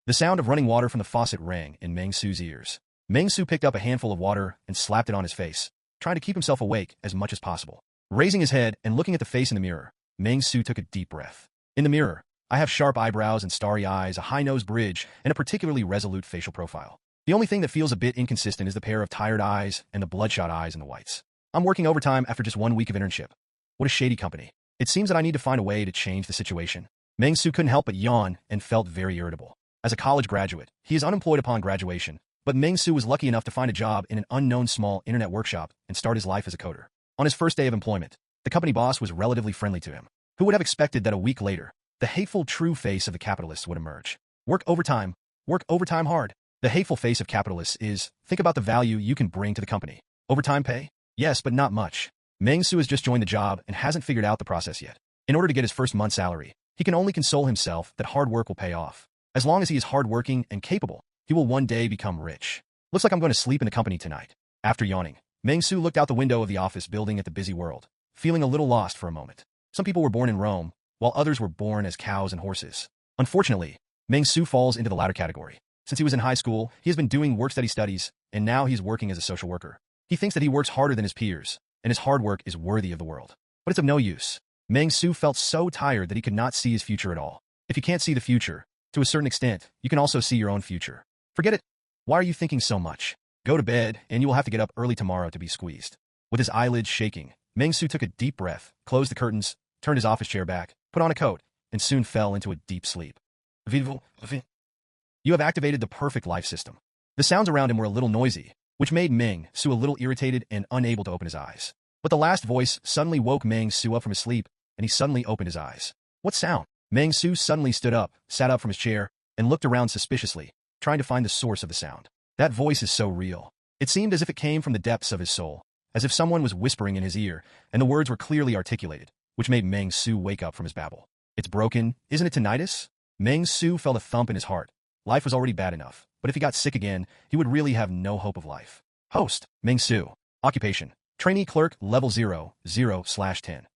The sound of running water from the faucet rang in Meng Xu's ears. Meng Xu picked up a handful of water and slapped it on his face, trying to keep himself awake as much as possible. Raising his head and looking at the face in the mirror, Meng Xu took a deep breath. In the mirror, I have sharp eyebrows and starry eyes, a high-nosed bridge, and a particularly resolute facial profile. The only thing that feels a bit inconsistent is the pair of tired eyes and the bloodshot eyes in the whites. I'm working overtime after just 1 week of internship. What a shady company. It seems that I need to find a way to change the situation. Meng Xu couldn't help but yawn and felt very irritable. As a college graduate, he is unemployed upon graduation, but Meng Xu was lucky enough to find a job in an unknown small internet workshop and start his life as a coder. On his first day of employment, the company boss was relatively friendly to him. Who would have expected that a week later, the hateful true face of the capitalists would emerge? Work overtime hard. The hateful face of capitalists is, think about the value you can bring to the company. Overtime pay? Yes, but not much. Meng Xu has just joined the job and hasn't figured out the process yet. In order to get his first month's salary, he can only console himself that hard work will pay off. As long as he is hardworking and capable, he will one day become rich. Looks like I'm going to sleep in the company tonight. After yawning, Meng Xu looked out the window of the office building at the busy world, feeling a little lost for a moment. Some people were born in Rome, while others were born as cows and horses. Unfortunately, Meng Xu falls into the latter category. Since he was in high school, he has been doing work-study studies, and now he's working as a social worker. He thinks that he works harder than his peers, and his hard work is worthy of the world. But it's of no use. Meng Xu felt so tired that he could not see his future at all. If you can't see the future, to a certain extent, you can also see your own future. Forget it. Why are you thinking so much? Go to bed, and you will have to get up early tomorrow to be squeezed. With his eyelids shaking, Meng Xu took a deep breath, closed the curtains, turned his office chair back, put on a coat, and soon fell into a deep sleep. You have activated the perfect life system. The sounds around him were a little noisy, which made Meng Xu a little irritated and unable to open his eyes. But the last voice suddenly woke Meng Xu up from his sleep, and he suddenly opened his eyes. What sound? Meng Xu suddenly stood up, sat up from his chair, and looked around suspiciously, trying to find the source of the sound. That voice is so real. It seemed as if it came from the depths of his soul, as if someone was whispering in his ear, and the words were clearly articulated, which made Meng Xu wake up from his babble. It's broken, isn't it tinnitus? Meng Xu felt a thump in his heart. Life was already bad enough, but if he got sick again, he would really have no hope of life. Host, Meng Xu. Occupation, trainee clerk, level 0/10.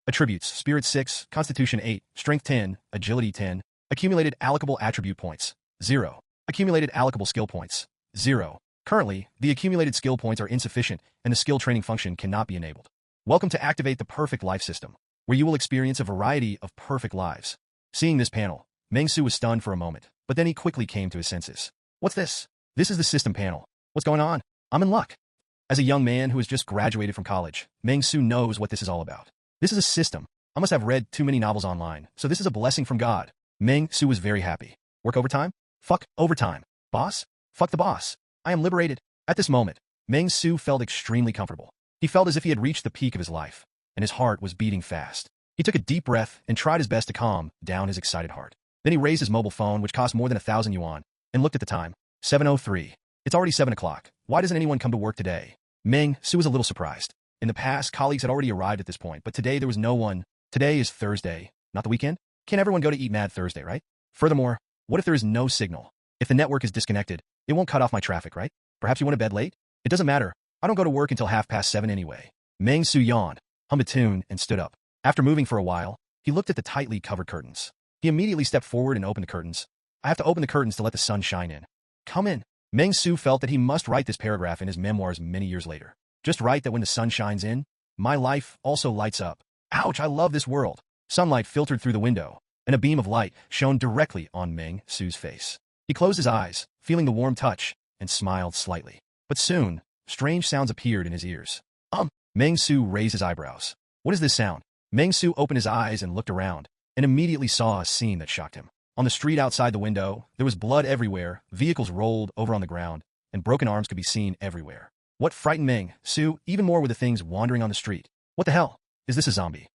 Attributes, spirit 6, constitution 8, strength 10, agility 10, accumulated allocable attribute points, 0. Accumulated allocable skill points, 0. Currently, the accumulated skill points are insufficient and the skill training function cannot be enabled. Welcome to Activate the Perfect Life System, where you will experience a variety of perfect lives. Seeing this panel, Meng Xu was stunned for a moment, but then he quickly came to his senses. What's this? This is the system panel. What's going on? I'm in luck. As a young man who has just graduated from college, Meng Xu knows what this is all about. This is a system. I must have read too many novels online, so this is a blessing from God. Meng Xu was very happy. Work overtime? Fuck overtime. Boss? Fuck the boss. I am liberated. At this moment, Meng Xu felt extremely comfortable. He felt as if he had reached the peak of his life, and his heart was beating fast. He took a deep breath and tried his best to calm down his excited heart. Then he raised his mobile phone, which cost more than 1,000 yuan, and looked at the time. 7:03. It's already 7 o'clock. Why doesn't anyone come to work today? Meng Xu was a little surprised. In the past, colleagues had already arrived at this point, but today there was no one. Today is Thursday, not the weekend. Can't everyone go to eat Mad Thursday, right? Furthermore, what if there is no signal? If the network is disconnected, it won't cut off my traffic, right? Perhaps you went to bed late? It doesn't matter. I don't go to work until 7:30 anyway. Meng Xu yawned, hummed a tune, and stood up. After moving for a while, he looked at the tightly covered curtains. He immediately stepped forward and opened the curtains. I have to open the curtains to let the sun shine in. Come in. Meng Xu felt that he must write this paragraph in his memoirs many years later. Just write that when the sun shines in, my life also lights up. Ouch, I love this world. Sunlight filtered through the window, and a beam of light shone directly on Meng Xu's face. He closed his eyes, feeling the warm touch, and smiled slightly. But soon, strange sounds appeared in his ears. Meng Xu raised his eyebrows. What is this sound? Meng Xu opened his eyes and looked around, and immediately saw a scene that shocked him. On the street outside the window, there was blood everywhere, vehicles rolled over on the ground, and broken arms could be seen everywhere. What frightened Meng Xu even more were the things wandering on the street. What the hell? Is this a zombie?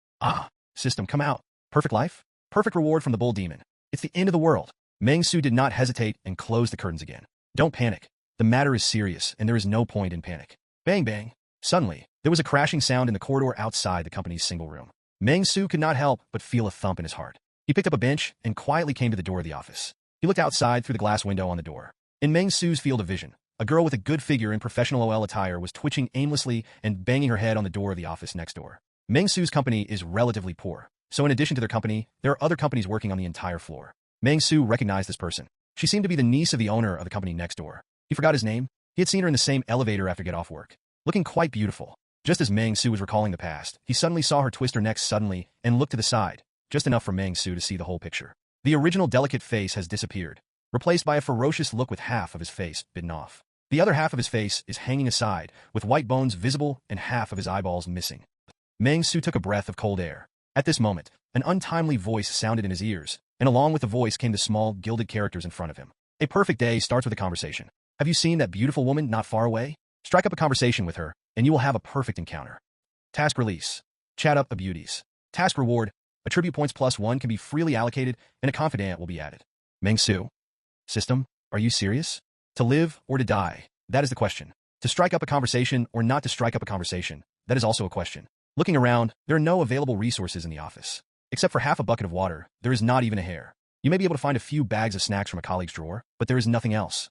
System, come out. Perfect life? Perfect reward from the bull demon. It's the end of the world. Meng Xu did not hesitate and closed the curtains again. Don't panic. The matter is serious, and there is no point in panic. Bang, bang. Suddenly, there was a crashing sound in the corridor outside the company's single room. Meng Xu could not help but feel a thump in his heart. He picked up a bench and quietly came to the door of the office. He looked outside through the glass window on the door. In Meng Xu's field of vision, a girl with a good figure in professional OL attire was twitching aimlessly and banging her head on the door of the office next door. Meng Xu's company is relatively poor, so in addition to their company, there are other companies working on the entire floor. Meng Xu recognized this person. She seemed to be the niece of the owner of the company next door. He forgot his name. He had seen her in the same elevator after get off work, looking quite beautiful. Just as Meng Xu was recalling the past, he suddenly saw her twist her neck suddenly and look to the side, just enough for Meng Xu to see the whole picture. The original delicate face has disappeared, replaced by a ferocious look with half of his face bitten off. The other half of his face is hanging aside, with white bones visible and half of his eyeballs missing. Meng Xu took a breath of cold air. At this moment, an untimely voice sounded in his ears, and along with the voice came the small, gilded characters in front of him. A perfect day starts with a conversation. Have you seen that beautiful woman not far away? Strike up a conversation with her, and you will have a perfect encounter. Task release. Chat up the beauties. Task reward. Attribute points +1 can be freely allocated, and a confidant will be added. Meng Xu. System, are you serious? To live or to die? That is the question. To strike up a conversation or not to strike up a conversation? That is also a question. Looking around, there are no available resources in the office. Except for half a bucket of water, there is not even a hair. You may be able to find a few bags of snacks from a colleague's drawer, but there is nothing else.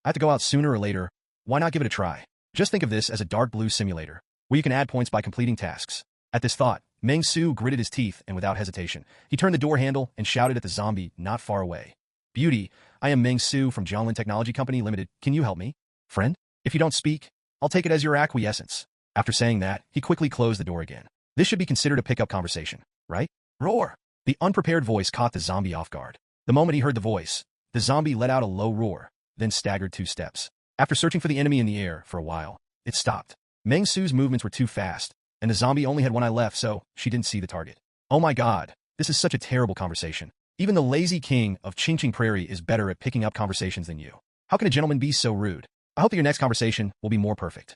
I have to go out sooner or later. Why not give it a try? Just think of this as a dark blue simulator, where you can add points by completing tasks. At this thought, Meng Xu gritted his teeth and without hesitation, he turned the door handle and shouted at the zombie not far away. Beauty, I am Meng Xu from Jianglin Technology Company Limited. Can you help me? Friend? If you don't speak, I'll take it as your acquiescence. After saying that, he quickly closed the door again. This should be considered a pickup conversation, right? Roar! The unprepared voice caught the zombie off guard. The moment he heard the voice, the zombie let out a low roar, then staggered 2 steps. After searching for the enemy in the air for a while, it stopped. Meng Xu's movements were too fast, and the zombie only had one eye left, so she didn't see the target. Oh my god, this is such a terrible conversation. Even the lazy king of Qingqing Prairie is better at picking up conversations than you. How can a gentleman be so rude? I hope that your next conversation will be more perfect.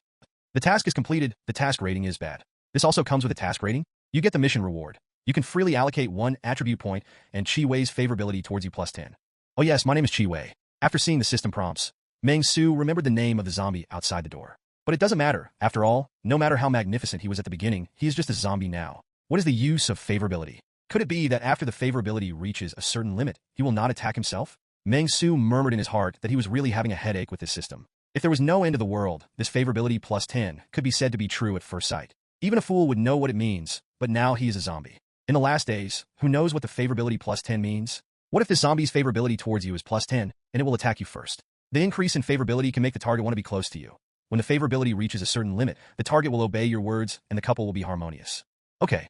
The task is completed, the task rating is bad. This also comes with a task rating. You get the mission reward. You can freely allocate 1 attribute point and Qi Wei's favorability towards you +10. Oh yes, my name is Qi Wei. After seeing the system prompts, Meng Xu remembered the name of the zombie outside the door. But it doesn't matter. After all, no matter how magnificent he was at the beginning, he is just a zombie now. What is the use of favorability? Could it be that after the favorability reaches a certain limit, he will not attack himself? Meng Xu murmured in his heart that he was really having a headache with this system. If there was no end of the world, this favorability +10 could be said to be true at first sight. Even a fool would know what it means, but now he is a zombie. In the last days, who knows what the favorability +10 means? What if the zombie's favorability towards you is +10, and it will attack you first? The increase in favorability can make the target want to be close to you. When the favorability reaches a certain limit, the target will obey your words, and the couple will be harmonious. Okay.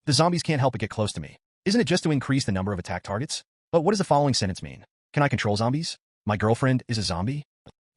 The zombies can't help but get close to me. Isn't it just to increase the number of attack targets? But what does the following sentence mean? Can I control zombies? My girlfriend is a zombie?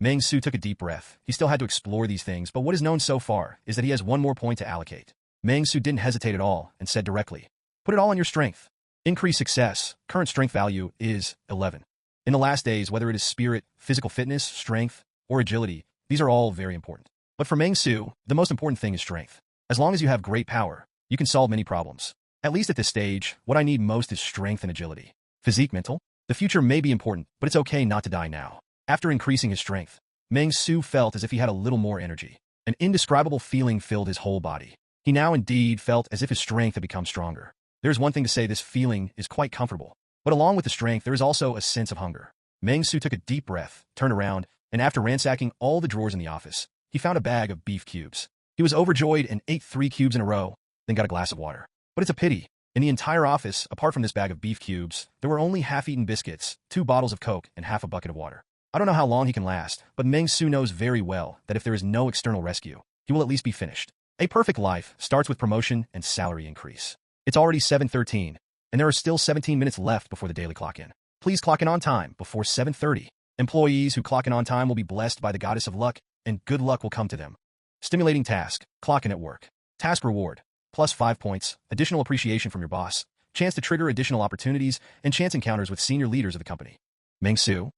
Meng Xu took a deep breath. He still had to explore these things, but what is known so far is that he has 1 more point to allocate. Meng Xu didn't hesitate at all and said directly, put it all on your strength. Increase success. Current strength value is 11. In the last days, whether it is spirit, physical fitness, strength, or agility, these are all very important. But for Meng Xu, the most important thing is strength. As long as you have great power, you can solve many problems. At least at this stage, what I need most is strength and agility. Physique, mental? The future may be important, but it's okay not to die now. After increasing his strength, Meng Xu felt as if he had a little more energy. An indescribable feeling filled his whole body. He now indeed felt as if his strength had become stronger. There's one thing to say, this feeling is quite comfortable. But along with the strength, there is also a sense of hunger. Meng Xu took a deep breath, turned around, and after ransacking all the drawers in the office, he found a bag of beef cubes. He was overjoyed and ate 3 cubes in a row, then got a glass of water. But it's a pity. In the entire office, apart from this bag of beef cubes, there were only half-eaten biscuits, 2 bottles of Coke, and half a bucket of water. I don't know how long he can last, but Meng Xu knows very well that if there is no external rescue, he will at least be finished. A perfect life starts with promotion and salary increase. It's already 7:13, and there are still 17 minutes left before the daily clock-in. Please clock in on time before 7:30. Employees who clock in on time will be blessed by the goddess of luck, and good luck will come to them. Stimulating task, clock in at work. Task reward, +5 points, additional appreciation from your boss, chance to trigger additional opportunities, and chance encounters with senior leaders of the company. Meng Xu.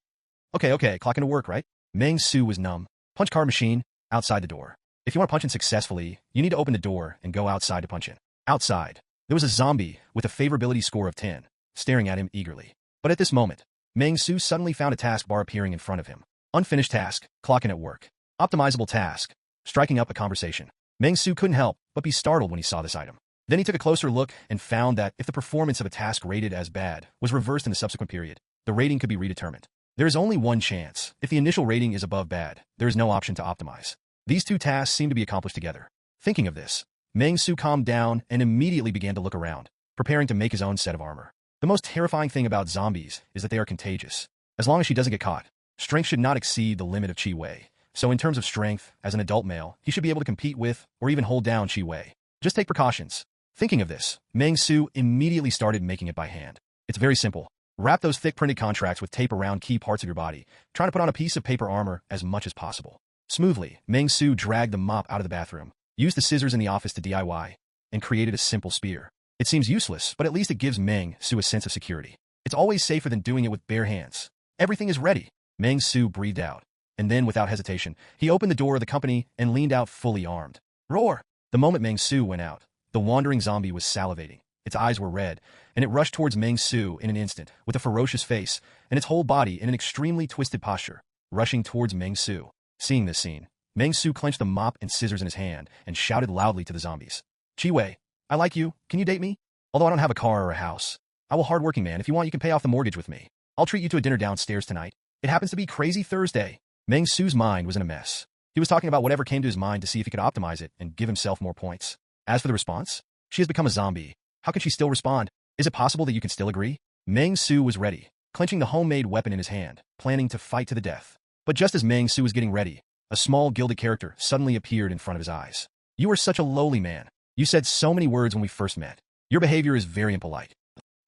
Okay, clock into work, right? Meng Xu was numb. Punch card machine, outside the door. If you want to punch in successfully, you need to open the door and go outside to punch in. Outside, there was a zombie with a favorability score of 10, staring at him eagerly. But at this moment, Meng Xu suddenly found a taskbar appearing in front of him. Unfinished task, clock in at work. Optimizable task, striking up a conversation. Meng Xu couldn't help but be startled when he saw this item. Then he took a closer look and found that if the performance of a task rated as bad was reversed in the subsequent period, the rating could be redetermined. There is only one chance. If the initial rating is above bad, there is no option to optimize. These 2 tasks seem to be accomplished together. Thinking of this, Meng Xu calmed down and immediately began to look around, preparing to make his own set of armor. The most terrifying thing about zombies is that they are contagious. as long as she doesn't get caught. Strength should not exceed the limit of Qi Wei. So in terms of strength, as an adult male, he should be able to compete with or even hold down Qi Wei. Just take precautions. Thinking of this, Meng Xu immediately started making it by hand. It's very simple. Wrap those thick printed contracts with tape around key parts of your body, trying to put on a piece of paper armor as much as possible. Smoothly, Meng Xu dragged the mop out of the bathroom, used the scissors in the office to DIY, and created a simple spear. It seems useless, but at least it gives Meng Xu a sense of security. It's always safer than doing it with bare hands. Everything is ready. Meng Xu breathed out, and then, without hesitation, he opened the door of the company and leaned out fully armed. Roar! The moment Meng Xu went out, the wandering zombie was salivating. Its eyes were red, and it rushed towards Meng Xu in an instant, with a ferocious face, and its whole body in an extremely twisted posture, rushing towards Meng Xu. Seeing this scene, Meng Xu clenched the mop and scissors in his hand and shouted loudly to the zombies. Qi Wei, I like you. Can you date me? Although I don't have a car or a house. I will hardworking man. If you want, you can pay off the mortgage with me. I'll treat you to a dinner downstairs tonight. It happens to be Crazy Thursday. Meng Xu's mind was in a mess. He was talking about whatever came to his mind to see if he could optimize it and give himself more points. As for the response, she has become a zombie. How can she still respond? Is it possible that you can still agree? Meng Xu was ready, clenching the homemade weapon in his hand, planning to fight to the death. But just as Meng Xu was getting ready, a small gilded character suddenly appeared in front of his eyes. You are such a lowly man. You said so many words when we first met. Your behavior is very impolite.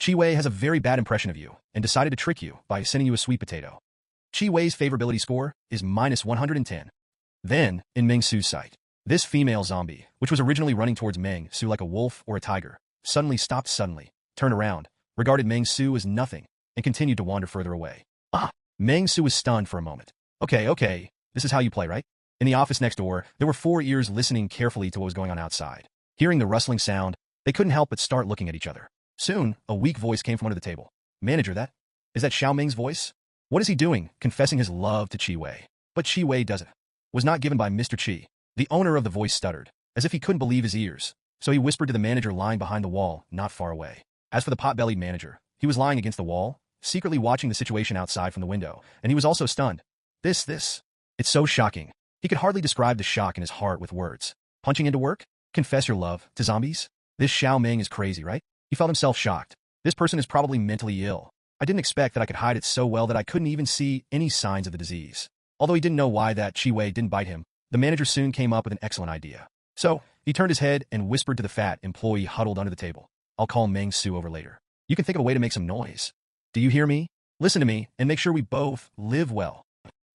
Qi Wei has a very bad impression of you and decided to trick you by sending you a sweet potato. Qi Wei's favorability score is minus 110. Then, in Meng Xu's sight, this female zombie, which was originally running towards Meng Xu like a wolf or a tiger, suddenly stopped turned around, regarded Meng Xu as nothing, and continued to wander further away. Meng Xu was stunned for a moment. Okay, this is how you play, right? In the office next door, there were 4 ears listening carefully to what was going on outside. Hearing the rustling sound, they couldn't help but start looking at each other. Soon, a weak voice came from under the table. Manager, is that Xiao Ming's voice? What is he doing, confessing his love to Qi Wei? But Qi Wei was not given by Mr. Qi. The owner of the voice stuttered, as if he couldn't believe his ears. So he whispered to the manager lying behind the wall, not far away. As for the pot-bellied manager, he was lying against the wall, secretly watching the situation outside from the window, and he was also stunned. It's so shocking. He could hardly describe the shock in his heart with words. Punching into work? Confess your love to zombies? This Xiao Ming is crazy, right? He felt himself shocked. This person is probably mentally ill. I didn't expect that I could hide it so well that I couldn't even see any signs of the disease. Although he didn't know why that Qi Wei didn't bite him, the manager soon came up with an excellent idea. So, he turned his head and whispered to the fat employee huddled under the table. I'll call Meng Xu over later. You can think of a way to make some noise. Do you hear me? Listen to me and make sure we both live well.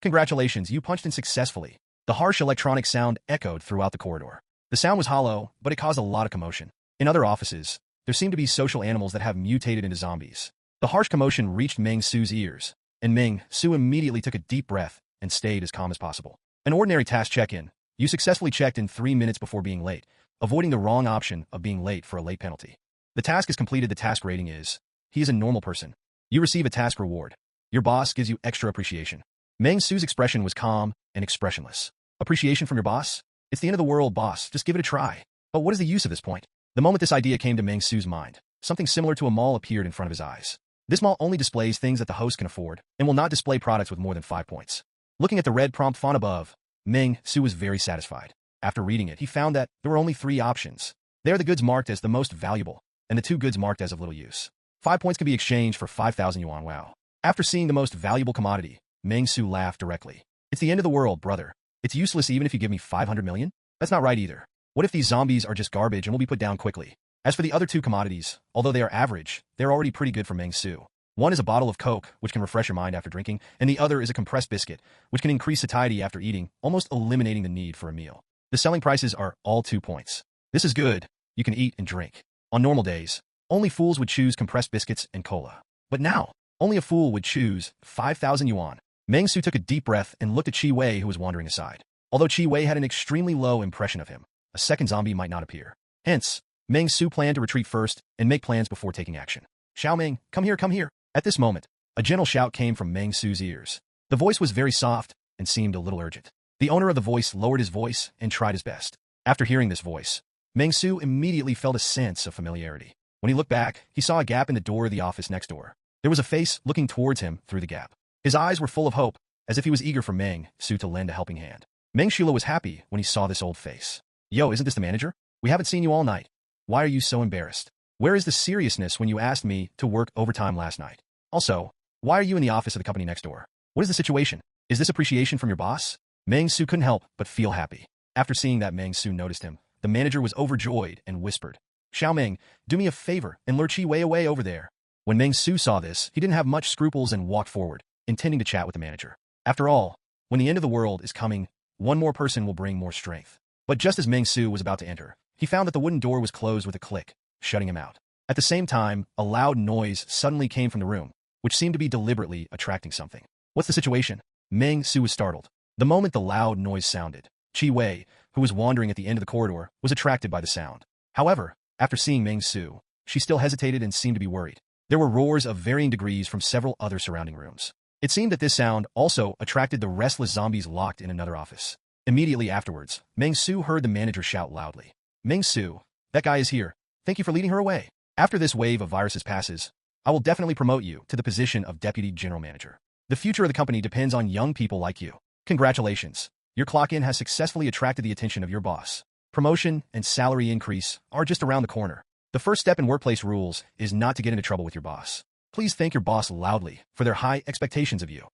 Congratulations, you punched in successfully. The harsh electronic sound echoed throughout the corridor. The sound was hollow, but it caused a lot of commotion. In other offices, there seemed to be social animals that have mutated into zombies. The harsh commotion reached Meng Xu's ears, and Meng Xu immediately took a deep breath and stayed as calm as possible. An ordinary task check-in. You successfully checked in 3 minutes before being late, avoiding the wrong option of being late for a late penalty. The task is completed. The task rating is, he is a normal person. You receive a task reward. Your boss gives you extra appreciation. Meng Xu's expression was calm and expressionless. Appreciation from your boss? It's the end of the world, boss. Just give it a try. But what is the use of this point? The moment this idea came to Meng Xu's mind, something similar to a mall appeared in front of his eyes. This mall only displays things that the host can afford and will not display products with more than 5 points. Looking at the red prompt font above, Meng Xu was very satisfied. After reading it, he found that there were only 3 options. They are the goods marked as the most valuable, and the 2 goods marked as of little use. 5 points can be exchanged for 5,000 yuan. Wow. After seeing the most valuable commodity, Meng Xu laughed directly. It's the end of the world, brother. It's useless even if you give me 500 million? That's not right either. What if these zombies are just garbage and will be put down quickly? As for the other 2 commodities, although they are average, they're already pretty good for Meng Xu. One is a bottle of Coke, which can refresh your mind after drinking, and the other is a compressed biscuit, which can increase satiety after eating, almost eliminating the need for a meal. The selling prices are all 2 points. This is good. You can eat and drink. On normal days, only fools would choose compressed biscuits and cola. But now, only a fool would choose 5,000 yuan. Meng Xu took a deep breath and looked at Qi Wei, who was wandering aside. Although Qi Wei had an extremely low impression of him, a second zombie might not appear. Hence, Meng Xu planned to retreat first and make plans before taking action. Xiao Ming, come here, come here. At this moment, a gentle shout came from Meng Xu's ears. The voice was very soft and seemed a little urgent. The owner of the voice lowered his voice and tried his best. After hearing this voice, Meng Xu immediately felt a sense of familiarity. When he looked back, he saw a gap in the door of the office next door. There was a face looking towards him through the gap. His eyes were full of hope, as if he was eager for Meng Xu to lend a helping hand. Meng Xu was happy when he saw this old face. Yo, isn't this the manager? We haven't seen you all night. Why are you so embarrassed? Where is the seriousness when you asked me to work overtime last night? Also, Why are you in the office of the company next door? What is the situation? Is this appreciation from your boss? Meng Xu couldn't help but feel happy. After seeing that Meng Xu noticed him, the manager was overjoyed and whispered, Xiaoming, do me a favor and lure Qi Wei away over there. When Meng Xu saw this, he didn't have much scruples and walked forward, intending to chat with the manager. After all, when the end of the world is coming, one more person will bring more strength. But just as Meng Xu was about to enter, he found that the wooden door was closed with a click, shutting him out. At the same time, a loud noise suddenly came from the room, which seemed to be deliberately attracting something. What's the situation? Meng Xu was startled. The moment the loud noise sounded, Qi Wei, who was wandering at the end of the corridor, was attracted by the sound. However, after seeing Meng Xu, she still hesitated and seemed to be worried. There were roars of varying degrees from several other surrounding rooms. It seemed that this sound also attracted the restless zombies locked in another office. Immediately afterwards, Meng Xu heard the manager shout loudly, Meng Xu, that guy is here. Thank you for leading her away. After this wave of viruses passes, I will definitely promote you to the position of Deputy General Manager. The future of the company depends on young people like you. Congratulations. Your clock-in has successfully attracted the attention of your boss. Promotion and salary increase are just around the corner. The first step in workplace rules is not to get into trouble with your boss. Please thank your boss loudly for their high expectations of you.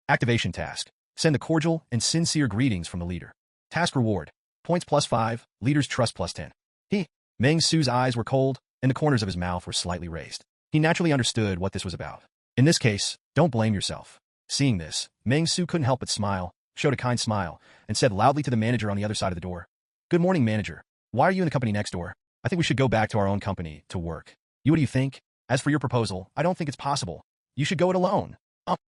Activation task. Send a cordial and sincere greetings from the leader. Task reward. Points +5, leader's trust +10. Meng Xu's eyes were cold, and the corners of his mouth were slightly raised. He naturally understood what this was about. In this case, don't blame yourself. Seeing this, Meng Xu couldn't help but smile, showed a kind smile, and said loudly to the manager on the other side of the door, Good morning, manager. Why are you in the company next door? I think we should go back to our own company to work. What do you think? As for your proposal, I don't think it's possible. You should go it alone.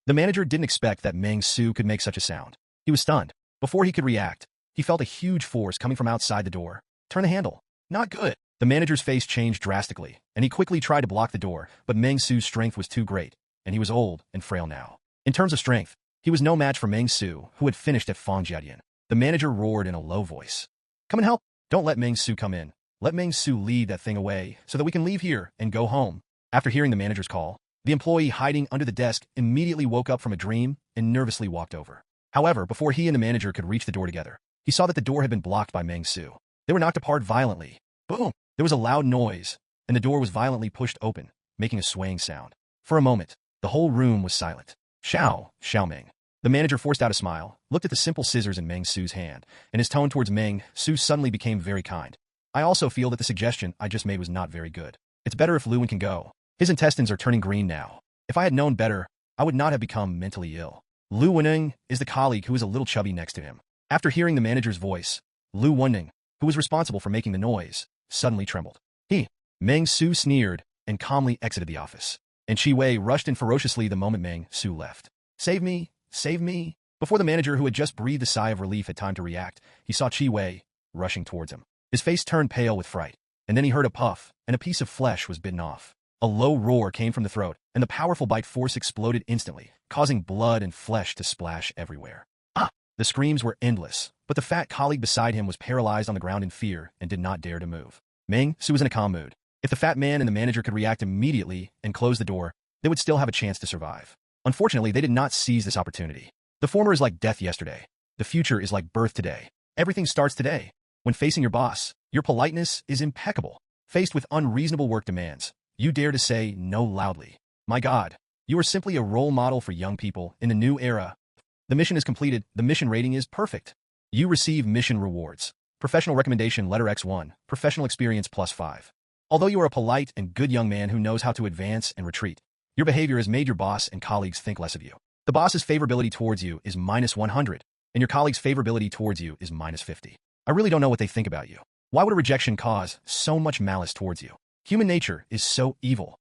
The manager didn't expect that Meng Xu could make such a sound. He was stunned. Before he could react, he felt a huge force coming from outside the door. Turn the handle. Not good. The manager's face changed drastically, and he quickly tried to block the door, but Meng Xu's strength was too great, and he was old and frail now. In terms of strength, he was no match for Meng Xu, who had finished at Fang Jiadian. The manager roared in a low voice. Come and help. Don't let Meng Xu come in. Let Meng Xu lead that thing away so that we can leave here and go home. After hearing the manager's call, the employee hiding under the desk immediately woke up from a dream and nervously walked over. However, before he and the manager could reach the door together, he saw that the door had been blocked by Meng Xu. They were knocked apart violently. Boom! There was a loud noise, and the door was violently pushed open, making a swaying sound. For a moment, the whole room was silent. Xiaoming. The manager forced out a smile, looked at the simple scissors in Meng Xu's hand, and his tone towards Meng Xu suddenly became very kind. I also feel that the suggestion I just made was not very good. It's better if Luwen can go. His intestines are turning green now. If I had known better, I would not have become mentally ill. Lu Wenning is the colleague who is a little chubby next to him. After hearing the manager's voice, Lu Wenning, who was responsible for making the noise, suddenly trembled. Meng Xu sneered and calmly exited the office. And Qi Wei rushed in ferociously the moment Meng Xu left. Save me! Save me! Before the manager, who had just breathed a sigh of relief, had time to react, he saw Qi Wei rushing towards him. His face turned pale with fright, and then he heard a puff, and a piece of flesh was bitten off. A low roar came from the throat, and the powerful bite force exploded instantly, causing blood and flesh to splash everywhere. The screams were endless, but the fat colleague beside him was paralyzed on the ground in fear and did not dare to move. Meng Xu was in a calm mood. If the fat man and the manager could react immediately and close the door, they would still have a chance to survive. Unfortunately, they did not seize this opportunity. The former is like death yesterday. The future is like birth today. Everything starts today. When facing your boss, your politeness is impeccable. Faced with unreasonable work demands, you dare to say no loudly. My God, you are simply a role model for young people in the new era. The mission is completed. The mission rating is perfect. You receive mission rewards. Professional recommendation letter X1, professional experience +5. Although you are a polite and good young man who knows how to advance and retreat, your behavior has made your boss and colleagues think less of you. The boss's favorability towards you is -100, and your colleague's favorability towards you is -50. I really don't know what they think about you. Why would a rejection cause so much malice towards you? Human nature is so evil.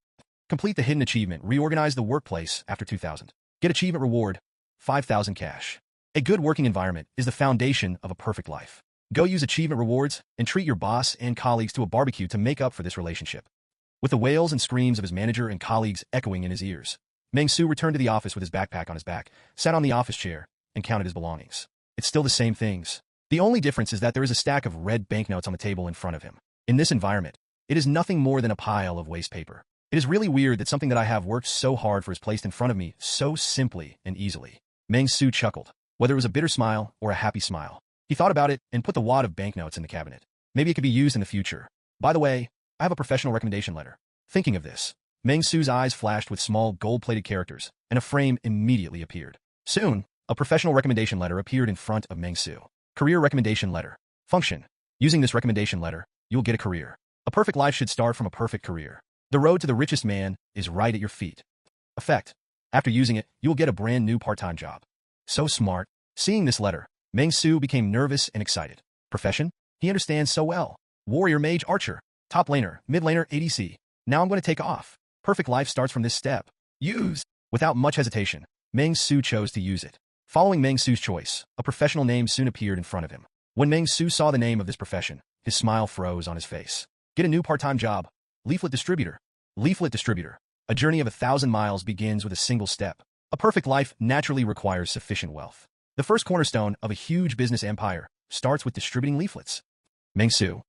Complete the hidden achievement. Reorganize the workplace after 2000. Get achievement reward, 5,000 cash. A good working environment is the foundation of a perfect life. Go use achievement rewards and treat your boss and colleagues to a barbecue to make up for this relationship. With the wails and screams of his manager and colleagues echoing in his ears, Meng Xu returned to the office with his backpack on his back, sat on the office chair, and counted his belongings. It's still the same things. The only difference is that there is a stack of red banknotes on the table in front of him. In this environment, it is nothing more than a pile of waste paper. It is really weird that something that I have worked so hard for is placed in front of me so simply and easily. Meng Xu chuckled, whether it was a bitter smile or a happy smile. He thought about it and put the wad of banknotes in the cabinet. Maybe it could be used in the future. By the way, I have a professional recommendation letter. Thinking of this, Meng Xu's eyes flashed with small gold-plated characters, and a frame immediately appeared. Soon, a professional recommendation letter appeared in front of Meng Xu. Career recommendation letter. Function. Using this recommendation letter, you'll get a career. A perfect life should start from a perfect career. The road to the richest man is right at your feet. Effect. After using it, you'll get a brand new part-time job. So smart. Seeing this letter, Meng Xu became nervous and excited. Profession? He understands so well. Warrior, mage, archer. Top laner, mid laner, ADC. Now I'm going to take off. Perfect life starts from this step. Use. Without much hesitation, Meng Xu chose to use it. Following Meng Xu's choice, a professional name soon appeared in front of him. When Meng Xu saw the name of this profession, his smile froze on his face. Get a new part-time job. Leaflet distributor. Leaflet distributor. A journey of 1,000 miles begins with a single step. A perfect life naturally requires sufficient wealth. The first cornerstone of a huge business empire starts with distributing leaflets. Meng Xu.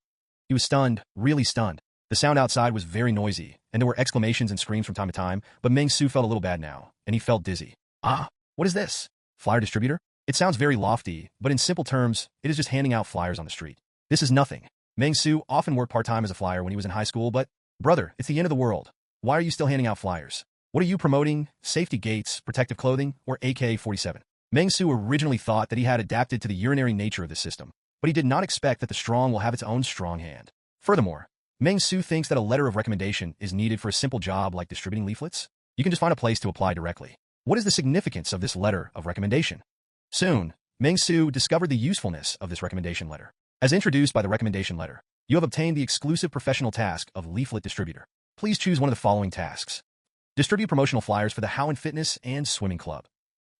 He was stunned, really stunned. The sound outside was very noisy, and there were exclamations and screams from time to time, but Meng Xu felt a little bad now, and he felt dizzy. Ah, what is this? Flyer distributor? It sounds very lofty, but in simple terms, it is just handing out flyers on the street. This is nothing. Meng Xu often worked part-time as a flyer when he was in high school, but, brother, it's the end of the world. Why are you still handing out flyers? What are you promoting? Safety gates, protective clothing, or AK-47? Meng Xu originally thought that he had adapted to the urinary nature of the system, but he did not expect that the strong will have its own strong hand. Furthermore, Meng Xu thinks that a letter of recommendation is needed for a simple job like distributing leaflets. You can just find a place to apply directly. What is the significance of this letter of recommendation? Soon, Meng Xu discovered the usefulness of this recommendation letter. As introduced by the recommendation letter, you have obtained the exclusive professional task of leaflet distributor. Please choose one of the following tasks. Distribute promotional flyers for the Howen Fitness and Swimming Club.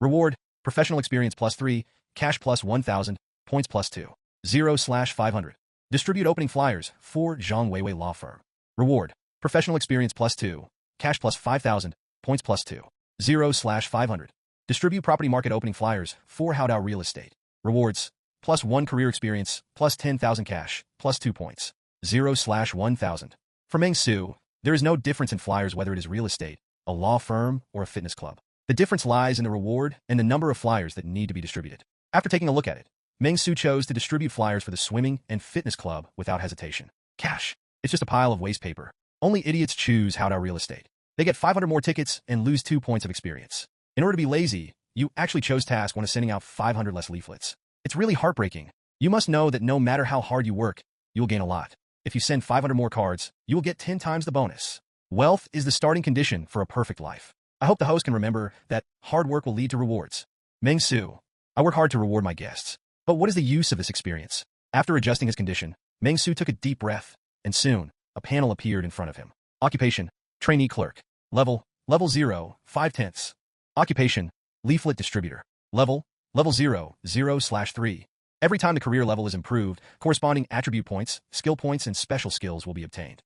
Reward, professional experience +3, cash +1,000, points +2. 0/500. Distribute opening flyers for Zhang Weiwei Law Firm. Reward, professional experience +2, cash +5,000, points +2. 0/500. Distribute property market opening flyers for Haodao Real Estate. Rewards, +1 career experience, +10,000 cash, +2 points. 0/1000. For Meng Xu, there is no difference in flyers whether it is real estate, a law firm, or a fitness club. The difference lies in the reward and the number of flyers that need to be distributed. After taking a look at it, Meng Xu chose to distribute flyers for the swimming and fitness club without hesitation. Cash. It's just a pile of waste paper. Only idiots choose Haodao Real Estate. They get 500 more tickets and lose 2 points of experience. In order to be lazy, you actually chose task one of sending out 500 less leaflets. It's really heartbreaking. You must know that no matter how hard you work, you will gain a lot. If you send 500 more cards, you will get 10 times the bonus. Wealth is the starting condition for a perfect life. I hope the host can remember that hard work will lead to rewards. Meng Xu. I work hard to reward my guests. But what is the use of this experience? After adjusting his condition, Meng Xu took a deep breath, and soon, a panel appeared in front of him. Occupation, trainee clerk. Level 0, 5/10. Occupation, leaflet distributor. Level 0, 0/3. Every time the career level is improved, corresponding attribute points, skill points, and special skills will be obtained.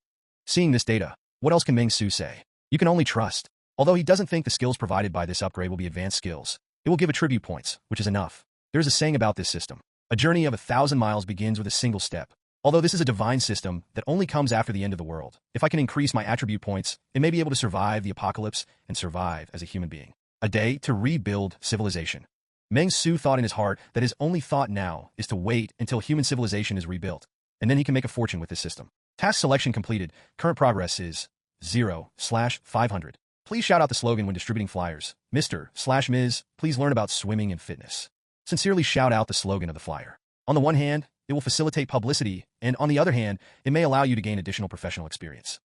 Seeing this data, what else can Meng Xu say? You can only trust. Although he doesn't think the skills provided by this upgrade will be advanced skills, it will give attribute points, which is enough. There's a saying about this system. A journey of 1,000 miles begins with a single step. Although this is a divine system that only comes after the end of the world, if I can increase my attribute points, it may be able to survive the apocalypse and survive as a human being. A day to rebuild civilization. Meng Xu thought in his heart that his only thought now is to wait until human civilization is rebuilt, and then he can make a fortune with this system. Task selection completed. Current progress is 0/500. Please shout out the slogan when distributing flyers. Mr./Ms. Please learn about swimming and fitness. Sincerely shout out the slogan of the flyer. On the one hand, it will facilitate publicity, and on the other hand, it may allow you to gain additional professional experience.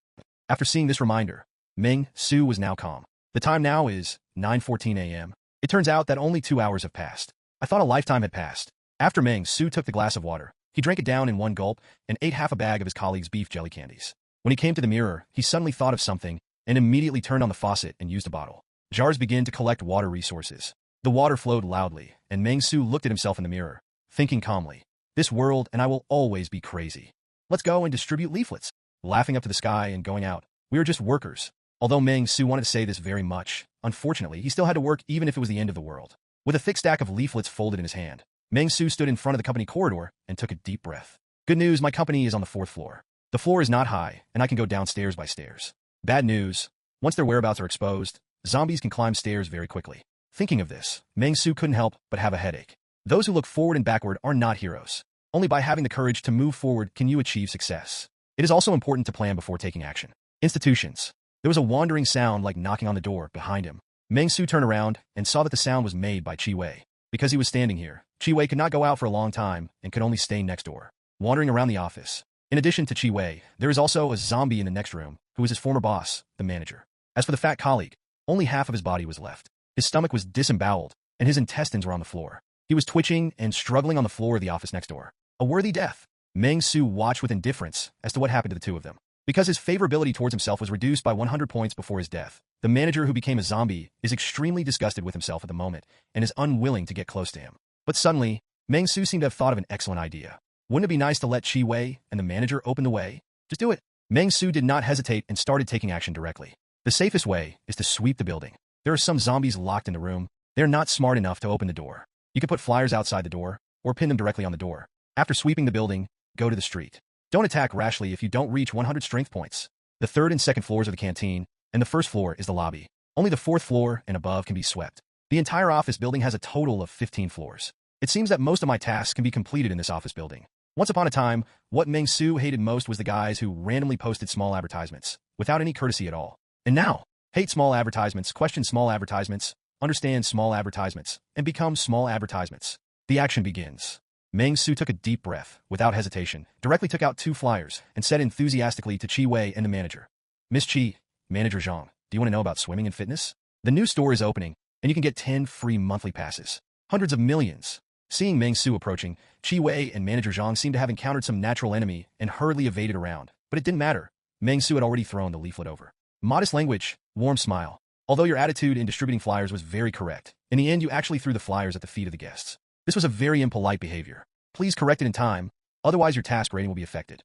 After seeing this reminder, Meng Xu was now calm. The time now is 9:14 a.m. It turns out that only 2 hours have passed. I thought a lifetime had passed. After Meng Xu took the glass of water, he drank it down in one gulp and ate half a bag of his colleague's beef jelly candies. When he came to the mirror, he suddenly thought of something and immediately turned on the faucet and used a bottle. Jars began to collect water resources. The water flowed loudly, and Meng Xu looked at himself in the mirror, thinking calmly, "This world and I will always be crazy. Let's go and distribute leaflets." Laughing up to the sky and going out, "We are just workers." Although Meng Xu wanted to say this very much, unfortunately, he still had to work even if it was the end of the world. With a thick stack of leaflets folded in his hand, Meng Xu stood in front of the company corridor and took a deep breath. Good news, my company is on the 4th floor. The floor is not high, and I can go downstairs by stairs. Bad news, once their whereabouts are exposed, zombies can climb stairs very quickly. Thinking of this, Meng Xu couldn't help but have a headache. Those who look forward and backward are not heroes. Only by having the courage to move forward can you achieve success. It is also important to plan before taking action. Institutions. There was a wandering sound like knocking on the door behind him. Meng Xu turned around and saw that the sound was made by Qi Wei. Because he was standing here, Qi Wei could not go out for a long time and could only stay next door, wandering around the office. In addition to Qi Wei, there is also a zombie in the next room, who was his former boss, the manager. As for the fat colleague, only half of his body was left. His stomach was disemboweled, and his intestines were on the floor. He was twitching and struggling on the floor of the office next door. A worthy death. Meng Xu watched with indifference as to what happened to the two of them. Because his favorability towards himself was reduced by 100 points before his death, the manager who became a zombie is extremely disgusted with himself at the moment and is unwilling to get close to him. But suddenly, Meng Xu seemed to have thought of an excellent idea. Wouldn't it be nice to let Qi Wei and the manager open the way? Just do it. Meng Xu did not hesitate and started taking action directly. The safest way is to sweep the building. There are some zombies locked in the room. They're not smart enough to open the door. You could put flyers outside the door, or pin them directly on the door. After sweeping the building, go to the street. Don't attack rashly if you don't reach 100 strength points. The third and second floors are the canteen, and the first floor is the lobby. Only the fourth floor and above can be swept. The entire office building has a total of 15 floors. It seems that most of my tasks can be completed in this office building. Once upon a time, what Meng Xu hated most was the guys who randomly posted small advertisements, without any courtesy at all. And now, hate small advertisements, question small advertisements, understand small advertisements, and become small advertisements. The action begins. Meng Xu took a deep breath, without hesitation, directly took out 2 flyers, and said enthusiastically to Qi Wei and the manager, "Miss Qi, Manager Zhang, do you want to know about swimming and fitness? The new store is opening, and you can get 10 free monthly passes. Hundreds of millions." Seeing Meng Xu approaching, Qi Wei and Manager Zhang seemed to have encountered some natural enemy and hurriedly evaded around. But it didn't matter. Meng Xu had already thrown the leaflet over. Modest language, warm smile. Although your attitude in distributing flyers was very correct, in the end you actually threw the flyers at the feet of the guests. This was a very impolite behavior. Please correct it in time, otherwise your task rating will be affected.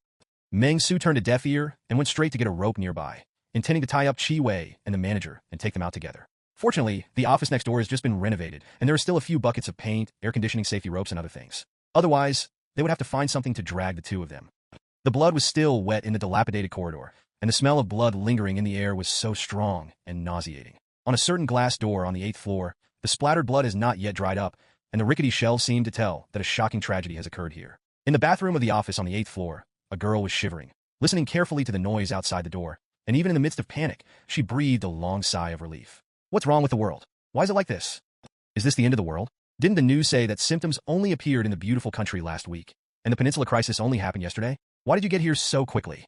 Meng Xu turned a deaf ear and went straight to get a rope nearby, intending to tie up Qi Wei and the manager and take them out together. Fortunately, the office next door has just been renovated, and there are still a few buckets of paint, air conditioning, safety ropes, and other things. Otherwise, they would have to find something to drag the two of them. The blood was still wet in the dilapidated corridor, and the smell of blood lingering in the air was so strong and nauseating. On a certain glass door on the 8th floor, the splattered blood has not yet dried up, and the rickety shelves seem to tell that a shocking tragedy has occurred here. In the bathroom of the office on the 8th floor, a girl was shivering, listening carefully to the noise outside the door, and even in the midst of panic, she breathed a long sigh of relief. What's wrong with the world? Why is it like this? Is this the end of the world? Didn't the news say that symptoms only appeared in the beautiful country last week, and the peninsula crisis only happened yesterday? Why did you get here so quickly?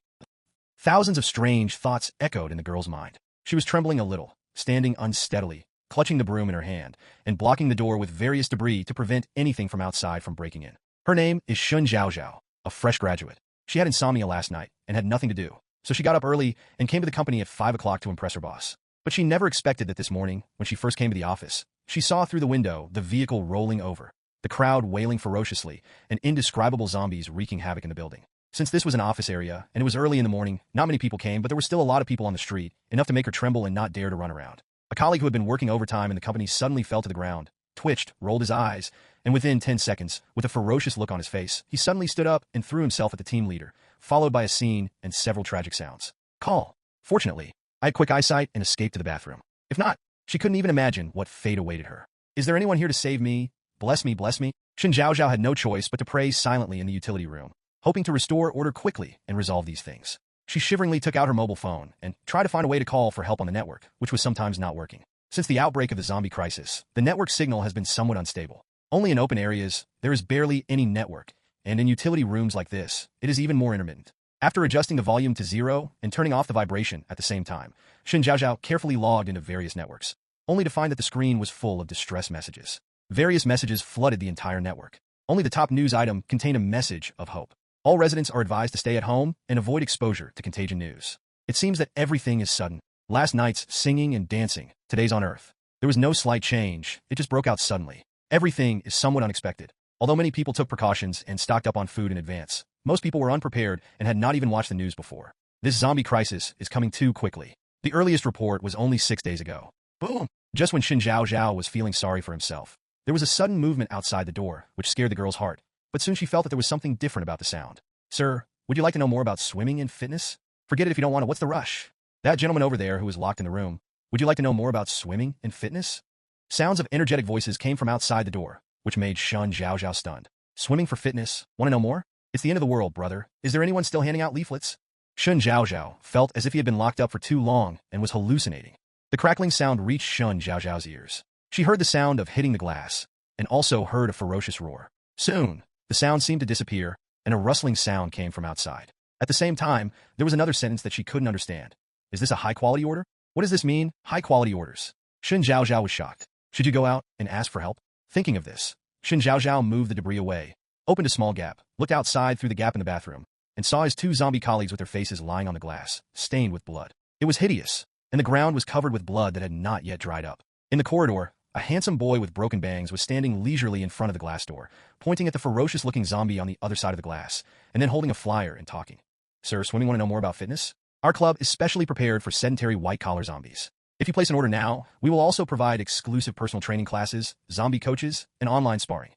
Thousands of strange thoughts echoed in the girl's mind. She was trembling a little, standing unsteadily, clutching the broom in her hand, and blocking the door with various debris to prevent anything from outside from breaking in. Her name is Shun Zhaozhao, a fresh graduate. She had insomnia last night and had nothing to do, so she got up early and came to the company at 5 o'clock to impress her boss. But she never expected that this morning, when she first came to the office, she saw through the window the vehicle rolling over, the crowd wailing ferociously, and indescribable zombies wreaking havoc in the building. Since this was an office area, and it was early in the morning, not many people came, but there were still a lot of people on the street, enough to make her tremble and not dare to run around. A colleague who had been working overtime in the company suddenly fell to the ground, twitched, rolled his eyes, and within 10 seconds, with a ferocious look on his face, he suddenly stood up and threw himself at the team leader, followed by a scene and several tragic sounds. Call. Fortunately, I had quick eyesight and escaped to the bathroom. If not, she couldn't even imagine what fate awaited her. Is there anyone here to save me? Bless me, bless me. Shun Zhaozhao had no choice but to pray silently in the utility room, hoping to restore order quickly and resolve these things. She shiveringly took out her mobile phone and tried to find a way to call for help on the network, which was sometimes not working. Since the outbreak of the zombie crisis, the network signal has been somewhat unstable. Only in open areas, there is barely any network, and in utility rooms like this, it is even more intermittent. After adjusting the volume to 0 and turning off the vibration at the same time, Shun Zhaozhao carefully logged into various networks, only to find that the screen was full of distress messages. Various messages flooded the entire network. Only the top news item contained a message of hope. All residents are advised to stay at home and avoid exposure to contagion news. It seems that everything is sudden. Last night's singing and dancing, today's on Earth. There was no slight change, it just broke out suddenly. Everything is somewhat unexpected. Although many people took precautions and stocked up on food in advance, most people were unprepared and had not even watched the news before. This zombie crisis is coming too quickly. The earliest report was only 6 days ago. Boom! Just when Shun Zhaozhao was feeling sorry for himself, there was a sudden movement outside the door, which scared the girl's heart. But soon she felt that there was something different about the sound. Sir, would you like to know more about swimming and fitness? Forget it if you don't want to. What's the rush? That gentleman over there who was locked in the room. Would you like to know more about swimming and fitness? Sounds of energetic voices came from outside the door, which made Shun Zhaozhao stunned. Swimming for fitness? Want to know more? It's the end of the world, brother. Is there anyone still handing out leaflets? Shun Zhaozhao felt as if he had been locked up for too long and was hallucinating. The crackling sound reached Shun Zhaozhao's ears. She heard the sound of hitting the glass, and also heard a ferocious roar. Soon, the sound seemed to disappear, and a rustling sound came from outside. At the same time, there was another sentence that she couldn't understand. Is this a high-quality order? What does this mean, high-quality orders? Shun Zhaozhao was shocked. Should you go out and ask for help? Thinking of this, Shun Zhaozhao moved the debris away, opened a small gap, looked outside through the gap in the bathroom, and saw his two zombie colleagues with their faces lying on the glass, stained with blood. It was hideous, and the ground was covered with blood that had not yet dried up. In the corridor, a handsome boy with broken bangs was standing leisurely in front of the glass door, pointing at the ferocious-looking zombie on the other side of the glass, and then holding a flyer and talking. Sir, swimming want to know more about fitness? Our club is specially prepared for sedentary white-collar zombies. If you place an order now, we will also provide exclusive personal training classes, zombie coaches, and online sparring.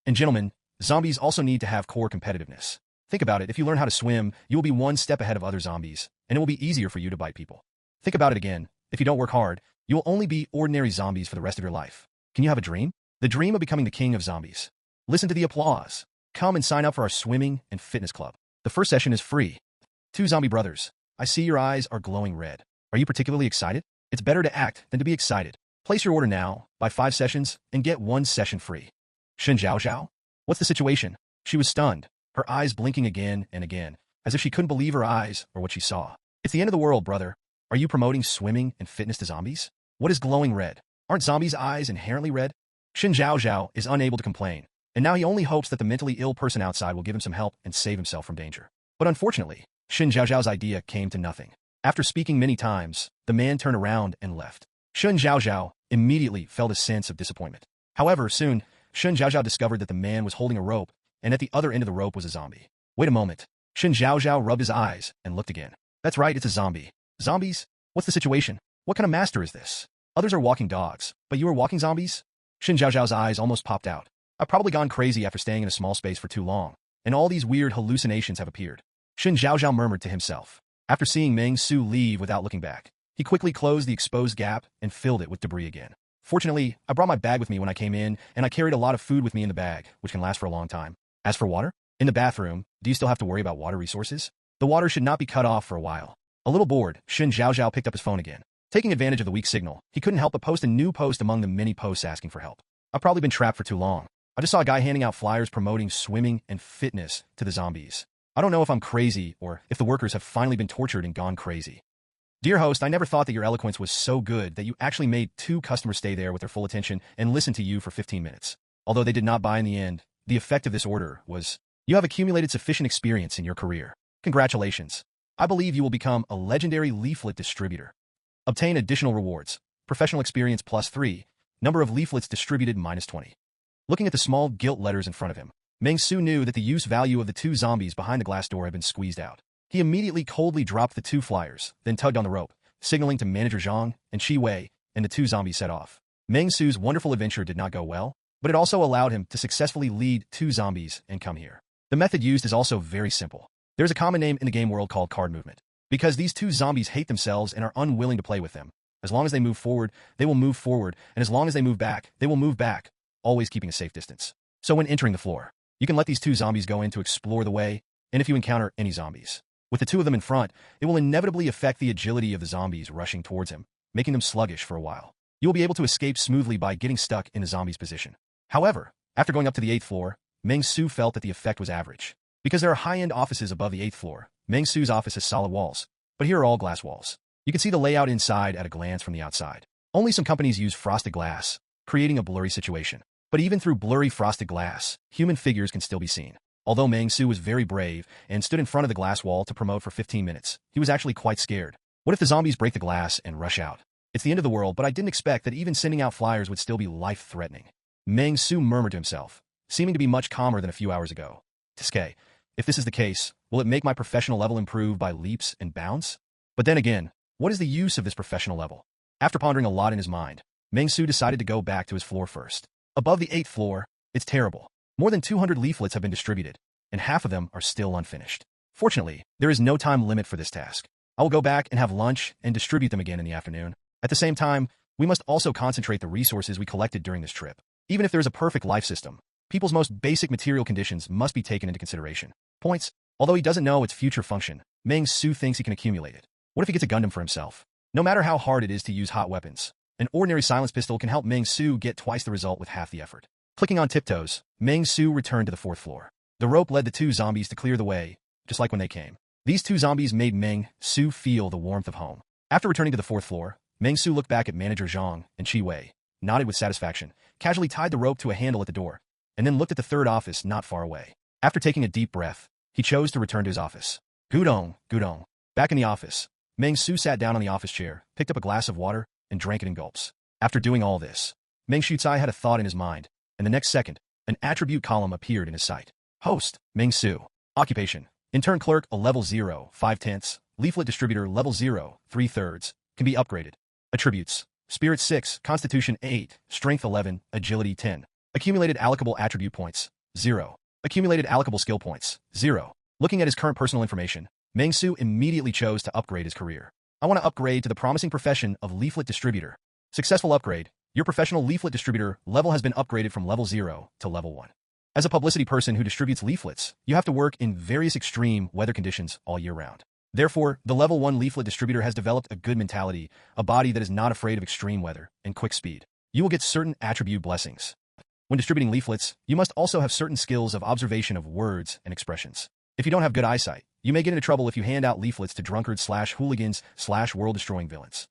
And gentlemen, zombies also need to have core competitiveness. Think about it, if you learn how to swim, you will be one step ahead of other zombies, and it will be easier for you to bite people. Think about it again, if you don't work hard, you will only be ordinary zombies for the rest of your life. Can you have a dream? The dream of becoming the king of zombies. Listen to the applause. Come and sign up for our swimming and fitness club. The first session is free. 2 zombie brothers, I see your eyes are glowing red. Are you particularly excited? It's better to act than to be excited. Place your order now, buy 5 sessions, and get 1 session free. Shun Zhaozhao? What's the situation? She was stunned, her eyes blinking again and again, as if she couldn't believe her eyes or what she saw. It's the end of the world, brother. Are you promoting swimming and fitness to zombies? What is glowing red? Aren't zombies' eyes inherently red? Shun Zhaozhao is unable to complain, and now he only hopes that the mentally ill person outside will give him some help and save himself from danger. But unfortunately, Shun Zhaozhao's idea came to nothing. After speaking many times, the man turned around and left. Shun Zhaozhao immediately felt a sense of disappointment. However, soon, Shun Zhaozhao discovered that the man was holding a rope, and at the other end of the rope was a zombie. Wait a moment. Shun Zhaozhao rubbed his eyes and looked again. That's right, it's a zombie. Zombies? What's the situation? What kind of master is this? Others are walking dogs, but you are walking zombies? Shun Zhaozhao's eyes almost popped out. I've probably gone crazy after staying in a small space for too long, and all these weird hallucinations have appeared. Shun Zhaozhao murmured to himself. After seeing Meng Xu leave without looking back, he quickly closed the exposed gap and filled it with debris again. Fortunately, I brought my bag with me when I came in, and I carried a lot of food with me in the bag, which can last for a long time. As for water? In the bathroom, do you still have to worry about water resources? The water should not be cut off for a while. A little bored, Shun Zhaozhao picked up his phone again. Taking advantage of the weak signal, he couldn't help but post a new post among the many posts asking for help. I've probably been trapped for too long. I just saw a guy handing out flyers promoting swimming and fitness to the zombies. I don't know if I'm crazy or if the workers have finally been tortured and gone crazy. Dear host, I never thought that your eloquence was so good that you actually made 2 customers stay there with their full attention and listen to you for 15 minutes. Although they did not buy in the end, the effect of this order was, you have accumulated sufficient experience in your career. Congratulations. I believe you will become a legendary leaflet distributor. Obtain additional rewards. Professional experience +3, number of leaflets distributed -20. Looking at the small gilt letters in front of him, Meng Xu knew that the use value of the 2 zombies behind the glass door had been squeezed out. He immediately coldly dropped the 2 flyers, then tugged on the rope, signaling to Manager Zhang and Qi Wei, and the 2 zombies set off. Meng Xu's wonderful adventure did not go well, but it also allowed him to successfully lead 2 zombies and come here. The method used is also very simple. There's a common name in the game world called card movement, because these 2 zombies hate themselves and are unwilling to play with them. As long as they move forward, they will move forward, and as long as they move back, they will move back, always keeping a safe distance. So when entering the floor, you can let these 2 zombies go in to explore the way, and if you encounter any zombies, with the 2 of them in front, it will inevitably affect the agility of the zombies rushing towards him, making them sluggish for a while. You will be able to escape smoothly by getting stuck in the zombie's position. However, after going up to the 8th floor, Meng Xu felt that the effect was average. Because there are high-end offices above the 8th floor, Meng Xu's office has solid walls, but here are all glass walls. You can see the layout inside at a glance from the outside. Only some companies use frosted glass, creating a blurry situation. But even through blurry frosted glass, human figures can still be seen. Although Meng Xu was very brave and stood in front of the glass wall to promote for 15 minutes, he was actually quite scared. What if the zombies break the glass and rush out? It's the end of the world, but I didn't expect that even sending out flyers would still be life-threatening. Meng Xu murmured to himself, seeming to be much calmer than a few hours ago. Tsuke, if this is the case, will it make my professional level improve by leaps and bounds? But then again, what is the use of this professional level? After pondering a lot in his mind, Meng Xu decided to go back to his floor first. Above the 8th floor, it's terrible. More than 200 leaflets have been distributed, and half of them are still unfinished. Fortunately, there is no time limit for this task. I will go back and have lunch and distribute them again in the afternoon. At the same time, we must also concentrate the resources we collected during this trip. Even if there is a perfect life system, people's most basic material conditions must be taken into consideration. Points. Although he doesn't know its future function, Meng Xu thinks he can accumulate it. What if he gets a Gundam for himself? No matter how hard it is to use hot weapons, an ordinary silence pistol can help Meng Xu get twice the result with half the effort. Clicking on tiptoes, Meng Xu returned to the 4th floor. The rope led the 2 zombies to clear the way, just like when they came. These 2 zombies made Meng Xu feel the warmth of home. After returning to the 4th floor, Meng Xu looked back at Manager Zhang and Chi Wei, nodded with satisfaction, casually tied the rope to a handle at the door, and then looked at the 3rd office not far away. After taking a deep breath, he chose to return to his office. Gudong. Back in the office, Meng Xu sat down on the office chair, picked up a glass of water, and drank it in gulps. After doing all this, Meng Xu had a thought in his mind, and the next second, an attribute column appeared in his sight. Host, Meng Xu. Occupation, intern clerk, a level 0, 5/10, leaflet distributor, level 0, 3/3, can be upgraded. Attributes, spirit 6, constitution 8, strength 11, agility 10. Accumulated allocable attribute points, 0. Accumulated allocable skill points, 0. Looking at his current personal information, Meng Xu immediately chose to upgrade his career. I want to upgrade to the promising profession of leaflet distributor. Successful upgrade. Your professional leaflet distributor level has been upgraded from level 0 to level 1. As a publicity person who distributes leaflets, you have to work in various extreme weather conditions all year round. Therefore, the level 1 leaflet distributor has developed a good mentality, a body that is not afraid of extreme weather, and quick speed. You will get certain attribute blessings. When distributing leaflets, you must also have certain skills of observation of words and expressions. If you don't have good eyesight, you may get into trouble if you hand out leaflets to drunkards/hooligans/world-destroying villains.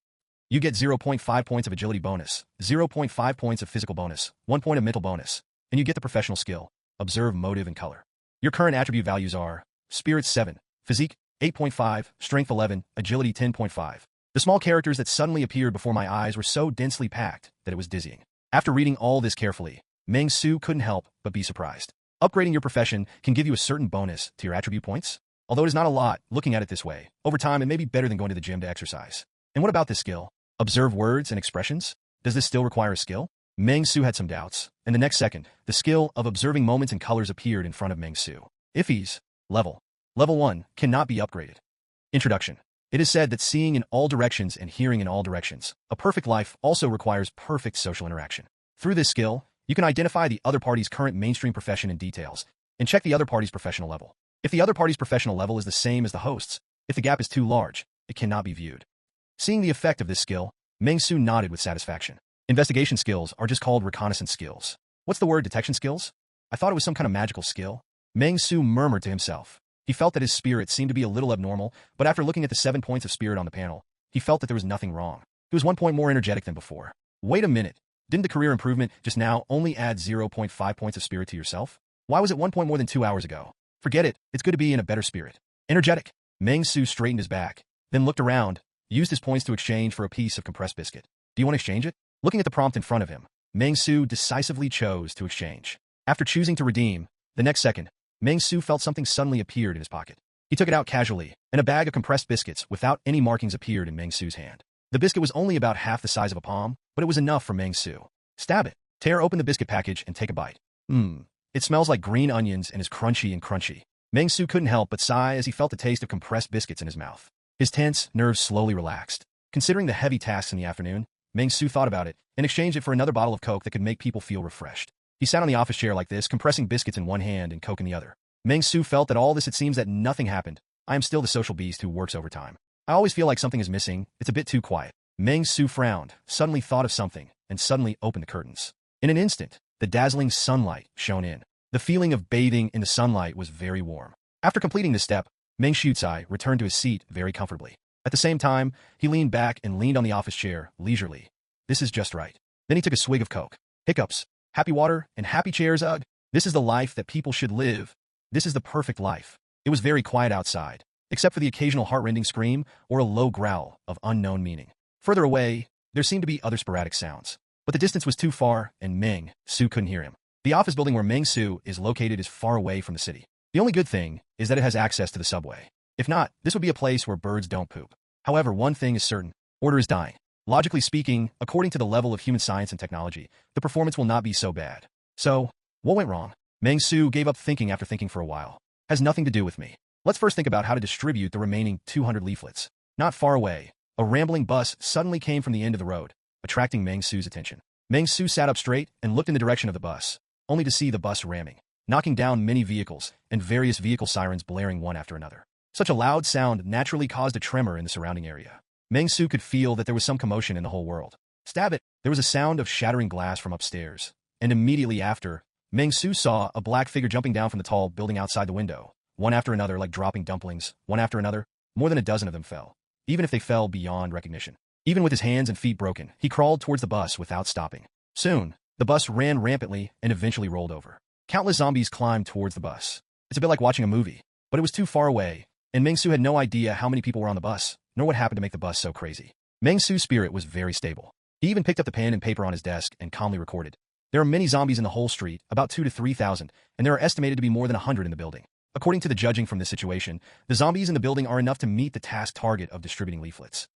You get 0.5 points of agility bonus, 0.5 points of physical bonus, 1 point of mental bonus, and you get the professional skill, observe motive and color. Your current attribute values are Spirit 7, Physique 8.5, Strength 11, Agility 10.5. The small characters that suddenly appeared before my eyes were so densely packed that it was dizzying. After reading all this carefully, Meng Xu couldn't help but be surprised. Upgrading your profession can give you a certain bonus to your attribute points. Although it is not a lot, looking at it this way, over time it may be better than going to the gym to exercise. And what about this skill? Observe words and expressions? Does this still require a skill? Meng Xu had some doubts, and the next second, the skill of observing moments and colors appeared in front of Meng Xu. IFES. Level 1 cannot be upgraded. Introduction. It is said that seeing in all directions and hearing in all directions, a perfect life also requires perfect social interaction. Through this skill, you can identify the other party's current mainstream profession in details, and check the other party's professional level. If the other party's professional level is the same as the host's, if the gap is too large, it cannot be viewed. Seeing the effect of this skill, Meng Xu nodded with satisfaction. Investigation skills are just called reconnaissance skills. What's the word detection skills? I thought it was some kind of magical skill. Meng Xu murmured to himself. He felt that his spirit seemed to be a little abnormal, but after looking at the 7 points of spirit on the panel, he felt that there was nothing wrong. He was 1 point more energetic than before. Wait a minute. Didn't the career improvement just now only add 0.5 points of spirit to yourself? Why was it 1 point more than 2 hours ago? Forget it. It's good to be in a better spirit. Energetic. Meng Xu straightened his back, then looked around, used his points to exchange for a piece of compressed biscuit. Do you want to exchange it? Looking at the prompt in front of him, Meng Xu decisively chose to exchange. After choosing to redeem, the next second, Meng Xu felt something suddenly appeared in his pocket. He took it out casually, and a bag of compressed biscuits without any markings appeared in Meng Xu's hand. The biscuit was only about half the size of a palm, but it was enough for Meng Xu. Stab it. Tear open the biscuit package and take a bite. It smells like green onions and is crunchy and crunchy. Meng Xu couldn't help but sigh as he felt the taste of compressed biscuits in his mouth. His tense nerves slowly relaxed. Considering the heavy tasks in the afternoon, Meng Xu thought about it and exchanged it for another bottle of Coke that could make people feel refreshed. He sat on the office chair like this, compressing biscuits in one hand and Coke in the other. Meng Xu felt that all this, it seems that nothing happened. I am still the social beast who works overtime. I always feel like something is missing. It's a bit too quiet. Meng Xu frowned, suddenly thought of something, and suddenly opened the curtains. In an instant, the dazzling sunlight shone in. The feeling of bathing in the sunlight was very warm. After completing this step, Meng Xu returned to his seat very comfortably. At the same time, he leaned back and leaned on the office chair, leisurely. This is just right. Then he took a swig of Coke. Hiccups. Happy water and happy chairs, ugh. This is the life that people should live. This is the perfect life. It was very quiet outside, except for the occasional heart-rending scream or a low growl of unknown meaning. Further away, there seemed to be other sporadic sounds, but the distance was too far and Meng Xu couldn't hear him. The office building where Meng Xu is located is far away from the city. The only good thing is that it has access to the subway. If not, this would be a place where birds don't poop. However, one thing is certain. Order is dying. Logically speaking, according to the level of human science and technology, the performance will not be so bad. So, what went wrong? Meng Xu gave up thinking after thinking for a while. Has nothing to do with me. Let's first think about how to distribute the remaining 200 leaflets. Not far away, a rambling bus suddenly came from the end of the road, attracting Meng Xu's attention. Meng Xu sat up straight and looked in the direction of the bus, only to see the bus ramming, knocking down many vehicles, and various vehicle sirens blaring one after another. Such a loud sound naturally caused a tremor in the surrounding area. Meng Xu could feel that there was some commotion in the whole world. Stab it! There was a sound of shattering glass from upstairs. And immediately after, Meng Xu saw a black figure jumping down from the tall building outside the window. One after another, like dropping dumplings, one after another. More than a dozen of them fell, even if they fell beyond recognition. Even with his hands and feet broken, he crawled towards the bus without stopping. Soon, the bus ran rampantly and eventually rolled over. Countless zombies climbed towards the bus. It's a bit like watching a movie, but it was too far away, and Meng Xu had no idea how many people were on the bus, nor what happened to make the bus so crazy. Meng Xu's spirit was very stable. He even picked up the pen and paper on his desk and calmly recorded. There are many zombies in the whole street, about 2,000 to 3,000, and there are estimated to be more than 100 in the building. According to the judging from this situation, the zombies in the building are enough to meet the task target of distributing leaflets.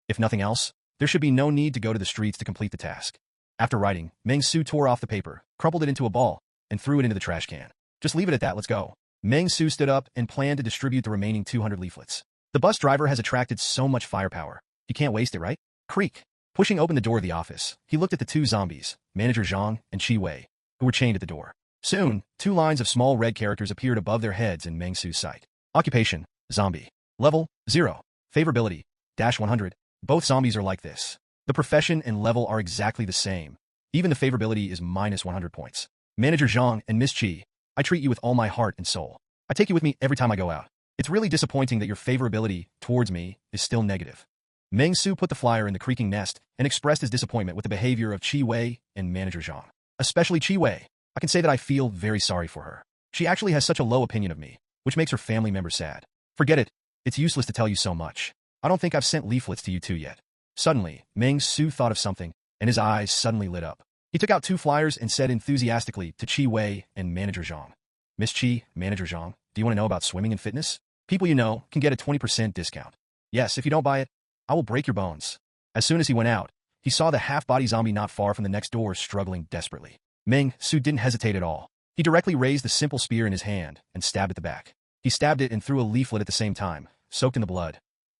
If nothing else, there should be no need to go to the streets to complete the task. After writing, Meng Xu tore off the paper, crumpled it into a ball, and threw it into the trash can. Just leave it at that, let's go. Meng Xu stood up and planned to distribute the remaining 200 leaflets. The bus driver has attracted so much firepower. He can't waste it, right? Creak. Pushing open the door of the office, he looked at the two zombies, Manager Zhang and Qi Wei, who were chained at the door. Soon, two lines of small red characters appeared above their heads in Meng Xu's sight. Occupation, zombie. Level, 0. Favorability, -100. Both zombies are like this. The profession and level are exactly the same. Even the favorability is -100 points. Manager Zhang and Miss Qi, I treat you with all my heart and soul. I take you with me every time I go out. It's really disappointing that your favorability towards me is still negative. Meng Xu put the flyer in the creaking nest and expressed his disappointment with the behavior of Qi Wei and Manager Zhang. Especially Qi Wei. I can say that I feel very sorry for her. She actually has such a low opinion of me, which makes her family members sad. Forget it. It's useless to tell you so much. I don't think I've sent leaflets to you two yet. Suddenly, Meng Xu thought of something, and his eyes suddenly lit up. He took out two flyers and said enthusiastically to Qi Wei and Manager Zhang. Miss Qi, Manager Zhang, do you want to know about swimming and fitness? People you know can get a 20% discount. Yes, if you don't buy it, I will break your bones. As soon as he went out, he saw the half-body zombie not far from the next door struggling desperately. Meng Xu didn't hesitate at all. He directly raised the simple spear in his hand and stabbed at the back. He stabbed it and threw a leaflet at the same time, soaked in the blood.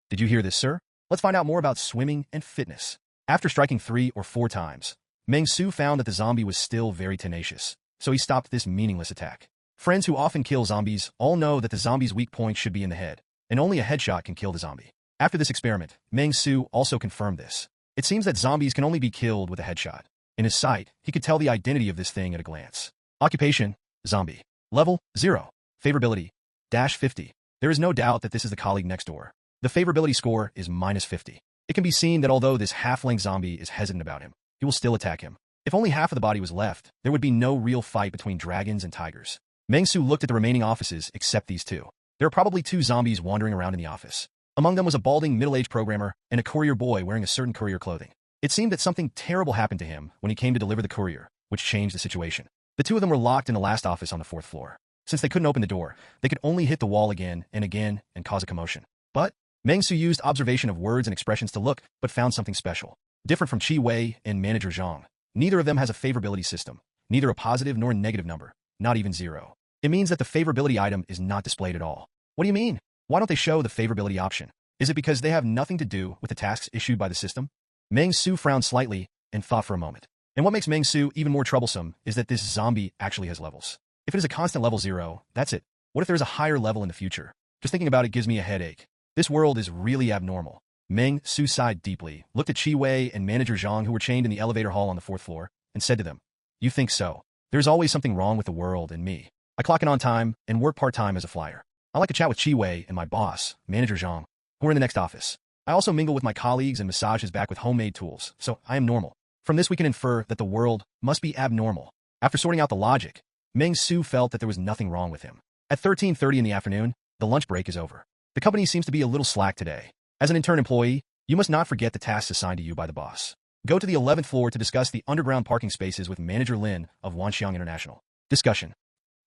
Did you hear this, sir? Let's find out more about swimming and fitness. After striking 3 or 4 times, Meng Xu found that the zombie was still very tenacious, so he stopped this meaningless attack. Friends who often kill zombies all know that the zombie's weak point should be in the head, and only a headshot can kill the zombie. After this experiment, Meng Xu also confirmed this. It seems that zombies can only be killed with a headshot. In his sight, he could tell the identity of this thing at a glance. Occupation, zombie. Level, 0. Favorability, -50. There is no doubt that this is the colleague next door. The favorability score is -50. It can be seen that although this half-length zombie is hesitant about him, he will still attack him. If only half of the body was left, there would be no real fight between dragons and tigers. Meng Xu looked at the remaining offices except these two. There are probably 2 zombies wandering around in the office. Among them was a balding middle-aged programmer and a courier boy wearing a certain courier clothing. It seemed that something terrible happened to him when he came to deliver the courier, which changed the situation. The 2 of them were locked in the last office on the 4th floor. Since they couldn't open the door, they could only hit the wall again and cause a commotion. But Meng Xu used observation of words and expressions to look, but found something special. Different from Qi Wei and Manager Zhang, neither of them has a favorability system, neither a positive nor a negative number, not even 0. It means that the favorability item is not displayed at all. What do you mean? Why don't they show the favorability option? Is it because they have nothing to do with the tasks issued by the system? Meng Xu frowned slightly and thought for a moment. And what makes Meng Xu even more troublesome is that this zombie actually has levels. If it is a constant level 0, that's it. What if there is a higher level in the future? Just thinking about it gives me a headache. This world is really abnormal. Meng Xu sighed deeply, looked at Qi Wei and Manager Zhang who were chained in the elevator hall on the 4th floor, and said to them, "You think so? There's always something wrong with the world and me. I clock in on time and work part-time as a flyer. I like to chat with Qi Wei and my boss, Manager Zhang, who are in the next office. I also mingle with my colleagues and massage his back with homemade tools, so I am normal. From this we can infer that the world must be abnormal." After sorting out the logic, Meng Xu felt that there was nothing wrong with him. At 13:30 in the afternoon, the lunch break is over. The company seems to be a little slack today. As an intern employee, you must not forget the tasks assigned to you by the boss. Go to the 11th floor to discuss the underground parking spaces with Manager Lin of Wanxiang International. Discussion.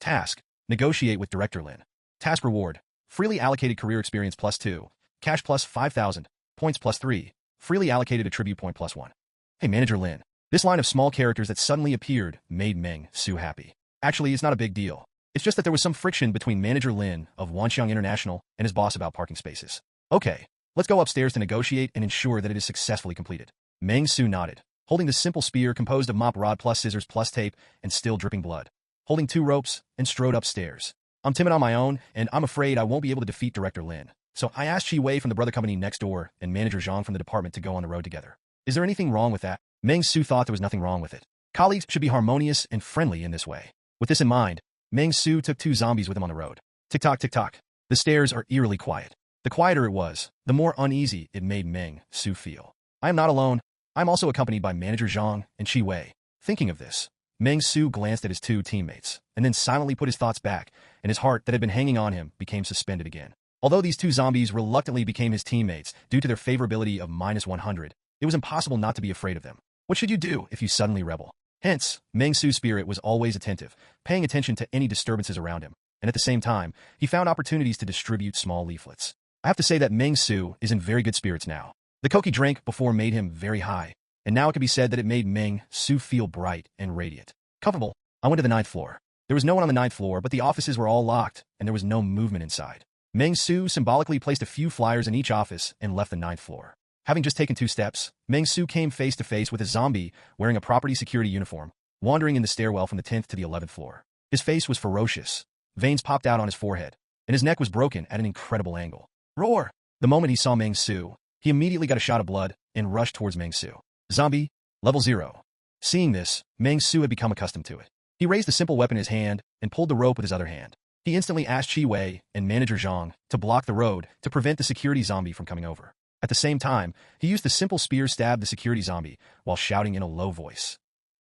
Task. Negotiate with Director Lin. Task reward. Freely allocated career experience +2. Cash +5,000. Points +3. Freely allocated attribute point +1. Hey, Manager Lin. This line of small characters that suddenly appeared made Meng Xu happy. Actually, it's not a big deal. It's just that there was some friction between Manager Lin of Wanxiang International and his boss about parking spaces. Okay, let's go upstairs to negotiate and ensure that it is successfully completed. Meng Xu nodded, holding the simple spear composed of mop rod plus scissors plus tape and still dripping blood. Holding 2 ropes and strode upstairs. I'm timid on my own, and I'm afraid I won't be able to defeat Director Lin. So I asked Chi Wei from the brother company next door and Manager Zhang from the department to go on the road together. Is there anything wrong with that? Meng Xu thought there was nothing wrong with it. Colleagues should be harmonious and friendly in this way. With this in mind, Meng Xu took 2 zombies with him on the road. Tick-tock, tick-tock. The stairs are eerily quiet. The quieter it was, the more uneasy it made Meng Xu feel. I am not alone. I'm also accompanied by Manager Zhang and Chi Wei. Thinking of this, Meng Xu glanced at his 2 teammates, and then silently put his thoughts back, and his heart that had been hanging on him became suspended again. Although these 2 zombies reluctantly became his teammates due to their favorability of -100, it was impossible not to be afraid of them. What should you do if you suddenly rebel? Hence, Meng Xu's spirit was always attentive, paying attention to any disturbances around him, and at the same time, he found opportunities to distribute small leaflets. I have to say that Meng Xu is in very good spirits now. The coke he drank before made him very high, and now it can be said that it made Meng Xu feel bright and radiant. Comfortable, I went to the 9th floor. There was no one on the 9th floor, but the offices were all locked, and there was no movement inside. Meng Xu symbolically placed a few flyers in each office and left the 9th floor. Having just taken 2 steps, Meng Xu came face to face with a zombie wearing a property security uniform, wandering in the stairwell from the 10th to the 11th floor. His face was ferocious. Veins popped out on his forehead, and his neck was broken at an incredible angle. Roar! The moment he saw Meng Xu, he immediately got a shot of blood and rushed towards Meng Xu. Zombie, level 0. Seeing this, Meng Xu had become accustomed to it. He raised the simple weapon in his hand and pulled the rope with his other hand. He instantly asked Chi Wei and Manager Zhang to block the road to prevent the security zombie from coming over. At the same time, he used the simple spear stab the security zombie while shouting in a low voice.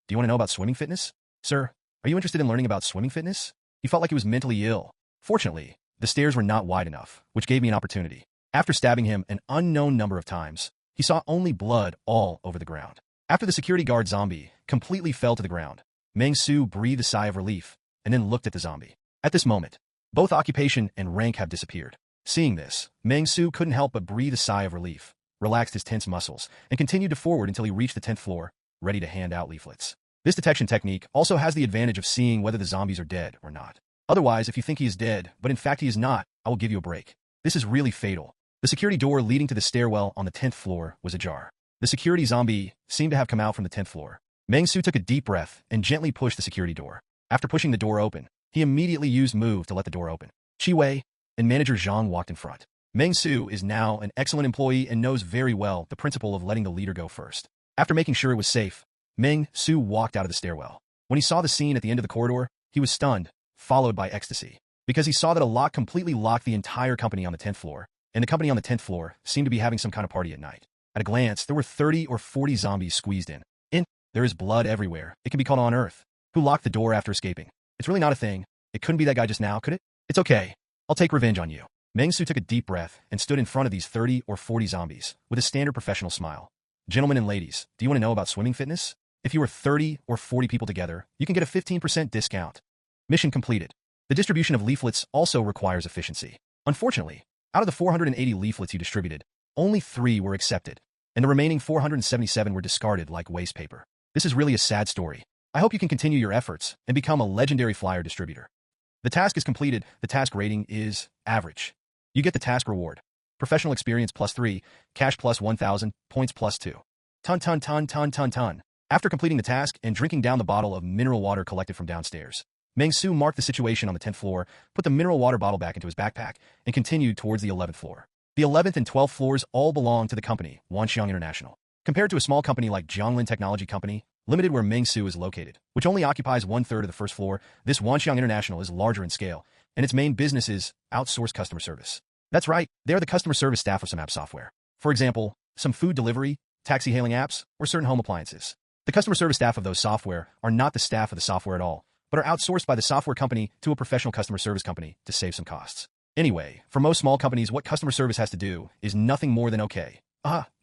Do you want to know about swimming fitness? Sir, are you interested in learning about swimming fitness? He felt like he was mentally ill. Fortunately, the stairs were not wide enough, which gave me an opportunity. After stabbing him an unknown number of times, he saw only blood all over the ground. After the security guard zombie completely fell to the ground, Meng Xu breathed a sigh of relief and then looked at the zombie. At this moment, both occupation and rank have disappeared. Seeing this, Meng Xu couldn't help but breathe a sigh of relief, relaxed his tense muscles, and continued to forward until he reached the 10th floor, ready to hand out leaflets. This detection technique also has the advantage of seeing whether the zombies are dead or not. Otherwise, if you think he is dead, but in fact he is not, I will give you a break. This is really fatal. The security door leading to the stairwell on the 10th floor was ajar. The security zombie seemed to have come out from the 10th floor. Meng Xu took a deep breath and gently pushed the security door. After pushing the door open, he immediately used move to let the door open. Chi Wei and Manager Zhang walked in front. Meng Xu is now an excellent employee and knows very well the principle of letting the leader go first. After making sure it was safe, Meng Xu walked out of the stairwell. When he saw the scene at the end of the corridor, he was stunned, followed by ecstasy, because he saw that a lock completely locked the entire company on the 10th floor, and the company on the 10th floor seemed to be having some kind of party at night. At a glance, there were 30 or 40 zombies squeezed in. There is blood everywhere. It can be called on Earth. Who locked the door after escaping? It's really not a thing. It couldn't be that guy just now, could it? It's okay. I'll take revenge on you. Meng Xu took a deep breath and stood in front of these 30 or 40 zombies with a standard professional smile. Gentlemen and ladies, do you want to know about swimming fitness? If you are 30 or 40 people together, you can get a 15% discount. Mission completed. The distribution of leaflets also requires efficiency. Unfortunately, out of the 480 leaflets you distributed, only 3 were accepted, and the remaining 477 were discarded like waste paper. This is really a sad story. I hope you can continue your efforts and become a legendary flyer distributor. The task is completed. The task rating is average. You get the task reward. Professional experience +3, cash +1,000, points +2. Ton. After completing the task and drinking down the bottle of mineral water collected from downstairs, Meng Xu marked the situation on the 10th floor, put the mineral water bottle back into his backpack, and continued towards the 11th floor. The 11th and 12th floors all belong to the company, Wanxiang International. Compared to a small company like Jianglin Technology Company, Limited where Meng Xu is located, which only occupies 1/3 of the first floor, this Wanxiang International is larger in scale, and its main business is outsourced customer service. That's right, they are the customer service staff of some app software. For example, some food delivery, taxi hailing apps, or certain home appliances. The customer service staff of those software are not the staff of the software at all, but are outsourced by the software company to a professional customer service company to save some costs. Anyway, for most small companies, what customer service has to do is nothing more than okay.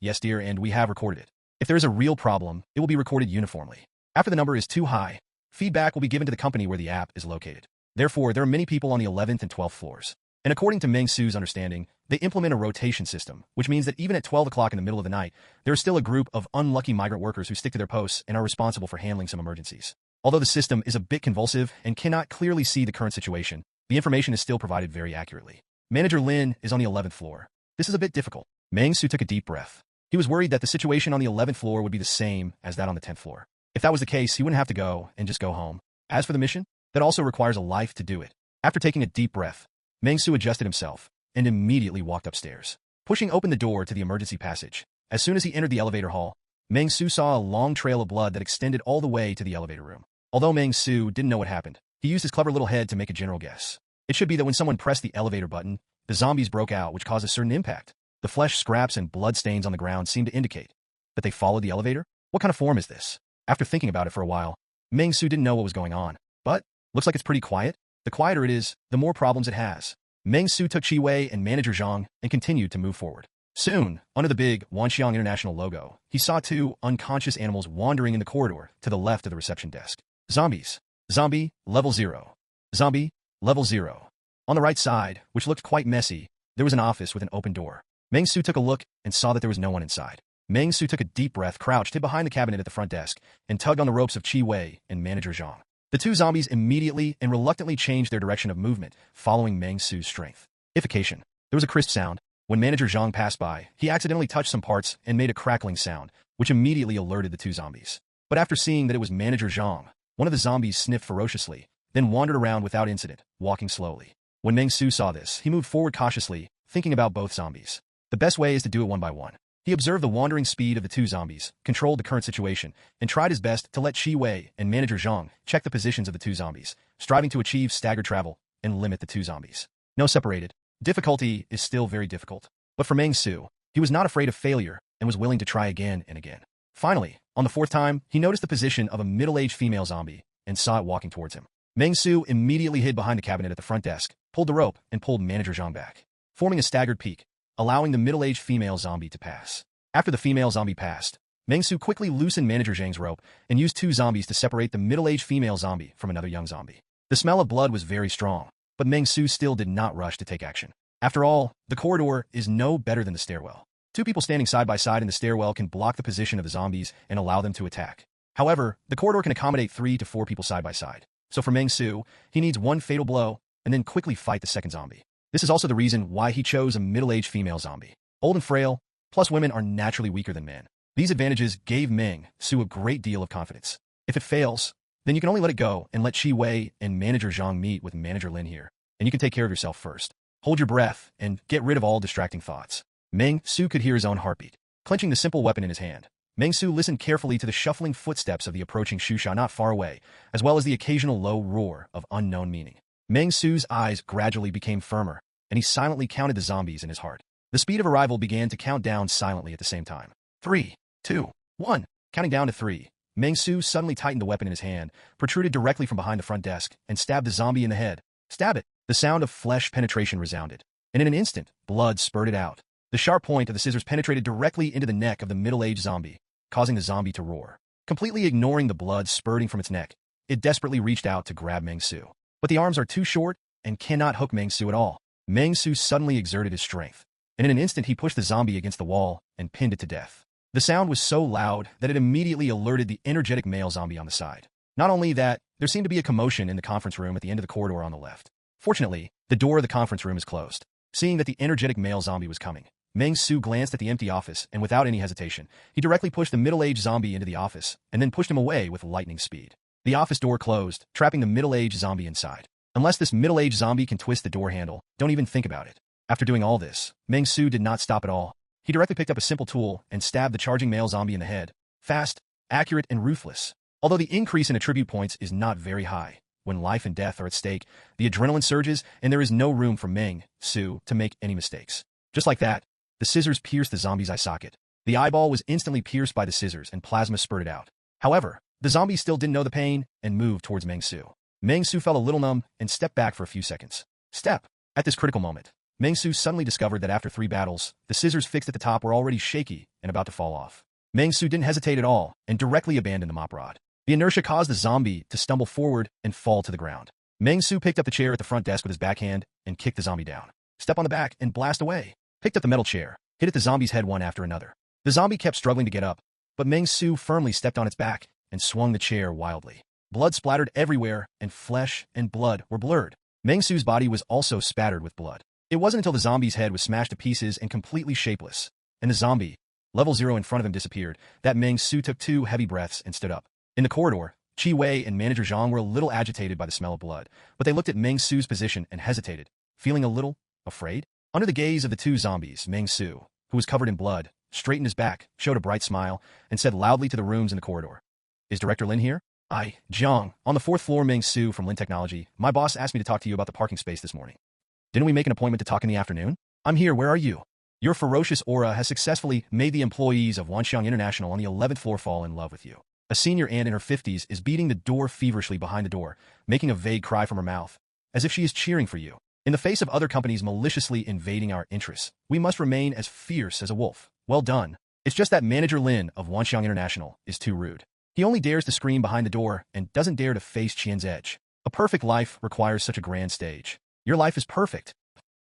Yes dear, and we have recorded it. If there is a real problem, it will be recorded uniformly. After the number is too high, feedback will be given to the company where the app is located. Therefore, there are many people on the 11th and 12th floors. And according to Meng Xu's understanding, they implement a rotation system, which means that even at 12 o'clock in the middle of the night, there is still a group of unlucky migrant workers who stick to their posts and are responsible for handling some emergencies. Although the system is a bit convulsive and cannot clearly see the current situation, the information is still provided very accurately. Manager Lin is on the 11th floor. This is a bit difficult. Meng Xu took a deep breath. He was worried that the situation on the 11th floor would be the same as that on the 10th floor. If that was the case, he wouldn't have to go and just go home. As for the mission, that also requires a life to do it. After taking a deep breath, Meng Xu adjusted himself and immediately walked upstairs, pushing open the door to the emergency passage. As soon as he entered the elevator hall, Meng Xu saw a long trail of blood that extended all the way to the elevator room. Although Meng Xu didn't know what happened, he used his clever little head to make a general guess. It should be that when someone pressed the elevator button, the zombies broke out, which caused a certain impact. The flesh scraps and blood stains on the ground seemed to indicate that they followed the elevator. What kind of form is this? After thinking about it for a while, Meng Xu didn't know what was going on, but looks like it's pretty quiet. The quieter it is, the more problems it has. Meng Xu took Qi Wei and Manager Zhang and continued to move forward. Soon, under the big Wanxiang International logo, he saw two unconscious animals wandering in the corridor to the left of the reception desk. Zombies. Zombie, level 0. Zombie, level 0. On the right side, which looked quite messy, there was an office with an open door. Meng Xu took a look and saw that there was no one inside. Meng Xu took a deep breath, crouched, hid behind the cabinet at the front desk, and tugged on the ropes of Qi Wei and Manager Zhang. The two zombies immediately and reluctantly changed their direction of movement, following Meng Xu's strength. Ification. There was a crisp sound. When Manager Zhang passed by, he accidentally touched some parts and made a crackling sound, which immediately alerted the two zombies. But after seeing that it was Manager Zhang, one of the zombies sniffed ferociously, then wandered around without incident, walking slowly. When Meng Xu saw this, he moved forward cautiously, thinking about both zombies. The best way is to do it one by one. He observed the wandering speed of the two zombies, controlled the current situation, and tried his best to let Qi Wei and Manager Zhang check the positions of the two zombies, striving to achieve staggered travel and limit the two zombies. No separated. Difficulty is still very difficult. But for Meng Xu, he was not afraid of failure and was willing to try again and again. Finally, on the fourth time, he noticed the position of a middle-aged female zombie and saw it walking towards him. Meng Xu immediately hid behind the cabinet at the front desk, pulled the rope, and pulled Manager Zhang back, forming a staggered peak, allowing the middle-aged female zombie to pass. After the female zombie passed, Meng Xu quickly loosened Manager Zhang's rope and used two zombies to separate the middle-aged female zombie from another young zombie. The smell of blood was very strong, but Meng Xu still did not rush to take action. After all, the corridor is no better than the stairwell. Two people standing side by side in the stairwell can block the position of the zombies and allow them to attack. However, the corridor can accommodate 3 to 4 people side by side. So for Meng Xu, he needs one fatal blow and then quickly fight the second zombie. This is also the reason why he chose a middle-aged female zombie. Old and frail, plus women are naturally weaker than men. These advantages gave Meng Xu a great deal of confidence. If it fails, then you can only let it go and let Qi Wei and Manager Zhang meet with Manager Lin here, and you can take care of yourself first. Hold your breath and get rid of all distracting thoughts. Meng Xu could hear his own heartbeat. Clenching the simple weapon in his hand, Meng Xu listened carefully to the shuffling footsteps of the approaching Shusha not far away, as well as the occasional low roar of unknown meaning. Meng Xu's eyes gradually became firmer, and he silently counted the zombies in his heart. The speed of arrival began to count down silently at the same time. 3, 2, 1. Counting down to 3, Meng Xu suddenly tightened the weapon in his hand, protruded directly from behind the front desk, and stabbed the zombie in the head. Stab it! The sound of flesh penetration resounded, and in an instant, blood spurted out. The sharp point of the scissors penetrated directly into the neck of the middle-aged zombie, causing the zombie to roar. Completely ignoring the blood spurting from its neck, it desperately reached out to grab Meng Xu. But the arms are too short and cannot hook Meng Xu at all. Meng Xu suddenly exerted his strength, and in an instant he pushed the zombie against the wall and pinned it to death. The sound was so loud that it immediately alerted the energetic male zombie on the side. Not only that, there seemed to be a commotion in the conference room at the end of the corridor on the left. Fortunately, the door of the conference room is closed. Seeing that the energetic male zombie was coming, Meng Xu glanced at the empty office, and without any hesitation, he directly pushed the middle-aged zombie into the office, and then pushed him away with lightning speed. The office door closed, trapping the middle-aged zombie inside. Unless this middle-aged zombie can twist the door handle, don't even think about it. After doing all this, Meng Xu did not stop at all. He directly picked up a simple tool and stabbed the charging male zombie in the head. Fast, accurate, and ruthless. Although the increase in attribute points is not very high, when life and death are at stake, the adrenaline surges, and there is no room for Meng Xu to make any mistakes. Just like that, the scissors pierced the zombie's eye socket. The eyeball was instantly pierced by the scissors, and plasma spurted out. However, the zombie still didn't know the pain and moved towards Meng Xu. Meng Xu felt a little numb and stepped back for a few seconds. Step. At this critical moment, Meng Xu suddenly discovered that after 3 battles, the scissors fixed at the top were already shaky and about to fall off. Meng Xu didn't hesitate at all and directly abandoned the mop rod. The inertia caused the zombie to stumble forward and fall to the ground. Meng Xu picked up the chair at the front desk with his backhand and kicked the zombie down. Step on the back and blast away. Picked up the metal chair, hit at the zombie's head one after another. The zombie kept struggling to get up, but Meng Xu firmly stepped on its back and swung the chair wildly. Blood splattered everywhere, and flesh and blood were blurred. Meng Xu's body was also spattered with blood. It wasn't until the zombie's head was smashed to pieces and completely shapeless, and the zombie, level 0 in front of him, disappeared, that Meng Xu took 2 heavy breaths and stood up. In the corridor, Chi Wei and manager Zhang were a little agitated by the smell of blood, but they looked at Meng Xu's position and hesitated, feeling a little afraid. Under the gaze of the two zombies, Meng Xu, who was covered in blood, straightened his back, showed a bright smile, and said loudly to the rooms in the corridor, "Is Director Lin here?" Zhang, on the fourth floor. Meng Xu from Lin Technology. My boss asked me to talk to you about the parking space this morning. Didn't we make an appointment to talk in the afternoon? I'm here, where are you? Your ferocious aura has successfully made the employees of Wanxiang International on the 11th floor fall in love with you. A senior aunt in her 50s is beating the door feverishly behind the door, making a vague cry from her mouth, as if she is cheering for you. In the face of other companies maliciously invading our interests, we must remain as fierce as a wolf. Well done. It's just that Manager Lin of Wanxiang International is too rude. He only dares to scream behind the door and doesn't dare to face Qian's edge. A perfect life requires such a grand stage. Your life is perfect.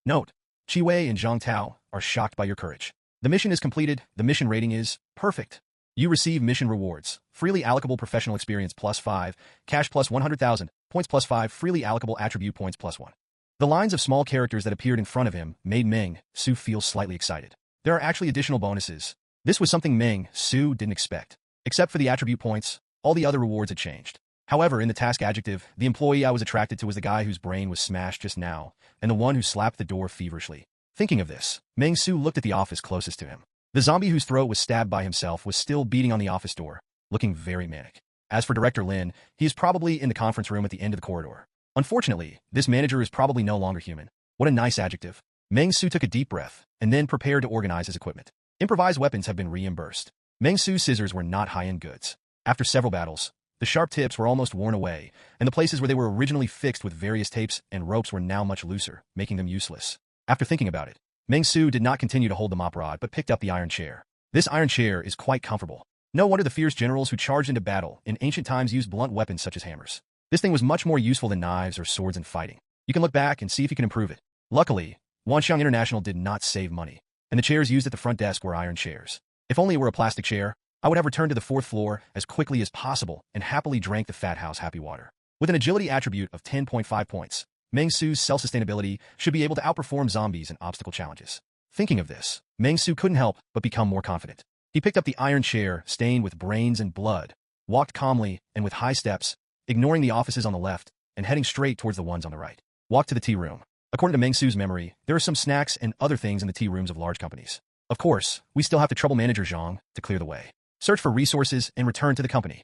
Note: Chi Wei and Zhang Tao are shocked by your courage. The mission is completed. The mission rating is perfect. You receive mission rewards: freely allocable professional experience +5, cash +100,000, points +5, freely allocable attribute points +1. The lines of small characters that appeared in front of him made Meng Xu feel slightly excited. There are actually additional bonuses. This was something Meng Xu didn't expect. Except for the attribute points, all the other rewards had changed. However, in the task adjective, the employee I was attracted to was the guy whose brain was smashed just now, and the one who slapped the door feverishly. Thinking of this, Meng Xu looked at the office closest to him. The zombie whose throat was stabbed by himself was still beating on the office door, looking very manic. As for Director Lin, he is probably in the conference room at the end of the corridor. Unfortunately, this manager is probably no longer human. What a nice adjective. Meng Xu took a deep breath, and then prepared to organize his equipment. Improvised weapons have been reimbursed. Meng Xu's scissors were not high-end goods. After several battles, the sharp tips were almost worn away, and the places where they were originally fixed with various tapes and ropes were now much looser, making them useless. After thinking about it, Meng Xu did not continue to hold the mop rod but picked up the iron chair. This iron chair is quite comfortable. No wonder the fierce generals who charged into battle in ancient times used blunt weapons such as hammers. This thing was much more useful than knives or swords in fighting. You can look back and see if you can improve it. Luckily, Wanxiang International did not save money, and the chairs used at the front desk were iron chairs. If only it were a plastic chair, I would have returned to the fourth floor as quickly as possible and happily drank the fat house happy water. With an agility attribute of 10.5 points, Meng Xu's self-sustainability should be able to outperform zombies and obstacle challenges. Thinking of this, Meng Xu couldn't help but become more confident. He picked up the iron chair stained with brains and blood, walked calmly and with high steps, ignoring the offices on the left and heading straight towards the ones on the right. Walked to the tea room. According to Meng Xu's memory, there are some snacks and other things in the tea rooms of large companies. Of course, we still have to trouble Manager Zhang to clear the way. Search for resources and return to the company.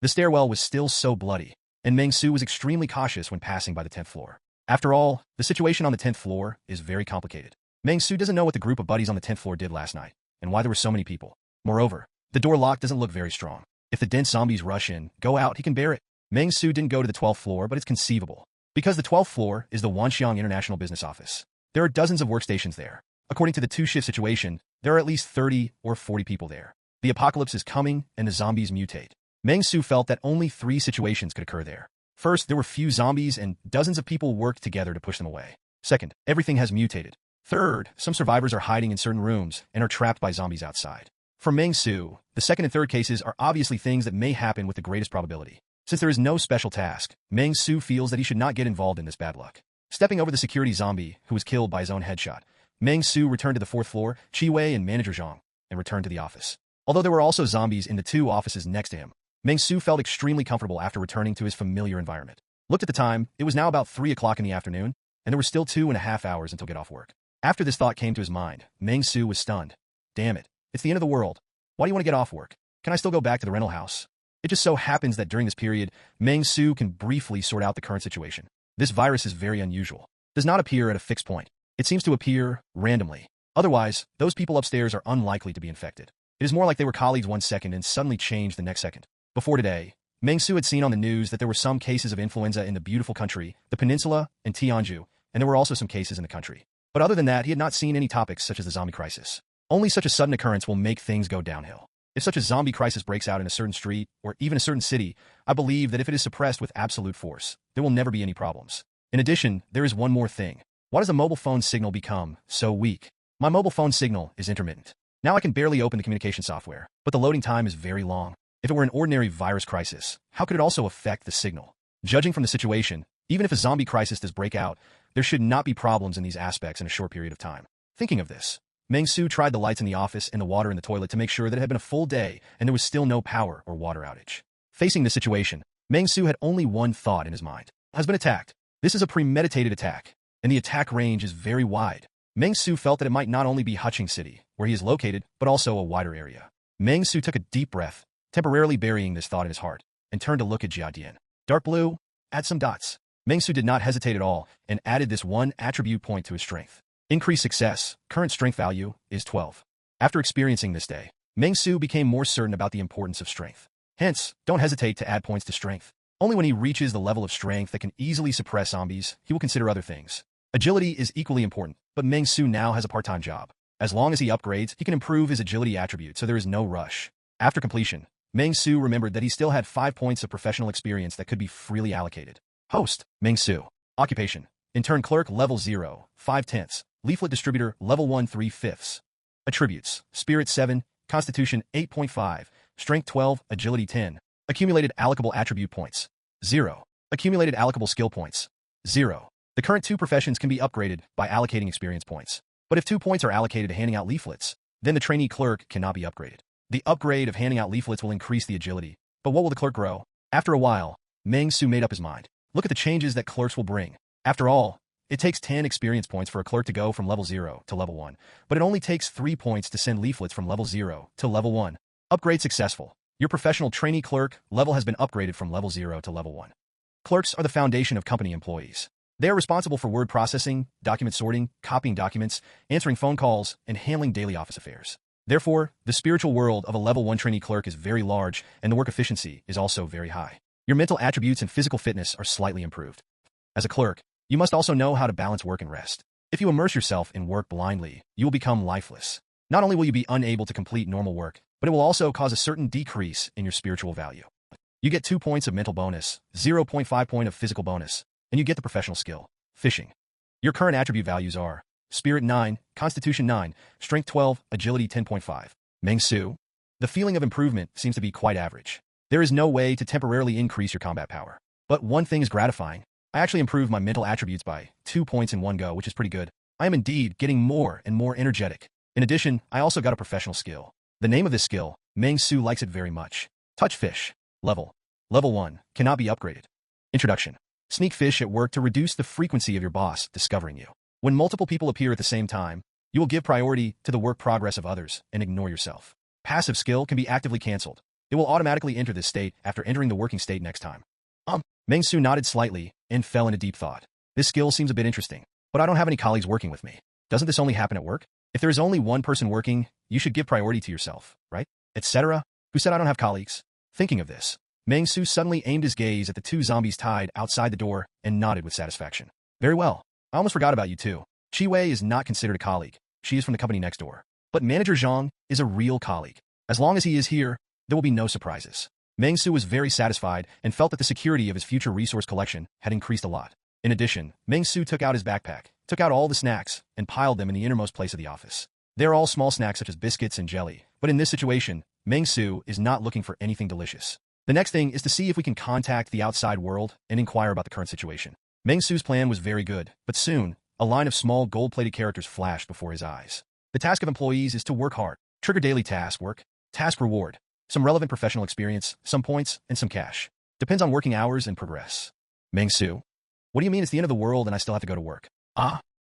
The stairwell was still so bloody, and Meng Xu was extremely cautious when passing by the 10th floor. After all, the situation on the 10th floor is very complicated. Meng Xu doesn't know what the group of buddies on the 10th floor did last night, and why there were so many people. Moreover, the door lock doesn't look very strong. If the dense zombies rush in, go out, he can bear it. Meng Xu didn't go to the 12th floor, but it's conceivable. Because the 12th floor is the Wanxiang International Business Office. There are dozens of workstations there. According to the two-shift situation, there are at least 30 or 40 people there. The apocalypse is coming, and the zombies mutate. Meng Xu felt that only 3 situations could occur there. First, there were few zombies and dozens of people worked together to push them away. Second, everything has mutated. Third, some survivors are hiding in certain rooms and are trapped by zombies outside. For Meng Xu, the second and third cases are obviously things that may happen with the greatest probability. Since there is no special task, Meng Xu feels that he should not get involved in this bad luck. Stepping over the security zombie, who was killed by his own headshot, Meng Xu returned to the 4th floor, Chi Wei and Manager Zhang, and returned to the office. Although there were also zombies in the 2 offices next to him, Meng Xu felt extremely comfortable after returning to his familiar environment. Looked at the time, it was now about 3 o'clock in the afternoon, and there were still 2.5 hours until get off work. After this thought came to his mind, Meng Xu was stunned. Damn it, it's the end of the world. Why do you want to get off work? Can I still go back to the rental house? It just so happens that during this period, Meng Xu can briefly sort out the current situation. This virus is very unusual. It does not appear at a fixed point. It seems to appear randomly. Otherwise, those people upstairs are unlikely to be infected. It is more like they were colleagues one second and suddenly changed the next second. Before today, Meng Xu had seen on the news that there were some cases of influenza in the beautiful country, the peninsula, and Tianju, and there were also some cases in the country. But other than that, he had not seen any topics such as the zombie crisis. Only such a sudden occurrence will make things go downhill. If such a zombie crisis breaks out in a certain street, or even a certain city, I believe that if it is suppressed with absolute force, there will never be any problems. In addition, there is one more thing. Why does a mobile phone signal become so weak? My mobile phone signal is intermittent. Now I can barely open the communication software, but the loading time is very long. If it were an ordinary virus crisis, how could it also affect the signal? Judging from the situation, even if a zombie crisis does break out, there should not be problems in these aspects in a short period of time. Thinking of this, Meng Xu tried the lights in the office and the water in the toilet to make sure that it had been a full day and there was still no power or water outage. Facing this situation, Meng Xu had only one thought in his mind. Has been attacked. This is a premeditated attack, and the attack range is very wide. Meng Xu felt that it might not only be Huqing City, where he is located, but also a wider area. Meng Xu took a deep breath, temporarily burying this thought in his heart, and turned to look at Jia Dian. Dark blue, add some dots. Meng Xu did not hesitate at all, and added this one attribute point to his strength. Increased success, current strength value, is 12. After experiencing this day, Meng Xu became more certain about the importance of strength. Hence, don't hesitate to add points to strength. Only when he reaches the level of strength that can easily suppress zombies, he will consider other things. Agility is equally important, but Meng Xu now has a part-time job. As long as he upgrades, he can improve his agility attribute, so there is no rush. After completion, Meng Xu remembered that he still had 5 points of professional experience that could be freely allocated. Host, Meng Xu. Occupation, intern clerk level 0, 5/10. Leaflet distributor level 1 3/5. Attributes, spirit 7, constitution 8.5, strength 12, agility 10. Accumulated allocable attribute points, 0. Accumulated allocable skill points, 0. The current 2 professions can be upgraded by allocating experience points. But if 2 points are allocated to handing out leaflets, then the trainee clerk cannot be upgraded. The upgrade of handing out leaflets will increase the agility, but what will the clerk grow? After a while, Meng Xu made up his mind. Look at the changes that clerks will bring. After all, it takes 10 experience points for a clerk to go from level 0 to level 1, but it only takes 3 points to send leaflets from level 0 to level 1. Upgrade successful. Your professional trainee clerk level has been upgraded from level 0 to level 1. Clerks are the foundation of company employees. They are responsible for word processing, document sorting, copying documents, answering phone calls, and handling daily office affairs. Therefore, the spiritual world of a level 1 trainee clerk is very large, and the work efficiency is also very high. Your mental attributes and physical fitness are slightly improved. As a clerk, you must also know how to balance work and rest. If you immerse yourself in work blindly, you will become lifeless. Not only will you be unable to complete normal work, but it will also cause a certain decrease in your spiritual value. You get 2 points of mental bonus, 0.5 point of physical bonus, and you get the professional skill, fishing. Your current attribute values are Spirit 9, Constitution 9, Strength 12, Agility 10.5. Meng Xu. The feeling of improvement seems to be quite average. There is no way to temporarily increase your combat power. But one thing is gratifying. I actually improved my mental attributes by 2 points in one go, which is pretty good. I am indeed getting more and more energetic. In addition, I also got a professional skill. The name of this skill, Meng Xu likes it very much. Touch fish. Level 1. Cannot be upgraded. Introduction. Sneak fish at work to reduce the frequency of your boss discovering you. When multiple people appear at the same time, you will give priority to the work progress of others and ignore yourself. Passive skill can be actively cancelled. It will automatically enter this state after entering the working state next time. Meng Xu nodded slightly and fell into deep thought. This skill seems a bit interesting, but I don't have any colleagues working with me. Doesn't this only happen at work? If there is only one person working, you should give priority to yourself, right? Etc. Who said I don't have colleagues? Thinking of this, Meng Xu suddenly aimed his gaze at the 2 zombies tied outside the door and nodded with satisfaction. Very well. I almost forgot about you too. Chi Wei is not considered a colleague. She is from the company next door. But Manager Zhang is a real colleague. As long as he is here, there will be no surprises. Meng Xu was very satisfied and felt that the security of his future resource collection had increased a lot. In addition, Meng Xu took out his backpack, took out all the snacks, and piled them in the innermost place of the office. They are all small snacks such as biscuits and jelly, but in this situation, Meng Xu is not looking for anything delicious. The next thing is to see if we can contact the outside world and inquire about the current situation. Meng Xu's plan was very good, but soon, a line of small gold-plated characters flashed before his eyes. The task of employees is to work hard, trigger daily task work, task reward, some relevant professional experience, some points, and some cash. Depends on working hours and progress. Meng Xu. What do you mean it's the end of the world and I still have to go to work?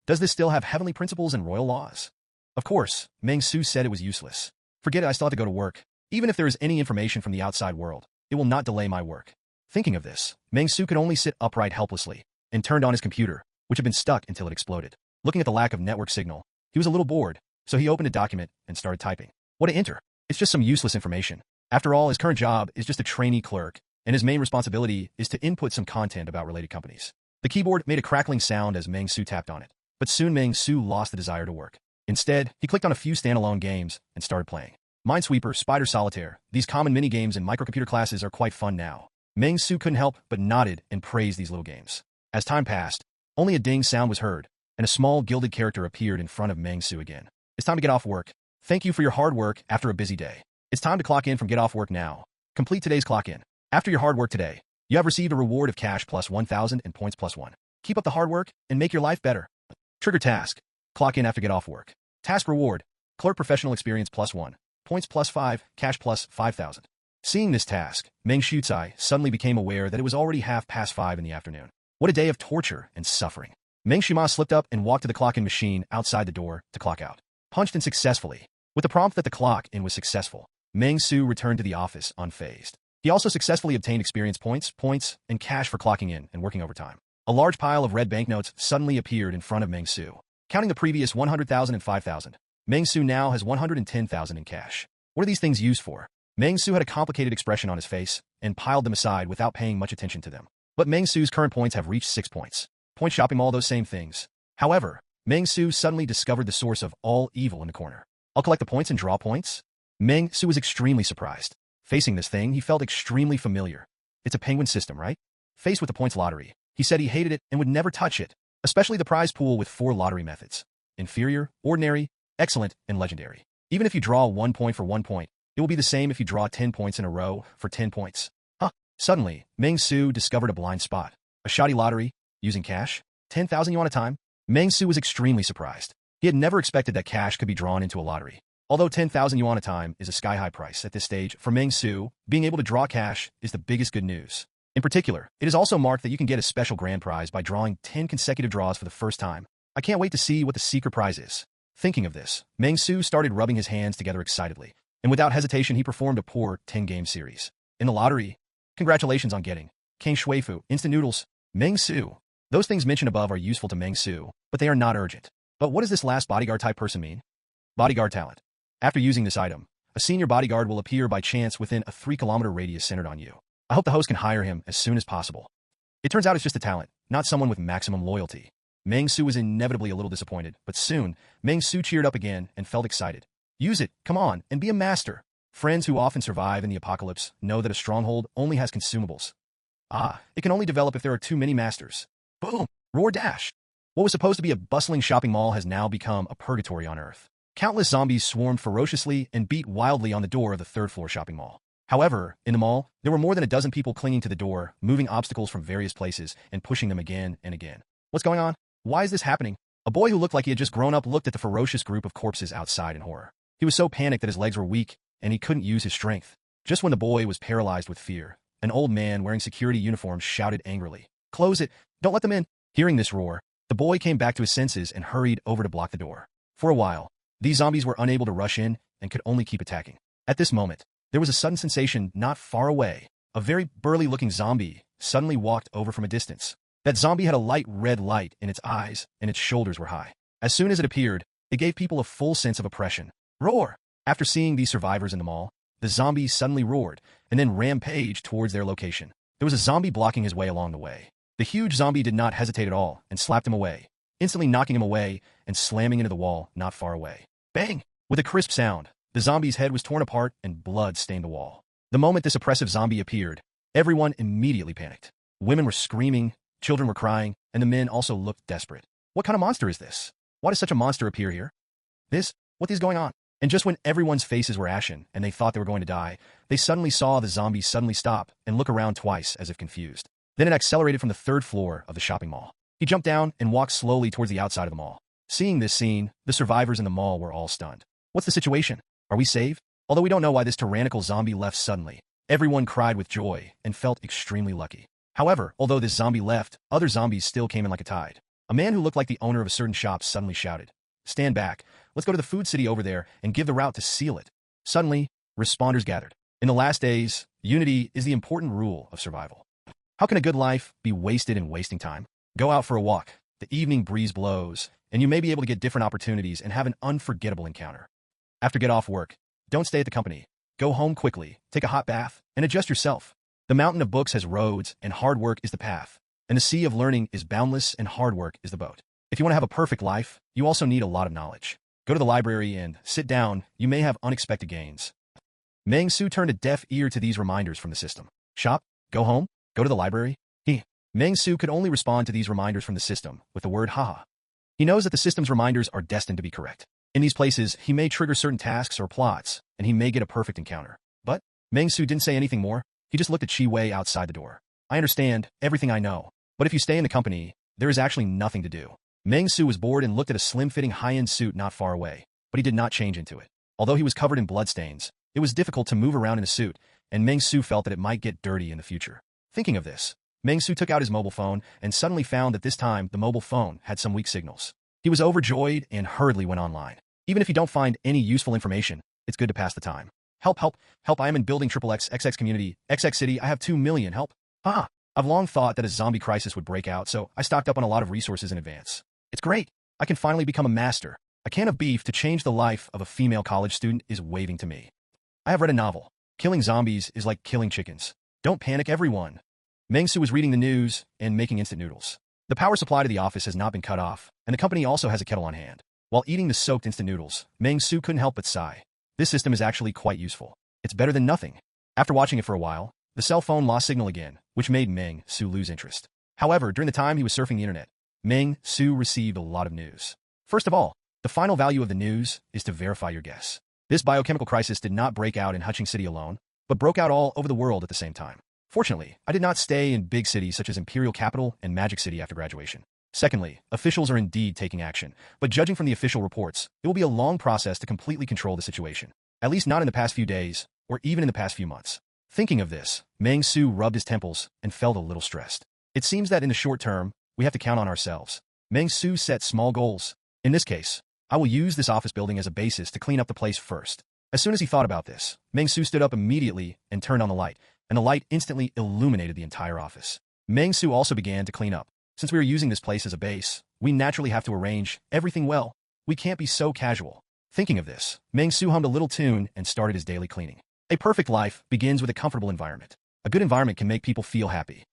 Does this still have heavenly principles and royal laws? Of course, Meng Xu said it was useless. Forget it, I still have to go to work. Even if there is any information from the outside world, it will not delay my work. Thinking of this, Meng Xu could only sit upright helplessly and turned on his computer, which had been stuck until it exploded. Looking at the lack of network signal, he was a little bored, so he opened a document and started typing. What to enter? It's just some useless information. After all, his current job is just a trainee clerk, and his main responsibility is to input some content about related companies. The keyboard made a crackling sound as Meng Xu tapped on it, but soon Meng Xu lost the desire to work. Instead, he clicked on a few standalone games and started playing. Minesweeper, Spider Solitaire, these common mini-games in microcomputer classes are quite fun now. Meng Xu couldn't help but nodded and praised these little games. As time passed, only a ding sound was heard, and a small gilded character appeared in front of Meng Xu again. It's time to get off work. Thank you for your hard work after a busy day. It's time to clock in from get off work now. Complete today's clock in. After your hard work today, you have received a reward of cash plus 1,000 and points plus 1. Keep up the hard work and make your life better. Trigger task. Clock in after get off work. Task reward. Clerk professional experience plus 1. Points plus 5. Cash plus 5,000. Seeing this task, Meng Xu's eye suddenly became aware that it was already 5:30 in the afternoon. What a day of torture and suffering. Meng Xu slipped up and walked to the clock-in machine outside the door to clock out. Punched in successfully. With the prompt that the clock-in was successful, Meng Xu returned to the office unfazed. He also successfully obtained experience points, and cash for clocking in and working overtime. A large pile of red banknotes suddenly appeared in front of Meng Xu. Counting the previous 100,000 and 5,000, Meng Xu now has 110,000 in cash. What are these things used for? Meng Xu had a complicated expression on his face and piled them aside without paying much attention to them. But Meng Xu's current points have reached 6 points. Point shopping mall, those same things. However, Meng Xu suddenly discovered the source of all evil in the corner. I'll collect the points and draw points? Meng Xu was extremely surprised. Facing this thing, he felt extremely familiar. It's a penguin system, right? Faced with the points lottery, he said he hated it and would never touch it, especially the prize pool with 4 lottery methods. Inferior, ordinary, excellent, and legendary. Even if you draw 1 point for 1 point, it will be the same if you draw 10 points in a row for 10 points. Suddenly, Meng Xu discovered a blind spot. A shoddy lottery, using cash, 10,000 yuan a time. Meng Xu was extremely surprised. He had never expected that cash could be drawn into a lottery. Although 10,000 yuan a time is a sky-high price at this stage, for Meng Xu, being able to draw cash is the biggest good news. In particular, it is also marked that you can get a special grand prize by drawing 10 consecutive draws for the first time. I can't wait to see what the secret prize is. Thinking of this, Meng Xu started rubbing his hands together excitedly, and without hesitation he performed a poor 10-game series. In the lottery, congratulations on getting King Shuifu, instant noodles, Meng Xu. Those things mentioned above are useful to Meng Xu, but they are not urgent. But what does this last bodyguard-type person mean? Bodyguard talent. After using this item, a senior bodyguard will appear by chance within a 3-kilometer radius centered on you. I hope the host can hire him as soon as possible. It turns out it's just a talent, not someone with maximum loyalty. Meng Xu was inevitably a little disappointed, but soon, Meng Xu cheered up again and felt excited. Use it, come on, and be a master. Friends who often survive in the apocalypse know that a stronghold only has consumables. It can only develop if there are too many masters. Boom! Roar dash! What was supposed to be a bustling shopping mall has now become a purgatory on Earth. Countless zombies swarmed ferociously and beat wildly on the door of the third-floor shopping mall. However, in the mall, there were more than a dozen people clinging to the door, moving obstacles from various places and pushing them again and again. What's going on? Why is this happening? A boy who looked like he had just grown up looked at the ferocious group of corpses outside in horror. He was so panicked that his legs were weak, and he couldn't use his strength. Just when the boy was paralyzed with fear, an old man wearing security uniforms shouted angrily, "Close it! Don't let them in!" Hearing this roar, the boy came back to his senses and hurried over to block the door. For a while, these zombies were unable to rush in and could only keep attacking. At this moment, there was a sudden sensation not far away. A very burly-looking zombie suddenly walked over from a distance. That zombie had a light red light in its eyes, and its shoulders were high. As soon as it appeared, it gave people a full sense of oppression. Roar! After seeing these survivors in the mall, the zombies suddenly roared, and then rampaged towards their location. There was a zombie blocking his way along the way. The huge zombie did not hesitate at all, and slapped him away, instantly knocking him away and slamming into the wall not far away. Bang! With a crisp sound, the zombie's head was torn apart and blood stained the wall. The moment this oppressive zombie appeared, everyone immediately panicked. Women were screaming, children were crying, and the men also looked desperate. What kind of monster is this? Why does such a monster appear here? What is going on? And just when everyone's faces were ashen and they thought they were going to die, they suddenly saw the zombie suddenly stop and look around twice as if confused. Then it accelerated from the 3rd floor of the shopping mall. He jumped down and walked slowly towards the outside of the mall. Seeing this scene, the survivors in the mall were all stunned. What's the situation? Are we saved? Although we don't know why this tyrannical zombie left suddenly, everyone cried with joy and felt extremely lucky. However, although this zombie left, other zombies still came in like a tide. A man who looked like the owner of a certain shop suddenly shouted, "Stand back, let's go to the food city over there and give the route to seal it." Suddenly, responders gathered. In the last days, unity is the important rule of survival. How can a good life be wasted in wasting time? Go out for a walk, the evening breeze blows, and you may be able to get different opportunities and have an unforgettable encounter. After get off work, don't stay at the company. Go home quickly, take a hot bath, and adjust yourself. The mountain of books has roads, and hard work is the path. And the sea of learning is boundless, and hard work is the boat. If you want to have a perfect life, you also need a lot of knowledge. Go to the library and sit down. You may have unexpected gains. Meng Xu turned a deaf ear to these reminders from the system. Shop, go home, go to the library. Meng Xu could only respond to these reminders from the system with the word haha. He knows that the system's reminders are destined to be correct. In these places, he may trigger certain tasks or plots, and he may get a perfect encounter. But Meng Xu didn't say anything more. He just looked at Qi Wei outside the door. I understand everything I know, but if you stay in the company, there is actually nothing to do. Meng Xu was bored and looked at a slim-fitting high-end suit not far away, but he did not change into it. Although he was covered in bloodstains, it was difficult to move around in a suit, and Meng Xu felt that it might get dirty in the future. Thinking of this, Meng Xu took out his mobile phone and suddenly found that this time the mobile phone had some weak signals. He was overjoyed and hurriedly went online. Even if you don't find any useful information, it's good to pass the time. Help, help, help, I am in building XXX community, XX city, I have 2 million, help. I've long thought that a zombie crisis would break out, so I stocked up on a lot of resources in advance. It's great. I can finally become a master. A can of beef to change the life of a female college student is waving to me. I have read a novel. Killing zombies is like killing chickens. Don't panic, everyone. Meng Xu was reading the news and making instant noodles. The power supply to the office has not been cut off, and the company also has a kettle on hand. While eating the soaked instant noodles, Meng Xu couldn't help but sigh. This system is actually quite useful. It's better than nothing. After watching it for a while, the cell phone lost signal again, which made Meng Xu lose interest. However, during the time he was surfing the internet, Meng Xu received a lot of news. First of all, the final value of the news is to verify your guess. This biochemical crisis did not break out in Huching City alone, but broke out all over the world at the same time. Fortunately, I did not stay in big cities such as Imperial Capital and Magic City after graduation. Secondly, officials are indeed taking action, but judging from the official reports, it will be a long process to completely control the situation. At least not in the past few days, or even in the past few months. Thinking of this, Meng Xu rubbed his temples and felt a little stressed. It seems that in the short term, we have to count on ourselves. Meng Xu set small goals. In this case, I will use this office building as a basis to clean up the place first. As soon as he thought about this, Meng Xu stood up immediately and turned on the light, and the light instantly illuminated the entire office. Meng Xu also began to clean up. Since we are using this place as a base, we naturally have to arrange everything well. We can't be so casual. Thinking of this, Meng Xu hummed a little tune and started his daily cleaning. A perfect life begins with a comfortable environment. A good environment can make people feel happy.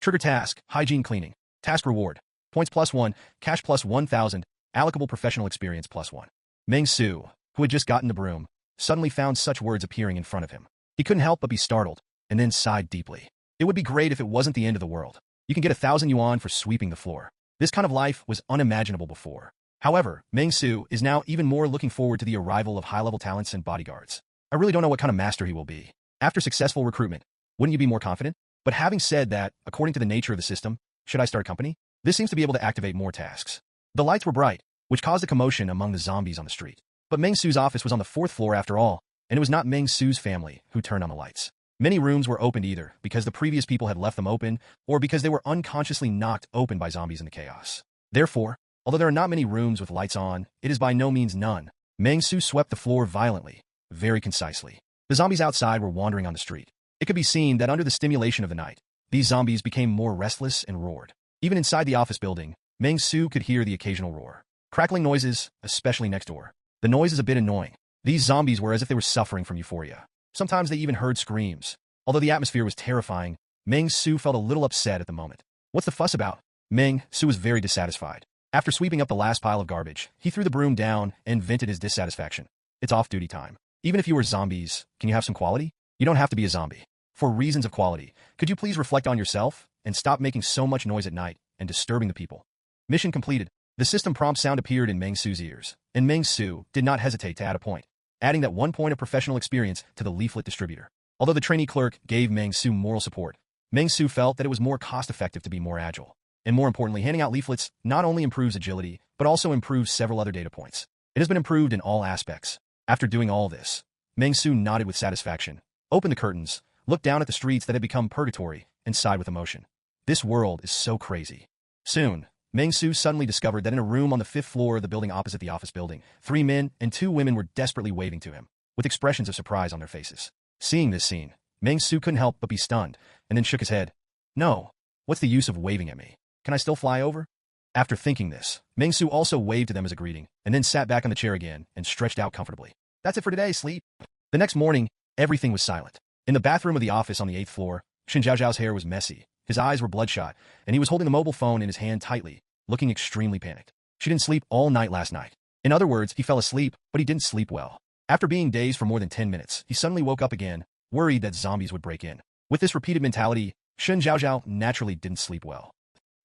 Trigger task, hygiene cleaning. Task reward, points +1, cash +1,000, allocable professional experience +1. Meng Xu, who had just gotten the broom, suddenly found such words appearing in front of him. He couldn't help but be startled, and then sighed deeply. It would be great if it wasn't the end of the world. You can get 1,000 yuan for sweeping the floor. This kind of life was unimaginable before. However, Meng Xu is now even more looking forward to the arrival of high-level talents and bodyguards. I really don't know what kind of master he will be. After successful recruitment, wouldn't you be more confident? But having said that, according to the nature of the system, should I start a company? This seems to be able to activate more tasks. The lights were bright, which caused a commotion among the zombies on the street. But Meng Xu's office was on the 4th floor after all, and it was not Meng Xu's family who turned on the lights. Many rooms were opened either because the previous people had left them open or because they were unconsciously knocked open by zombies in the chaos. Therefore, although there are not many rooms with lights on, it is by no means none. Meng Xu swept the floor violently, very concisely. The zombies outside were wandering on the street. It could be seen that under the stimulation of the night, these zombies became more restless and roared. Even inside the office building, Meng Xu could hear the occasional roar. Crackling noises, especially next door. The noise is a bit annoying. These zombies were as if they were suffering from euphoria. Sometimes they even heard screams. Although the atmosphere was terrifying, Meng Xu felt a little upset at the moment. What's the fuss about? Meng Xu was very dissatisfied. After sweeping up the last pile of garbage, he threw the broom down and vented his dissatisfaction. It's off-duty time. Even if you were zombies, can you have some quality? You don't have to be a zombie. For reasons of quality, could you please reflect on yourself and stop making so much noise at night and disturbing the people? Mission completed. The system prompt sound appeared in Meng Xu's ears, and Meng Xu did not hesitate to add a point, adding that 1 point of professional experience to the leaflet distributor. Although the trainee clerk gave Meng Xu moral support, Meng Xu felt that it was more cost-effective to be more agile. And more importantly, handing out leaflets not only improves agility, but also improves several other data points. It has been improved in all aspects. After doing all this, Meng Xu nodded with satisfaction, opened the curtains, looked down at the streets that had become purgatory, and sighed with emotion. This world is so crazy. Soon, Meng Xu suddenly discovered that in a room on the 5th floor of the building opposite the office building, 3 men and 2 women were desperately waving to him, with expressions of surprise on their faces. Seeing this scene, Meng Xu couldn't help but be stunned, and then shook his head. No, what's the use of waving at me? Can I still fly over? After thinking this, Meng Xu also waved to them as a greeting, and then sat back on the chair again and stretched out comfortably. That's it for today, sleep. The next morning, everything was silent. In the bathroom of the office on the 8th floor, Shen Zhaozhao's hair was messy, his eyes were bloodshot, and he was holding the mobile phone in his hand tightly, looking extremely panicked. She didn't sleep all night last night. In other words, he fell asleep, but he didn't sleep well. After being dazed for more than 10 minutes, he suddenly woke up again, worried that zombies would break in. With this repeated mentality, Shen Zhaozhao naturally didn't sleep well.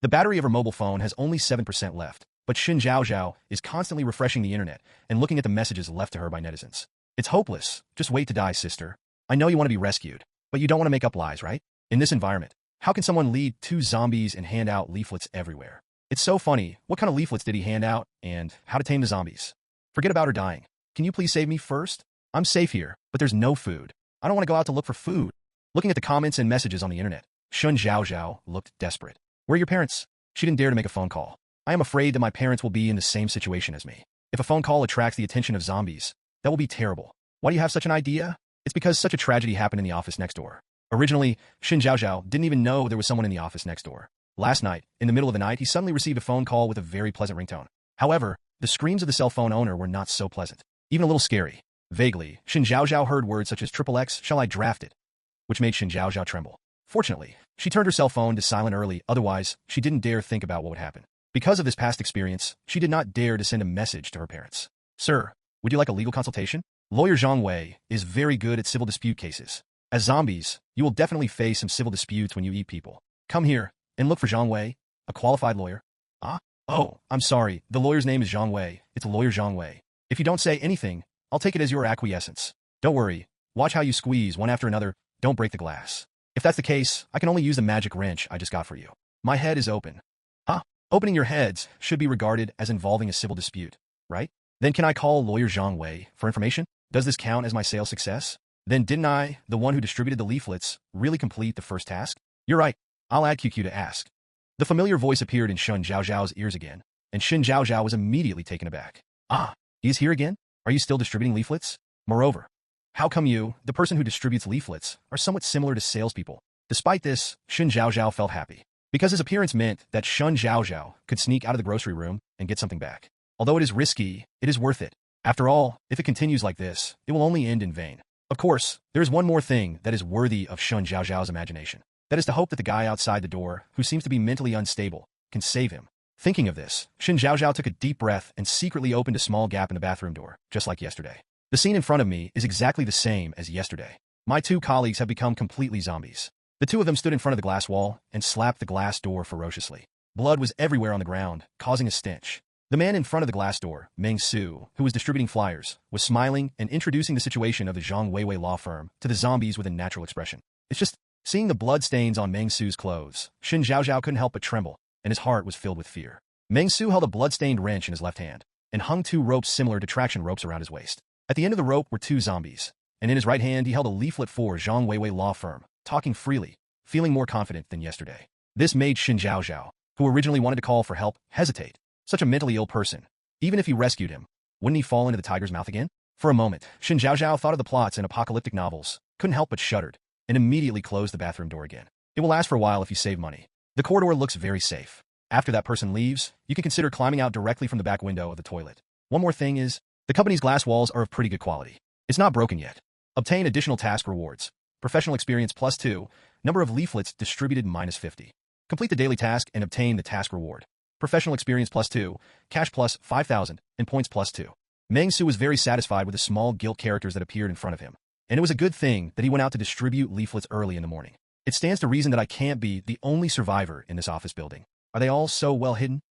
The battery of her mobile phone has only 7% left, but Shen Zhaozhao is constantly refreshing the internet and looking at the messages left to her by netizens. It's hopeless. Just wait to die, sister. I know you want to be rescued, but you don't want to make up lies, right? In this environment, how can someone lead 2 zombies and hand out leaflets everywhere? It's so funny. What kind of leaflets did he hand out, and how to tame the zombies? Forget about her dying. Can you please save me first? I'm safe here, but there's no food. I don't want to go out to look for food. Looking at the comments and messages on the internet, Shun Zhao looked desperate. Where are your parents? She didn't dare to make a phone call. I am afraid that my parents will be in the same situation as me. If a phone call attracts the attention of zombies, that will be terrible. Why do you have such an idea? It's because such a tragedy happened in the office next door. Originally, Shun Zhao didn't even know there was someone in the office next door. Last night, in the middle of the night, he suddenly received a phone call with a very pleasant ringtone. However, the screams of the cell phone owner were not so pleasant, even a little scary. Vaguely, Shun Zhao heard words such as XXX, shall I draft it? Which made Shun Zhao tremble. Fortunately, she turned her cell phone to silent early, otherwise, she didn't dare think about what would happen. Because of this past experience, she did not dare to send a message to her parents. Sir, would you like a legal consultation? Lawyer Zhang Wei is very good at civil dispute cases. As zombies, you will definitely face some civil disputes when you eat people. Come here and look for Zhang Wei, a qualified lawyer. Ah? Oh, I'm sorry. The lawyer's name is Zhang Wei. It's Lawyer Zhang Wei. If you don't say anything, I'll take it as your acquiescence. Don't worry. Watch how you squeeze one after another. Don't break the glass. If that's the case, I can only use the magic wrench I just got for you. My head is open. Ah? Opening your heads should be regarded as involving a civil dispute, right? Then can I call Lawyer Zhang Wei for information? Does this count as my sales success? Then didn't I, the one who distributed the leaflets, really complete the first task? You're right. I'll add QQ to ask. The familiar voice appeared in Shun Zhao's ears again, and Shun Zhao was immediately taken aback. Ah, he is here again? Are you still distributing leaflets? Moreover, how come you, the person who distributes leaflets, are somewhat similar to salespeople? Despite this, Shun Zhao felt happy, because his appearance meant that Shun Zhao could sneak out of the grocery room and get something back. Although it is risky, it is worth it. After all, if it continues like this, it will only end in vain. Of course, there is one more thing that is worthy of Shun Zhao's imagination. That is to hope that the guy outside the door, who seems to be mentally unstable, can save him. Thinking of this, Shun Zhao took a deep breath and secretly opened a small gap in the bathroom door, just like yesterday. The scene in front of me is exactly the same as yesterday. My two colleagues have become completely zombies. The two of them stood in front of the glass wall and slapped the glass door ferociously. Blood was everywhere on the ground, causing a stench. The man in front of the glass door, Meng Xu, who was distributing flyers, was smiling and introducing the situation of the Zhang Wei law firm to the zombies with a natural expression. It's just, seeing the blood stains on Meng Xu's clothes, Shun Zhao couldn't help but tremble, and his heart was filled with fear. Meng Xu held a blood-stained wrench in his left hand, and hung two ropes similar to traction ropes around his waist. At the end of the rope were two zombies, and in his right hand he held a leaflet for Zhang Wei law firm, talking freely, feeling more confident than yesterday. This made Shun Zhao, who originally wanted to call for help, hesitate. Such a mentally ill person. Even if he rescued him, wouldn't he fall into the tiger's mouth again? For a moment, Shun Zhao thought of the plots in apocalyptic novels, couldn't help but shuddered, and immediately closed the bathroom door again. It will last for a while if you save money. The corridor looks very safe. After that person leaves, you can consider climbing out directly from the back window of the toilet. One more thing is, the company's glass walls are of pretty good quality. It's not broken yet. Obtain additional task rewards. Professional experience +2, number of leaflets distributed -50. Complete the daily task and obtain the task reward. Professional experience +2, cash +5,000, and points +2. Meng Xu was very satisfied with the small gilt characters that appeared in front of him, and it was a good thing that he went out to distribute leaflets early in the morning. It stands to reason that I can't be the only survivor in this office building. Are they all so well hidden?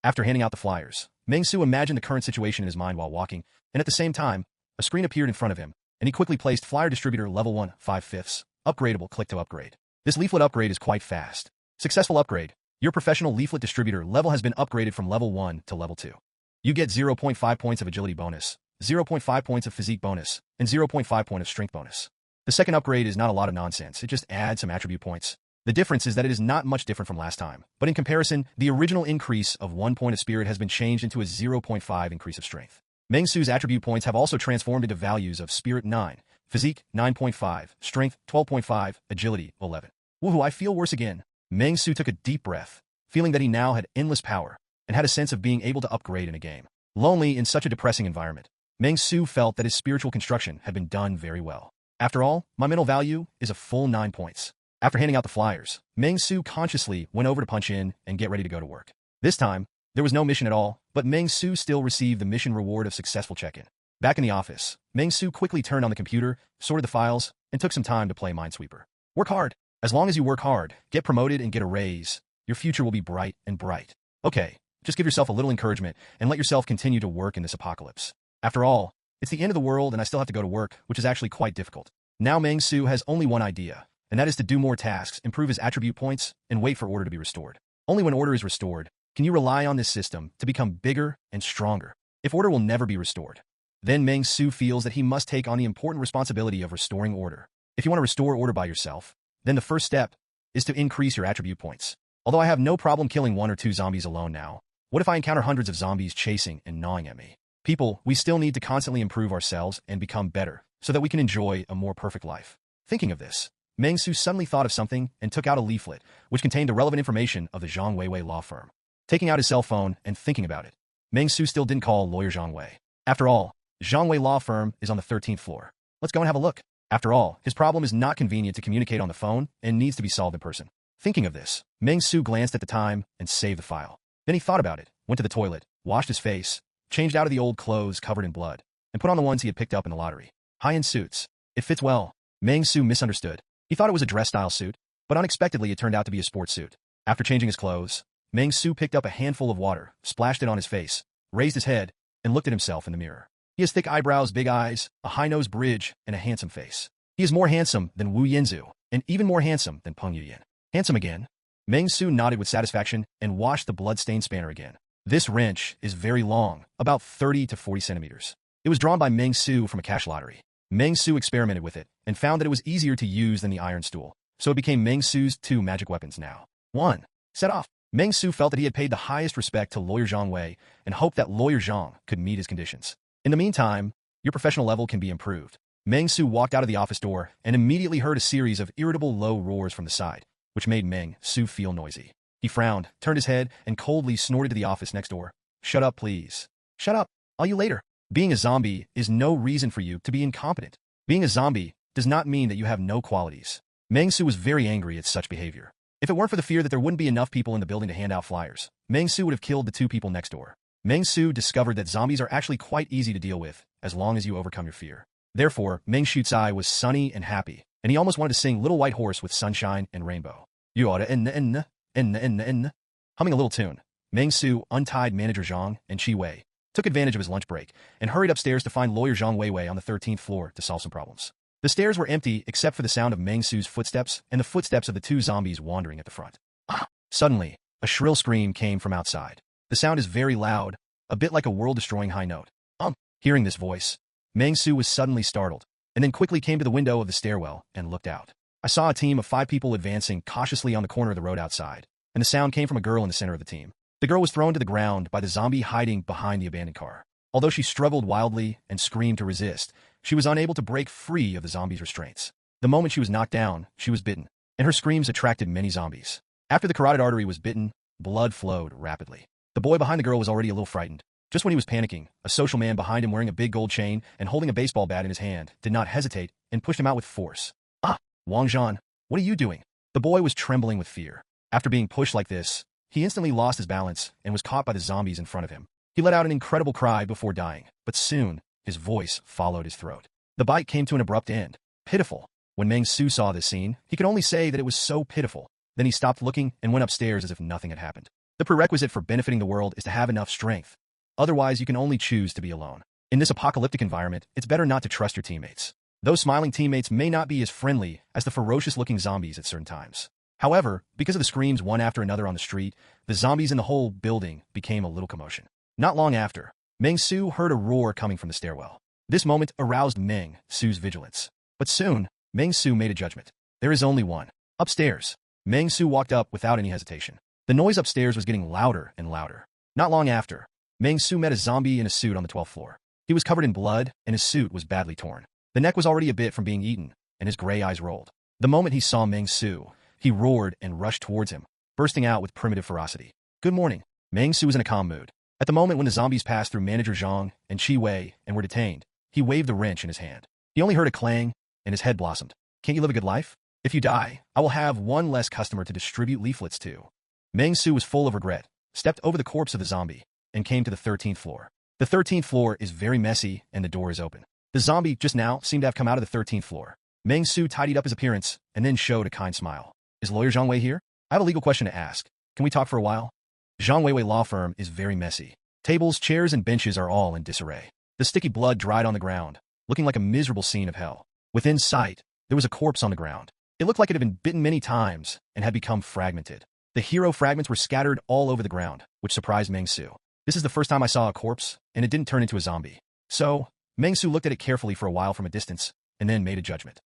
After handing out the flyers, Meng Xu imagined the current situation in his mind while walking, and at the same time, a screen appeared in front of him, and he quickly placed Flyer Distributor Level 1, 5/5, upgradable, click to upgrade. This leaflet upgrade is quite fast. Successful upgrade. Your professional leaflet distributor level has been upgraded from level 1 to level 2. You get 0.5 points of agility bonus, 0.5 points of physique bonus, and 0.5 point of strength bonus. The second upgrade is not a lot of nonsense, it just adds some attribute points. The difference is that it is not much different from last time, but in comparison, the original increase of 1 point of spirit has been changed into a 0.5 increase of strength. Meng Xu's attribute points have also transformed into values of spirit 9, physique 9.5, strength 12.5, agility 11. Woohoo, I feel worse again. Meng Xu took a deep breath, feeling that he now had endless power, and had a sense of being able to upgrade in a game. Lonely in such a depressing environment, Meng Xu felt that his spiritual construction had been done very well. After all, my mental value is a full 9 points. After handing out the flyers, Meng Xu consciously went over to punch in and get ready to go to work. This time, there was no mission at all, but Meng Xu still received the mission reward of successful check-in. Back in the office, Meng Xu quickly turned on the computer, sorted the files, and took some time to play Minesweeper. Work hard. As long as you work hard, get promoted and get a raise, your future will be bright and bright. Okay, just give yourself a little encouragement and let yourself continue to work in this apocalypse. After all, it's the end of the world and I still have to go to work, which is actually quite difficult. Now Meng Xu has only one idea, and that is to do more tasks, improve his attribute points, and wait for order to be restored. Only when order is restored can you rely on this system to become bigger and stronger. If order will never be restored, then Meng Xu feels that he must take on the important responsibility of restoring order. If you want to restore order by yourself, then the first step is to increase your attribute points. Although I have no problem killing 1 or 2 zombies alone now, what if I encounter hundreds of zombies chasing and gnawing at me? People, we still need to constantly improve ourselves and become better so that we can enjoy a more perfect life. Thinking of this, Meng Xu suddenly thought of something and took out a leaflet, which contained the relevant information of the Zhang Weiwei law firm. Taking out his cell phone and thinking about it, Meng Xu still didn't call lawyer Zhang Wei. After all, Zhang Wei law firm is on the 13th floor. Let's go and have a look. After all, his problem is not convenient to communicate on the phone and needs to be solved in person. Thinking of this, Meng Xu glanced at the time and saved the file. Then he thought about it, went to the toilet, washed his face, changed out of the old clothes covered in blood, and put on the ones he had picked up in the lottery. High-end suits. It fits well. Meng Xu misunderstood. He thought it was a dress-style suit, but unexpectedly it turned out to be a sports suit. After changing his clothes, Meng Xu picked up a handful of water, splashed it on his face, raised his head, and looked at himself in the mirror. He has thick eyebrows, big eyes, a high-nose bridge, and a handsome face. He is more handsome than Wu Yinzu, and even more handsome than Peng Yuyan. Handsome again? Meng Xu nodded with satisfaction and washed the blood-stained spanner again. This wrench is very long, about 30 to 40 centimeters. It was drawn by Meng Xu from a cash lottery. Meng Xu experimented with it and found that it was easier to use than the iron stool, so it became Meng Xu's 2 magic weapons now. 1. Set off. Meng Xu felt that he had paid the highest respect to lawyer Zhang Wei and hoped that lawyer Zhang could meet his conditions. In the meantime, your professional level can be improved. Meng Xu walked out of the office door and immediately heard a series of irritable low roars from the side, which made Meng Xu feel noisy. He frowned, turned his head, and coldly snorted to the office next door. Shut up, please. Shut up. I'll you later. Being a zombie is no reason for you to be incompetent. Being a zombie does not mean that you have no qualities. Meng Xu was very angry at such behavior. If it weren't for the fear that there wouldn't be enough people in the building to hand out flyers, Meng Xu would have killed the 2 people next door. Meng Xu discovered that zombies are actually quite easy to deal with, as long as you overcome your fear. Therefore, Meng Xu's eye was sunny and happy, and he almost wanted to sing Little White Horse with sunshine and rainbow. You oughta Humming a little tune, Meng Xu untied manager Zhang and Qi Wei, took advantage of his lunch break, and hurried upstairs to find lawyer Zhang Weiwei on the 13th floor to solve some problems. The stairs were empty except for the sound of Meng Xu's footsteps and the footsteps of the 2 zombies wandering at the front. Suddenly, a shrill scream came from outside. The sound is very loud, a bit like a world-destroying high note. Hearing this voice, Meng Xu was suddenly startled, and then quickly came to the window of the stairwell and looked out. I saw a team of 5 people advancing cautiously on the corner of the road outside, and the sound came from a girl in the center of the team. The girl was thrown to the ground by the zombie hiding behind the abandoned car. Although she struggled wildly and screamed to resist, she was unable to break free of the zombie's restraints. The moment she was knocked down, she was bitten, and her screams attracted many zombies. After the carotid artery was bitten, blood flowed rapidly. The boy behind the girl was already a little frightened. Just when he was panicking, a social man behind him wearing a big gold chain and holding a baseball bat in his hand did not hesitate and pushed him out with force. Wang Zhan, what are you doing? The boy was trembling with fear. After being pushed like this, he instantly lost his balance and was caught by the zombies in front of him. He let out an incredible cry before dying, but soon, his voice followed his throat. The bite came to an abrupt end. Pitiful. When Meng Xu saw this scene, he could only say that it was so pitiful. Then he stopped looking and went upstairs as if nothing had happened. The prerequisite for benefiting the world is to have enough strength. Otherwise, you can only choose to be alone. In this apocalyptic environment, it's better not to trust your teammates. Those smiling teammates may not be as friendly as the ferocious-looking zombies at certain times. However, because of the screams one after another on the street, the zombies in the whole building became a little commotion. Not long after, Meng Xu heard a roar coming from the stairwell. This moment aroused Meng Xu's vigilance. But soon, Meng Xu made a judgment. There is only one. Upstairs. Meng Xu walked up without any hesitation. The noise upstairs was getting louder and louder. Not long after, Meng Xu met a zombie in a suit on the 12th floor. He was covered in blood, and his suit was badly torn. The neck was already a bit from being eaten, and his gray eyes rolled. The moment he saw Meng Xu, he roared and rushed towards him, bursting out with primitive ferocity. Good morning. Meng Xu was in a calm mood. At the moment when the zombies passed through manager Zhang and Qi Wei and were detained, he waved the wrench in his hand. He only heard a clang, and his head blossomed. Can't you live a good life? If you die, I will have one less customer to distribute leaflets to. Meng Xu was full of regret, stepped over the corpse of the zombie, and came to the 13th floor. The 13th floor is very messy, and the door is open. The zombie just now seemed to have come out of the 13th floor. Meng Xu tidied up his appearance and then showed a kind smile. Is lawyer Zhang Wei here? I have a legal question to ask. Can we talk for a while? Zhang Weiwei law firm is very messy. Tables, chairs, and benches are all in disarray. The sticky blood dried on the ground, looking like a miserable scene of hell. Within sight, there was a corpse on the ground. It looked like it had been bitten many times and had become fragmented. The hero fragments were scattered all over the ground, which surprised Meng Xu. This is the first time I saw a corpse, and it didn't turn into a zombie. So, Meng Xu looked at it carefully for a while from a distance, and then made a judgment.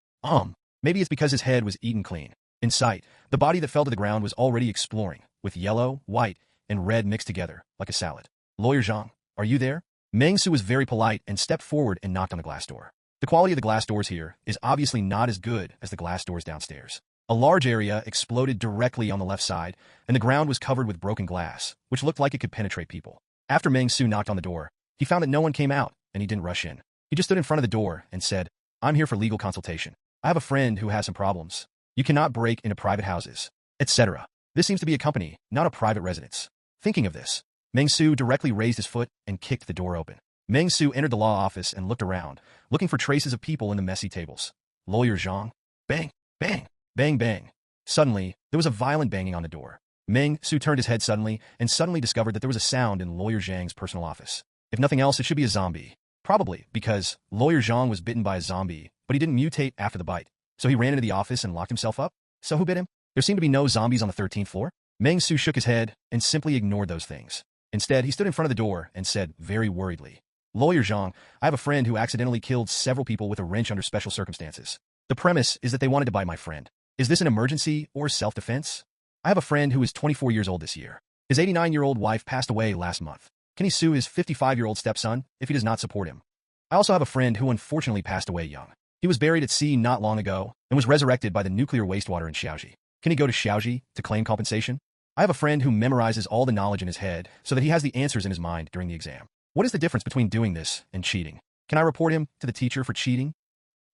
Maybe it's because his head was eaten clean. In sight, the body that fell to the ground was already exploring, with yellow, white, and red mixed together, like a salad. Lawyer Zhang, are you there? Meng Xu was very polite and stepped forward and knocked on the glass door. The quality of the glass doors here is obviously not as good as the glass doors downstairs. A large area exploded directly on the left side, and the ground was covered with broken glass, which looked like it could penetrate people. After Meng Xu knocked on the door, he found that no one came out, and he didn't rush in. He just stood in front of the door and said, I'm here for legal consultation. I have a friend who has some problems. You cannot break into private houses, etc. This seems to be a company, not a private residence. Thinking of this, Meng Xu directly raised his foot and kicked the door open. Meng Xu entered the law office and looked around, looking for traces of people in the messy tables. Lawyer Zhang. Bang, bang, bang, bang. Suddenly, there was a violent banging on the door. Meng Xu turned his head suddenly and suddenly discovered that there was a sound in Lawyer Zhang's personal office. If nothing else, it should be a zombie. Probably because Lawyer Zhang was bitten by a zombie, but he didn't mutate after the bite. So he ran into the office and locked himself up? So who bit him? There seemed to be no zombies on the 13th floor. Meng Xu shook his head and simply ignored those things. Instead, he stood in front of the door and said, very worriedly, Lawyer Zhang, I have a friend who accidentally killed several people with a wrench under special circumstances. The premise is that they wanted to bite my friend. Is this an emergency or self-defense? I have a friend who is 24 years old this year. His 89-year-old wife passed away last month. Can he sue his 55-year-old stepson if he does not support him? I also have a friend who unfortunately passed away young. He was buried at sea not long ago and was resurrected by the nuclear wastewater in Shaoxi. Can he go to Shaoxi to claim compensation? I have a friend who memorizes all the knowledge in his head so that he has the answers in his mind during the exam. What is the difference between doing this and cheating? Can I report him to the teacher for cheating?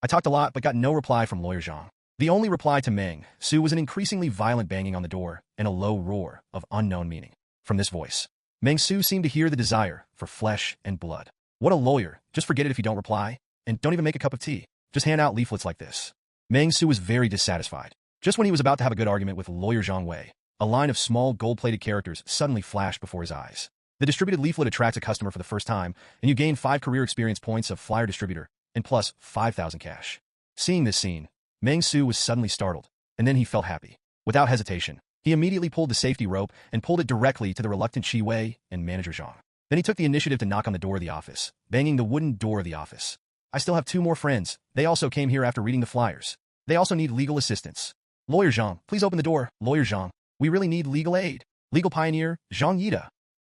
I talked a lot but got no reply from Lawyer Zhang. The only reply to Meng Xu was an increasingly violent banging on the door and a low roar of unknown meaning. From this voice, Meng Xu seemed to hear the desire for flesh and blood. What a lawyer. Just forget it if you don't reply, and don't even make a cup of tea. Just hand out leaflets like this. Meng Xu was very dissatisfied. Just when he was about to have a good argument with Lawyer Zhang Wei, a line of small gold-plated characters suddenly flashed before his eyes. The distributed leaflet attracts a customer for the first time, and you gain 5 career experience points of flyer distributor, and plus 5,000 cash. Seeing this scene, Meng Xu was suddenly startled, and then he felt happy. Without hesitation, he immediately pulled the safety rope and pulled it directly to the reluctant Qi Wei and manager Zhang. Then he took the initiative to knock on the door of the office, banging the wooden door of the office. I still have 2 more friends. They also came here after reading the flyers. They also need legal assistance. Lawyer Zhang, please open the door. Lawyer Zhang, we really need legal aid. Legal pioneer, Zhang Yida.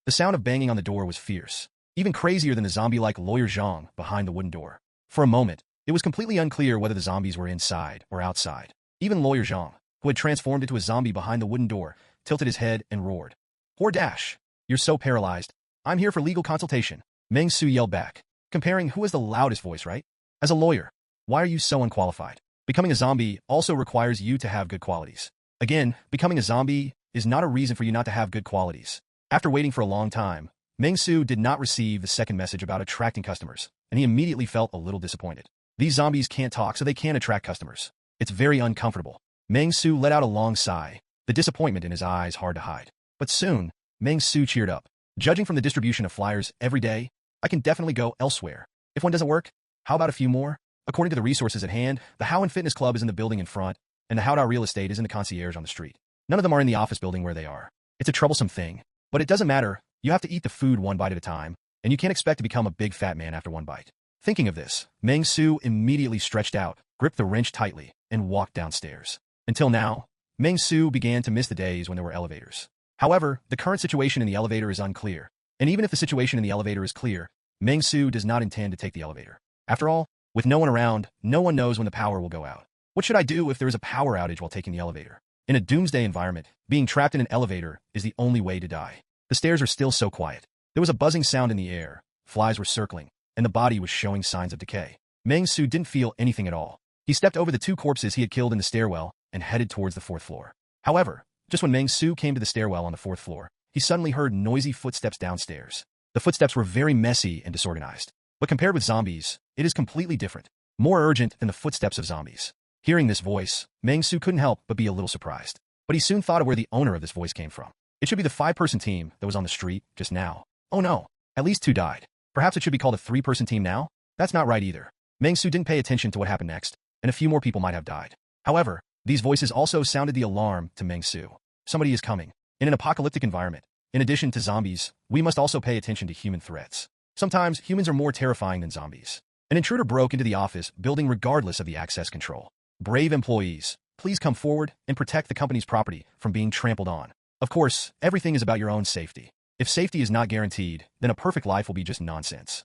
The sound of banging on the door was fierce, even crazier than the zombie-like Lawyer Zhang behind the wooden door. For a moment, it was completely unclear whether the zombies were inside or outside. Even Lawyer Zhang, who had transformed into a zombie behind the wooden door, tilted his head and roared. Poor Dash, you're so paralyzed. I'm here for legal consultation. Meng Xu yelled back, comparing who has the loudest voice, right? As a lawyer, why are you so unqualified? Becoming a zombie also requires you to have good qualities. Again, becoming a zombie is not a reason for you not to have good qualities. After waiting for a long time, Meng Xu did not receive the second message about attracting customers, and he immediately felt a little disappointed. These zombies can't talk, so they can't attract customers. It's very uncomfortable. Meng Xu let out a long sigh, the disappointment in his eyes hard to hide. But soon, Meng Xu cheered up. Judging from the distribution of flyers every day, I can definitely go elsewhere. If one doesn't work, how about a few more? According to the resources at hand, the Howan Fitness Club is in the building in front, and the Haodao Real Estate is in the concierge on the street. None of them are in the office building where they are. It's a troublesome thing. But it doesn't matter. You have to eat the food one bite at a time, and you can't expect to become a big fat man after one bite. Thinking of this, Meng Xu immediately stretched out, gripped the wrench tightly, and walked downstairs. Until now, Meng Xu began to miss the days when there were elevators. However, the current situation in the elevator is unclear, and even if the situation in the elevator is clear, Meng Xu does not intend to take the elevator. After all, with no one around, no one knows when the power will go out. What should I do if there is a power outage while taking the elevator? In a doomsday environment, being trapped in an elevator is the only way to die. The stairs are still so quiet. There was a buzzing sound in the air, flies were circling, and the body was showing signs of decay. Meng Xu didn't feel anything at all. He stepped over the 2 corpses he had killed in the stairwell and headed towards the 4th floor. However, just when Meng Xu came to the stairwell on the 4th floor, he suddenly heard noisy footsteps downstairs. The footsteps were very messy and disorganized. But compared with zombies, it is completely different, more urgent than the footsteps of zombies. Hearing this voice, Meng Xu couldn't help but be a little surprised. But he soon thought of where the owner of this voice came from. It should be the 5-person team that was on the street just now. Oh no, at least 2 died. Perhaps it should be called a 3-person team now? That's not right either. Meng Xu didn't pay attention to what happened next, and a few more people might have died. However, these voices also sounded the alarm to Meng Xu. Somebody is coming. In an apocalyptic environment, in addition to zombies, we must also pay attention to human threats. Sometimes humans are more terrifying than zombies. An intruder broke into the office building regardless of the access control. Brave employees, please come forward and protect the company's property from being trampled on. Of course, everything is about your own safety. If safety is not guaranteed, then a perfect life will be just nonsense.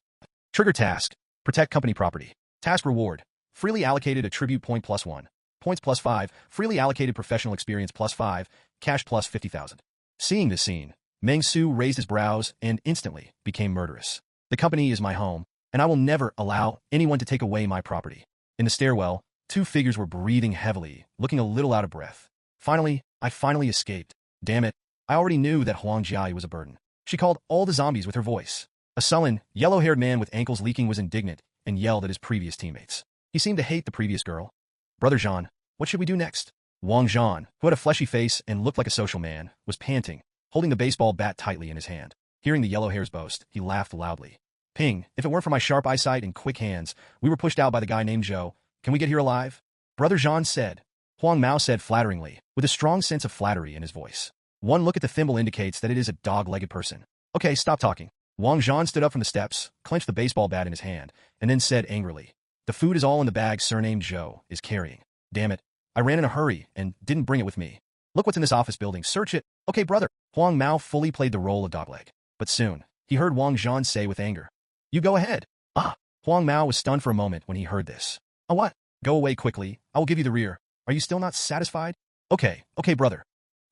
Trigger task. Protect company property. Task reward. Freely allocated attribute point +1. Points +5. Freely allocated professional experience +5. Cash +50,000. Seeing this scene, Meng Xu raised his brows and instantly became murderous. The company is my home, and I will never allow anyone to take away my property. In the stairwell, two figures were breathing heavily, looking a little out of breath. I finally escaped. Damn it, I already knew that Huang Jiai was a burden. She called all the zombies with her voice. A sullen, yellow-haired man with ankles leaking was indignant and yelled at his previous teammates. He seemed to hate the previous girl. Brother Jean, what should we do next? Wang Zhan, who had a fleshy face and looked like a social man, was panting, holding the baseball bat tightly in his hand. Hearing the yellow hair's boast, he laughed loudly. Ping, if it weren't for my sharp eyesight and quick hands, we were pushed out by the guy named Zhou. Can we get here alive? Brother Jean said. Huang Mao said flatteringly, with a strong sense of flattery in his voice. One look at the thimble indicates that it is a dog-legged person. Okay, stop talking. Wang Zhan stood up from the steps, clenched the baseball bat in his hand, and then said angrily, the food is all in the bag surnamed Zhou is carrying. Damn it. I ran in a hurry and didn't bring it with me. Look what's in this office building. Search it. Okay, brother. Huang Mao fully played the role of dogleg. But soon, he heard Wang Zhan say with anger, you go ahead. Huang Mao was stunned for a moment when he heard this. What? Go away quickly. I will give you the rear. Are you still not satisfied? Okay, brother.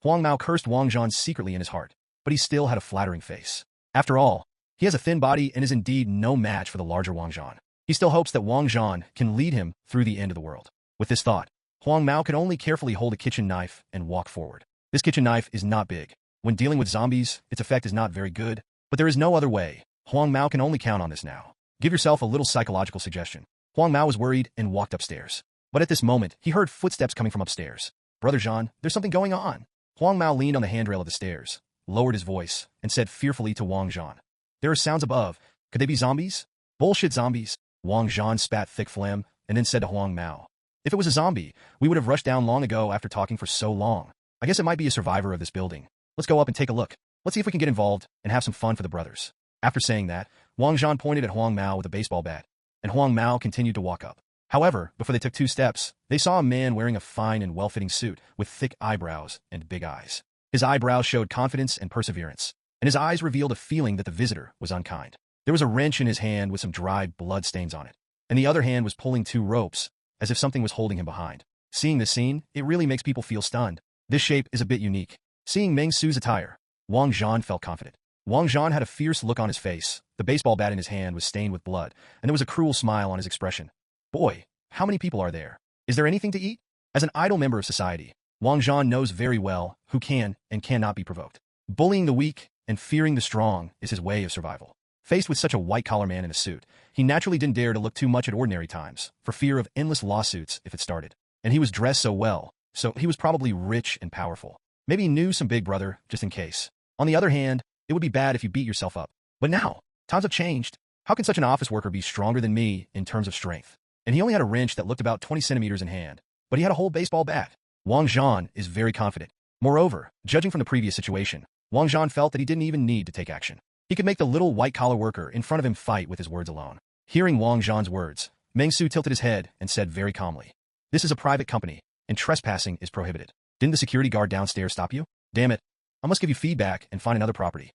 Huang Mao cursed Wang Zhan secretly in his heart, but he still had a flattering face. After all, he has a thin body and is indeed no match for the larger Wang Zhan. He still hopes that Wang Zhan can lead him through the end of the world. With this thought, Huang Mao could only carefully hold a kitchen knife and walk forward. This kitchen knife is not big. When dealing with zombies, its effect is not very good, but there is no other way. Huang Mao can only count on this now. Give yourself a little psychological suggestion. Huang Mao was worried and walked upstairs. But at this moment, he heard footsteps coming from upstairs. Brother Jean, there's something going on. Huang Mao leaned on the handrail of the stairs, lowered his voice, and said fearfully to Wang Zhan, there are sounds above. Could they be zombies? Bullshit zombies. Wang Zhan spat thick phlegm and then said to Huang Mao, if it was a zombie, we would have rushed down long ago after talking for so long. I guess it might be a survivor of this building. Let's go up and take a look. Let's see if we can get involved and have some fun for the brothers. After saying that, Wang Zhan pointed at Huang Mao with a baseball bat, and Huang Mao continued to walk up. However, before they took 2 steps, they saw a man wearing a fine and well-fitting suit with thick eyebrows and big eyes. His eyebrows showed confidence and perseverance, and his eyes revealed a feeling that the visitor was unkind. There was a wrench in his hand with some dried blood stains on it, and the other hand was pulling 2 ropes, as if something was holding him behind. Seeing this scene, it really makes people feel stunned. This shape is a bit unique. Seeing Meng Xu's attire, Wang Zhan felt confident. Wang Zhan had a fierce look on his face. The baseball bat in his hand was stained with blood, and there was a cruel smile on his expression. Boy, how many people are there? Is there anything to eat? As an idle member of society, Wang Zhan knows very well who can and cannot be provoked. Bullying the weak and fearing the strong is his way of survival. Faced with such a white-collar man in a suit, he naturally didn't dare to look too much at ordinary times, for fear of endless lawsuits if it started. And he was dressed so well, so he was probably rich and powerful. Maybe he knew some big brother, just in case. On the other hand, it would be bad if you beat yourself up. But now, times have changed. How can such an office worker be stronger than me in terms of strength? And he only had a wrench that looked about 20 centimeters in hand, but he had a whole baseball bat. Wang Zhan is very confident. Moreover, judging from the previous situation, Wang Zhan felt that he didn't even need to take action. He could make the little white-collar worker in front of him fight with his words alone. Hearing Wang Zhan's words, Meng Xu tilted his head and said very calmly, this is a private company, and trespassing is prohibited. Didn't the security guard downstairs stop you? Damn it. I must give you feedback and find another property.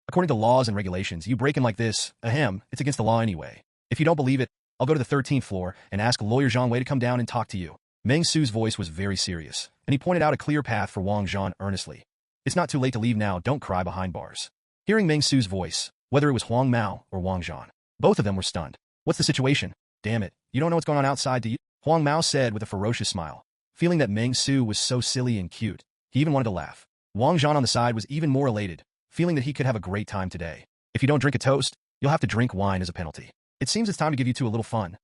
According to laws and regulations, you break in like this, it's against the law anyway. If you don't believe it, I'll go to the 13th floor and ask lawyer Zhang Wei to come down and talk to you. Meng Xu's voice was very serious, and he pointed out a clear path for Wang Zhan earnestly. It's not too late to leave now, don't cry behind bars. Hearing Meng Xu's voice, whether it was Huang Mao or Wang Zhan, both of them were stunned. What's the situation? Damn it, you don't know what's going on outside, do you? Huang Mao said with a ferocious smile. Feeling that Meng Xu was so silly and cute, he even wanted to laugh. Wang Zhan on the side was even more elated, feeling that he could have a great time today. If you don't drink a toast, you'll have to drink wine as a penalty. It seems it's time to give you two a little fun.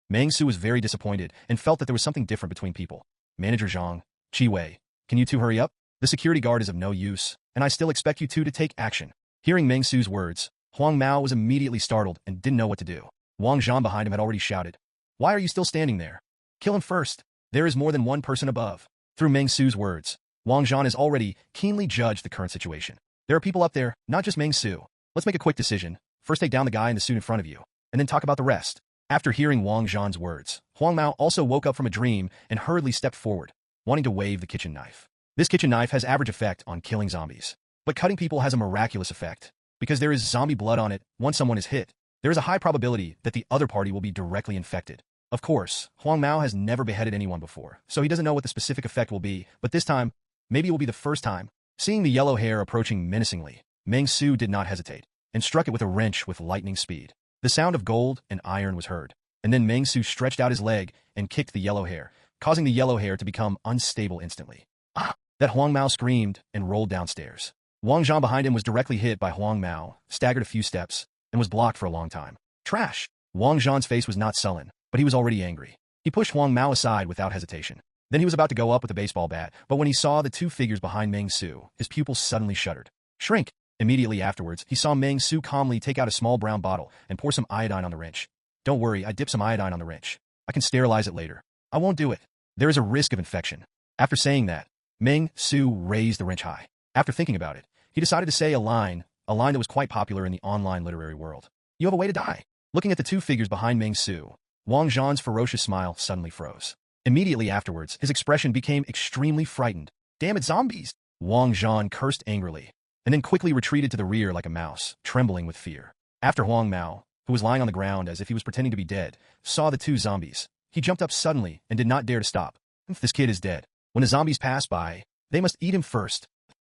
Meng Xu was very disappointed and felt that there was something different between people. Manager Zhang, Qi Wei, can you two hurry up? The security guard is of no use, and I still expect you two to take action. Hearing Meng Xu's words, Huang Mao was immediately startled and didn't know what to do. Wang Zhan behind him had already shouted, why are you still standing there? Kill him first. There is more than one person above. Through Meng Xu's words, Wang Zhan has already keenly judged the current situation. There are people up there, not just Meng Xu. Let's make a quick decision. First take down the guy in the suit in front of you, and then talk about the rest. After hearing Wang Zhan's words, Huang Mao also woke up from a dream and hurriedly stepped forward, wanting to wave the kitchen knife. This kitchen knife has average effect on killing zombies, but cutting people has a miraculous effect. Because there is zombie blood on it, once someone is hit, there is a high probability that the other party will be directly infected. Of course, Huang Mao has never beheaded anyone before, so he doesn't know what the specific effect will be, but this time, maybe it will be the first time. Seeing the yellow hair approaching menacingly, Meng Xu did not hesitate, and struck it with a wrench with lightning speed. The sound of gold and iron was heard, and then Meng Xu stretched out his leg and kicked the yellow hair, causing the yellow hair to become unstable instantly. Ah! That Huang Mao screamed and rolled downstairs. Wang Zhan behind him was directly hit by Huang Mao, staggered a few steps, and was blocked for a long time. Trash! Wang Zhan's face was not sullen, but he was already angry. He pushed Huang Mao aside without hesitation. Then he was about to go up with a baseball bat, but when he saw the two figures behind Meng Xu, his pupils suddenly shuddered. Shrink! Immediately afterwards, he saw Meng Xu calmly take out a small brown bottle and pour some iodine on the wrench. Don't worry, I dipped some iodine on the wrench. I can sterilize it later. I won't do it. There is a risk of infection. After saying that, Meng Xu raised the wrench high. After thinking about it, he decided to say a line that was quite popular in the online literary world. You have a way to die. Looking at the two figures behind Meng Xu, Wang Zhan's ferocious smile suddenly froze. Immediately afterwards, his expression became extremely frightened. Damn it, zombies! Wang Zhan cursed angrily, and then quickly retreated to the rear like a mouse, trembling with fear. After Huang Mao, who was lying on the ground as if he was pretending to be dead, saw the two zombies, he jumped up suddenly and did not dare to stop. If this kid is dead, when the zombies pass by, they must eat him first.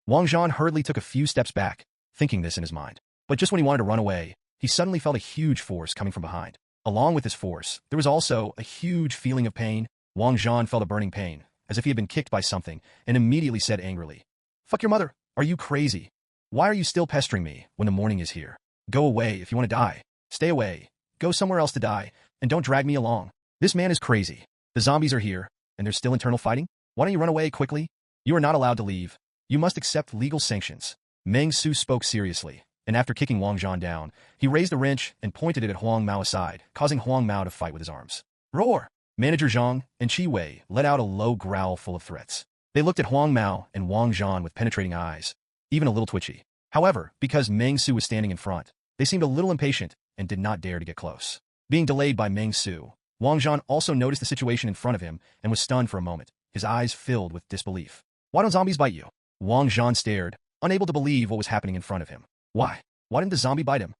Wang Zhan hurriedly took a few steps back, thinking this in his mind. But just when he wanted to run away, he suddenly felt a huge force coming from behind. Along with this force, there was also a huge feeling of pain. Wang Zhan felt a burning pain, as if he had been kicked by something, and immediately said angrily, "Fuck your mother! Are you crazy? Why are you still pestering me when the morning is here? Go away if you want to die. Stay away. Go somewhere else to die, and don't drag me along. This man is crazy. The zombies are here, and there's still internal fighting? Why don't you run away quickly? You are not allowed to leave. You must accept legal sanctions." Meng Xu spoke seriously, and after kicking Wang Zhan down, he raised the wrench and pointed it at Huang Mao aside, causing Huang Mao to fight with his arms. Roar! Manager Zhang and Qi Wei let out a low growl full of threats. They looked at Huang Mao and Wang Zhan with penetrating eyes, even a little twitchy. However, because Meng Xu was standing in front, they seemed a little impatient and did not dare to get close. Being delayed by Meng Xu, Wang Zhan also noticed the situation in front of him and was stunned for a moment, his eyes filled with disbelief. Why don't zombies bite you? Wang Zhan stared, unable to believe what was happening in front of him. Why? Why didn't the zombie bite him?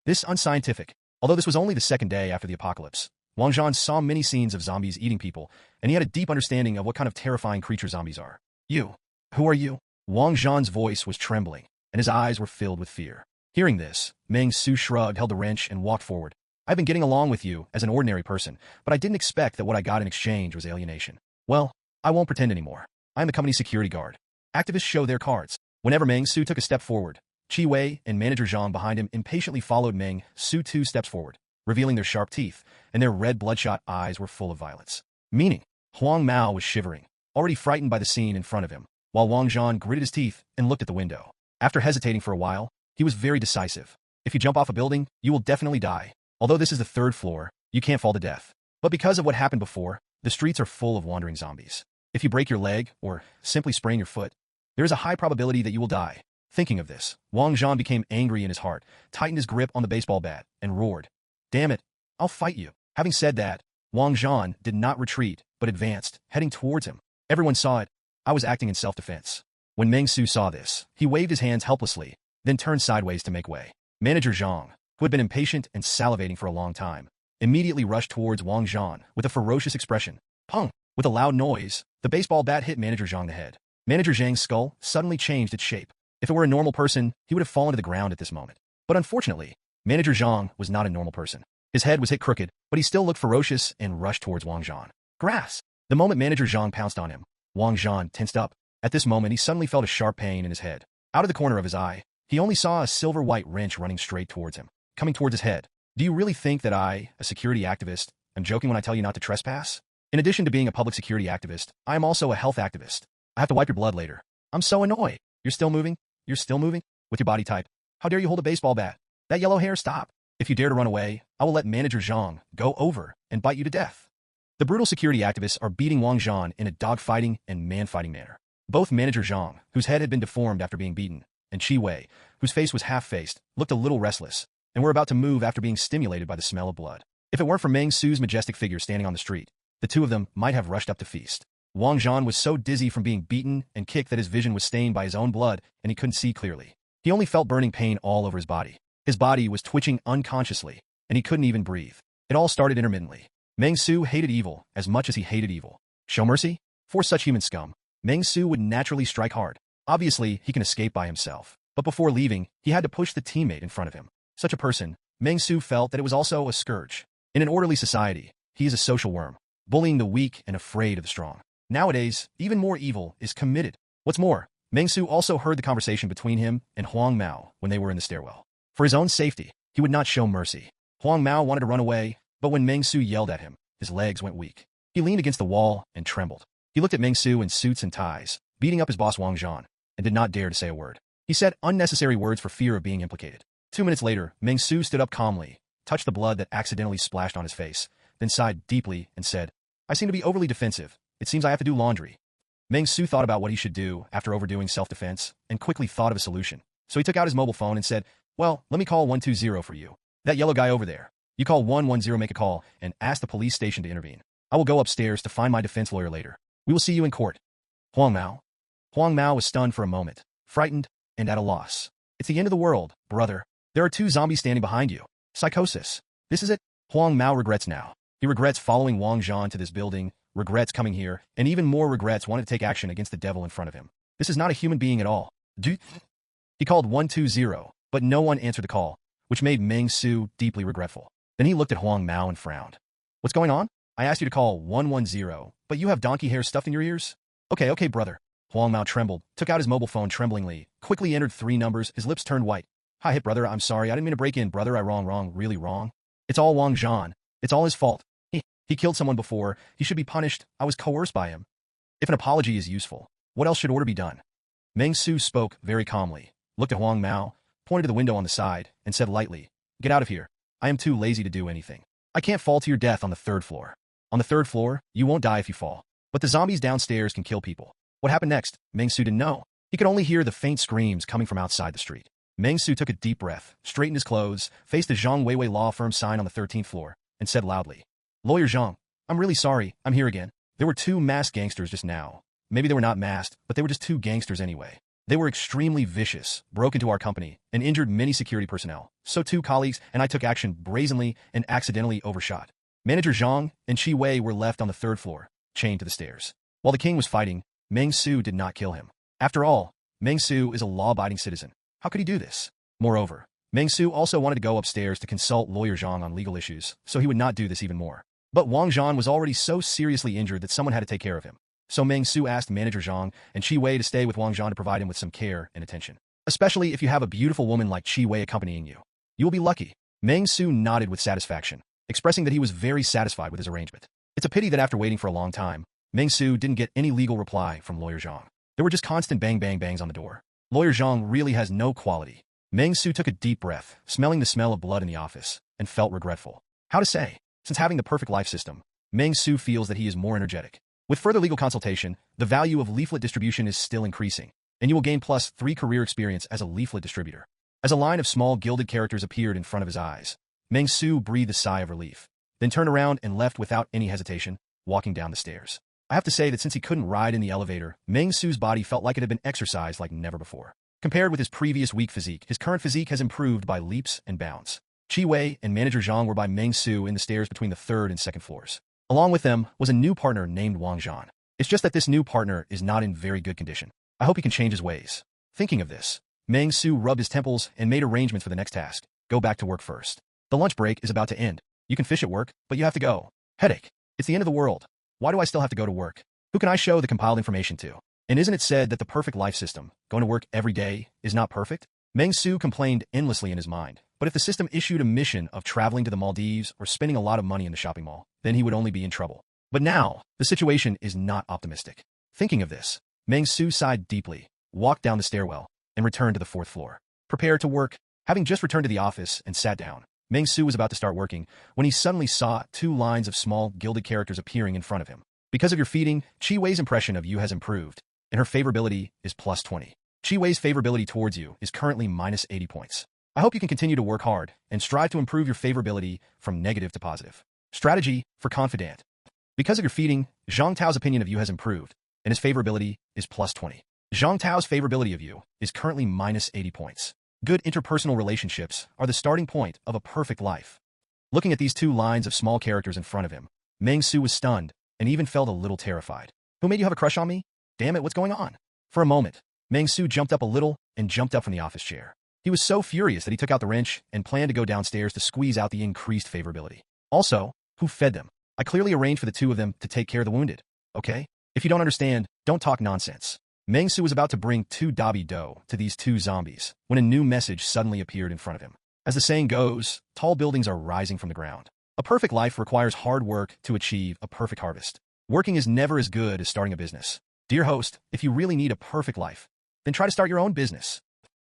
This unscientific. Although this was only the second day after the apocalypse, Wang Zhan saw many scenes of zombies eating people, and he had a deep understanding of what kind of terrifying creature zombies are. You. Who are you? Wang Zhan's voice was trembling, and his eyes were filled with fear. Hearing this, Meng Xu shrugged, held the wrench, and walked forward. I've been getting along with you as an ordinary person, but I didn't expect that what I got in exchange was alienation. Well, I won't pretend anymore. I'm the company's security guard. Activists show their cards. Whenever Meng Xu took a step forward, Qi Wei and Manager Zhang behind him impatiently followed Meng Xu 2 steps forward, revealing their sharp teeth, and their red bloodshot eyes were full of violence. Meaning, Huang Mao was shivering, already frightened by the scene in front of him, while Wang Zhan gritted his teeth and looked at the window. After hesitating for a while, he was very decisive. If you jump off a building, you will definitely die. Although this is the 3rd floor, you can't fall to death. But because of what happened before, the streets are full of wandering zombies. If you break your leg, or simply sprain your foot, there is a high probability that you will die. Thinking of this, Wang Zhan became angry in his heart, tightened his grip on the baseball bat, and roared, "Damn it, I'll fight you." Having said that, Wang Zhan did not retreat, but advanced, heading towards him. Everyone saw it. I was acting in self-defense. When Meng Xu saw this, he waved his hands helplessly, then turned sideways to make way. Manager Zhang, who had been impatient and salivating for a long time, immediately rushed towards Wang Zhan with a ferocious expression. Pung! With a loud noise, the baseball bat hit Manager Zhang the head. Manager Zhang's skull suddenly changed its shape. If it were a normal person, he would have fallen to the ground at this moment. But unfortunately, Manager Zhang was not a normal person. His head was hit crooked, but he still looked ferocious and rushed towards Wang Zhan. Grass! The moment Manager Zhang pounced on him, Wang Zhan tensed up. At this moment, he suddenly felt a sharp pain in his head. Out of the corner of his eye, he only saw a silver-white wrench running straight towards him, coming towards his head. Do you really think that I, a security activist, am joking when I tell you not to trespass? In addition to being a public security activist, I am also a health activist. I have to wipe your blood later. I'm so annoyed. You're still moving? You're still moving? With your body type. How dare you hold a baseball bat? That yellow hair, stop. If you dare to run away, I will let Manager Zhang go over and bite you to death. The brutal security activists are beating Wang Zhan in a dogfighting and man-fighting manner. Both Manager Zhang, whose head had been deformed after being beaten, and Qi Wei, whose face was half-faced, looked a little restless, and were about to move after being stimulated by the smell of blood. If it weren't for Meng Xu's majestic figure standing on the street, the two of them might have rushed up to feast. Wang Zhan was so dizzy from being beaten and kicked that his vision was stained by his own blood and he couldn't see clearly. He only felt burning pain all over his body. His body was twitching unconsciously, and he couldn't even breathe. It all started intermittently. Meng Xu hated evil as much as he hated evil. Show mercy? For such human scum, Meng Xu would naturally strike hard. Obviously, he can escape by himself. But before leaving, he had to push the teammate in front of him. Such a person, Meng Xu felt that it was also a scourge. In an orderly society, he is a social worm, bullying the weak and afraid of the strong. Nowadays, even more evil is committed. What's more, Meng Xu also heard the conversation between him and Huang Mao when they were in the stairwell. For his own safety, he would not show mercy. Huang Mao wanted to run away, but when Meng Xu yelled at him, his legs went weak. He leaned against the wall and trembled. He looked at Meng Xu in suits and ties, beating up his boss Wang Zhan, and did not dare to say a word. He said unnecessary words for fear of being implicated. 2 minutes later, Meng Xu stood up calmly, touched the blood that accidentally splashed on his face, then sighed deeply and said, "I seem to be overly defensive. It seems I have to do laundry." Meng Xu thought about what he should do after overdoing self-defense and quickly thought of a solution. So he took out his mobile phone and said, "Well, let me call 120 for you. That yellow guy over there. You call 110, make a call, and ask the police station to intervene. I will go upstairs to find my defense lawyer later. We will see you in court." Huang Mao. Huang Mao was stunned for a moment, frightened, and at a loss. It's the end of the world, brother. There are 2 zombies standing behind you. Psychosis. This is it? Huang Mao regrets now. He regrets following Wang Zhan to this building, regrets coming here, and even more regrets wanting to take action against the devil in front of him. This is not a human being at all. He called 120, but no one answered the call, which made Meng Xu deeply regretful. Then he looked at Huang Mao and frowned. "What's going on? I asked you to call 110, but you have donkey hair stuffed in your ears?" Okay, brother." Huang Mao trembled, took out his mobile phone tremblingly, quickly entered 3 numbers, his lips turned white. "Hi, hit brother, I'm sorry, I didn't mean to break in, brother, I wrong, really wrong. It's all Wang Zhan. It's all his fault. He killed someone before, he should be punished, I was coerced by him. If an apology is useful, what else should order be done?" Meng Xu spoke very calmly, looked at Huang Mao, pointed to the window on the side, and said lightly, "Get out of here. I am too lazy to do anything. I can't fall to your death on the 3rd floor. On the 3rd floor, you won't die if you fall. But the zombies downstairs can kill people." What happened next? Meng Xu didn't know. He could only hear the faint screams coming from outside the street. Meng Xu took a deep breath, straightened his clothes, faced the Zhang Weiwei law firm sign on the 13th floor, and said loudly, "Lawyer Zhang, I'm really sorry, I'm here again. There were 2 masked gangsters just now. Maybe they were not masked, but they were just 2 gangsters anyway. They were extremely vicious, broke into our company, and injured many security personnel. So 2 colleagues and I took action brazenly and accidentally overshot. Manager Zhang and Qi Wei were left on the 3rd floor, chained to the stairs. While the king was fighting, Meng Xu did not kill him. After all, Meng Xu is a law-abiding citizen. How could he do this? Moreover, Meng Xu also wanted to go upstairs to consult Lawyer Zhang on legal issues, so he would not do this even more. But Wang Zhan was already so seriously injured that someone had to take care of him. So Meng Xu asked Manager Zhang and Qi Wei to stay with Wang Zhan to provide him with some care and attention. Especially if you have a beautiful woman like Qi Wei accompanying you. You will be lucky. Meng Xu nodded with satisfaction, expressing that he was very satisfied with his arrangement. It's a pity that after waiting for a long time, Meng Xu didn't get any legal reply from Lawyer Zhang. There were just constant bang-bang-bangs on the door. Lawyer Zhang really has no quality. Meng Xu took a deep breath, smelling the smell of blood in the office, and felt regretful. How to say? Since having the perfect life system, Meng Xu feels that he is more energetic. With further legal consultation, the value of leaflet distribution is still increasing, and you will gain +3 career experience as a leaflet distributor. As a line of small gilded characters appeared in front of his eyes, Meng Xu breathed a sigh of relief, then turned around and left without any hesitation, walking down the stairs. I have to say that since he couldn't ride in the elevator, Meng Xu's body felt like it had been exercised like never before. Compared with his previous weak physique, his current physique has improved by leaps and bounds. Qi Wei and Manager Zhang were by Meng Xu in the stairs between the 3rd and 2nd floors. Along with them was a new partner named Wang Zhan. It's just that this new partner is not in very good condition. I hope he can change his ways. Thinking of this, Meng Xu rubbed his temples and made arrangements for the next task. Go back to work first. The lunch break is about to end. You can fish at work, but you have to go. Headache. It's the end of the world. Why do I still have to go to work? Who can I show the compiled information to? And isn't it said that the perfect life system, going to work every day, is not perfect? Meng Xu complained endlessly in his mind, but if the system issued a mission of traveling to the Maldives or spending a lot of money in the shopping mall, then he would only be in trouble. But now, the situation is not optimistic. Thinking of this, Meng Xu sighed deeply, walked down the stairwell, and returned to the 4th floor. Prepared to work, having just returned to the office and sat down, Meng Xu was about to start working when he suddenly saw 2 lines of small gilded characters appearing in front of him. Because of your feeding, Qi Wei's impression of you has improved, and her favorability is +20. Qi Wei's favorability towards you is currently -80 points. I hope you can continue to work hard and strive to improve your favorability from negative to positive. Strategy for confidante. Because of your feeding, Zhang Tao's opinion of you has improved, and his favorability is plus 20. Zhang Tao's favorability of you is currently minus 80 points. Good interpersonal relationships are the starting point of a perfect life. Looking at these two lines of small characters in front of him, Meng Xu was stunned and even felt a little terrified. Who made you have a crush on me? Damn it, what's going on? For a moment, Meng Xu jumped up a little and jumped up from the office chair. He was so furious that he took out the wrench and planned to go downstairs to squeeze out the increased favorability. Also, who fed them? I clearly arranged for the two of them to take care of the wounded. Okay? If you don't understand, don't talk nonsense. Meng Xu was about to bring 2 dabi dough to these 2 zombies when a new message suddenly appeared in front of him. As the saying goes, tall buildings are rising from the ground. A perfect life requires hard work to achieve a perfect harvest. Working is never as good as starting a business. Dear host, if you really need a perfect life, then try to start your own business.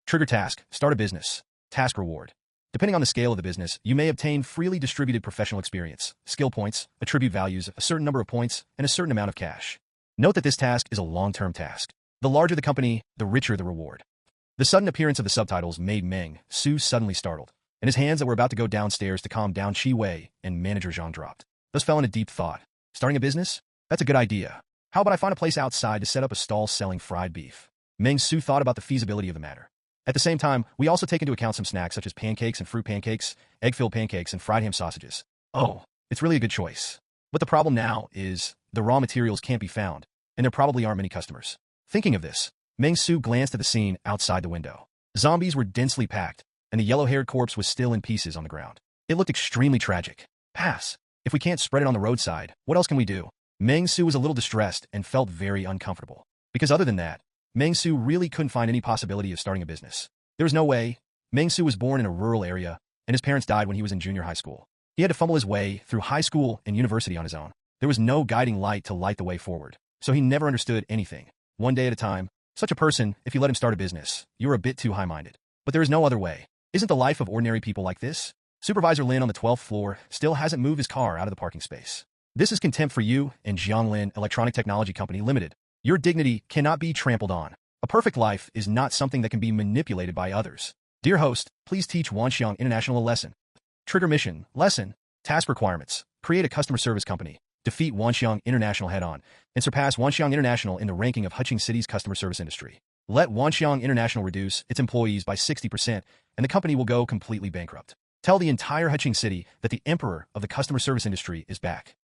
Trigger task, start a business. Task reward. Depending on the scale of the business, you may obtain freely distributed professional experience, skill points, attribute values, a certain number of points, and a certain amount of cash. Note that this task is a long-term task. The larger the company, the richer the reward. The sudden appearance of the subtitles made Meng Xu suddenly startled, and his hands that were about to go downstairs to calm down Qi Wei and manager Zhang dropped. Thus fell into deep thought. Starting a business? That's a good idea. How about I find a place outside to set up a stall selling fried beef? Meng Xu thought about the feasibility of the matter. At the same time, we also take into account some snacks such as pancakes and fruit pancakes, egg-filled pancakes, and fried ham sausages. Oh, it's really a good choice. But the problem now is the raw materials can't be found, and there probably aren't many customers. Thinking of this, Meng Xu glanced at the scene outside the window. Zombies were densely packed, and the yellow-haired corpse was still in pieces on the ground. It looked extremely tragic. Pass. If we can't spread it on the roadside, what else can we do? Meng Xu was a little distressed and felt very uncomfortable. Because other than that, Meng Xu really couldn't find any possibility of starting a business. There was no way. Meng Xu was born in a rural area, and his parents died when he was in junior high school. He had to fumble his way through high school and university on his own. There was no guiding light to light the way forward, so he never understood anything. One day at a time. Such a person, if you let him start a business, you're a bit too high-minded. But there is no other way. Isn't the life of ordinary people like this? Supervisor Lin on the 12th floor still hasn't moved his car out of the parking space. This is contempt for you and Jianglin Electronic Technology Company Limited. Your dignity cannot be trampled on. A perfect life is not something that can be manipulated by others. Dear host, please teach Wanxiang International a lesson. Trigger mission, lesson, task requirements, create a customer service company, defeat Wanxiang International head-on, and surpass Wanxiang International in the ranking of Huqing City's customer service industry. Let Wanxiang International reduce its employees by 60%, and the company will go completely bankrupt. Tell the entire Huqing City that the emperor of the customer service industry is back.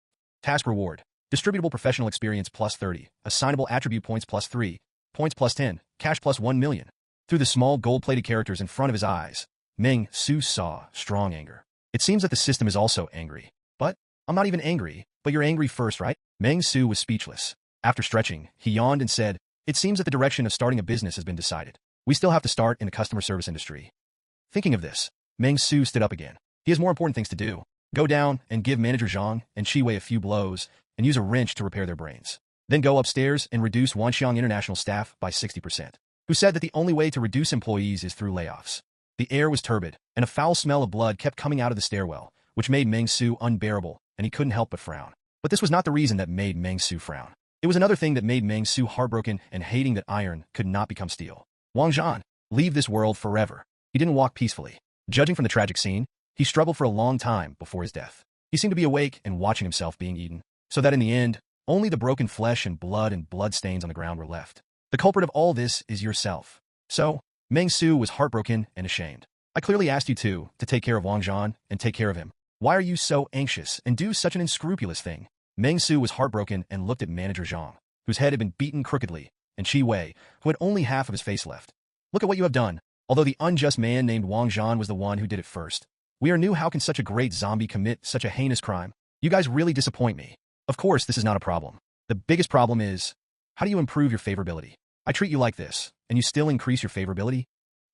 Task reward. Distributable professional experience plus 30, assignable attribute points plus 3, points plus 10, cash plus 1 million. Through the small gold-plated characters in front of his eyes, Meng Xu saw strong anger. It seems that the system is also angry. But I'm not even angry, but you're angry first, right? Meng Xu was speechless. After stretching, he yawned and said, it seems that the direction of starting a business has been decided. We still have to start in the customer service industry. Thinking of this, Meng Xu stood up again. He has more important things to do. Go down and give manager Zhang and Qi Wei a few blows and use a wrench to repair their brains. Then go upstairs and reduce Wanxiang International staff by 60%. Who said that the only way to reduce employees is through layoffs? The air was turbid, and a foul smell of blood kept coming out of the stairwell, which made Meng Xu unbearable, and he couldn't help but frown. But this was not the reason that made Meng Xu frown. It was another thing that made Meng Xu heartbroken and hating that iron could not become steel. Wang Zhan, leave this world forever. He didn't walk peacefully. Judging from the tragic scene, he struggled for a long time before his death. He seemed to be awake and watching himself being eaten, so that in the end, only the broken flesh and blood stains on the ground were left. The culprit of all this is yourself. So, Meng Xu was heartbroken and ashamed. I clearly asked you to take care of Wang Zhan and take care of him. Why are you so anxious and do such an unscrupulous thing? Meng Xu was heartbroken and looked at manager Zhang, whose head had been beaten crookedly, and Qi Wei, who had only half of his face left. Look at what you have done. Although the unjust man named Wang Zhan was the one who did it first. We are new. How can such a great zombie commit such a heinous crime? You guys really disappoint me. Of course, this is not a problem. The biggest problem is, how do you improve your favorability? I treat you like this, and you still increase your favorability?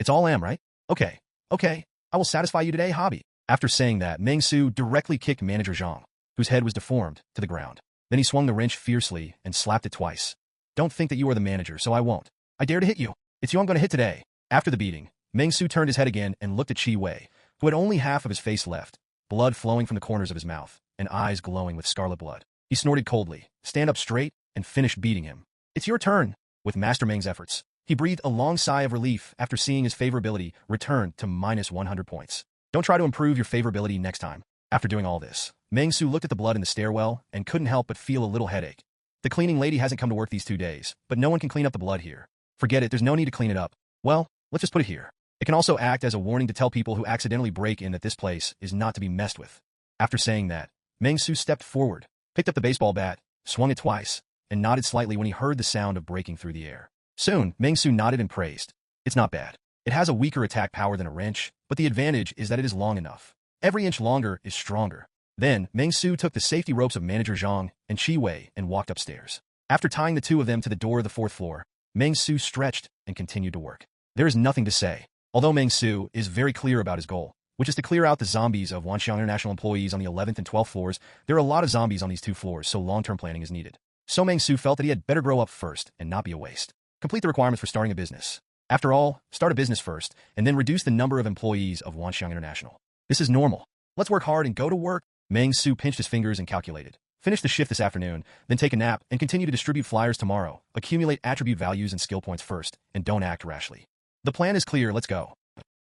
It's all am, right? Okay, I will satisfy you today, hobby. After saying that, Meng Xu directly kicked manager Zhang, whose head was deformed, to the ground. Then he swung the wrench fiercely and slapped it twice. Don't think that you are the manager, so I won't. I dare to hit you. It's you I'm going to hit today. After the beating, Meng Xu turned his head again and looked at Qi Wei, who had only half of his face left, blood flowing from the corners of his mouth, and eyes glowing with scarlet blood. He snorted coldly, stand up straight, and finished beating him. It's your turn. With Master Meng's efforts, He breathed a long sigh of relief after seeing his favorability return to minus 100 points. Don't try to improve your favorability next time. After doing all this, Meng Xu looked at the blood in the stairwell and couldn't help but feel a little headache. The cleaning lady hasn't come to work these 2 days, but no one can clean up the blood here. Forget it, there's no need to clean it up. Well, let's just put it here. It can also act as a warning to tell people who accidentally break in that this place is not to be messed with. After saying that, Meng Xu stepped forward, picked up the baseball bat, swung it twice, and nodded slightly when he heard the sound of breaking through the air. Soon, Meng Xu nodded and praised. It's not bad. It has a weaker attack power than a wrench, but the advantage is that it is long enough. Every inch longer is stronger. Then, Meng Xu took the safety ropes of Manager Zhang and Chi Wei and walked upstairs. After tying the two of them to the door of the 4th floor, Meng Xu stretched and continued to work. There is nothing to say. Although Meng Xu is very clear about his goal, which is to clear out the zombies of Wanxiang International employees on the 11th and 12th floors, there are a lot of zombies on these 2 floors, so long-term planning is needed. So Meng Xu felt that he had better grow up first and not be a waste. Complete the requirements for starting a business. After all, start a business first, and then reduce the number of employees of Wanxiang International. This is normal. Let's work hard and go to work. Meng Xu pinched his fingers and calculated. Finish the shift this afternoon, then take a nap and continue to distribute flyers tomorrow. Accumulate attribute values and skill points first, and don't act rashly. The plan is clear, let's go.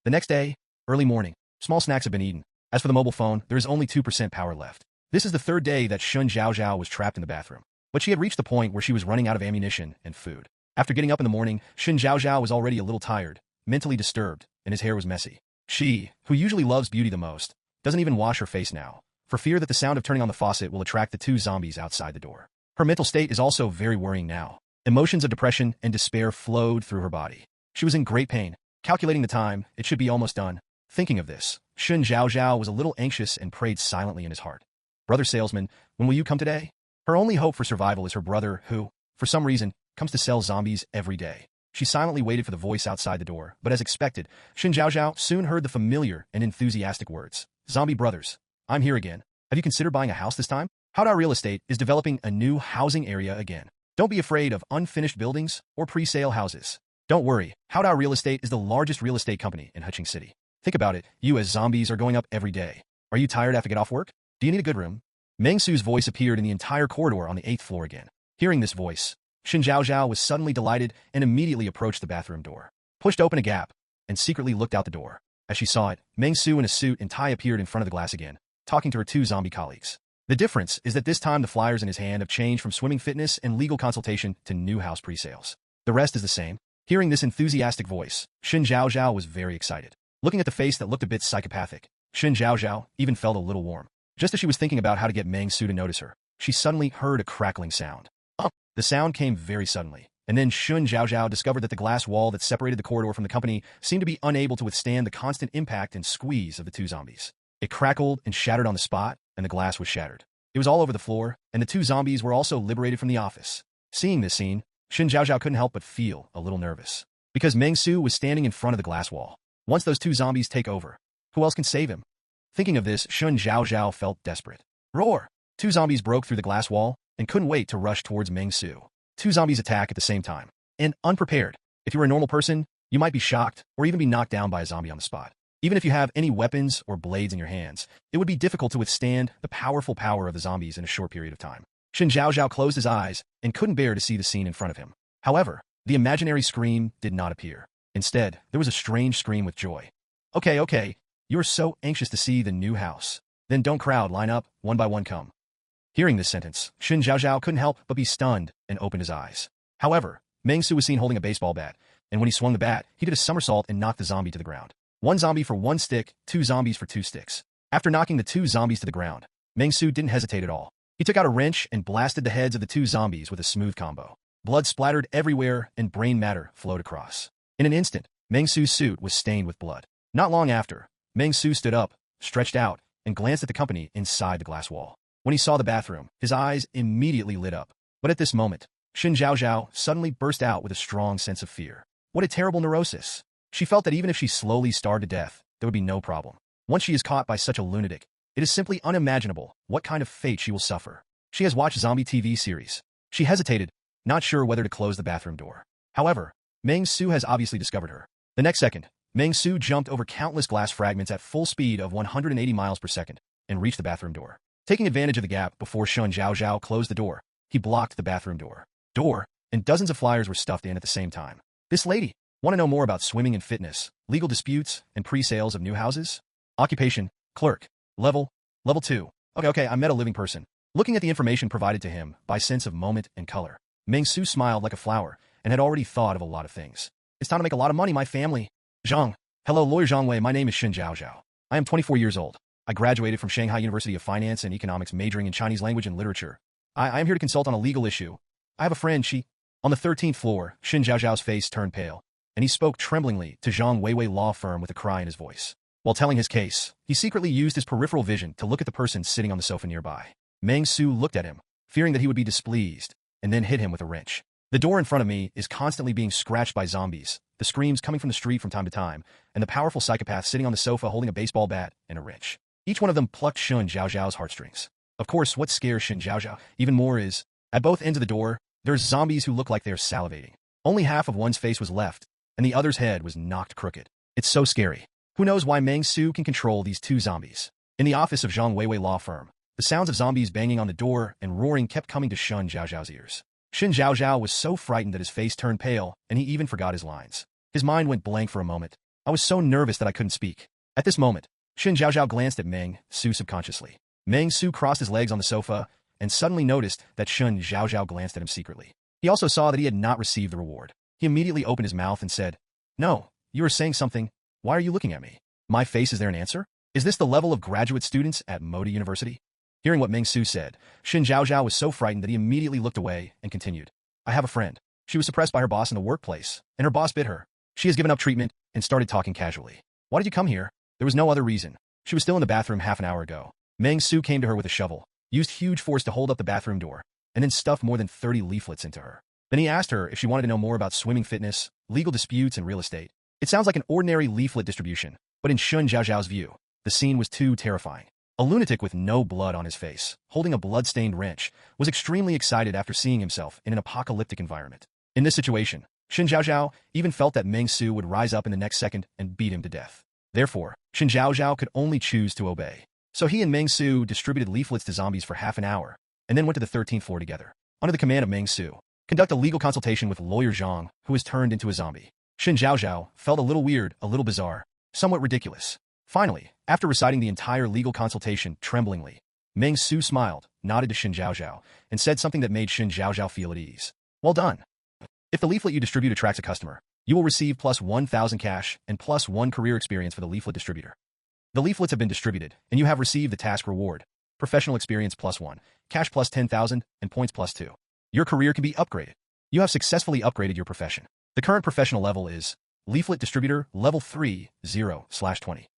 The next day, early morning, small snacks have been eaten. As for the mobile phone, there is only 2% power left. This is the 3rd day that Shun Zhaozhao was trapped in the bathroom. But she had reached the point where she was running out of ammunition and food. After getting up in the morning, Shun Zhaozhao was already a little tired, mentally disturbed, and his hair was messy. She, who usually loves beauty the most, doesn't even wash her face now, for fear that the sound of turning on the faucet will attract the 2 zombies outside the door. Her mental state is also very worrying now. Emotions of depression and despair flowed through her body. She was in great pain. Calculating the time, it should be almost done. Thinking of this, Shun Zhaozhao was a little anxious and prayed silently in his heart. Brother salesman, when will you come today? Her only hope for survival is her brother who, for some reason, comes to sell zombies every day. She silently waited for the voice outside the door, but as expected, Shun Zhaozhao soon heard the familiar and enthusiastic words. Zombie brothers, I'm here again. Have you considered buying a house this time? Haodao Real Estate is developing a new housing area again. Don't be afraid of unfinished buildings or pre-sale houses. Don't worry, Haodao Real Estate is the largest real estate company in Huqing City. Think about it, you as zombies are going up every day. Are you tired after get off work? Do you need a good room? Meng Xu's voice appeared in the entire corridor on the 8th floor again. Hearing this voice, Shun Zhaozhao was suddenly delighted and immediately approached the bathroom door, pushed open a gap, and secretly looked out the door. As she saw it, Meng Xu in a suit and tie appeared in front of the glass again, talking to her 2 zombie colleagues. The difference is that this time the flyers in his hand have changed from swimming fitness and legal consultation to new house pre-sales. The rest is the same. Hearing this enthusiastic voice, Shun Zhaozhao was very excited. Looking at the face that looked a bit psychopathic, Shun Zhaozhao even felt a little warm. Just as she was thinking about how to get Meng Xu to notice her, she suddenly heard a crackling sound. The sound came very suddenly, and then Shun Zhaozhao discovered that the glass wall that separated the corridor from the company seemed to be unable to withstand the constant impact and squeeze of the 2 zombies. It crackled and shattered on the spot, and the glass was shattered. It was all over the floor, and the 2 zombies were also liberated from the office. Seeing this scene, Shun Zhaozhao couldn't help but feel a little nervous, because Meng Xu was standing in front of the glass wall. Once those 2 zombies take over, who else can save him? Thinking of this, Shun Zhaozhao felt desperate. Roar! 2 zombies broke through the glass wall and couldn't wait to rush towards Meng Xu. 2 zombies attack at the same time. And unprepared. If you were a normal person, you might be shocked or even be knocked down by a zombie on the spot. Even if you have any weapons or blades in your hands, it would be difficult to withstand the powerful power of the zombies in a short period of time. Shun Zhaozhao closed his eyes and couldn't bear to see the scene in front of him. However, the imaginary scream did not appear. Instead, there was a strange scream with joy. Okay, you're so anxious to see the new house. Then don't crowd, line up, one by one come. Hearing this sentence, Shun Zhaozhao couldn't help but be stunned and opened his eyes. However, Meng Xu was seen holding a baseball bat, and when he swung the bat, he did a somersault and knocked the zombie to the ground. 1 zombie for 1 stick, 2 zombies for 2 sticks. After knocking the 2 zombies to the ground, Meng Xu didn't hesitate at all. He took out a wrench and blasted the heads of the 2 zombies with a smooth combo. Blood splattered everywhere and brain matter flowed across. In an instant, Meng Xu's suit was stained with blood. Not long after, Meng Xu stood up, stretched out, and glanced at the company inside the glass wall. When he saw the bathroom, his eyes immediately lit up. But at this moment, Shun Zhaozhao suddenly burst out with a strong sense of fear. What a terrible neurosis! She felt that even if she slowly starved to death, there would be no problem. Once she is caught by such a lunatic, it is simply unimaginable what kind of fate she will suffer. She has watched zombie TV series. She hesitated, not sure whether to close the bathroom door. However, Meng Xu has obviously discovered her. The next second, Meng Xu jumped over countless glass fragments at full speed of 180 miles per second and reached the bathroom door. Taking advantage of the gap before Shun Zhaozhao closed the door, he blocked the bathroom door, and dozens of flyers were stuffed in at the same time. This lady. Want to know more about swimming and fitness, legal disputes, and pre-sales of new houses? Occupation, clerk. Level 2. Okay, I met a living person. Looking at the information provided to him by sense of moment and color, Meng Xu smiled like a flower and had already thought of a lot of things. It's time to make a lot of money, my family. Zhang. Hello, Lawyer Zhang Wei. My name is Xin Zhao. I am 24 years old. I graduated from Shanghai University of Finance and Economics, majoring in Chinese language and literature. I am here to consult on a legal issue. I have a friend, she... On the 13th floor, Xin Zhao's face turned pale, and he spoke tremblingly to Zhang Weiwei law firm with a cry in his voice. While telling his case, he secretly used his peripheral vision to look at the person sitting on the sofa nearby. Meng Xu looked at him, fearing that he would be displeased, and then hit him with a wrench. The door in front of me is constantly being scratched by zombies, the screams coming from the street from time to time, and the powerful psychopath sitting on the sofa holding a baseball bat and a wrench. Each one of them plucked Xin Zhao's heartstrings. Of course, what scares Xin Zhao even more is, at both ends of the door, there's zombies who look like they're salivating. Only half of one's face was left, and the other's head was knocked crooked. It's so scary. Who knows why Meng Xu can control these two zombies? In the office of Zhang Weiwei law firm, the sounds of zombies banging on the door and roaring kept coming to Xin Zhao's ears. Xin Zhao was so frightened that his face turned pale, and he even forgot his lines. His mind went blank for a moment. I was so nervous that I couldn't speak. At this moment, Xin Zhao glanced at Meng Xu subconsciously. Meng Xu crossed his legs on the sofa and suddenly noticed that Xin Zhao glanced at him secretly. He also saw that he had not received the reward. He immediately opened his mouth and said, "No, you were saying something. Why are you looking at me? My face, is there an answer? Is this the level of graduate students at Modi University?" Hearing what Meng Xu said, Xin Zhao was so frightened that he immediately looked away and continued. "I have a friend. She was suppressed by her boss in the workplace, and her boss bit her. She has given up treatment and started talking casually. Why did you come here? There was no other reason. She was still in the bathroom half an hour ago." Meng Xu came to her with a shovel, used huge force to hold up the bathroom door, and then stuffed more than 30 leaflets into her. Then he asked her if she wanted to know more about swimming fitness, legal disputes, and real estate. It sounds like an ordinary leaflet distribution, but in Xin Zhao's view, the scene was too terrifying. A lunatic with no blood on his face, holding a blood-stained wrench, was extremely excited after seeing himself in an apocalyptic environment. In this situation, Xin Zhao even felt that Meng Xu would rise up in the next second and beat him to death. Therefore, Xin Zhao could only choose to obey. So he and Meng Xu distributed leaflets to zombies for half an hour, and then went to the 13th floor together. Under the command of Meng Xu, conduct a legal consultation with lawyer Zhang, who has turned into a zombie. Xin Zhao felt a little weird, a little bizarre, somewhat ridiculous. Finally, after reciting the entire legal consultation tremblingly, Meng Xu smiled, nodded to Xin Zhao, and said something that made Xin Zhao feel at ease. "Well done. If the leaflet you distribute attracts a customer, you will receive plus 1,000 cash and plus 1 career experience for the leaflet distributor. The leaflets have been distributed, and you have received the task reward. Professional experience plus 1, cash plus 10,000, and points plus 2. Your career can be upgraded. You have successfully upgraded your profession. The current professional level is Leaflet Distributor Level 3, 0/20.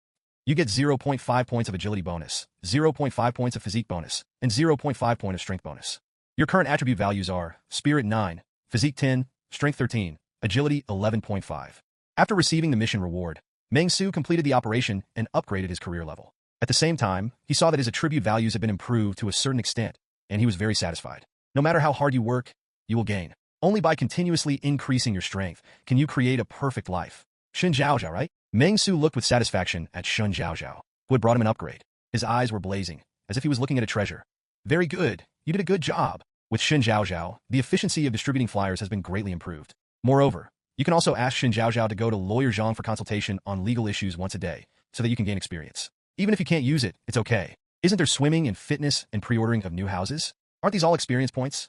You get 0.5 points of agility bonus, 0.5 points of physique bonus, and 0.5 point of strength bonus. Your current attribute values are Spirit 9, Physique 10, Strength 13, Agility 11.5. After receiving the mission reward, Meng Xu completed the operation and upgraded his career level. At the same time, he saw that his attribute values had been improved to a certain extent, and he was very satisfied. No matter how hard you work, you will gain. Only by continuously increasing your strength can you create a perfect life. Xin Zhao, right? Meng Xu looked with satisfaction at Xin Zhao, who had brought him an upgrade. His eyes were blazing, as if he was looking at a treasure. "Very good. You did a good job." With Xin Zhao, the efficiency of distributing flyers has been greatly improved. Moreover, you can also ask Xin Zhao to go to Lawyer Zhang for consultation on legal issues once a day, so that you can gain experience. Even if you can't use it, it's okay. Isn't there swimming and fitness and pre-ordering of new houses? Aren't these all experience points?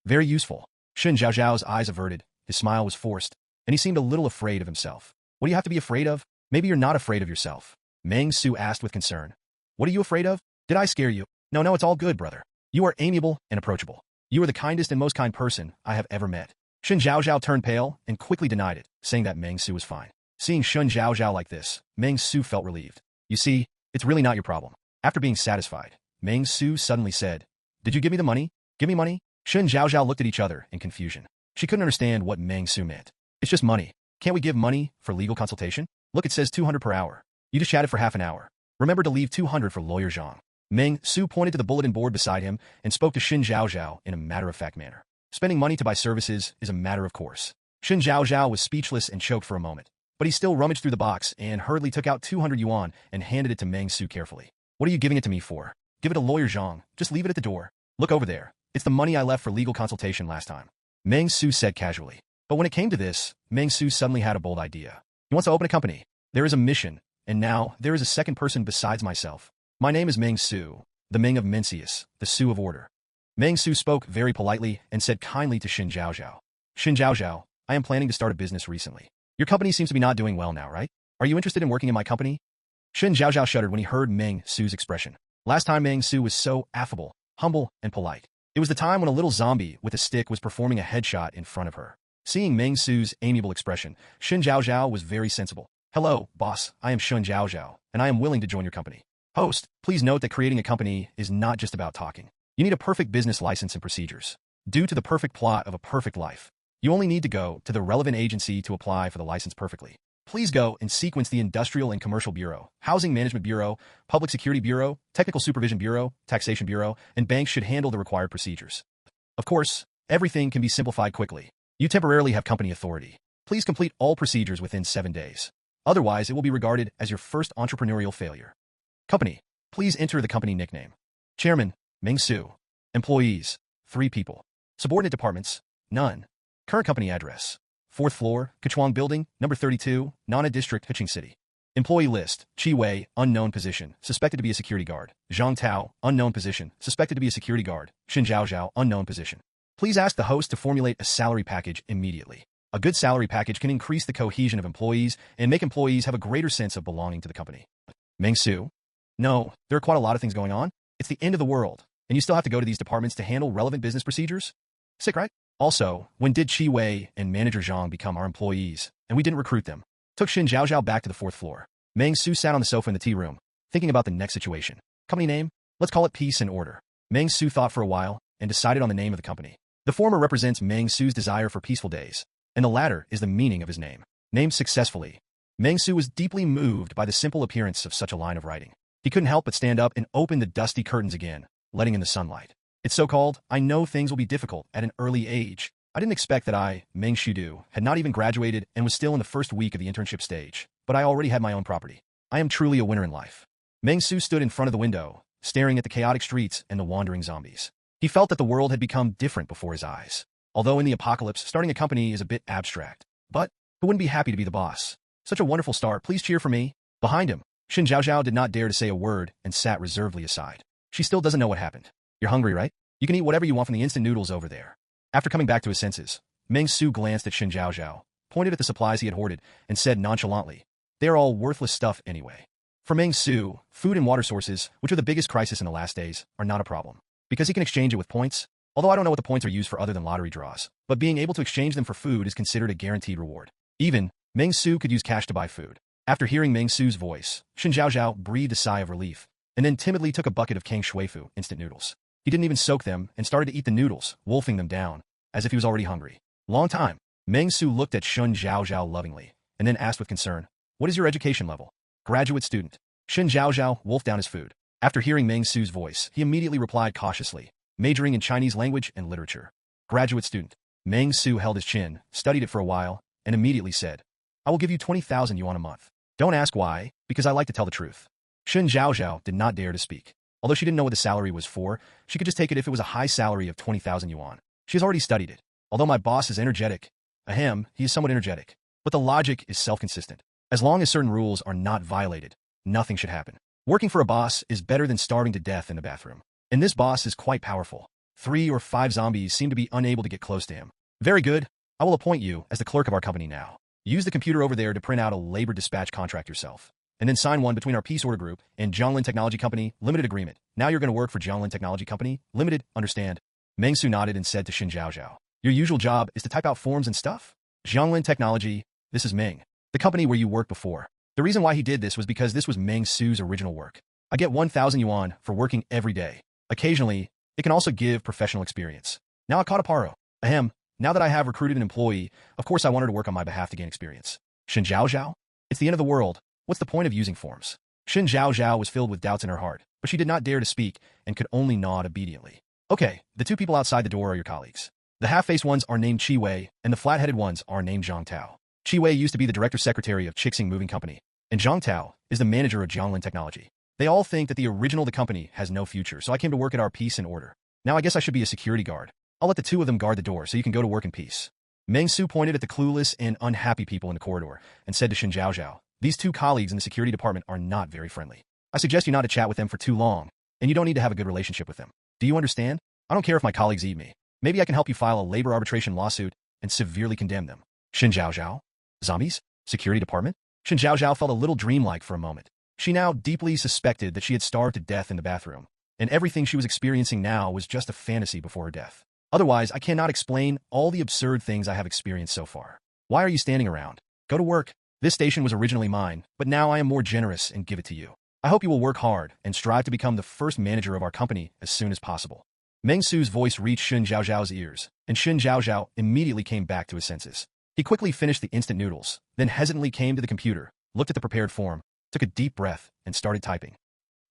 Very useful. Xin Zhao's eyes averted, his smile was forced, and he seemed a little afraid of himself. "What do you have to be afraid of? Maybe you're not afraid of yourself." Meng Xu asked with concern. "What are you afraid of? Did I scare you?" No, it's all good, brother. You are amiable and approachable. You are the kindest and most kind person I have ever met." Xin Zhao turned pale and quickly denied it, saying that Meng Xu was fine. Seeing Xin Zhao like this, Meng Xu felt relieved. "You see, it's really not your problem." After being satisfied, Meng Xu suddenly said, "Did you give me the money? Give me money?" Xin Zhao looked at each other in confusion. She couldn't understand what Meng Xu meant. "It's just money. Can't we give money for legal consultation? Look, it says 200 per hour. You just chatted for half an hour. Remember to leave 200 for lawyer Zhang." Meng Xu pointed to the bulletin board beside him and spoke to Xin Zhao in a matter-of-fact manner. Spending money to buy services is a matter of course. Xin Zhao was speechless and choked for a moment, but he still rummaged through the box and hurriedly took out 200 yuan and handed it to Meng Xu carefully. "What are you giving it to me for? Give it to lawyer Zhang. Just leave it at the door. Look over there. It's the money I left for legal consultation last time." Meng Xu said casually. But when it came to this, Meng Xu suddenly had a bold idea. He wants to open a company. There is a mission, and now there is a second person besides myself. My name is Meng Xu, the Ming of Mencius, the Xu of order. Meng Xu spoke very politely and said kindly to Xin Zhaozhao. Xin Zhaozhao, I am planning to start a business recently. Your company seems to be not doing well now, right? Are you interested in working in my company? Xin Zhaozhao shuddered when he heard Meng Xu's expression. Last time Meng Xu was so affable, humble, and polite. It was the time when a little zombie with a stick was performing a headshot in front of her. Seeing Meng Xu's amiable expression, Xin Zhaozhao was very sensible. Hello, boss, I am Xin Zhaozhao, and I am willing to join your company. Host, please note that creating a company is not just about talking. You need a perfect business license and procedures. Due to the perfect plot of a perfect life, you only need to go to the relevant agency to apply for the license perfectly. Please go and sequence the Industrial and Commercial Bureau, Housing Management Bureau, Public Security Bureau, Technical Supervision Bureau, Taxation Bureau, and banks should handle the required procedures. Of course, everything can be simplified quickly. You temporarily have company authority. Please complete all procedures within 7 days. Otherwise, it will be regarded as your first entrepreneurial failure. Company. Please enter the company nickname. Chairman, Meng Xu. Employees, 3 people. Subordinate departments, none. Current company address, 4th floor, Kechuang Building, number 32, Nana District, Hiching City. Employee list, Qi Wei, unknown position, suspected to be a security guard. Zhang Tao, unknown position, suspected to be a security guard. Xin Zhaozhao, unknown position. Please ask the host to formulate a salary package immediately. A good salary package can increase the cohesion of employees and make employees have a greater sense of belonging to the company. Meng Xu. No, there are quite a lot of things going on. It's the end of the world, and you still have to go to these departments to handle relevant business procedures? Sick, right? Also, when did Qi Wei and manager Zhang become our employees, and we didn't recruit them? Took Xin Zhaozhao back to the 4th floor. Meng Xu sat on the sofa in the tea room, thinking about the next situation. Company name? Let's call it Peace and Order. Meng Xu thought for a while and decided on the name of the company. The former represents Meng Xu's desire for peaceful days, and the latter is the meaning of his name. Named successfully. Meng Xu was deeply moved by the simple appearance of such a line of writing. He couldn't help but stand up and open the dusty curtains again, letting in the sunlight. It's so-called, I know things will be difficult at an early age. I didn't expect that I, Meng Xu, had not even graduated and was still in the first week of the internship stage, but I already had my own property. I am truly a winner in life. Meng Xu stood in front of the window, staring at the chaotic streets and the wandering zombies. He felt that the world had become different before his eyes. Although in the apocalypse, starting a company is a bit abstract. But who wouldn't be happy to be the boss? Such a wonderful start. Please cheer for me. Behind him, Xin Zhaozhao did not dare to say a word and sat reservedly aside. She still doesn't know what happened. You're hungry, right? You can eat whatever you want from the instant noodles over there. After coming back to his senses, Meng Xu glanced at Xin Zhaozhao, pointed at the supplies he had hoarded, and said nonchalantly, they are all worthless stuff anyway. For Meng Xu, food and water sources, which are the biggest crisis in the last days, are not a problem. Because he can exchange it with points, although I don't know what the points are used for other than lottery draws, but being able to exchange them for food is considered a guaranteed reward. Even, Meng Xu could use cash to buy food. After hearing Meng Xu's voice, Xin Zhaozhao breathed a sigh of relief, and then timidly took a bucket of Kang Shuifu instant noodles. He didn't even soak them and started to eat the noodles, wolfing them down, as if he was already hungry. Long time. Meng Xu looked at Xin Zhaozhao lovingly, and then asked with concern, what is your education level? Graduate student. Xin Zhaozhao wolfed down his food. After hearing Meng Xu's voice, he immediately replied cautiously, majoring in Chinese language and literature. Graduate student. Meng Xu held his chin, studied it for a while, and immediately said, I will give you 20,000 yuan a month. Don't ask why, because I like to tell the truth. Xin Zhaozhao did not dare to speak. Although she didn't know what the salary was for, she could just take it if it was a high salary of 20,000 yuan. She has already studied it. Although my boss is energetic, he is somewhat energetic. But the logic is self-consistent. As long as certain rules are not violated, nothing should happen. Working for a boss is better than starving to death in the bathroom. And this boss is quite powerful. 3 or 5 zombies seem to be unable to get close to him. Very good. I will appoint you as the clerk of our company now. Use the computer over there to print out a labor dispatch contract yourself. And then sign one between our Peace Order Group and Jianglin Technology Company, Limited Agreement. Now you're going to work for Jianglin Technology Company, Limited, understand? Meng Xu nodded and said to Xin Zhaozhao, your usual job is to type out forms and stuff? Jianglin Technology, this is Meng, the company where you worked before. The reason why he did this was because this was Meng Xu's original work. I get 1,000 yuan for working every day. Occasionally, it can also give professional experience. Now I caught a paro. Now that I have recruited an employee, of course I want her to work on my behalf to gain experience. Xin Zhaozhao? It's the end of the world. What's the point of using forms? Xin Zhaozhao was filled with doubts in her heart, but she did not dare to speak and could only nod obediently. Okay, the 2 people outside the door are your colleagues. The half-faced ones are named Qi Wei, and the flat-headed ones are named Zhang Tao. Qi Wei used to be the director secretary of Chixing Moving Company, and Zhang Tao is the manager of Jianglin Technology. They all think that the original the company has no future, so I came to work at our Peace and Order. Now I guess I should be a security guard. I'll let the 2 of them guard the door so you can go to work in peace. Meng Xu pointed at the clueless and unhappy people in the corridor and said to Shen Zhaozhao, "These two colleagues in the security department are not very friendly. I suggest you not to chat with them for too long, and you don't need to have a good relationship with them. Do you understand? I don't care if my colleagues eat me. Maybe I can help you file a labor arbitration lawsuit and severely condemn them." Shen Zhaozhao? Zombies? Security department? Shen Zhaozhao felt a little dreamlike for a moment. She now deeply suspected that she had starved to death in the bathroom, and everything she was experiencing now was just a fantasy before her death. Otherwise, I cannot explain all the absurd things I have experienced so far. Why are you standing around? Go to work. This station was originally mine, but now I am more generous and give it to you. I hope you will work hard and strive to become the first manager of our company as soon as possible. Meng Xu's voice reached Shen Zhaozhao's ears, and Shen Zhaozhao immediately came back to his senses. He quickly finished the instant noodles, then hesitantly came to the computer, looked at the prepared form, took a deep breath, and started typing.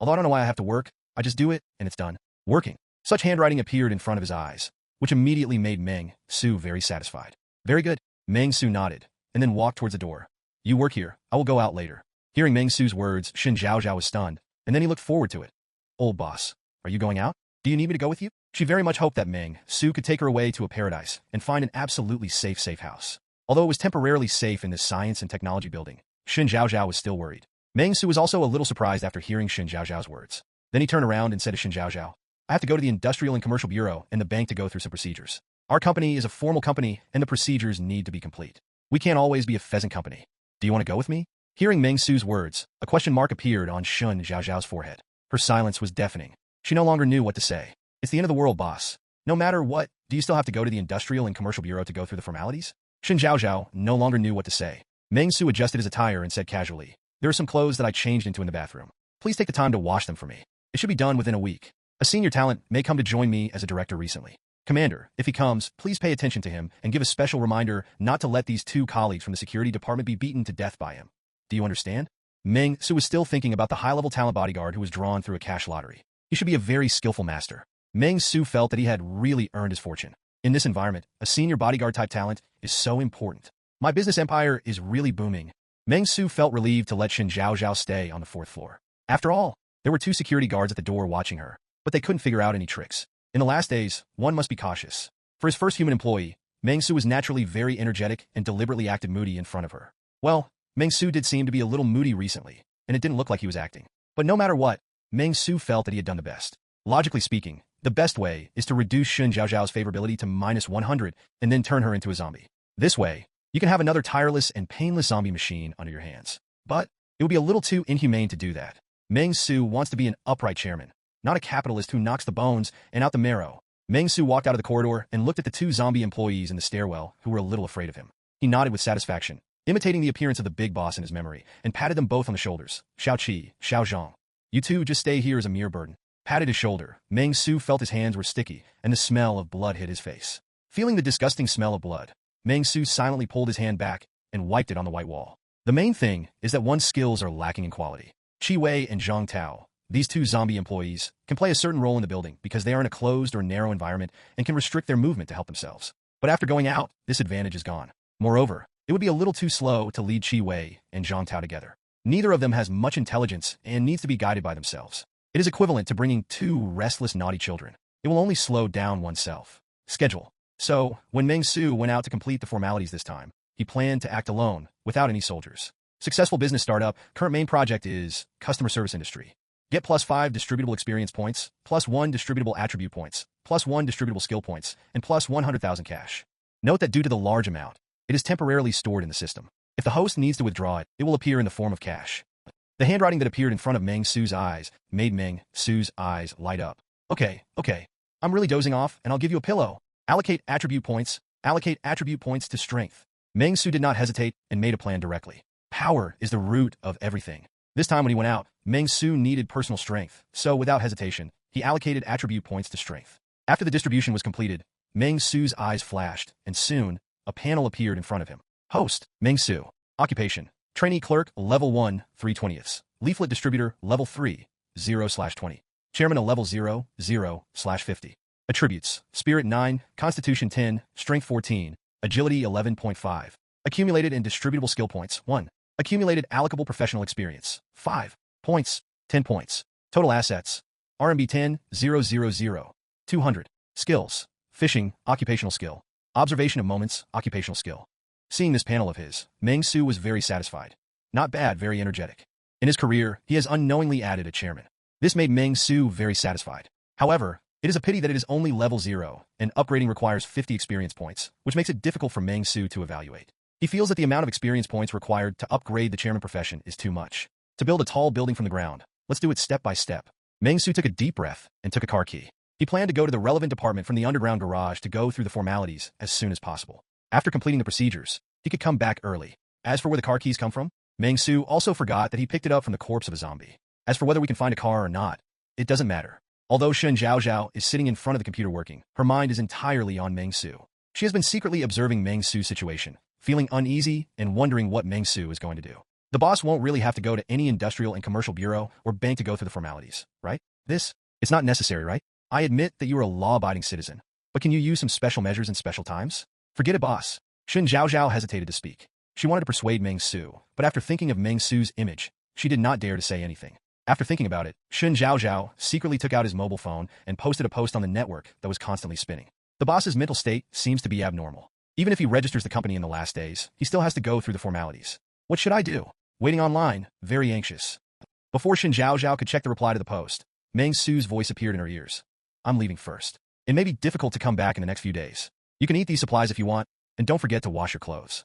Although I don't know why I have to work, I just do it, and it's done. Working. Such handwriting appeared in front of his eyes, which immediately made Meng Xu very satisfied. Very good. Meng Xu nodded, and then walked towards the door. You work here. I will go out later. Hearing Meng Xu's words, Shen Zhaozhao was stunned, and then he looked forward to it. Old boss, are you going out? Do you need me to go with you? She very much hoped that Meng Xu could take her away to a paradise and find an absolutely safe house. Although it was temporarily safe in this science and technology building, Shen Zhaozhao was still worried. Meng Xu was also a little surprised after hearing Shen Zhaozhao's words. Then he turned around and said to Shen Zhaozhao, I have to go to the Industrial and Commercial Bureau and the bank to go through some procedures. Our company is a formal company, and the procedures need to be complete. We can't always be a pheasant company. Do you want to go with me? Hearing Meng Xu's words, a question mark appeared on Shen Zhaozhao's forehead. Her silence was deafening. She no longer knew what to say. It's the end of the world, boss. No matter what, do you still have to go to the Industrial and Commercial Bureau to go through the formalities? Shen Zhaozhao no longer knew what to say. Meng Xu adjusted his attire and said casually, There are some clothes that I changed into in the bathroom. Please take the time to wash them for me. It should be done within a week. A senior talent may come to join me as a director recently. Commander, if he comes, please pay attention to him and give a special reminder not to let these two colleagues from the security department be beaten to death by him. Do you understand? Meng Xu was still thinking about the high-level talent bodyguard who was drawn through a cash lottery. He should be a very skillful master. Meng Xu felt that he had really earned his fortune. In this environment, a senior bodyguard-type talent is so important. My business empire is really booming. Meng Xu felt relieved to let Shen Zhaozhao stay on the 4th floor. After all, there were 2 security guards at the door watching her, but they couldn't figure out any tricks. In the last days, one must be cautious. For his first human employee, Meng Xu was naturally very energetic and deliberately acted moody in front of her. Well, Meng Xu did seem to be a little moody recently, and it didn't look like he was acting. But no matter what, Meng Xu felt that he had done the best. Logically speaking, the best way is to reduce Shen Zhaozhao's favorability to -100 and then turn her into a zombie. This way, you can have another tireless and painless zombie machine under your hands. But it would be a little too inhumane to do that. Meng Xu wants to be an upright chairman, not a capitalist who knocks the bones and out the marrow. Meng Xu walked out of the corridor and looked at the 2 zombie employees in the stairwell who were a little afraid of him. He nodded with satisfaction, imitating the appearance of the big boss in his memory, and patted them both on the shoulders. Xiao Qi, Xiao Zhang. You two just stay here as a mere burden. Patted his shoulder, Meng Xu felt his hands were sticky, and the smell of blood hit his face. Feeling the disgusting smell of blood, Meng Xu silently pulled his hand back and wiped it on the white wall. The main thing is that one's skills are lacking in quality. Qi Wei and Zhang Tao, these 2 zombie employees, can play a certain role in the building because they are in a closed or narrow environment and can restrict their movement to help themselves. But after going out, this advantage is gone. Moreover, it would be a little too slow to lead Qi Wei and Zhang Tao together. Neither of them has much intelligence and needs to be guided by themselves. It is equivalent to bringing 2 restless, naughty children. It will only slow down oneself. Schedule. So, when Meng Xu went out to complete the formalities this time, he planned to act alone, without any soldiers. Successful business startup, current main project is customer service industry. Get +5 distributable experience points, +1 distributable attribute points, +1 distributable skill points, and +100,000 cash. Note that due to the large amount, it is temporarily stored in the system. If the host needs to withdraw it, it will appear in the form of cash. The handwriting that appeared in front of Meng Xu's eyes made Meng Xu's eyes light up. Okay. I'm really dozing off, and I'll give you a pillow. Allocate attribute points to strength. Meng Xu did not hesitate and made a plan directly. Power is the root of everything. This time when he went out, Meng Xu needed personal strength, so without hesitation, he allocated attribute points to strength. After the distribution was completed, Meng Xu's eyes flashed, and soon, a panel appeared in front of him. Host, Meng Xu. Occupation, Trainee Clerk, Level 1, 3/20. Leaflet Distributor, Level 3, 0/20. Chairman, a Level 0, 0/50. Attributes, Spirit 9, Constitution 10, Strength 14, Agility 11.5. Accumulated and distributable skill points, 1. Accumulated allocable professional experience, 5 points, 10 points. Total assets, RMB 10, 000, 200. Skills, Fishing, Occupational Skill, Observation of moments, occupational skill. Seeing this panel of his, Meng Xu was very satisfied. Not bad, very energetic. In his career, he has unknowingly added a chairman. This made Meng Xu very satisfied. However, it is a pity that it is only level 0, and upgrading requires 50 experience points, which makes it difficult for Meng Xu to evaluate. He feels that the amount of experience points required to upgrade the chairman profession is too much. To build a tall building from the ground, let's do it step by step. Meng Xu took a deep breath and took a car key. He planned to go to the relevant department from the underground garage to go through the formalities as soon as possible. After completing the procedures, he could come back early. As for where the car keys come from, Meng Xu also forgot that he picked it up from the corpse of a zombie. As for whether we can find a car or not, it doesn't matter. Although Shen Zhaozhao is sitting in front of the computer working, her mind is entirely on Meng Xu. She has been secretly observing Meng Xu's situation, feeling uneasy and wondering what Meng Xu is going to do. The boss won't really have to go to any industrial and commercial bureau or bank to go through the formalities, right? It's not necessary, right? I admit that you are a law-abiding citizen, but can you use some special measures in special times? Forget it, boss. Shen Zhaozhao hesitated to speak. She wanted to persuade Meng Xu, but after thinking of Meng Xu's image, she did not dare to say anything. After thinking about it, Shen Zhaozhao secretly took out his mobile phone and posted a post on the network that was constantly spinning. The boss's mental state seems to be abnormal. Even if he registers the company in the last days, he still has to go through the formalities. What should I do? Waiting online, very anxious. Before Shen Zhaozhao could check the reply to the post, Meng Xu's voice appeared in her ears. I'm leaving first. It may be difficult to come back in the next few days. You can eat these supplies if you want, and don't forget to wash your clothes.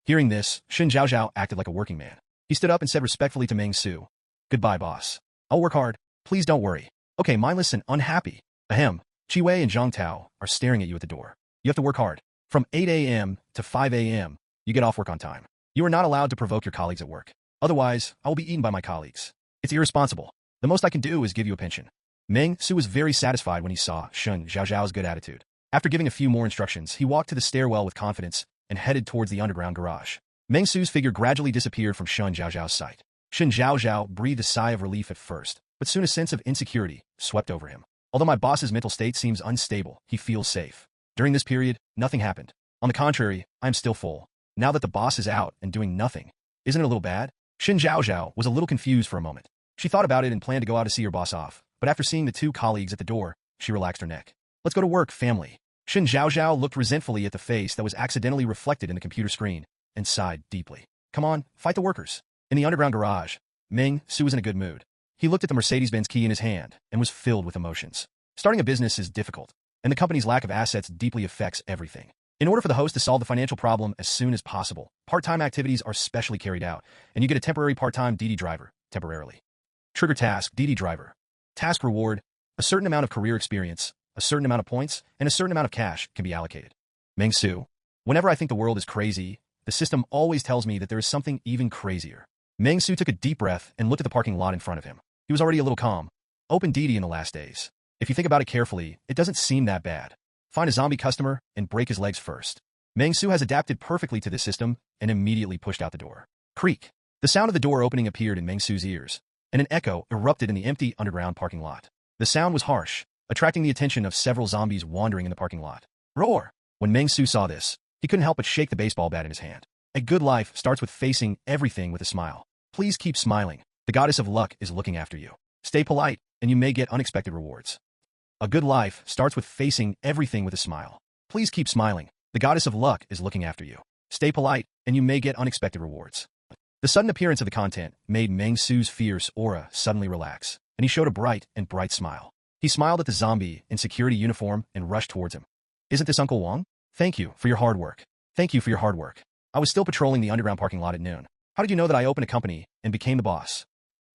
Hearing this, Shen Zhaozhao acted like a working man. He stood up and said respectfully to Meng Xu, Goodbye, boss. I'll work hard. Please don't worry. Okay, mindless and unhappy. Ahem. Qi Wei and Zhang Tao are staring at you at the door. You have to work hard. From 8 a.m. to 5 a.m., you get off work on time. You are not allowed to provoke your colleagues at work. Otherwise, I will be eaten by my colleagues. It's irresponsible. The most I can do is give you a pension. Meng Xu was very satisfied when he saw Shen Zhaozhao's good attitude. After giving a few more instructions, he walked to the stairwell with confidence and headed towards the underground garage. Meng Xu's figure gradually disappeared from Shen Zhaozhao's sight. Shen Zhaozhao breathed a sigh of relief at first, but soon a sense of insecurity swept over him. Although my boss's mental state seems unstable, he feels safe. During this period, nothing happened. On the contrary, I am still full. Now that the boss is out and doing nothing, isn't it a little bad? Shen Zhaozhao was a little confused for a moment. She thought about it and planned to go out to see her boss off, but after seeing the two colleagues at the door, she relaxed her neck. Let's go to work, family. Shen Zhaozhao looked resentfully at the face that was accidentally reflected in the computer screen and sighed deeply. Come on, fight the workers. In the underground garage, Meng Xu was in a good mood. He looked at the Mercedes-Benz key in his hand and was filled with emotions. Starting a business is difficult, and the company's lack of assets deeply affects everything. In order for the host to solve the financial problem as soon as possible, part-time activities are specially carried out, and you get a temporary part-time DD driver, temporarily. Trigger task, DD driver. Task reward, a certain amount of career experience, a certain amount of points, and a certain amount of cash can be allocated. Meng Xu. Whenever I think the world is crazy, the system always tells me that there is something even crazier. Meng Xu took a deep breath and looked at the parking lot in front of him. He was already a little calm. Open DD in the last days. If you think about it carefully, it doesn't seem that bad. Find a zombie customer and break his legs first. Meng Xu has adapted perfectly to this system and immediately pushed out the door. Creak. The sound of the door opening appeared in Meng Xu's ears, and an echo erupted in the empty underground parking lot. The sound was harsh, attracting the attention of several zombies wandering in the parking lot. Roar! When Meng Xu saw this, he couldn't help but shake the baseball bat in his hand. A good life starts with facing everything with a smile. Please keep smiling. The goddess of luck is looking after you. Stay polite, and you may get unexpected rewards. A good life starts with facing everything with a smile. Please keep smiling. The goddess of luck is looking after you. Stay polite, and you may get unexpected rewards. The sudden appearance of the content made Meng Xu's fierce aura suddenly relax, and he showed a bright smile. He smiled at the zombie in security uniform and rushed towards him. Isn't this Uncle Wang? Thank you for your hard work. Thank you for your hard work. I was still patrolling the underground parking lot at noon. How did you know that I opened a company and became the boss?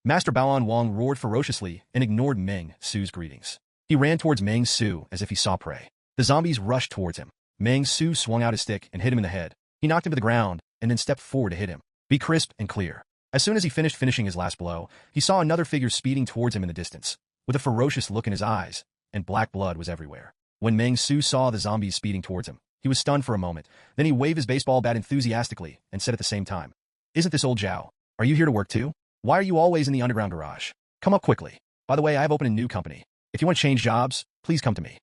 Master Baoan Wang roared ferociously and ignored Meng Xu's greetings. He ran towards Meng Xu as if he saw prey. The zombies rushed towards him. Meng Xu swung out his stick and hit him in the head. He knocked him to the ground and then stepped forward to hit him. Be crisp and clear. As soon as he finished finishing his last blow, he saw another figure speeding towards him in the distance, with a ferocious look in his eyes, and black blood was everywhere. When Meng Xu saw the zombies speeding towards him, he was stunned for a moment. Then he waved his baseball bat enthusiastically and said at the same time, Isn't this old Zhao? Are you here to work too? Why are you always in the underground garage? Come up quickly. By the way, I have opened a new company. If you want to change jobs, please come to me.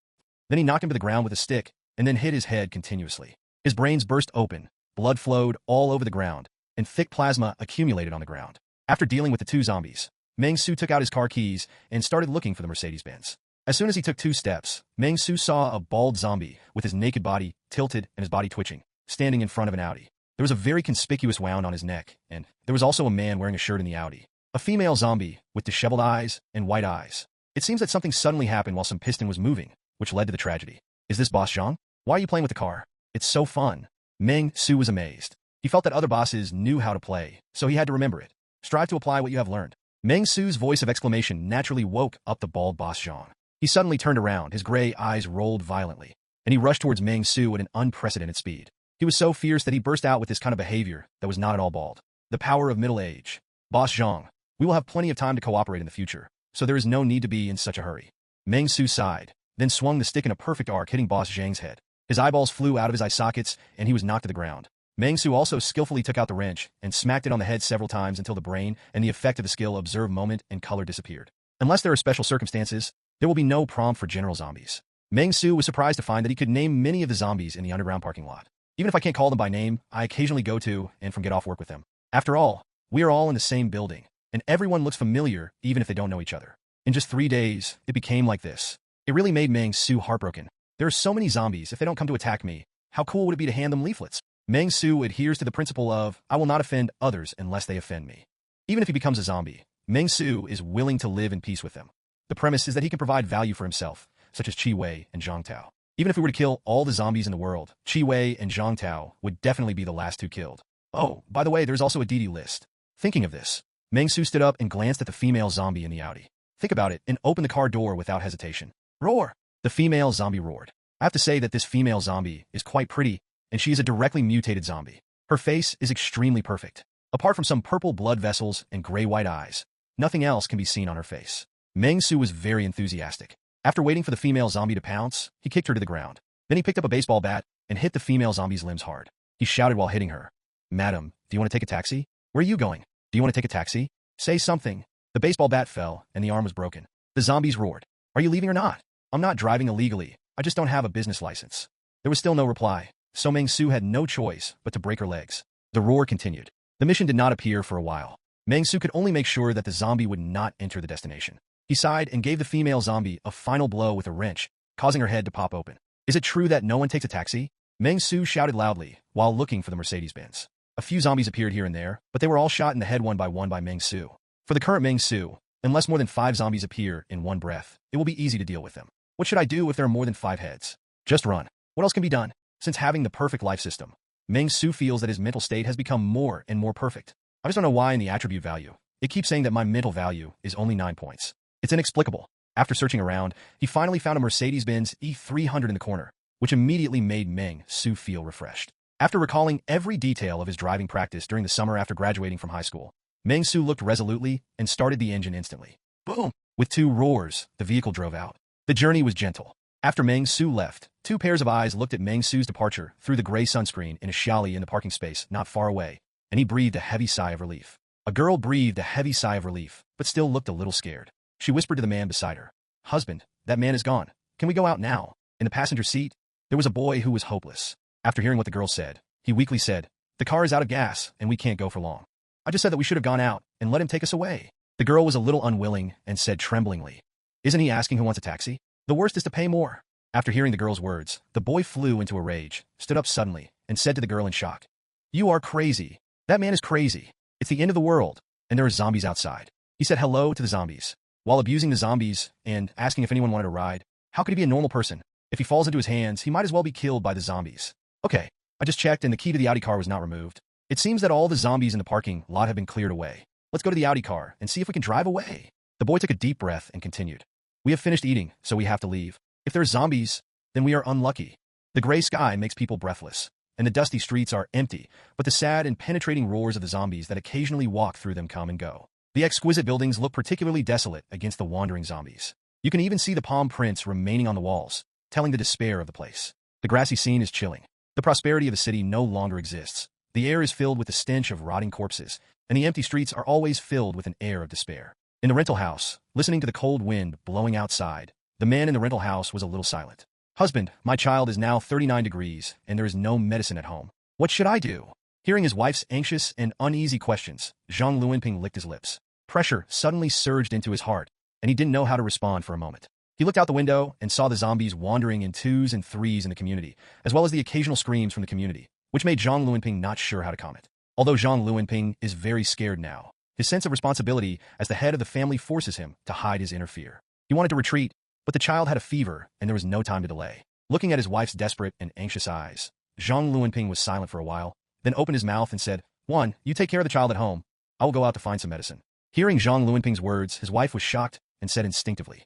Then he knocked him to the ground with a stick and then hit his head continuously. His brains burst open, blood flowed all over the ground, and thick plasma accumulated on the ground. After dealing with the two zombies, Meng Xu took out his car keys and started looking for the Mercedes-Benz. As soon as he took 2 steps, Meng Xu saw a bald zombie with his naked body tilted and his body twitching, standing in front of an Audi. There was a very conspicuous wound on his neck, and there was also a man wearing a shirt in the Audi. A female zombie with disheveled eyes and white eyes. It seems that something suddenly happened while some piston was moving, which led to the tragedy. Is this Boss Zhang? Why are you playing with the car? It's so fun. Meng Xu was amazed. He felt that other bosses knew how to play, so he had to remember it. Strive to apply what you have learned. Meng Xu's voice of exclamation naturally woke up the bald Boss Zhang. He suddenly turned around, his gray eyes rolled violently, and he rushed towards Meng Xu at an unprecedented speed. He was so fierce that he burst out with this kind of behavior that was not at all bald. The power of middle age. Boss Zhang, we will have plenty of time to cooperate in the future, so there is no need to be in such a hurry. Meng Xu sighed, then swung the stick in a perfect arc, hitting Boss Zhang's head. His eyeballs flew out of his eye sockets, and he was knocked to the ground. Meng Xu also skillfully took out the wrench and smacked it on the head several times until the brain and the effect of the skill observed moment and color disappeared. Unless there are special circumstances, there will be no prompt for general zombies. Meng Xu was surprised to find that he could name many of the zombies in the underground parking lot. Even if I can't call them by name, I occasionally go to and from get off work with them. After all, we are all in the same building, and everyone looks familiar even if they don't know each other. In just 3 days, it became like this. It really made Meng Xu heartbroken. There are so many zombies. If they don't come to attack me, how cool would it be to hand them leaflets? Meng Xu adheres to the principle of, I will not offend others unless they offend me. Even if he becomes a zombie, Meng Xu is willing to live in peace with them. The premise is that he can provide value for himself, such as Qi Wei and Zhang Tao. Even if we were to kill all the zombies in the world, Qi Wei and Zhang Tao would definitely be the last 2 killed. Oh, by the way, there's also a DD list. Thinking of this, Meng Xu stood up and glanced at the female zombie in the Audi. Think about it and open the car door without hesitation. Roar! The female zombie roared. I have to say that this female zombie is quite pretty, and she is a directly mutated zombie. Her face is extremely perfect. Apart from some purple blood vessels and gray-white eyes, nothing else can be seen on her face. Meng Xu was very enthusiastic. After waiting for the female zombie to pounce, he kicked her to the ground. Then he picked up a baseball bat and hit the female zombie's limbs hard. He shouted while hitting her. Madam, do you want to take a taxi? Where are you going? Do you want to take a taxi? Say something. The baseball bat fell, and the arm was broken. The zombies roared. Are you leaving or not? I'm not driving illegally. I just don't have a business license. There was still no reply, so Meng Xu had no choice but to break her legs. The roar continued. The mission did not appear for a while. Meng Xu could only make sure that the zombie would not enter the destination. He sighed and gave the female zombie a final blow with a wrench, causing her head to pop open. Is it true that no one takes a taxi? Meng Xu shouted loudly while looking for the Mercedes-Benz. A few zombies appeared here and there, but they were all shot in the head one by Meng Xu. For the current Meng Xu, unless more than 5 zombies appear in one breath, it will be easy to deal with them. What should I do if there are more than 5 heads? Just run. What else can be done? Since having the perfect life system, Meng Xu feels that his mental state has become more and more perfect. I just don't know why in the attribute value. It keeps saying that my mental value is only 9 points. It's inexplicable. After searching around, he finally found a Mercedes-Benz E300 in the corner, which immediately made Meng Xu feel refreshed. After recalling every detail of his driving practice during the summer after graduating from high school, Meng Xu looked resolutely and started the engine instantly. Boom! With 2 roars, the vehicle drove out. The journey was gentle. After Meng Xu left, 2 pairs of eyes looked at Meng Xu's departure through the gray sunscreen in a Xiaoli in the parking space not far away, and he breathed a heavy sigh of relief. A girl breathed a heavy sigh of relief, but still looked a little scared. She whispered to the man beside her. Husband, that man is gone. Can we go out now? In the passenger seat, there was a boy who was hopeless. After hearing what the girl said, he weakly said, the car is out of gas, and we can't go for long. I just said that we should have gone out and let him take us away. The girl was a little unwilling and said tremblingly, isn't he asking who wants a taxi? The worst is to pay more. After hearing the girl's words, the boy flew into a rage, stood up suddenly, and said to the girl in shock, you are crazy. That man is crazy. It's the end of the world, and there are zombies outside. He said hello to the zombies, while abusing the zombies and asking if anyone wanted a ride. How could he be a normal person? If he falls into his hands, he might as well be killed by the zombies. Okay, I just checked and the key to the Audi car was not removed. It seems that all the zombies in the parking lot have been cleared away. Let's go to the Audi car and see if we can drive away. The boy took a deep breath and continued. We have finished eating, so we have to leave. If there are zombies, then we are unlucky. The gray sky makes people breathless, and the dusty streets are empty, but the sad and penetrating roars of the zombies that occasionally walk through them come and go. The exquisite buildings look particularly desolate against the wandering zombies. You can even see the palm prints remaining on the walls, telling the despair of the place. The grassy scene is chilling. The prosperity of the city no longer exists. The air is filled with the stench of rotting corpses, and the empty streets are always filled with an air of despair. In the rental house, listening to the cold wind blowing outside, the man in the rental house was a little silent. Husband, my child is now 39 degrees, and there is no medicine at home. What should I do? Hearing his wife's anxious and uneasy questions, Zhang Luanping licked his lips. Pressure suddenly surged into his heart, and he didn't know how to respond for a moment. He looked out the window and saw the zombies wandering in twos and threes in the community, as well as the occasional screams from the community, which made Zhang Luanping not sure how to comment. Although Zhang Luanping is very scared now, his sense of responsibility as the head of the family forces him to hide his inner fear. He wanted to retreat, but the child had a fever and there was no time to delay. Looking at his wife's desperate and anxious eyes, Zhang Luanping was silent for a while, then opened his mouth and said, "1, you take care of the child at home. I will go out to find some medicine." Hearing Zhang Luanping's words, his wife was shocked and said instinctively,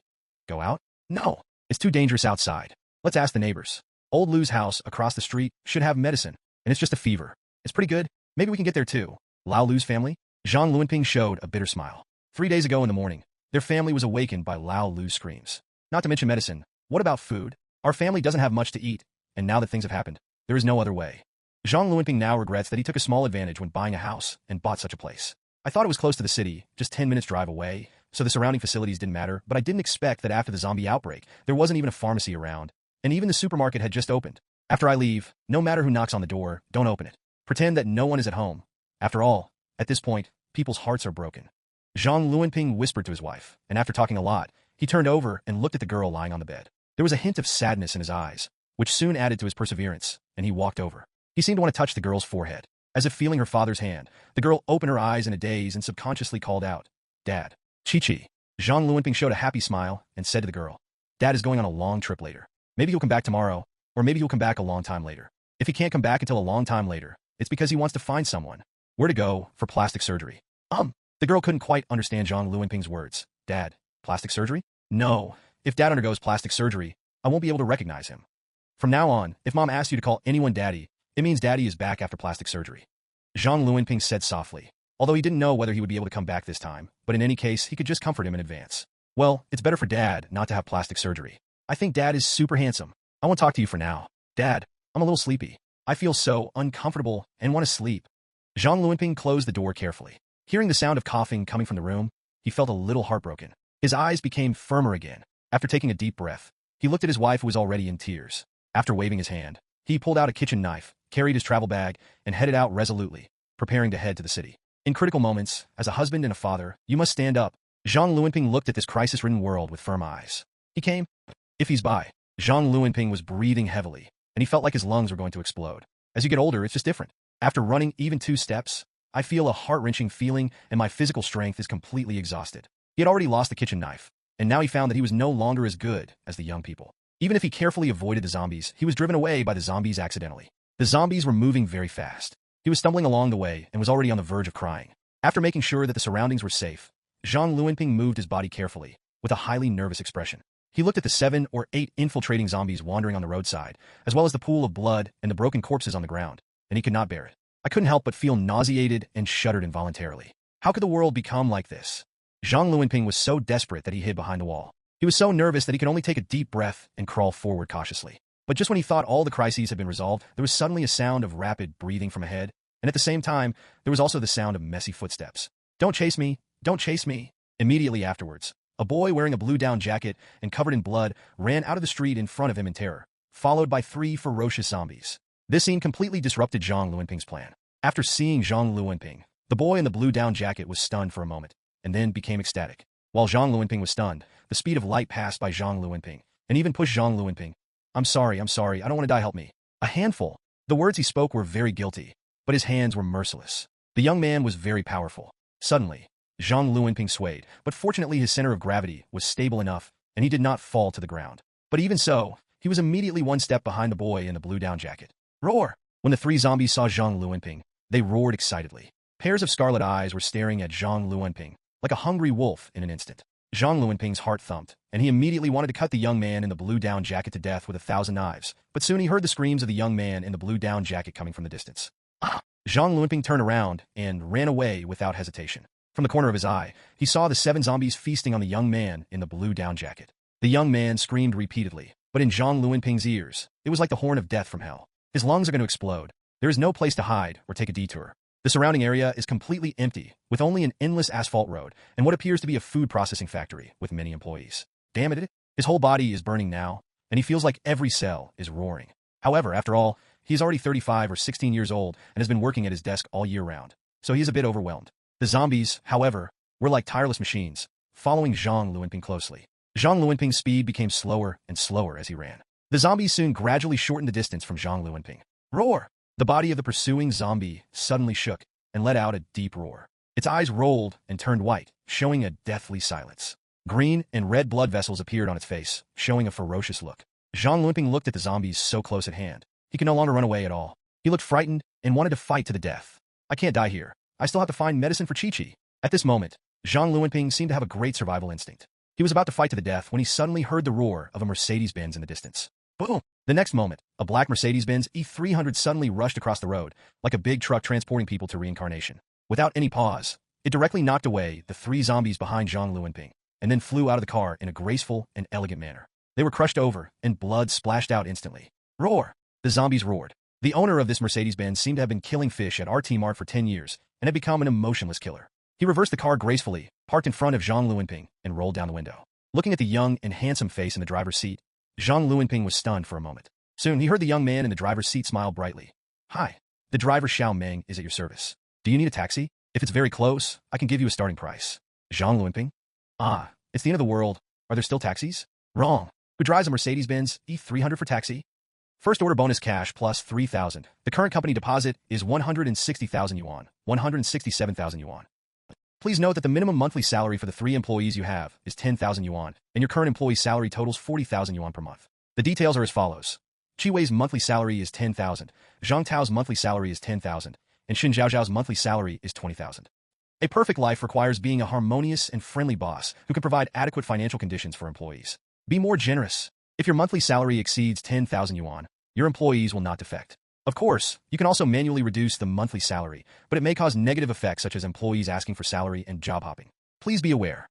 "Go out? No, it's too dangerous outside. Let's ask the neighbors. Old Lu's house across the street should have medicine, and it's just a fever. It's pretty good. Maybe we can get there too." Lao Lu's family? Zhang Luanping showed a bitter smile. 3 days ago in the morning, their family was awakened by Lao Lu's screams. Not to mention medicine. What about food? Our family doesn't have much to eat, and now that things have happened, there is no other way. Zhang Luanping now regrets that he took a small advantage when buying a house and bought such a place. I thought it was close to the city, just 10 minutes drive away, so the surrounding facilities didn't matter, but I didn't expect that after the zombie outbreak, there wasn't even a pharmacy around, and even the supermarket had just opened. After I leave, no matter who knocks on the door, don't open it. Pretend that no one is at home. After all, at this point, people's hearts are broken. Zhang Luanping whispered to his wife, and after talking a lot, he turned over and looked at the girl lying on the bed. There was a hint of sadness in his eyes, which soon added to his perseverance, and he walked over. He seemed to want to touch the girl's forehead. As if feeling her father's hand, the girl opened her eyes in a daze and subconsciously called out, "Dad." Chi-Chi. Zhang Luanping showed a happy smile and said to the girl, "Dad is going on a long trip later. Maybe he'll come back tomorrow, or maybe he'll come back a long time later. If he can't come back until a long time later, it's because he wants to find someone. Where to go for plastic surgery." The girl couldn't quite understand Zhang Luanping's words. "Dad, plastic surgery?" "No. If Dad undergoes plastic surgery, I won't be able to recognize him. From now on, if Mom asks you to call anyone Daddy, it means Daddy is back after plastic surgery." Zhang Luanping said softly, although he didn't know whether he would be able to come back this time, but in any case, he could just comfort him in advance. "Well, it's better for Dad not to have plastic surgery. I think Dad is super handsome. I won't talk to you for now. Dad, I'm a little sleepy. I feel so uncomfortable and want to sleep." Zhang Luanping closed the door carefully. Hearing the sound of coughing coming from the room, he felt a little heartbroken. His eyes became firmer again. After taking a deep breath, he looked at his wife who was already in tears. After waving his hand, he pulled out a kitchen knife, carried his travel bag, and headed out resolutely, preparing to head to the city. In critical moments, as a husband and a father, you must stand up. Zhang Luanping looked at this crisis-ridden world with firm eyes. He came. If he's by. Zhang Luanping was breathing heavily, and he felt like his lungs were going to explode. As you get older, it's just different. After running even 2 steps, I feel a heart-wrenching feeling and my physical strength is completely exhausted. He had already lost the kitchen knife, and now he found that he was no longer as good as the young people. Even if he carefully avoided the zombies, he was driven away by the zombies accidentally. The zombies were moving very fast. He was stumbling along the way and was already on the verge of crying. After making sure that the surroundings were safe, Zhang Luanping moved his body carefully, with a highly nervous expression. He looked at the 7 or 8 infiltrating zombies wandering on the roadside, as well as the pool of blood and the broken corpses on the ground, and he could not bear it. I couldn't help but feel nauseated and shuddered involuntarily. How could the world become like this? Zhang Luanping was so desperate that he hid behind the wall. He was so nervous that he could only take a deep breath and crawl forward cautiously. But just when he thought all the crises had been resolved, there was suddenly a sound of rapid breathing from ahead, and at the same time, there was also the sound of messy footsteps. "Don't chase me! Don't chase me!" Immediately afterwards, a boy wearing a blue down jacket and covered in blood ran out of the street in front of him in terror, followed by 3 ferocious zombies. This scene completely disrupted Zhang Luanping's plan. After seeing Zhang Luanping, the boy in the blue down jacket was stunned for a moment, and then became ecstatic. While Zhang Luanping was stunned, the speed of light passed by Zhang Luanping, and even pushed Zhang Luanping. I'm sorry, I don't want to die, help me." A handful. The words he spoke were very guilty, but his hands were merciless. The young man was very powerful. Suddenly, Zhang Luanping swayed, but fortunately his center of gravity was stable enough, and he did not fall to the ground. But even so, he was immediately 1 step behind the boy in the blue down jacket. Roar! When the 3 zombies saw Zhang Luanping, they roared excitedly. Pairs of scarlet eyes were staring at Zhang Luanping, like a hungry wolf in an instant. Zhang Luanping's heart thumped, and he immediately wanted to cut the young man in the blue down jacket to death with 1,000 knives, but soon he heard the screams of the young man in the blue down jacket coming from the distance. Zhang Luanping turned around and ran away without hesitation. From the corner of his eye, he saw the 7 zombies feasting on the young man in the blue down jacket. The young man screamed repeatedly, but in Zhang Luanping's ears, it was like the horn of death from hell. His lungs are going to explode. There is no place to hide or take a detour. The surrounding area is completely empty, with only an endless asphalt road and what appears to be a food processing factory with many employees. Damn it, his whole body is burning now, and he feels like every cell is roaring. However, after all, he is already 35 or 16 years old and has been working at his desk all year round, so he is a bit overwhelmed. The zombies, however, were like tireless machines, following Zhang Luanping closely. Zhang Luanping's speed became slower and slower as he ran. The zombies soon gradually shortened the distance from Zhang Luanping. Roar! The body of the pursuing zombie suddenly shook and let out a deep roar. Its eyes rolled and turned white, showing a deathly silence. Green and red blood vessels appeared on its face, showing a ferocious look. Zhang Luanping looked at the zombies so close at hand. He could no longer run away at all. He looked frightened and wanted to fight to the death. I can't die here. I still have to find medicine for Chi-Chi. At this moment, Zhang Luanping seemed to have a great survival instinct. He was about to fight to the death when he suddenly heard the roar of a Mercedes-Benz in the distance. Boom! The next moment, a black Mercedes-Benz E300 suddenly rushed across the road, like a big truck transporting people to reincarnation. Without any pause, it directly knocked away the 3 zombies behind Zhang Luanping, and then flew out of the car in a graceful and elegant manner. They were crushed over, and blood splashed out instantly. Roar! The zombies roared. The owner of this Mercedes-Benz seemed to have been killing fish at RT Mart for 10 years, and had become an emotionless killer. He reversed the car gracefully, parked in front of Zhang Luanping, and rolled down the window. Looking at the young and handsome face in the driver's seat, Zhang Luanping was stunned for a moment. Soon, he heard the young man in the driver's seat smile brightly. Hi. The driver Xiao Meng is at your service. Do you need a taxi? If it's very close, I can give you a starting price. Zhang Luanping? Ah, it's the end of the world. Are there still taxis? Wrong. Who drives a Mercedes-Benz E300 for taxi? First order bonus cash plus 3,000. The current company deposit is 160,000 yuan, 167,000 yuan. Please note that the minimum monthly salary for the 3 employees you have is 10,000 yuan, and your current employee salary totals 40,000 yuan per month. The details are as follows. Chi Wei's monthly salary is 10,000, Zhang Tao's monthly salary is 10,000, and Xin Zhaozhao's monthly salary is 20,000. A perfect life requires being a harmonious and friendly boss who can provide adequate financial conditions for employees. Be more generous. If your monthly salary exceeds 10,000 yuan, your employees will not defect. Of course, you can also manually reduce the monthly salary, but it may cause negative effects such as employees asking for salary and job hopping. Please be aware.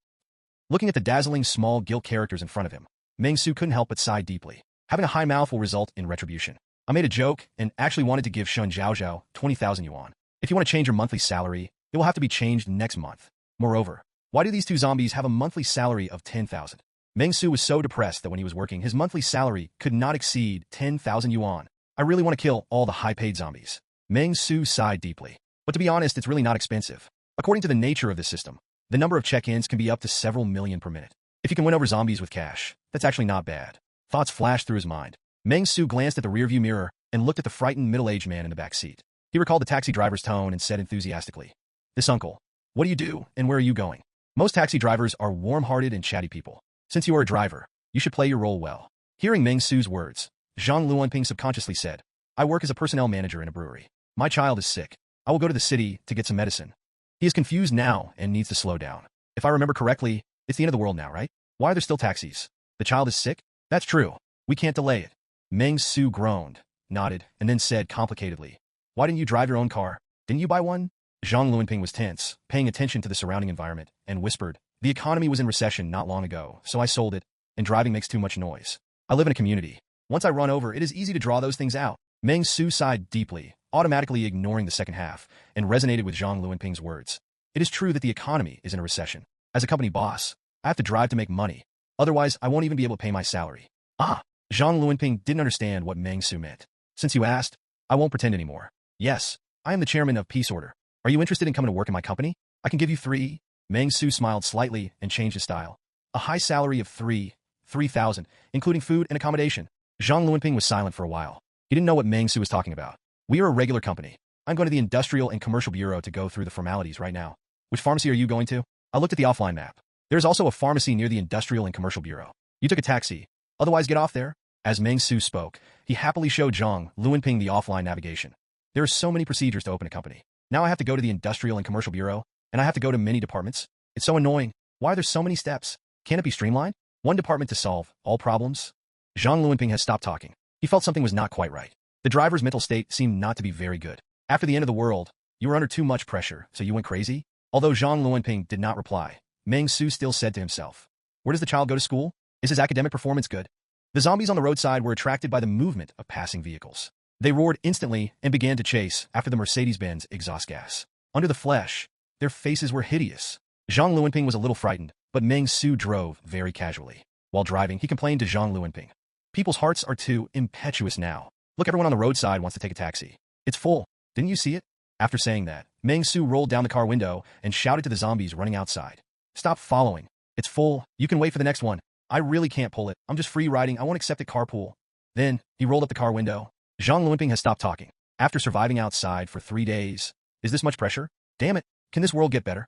Looking at the dazzling small gilt characters in front of him, Meng Xu couldn't help but sigh deeply. Having a high mouth will result in retribution. I made a joke and actually wanted to give Xun Zhaozhao 20,000 yuan. If you want to change your monthly salary, it will have to be changed next month. Moreover, why do these 2 zombies have a monthly salary of 10,000? Meng Xu was so depressed that when he was working, his monthly salary could not exceed 10,000 yuan. I really want to kill all the high-paid zombies. Meng Xu sighed deeply. But to be honest, it's really not expensive. According to the nature of this system, the number of check-ins can be up to several million per minute. If you can win over zombies with cash, that's actually not bad. Thoughts flashed through his mind. Meng Xu glanced at the rearview mirror and looked at the frightened middle-aged man in the back seat. He recalled the taxi driver's tone and said enthusiastically, "This uncle, what do you do and where are you going?" Most taxi drivers are warm-hearted and chatty people. Since you are a driver, you should play your role well. Hearing Meng Xu's words, Zhang Luanping subconsciously said, I work as a personnel manager in a brewery. My child is sick. I will go to the city to get some medicine. He is confused now and needs to slow down. If I remember correctly, it's the end of the world now, right? Why are there still taxis? The child is sick? That's true. We can't delay it. Meng Xu groaned, nodded, and then said complicatedly, Why didn't you drive your own car? Didn't you buy one? Zhang Luanping was tense, paying attention to the surrounding environment, and whispered, The economy was in recession not long ago, so I sold it, and driving makes too much noise. I live in a community. Once I run over, it is easy to draw those things out. Meng Xu sighed deeply, automatically ignoring the second half, and resonated with Zhang Luanping's words. It is true that the economy is in a recession. As a company boss, I have to drive to make money. Otherwise, I won't even be able to pay my salary. Ah, Zhang Luanping didn't understand what Meng Xu meant. Since you asked, I won't pretend anymore. Yes, I am the chairman of Peace Order. Are you interested in coming to work in my company? I can give you 3. Meng Xu smiled slightly and changed his style. A high salary of 3,000, including food and accommodation. Zhang Luanping was silent for a while. He didn't know what Meng Xu was talking about. We are a regular company. I'm going to the Industrial and Commercial Bureau to go through the formalities right now. Which pharmacy are you going to? I looked at the offline map. There's also a pharmacy near the Industrial and Commercial Bureau. You took a taxi. Otherwise, get off there. As Meng Xu spoke, he happily showed Zhang Luanping the offline navigation. There are so many procedures to open a company. Now I have to go to the Industrial and Commercial Bureau, and I have to go to many departments. It's so annoying. Why are there so many steps? Can't it be streamlined? One department to solve all problems? Zhang Luanping has stopped talking. He felt something was not quite right. The driver's mental state seemed not to be very good. After the end of the world, you were under too much pressure, so you went crazy? Although Zhang Luanping did not reply, Meng Xu still said to himself, Where does the child go to school? Is his academic performance good? The zombies on the roadside were attracted by the movement of passing vehicles. They roared instantly and began to chase after the Mercedes-Benz exhaust gas. Under the flesh, their faces were hideous. Zhang Luanping was a little frightened, but Meng Xu drove very casually. While driving, he complained to Zhang Luanping. People's hearts are too impetuous now. Look, everyone on the roadside wants to take a taxi. It's full. Didn't you see it? After saying that, Meng Xu rolled down the car window and shouted to the zombies running outside. Stop following. It's full. You can wait for the next one. I really can't pull it. I'm just free riding. I won't accept it carpool. Then, he rolled up the car window. Zhang Luanping has stopped talking. After surviving outside for 3 days. Is this much pressure? Damn it. Can this world get better?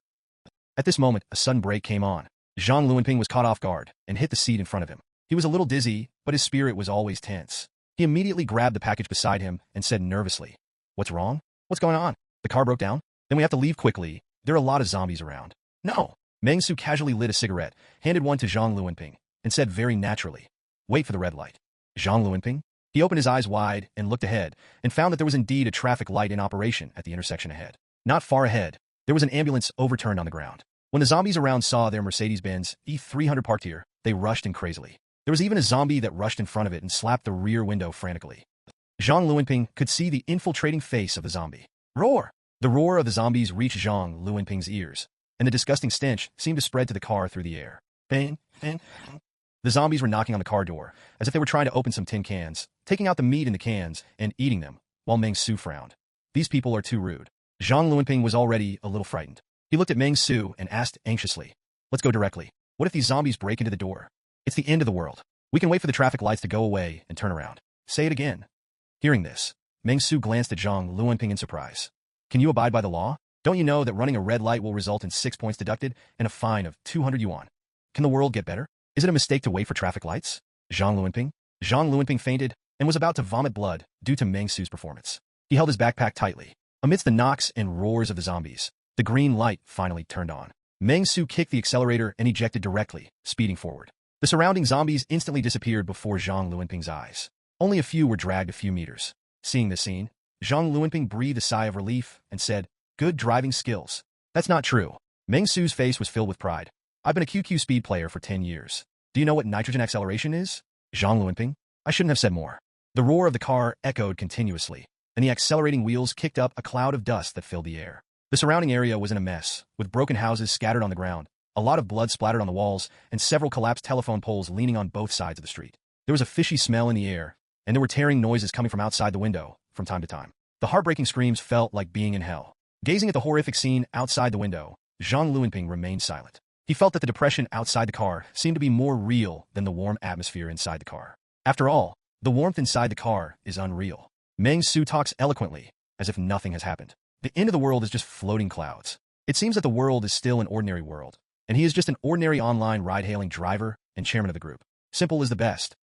At this moment, a sudden brake came on. Zhang Luanping was caught off guard and hit the seat in front of him. He was a little dizzy, but his spirit was always tense. He immediately grabbed the package beside him and said nervously, "What's wrong? What's going on? The car broke down? Then we have to leave quickly. There are a lot of zombies around." "No." Meng Xu casually lit a cigarette, handed one to Zhang Luanping, and said very naturally, "Wait for the red light." Zhang Luanping? He opened his eyes wide and looked ahead, and found that there was indeed a traffic light in operation at the intersection ahead. Not far ahead, there was an ambulance overturned on the ground. When the zombies around saw their Mercedes-Benz E300 parked here, they rushed in crazily. There was even a zombie that rushed in front of it and slapped the rear window frantically. Zhang Luanping could see the infiltrating face of the zombie. Roar! The roar of the zombies reached Zhang Luanping's ears, and the disgusting stench seemed to spread to the car through the air. Bang, bang. The zombies were knocking on the car door, as if they were trying to open some tin cans, taking out the meat in the cans and eating them, while Meng Xu frowned. These people are too rude. Zhang Luanping was already a little frightened. He looked at Meng Xu and asked anxiously, "Let's go directly. What if these zombies break into the door? It's the end of the world. We can wait for the traffic lights to go away and turn around." "Say it again." Hearing this, Meng Xu glanced at Zhang Luanping in surprise. "Can you abide by the law? Don't you know that running a red light will result in 6 points deducted and a fine of 200 yuan? Can the world get better? Is it a mistake to wait for traffic lights?" Zhang Luanping fainted and was about to vomit blood due to Meng Xu's performance. He held his backpack tightly. Amidst the knocks and roars of the zombies, the green light finally turned on. Meng Xu kicked the accelerator and ejected directly, speeding forward. The surrounding zombies instantly disappeared before Zhang Luanping's eyes. Only a few were dragged a few meters. Seeing this scene, Zhang Luanping breathed a sigh of relief and said, "Good driving skills." "That's not true." Meng Xu's face was filled with pride. "I've been a QQ speed player for 10 years. Do you know what nitrogen acceleration is?" Zhang Luanping? I shouldn't have said more. The roar of the car echoed continuously, and the accelerating wheels kicked up a cloud of dust that filled the air. The surrounding area was in a mess, with broken houses scattered on the ground, a lot of blood splattered on the walls, and several collapsed telephone poles leaning on both sides of the street. There was a fishy smell in the air, and there were tearing noises coming from outside the window, from time to time. The heartbreaking screams felt like being in hell. Gazing at the horrific scene outside the window, Zhang Luanping remained silent. He felt that the depression outside the car seemed to be more real than the warm atmosphere inside the car. After all, the warmth inside the car is unreal. Meng Xu talks eloquently, as if nothing has happened. The end of the world is just floating clouds. It seems that the world is still an ordinary world, and he is just an ordinary online ride-hailing driver and chairman of the group. Simple is the best.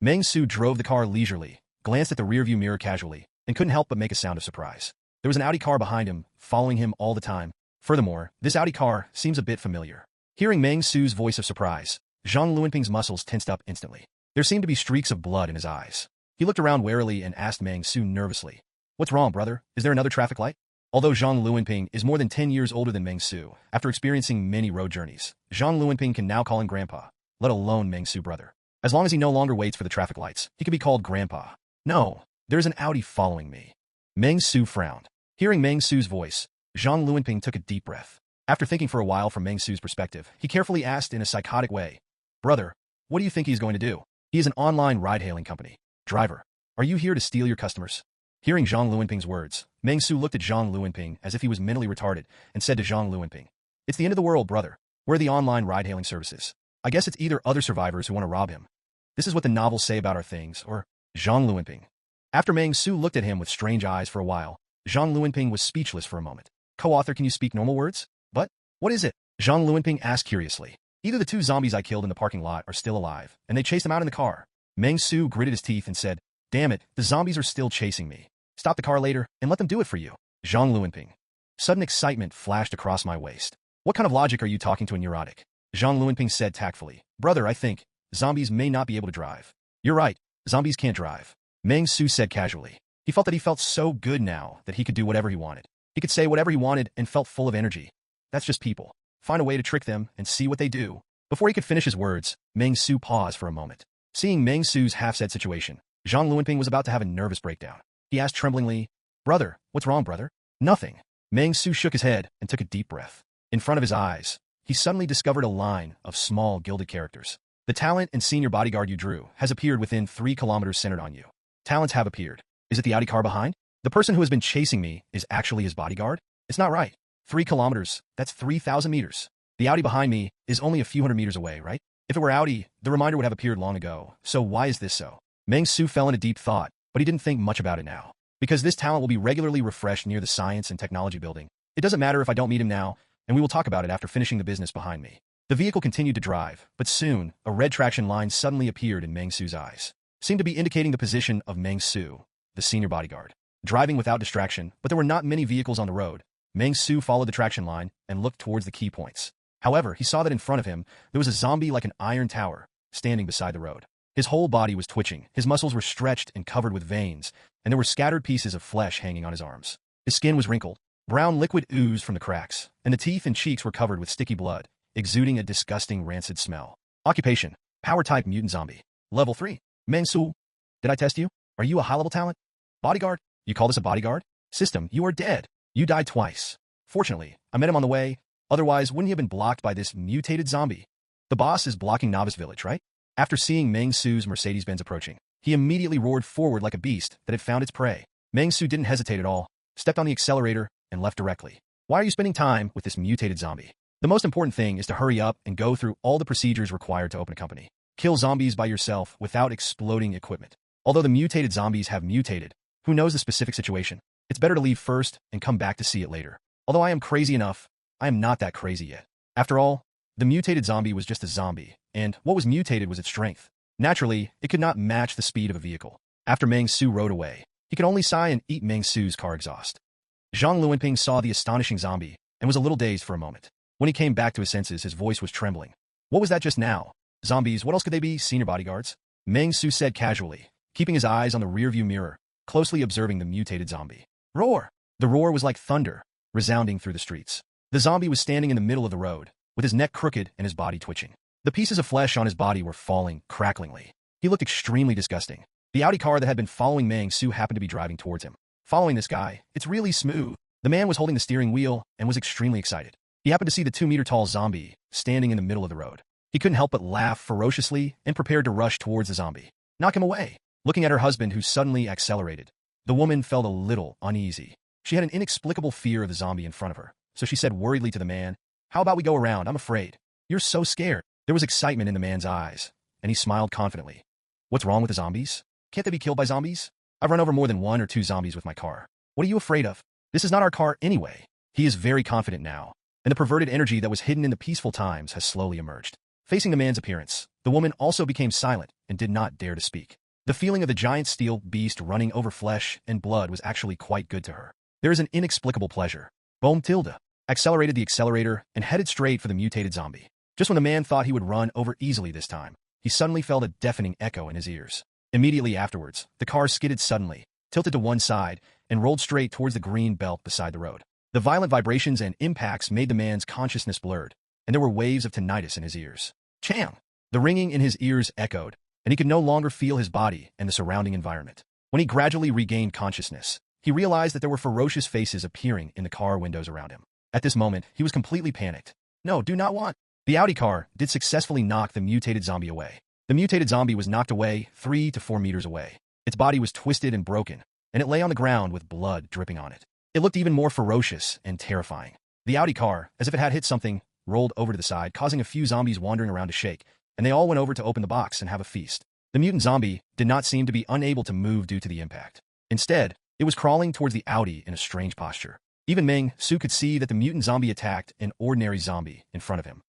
Meng Xu drove the car leisurely, glanced at the rearview mirror casually, and couldn't help but make a sound of surprise. There was an Audi car behind him, following him all the time. Furthermore, this Audi car seems a bit familiar. Hearing Meng Xu's voice of surprise, Zhang Luanping's muscles tensed up instantly. There seemed to be streaks of blood in his eyes. He looked around warily and asked Meng Xu nervously, "What's wrong, brother? Is there another traffic light?" Although Zhang Luanping is more than 10 years older than Meng Xu, after experiencing many road journeys, Zhang Luanping can now call him grandpa, let alone Meng Xu brother. As long as he no longer waits for the traffic lights, he can be called grandpa. "No, there's an Audi following me." Meng Xu frowned. Hearing Meng Xu's voice, Zhang Luanping took a deep breath. After thinking for a while from Meng Xu's perspective, he carefully asked in a psychotic way, "Brother, what do you think he's going to do? He is an online ride-hailing company. Driver, are you here to steal your customers?" Hearing Zhang Luanping's words, Meng Xu looked at Zhang Luanping as if he was mentally retarded and said to Zhang Luanping, "It's the end of the world, brother. Where are the online ride-hailing services? I guess it's either other survivors who want to rob him. This is what the novels say about our things, or Zhang Luanping." After Meng Xu looked at him with strange eyes for a while, Zhang Luanping was speechless for a moment. "Co-author, can you speak normal words?" "But, what is it?" Zhang Luanping asked curiously. "Either the 2 zombies I killed in the parking lot are still alive, and they chased them out in the car." Meng Xu gritted his teeth and said, "Damn it, the zombies are still chasing me. Stop the car later and let them do it for you." Zhang Luanping. Sudden excitement flashed across my waist. "What kind of logic are you talking to a neurotic?" Zhang Luanping said tactfully, "Brother, I think zombies may not be able to drive." "You're right, zombies can't drive," Meng Xu said casually. He felt so good now that he could do whatever he wanted. He could say whatever he wanted and felt full of energy. That's just people. Find a way to trick them and see what they do. Before he could finish his words, Meng Xu paused for a moment. Seeing Meng Xu's half-said situation, Zhang Luanping was about to have a nervous breakdown. He asked tremblingly, "Brother, what's wrong, brother?" "Nothing." Meng Xu shook his head and took a deep breath. In front of his eyes, he suddenly discovered a line of small gilded characters. "The talent and senior bodyguard you drew has appeared within 3 kilometers centered on you. Talents have appeared. Is it the Audi car behind? The person who has been chasing me is actually his bodyguard? It's not right. 3 kilometers, that's 3,000 meters. The Audi behind me is only a few hundred meters away, right? If it were Audi, the reminder would have appeared long ago. So why is this so? Meng Xu fell into deep thought, but he didn't think much about it now. Because this talent will be regularly refreshed near the science and technology building. It doesn't matter if I don't meet him now, and we will talk about it after finishing the business behind me. The vehicle continued to drive, but soon, a red traction line suddenly appeared in Meng Xu's eyes. It seemed to be indicating the position of Meng Xu, the senior bodyguard. Driving without distraction, but there were not many vehicles on the road. Meng Xu followed the traction line and looked towards the key points. However, he saw that in front of him, there was a zombie like an iron tower, standing beside the road. His whole body was twitching, his muscles were stretched and covered with veins, and there were scattered pieces of flesh hanging on his arms. His skin was wrinkled, brown liquid oozed from the cracks, and the teeth and cheeks were covered with sticky blood, exuding a disgusting rancid smell. Occupation: Power-type mutant zombie. Level 3. Meng Xu. Did I test you? Are you a high-level talent? Bodyguard? You call this a bodyguard? System, you are dead. You died twice. Fortunately, I met him on the way, otherwise wouldn't he have been blocked by this mutated zombie? The boss is blocking Novice Village, right? After seeing Meng Xu's Mercedes-Benz approaching, he immediately roared forward like a beast that had found its prey. Meng Xu didn't hesitate at all, stepped on the accelerator, and left directly. Why are you spending time with this mutated zombie? The most important thing is to hurry up and go through all the procedures required to open a company. Kill zombies by yourself without exploding equipment. Although the mutated zombies have mutated, who knows the specific situation? It's better to leave first and come back to see it later. Although I am crazy enough, I am not that crazy yet. After all, the mutated zombie was just a zombie, and what was mutated was its strength. Naturally, it could not match the speed of a vehicle. After Meng Xu rode away, he could only sigh and eat Meng Xu's car exhaust. Zhang Luanping saw the astonishing zombie and was a little dazed for a moment. When he came back to his senses, his voice was trembling. What was that just now? Zombies, what else could they be, senior bodyguards? Meng Xu said casually, keeping his eyes on the rearview mirror, closely observing the mutated zombie. Roar! The roar was like thunder, resounding through the streets. The zombie was standing in the middle of the road, with his neck crooked and his body twitching. The pieces of flesh on his body were falling cracklingly. He looked extremely disgusting. The Audi car that had been following Meng Xu happened to be driving towards him. Following this guy, it's really smooth. The man was holding the steering wheel and was extremely excited. He happened to see the 2-meter-tall zombie standing in the middle of the road. He couldn't help but laugh ferociously and prepared to rush towards the zombie. Knock him away. Looking at her husband who suddenly accelerated, the woman felt a little uneasy. She had an inexplicable fear of the zombie in front of her, so she said worriedly to the man, "How about we go around? I'm afraid." "You're so scared." There was excitement in the man's eyes, and he smiled confidently. "What's wrong with the zombies? Can't they be killed by zombies? I've run over more than 1 or 2 zombies with my car. What are you afraid of? This is not our car anyway." He is very confident now, and the perverted energy that was hidden in the peaceful times has slowly emerged. Facing the man's appearance, the woman also became silent and did not dare to speak. The feeling of the giant steel beast running over flesh and blood was actually quite good to her. There is an inexplicable pleasure. Boom tilde accelerated the accelerator and headed straight for the mutated zombie. Just when the man thought he would run over easily this time, he suddenly felt a deafening echo in his ears. Immediately afterwards, the car skidded suddenly, tilted to one side, and rolled straight towards the green belt beside the road. The violent vibrations and impacts made the man's consciousness blurred, and there were waves of tinnitus in his ears. Chang! The ringing in his ears echoed, and he could no longer feel his body and the surrounding environment. When he gradually regained consciousness, he realized that there were ferocious faces appearing in the car windows around him. At this moment, he was completely panicked. No, do not want. The Audi car did successfully knock the mutated zombie away. The mutated zombie was knocked away 3 to 4 meters away. Its body was twisted and broken, and it lay on the ground with blood dripping on it. It looked even more ferocious and terrifying. The Audi car, as if it had hit something, rolled over to the side, causing a few zombies wandering around to shake, and they all went over to open the box and have a feast. The mutant zombie did not seem to be unable to move due to the impact. Instead, it was crawling towards the Audi in a strange posture. Even Meng Xu could see that the mutant zombie attacked an ordinary zombie in front of him.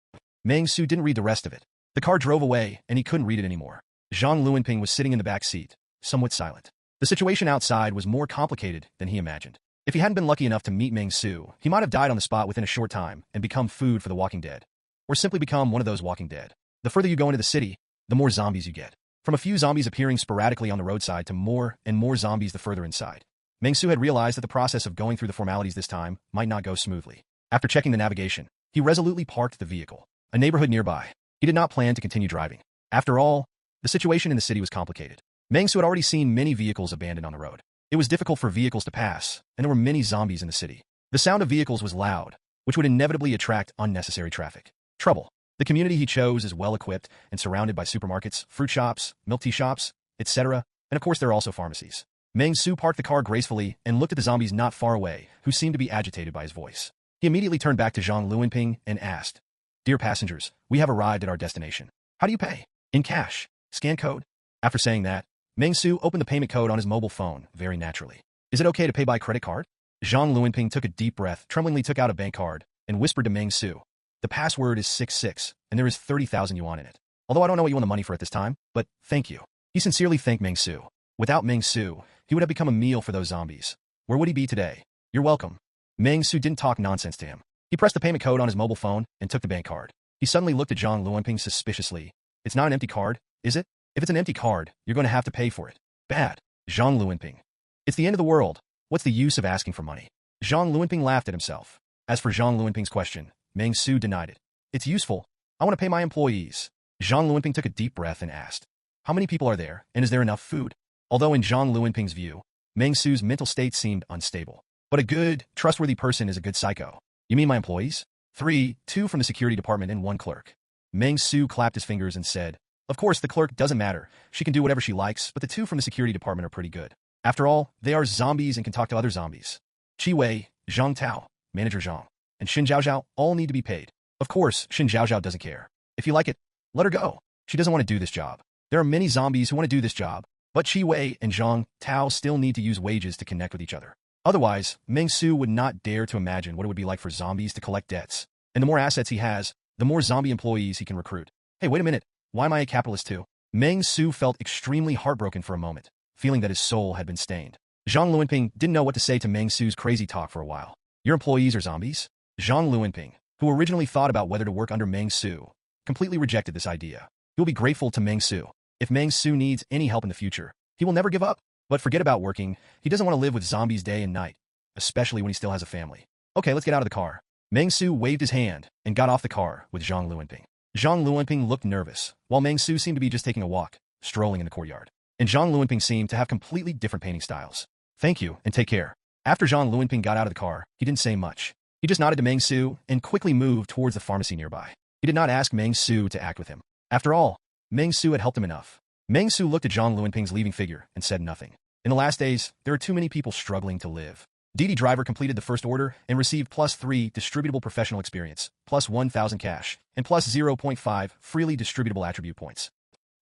Meng Xu didn't read the rest of it. The car drove away, and he couldn't read it anymore. Zhang Luanping was sitting in the back seat, somewhat silent. The situation outside was more complicated than he imagined. If he hadn't been lucky enough to meet Meng Xu, he might have died on the spot within a short time and become food for the walking dead. Or simply become one of those walking dead. The further you go into the city, the more zombies you get. From a few zombies appearing sporadically on the roadside to more and more zombies the further inside. Meng Xu had realized that the process of going through the formalities this time might not go smoothly. After checking the navigation, he resolutely parked the vehicle. A neighborhood nearby. He did not plan to continue driving. After all, the situation in the city was complicated. Meng Xu had already seen many vehicles abandoned on the road. It was difficult for vehicles to pass, and there were many zombies in the city. The sound of vehicles was loud, which would inevitably attract unnecessary traffic. Trouble. The community he chose is well-equipped and surrounded by supermarkets, fruit shops, milk tea shops, etc., and of course there are also pharmacies. Meng Xu parked the car gracefully and looked at the zombies not far away, who seemed to be agitated by his voice. He immediately turned back to Zhang Luanping and asked, "Dear passengers, we have arrived at our destination. How do you pay? In cash. Scan code. After saying that, Meng Xu opened the payment code on his mobile phone very naturally. Is it okay to pay by credit card? Zhang Luanping took a deep breath, tremblingly took out a bank card, and whispered to Meng Xu. The password is 66, and there is 30,000 yuan in it. Although I don't know what you want the money for at this time, but thank you. He sincerely thanked Meng Xu. Without Meng Xu, he would have become a meal for those zombies. Where would he be today? You're welcome. Meng Xu didn't talk nonsense to him. He pressed the payment code on his mobile phone and took the bank card. He suddenly looked at Zhang Luanping suspiciously. It's not an empty card, is it? If it's an empty card, you're going to have to pay for it. Bad. Zhang Luanping. It's the end of the world. What's the use of asking for money? Zhang Luanping laughed at himself. As for Zhang Luanping's question, Meng Xu denied it. It's useful. I want to pay my employees. Zhang Luanping took a deep breath and asked, how many people are there, and is there enough food? Although in Zhang Luanping's view, Meng Xu's mental state seemed unstable. But a good, trustworthy person is a good psycho. You mean my employees? 3, 2 from the security department and 1 clerk. Meng Xu clapped his fingers and said, of course, the clerk doesn't matter. She can do whatever she likes, but the 2 from the security department are pretty good. After all, they are zombies and can talk to other zombies. Qi Wei, Zhang Tao, Manager Zhang, and Xin Zhaozhao all need to be paid. Of course, Xin Zhaozhao doesn't care. If you like it, let her go. She doesn't want to do this job. There are many zombies who want to do this job, but Qi Wei and Zhang Tao still need to use wages to connect with each other. Otherwise, Meng Xu would not dare to imagine what it would be like for zombies to collect debts. And the more assets he has, the more zombie employees he can recruit. Hey, wait a minute. Why am I a capitalist too? Meng Xu felt extremely heartbroken for a moment, feeling that his soul had been stained. Zhang Luanping didn't know what to say to Meng Xu's crazy talk for a while. Your employees are zombies? Zhang Luanping, who originally thought about whether to work under Meng Xu, completely rejected this idea. He will be grateful to Meng Xu. If Meng Xu needs any help in the future, he will never give up. But forget about working. He doesn't want to live with zombies day and night, especially when he still has a family. Okay, let's get out of the car. Meng Xu waved his hand and got off the car with Zhang Luanping. Zhang Luanping looked nervous, while Meng Xu seemed to be just taking a walk, strolling in the courtyard. And Zhang Luanping seemed to have completely different painting styles. Thank you, and take care. After Zhang Luanping got out of the car, he didn't say much. He just nodded to Meng Xu and quickly moved towards the pharmacy nearby. He did not ask Meng Xu to act with him. After all, Meng Xu had helped him enough. Meng Xu looked at Zhang Luanping's leaving figure and said nothing. In the last days, there are too many people struggling to live. Didi Driver completed the first order and received +3 distributable professional experience, +1,000 cash, and +0.5 freely distributable attribute points.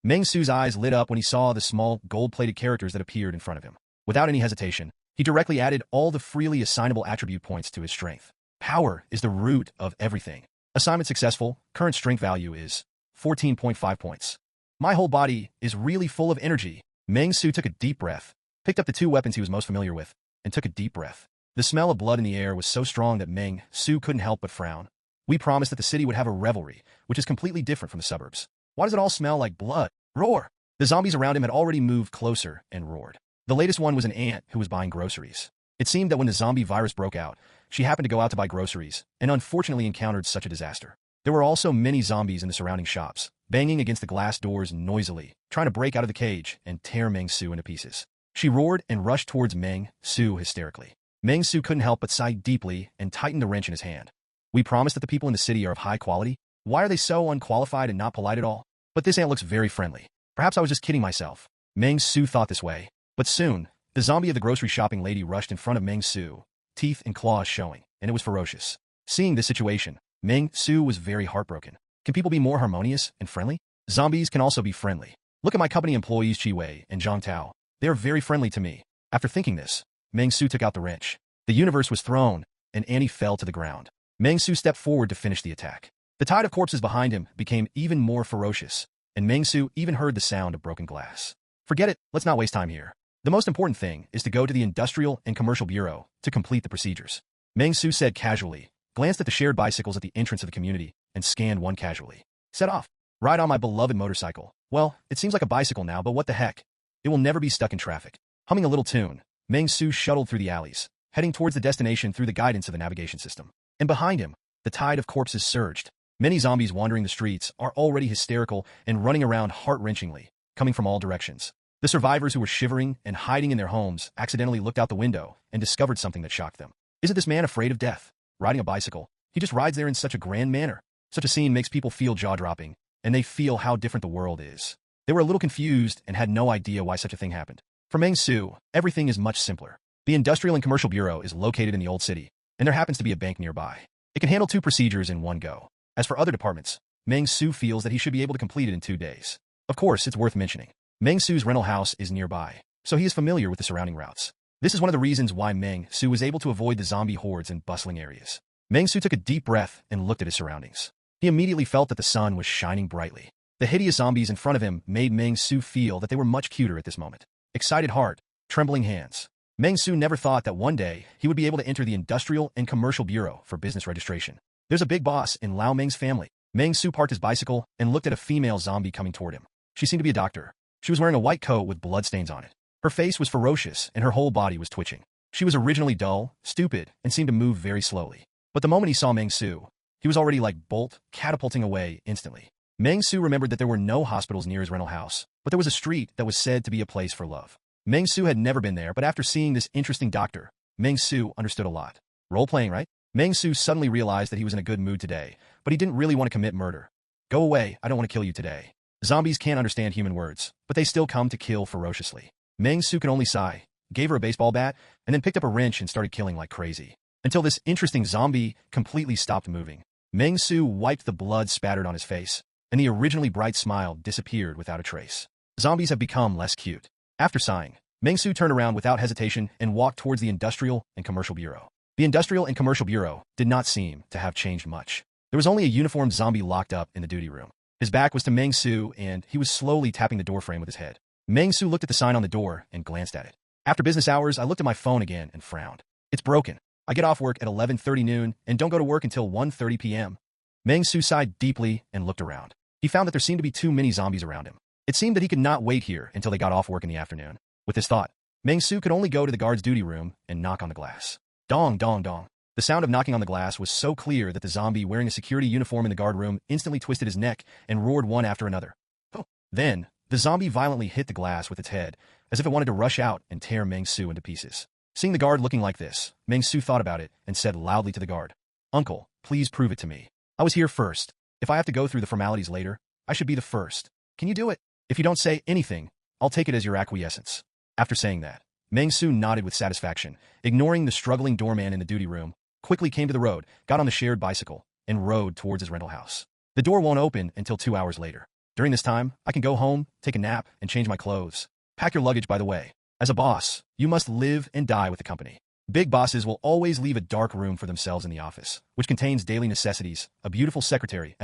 Meng Xu's eyes lit up when he saw the small, gold-plated characters that appeared in front of him. Without any hesitation, he directly added all the freely assignable attribute points to his strength. Power is the root of everything. Assignment successful, current strength value is 14.5 points. My whole body is really full of energy. Meng Xu took a deep breath, picked up the 2 weapons he was most familiar with, and took a deep breath. The smell of blood in the air was so strong that Meng Xu couldn't help but frown. We promised that the city would have a revelry, which is completely different from the suburbs. Why does it all smell like blood? Roar! The zombies around him had already moved closer and roared. The latest one was an aunt who was buying groceries. It seemed that when the zombie virus broke out, she happened to go out to buy groceries, and unfortunately encountered such a disaster. There were also many zombies in the surrounding shops, banging against the glass doors noisily, trying to break out of the cage and tear Meng Xu into pieces. She roared and rushed towards Meng Xu hysterically. Meng Xu couldn't help but sigh deeply and tightened the wrench in his hand. We promised that the people in the city are of high quality. Why are they so unqualified and not polite at all? But this aunt looks very friendly. Perhaps I was just kidding myself. Meng Xu thought this way. But soon, the zombie of the grocery shopping lady rushed in front of Meng Xu, teeth and claws showing, and it was ferocious. Seeing this situation, Meng Xu was very heartbroken. Can people be more harmonious and friendly? Zombies can also be friendly. Look at my company employees Qi Wei and Zhang Tao. They are very friendly to me. After thinking this, Meng Xu took out the wrench. The universe was thrown, and Annie fell to the ground. Meng Xu stepped forward to finish the attack. The tide of corpses behind him became even more ferocious, and Meng Xu even heard the sound of broken glass. Forget it, let's not waste time here. The most important thing is to go to the Industrial and Commercial Bureau to complete the procedures. Meng Xu said casually, glanced at the shared bicycles at the entrance of the community, and scanned one casually. Set off. Ride on my beloved motorcycle. Well, it seems like a bicycle now, but what the heck? It will never be stuck in traffic. Humming a little tune, Meng Xu shuttled through the alleys, heading towards the destination through the guidance of the navigation system. And behind him, the tide of corpses surged. Many zombies wandering the streets are already hysterical and running around heart-wrenchingly, coming from all directions. The survivors who were shivering and hiding in their homes accidentally looked out the window and discovered something that shocked them. Isn't this man afraid of death? Riding a bicycle, he just rides there in such a grand manner. Such a scene makes people feel jaw-dropping, and they feel how different the world is. They were a little confused and had no idea why such a thing happened. For Meng Xu, everything is much simpler. The Industrial and Commercial Bureau is located in the old city, and there happens to be a bank nearby. It can handle 2 procedures in one go. As for other departments, Meng Xu feels that he should be able to complete it in 2 days. Of course, it's worth mentioning. Meng Xu's rental house is nearby, so he is familiar with the surrounding routes. This is one of the reasons why Meng Xu was able to avoid the zombie hordes in bustling areas. Meng Xu took a deep breath and looked at his surroundings. He immediately felt that the sun was shining brightly. The hideous zombies in front of him made Meng Xu feel that they were much cuter at this moment. Excited heart, trembling hands. Meng Xu never thought that one day he would be able to enter the Industrial and Commercial Bureau for business registration. There's a big boss in Lao Meng's family. Meng Xu parked his bicycle and looked at a female zombie coming toward him. She seemed to be a doctor. She was wearing a white coat with bloodstains on it. Her face was ferocious and her whole body was twitching. She was originally dull, stupid, and seemed to move very slowly. But the moment he saw Meng Xu, he was already like bolt, catapulting away instantly. Meng Xu remembered that there were no hospitals near his rental house, but there was a street that was said to be a place for love. Meng Xu had never been there, but after seeing this interesting doctor, Meng Xu understood a lot. Role-playing, right? Meng Xu suddenly realized that he was in a good mood today, but he didn't really want to commit murder. Go away, I don't want to kill you today. Zombies can't understand human words, but they still come to kill ferociously. Meng Xu could only sigh, gave her a baseball bat, and then picked up a wrench and started killing like crazy. Until this interesting zombie completely stopped moving. Meng Xu wiped the blood spattered on his face, and the originally bright smile disappeared without a trace. Zombies have become less cute. After sighing, Meng Xu turned around without hesitation and walked towards the Industrial and Commercial Bureau. The Industrial and Commercial Bureau did not seem to have changed much. There was only a uniformed zombie locked up in the duty room. His back was to Meng Xu, and he was slowly tapping the doorframe with his head. Meng Xu looked at the sign on the door and glanced at it. After business hours, I looked at my phone again and frowned. It's broken. I get off work at 11:30 noon and don't go to work until 1:30 p.m. Meng Xu sighed deeply and looked around. He found that there seemed to be too many zombies around him. It seemed that he could not wait here until they got off work in the afternoon. With this thought, Meng Xu could only go to the guard's duty room and knock on the glass. Dong, dong, dong. The sound of knocking on the glass was so clear that the zombie wearing a security uniform in the guard room instantly twisted his neck and roared one after another. Oh. Then, the zombie violently hit the glass with its head, as if it wanted to rush out and tear Meng Xu into pieces. Seeing the guard looking like this, Meng Xu thought about it and said loudly to the guard, "Uncle, please prove it to me. I was here first. If I have to go through the formalities later, I should be the first. Can you do it? If you don't say anything, I'll take it as your acquiescence." After saying that, Meng Xu nodded with satisfaction, ignoring the struggling doorman in the duty room, quickly came to the road, got on the shared bicycle, and rode towards his rental house. The door won't open until 2 hours later. During this time, I can go home, take a nap, and change my clothes. Pack your luggage, by the way. As a boss, you must live and die with the company. Big bosses will always leave a dark room for themselves in the office, which contains daily necessities, a beautiful secretary,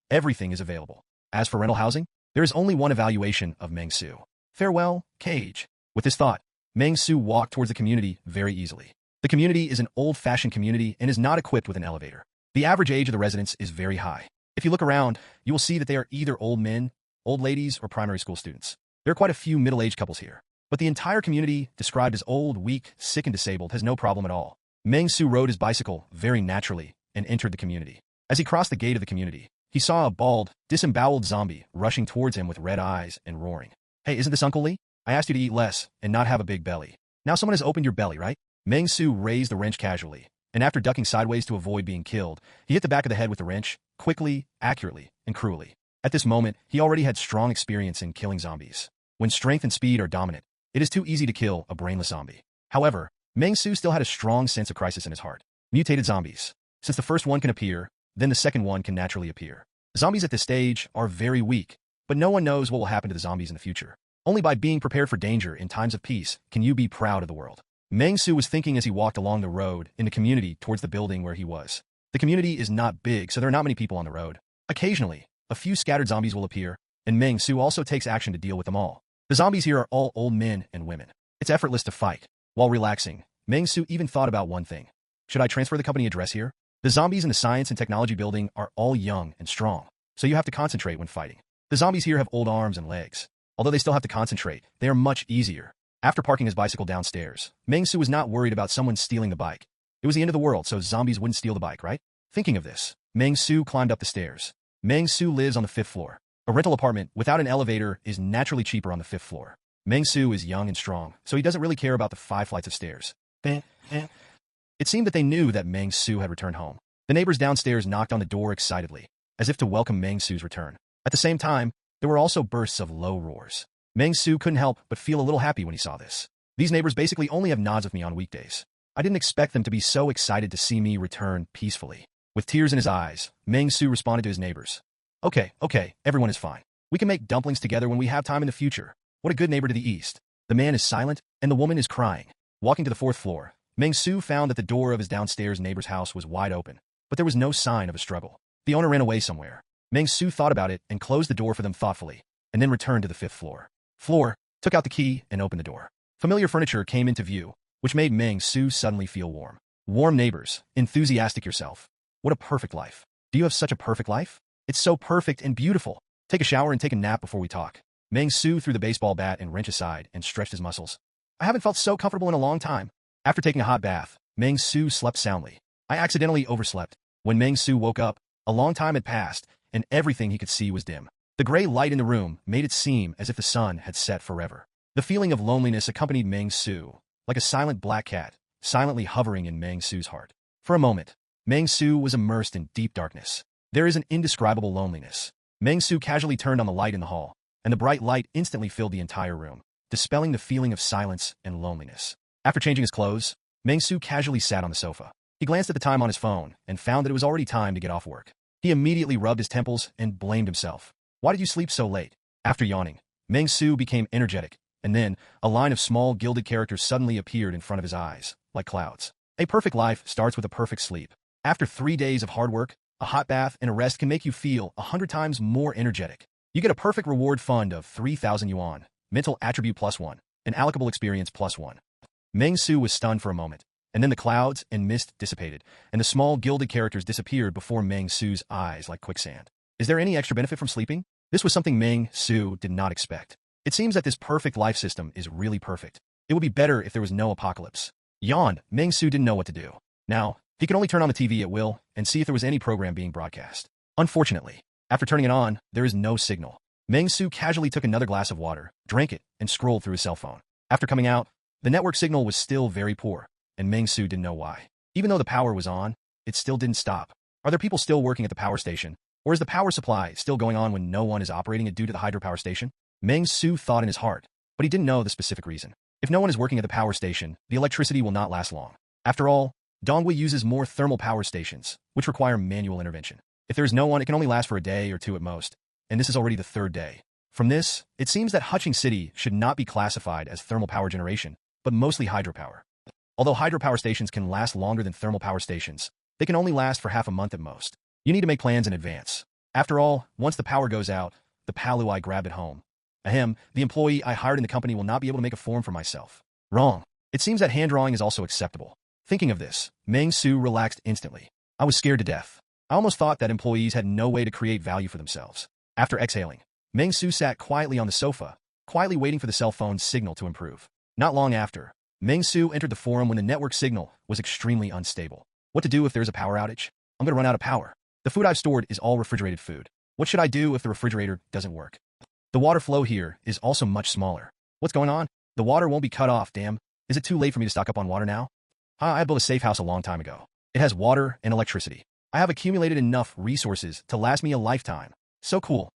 everything is available. As for rental housing, there is only one evaluation of Meng Xu. Farewell, Cage. With this thought, Meng Xu walked towards the community very easily. The community is an old-fashioned community and is not equipped with an elevator. The average age of the residents is very high. If you look around, you will see that they are either old men, old ladies, or primary school students. There are quite a few middle-aged couples here. But the entire community, described as old, weak, sick, and disabled, has no problem at all. Meng Xu rode his bicycle very naturally and entered the community. As he crossed the gate of the community, he saw a bald, disemboweled zombie rushing towards him with red eyes and roaring. "Hey, isn't this Uncle Lee? I asked you to eat less and not have a big belly. Now someone has opened your belly, right?" Meng Xu raised the wrench casually, and after ducking sideways to avoid being killed, he hit the back of the head with the wrench, quickly, accurately, and cruelly. At this moment, he already had strong experience in killing zombies. When strength and speed are dominant, it is too easy to kill a brainless zombie. However, Meng Xu still had a strong sense of crisis in his heart. Mutated zombies. Since the first one can appear, then the second one can naturally appear. Zombies at this stage are very weak, but no one knows what will happen to the zombies in the future. Only by being prepared for danger in times of peace can you be proud of the world. Meng Xu was thinking as he walked along the road in the community towards the building where he was. The community is not big, so there are not many people on the road. Occasionally, a few scattered zombies will appear, and Meng Xu also takes action to deal with them all. The zombies here are all old men and women. It's effortless to fight. While relaxing, Meng Xu even thought about one thing. Should I transfer the company address here? The zombies in the Science and Technology building are all young and strong, so you have to concentrate when fighting. The zombies here have old arms and legs. Although they still have to concentrate, they are much easier. After parking his bicycle downstairs, Meng Xu was not worried about someone stealing the bike. It was the end of the world, so zombies wouldn't steal the bike, right? Thinking of this, Meng Xu climbed up the stairs. Meng Xu lives on the 5th floor. A rental apartment without an elevator is naturally cheaper on the 5th floor. Meng Xu is young and strong, so he doesn't really care about the 5 flights of stairs. It seemed that they knew that Meng Xu had returned home. The neighbors downstairs knocked on the door excitedly, as if to welcome Meng Xu's return. At the same time, there were also bursts of low roars. Meng Xu couldn't help but feel a little happy when he saw this. These neighbors basically only have nods with me on weekdays. I didn't expect them to be so excited to see me return peacefully. With tears in his eyes, Meng Xu responded to his neighbors. Okay, everyone is fine. We can make dumplings together when we have time in the future. What a good neighbor to the east. The man is silent, and the woman is crying. Walking to the fourth floor, Meng Xu found that the door of his downstairs neighbor's house was wide open, but there was no sign of a struggle. The owner ran away somewhere. Meng Xu thought about it and closed the door for them thoughtfully, and then returned to the fifth floor. Took out the key and opened the door. Familiar furniture came into view, which made Meng Xu suddenly feel warm. Warm neighbors, enthusiastic yourself. What a perfect life. Do you have such a perfect life? It's so perfect and beautiful. Take a shower and take a nap before we talk. Meng Xu threw the baseball bat and wrench aside and stretched his muscles. I haven't felt so comfortable in a long time. After taking a hot bath, Meng Xu slept soundly. I accidentally overslept. When Meng Xu woke up, a long time had passed, and everything he could see was dim. The gray light in the room made it seem as if the sun had set forever. The feeling of loneliness accompanied Meng Xu, like a silent black cat, silently hovering in Meng Xu's heart. For a moment, Meng Xu was immersed in deep darkness. There is an indescribable loneliness. Meng Xu casually turned on the light in the hall, and the bright light instantly filled the entire room, dispelling the feeling of silence and loneliness. After changing his clothes, Meng Xu casually sat on the sofa. He glanced at the time on his phone and found that it was already time to get off work. He immediately rubbed his temples and blamed himself. Why did you sleep so late? After yawning, Meng Xu became energetic, and then a line of small gilded characters suddenly appeared in front of his eyes, like clouds. A perfect life starts with a perfect sleep. After 3 days of hard work, a hot bath and a rest can make you feel 100 times more energetic. You get a perfect reward fund of 3,000 yuan, mental attribute +1, and allocable experience +1. Meng Xu was stunned for a moment, and then the clouds and mist dissipated, and the small gilded characters disappeared before Meng Xu's eyes like quicksand. Is there any extra benefit from sleeping? This was something Meng Xu did not expect. It seems that this perfect life system is really perfect. It would be better if there was no apocalypse. Yawned, Meng Xu didn't know what to do. Now, he could only turn on the TV at will and see if there was any program being broadcast. Unfortunately, after turning it on, there is no signal. Meng Xu casually took another glass of water, drank it, and scrolled through his cell phone. After coming out, the network signal was still very poor, and Meng Xu didn't know why. Even though the power was on, it still didn't stop. Are there people still working at the power station? Or is the power supply still going on when no one is operating it due to the hydropower station? Meng Xu thought in his heart, but he didn't know the specific reason. If no one is working at the power station, the electricity will not last long. After all, Dongui uses more thermal power stations, which require manual intervention. If there is no one, it can only last for a day or two at most, and this is already the 3rd day. From this, it seems that Huching City should not be classified as thermal power generation, but mostly hydropower. Although hydropower stations can last longer than thermal power stations, they can only last for half a month at most. You need to make plans in advance. After all, once the power goes out, the palu I grabbed at home. Ahem, the employee I hired in the company will not be able to make a form for myself. Wrong. It seems that hand drawing is also acceptable. Thinking of this, Meng Xu relaxed instantly. I was scared to death. I almost thought that employees had no way to create value for themselves. After exhaling, Meng Xu sat quietly on the sofa, quietly waiting for the cell phone's signal to improve. Not long after, Meng Xu entered the forum when the network signal was extremely unstable. What to do if there's a power outage? I'm going to run out of power. The food I've stored is all refrigerated food. What should I do if the refrigerator doesn't work? The water flow here is also much smaller. What's going on? The water won't be cut off, damn. Is it too late for me to stock up on water now? I built a safe house a long time ago. It has water and electricity. I have accumulated enough resources to last me a lifetime. So cool.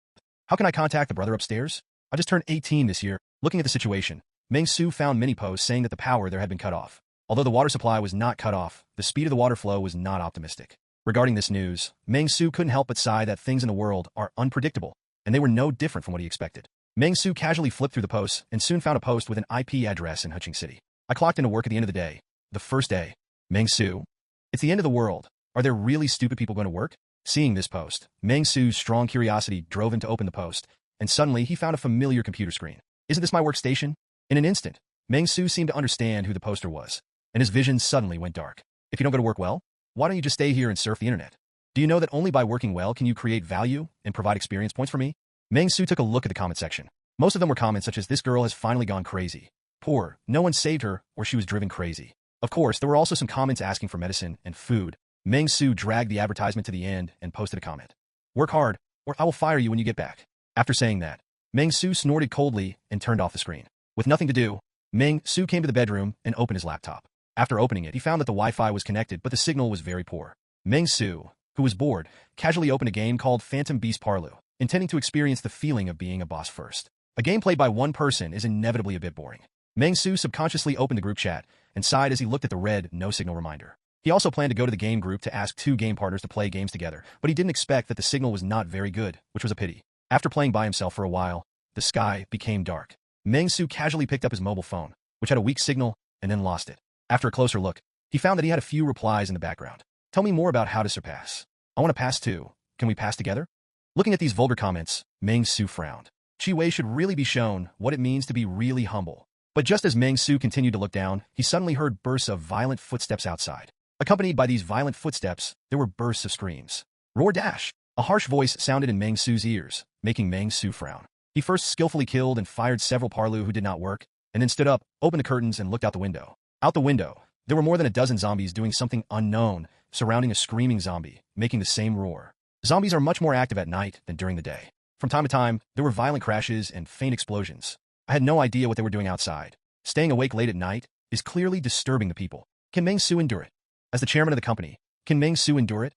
How can I contact the brother upstairs? I just turned 18 this year. Looking at the situation, Meng Xu found many posts saying that the power there had been cut off. Although the water supply was not cut off, the speed of the water flow was not optimistic. Regarding this news, Meng Xu couldn't help but sigh that things in the world are unpredictable, and they were no different from what he expected. Meng Xu casually flipped through the posts and soon found a post with an IP address in Huching City. I clocked into work at the end of the day. The first day. Meng Xu. It's the end of the world. Are there really stupid people going to work? Seeing this post, Meng Xu's strong curiosity drove him to open the post, and suddenly he found a familiar computer screen. Isn't this my workstation? In an instant, Meng Xu seemed to understand who the poster was, and his vision suddenly went dark. If you don't go to work well, why don't you just stay here and surf the internet? Do you know that only by working well can you create value and provide experience points for me? Meng Xu took a look at the comment section. Most of them were comments such as, this girl has finally gone crazy. Poor, no one saved her, or she was driven crazy. Of course, there were also some comments asking for medicine and food. Meng Xu dragged the advertisement to the end and posted a comment. Work hard, or I will fire you when you get back. After saying that, Meng Xu snorted coldly and turned off the screen. With nothing to do, Meng Xu came to the bedroom and opened his laptop. After opening it, he found that the Wi-Fi was connected, but the signal was very poor. Meng Xu, who was bored, casually opened a game called Phantom Beast Parlou, intending to experience the feeling of being a boss first. A game played by one person is inevitably a bit boring. Meng Xu subconsciously opened the group chat and sighed as he looked at the red no signal reminder. He also planned to go to the game group to ask 2 game partners to play games together, but he didn't expect that the signal was not very good, which was a pity. After playing by himself for a while, the sky became dark. Meng Xu casually picked up his mobile phone, which had a weak signal, and then lost it. After a closer look, he found that he had a few replies in the background. Tell me more about how to surpass. I want to pass too. Can we pass together? Looking at these vulgar comments, Meng Xu frowned. Chi Wei should really be shown what it means to be really humble. But just as Meng Xu continued to look down, he suddenly heard bursts of violent footsteps outside. Accompanied by these violent footsteps, there were bursts of screams. Roar dash! A harsh voice sounded in Meng Xu's ears, making Meng Xu frown. He first skillfully killed and fired several parlou who did not work, and then stood up, opened the curtains, and looked out the window. Out the window, there were more than a dozen zombies doing something unknown, surrounding a screaming zombie, making the same roar. Zombies are much more active at night than during the day. From time to time, there were violent crashes and faint explosions. I had no idea what they were doing outside. Staying awake late at night is clearly disturbing the people. Can Meng Xu endure it? As the chairman of the company, can Meng Xu endure it?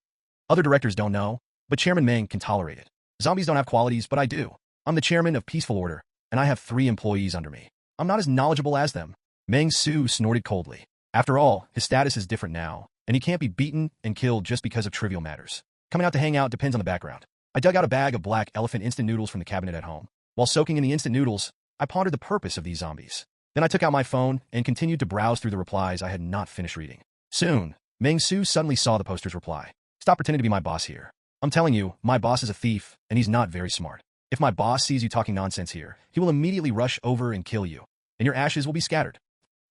Other directors don't know, but Chairman Meng can tolerate it. Zombies don't have qualities, but I do. I'm the chairman of Peaceful Order, and I have 3 employees under me. I'm not as knowledgeable as them. Meng Xu snorted coldly. After all, his status is different now, and he can't be beaten and killed just because of trivial matters. Coming out to hang out depends on the background. I dug out a bag of black elephant instant noodles from the cabinet at home. While soaking in the instant noodles, I pondered the purpose of these zombies. Then I took out my phone and continued to browse through the replies I had not finished reading. Soon, Meng Xu suddenly saw the poster's reply. Stop pretending to be my boss here. I'm telling you, my boss is a thief, and he's not very smart. If my boss sees you talking nonsense here, he will immediately rush over and kill you, and your ashes will be scattered.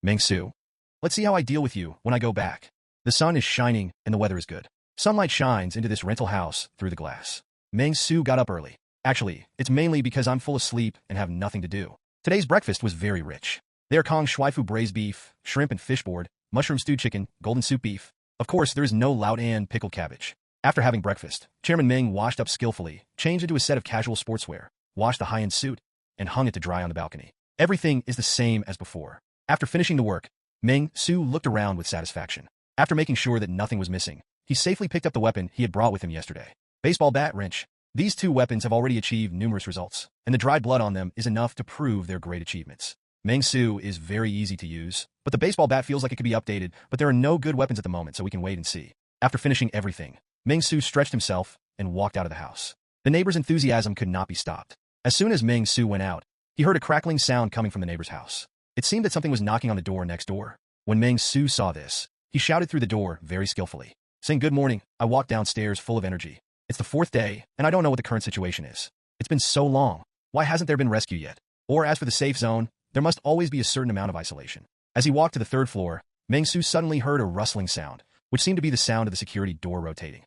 Meng Xu, let's see how I deal with you when I go back. The sun is shining, and the weather is good. Sunlight shines into this rental house through the glass. Meng Xu got up early. Actually, it's mainly because I'm full of sleep and have nothing to do. Today's breakfast was very rich. There are Kong Shui Fu braised beef, shrimp and fish board, mushroom stewed chicken, golden soup beef. Of course, there is no Lao An pickled cabbage. After having breakfast, Chairman Meng washed up skillfully, changed into a set of casual sportswear, washed the high-end suit, and hung it to dry on the balcony. Everything is the same as before. After finishing the work, Meng Xu looked around with satisfaction. After making sure that nothing was missing, he safely picked up the weapon he had brought with him yesterday. Baseball bat, wrench. These 2 weapons have already achieved numerous results, and the dried blood on them is enough to prove their great achievements. Meng Xu is very easy to use, but the baseball bat feels like it could be updated, but there are no good weapons at the moment, so we can wait and see. After finishing everything, Meng Xu stretched himself and walked out of the house. The neighbor's enthusiasm could not be stopped. As soon as Meng Xu went out, he heard a crackling sound coming from the neighbor's house. It seemed that something was knocking on the door next door. When Meng Xu saw this, he shouted through the door very skillfully, saying, "Good morning." I walked downstairs full of energy. It's the 4th day, and I don't know what the current situation is. It's been so long. Why hasn't there been rescue yet? Or as for the safe zone, there must always be a certain amount of isolation. As he walked to the 3rd floor, Meng Xu suddenly heard a rustling sound, which seemed to be the sound of the security door rotating.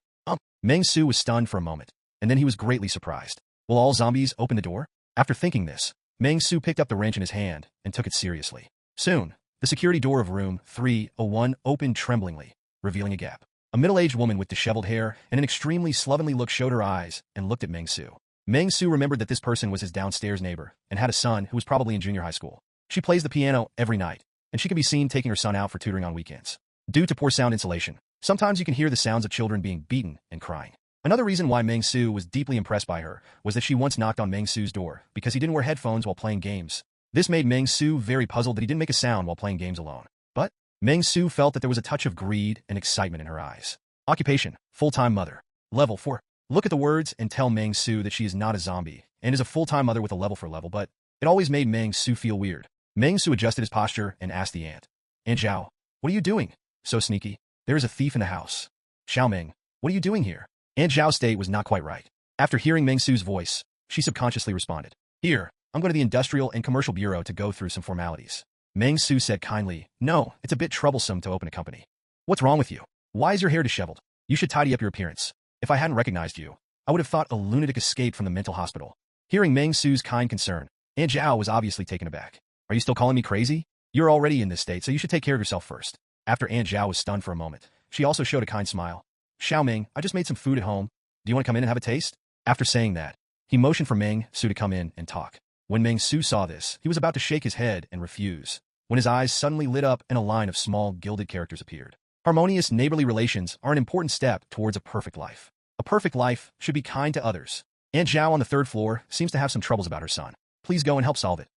Meng Xu was stunned for a moment, and then he was greatly surprised. Will all zombies open the door? After thinking this, Meng Xu picked up the wrench in his hand and took it seriously. Soon, the security door of room 301 opened tremblingly, revealing a gap. A middle-aged woman with disheveled hair and an extremely slovenly look showed her eyes and looked at Meng Xu. Meng Xu remembered that this person was his downstairs neighbor and had a son who was probably in junior high school. She plays the piano every night, and she can be seen taking her son out for tutoring on weekends. Due to poor sound insulation, sometimes you can hear the sounds of children being beaten and crying. Another reason why Meng Xu was deeply impressed by her was that she once knocked on Meng Xu's door because he didn't wear headphones while playing games. This made Meng Xu very puzzled that he didn't make a sound while playing games alone. But Meng Xu felt that there was a touch of greed and excitement in her eyes. Occupation, full-time mother. Level 4. Look at the words and tell Meng Xu that she is not a zombie and is a full-time mother with a level 4 level, but it always made Meng Xu feel weird. Meng Xu adjusted his posture and asked the aunt, "Aunt Zhao, what are you doing? So sneaky. There is a thief in the house." "Xiao Meng, what are you doing here?" Aunt Zhao's state was not quite right. After hearing Meng Xu's voice, she subconsciously responded, "Here, I'm going to the Industrial and Commercial Bureau to go through some formalities." Meng Xu said kindly, "No, it's a bit troublesome to open a company." "What's wrong with you? Why is your hair disheveled? You should tidy up your appearance. If I hadn't recognized you, I would have thought a lunatic escaped from the mental hospital." Hearing Meng Xu's kind concern, Aunt Zhao was obviously taken aback. "Are you still calling me crazy? You're already in this state, so you should take care of yourself first." After Aunt Zhao was stunned for a moment, she also showed a kind smile. "Xiao Meng, I just made some food at home. Do you want to come in and have a taste?" After saying that, he motioned for Meng Xu to come in and talk. When Meng Xu saw this, he was about to shake his head and refuse, when his eyes suddenly lit up and a line of small gilded characters appeared. Harmonious neighborly relations are an important step towards a perfect life. A perfect life should be kind to others. Aunt Zhao on the 3rd floor seems to have some troubles about her son. Please go and help solve it.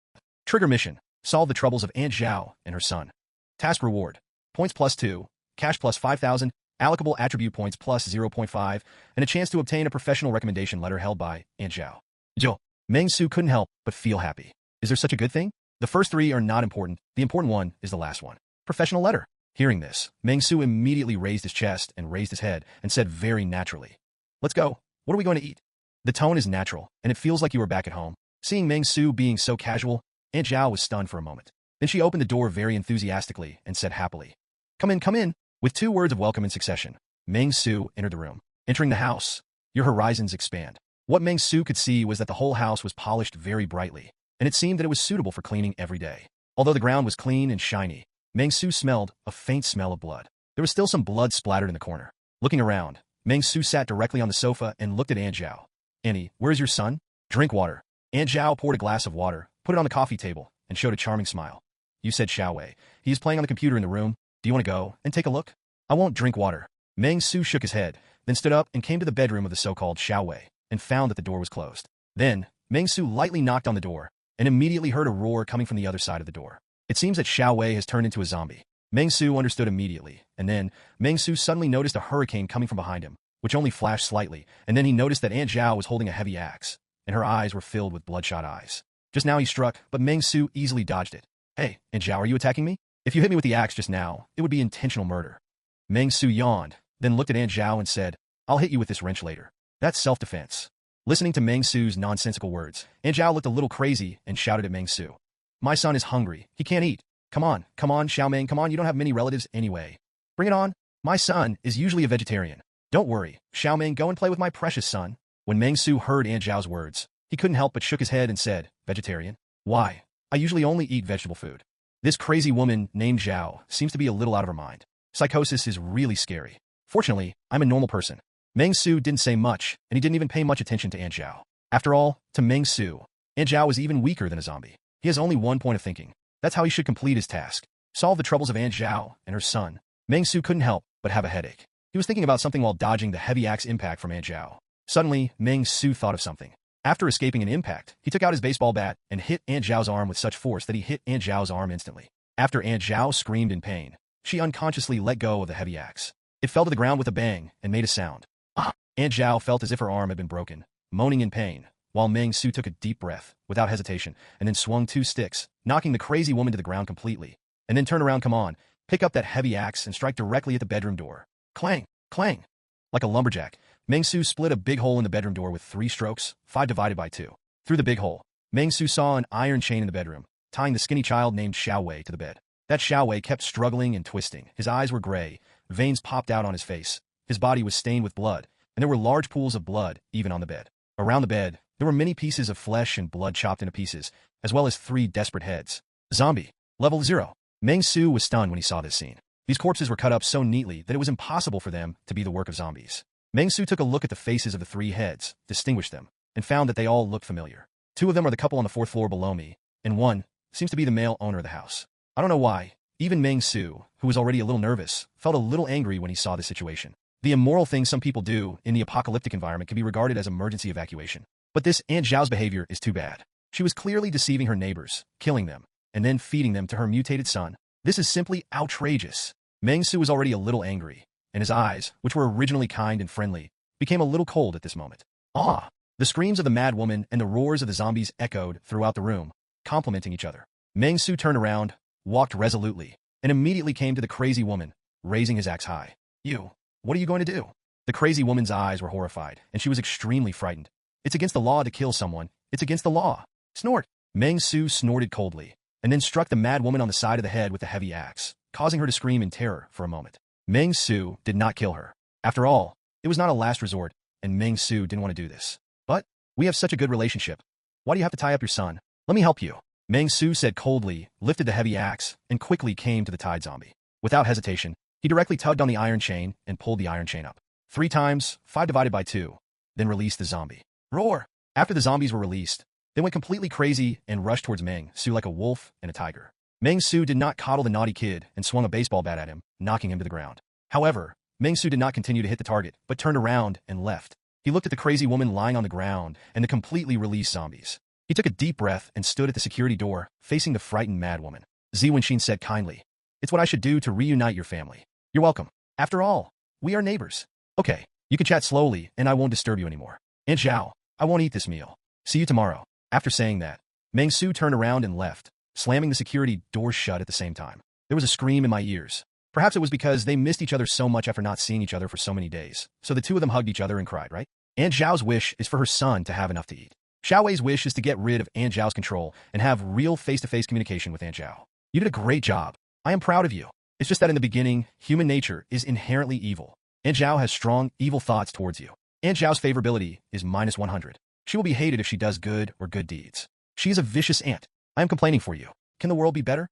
Trigger mission. Solve the troubles of Aunt Zhao and her son. Task reward. Points +2. cash plus 5,000, allocable attribute points plus 0.5, and a chance to obtain a professional recommendation letter held by Aunt Zhao. Jill. Meng Xu couldn't help but feel happy. Is there such a good thing? The first three are not important. The important one is the last one. Professional letter. Hearing this, Meng Xu immediately raised his chest and raised his head and said very naturally, "Let's go. What are we going to eat?" The tone is natural, and it feels like you are back at home. Seeing Meng Xu being so casual, Aunt Zhao was stunned for a moment. Then she opened the door very enthusiastically and said happily, "Come in, come in." With two words of welcome in succession, Meng Xu entered the room. Entering the house, your horizons expand. What Meng Xu could see was that the whole house was polished very brightly, and it seemed that it was suitable for cleaning every day. Although the ground was clean and shiny, Meng Xu smelled a faint smell of blood. There was still some blood splattered in the corner. Looking around, Meng Xu sat directly on the sofa and looked at Aunt Zhao. "Annie, where's your son?" "Drink water." Aunt Zhao poured a glass of water, put it on the coffee table, and showed a charming smile. "You said Xiaowei. He is playing on the computer in the room. Do you want to go and take a look?" "I won't drink water." Meng Xu shook his head, then stood up and came to the bedroom of the so-called Xiaowei, and found that the door was closed. Then, Meng Xu lightly knocked on the door, and immediately heard a roar coming from the other side of the door. It seems that Xiaowei has turned into a zombie. Meng Xu understood immediately, and then, Meng Xu suddenly noticed a hurricane coming from behind him, which only flashed slightly, and then he noticed that Aunt Zhao was holding a heavy axe, and her eyes were filled with bloodshot eyes. Just now he struck, but Meng Xu easily dodged it. "Hey, Aunt Zhao, are you attacking me? If you hit me with the axe just now, it would be intentional murder." Meng Xu yawned, then looked at Aunt Zhao and said, "I'll hit you with this wrench later." "That's self-defense." Listening to Meng Xu's nonsensical words, Aunt Zhao looked a little crazy and shouted at Meng Xu, "My son is hungry. He can't eat. Come on, Xiaoming, come on, you don't have many relatives anyway. Bring it on. My son is usually a vegetarian. Don't worry, Xiaoming, go and play with my precious son." When Meng Xu heard Aunt Zhao's words, he couldn't help but shook his head and said, "Vegetarian? Why? I usually only eat vegetable food." This crazy woman named Zhao seems to be a little out of her mind. Psychosis is really scary. Fortunately, I'm a normal person. Meng Xu didn't say much, and he didn't even pay much attention to Aunt Zhao. After all, to Meng Xu, Aunt Zhao is even weaker than a zombie. He has only one point of thinking. That's how he should complete his task. Solve the troubles of Aunt Zhao and her son. Meng Xu couldn't help but have a headache. He was thinking about something while dodging the heavy axe impact from Aunt Zhao. Suddenly, Meng Xu thought of something. After escaping an impact, he took out his baseball bat and hit Aunt Zhao's arm with such force that he hit Aunt Zhao's arm instantly. After Aunt Zhao screamed in pain, she unconsciously let go of the heavy axe. It fell to the ground with a bang and made a sound. Ah! Aunt Zhao felt as if her arm had been broken, moaning in pain, while Meng Xu took a deep breath, without hesitation, and then swung two sticks, knocking the crazy woman to the ground completely. And then turn around, come on, pick up that heavy axe and strike directly at the bedroom door. Clang! Clang! Like a lumberjack, Meng Xu split a big hole in the bedroom door with 3 strokes, 5 divided by 2. Through the big hole, Meng Xu saw an iron chain in the bedroom, tying the skinny child named Xiaowei to the bed. That Xiaowei kept struggling and twisting. His eyes were gray, veins popped out on his face. His body was stained with blood, and there were large pools of blood even on the bed. Around the bed, there were many pieces of flesh and blood chopped into pieces, as well as 3 desperate heads. Zombie. Level 0. Meng Xu was stunned when he saw this scene. These corpses were cut up so neatly that it was impossible for them to be the work of zombies. Meng Xu took a look at the faces of the 3 heads, distinguished them, and found that they all looked familiar. 2 of them are the couple on the 4th floor below me, and 1 seems to be the male owner of the house. I don't know why. Even Meng Xu, who was already a little nervous, felt a little angry when he saw this situation. The immoral things some people do in the apocalyptic environment can be regarded as emergency evacuation. But this Aunt Zhao's behavior is too bad. She was clearly deceiving her neighbors, killing them, and then feeding them to her mutated son. This is simply outrageous. Meng Xu was already a little angry, and his eyes, which were originally kind and friendly, became a little cold at this moment. Ah! The screams of the mad woman and the roars of the zombies echoed throughout the room, complementing each other. Meng Xu turned around, walked resolutely, and immediately came to the crazy woman, raising his axe high. "You, what are you going to do?" The crazy woman's eyes were horrified, and she was extremely frightened. "It's against the law to kill someone. It's against the law." Snort! Meng Xu snorted coldly, and then struck the mad woman on the side of the head with the heavy axe, causing her to scream in terror for a moment. Meng Xu did not kill her. After all, it was not a last resort, and Meng Xu didn't want to do this. "But, we have such a good relationship. Why do you have to tie up your son? Let me help you." Meng Xu said coldly, lifted the heavy axe, and quickly came to the tied zombie. Without hesitation, he directly tugged on the iron chain and pulled the iron chain up. 3 times, 5 divided by 2, then released the zombie. Roar! After the zombies were released, they went completely crazy and rushed towards Meng Xu like a wolf and a tiger. Meng Xu did not coddle the naughty kid and swung a baseball bat at him, knocking him to the ground. However, Meng Xu did not continue to hit the target, but turned around and left. He looked at the crazy woman lying on the ground and the completely released zombies. He took a deep breath and stood at the security door, facing the frightened mad woman. Zi Wenxin said kindly, "It's what I should do to reunite your family." You're welcome. After all, we are neighbors. Okay, you can chat slowly, and I won't disturb you anymore. Aunt Zhao, I won't eat this meal. See you tomorrow. After saying that, Meng Xu turned around and left, slamming the security door shut at the same time. There was a scream in my ears. Perhaps it was because they missed each other so much after not seeing each other for so many days. So the two of them hugged each other and cried, right? Aunt Zhao's wish is for her son to have enough to eat. Xiao Wei's wish is to get rid of Aunt Zhao's control and have real face-to-face communication with Aunt Zhao. You did a great job. I am proud of you. It's just that in the beginning, human nature is inherently evil. Aunt Zhao has strong, evil thoughts towards you. Aunt Zhao's favorability is -100. She will be hated if she does good or good deeds. She is a vicious aunt. I am complaining for you. Can the world be better?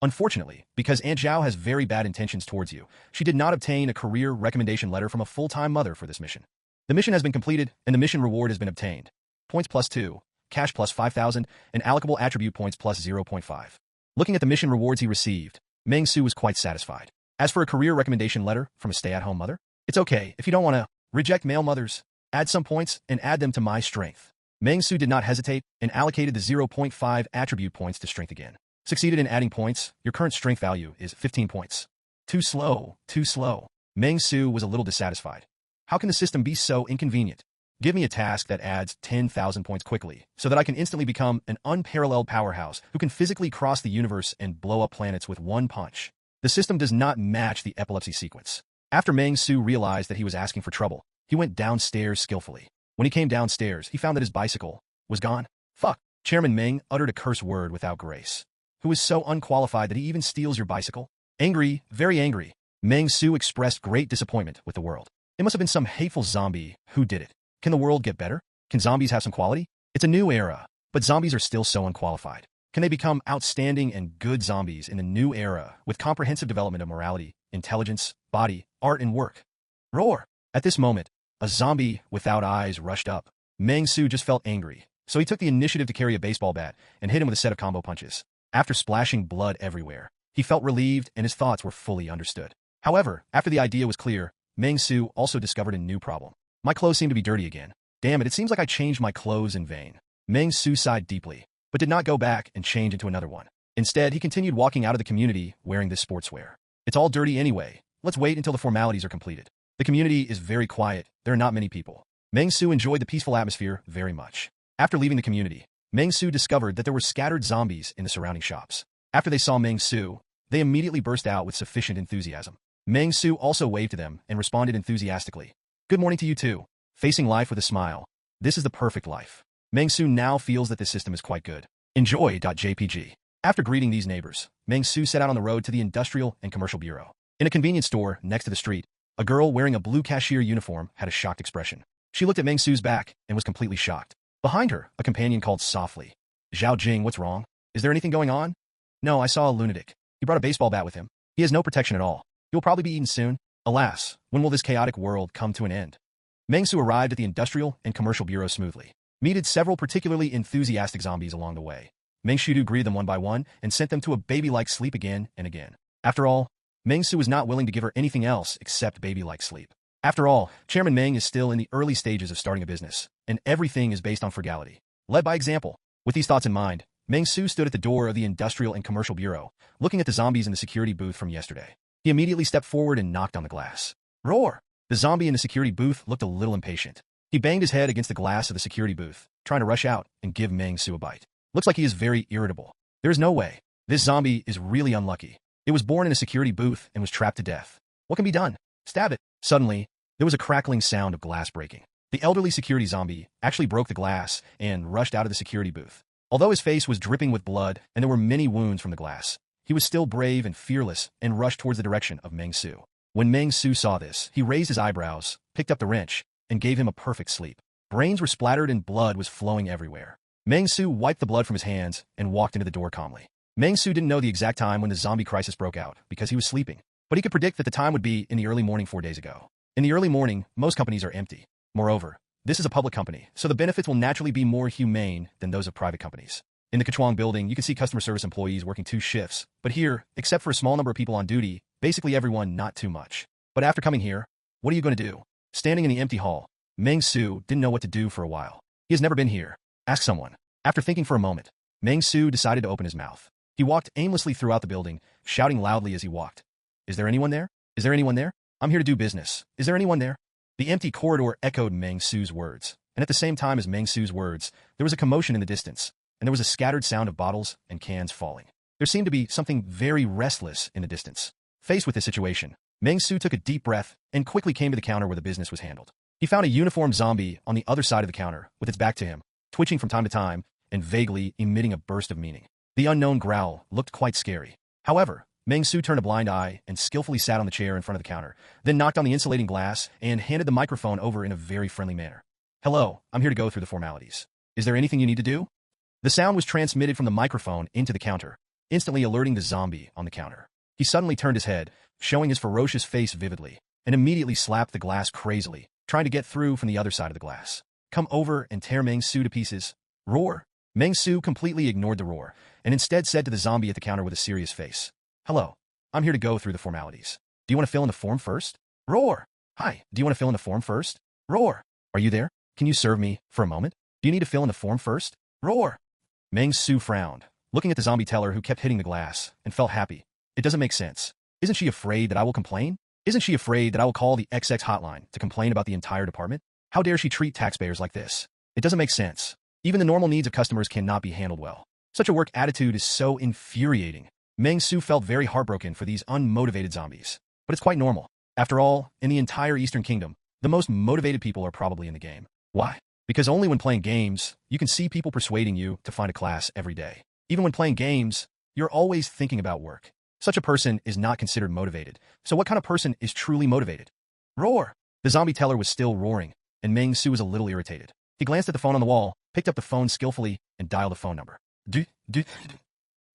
Unfortunately, because Aunt Zhao has very bad intentions towards you, she did not obtain a career recommendation letter from a full-time mother for this mission. The mission has been completed, and the mission reward has been obtained. Points +2, cash +5,000, and allocable attribute points +0.5. Looking at the mission rewards he received, Meng Xu was quite satisfied. As for a career recommendation letter from a stay-at-home mother, it's okay if you don't want to reject male mothers. Add some points and add them to my strength. Meng Xu did not hesitate and allocated the 0.5 attribute points to strength again. Succeeded in adding points. Your current strength value is 15 points. Too slow, too slow. Meng Xu was a little dissatisfied. How can the system be so inconvenient? Give me a task that adds 10,000 points quickly, so that I can instantly become an unparalleled powerhouse who can physically cross the universe and blow up planets with one punch. The system does not match the epilepsy sequence. After Meng Xu realized that he was asking for trouble, he went downstairs skillfully. When he came downstairs, he found that his bicycle was gone. Fuck. Chairman Meng uttered a curse word without grace. Who is so unqualified that he even steals your bicycle? Angry, very angry, Meng Xu expressed great disappointment with the world. It must have been some hateful zombie who did it. Can the world get better? Can zombies have some quality? It's a new era, but zombies are still so unqualified. Can they become outstanding and good zombies in the new era with comprehensive development of morality, intelligence, body, art, and work? Roar! At this moment, a zombie without eyes rushed up. Meng Xu just felt angry, so he took the initiative to carry a baseball bat and hit him with a set of combo punches. After splashing blood everywhere, he felt relieved and his thoughts were fully understood. However, after the idea was clear, Meng Xu also discovered a new problem. My clothes seem to be dirty again. Damn it seems like I changed my clothes in vain. Meng Xu sighed deeply, but did not go back and change into another one. Instead, he continued walking out of the community wearing this sportswear. It's all dirty anyway. Let's wait until the formalities are completed. The community is very quiet. There are not many people. Meng Xu enjoyed the peaceful atmosphere very much. After leaving the community, Meng Xu discovered that there were scattered zombies in the surrounding shops. After they saw Meng Xu, they immediately burst out with sufficient enthusiasm. Meng Xu also waved to them and responded enthusiastically. Good morning to you too. Facing life with a smile. This is the perfect life. Meng Xu now feels that this system is quite good. Enjoy.jpg. After greeting these neighbors, Meng Xu set out on the road to the Industrial and Commercial Bureau. In a convenience store next to the street, a girl wearing a blue cashier uniform had a shocked expression. She looked at Meng Xu's back and was completely shocked. Behind her, a companion called softly. Zhao Jing, what's wrong? Is there anything going on? No, I saw a lunatic. He brought a baseball bat with him. He has no protection at all. He will probably be eaten soon. Alas, when will this chaotic world come to an end? Meng Xu arrived at the Industrial and Commercial Bureau smoothly. Meeted several particularly enthusiastic zombies along the way. Meng Xu greeted them one by one and sent them to a baby-like sleep again and again. After all, Meng Xu was not willing to give her anything else except baby-like sleep. After all, Chairman Meng is still in the early stages of starting a business, and everything is based on frugality. Led by example. With these thoughts in mind, Meng Xu stood at the door of the Industrial and Commercial Bureau, looking at the zombies in the security booth from yesterday. He immediately stepped forward and knocked on the glass. Roar! The zombie in the security booth looked a little impatient. He banged his head against the glass of the security booth, trying to rush out and give Meng Xu a bite. Looks like he is very irritable. There is no way. This zombie is really unlucky. It was born in a security booth and was trapped to death. What can be done? Stab it. Suddenly, there was a crackling sound of glass breaking. The elderly security zombie actually broke the glass and rushed out of the security booth. Although his face was dripping with blood and there were many wounds from the glass, he was still brave and fearless and rushed towards the direction of Meng Xu. When Meng Xu saw this, he raised his eyebrows, picked up the wrench, and gave him a perfect sleep. Brains were splattered and blood was flowing everywhere. Meng Xu wiped the blood from his hands and walked into the door calmly. Meng Xu didn't know the exact time when the zombie crisis broke out because he was sleeping, but he could predict that the time would be in the early morning 4 days ago. In the early morning, most companies are empty. Moreover, this is a public company, so the benefits will naturally be more humane than those of private companies. In the Kechuang building, you can see customer service employees working 2 shifts, but here, except for a small number of people on duty, basically everyone not too much. But after coming here, what are you going to do? Standing in the empty hall, Meng Xu didn't know what to do for a while. He has never been here. Ask someone. After thinking for a moment, Meng Xu decided to open his mouth. He walked aimlessly throughout the building, shouting loudly as he walked. Is there anyone there? Is there anyone there? I'm here to do business. Is there anyone there? The empty corridor echoed Meng Xu's words, and at the same time as Meng Xu's words, there was a commotion in the distance, and there was a scattered sound of bottles and cans falling. There seemed to be something very restless in the distance. Faced with this situation, Meng Xu took a deep breath and quickly came to the counter where the business was handled. He found a uniformed zombie on the other side of the counter, with its back to him, twitching from time to time and vaguely emitting a burst of meaning. The unknown growl looked quite scary. However, Meng Xu turned a blind eye and skillfully sat on the chair in front of the counter, then knocked on the insulating glass and handed the microphone over in a very friendly manner. "Hello, I'm here to go through the formalities. Is there anything you need to do?" The sound was transmitted from the microphone into the counter, instantly alerting the zombie on the counter. He suddenly turned his head, showing his ferocious face vividly, and immediately slapped the glass crazily, trying to get through from the other side of the glass. "Come over and tear Meng Xu to pieces." Roar! Meng Xu completely ignored the roar, and instead said to the zombie at the counter with a serious face, "Hello, I'm here to go through the formalities. Do you want to fill in the form first?" Roar! "Hi, do you want to fill in the form first?" Roar! "Are you there? Can you serve me for a moment? Do you need to fill in the form first?" Roar! Meng Xu frowned, looking at the zombie teller who kept hitting the glass, and felt happy. It doesn't make sense. Isn't she afraid that I will complain? Isn't she afraid that I will call the XX hotline to complain about the entire department? How dare she treat taxpayers like this? It doesn't make sense. Even the normal needs of customers cannot be handled well. Such a work attitude is so infuriating. Meng Xu felt very heartbroken for these unmotivated zombies. But it's quite normal. After all, in the entire Eastern Kingdom, the most motivated people are probably in the game. Why? Because only when playing games, you can see people persuading you to find a class every day. Even when playing games, you're always thinking about work. Such a person is not considered motivated. So what kind of person is truly motivated? Roar! The zombie teller was still roaring, and Meng Xu was a little irritated. He glanced at the phone on the wall, picked up the phone skillfully, and dialed a phone number.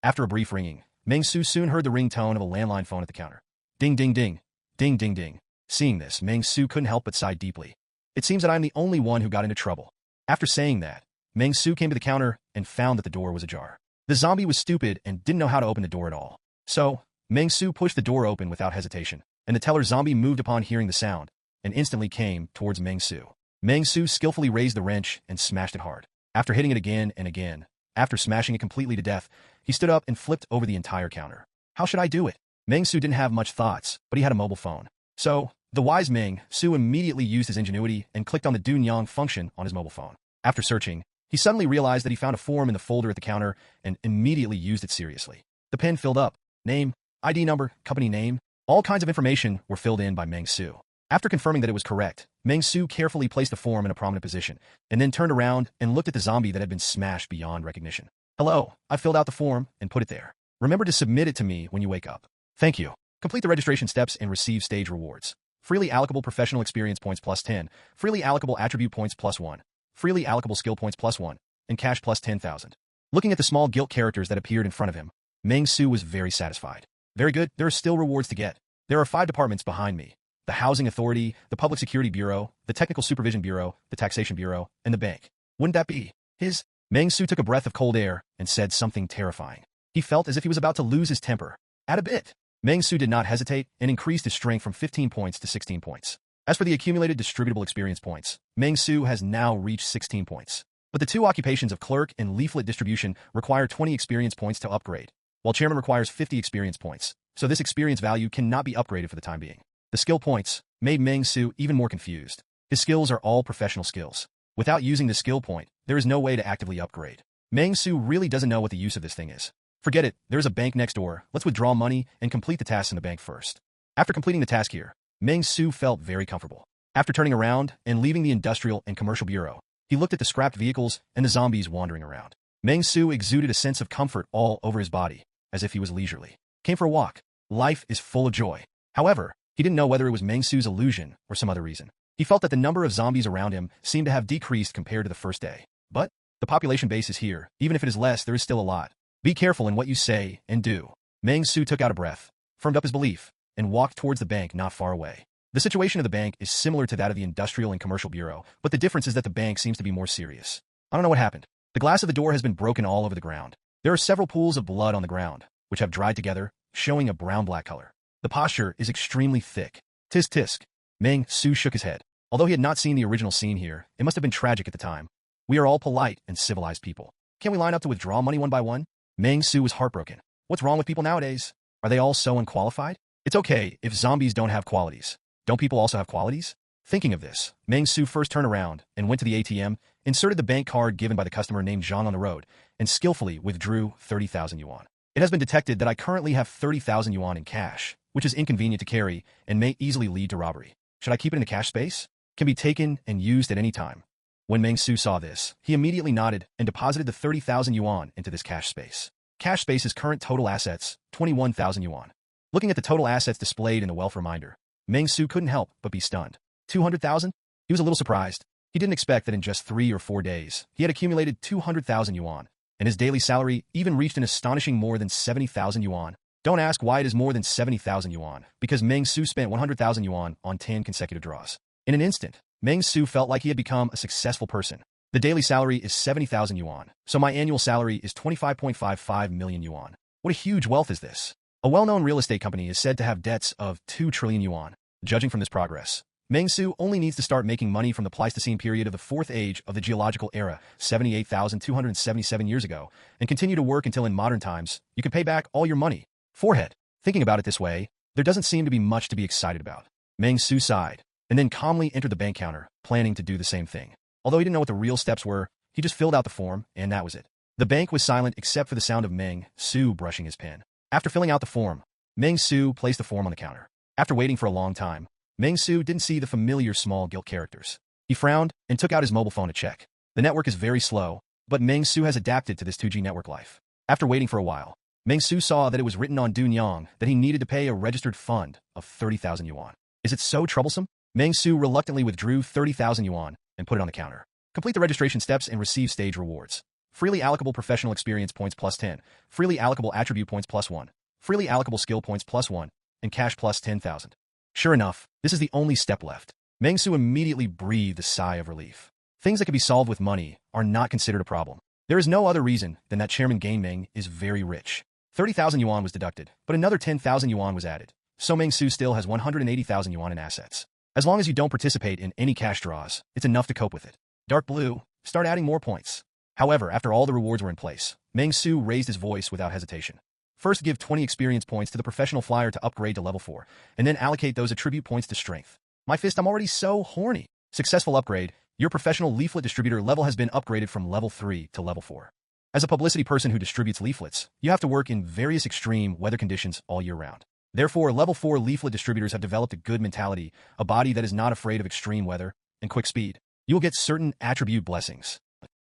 After a brief ringing, Meng Xu soon heard the ringtone of a landline phone at the counter. Ding, ding, ding. Ding, ding, ding. Seeing this, Meng Xu couldn't help but sigh deeply. It seems that I'm the only one who got into trouble. After saying that, Meng Xu came to the counter and found that the door was ajar. The zombie was stupid and didn't know how to open the door at all. So, Meng Xu pushed the door open without hesitation, and the teller zombie moved upon hearing the sound, and instantly came towards Meng Xu. Meng Xu skillfully raised the wrench and smashed it hard. After hitting it again and again, after smashing it completely to death, he stood up and flipped over the entire counter. How should I do it? Meng Xu didn't have much thoughts, but he had a mobile phone. So, the wise Meng Xu immediately used his ingenuity and clicked on the Do Nyang function on his mobile phone. After searching, he suddenly realized that he found a form in the folder at the counter and immediately used it seriously. The pen filled up. Name, ID number, company name, all kinds of information were filled in by Meng Xu. After confirming that it was correct, Meng Xu carefully placed the form in a prominent position, and then turned around and looked at the zombie that had been smashed beyond recognition. "Hello, I filled out the form and put it there. Remember to submit it to me when you wake up. Thank you. Complete the registration steps and receive stage rewards. Freely allocable professional experience points plus 10, freely allocable attribute points plus 1, freely allocable skill points plus 1, and cash plus 10,000. Looking at the small gilt characters that appeared in front of him, Meng Xu was very satisfied. Very good, there are still rewards to get. There are 5 departments behind me: the Housing Authority, the Public Security Bureau, the Technical Supervision Bureau, the Taxation Bureau, and the bank. Wouldn't that be his? Meng Xu took a breath of cold air and said something terrifying. He felt as if he was about to lose his temper. At a bit. Meng Xu did not hesitate and increased his strength from 15 points to 16 points. As for the accumulated distributable experience points, Meng Xu has now reached 16 points. But the 2 occupations of clerk and leaflet distribution require 20 experience points to upgrade, while chairman requires 50 experience points, so this experience value cannot be upgraded for the time being. The skill points made Meng Xu even more confused. His skills are all professional skills. Without using the skill point, there is no way to actively upgrade. Meng Xu really doesn't know what the use of this thing is. Forget it, there's a bank next door, let's withdraw money and complete the tasks in the bank first. After completing the task here, Meng Xu felt very comfortable. After turning around and leaving the Industrial and Commercial Bureau, he looked at the scrapped vehicles and the zombies wandering around. Meng Xu exuded a sense of comfort all over his body, as if he was leisurely. Came for a walk. Life is full of joy. However, he didn't know whether it was Meng Xu's illusion or some other reason. He felt that the number of zombies around him seemed to have decreased compared to the first day. But the population base is here. Even if it is less, there is still a lot. Be careful in what you say and do. Meng Xu took out a breath, firmed up his belief, and walked towards the bank not far away. The situation of the bank is similar to that of the Industrial and Commercial Bureau, but the difference is that the bank seems to be more serious. I don't know what happened. The glass of the door has been broken all over the ground. There are several pools of blood on the ground, which have dried together, showing a brown-black color. The posture is extremely thick. Tisk tisk. Meng Xu shook his head. Although he had not seen the original scene here, it must have been tragic at the time. We are all polite and civilized people. Can't we line up to withdraw money one by one? Meng Xu was heartbroken. What's wrong with people nowadays? Are they all so unqualified? It's okay if zombies don't have qualities. Don't people also have qualities? Thinking of this, Meng Xu first turned around and went to the ATM, inserted the bank card given by the customer named Zhang on the road, and skillfully withdrew 30,000 yuan. It has been detected that I currently have 30,000 yuan in cash, which is inconvenient to carry and may easily lead to robbery. Should I keep it in the cash space? Can be taken and used at any time. When Meng Xu saw this, he immediately nodded and deposited the 30,000 yuan into this cash space. Cash space's current total assets, 21,000 yuan. Looking at the total assets displayed in the wealth reminder, Meng Xu couldn't help but be stunned. 200,000? He was a little surprised. He didn't expect that in just 3 or 4 days, he had accumulated 200,000 yuan, and his daily salary even reached an astonishing more than 70,000 yuan. Don't ask why it is more than 70,000 yuan, because Meng Xu spent 100,000 yuan on 10 consecutive draws. In an instant, Meng Xu felt like he had become a successful person. The daily salary is 70,000 yuan, so my annual salary is 25.55 million yuan. What a huge wealth is this? A well-known real estate company is said to have debts of 2 trillion yuan. Judging from this progress, Meng Xu only needs to start making money from the Pleistocene period of the fourth age of the geological era, 78,277 years ago, and continue to work until in modern times, you can pay back all your money. Forehead. Thinking about it this way, there doesn't seem to be much to be excited about. Meng Xu sighed, and then calmly entered the bank counter, planning to do the same thing. Although he didn't know what the real steps were, he just filled out the form, and that was it. The bank was silent except for the sound of Meng Xu brushing his pen. After filling out the form, Meng Xu placed the form on the counter. After waiting for a long time, Meng Xu didn't see the familiar small gilt characters. He frowned and took out his mobile phone to check. The network is very slow, but Meng Xu has adapted to this 2G network life. After waiting for a while, Meng Xu saw that it was written on Dunyang that he needed to pay a registered fund of 30,000 yuan. Is it so troublesome? Meng Xu reluctantly withdrew 30,000 yuan and put it on the counter. Complete the registration steps and receive stage rewards. Freely allocable professional experience points plus 10, freely allocable attribute points plus 1, freely allocable skill points plus 1, and cash plus 10,000. Sure enough, this is the only step left. Meng Xu immediately breathed a sigh of relief. Things that can be solved with money are not considered a problem. There is no other reason than that Chairman Meng is very rich. 30,000 yuan was deducted, but another 10,000 yuan was added. So Meng Xu still has 180,000 yuan in assets. As long as you don't participate in any cash draws, it's enough to cope with it. Dark blue, start adding more points. However, after all the rewards were in place, Meng Xu raised his voice without hesitation. First, give 20 experience points to the professional flyer to upgrade to level 4, and then allocate those attribute points to strength. My fist, I'm already so horny. Successful upgrade. Your professional leaflet distributor level has been upgraded from level 3 to level 4. As a publicity person who distributes leaflets, you have to work in various extreme weather conditions all year round. Therefore, level 4 leaflet distributors have developed a good mentality, a body that is not afraid of extreme weather, and quick speed. You will get certain attribute blessings.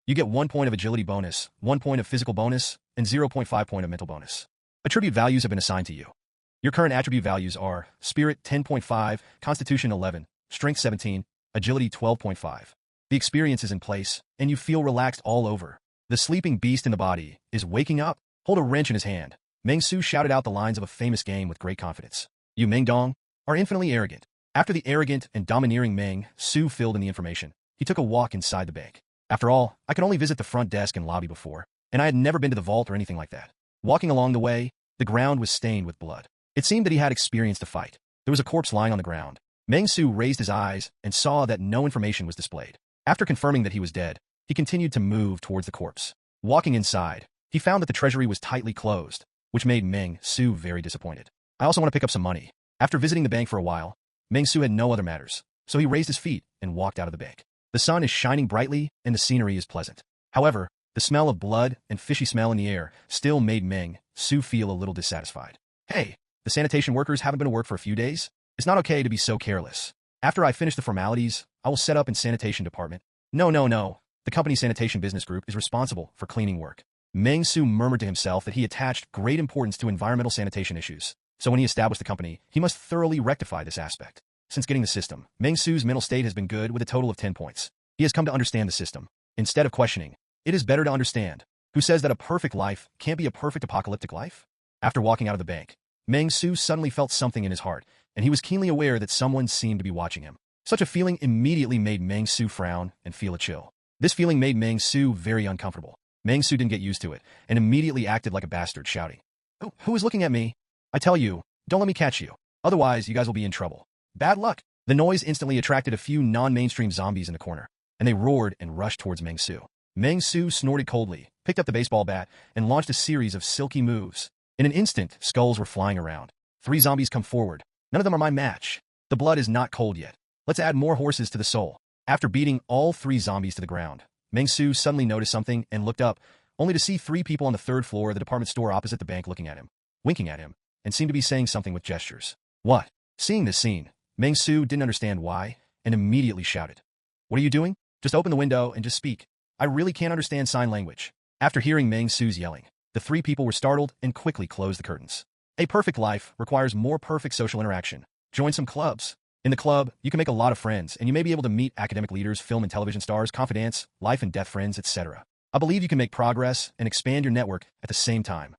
You get 1 point of agility bonus, 1 point of physical bonus, and 0.5 point of mental bonus. Attribute values have been assigned to you. Your current attribute values are Spirit 10.5, Constitution 11, Strength 17, Agility 12.5. The experience is in place, and you feel relaxed all over. The sleeping beast in the body is waking up. Hold a wrench in his hand. Meng Xu shouted out the lines of a famous game with great confidence. You Meng Dong are infinitely arrogant. After the arrogant and domineering Meng Xu filled in the information, he took a walk inside the bank. After all, I could only visit the front desk and lobby before, and I had never been to the vault or anything like that. Walking along the way, the ground was stained with blood. It seemed that he had experienced a fight. There was a corpse lying on the ground. Meng Xu raised his eyes and saw that no information was displayed. After confirming that he was dead, he continued to move towards the corpse. Walking inside, he found that the treasury was tightly closed, which made Meng Xu very disappointed. I also want to pick up some money. After visiting the bank for a while, Meng Xu had no other matters, so he raised his feet and walked out of the bank. The sun is shining brightly and the scenery is pleasant. However, the smell of blood and fishy smell in the air still made Meng Xu feel a little dissatisfied. Hey, the sanitation workers haven't been to work for a few days? It's not okay to be so careless. After I finish the formalities, I will set up in sanitation department. No. The company's sanitation business group is responsible for cleaning work. Meng Xu murmured to himself that he attached great importance to environmental sanitation issues. So when he established the company, he must thoroughly rectify this aspect. Since getting the system, Meng Xu's mental state has been good with a total of 10 points. He has come to understand the system. Instead of questioning, it is better to understand. Who says that a perfect life can't be a perfect apocalyptic life? After walking out of the bank, Meng Xu suddenly felt something in his heart, and he was keenly aware that someone seemed to be watching him. Such a feeling immediately made Meng Xu frown and feel a chill. This feeling made Meng Xu very uncomfortable. Meng Xu didn't get used to it, and immediately acted like a bastard, shouting, Who is looking at me? I tell you, don't let me catch you. Otherwise, you guys will be in trouble. Bad luck. The noise instantly attracted a few non-mainstream zombies in the corner, and they roared and rushed towards Meng Xu. Meng Xu snorted coldly, picked up the baseball bat, and launched a series of silky moves. In an instant, skulls were flying around. 3 zombies come forward. None of them are my match. The blood is not cold yet. Let's add more horses to the soul. After beating all 3 zombies to the ground, Meng Xu suddenly noticed something and looked up, only to see 3 people on the 3rd floor of the department store opposite the bank looking at him, winking at him, and seemed to be saying something with gestures. What? Seeing this scene, Meng Xu didn't understand why, and immediately shouted. What are you doing? Just open the window and just speak. I really can't understand sign language. After hearing Meng Xu's yelling, the 3 people were startled and quickly closed the curtains. A perfect life requires more perfect social interaction. Join some clubs. In the club, you can make a lot of friends, and you may be able to meet academic leaders, film and television stars, confidantes, life and death friends, etc. I believe you can make progress and expand your network at the same time.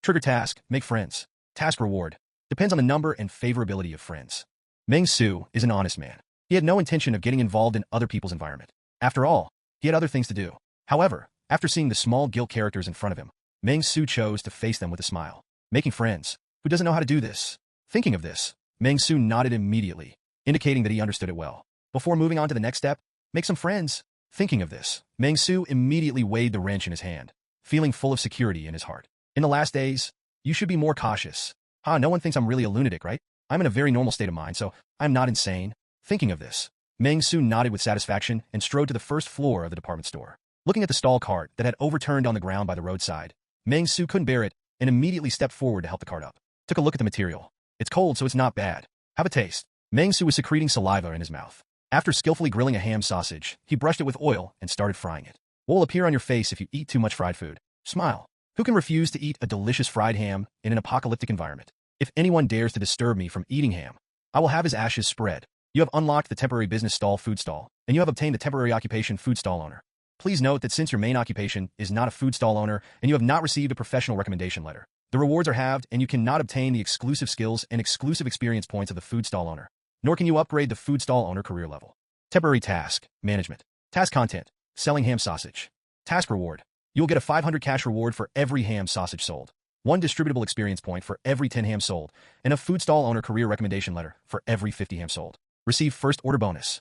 Trigger task, make friends. Task reward, depends on the number and favorability of friends. Meng Xu is an honest man. He had no intention of getting involved in other people's environment. After all, he had other things to do. However, after seeing the small guilt characters in front of him, Meng Xu chose to face them with a smile. Making friends. Who doesn't know how to do this? Thinking of this, Meng Xu nodded immediately, indicating that he understood it well. Before moving on to the next step, make some friends. Thinking of this, Meng Xu immediately weighed the wrench in his hand, feeling full of security in his heart. In the last days, you should be more cautious. No one thinks I'm really a lunatic, right? I'm in a very normal state of mind, so I'm not insane. Thinking of this, Meng Xu nodded with satisfaction and strode to the 1st floor of the department store. Looking at the stall cart that had overturned on the ground by the roadside, Meng Xu couldn't bear it and immediately stepped forward to help the cart up. Took a look at the material. It's cold, so it's not bad. Have a taste. Meng Xu was secreting saliva in his mouth. After skillfully grilling a ham sausage, he brushed it with oil and started frying it. What will appear on your face if you eat too much fried food? Smile. Who can refuse to eat a delicious fried ham in an apocalyptic environment? If anyone dares to disturb me from eating ham, I will have his ashes spread. You have unlocked the temporary business stall food stall, and you have obtained the temporary occupation food stall owner. Please note that since your main occupation is not a food stall owner and you have not received a professional recommendation letter, the rewards are halved and you cannot obtain the exclusive skills and exclusive experience points of the food stall owner, nor can you upgrade the food stall owner career level. Temporary task, management. Task content, selling ham sausage. Task reward, you will get a 500 cash reward for every ham sausage sold, 1 distributable experience point for every 10 ham sold, and a food stall owner career recommendation letter for every 50 ham sold. Receive first order bonus.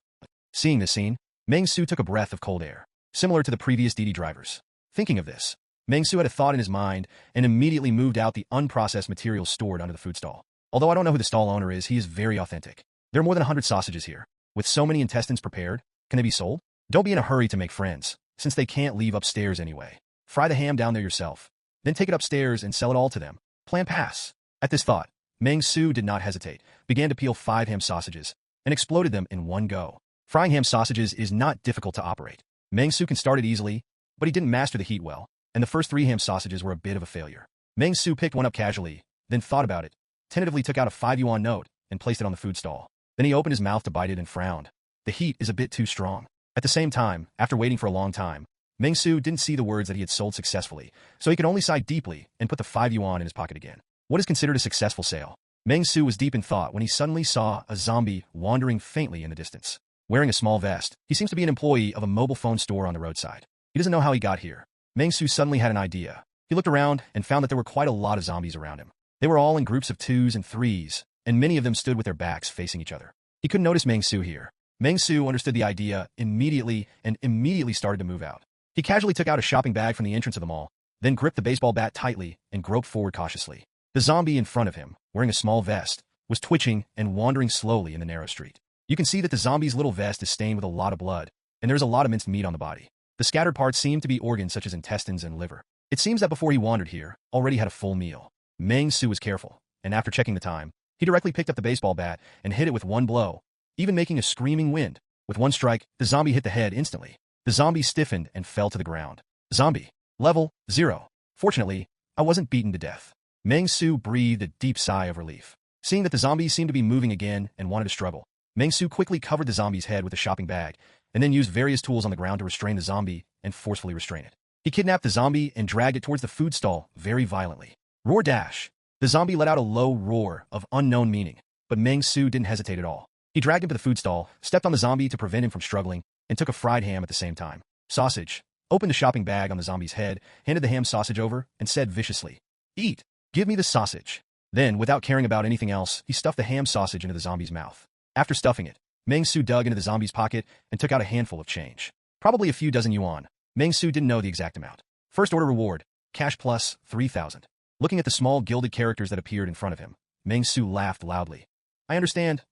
Seeing this scene, Meng Xu took a breath of cold air, similar to the previous DD drivers. Thinking of this, Meng Xu had a thought in his mind and immediately moved out the unprocessed materials stored under the food stall. Although I don't know who the stall owner is, he is very authentic. There are more than 100 sausages here. With so many intestines prepared, can they be sold? Don't be in a hurry to make friends, since they can't leave upstairs anyway. Fry the ham down there yourself. Then take it upstairs and sell it all to them. Plan pass. At this thought, Meng Xu did not hesitate, began to peel 5 ham sausages, and exploded them in one go. Frying ham sausages is not difficult to operate. Meng Xu can start it easily, but he didn't master the heat well, and the first 3 ham sausages were a bit of a failure. Meng Xu picked one up casually, then thought about it, tentatively took out a 5 yuan note, and placed it on the food stall. Then he opened his mouth to bite it and frowned. The heat is a bit too strong. At the same time, after waiting for a long time, Meng Xu didn't see the words that he had sold successfully, so he could only sigh deeply and put the 5 yuan in his pocket again. What is considered a successful sale? Meng Xu was deep in thought when he suddenly saw a zombie wandering faintly in the distance. Wearing a small vest, he seems to be an employee of a mobile phone store on the roadside. He doesn't know how he got here. Meng Xu suddenly had an idea. He looked around and found that there were quite a lot of zombies around him. They were all in groups of 2s and 3s, and many of them stood with their backs facing each other. He couldn't notice Meng Xu here. Meng Xu understood the idea immediately and immediately started to move out. He casually took out a shopping bag from the entrance of the mall, then gripped the baseball bat tightly and groped forward cautiously. The zombie in front of him, wearing a small vest, was twitching and wandering slowly in the narrow street. You can see that the zombie's little vest is stained with a lot of blood, and there's a lot of minced meat on the body. The scattered parts seem to be organs such as intestines and liver. It seems that before he wandered here, already had a full meal. Meng Xu was careful, and after checking the time, he directly picked up the baseball bat and hit it with one blow, even making a screaming wind. With one strike, the zombie hit the head instantly. The zombie stiffened and fell to the ground. Zombie. Level 0. Fortunately, I wasn't beaten to death. Meng Xu breathed a deep sigh of relief. Seeing that the zombie seemed to be moving again and wanted to struggle, Meng Xu quickly covered the zombie's head with a shopping bag, and then used various tools on the ground to restrain the zombie and forcefully restrain it. He kidnapped the zombie and dragged it towards the food stall very violently. Roar dash. The zombie let out a low roar of unknown meaning, but Meng Xu didn't hesitate at all. He dragged him to the food stall, stepped on the zombie to prevent him from struggling, and took a fried ham at the same time. Sausage. Opened the shopping bag on the zombie's head, handed the ham sausage over, and said viciously, "Eat. Give me the sausage." Then, without caring about anything else, he stuffed the ham sausage into the zombie's mouth. After stuffing it, Meng Xu dug into the zombie's pocket and took out a handful of change. Probably a few dozen yuan. Meng Xu didn't know the exact amount. First order reward, cash plus 3,000. Looking at the small gilded characters that appeared in front of him, Meng Xu laughed loudly. I understand.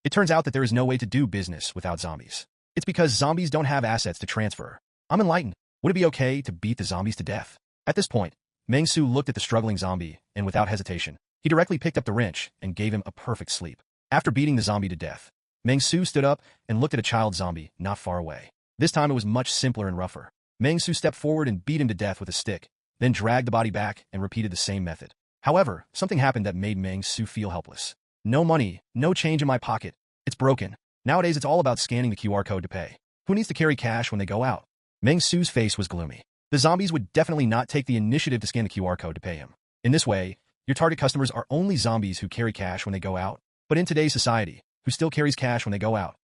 It turns out that there is no way to do business without zombies. It's because zombies don't have assets to transfer. I'm enlightened. Would it be okay to beat the zombies to death? At this point, Meng Xu looked at the struggling zombie, and without hesitation, he directly picked up the wrench and gave him a perfect sleep. After beating the zombie to death, Meng Xu stood up and looked at a child zombie not far away. This time it was much simpler and rougher. Meng Xu stepped forward and beat him to death with a stick, then dragged the body back and repeated the same method. However, something happened that made Meng Xu feel helpless. No money, no change in my pocket. It's broken. Nowadays it's all about scanning the QR code to pay. Who needs to carry cash when they go out? Meng Xu's face was gloomy. The zombies would definitely not take the initiative to scan the QR code to pay him. In this way, your target customers are only zombies who carry cash when they go out. But in today's society, who still carries cash when they go out?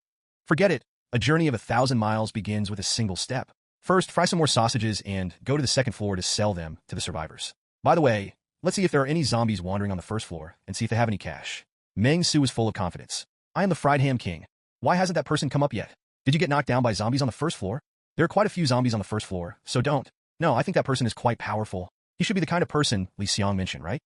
Forget it. A journey of 1,000 miles begins with a single step. First, fry some more sausages and go to the second floor to sell them to the survivors. By the way, let's see if there are any zombies wandering on the first floor and see if they have any cash. Meng Xu was full of confidence. I am the fried ham king. Why hasn't that person come up yet? Did you get knocked down by zombies on the first floor? There are quite a few zombies on the first floor, so don't. No, I think that person is quite powerful. He should be the kind of person Li Xiang mentioned, right?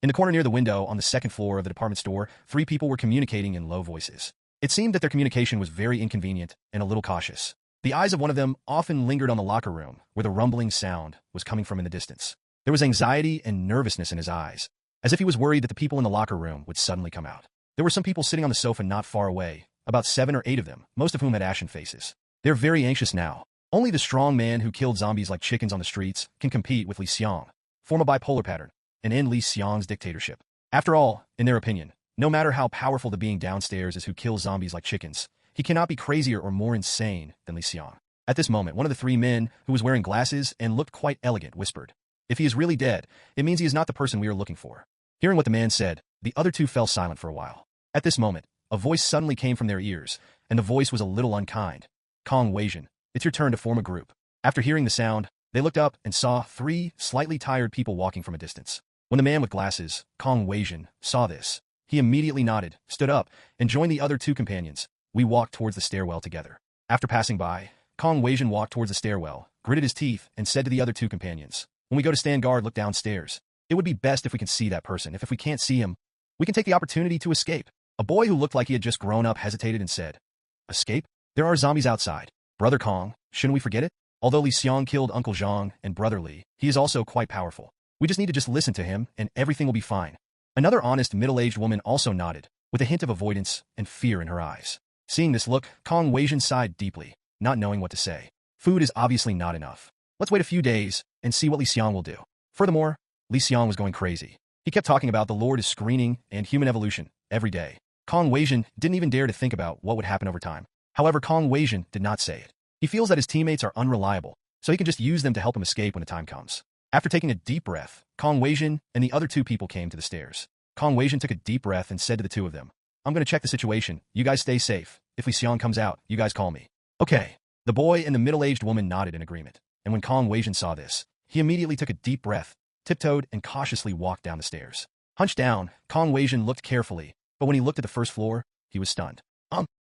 In the corner near the window on the second floor of the department store, 3 people were communicating in low voices. It seemed that their communication was very inconvenient and a little cautious. The eyes of one of them often lingered on the locker room, where the rumbling sound was coming from in the distance. There was anxiety and nervousness in his eyes, as if he was worried that the people in the locker room would suddenly come out. There were some people sitting on the sofa not far away, about 7 or 8 of them, most of whom had ashen faces. They're very anxious now. Only the strong man who killed zombies like chickens on the streets can compete with Li Xiang, form a bipolar pattern, and end Li Xiang's dictatorship. After all, in their opinion, no matter how powerful the being downstairs is who kills zombies like chickens, he cannot be crazier or more insane than Li Xiang. At this moment, one of the 3 men, who was wearing glasses and looked quite elegant, whispered, "If he is really dead, it means he is not the person we are looking for." Hearing what the man said, the other 2 fell silent for a while. At this moment, a voice suddenly came from their ears, and the voice was a little unkind. Kong Weijin, it's your turn to form a group. After hearing the sound, they looked up and saw 3 slightly tired people walking from a distance. When the man with glasses, Kong Weijin, saw this, he immediately nodded, stood up, and joined the other 2 companions. We walked towards the stairwell together. After passing by, Kong Weijin walked towards the stairwell, gritted his teeth, and said to the other 2 companions, "When we go to stand guard, look downstairs. It would be best if we can see that person. If we can't see him, we can take the opportunity to escape." A boy who looked like he had just grown up hesitated and said, "Escape? There are zombies outside. Brother Kong, shouldn't we forget it? Although Li Xiang killed Uncle Zhang and Brother Li, he is also quite powerful. We just need to just listen to him, and everything will be fine." Another honest middle-aged woman also nodded, with a hint of avoidance and fear in her eyes. Seeing this look, Kong Weijin sighed deeply, not knowing what to say. Food is obviously not enough. Let's wait a few days and see what Li Xiang will do. Furthermore, Li Xiang was going crazy. He kept talking about the Lord is screening and human evolution every day. Kong Weijin didn't even dare to think about what would happen over time. However, Kong Weijin did not say it. He feels that his teammates are unreliable, so he can just use them to help him escape when the time comes. After taking a deep breath, Kong Weijin and the other 2 people came to the stairs. Kong Weijin took a deep breath and said to the 2 of them, "I'm going to check the situation. You guys stay safe. If Li Xiang comes out, you guys call me." "Okay." The boy and the middle-aged woman nodded in agreement, and when Kong Weijin saw this, he immediately took a deep breath, tiptoed, and cautiously walked down the stairs. Hunched down, Kong Weijin looked carefully, but when he looked at the first floor, he was stunned.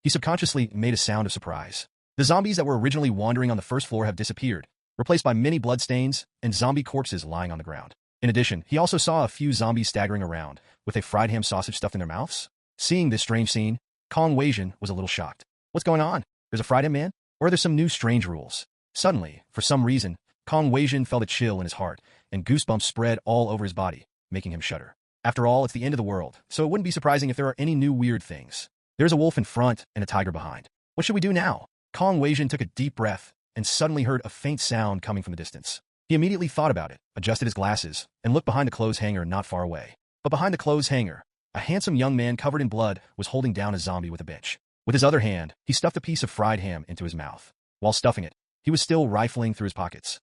He subconsciously made a sound of surprise. The zombies that were originally wandering on the first floor have disappeared, replaced by many bloodstains and zombie corpses lying on the ground. In addition, he also saw a few zombies staggering around, with a fried ham sausage stuffed in their mouths. Seeing this strange scene, Kong Weijin was a little shocked. What's going on? There's a fried ham man? Or are there some new strange rules? Suddenly, for some reason, Kong Weijin felt a chill in his heart, and goosebumps spread all over his body, making him shudder. After all, it's the end of the world, so it wouldn't be surprising if there are any new weird things. There's a wolf in front and a tiger behind. What should we do now? Kong Weijin took a deep breath and suddenly heard a faint sound coming from the distance. He immediately thought about it, adjusted his glasses, and looked behind the clothes hanger not far away. But behind the clothes hanger, a handsome young man covered in blood was holding down a zombie with a bench. With his other hand, he stuffed a piece of fried ham into his mouth. While stuffing it, he was still rifling through his pockets.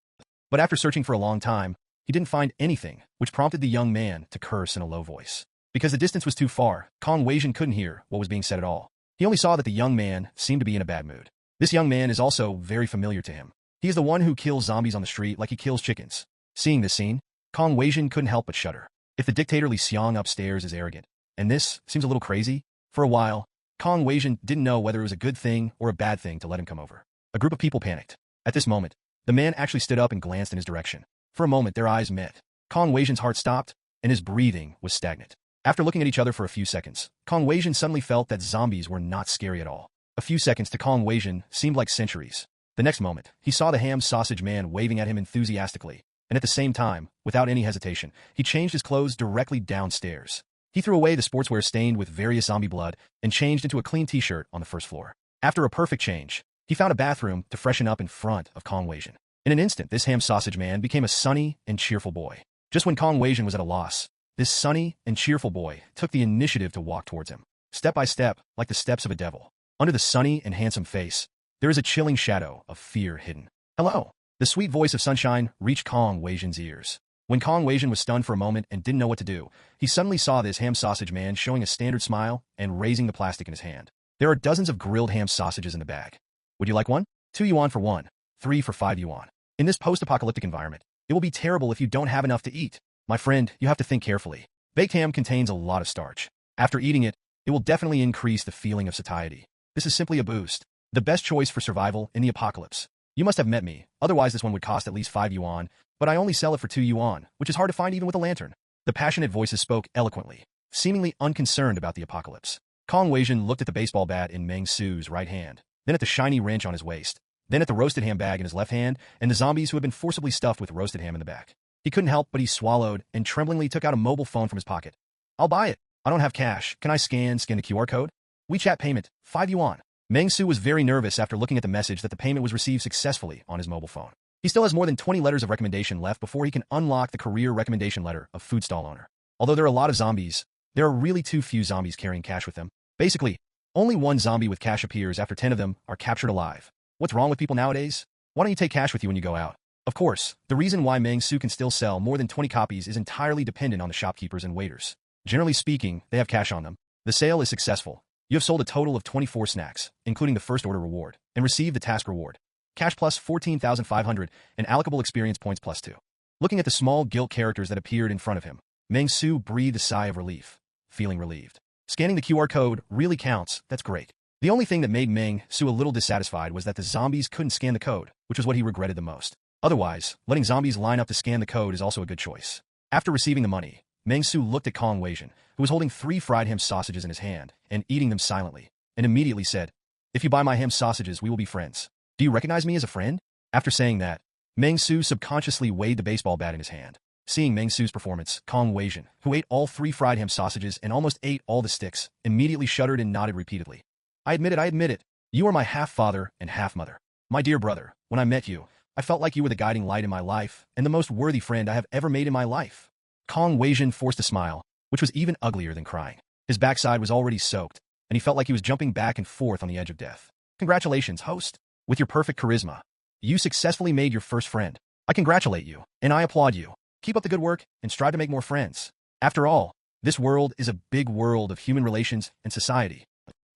But after searching for a long time, he didn't find anything, which prompted the young man to curse in a low voice. Because the distance was too far, Kong Weijin couldn't hear what was being said at all. He only saw that the young man seemed to be in a bad mood. This young man is also very familiar to him. He is the one who kills zombies on the street like he kills chickens. Seeing this scene, Kong Weijin couldn't help but shudder. If the dictator Li Xiang upstairs is arrogant, and this seems a little crazy, for a while, Kong Weijin didn't know whether it was a good thing or a bad thing to let him come over. A group of people panicked. At this moment, the man actually stood up and glanced in his direction. For a moment, their eyes met. Kong Weijin's heart stopped, and his breathing was stagnant. After looking at each other for a few seconds, Kong Weijin suddenly felt that zombies were not scary at all. A few seconds to Kong Weijin seemed like centuries. The next moment, he saw the ham sausage man waving at him enthusiastically, and at the same time, without any hesitation, he changed his clothes directly downstairs. He threw away the sportswear stained with various zombie blood and changed into a clean t-shirt on the first floor. After a perfect change, he found a bathroom to freshen up in front of Kong Weijin. In an instant, this ham sausage man became a sunny and cheerful boy. Just when Kong Weijin was at a loss, this sunny and cheerful boy took the initiative to walk towards him. Step by step, like the steps of a devil. Under the sunny and handsome face, there is a chilling shadow of fear hidden. Hello. The sweet voice of sunshine reached Kong Weijin's ears. When Kong Weijin was stunned for a moment and didn't know what to do, he suddenly saw this ham sausage man showing a standard smile and raising the plastic in his hand. There are dozens of grilled ham sausages in the bag. Would you like one? 2 yuan for one, 3 for 5 yuan. In this post-apocalyptic environment, it will be terrible if you don't have enough to eat. My friend, you have to think carefully. Baked ham contains a lot of starch. After eating it, it will definitely increase the feeling of satiety. This is simply a boost. The best choice for survival in the apocalypse. You must have met me, otherwise this one would cost at least 5 yuan, but I only sell it for 2 yuan, which is hard to find even with a lantern. The passionate voices spoke eloquently, seemingly unconcerned about the apocalypse. Kong Weijin looked at the baseball bat in Meng Xu's right hand, then at the shiny wrench on his waist, then at the roasted ham bag in his left hand, and the zombies who had been forcibly stuffed with roasted ham in the back. He couldn't help but he swallowed and tremblingly took out a mobile phone from his pocket. I'll buy it. I don't have cash. Can I scan the QR code? WeChat payment, 5 yuan. Meng Xu was very nervous after looking at the message that the payment was received successfully on his mobile phone. He still has more than 20 letters of recommendation left before he can unlock the career recommendation letter of food stall owner. Although there are a lot of zombies, there are really too few zombies carrying cash with them. Basically, only one zombie with cash appears after 10 of them are captured alive. What's wrong with people nowadays? Why don't you take cash with you when you go out? Of course, the reason why Meng Xu can still sell more than 20 copies is entirely dependent on the shopkeepers and waiters. Generally speaking, they have cash on them. The sale is successful. You have sold a total of 24 snacks, including the first order reward, and received the task reward. Cash plus 14,500 and allocable experience points plus 2. Looking at the small gilt characters that appeared in front of him, Meng Xu breathed a sigh of relief, feeling relieved. Scanning the QR code really counts, that's great. The only thing that made Meng Xu a little dissatisfied was that the zombies couldn't scan the code, which was what he regretted the most. Otherwise, letting zombies line up to scan the code is also a good choice. After receiving the money, Meng Xu looked at Kong Weijin, who was holding 3 fried ham sausages in his hand and eating them silently, and immediately said, "If you buy my ham sausages, we will be friends. Do you recognize me as a friend?" After saying that, Meng Xu subconsciously weighed the baseball bat in his hand. Seeing Meng Xu's performance, Kong Weijin, who ate all 3 fried ham sausages and almost ate all the sticks, immediately shuddered and nodded repeatedly. I admit it. You are my half-father and half-mother. My dear brother, when I met you, I felt like you were the guiding light in my life and the most worthy friend I have ever made in my life. Kong Weijin forced a smile, which was even uglier than crying. His backside was already soaked, and he felt like he was jumping back and forth on the edge of death. Congratulations, host. With your perfect charisma, you successfully made your first friend. I congratulate you, and I applaud you. Keep up the good work and strive to make more friends. After all, this world is a big world of human relations and society.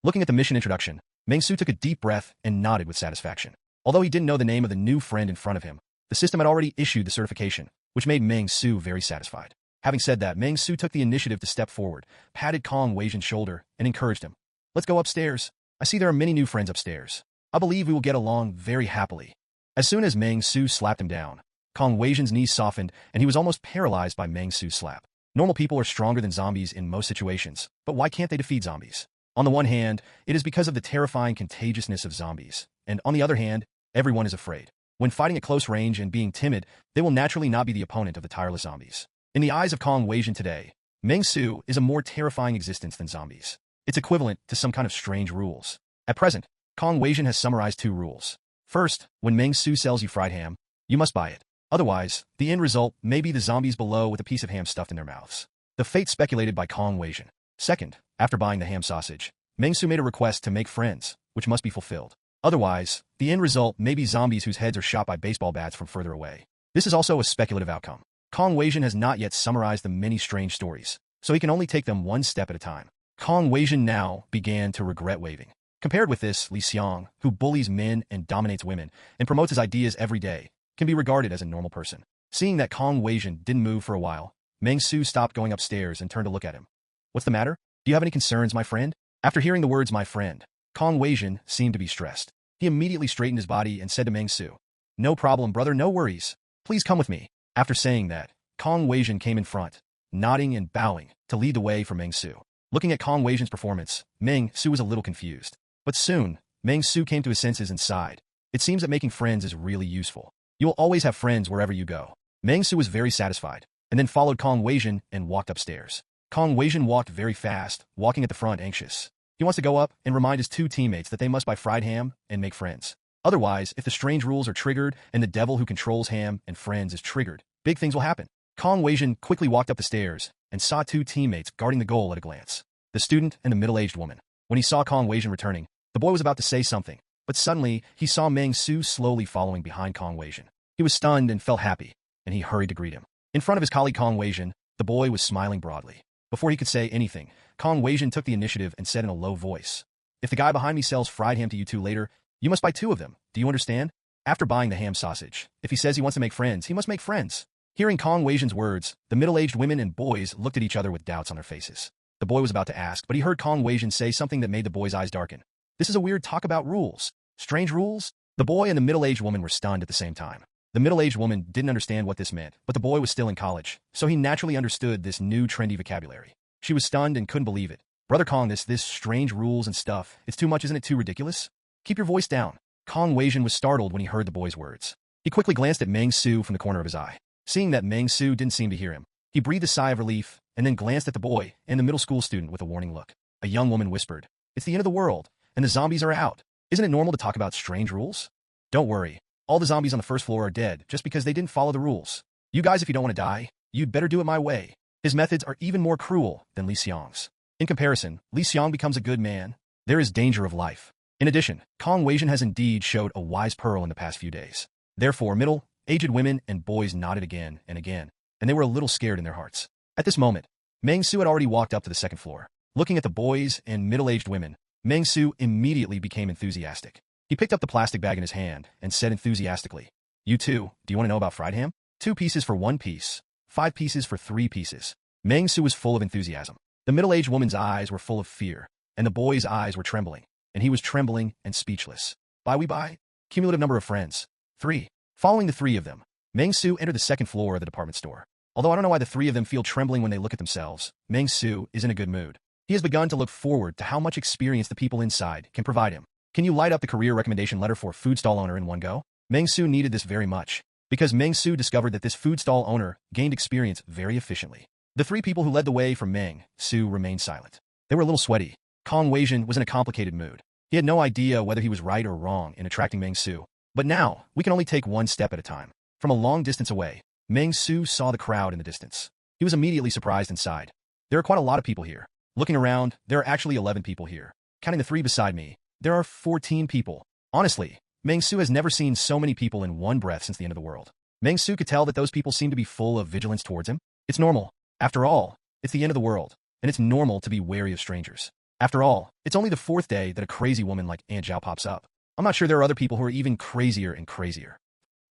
Looking at the mission introduction, Meng Xu took a deep breath and nodded with satisfaction. Although he didn't know the name of the new friend in front of him, the system had already issued the certification, which made Meng Xu very satisfied. Having said that, Meng Xu took the initiative to step forward, patted Kong Weijin's shoulder, and encouraged him. Let's go upstairs. I see there are many new friends upstairs. I believe we will get along very happily. As soon as Meng Xu slapped him down, Kong Weijin's knees softened, and he was almost paralyzed by Meng Xu's slap. Normal people are stronger than zombies in most situations, but why can't they defeat zombies? On the one hand, it is because of the terrifying contagiousness of zombies, and on the other hand, everyone is afraid. When fighting at close range and being timid, they will naturally not be the opponent of the tireless zombies. In the eyes of Kong Weijin today, Meng Xu is a more terrifying existence than zombies. It's equivalent to some kind of strange rules. At present, Kong Weijin has summarized 2 rules. First, when Meng Xu sells you fried ham, you must buy it. Otherwise, the end result may be the zombies below with a piece of ham stuffed in their mouths. The fate speculated by Kong Weijin. Second, after buying the ham sausage, Meng Xu made a request to make friends, which must be fulfilled. Otherwise, the end result may be zombies whose heads are shot by baseball bats from further away. This is also a speculative outcome. Kong Weijin has not yet summarized the many strange stories, so he can only take them one step at a time. Kong Weijin now began to regret waving. Compared with this, Li Xiang, who bullies men and dominates women and promotes his ideas every day, can be regarded as a normal person. Seeing that Kong Weijin didn't move for a while, Meng Xu stopped going upstairs and turned to look at him. What's the matter? Do you have any concerns, my friend? After hearing the words, my friend, Kong Weijin seemed to be stressed. He immediately straightened his body and said to Meng Xu, No problem, brother, no worries. Please come with me. After saying that, Kong Weijin came in front, nodding and bowing to lead the way for Meng Xu. Looking at Kong Weijin's performance, Meng Xu was a little confused. But soon, Meng Xu came to his senses and sighed. It seems that making friends is really useful. You will always have friends wherever you go. Meng Xu was very satisfied, and then followed Kong Weijin and walked upstairs. Kong Weijin walked very fast, walking at the front anxious. He wants to go up and remind his two teammates that they must buy fried ham and make friends. Otherwise, if the strange rules are triggered and the devil who controls ham and friends is triggered, big things will happen. Kong Weijin quickly walked up the stairs and saw two teammates guarding the goal at a glance. The student and the middle-aged woman. When he saw Kong Weijin returning, the boy was about to say something, but suddenly he saw Meng Xu slowly following behind Kong Weijin. He was stunned and felt happy, and he hurried to greet him. In front of his colleague Kong Weijin, the boy was smiling broadly. Before he could say anything, Kong Weijin took the initiative and said in a low voice, "If the guy behind me sells fried ham to you two later, you must buy two of them. Do you understand? After buying the ham sausage, if he says he wants to make friends, he must make friends." Hearing Kong Weijin's words, the middle-aged women and boys looked at each other with doubts on their faces. The boy was about to ask, but he heard Kong Weijin say something that made the boy's eyes darken. "This is a weird talk about rules. Strange rules?" The boy and the middle-aged woman were stunned at the same time. The middle-aged woman didn't understand what this meant, but the boy was still in college, so he naturally understood this new trendy vocabulary. She was stunned and couldn't believe it. "Brother Kong, this strange rules and stuff, it's too much, isn't it? Too ridiculous? Keep your voice down." Kong Weijin was startled when he heard the boy's words. He quickly glanced at Meng Xu from the corner of his eye. Seeing that Meng Xu didn't seem to hear him, he breathed a sigh of relief and then glanced at the boy and the middle school student with a warning look. A young woman whispered, "It's the end of the world, and the zombies are out. Isn't it normal to talk about strange rules? Don't worry. All the zombies on the first floor are dead just because they didn't follow the rules. You guys, if you don't want to die, you'd better do it my way." His methods are even more cruel than Li Xiang's. In comparison, Li Xiang becomes a good man. There is danger of life. In addition, Kong Weijin has indeed showed a wise pearl in the past few days. Therefore, middle-aged women and boys nodded again and again, and they were a little scared in their hearts. At this moment, Meng Xu had already walked up to the second floor. Looking at the boys and middle-aged women, Meng Xu immediately became enthusiastic. He picked up the plastic bag in his hand and said enthusiastically, "You two, do you want to know about fried ham? 2 pieces for 1 piece. 5 pieces for 3 pieces. Meng Xu was full of enthusiasm. The middle-aged woman's eyes were full of fear, and the boy's eyes were trembling, and he was trembling and speechless. "Buy we buy? Cumulative number of friends. 3. Following the 3 of them, Meng Xu entered the second floor of the department store. Although I don't know why the 3 of them feel trembling when they look at themselves, Meng Xu is in a good mood. He has begun to look forward to how much experience the people inside can provide him. Can you light up the career recommendation letter for food stall owner in one go? Meng Xu needed this very much, because Meng Xu discovered that this food stall owner gained experience very efficiently. The 3 people who led the way for Meng Xu remained silent. They were a little sweaty. Kong Weijin was in a complicated mood. He had no idea whether he was right or wrong in attracting Meng Xu. But now, we can only take one step at a time. From a long distance away, Meng Xu saw the crowd in the distance. He was immediately surprised and sighed. There are quite a lot of people here. Looking around, there are actually 11 people here. Counting the 3 beside me, there are 14 people. Honestly, Meng Xu has never seen so many people in one breath since the end of the world. Meng Xu could tell that those people seemed to be full of vigilance towards him. It's normal. After all, it's the end of the world, and it's normal to be wary of strangers. After all, it's only the 4th day that a crazy woman like Aunt Zhao pops up. I'm not sure there are other people who are even crazier and crazier.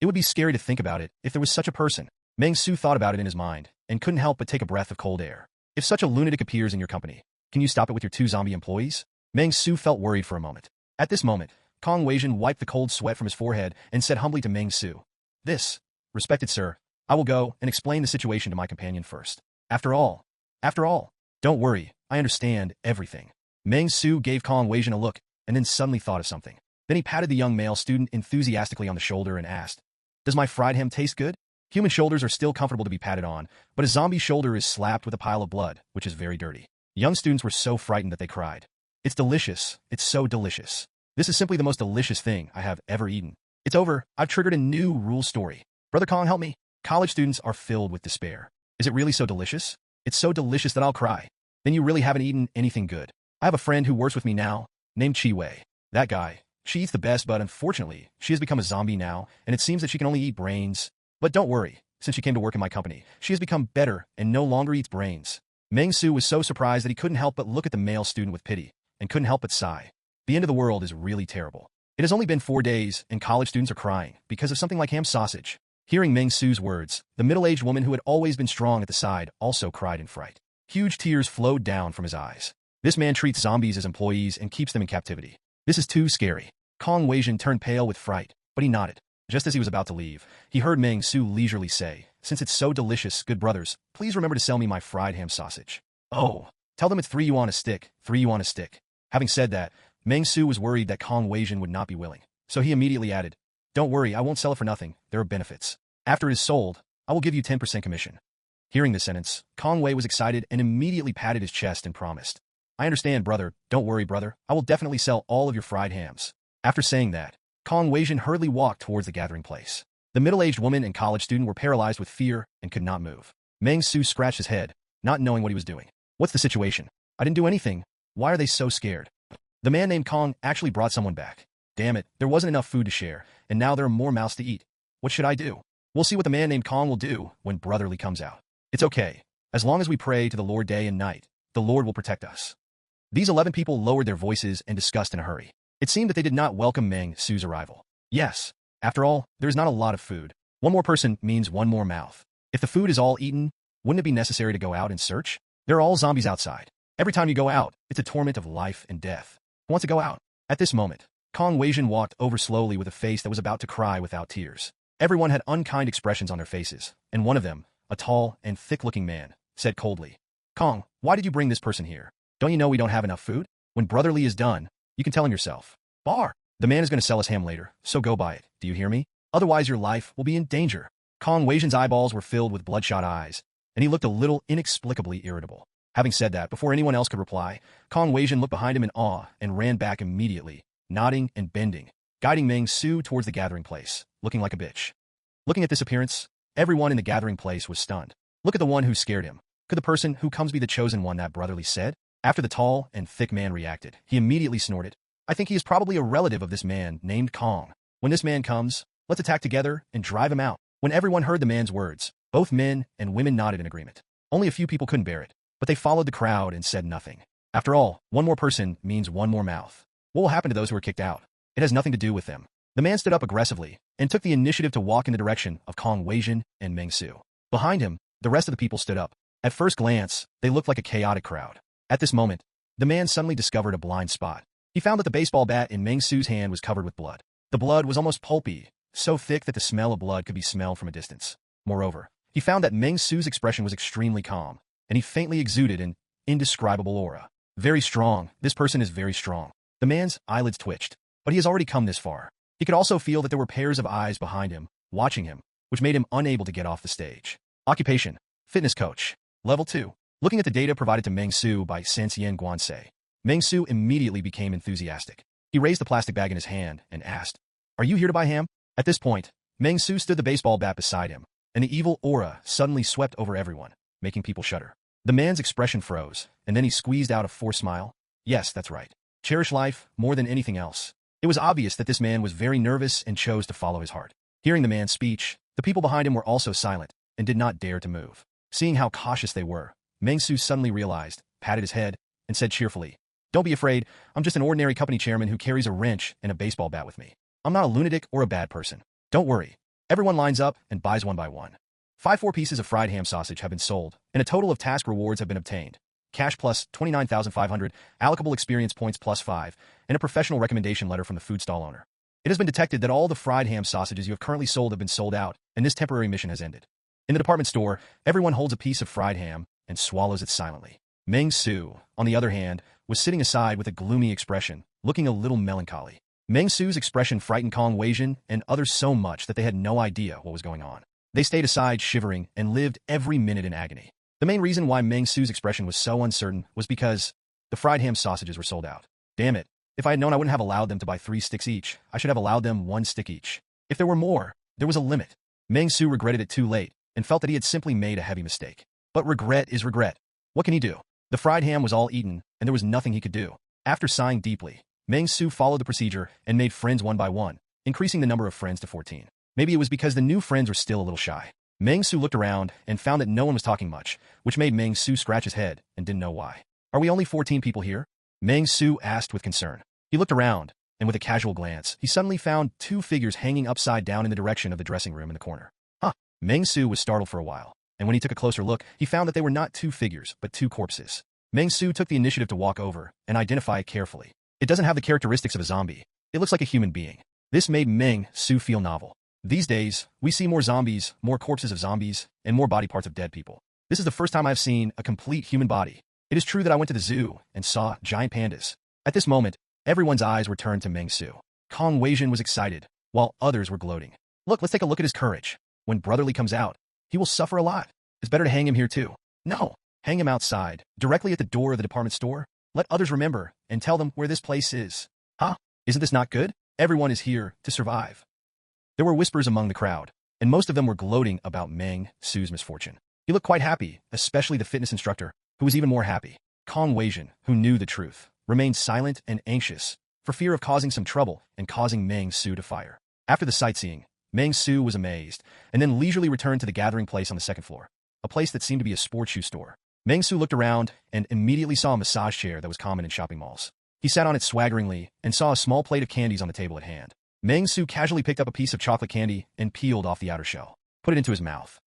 It would be scary to think about it if there was such a person. Meng Xu thought about it in his mind, and couldn't help but take a breath of cold air. If such a lunatic appears in your company, can you stop it with your 2 zombie employees? Meng Xu felt worried for a moment. At this moment, Kong Weijin wiped the cold sweat from his forehead and said humbly to Meng Xu, "This, respected sir, I will go and explain the situation to my companion first. After all, don't worry, I understand everything." Meng Xu gave Kong Weijin a look, and then suddenly thought of something. Then he patted the young male student enthusiastically on the shoulder and asked, "Does my fried ham taste good?" Human shoulders are still comfortable to be patted on, but a zombie shoulder is slapped with a pile of blood, which is very dirty. Young students were so frightened that they cried. "It's delicious. It's so delicious. This is simply the most delicious thing I have ever eaten. It's over. I've triggered a new rule story. Brother Kong, help me." College students are filled with despair. "Is it really so delicious? It's so delicious that I'll cry." "Then you really haven't eaten anything good. I have a friend who works with me now, named Chi Wei. That guy, she eats the best, but unfortunately, she has become a zombie now, and it seems that she can only eat brains. But don't worry, since she came to work in my company, she has become better and no longer eats brains." Meng Xu was so surprised that he couldn't help but look at the male student with pity, and couldn't help but sigh. The end of the world is really terrible. It has only been 4 days, and college students are crying because of something like ham sausage. Hearing Meng Xu's words, the middle-aged woman who had always been strong at the side also cried in fright. Huge tears flowed down from his eyes. This man treats zombies as employees and keeps them in captivity. This is too scary. Kong Weijin turned pale with fright, but he nodded. Just as he was about to leave, he heard Meng Xu leisurely say, since it's so delicious, good brothers, please remember to sell me my fried ham sausage. Oh, tell them it's 3 yuan a stick, 3 yuan a stick. Having said that, Meng Xu was worried that Kong Weijin would not be willing, so he immediately added, "Don't worry, I won't sell it for nothing, there are benefits. After it is sold, I will give you 10% commission." Hearing this sentence, Kong Wei was excited and immediately patted his chest and promised, "I understand, brother, don't worry, brother, I will definitely sell all of your fried hams." After saying that, Kong Weijin hurriedly walked towards the gathering place. The middle-aged woman and college student were paralyzed with fear and could not move. Meng Xu scratched his head, not knowing what he was doing. "What's the situation? I didn't do anything. Why are they so scared?" The man named Kong actually brought someone back. "Damn it, there wasn't enough food to share, and now there are more mouths to eat. What should I do?" "We'll see what the man named Kong will do when Brotherly comes out. It's okay. As long as we pray to the Lord day and night, the Lord will protect us." These 11 people lowered their voices and discussed in a hurry. It seemed that they did not welcome Meng Xu's arrival. Yes, after all, there is not a lot of food. One more person means one more mouth. If the food is all eaten, wouldn't it be necessary to go out and search? They're all zombies outside. Every time you go out, it's a torment of life and death. Who wants to go out? At this moment, Kong Weijin walked over slowly with a face that was about to cry without tears. Everyone had unkind expressions on their faces, and one of them, a tall and thick-looking man, said coldly, "Kong, why did you bring this person here? Don't you know we don't have enough food? When Brotherly is done, you can tell him yourself. Bar! The man is going to sell us ham later, so go buy it. Do you hear me? Otherwise your life will be in danger." Kong Weijin's eyeballs were filled with bloodshot eyes, and he looked a little inexplicably irritable. Having said that, before anyone else could reply, Kong Weijin looked behind him in awe and ran back immediately, nodding and bending, guiding Meng Xu towards the gathering place, looking like a bitch. Looking at this appearance, everyone in the gathering place was stunned. Look at the one who scared him. Could the person who comes be the chosen one that Brotherly said? After the tall and thick man reacted, he immediately snorted, "I think he is probably a relative of this man named Kong. When this man comes, let's attack together and drive him out." When everyone heard the man's words, both men and women nodded in agreement. Only a few people couldn't bear it, but they followed the crowd and said nothing. After all, one more person means one more mouth. What will happen to those who are kicked out? It has nothing to do with them. The man stood up aggressively and took the initiative to walk in the direction of Kong Weijin and Meng Xu. Behind him, the rest of the people stood up. At first glance, they looked like a chaotic crowd. At this moment, the man suddenly discovered a blind spot. He found that the baseball bat in Meng Xu's hand was covered with blood. The blood was almost pulpy, so thick that the smell of blood could be smelled from a distance. Moreover, he found that Meng Xu's expression was extremely calm, and he faintly exuded an indescribable aura. Very strong. This person is very strong. The man's eyelids twitched, but he has already come this far. He could also feel that there were pairs of eyes behind him, watching him, which made him unable to get off the stage. Occupation: fitness coach. Level 2. Looking at the data provided to Meng Xu by Sansien Guansei, Meng Xu immediately became enthusiastic. He raised the plastic bag in his hand and asked, "Are you here to buy ham?" At this point, Meng Xu stood the baseball bat beside him, and the evil aura suddenly swept over everyone, making people shudder. The man's expression froze, and then he squeezed out a forced smile. "Yes, that's right. Cherish life more than anything else." It was obvious that this man was very nervous and chose to follow his heart. Hearing the man's speech, the people behind him were also silent and did not dare to move. Seeing how cautious they were, Meng Xu suddenly realized, patted his head, and said cheerfully, "Don't be afraid, I'm just an ordinary company chairman who carries a wrench and a baseball bat with me. I'm not a lunatic or a bad person. Don't worry." Everyone lines up and buys one by one. 4 pieces of fried ham sausage have been sold, and a total of task rewards have been obtained. Cash plus 29,500, allocable experience points plus 5, and a professional recommendation letter from the food stall owner. It has been detected that all the fried ham sausages you have currently sold have been sold out, and this temporary mission has ended. In the department store, everyone holds a piece of fried ham and swallows it silently. Meng Xu, on the other hand, was sitting aside with a gloomy expression, looking a little melancholy. Meng Xu's expression frightened Kong Weijin and others so much that they had no idea what was going on. They stayed aside shivering and lived every minute in agony. The main reason why Meng Xu's expression was so uncertain was because the fried ham sausages were sold out. Damn it. If I had known I wouldn't have allowed them to buy 3 sticks each, I should have allowed them 1 stick each. If there were more, there was a limit. Meng Xu regretted it too late and felt that he had simply made a heavy mistake. But regret is regret. What can he do? The fried ham was all eaten, and there was nothing he could do. After sighing deeply, Meng Xu followed the procedure and made friends one by one, increasing the number of friends to 14. Maybe it was because the new friends were still a little shy. Meng Xu looked around and found that no one was talking much, which made Meng Xu scratch his head and didn't know why. "Are we only 14 people here?" Meng Xu asked with concern. He looked around, and with a casual glance, he suddenly found 2 figures hanging upside down in the direction of the dressing room in the corner. Huh. Meng Xu was startled for a while, and when he took a closer look, he found that they were not 2 figures, but 2 corpses. Meng Xu took the initiative to walk over and identify it carefully. It doesn't have the characteristics of a zombie. It looks like a human being. This made Meng Xu feel novel. These days, we see more zombies, more corpses of zombies, and more body parts of dead people. This is the first time I've seen a complete human body. It is true that I went to the zoo and saw giant pandas. At this moment, everyone's eyes were turned to Meng Xu. Kong Weijin was excited, while others were gloating. Look, let's take a look at his courage. When Brotherly comes out, he will suffer a lot. It's better to hang him here too. No, hang him outside, directly at the door of the department store. Let others remember and tell them where this place is. Huh? Isn't this not good? Everyone is here to survive. There were whispers among the crowd, and most of them were gloating about Meng Xu's misfortune. He looked quite happy, especially the fitness instructor, who was even more happy. Kong Weijin, who knew the truth, remained silent and anxious, for fear of causing some trouble and causing Meng Xu to fire. After the sightseeing, Meng Xu was amazed, and then leisurely returned to the gathering place on the second floor, a place that seemed to be a sports shoe store. Meng Xu looked around and immediately saw a massage chair that was common in shopping malls. He sat on it swaggeringly and saw a small plate of candies on the table at hand. Meng Xu casually picked up a piece of chocolate candy and peeled off the outer shell, put it into his mouth.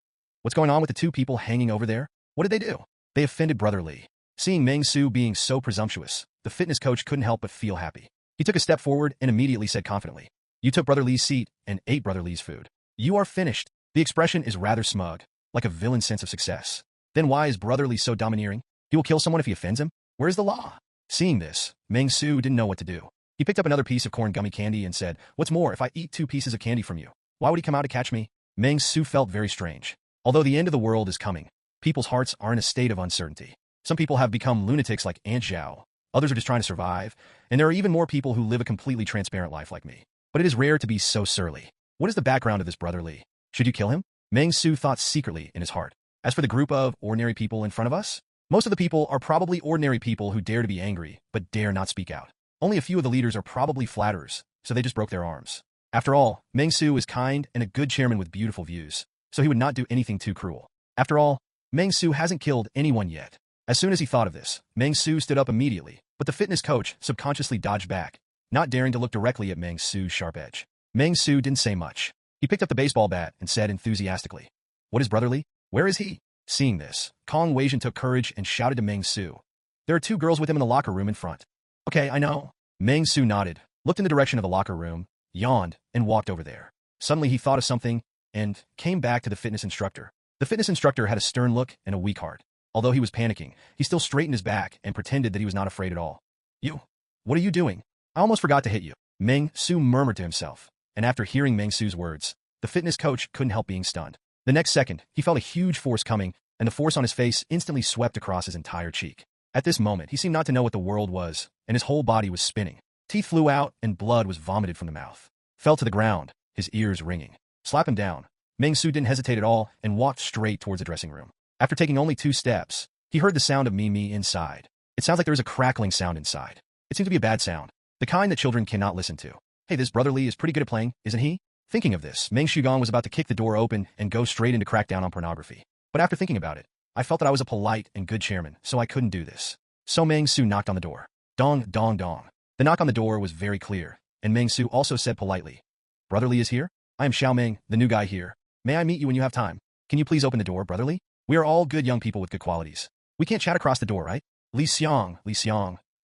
What's going on with the two people hanging over there? What did they do? They offended Brotherly. Seeing Meng Xu being so presumptuous, the fitness coach couldn't help but feel happy. He took a step forward and immediately said confidently, "You took Brotherly's seat and ate Brotherly's food. You are finished." The expression is rather smug, like a villain's sense of success. Then why is Brotherly so domineering? He will kill someone if he offends him? Where is the law? Seeing this, Meng Xu didn't know what to do. He picked up another piece of corn gummy candy and said, "What's more, if I eat 2 pieces of candy from you, why would he come out to catch me?" Meng Xu felt very strange. Although the end of the world is coming, people's hearts are in a state of uncertainty. Some people have become lunatics like Aunt Zhao. Others are just trying to survive. And there are even more people who live a completely transparent life like me. But it is rare to be so surly. What is the background of this Brotherly? Should you kill him? Meng Xu thought secretly in his heart. As for the group of ordinary people in front of us, most of the people are probably ordinary people who dare to be angry, but dare not speak out. Only a few of the leaders are probably flatterers, so they just broke their arms. After all, Meng Xu is kind and a good chairman with beautiful views, so he would not do anything too cruel. After all, Meng Xu hasn't killed anyone yet. As soon as he thought of this, Meng Xu stood up immediately, but the fitness coach subconsciously dodged back, not daring to look directly at Meng Xu's sharp edge. Meng Xu didn't say much. He picked up the baseball bat and said enthusiastically, "What is Brotherly? Where is he?" Seeing this, Kong Weijin took courage and shouted to Meng Xu, "There are 2 girls with him in the locker room in front." "Okay, I know." Meng Xu nodded, looked in the direction of the locker room, yawned, and walked over there. Suddenly he thought of something and came back to the fitness instructor. The fitness instructor had a stern look and a weak heart. Although he was panicking, he still straightened his back and pretended that he was not afraid at all. "You, what are you doing? I almost forgot to hit you," Meng Xu murmured to himself. And after hearing Meng Xu's words, the fitness coach couldn't help being stunned. The next second, he felt a huge force coming, and the force on his face instantly swept across his entire cheek. At this moment, he seemed not to know what the world was, and his whole body was spinning. Teeth flew out, and blood was vomited from the mouth. Fell to the ground, his ears ringing. Slap him down. Meng Xu didn't hesitate at all and walked straight towards the dressing room. After taking only 2 steps, he heard the sound of me inside. It sounds like there is a crackling sound inside. It seemed to be a bad sound, the kind that children cannot listen to. Hey, this Brotherly is pretty good at playing, isn't he? Thinking of this, Meng Xu was about to kick the door open and go straight into crack down on pornography. But after thinking about it, I felt that I was a polite and good chairman, so I couldn't do this. So Meng Xu knocked on the door. Dong, dong, dong. The knock on the door was very clear, and Meng Xu also said politely, "Brotherly is here? I am Xiao Meng, the new guy here. May I meet you when you have time? Can you please open the door, Brotherly? We are all good young people with good qualities. We can't chat across the door, right? Li Xiang,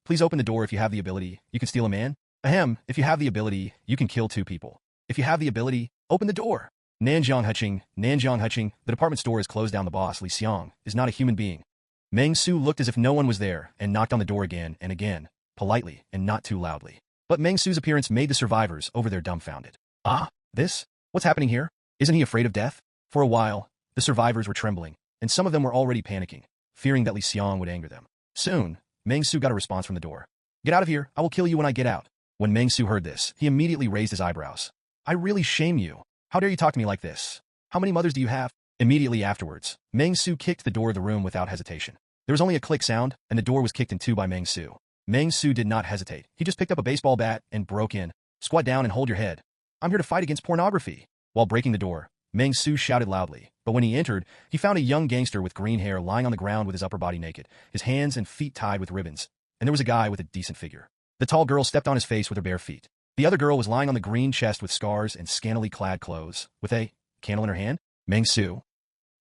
please open the door if you have the ability. You can steal a man. Ahem, if you have the ability, you can kill 2 people. If you have the ability, open the door." Nanjiang Huching, the department store is closed down. The boss, Li Xiang, is not a human being. Meng Xu looked as if no one was there and knocked on the door again and again, politely and not too loudly. But Meng Xu's appearance made the survivors over there dumbfounded. "Ah, this? What's happening here? Isn't he afraid of death?" For a while, the survivors were trembling, and some of them were already panicking, fearing that Li Xiang would anger them. Soon, Meng Xu got a response from the door. "Get out of here, I will kill you when I get out." When Meng Xu heard this, he immediately raised his eyebrows. "I really shame you. How dare you talk to me like this? How many mothers do you have?" Immediately afterwards, Meng Xu kicked the door of the room without hesitation. There was only a click sound, and the door was kicked in 2 by Meng Xu. Meng Xu did not hesitate. He just picked up a baseball bat and broke in. "Squat down and hold your head. I'm here to fight against pornography." While breaking the door, Meng Xu shouted loudly, but when he entered, he found a young gangster with green hair lying on the ground with his upper body naked, his hands and feet tied with ribbons, and there was a guy with a decent figure. The tall girl stepped on his face with her bare feet. The other girl was lying on the green chest with scars and scantily clad clothes, with a candle in her hand. Meng Xu.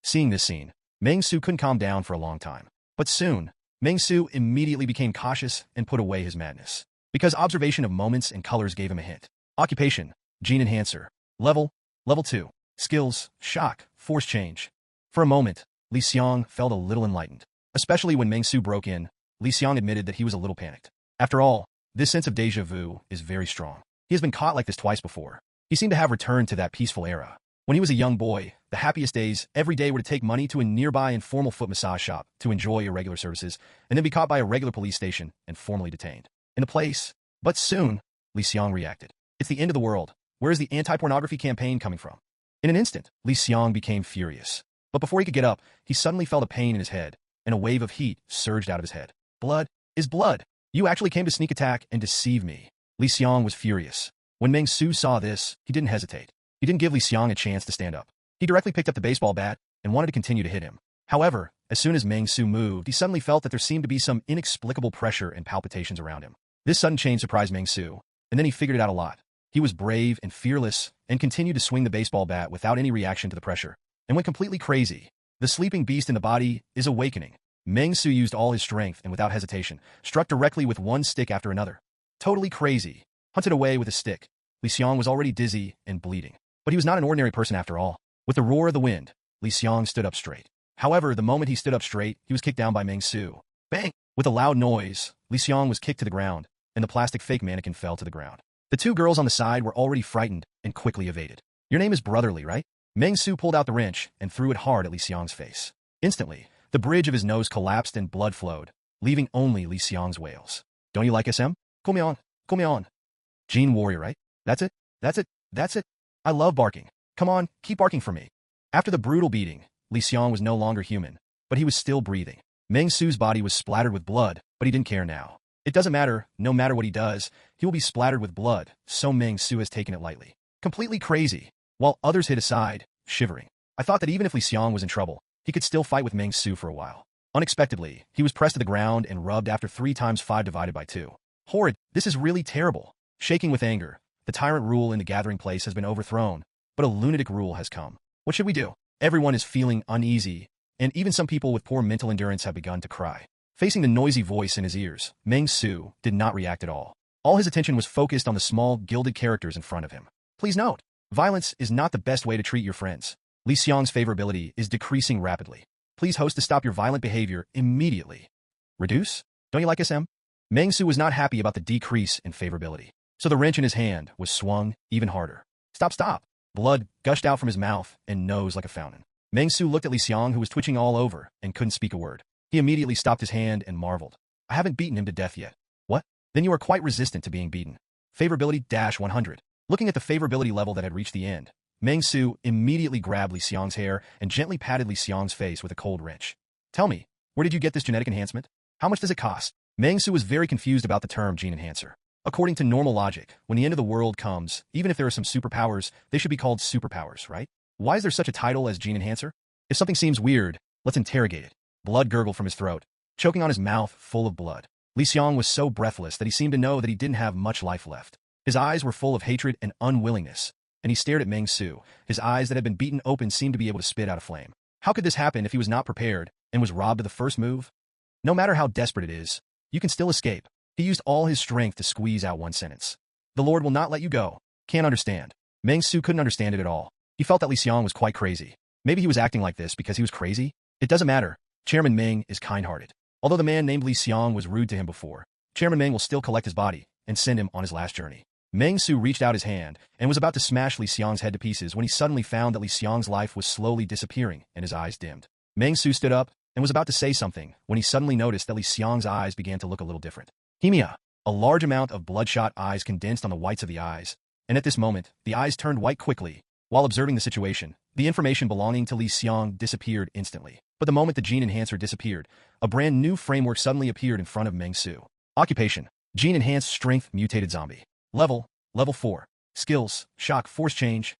Seeing this scene, Meng Xu couldn't calm down for a long time. But soon, Meng Xu immediately became cautious and put away his madness. Because observation of moments and colors gave him a hint. Occupation, gene enhancer. Level, Level 2. Skills, shock, force change. For a moment, Li Xiang felt a little enlightened. Especially when Meng Xu broke in, Li Xiang admitted that he was a little panicked. After all, this sense of déjà vu is very strong. He has been caught like this twice before. He seemed to have returned to that peaceful era. When he was a young boy, the happiest days every day were to take money to a nearby informal foot massage shop to enjoy irregular services, and then be caught by a regular police station and formally detained. In a place. But soon, Li Xiang reacted. It's the end of the world. Where is the anti-pornography campaign coming from? In an instant, Li Xiang became furious. But before he could get up, he suddenly felt a pain in his head, and a wave of heat surged out of his head. Blood is blood. You actually came to sneak attack and deceive me. Li Xiang was furious. When Meng Xu saw this, he didn't hesitate. He didn't give Li Xiang a chance to stand up. He directly picked up the baseball bat and wanted to continue to hit him. However, as soon as Meng Xu moved, he suddenly felt that there seemed to be some inexplicable pressure and palpitations around him. This sudden change surprised Meng Xu, and then he figured it out a lot. He was brave and fearless and continued to swing the baseball bat without any reaction to the pressure, and went completely crazy. The sleeping beast in the body is awakening. Meng Xu used all his strength and without hesitation, struck directly with one stick after another. Totally crazy. Hunted away with a stick. Li Xiang was already dizzy and bleeding. But he was not an ordinary person after all. With the roar of the wind, Li Xiang stood up straight. However, the moment he stood up straight, he was kicked down by Meng Xu. Bang! With a loud noise, Li Xiang was kicked to the ground, and the plastic fake mannequin fell to the ground. The two girls on the side were already frightened and quickly evaded. Your name is Brotherly, right? Meng Xu pulled out the wrench and threw it hard at Li Xiang's face. Instantly, the bridge of his nose collapsed and blood flowed, leaving only Li Xiang's wails. Don't you like SM? Call me on. Call me on. Gene Warrior, right? That's it. That's it. That's it. I love barking. Come on, keep barking for me. After the brutal beating, Li Xiang was no longer human, but he was still breathing. Meng Xu's body was splattered with blood, but he didn't care now. It doesn't matter, no matter what he does, he will be splattered with blood, so Meng Xu has taken it lightly. Completely crazy, while others hid aside, shivering. I thought that even if Li Xiang was in trouble, he could still fight with Meng Xu for a while. Unexpectedly, he was pressed to the ground and rubbed after 3 times 5 divided by 2. Horrid, this is really terrible. Shaking with anger, the tyrant rule in the gathering place has been overthrown, but a lunatic rule has come. What should we do? Everyone is feeling uneasy, and even some people with poor mental endurance have begun to cry. Facing the noisy voice in his ears, Meng Xu did not react at all. All his attention was focused on the small, gilded characters in front of him. Please note, violence is not the best way to treat your friends. Li Xiang's favorability is decreasing rapidly. Please host to stop your violent behavior immediately. Reduce? Don't you like SM? Meng Xu was not happy about the decrease in favorability, so the wrench in his hand was swung even harder. Stop, stop! Blood gushed out from his mouth and nose like a fountain. Meng Xu looked at Li Xiang, who was twitching all over and couldn't speak a word. He immediately stopped his hand and marveled. I haven't beaten him to death yet. What? Then you are quite resistant to being beaten. Favorability-100. Looking at the favorability level that had reached the end, Meng Xu immediately grabbed Li Xiang's hair and gently patted Li Xiang's face with a cold wrench. Tell me, where did you get this genetic enhancement? How much does it cost? Meng Xu was very confused about the term gene enhancer. According to normal logic, when the end of the world comes, even if there are some superpowers, they should be called superpowers, right? Why is there such a title as gene enhancer? If something seems weird, let's interrogate it. Blood gurgled from his throat, choking on his mouth full of blood. Li Xiang was so breathless that he seemed to know that he didn't have much life left. His eyes were full of hatred and unwillingness, and he stared at Meng Xu. His eyes that had been beaten open seemed to be able to spit out a flame. How could this happen if he was not prepared and was robbed of the first move? No matter how desperate it is, you can still escape. He used all his strength to squeeze out one sentence. The Lord will not let you go. Can't understand. Meng Xu couldn't understand it at all. He felt that Li Xiang was quite crazy. Maybe he was acting like this because he was crazy? It doesn't matter. Chairman Meng is kind-hearted. Although the man named Li Xiang was rude to him before, Chairman Meng will still collect his body and send him on his last journey. Meng Xu reached out his hand and was about to smash Li Xiang's head to pieces when he suddenly found that Li Xiang's life was slowly disappearing and his eyes dimmed. Meng Xu stood up and was about to say something when he suddenly noticed that Li Xiang's eyes began to look a little different. Hemia. A large amount of bloodshot eyes condensed on the whites of the eyes, and at this moment, the eyes turned white quickly. While observing the situation, the information belonging to Li Xiang disappeared instantly. But the moment the gene enhancer disappeared, a brand new framework suddenly appeared in front of Meng Xu. Occupation: Gene Enhanced Strength Mutated Zombie. Level 4. Skills: Shock Force Change.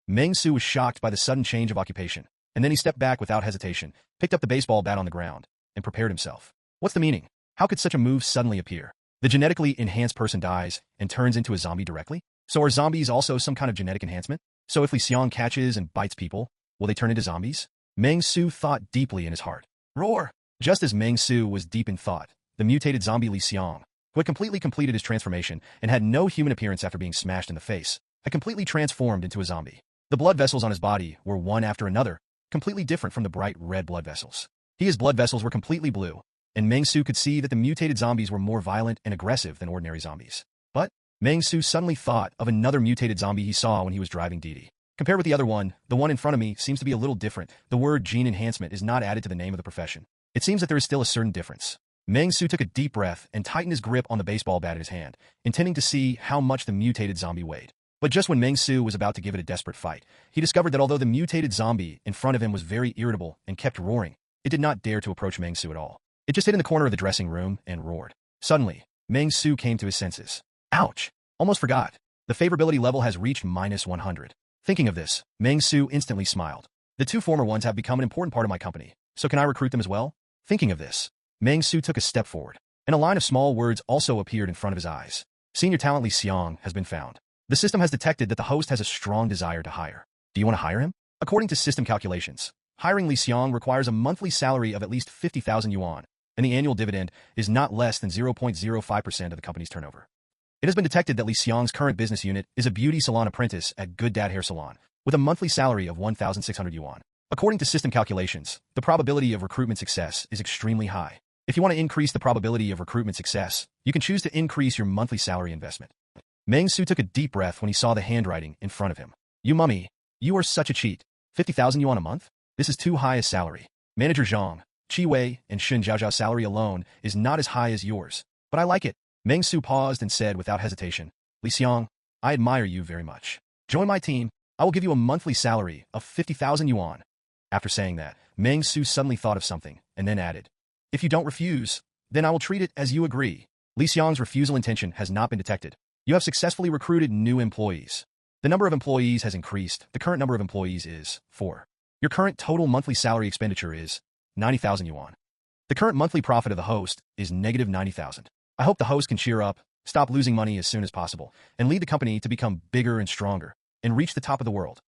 Meng Xu was shocked by the sudden change of occupation, and then he stepped back without hesitation, picked up the baseball bat on the ground, and prepared himself. What's the meaning? How could such a move suddenly appear? The genetically enhanced person dies and turns into a zombie directly? So are zombies also some kind of genetic enhancement? So if Li Xiang catches and bites people, will they turn into zombies? Meng Xu thought deeply in his heart. Roar! Just as Meng Xu was deep in thought, the mutated zombie Li Xiang, who had completely completed his transformation and had no human appearance after being smashed in the face, had completely transformed into a zombie. The blood vessels on his body were one after another, completely different from the bright red blood vessels. His blood vessels were completely blue, and Meng Xu could see that the mutated zombies were more violent and aggressive than ordinary zombies. But Meng Xu suddenly thought of another mutated zombie he saw when he was driving Didi. Compared with the other one, the one in front of me seems to be a little different. The word gene enhancement is not added to the name of the profession. It seems that there is still a certain difference. Meng Xu took a deep breath and tightened his grip on the baseball bat in his hand, intending to see how much the mutated zombie weighed. But just when Meng Xu was about to give it a desperate fight, he discovered that although the mutated zombie in front of him was very irritable and kept roaring, it did not dare to approach Meng Xu at all. It just hid in the corner of the dressing room and roared. Suddenly, Meng Xu came to his senses. Ouch! Almost forgot. The favorability level has reached -100. Thinking of this, Meng Xu instantly smiled. The two former ones have become an important part of my company, so can I recruit them as well? Thinking of this, Meng Xu took a step forward, and a line of small words also appeared in front of his eyes. Senior talent Li Xiang has been found. The system has detected that the host has a strong desire to hire. Do you want to hire him? According to system calculations, hiring Li Xiang requires a monthly salary of at least 50,000 yuan, and the annual dividend is not less than 0.05% of the company's turnover. It has been detected that Li Xiang's current business unit is a beauty salon apprentice at Good Dad Hair Salon, with a monthly salary of 1,600 yuan. According to system calculations, the probability of recruitment success is extremely high. If you want to increase the probability of recruitment success, you can choose to increase your monthly salary investment. Meng Xu took a deep breath when he saw the handwriting in front of him. You mummy, you are such a cheat. 50,000 yuan a month? This is too high a salary. Manager Zhang, Qi Wei, and Shun Zhaozhao's salary alone is not as high as yours. But I like it. Meng Xu paused and said without hesitation, Li Xiang, I admire you very much. Join my team. I will give you a monthly salary of 50,000 yuan. After saying that, Meng Xu suddenly thought of something, and then added, If you don't refuse, then I will treat it as you agree. Li Xiang's refusal intention has not been detected. You have successfully recruited new employees. The number of employees has increased. The current number of employees is 4. Your current total monthly salary expenditure is 90,000 yuan. The current monthly profit of the host is -90,000. I hope the host can cheer up, stop losing money as soon as possible, and lead the company to become bigger and stronger, and reach the top of the world.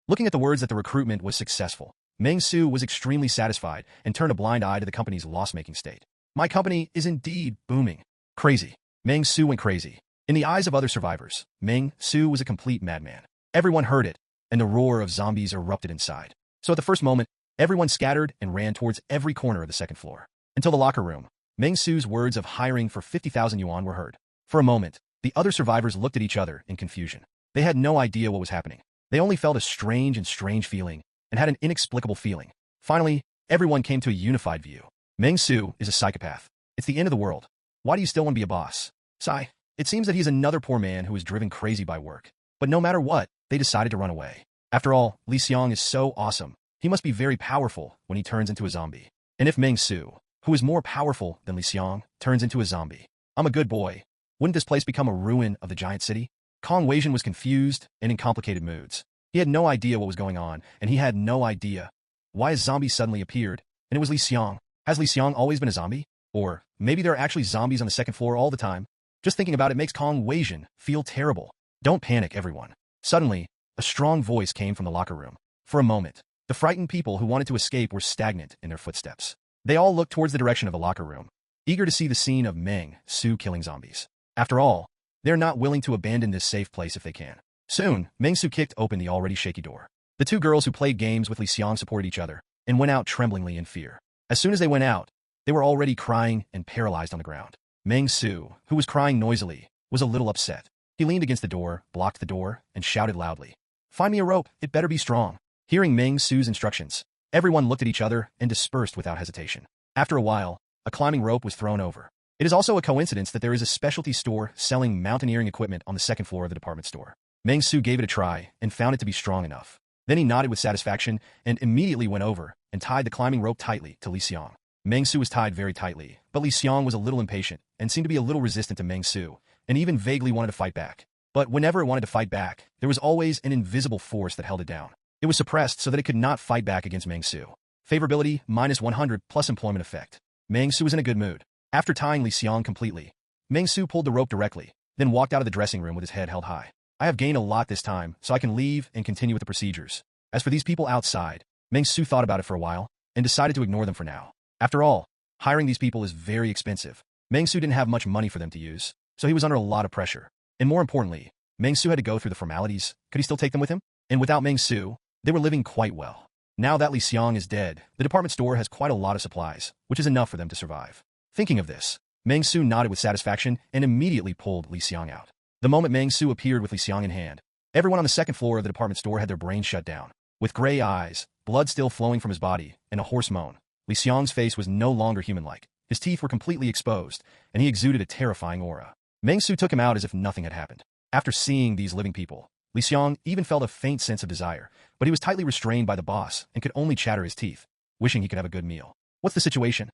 Looking at the words that the recruitment was successful, Meng Xu was extremely satisfied and turned a blind eye to the company's loss-making state. My company is indeed booming. Crazy. Meng Xu went crazy. In the eyes of other survivors, Meng Xu was a complete madman. Everyone heard it, and the roar of zombies erupted inside. So at the first moment, everyone scattered and ran towards every corner of the second floor. Until the locker room, Meng Xu's words of hiring for 50,000 yuan were heard. For a moment, the other survivors looked at each other in confusion. They had no idea what was happening. They only felt a strange feeling and had an inexplicable feeling. Finally, everyone came to a unified view. Meng Xu is a psychopath. It's the end of the world. Why do you still want to be a boss? Sigh. It seems that he's another poor man who is driven crazy by work. But no matter what, they decided to run away. After all, Li Xiang is so awesome. He must be very powerful when he turns into a zombie. And if Meng Xu, who is more powerful than Li Xiang, turns into a zombie, I'm a good boy. Wouldn't this place become a ruin of the giant city? Kong Weijin was confused and in complicated moods. He had no idea what was going on, and he had no idea why a zombie suddenly appeared, and it was Li Xiang. Has Li Xiang always been a zombie? Or maybe there are actually zombies on the second floor all the time? Just thinking about it makes Kong Weijin feel terrible. Don't panic, everyone. Suddenly, a strong voice came from the locker room. For a moment, the frightened people who wanted to escape were stagnant in their footsteps. They all looked towards the direction of the locker room, eager to see the scene of Meng Xu killing zombies. After all, they're not willing to abandon this safe place if they can. Soon, Meng Xu kicked open the already shaky door. The two girls who played games with Li Xiang supported each other and went out tremblingly in fear. As soon as they went out, they were already crying and paralyzed on the ground. Meng Xu, who was crying noisily, was a little upset. He leaned against the door, blocked the door, and shouted loudly, Find me a rope, it better be strong. Hearing Meng Xu's instructions, everyone looked at each other and dispersed without hesitation. After a while, a climbing rope was thrown over. It is also a coincidence that there is a specialty store selling mountaineering equipment on the second floor of the department store. Meng Xu gave it a try and found it to be strong enough. Then he nodded with satisfaction and immediately went over and tied the climbing rope tightly to Li Xiang. Meng Xu was tied very tightly, but Li Xiang was a little impatient and seemed to be a little resistant to Meng Xu, and even vaguely wanted to fight back. But whenever it wanted to fight back, there was always an invisible force that held it down. It was suppressed so that it could not fight back against Meng Xu. Favorability, -100 plus employment effect. Meng Xu was in a good mood. After tying Li Xiang completely, Meng Xu pulled the rope directly, then walked out of the dressing room with his head held high. I have gained a lot this time, so I can leave and continue with the procedures. As for these people outside, Meng Xu thought about it for a while and decided to ignore them for now. After all, hiring these people is very expensive. Meng Xu didn't have much money for them to use, so he was under a lot of pressure. And more importantly, Meng Xu had to go through the formalities. Could he still take them with him? And without Meng Xu, they were living quite well. Now that Li Xiang is dead, the department store has quite a lot of supplies, which is enough for them to survive. Thinking of this, Meng Xu nodded with satisfaction and immediately pulled Li Xiang out. The moment Meng Xu appeared with Li Xiang in hand, everyone on the second floor of the department store had their brains shut down. With gray eyes, blood still flowing from his body, and a hoarse moan, Li Xiang's face was no longer human-like. His teeth were completely exposed, and he exuded a terrifying aura. Meng Xu took him out as if nothing had happened. After seeing these living people, Li Xiang even felt a faint sense of desire, but he was tightly restrained by the boss and could only chatter his teeth, wishing he could have a good meal. What's the situation?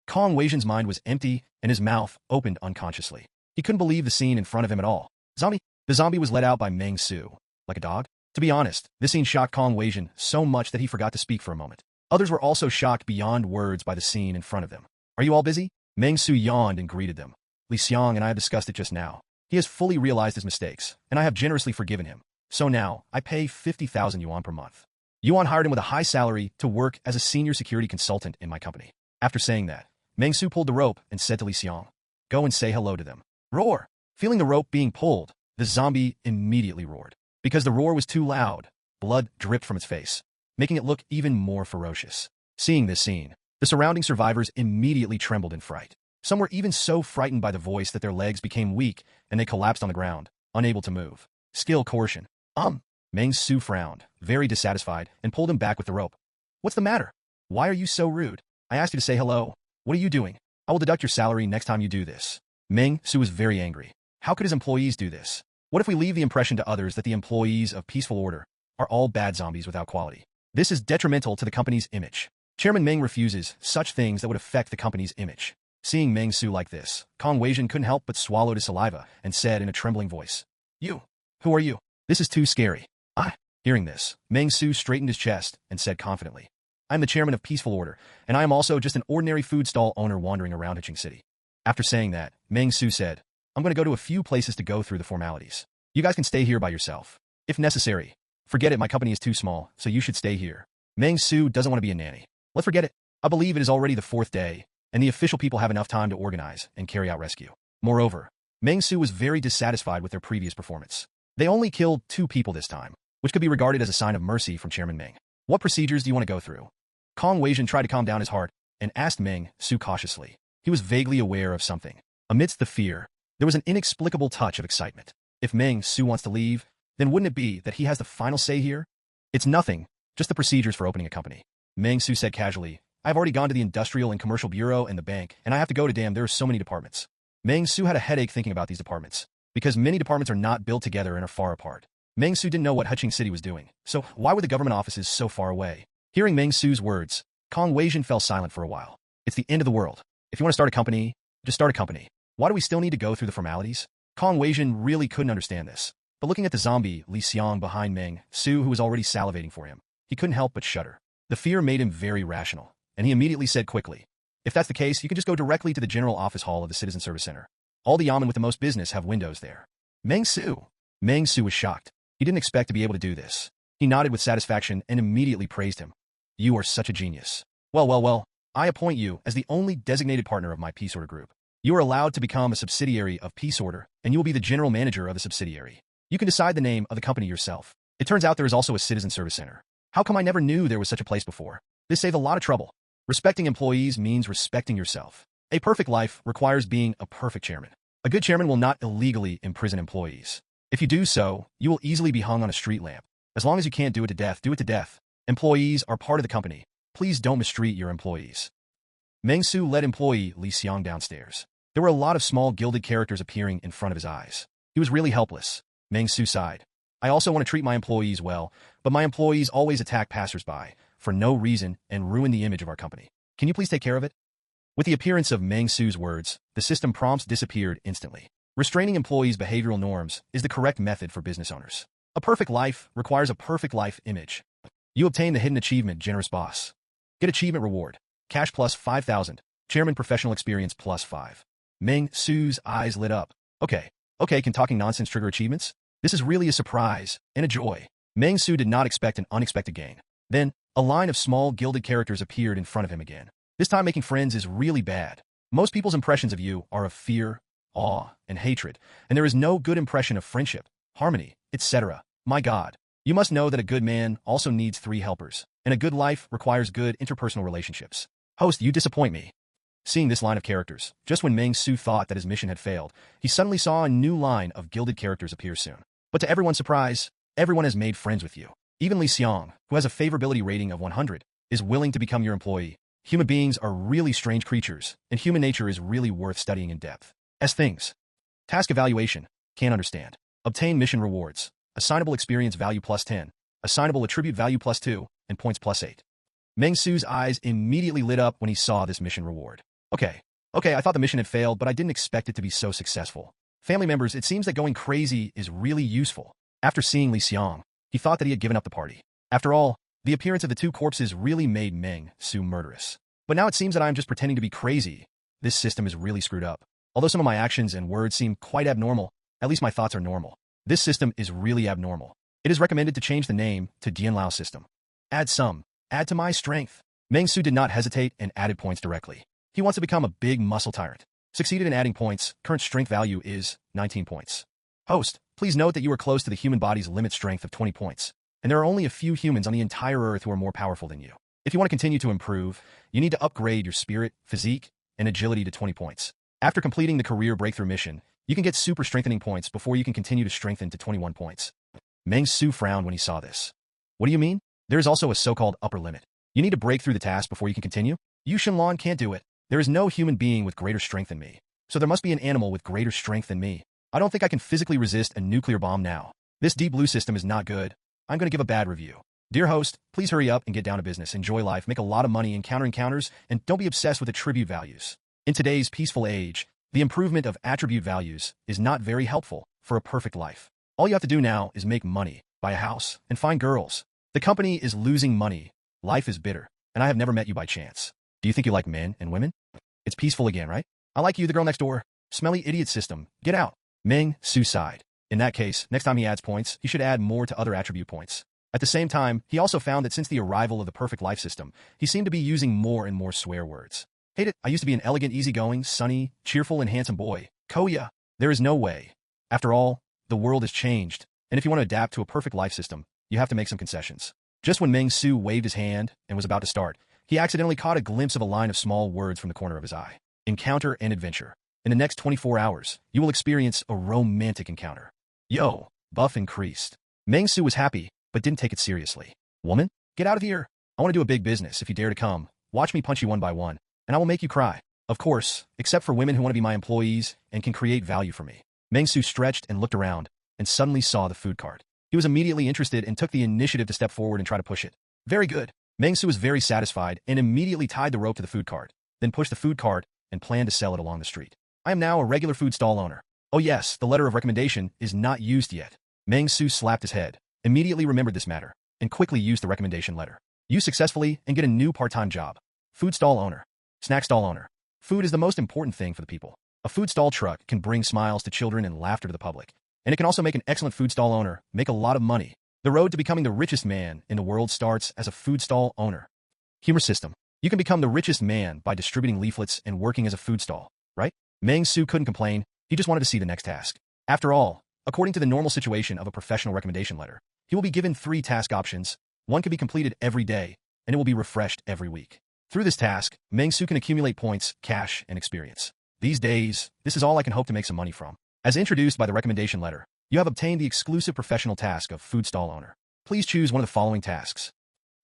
Kong Weijian's mind was empty and his mouth opened unconsciously. He couldn't believe the scene in front of him at all. The zombie was let out by Meng Xu. Like a dog? To be honest, this scene shocked Kong Weijian so much that he forgot to speak for a moment. Others were also shocked beyond words by the scene in front of them. Are you all busy? Meng Xu yawned and greeted them. Li Xiang and I have discussed it just now. He has fully realized his mistakes, and I have generously forgiven him. So now, I pay 50,000 yuan per month. Yuan hired him with a high salary to work as a senior security consultant in my company. After saying that, Meng Xu pulled the rope and said to Li Xiang, "Go and say hello to them." Roar! Feeling the rope being pulled, the zombie immediately roared. Because the roar was too loud, blood dripped from its face, making it look even more ferocious. Seeing this scene, the surrounding survivors immediately trembled in fright. Some were even so frightened by the voice that their legs became weak and they collapsed on the ground, unable to move. Skill coercion. Meng Xu frowned, very dissatisfied, and pulled him back with the rope. What's the matter? Why are you so rude? I asked you to say hello. What are you doing? I will deduct your salary next time you do this. Meng Xu was very angry. How could his employees do this? What if we leave the impression to others that the employees of Peaceful Order are all bad zombies without quality? This is detrimental to the company's image. Chairman Meng refuses such things that would affect the company's image. Seeing Meng Xu like this, Kong Weijian couldn't help but swallowed his saliva and said in a trembling voice, "You? Who are you? This is too scary." Hearing this, Meng Xu straightened his chest and said confidently, "I am the chairman of Peaceful Order, and I am also just an ordinary food stall owner wandering around Hiching City." After saying that, Meng Xu said, "I'm going to go to a few places to go through the formalities. You guys can stay here by yourself. If necessary. Forget it, my company is too small, so you should stay here." Meng Xu doesn't want to be a nanny. Let's forget it. I believe it is already the 4th day, and the official people have enough time to organize and carry out rescue. Moreover, Meng Xu was very dissatisfied with their previous performance. They only killed 2 people this time, which could be regarded as a sign of mercy from Chairman Meng. What procedures do you want to go through? Kong Weijian tried to calm down his heart and asked Meng Xu cautiously. He was vaguely aware of something. Amidst the fear, there was an inexplicable touch of excitement. If Meng Xu wants to leave, then wouldn't it be that he has the final say here? It's nothing, just the procedures for opening a company. Meng Xu said casually, "I've already gone to the Industrial and Commercial Bureau and the bank, and I have to go to there are so many departments." Meng Xu had a headache thinking about these departments, because many departments are not built together and are far apart. Meng Xu didn't know what Hiching City was doing, so why were the government offices so far away? Hearing Meng Xu's words, Kong Weijian fell silent for a while. It's the end of the world. If you want to start a company, just start a company. Why do we still need to go through the formalities? Kong Weijian really couldn't understand this. But looking at the zombie, Li Xiang behind Meng Xu, who was already salivating for him, he couldn't help but shudder. The fear made him very rational, and he immediately said quickly, "If that's the case, you can just go directly to the General Office Hall of the Citizen Service Center. All the yamen with the most business have windows there." Meng Xu was shocked. He didn't expect to be able to do this. He nodded with satisfaction and immediately praised him. "You are such a genius. Well, I appoint you as the only designated partner of my Peace Order group. You are allowed to become a subsidiary of Peace Order, and you will be the general manager of the subsidiary. You can decide the name of the company yourself. It turns out there is also a Citizen Service Center. How come I never knew there was such a place before? This saved a lot of trouble. Respecting employees means respecting yourself. A perfect life requires being a perfect chairman. A good chairman will not illegally imprison employees. If you do so, you will easily be hung on a street lamp. As long as you can't do it to death, do it to death. Employees are part of the company. Please don't mistreat your employees." Meng Xu led employee Li Xiang downstairs. There were a lot of small gilded characters appearing in front of his eyes. He was really helpless. Meng Xu sighed. "I also want to treat my employees well, but my employees always attack passersby for no reason and ruin the image of our company. Can you please take care of it?" With the appearance of Meng Xu's words, the system prompts disappeared instantly. Restraining employees' behavioral norms is the correct method for business owners. A perfect life requires a perfect life image. You obtain the hidden achievement Generous Boss. Get achievement reward. Cash plus 5,000. Chairman professional experience plus 5. Meng Xu's eyes lit up. Okay, can talking nonsense trigger achievements? This is really a surprise and a joy. Meng Xu did not expect an unexpected gain. Then, a line of small gilded characters appeared in front of him again. This time making friends is really bad. Most people's impressions of you are of fear, awe, and hatred, and there is no good impression of friendship, harmony, etc. My God. You must know that a good man also needs 3 helpers, and a good life requires good interpersonal relationships. Host, you disappoint me. Seeing this line of characters, just when Meng Xu thought that his mission had failed, he suddenly saw a new line of gilded characters appear soon. But to everyone's surprise, everyone has made friends with you. Even Li Xiang, who has a favorability rating of 100, is willing to become your employee. Human beings are really strange creatures, and human nature is really worth studying in depth. S things. Task evaluation. Can't understand. Obtain mission rewards. Assignable experience value plus 10. Assignable attribute value plus 2, and points plus 8. Meng Xu's eyes immediately lit up when he saw this mission reward. Okay, I thought the mission had failed, but I didn't expect it to be so successful. Family members, it seems that going crazy is really useful. After seeing Li Xiang, he thought that he had given up the party. After all, the appearance of the 2 corpses really made Meng Xu murderous. But now it seems that I am just pretending to be crazy. This system is really screwed up. Although some of my actions and words seem quite abnormal, at least my thoughts are normal. This system is really abnormal. It is recommended to change the name to Dianlao system. Add to my strength. Meng Xu did not hesitate and added points directly. He wants to become a big muscle tyrant. Succeeded in adding points. Current strength value is 19 points. Host, please note that you are close to the human body's limit strength of 20 points, and there are only a few humans on the entire Earth who are more powerful than you. If you want to continue to improve, you need to upgrade your spirit, physique, and agility to 20 points. After completing the career breakthrough mission, you can get super strengthening points before you can continue to strengthen to 21 points. Meng Xu frowned when he saw this. What do you mean? There is also a so-called upper limit. You need to break through the task before you can continue? You Shenlong can't do it. There is no human being with greater strength than me. So there must be an animal with greater strength than me. I don't think I can physically resist a nuclear bomb now. This deep blue system is not good. I'm going to give a bad review. Dear host, please hurry up and get down to business, enjoy life, make a lot of money, encounter encounters, and don't be obsessed with attribute values. In today's peaceful age, the improvement of attribute values is not very helpful for a perfect life. All you have to do now is make money, buy a house, and find girls. The company is losing money. Life is bitter, and I have never met you by chance. Do you think you like men and women? It's peaceful again, right? I like you, the girl next door. Smelly idiot system. Get out. Meng Xu sighed. In that case, next time he adds points, he should add more to other attribute points. At the same time, he also found that since the arrival of the perfect life system, he seemed to be using more and more swear words. Hate it. I used to be an elegant, easygoing, sunny, cheerful, and handsome boy. Koya. There is no way. After all, the world has changed, and if you want to adapt to a perfect life system, you have to make some concessions. Just when Meng Xu waved his hand and was about to start, he accidentally caught a glimpse of a line of small words from the corner of his eye. Encounter and adventure. In the next 24 hours, you will experience a romantic encounter. Yo, buff increased. Meng Xu was happy, but didn't take it seriously. Woman, get out of here. I want to do a big business. If you dare to come, watch me punch you one by one, and I will make you cry. Of course, except for women who want to be my employees and can create value for me. Meng Xu stretched and looked around, and suddenly saw the food cart. He was immediately interested and took the initiative to step forward and try to push it. Very good. Meng Xu was very satisfied and immediately tied the rope to the food cart, then pushed the food cart and planned to sell it along the street. I am now a regular food stall owner. Oh yes, the letter of recommendation is not used yet. Meng Xu slapped his head, immediately remembered this matter, and quickly used the recommendation letter. Use successfully and get a new part-time job. Food stall owner. Snack stall owner. Food is the most important thing for the people. A food stall truck can bring smiles to children and laughter to the public. And it can also make an excellent food stall owner make a lot of money. The road to becoming the richest man in the world starts as a food stall owner. Humor system. You can become the richest man by distributing leaflets and working as a food stall, right? Meng Xu couldn't complain. He just wanted to see the next task. After all, according to the normal situation of a professional recommendation letter, he will be given 3 task options. One can be completed every day, and it will be refreshed every week. Through this task, Meng Xu can accumulate points, cash, and experience. These days, this is all I can hope to make some money from. As introduced by the recommendation letter, you have obtained the exclusive professional task of food stall owner. Please choose one of the following tasks.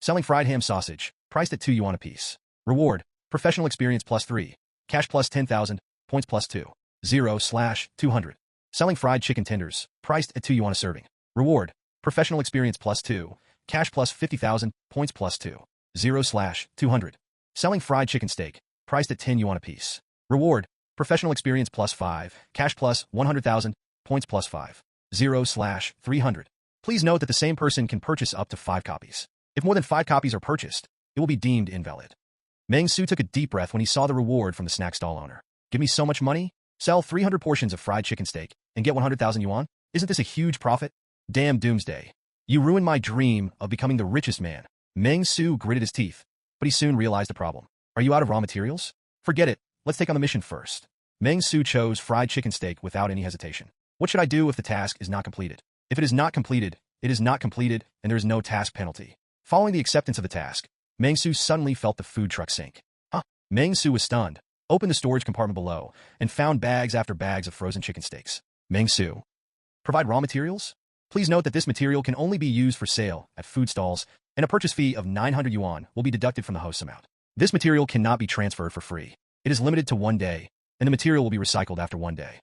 Selling fried ham sausage, priced at 2 yuan a piece. Reward, professional experience plus 3. Cash plus 10,000, points plus 2. 0/200. Selling fried chicken tenders, priced at 2 yuan a serving. Reward, professional experience plus 2. Cash plus 50,000, points plus 2. 0/200. Selling fried chicken steak, priced at 10 yuan a piece. Reward, professional experience plus 5. Cash plus 100,000, points plus 5. 0/300. Please note that the same person can purchase up to 5 copies. If more than 5 copies are purchased, it will be deemed invalid. Meng Xu took a deep breath when he saw the reward from the snack stall owner. Give me so much money? Sell 300 portions of fried chicken steak and get 100,000 yuan? Isn't this a huge profit? Damn doomsday. You ruined my dream of becoming the richest man. Meng Xu gritted his teeth, but he soon realized the problem. Are you out of raw materials? Forget it. Let's take on the mission first. Meng Xu chose fried chicken steak without any hesitation. What should I do if the task is not completed? If it is not completed, It is not completed, and there is no task penalty. Following the acceptance of the task, Meng Xu suddenly felt the food truck sink. Huh? Meng Xu was stunned, opened the storage compartment below, and found bags after bags of frozen chicken steaks. Meng Xu. Provide raw materials? Please note that this material can only be used for sale at food stalls, and a purchase fee of 900 yuan will be deducted from the host's amount. This material cannot be transferred for free. It is limited to 1 day, and the material will be recycled after 1 day.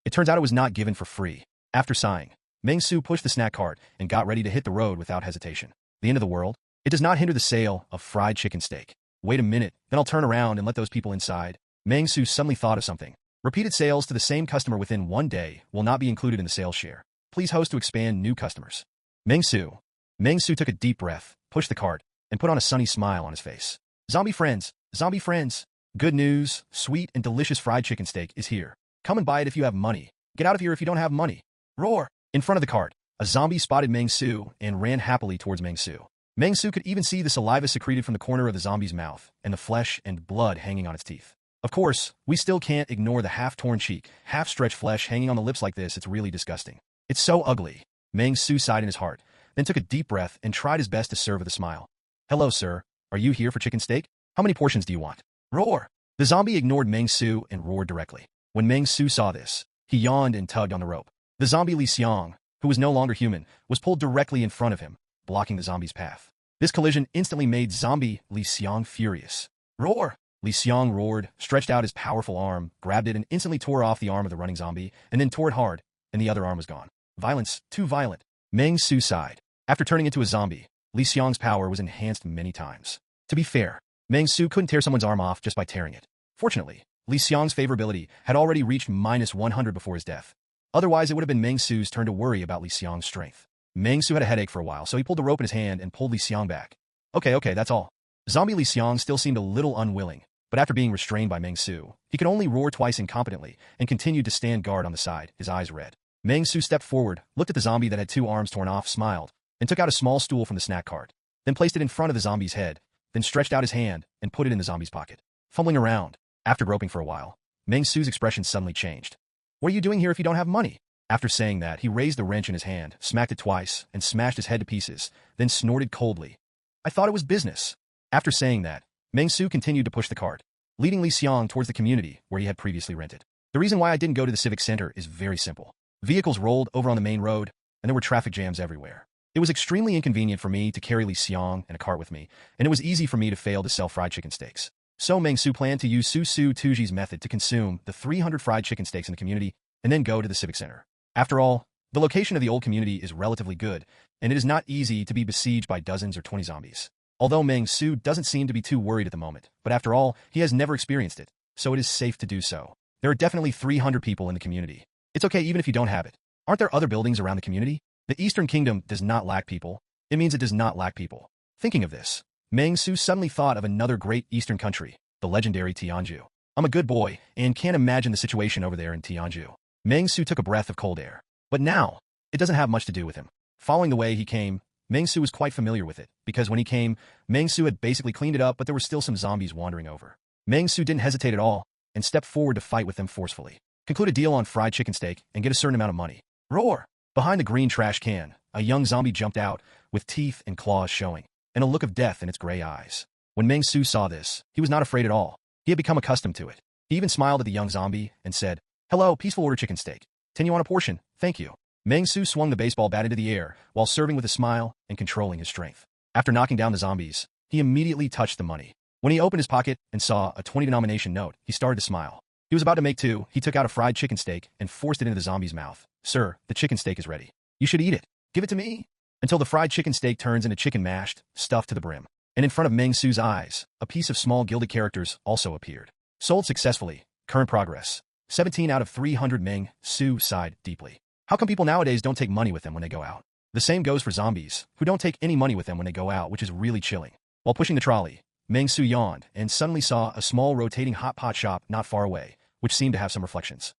It turns out it was not given for free. After sighing, Meng Xu pushed the snack cart and got ready to hit the road without hesitation. The end of the world? It does not hinder the sale of fried chicken steak. Wait a minute, then I'll turn around and let those people inside. Meng Xu suddenly thought of something. Repeated sales to the same customer within 1 day will not be included in the sales share. Please host to expand new customers. Meng Xu. Meng Xu took a deep breath, pushed the cart, and put on a sunny smile on his face. Zombie friends! Zombie friends! Good news, sweet and delicious fried chicken steak is here. Come and buy it if you have money. Get out of here if you don't have money. Roar! In front of the cart, a zombie spotted Meng Xu and ran happily towards Meng Xu. Meng Xu could even see the saliva secreted from the corner of the zombie's mouth and the flesh and blood hanging on its teeth. Of course, we still can't ignore the half-torn cheek, half-stretched flesh hanging on the lips like this. It's really disgusting. It's so ugly. Meng Xu sighed in his heart, then took a deep breath and tried his best to serve with a smile. Hello, sir. Are you here for chicken steak? How many portions do you want? Roar! The zombie ignored Meng Xu and roared directly. When Meng Xu saw this, he yawned and tugged on the rope. The zombie Li Xiang, who was no longer human, was pulled directly in front of him, blocking the zombie's path. This collision instantly made zombie Li Xiang furious. Roar! Li Xiang roared, stretched out his powerful arm, grabbed it and instantly tore off the arm of the running zombie, and then tore it hard, and the other arm was gone. Violence, too violent. Meng Xu sighed. After turning into a zombie, Li Xiang's power was enhanced many times. To be fair, Meng Xu couldn't tear someone's arm off just by tearing it. Fortunately, Li Xiang's favorability had already reached -100 before his death. Otherwise, it would have been Meng Xu's turn to worry about Li Xiang's strength. Meng Xu had a headache for a while, so he pulled the rope in his hand and pulled Li Xiang back. Okay, that's all. Zombie Li Xiang still seemed a little unwilling, but after being restrained by Meng Xu, he could only roar twice incompetently and continued to stand guard on the side, his eyes red. Meng Xu stepped forward, looked at the zombie that had 2 arms torn off, smiled, and took out a small stool from the snack cart, then placed it in front of the zombie's head, then stretched out his hand and put it in the zombie's pocket. Fumbling around, after groping for a while, Meng Xu's expression suddenly changed. What are you doing here if you don't have money? After saying that, he raised the wrench in his hand, smacked it twice, and smashed his head to pieces, then snorted coldly. I thought it was business. After saying that, Meng Xu continued to push the cart, leading Li Xiang towards the community where he had previously rented. The reason why I didn't go to the civic center is very simple. Vehicles rolled over on the main road, and there were traffic jams everywhere. It was extremely inconvenient for me to carry Li Xiang and a cart with me, and it was easy for me to fail to sell fried chicken steaks. So Meng Xu planned to use Su Su Tuji's method to consume the 300 fried chicken steaks in the community and then go to the civic center. After all, the location of the old community is relatively good, and it is not easy to be besieged by dozens or 20 zombies. Although Meng Xu doesn't seem to be too worried at the moment, but after all, he has never experienced it, so it is safe to do so. There are definitely 300 people in the community. It's okay even if you don't have it. Aren't there other buildings around the community? The Eastern Kingdom does not lack people. It means it does not lack people. Thinking of this, Meng Xu suddenly thought of another great Eastern country, the legendary Tianju. I'm a good boy, and can't imagine the situation over there in Tianju. Meng Xu took a breath of cold air. But now, it doesn't have much to do with him. Following the way he came, Meng Xu was quite familiar with it, because when he came, Meng Xu had basically cleaned it up, but there were still some zombies wandering over. Meng Xu didn't hesitate at all, and stepped forward to fight with them forcefully. Conclude a deal on fried chicken steak, and get a certain amount of money. Roar! Behind the green trash can, a young zombie jumped out, with teeth and claws showing, and a look of death in its gray eyes. When Meng Xu saw this, he was not afraid at all. He had become accustomed to it. He even smiled at the young zombie, and said, Hello, peaceful order chicken steak. 10 yuan a portion, thank you. Meng Xu swung the baseball bat into the air, while serving with a smile and controlling his strength. After knocking down the zombies, he immediately touched the money. When he opened his pocket and saw a 20 denomination note, he started to smile. He was about to make 2, he took out a fried chicken steak and forced it into the zombie's mouth. Sir, the chicken steak is ready. You should eat it. Give it to me. Until the fried chicken steak turns into chicken mashed, stuffed to the brim. And in front of Meng Xu's eyes, a piece of small gilded characters also appeared. Sold successfully. Current progress. 17 out of 300. Meng Xu sighed deeply. How come people nowadays don't take money with them when they go out? The same goes for zombies, who don't take any money with them when they go out, which is really chilling. While pushing the trolley, Meng Xu yawned and suddenly saw a small rotating hot pot shop not far away, which seemed to have some reflections.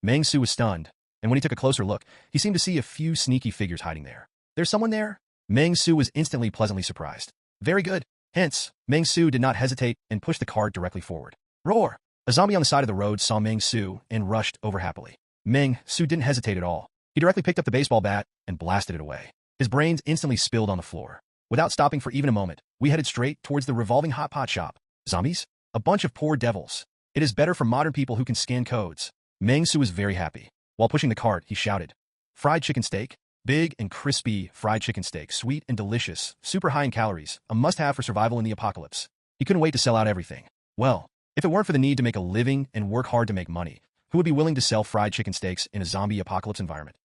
Meng Xu was stunned, and when he took a closer look, he seemed to see a few sneaky figures hiding there. There's someone there? Meng Xu was instantly pleasantly surprised. Very good. Hence, Meng Xu did not hesitate and pushed the cart directly forward. Roar! A zombie on the side of the road saw Meng Xu and rushed over happily. Meng Xu didn't hesitate at all. He directly picked up the baseball bat and blasted it away. His brains instantly spilled on the floor. Without stopping for even a moment, we headed straight towards the revolving hot pot shop. Zombies? A bunch of poor devils. It is better for modern people who can scan codes. Meng Xu was very happy. While pushing the cart, he shouted, "Fried chicken steak? Big and crispy fried chicken steak, sweet and delicious, super high in calories, a must-have for survival in the apocalypse." He couldn't wait to sell out everything. Well, if it weren't for the need to make a living and work hard to make money, who would be willing to sell fried chicken steaks in a zombie apocalypse environment?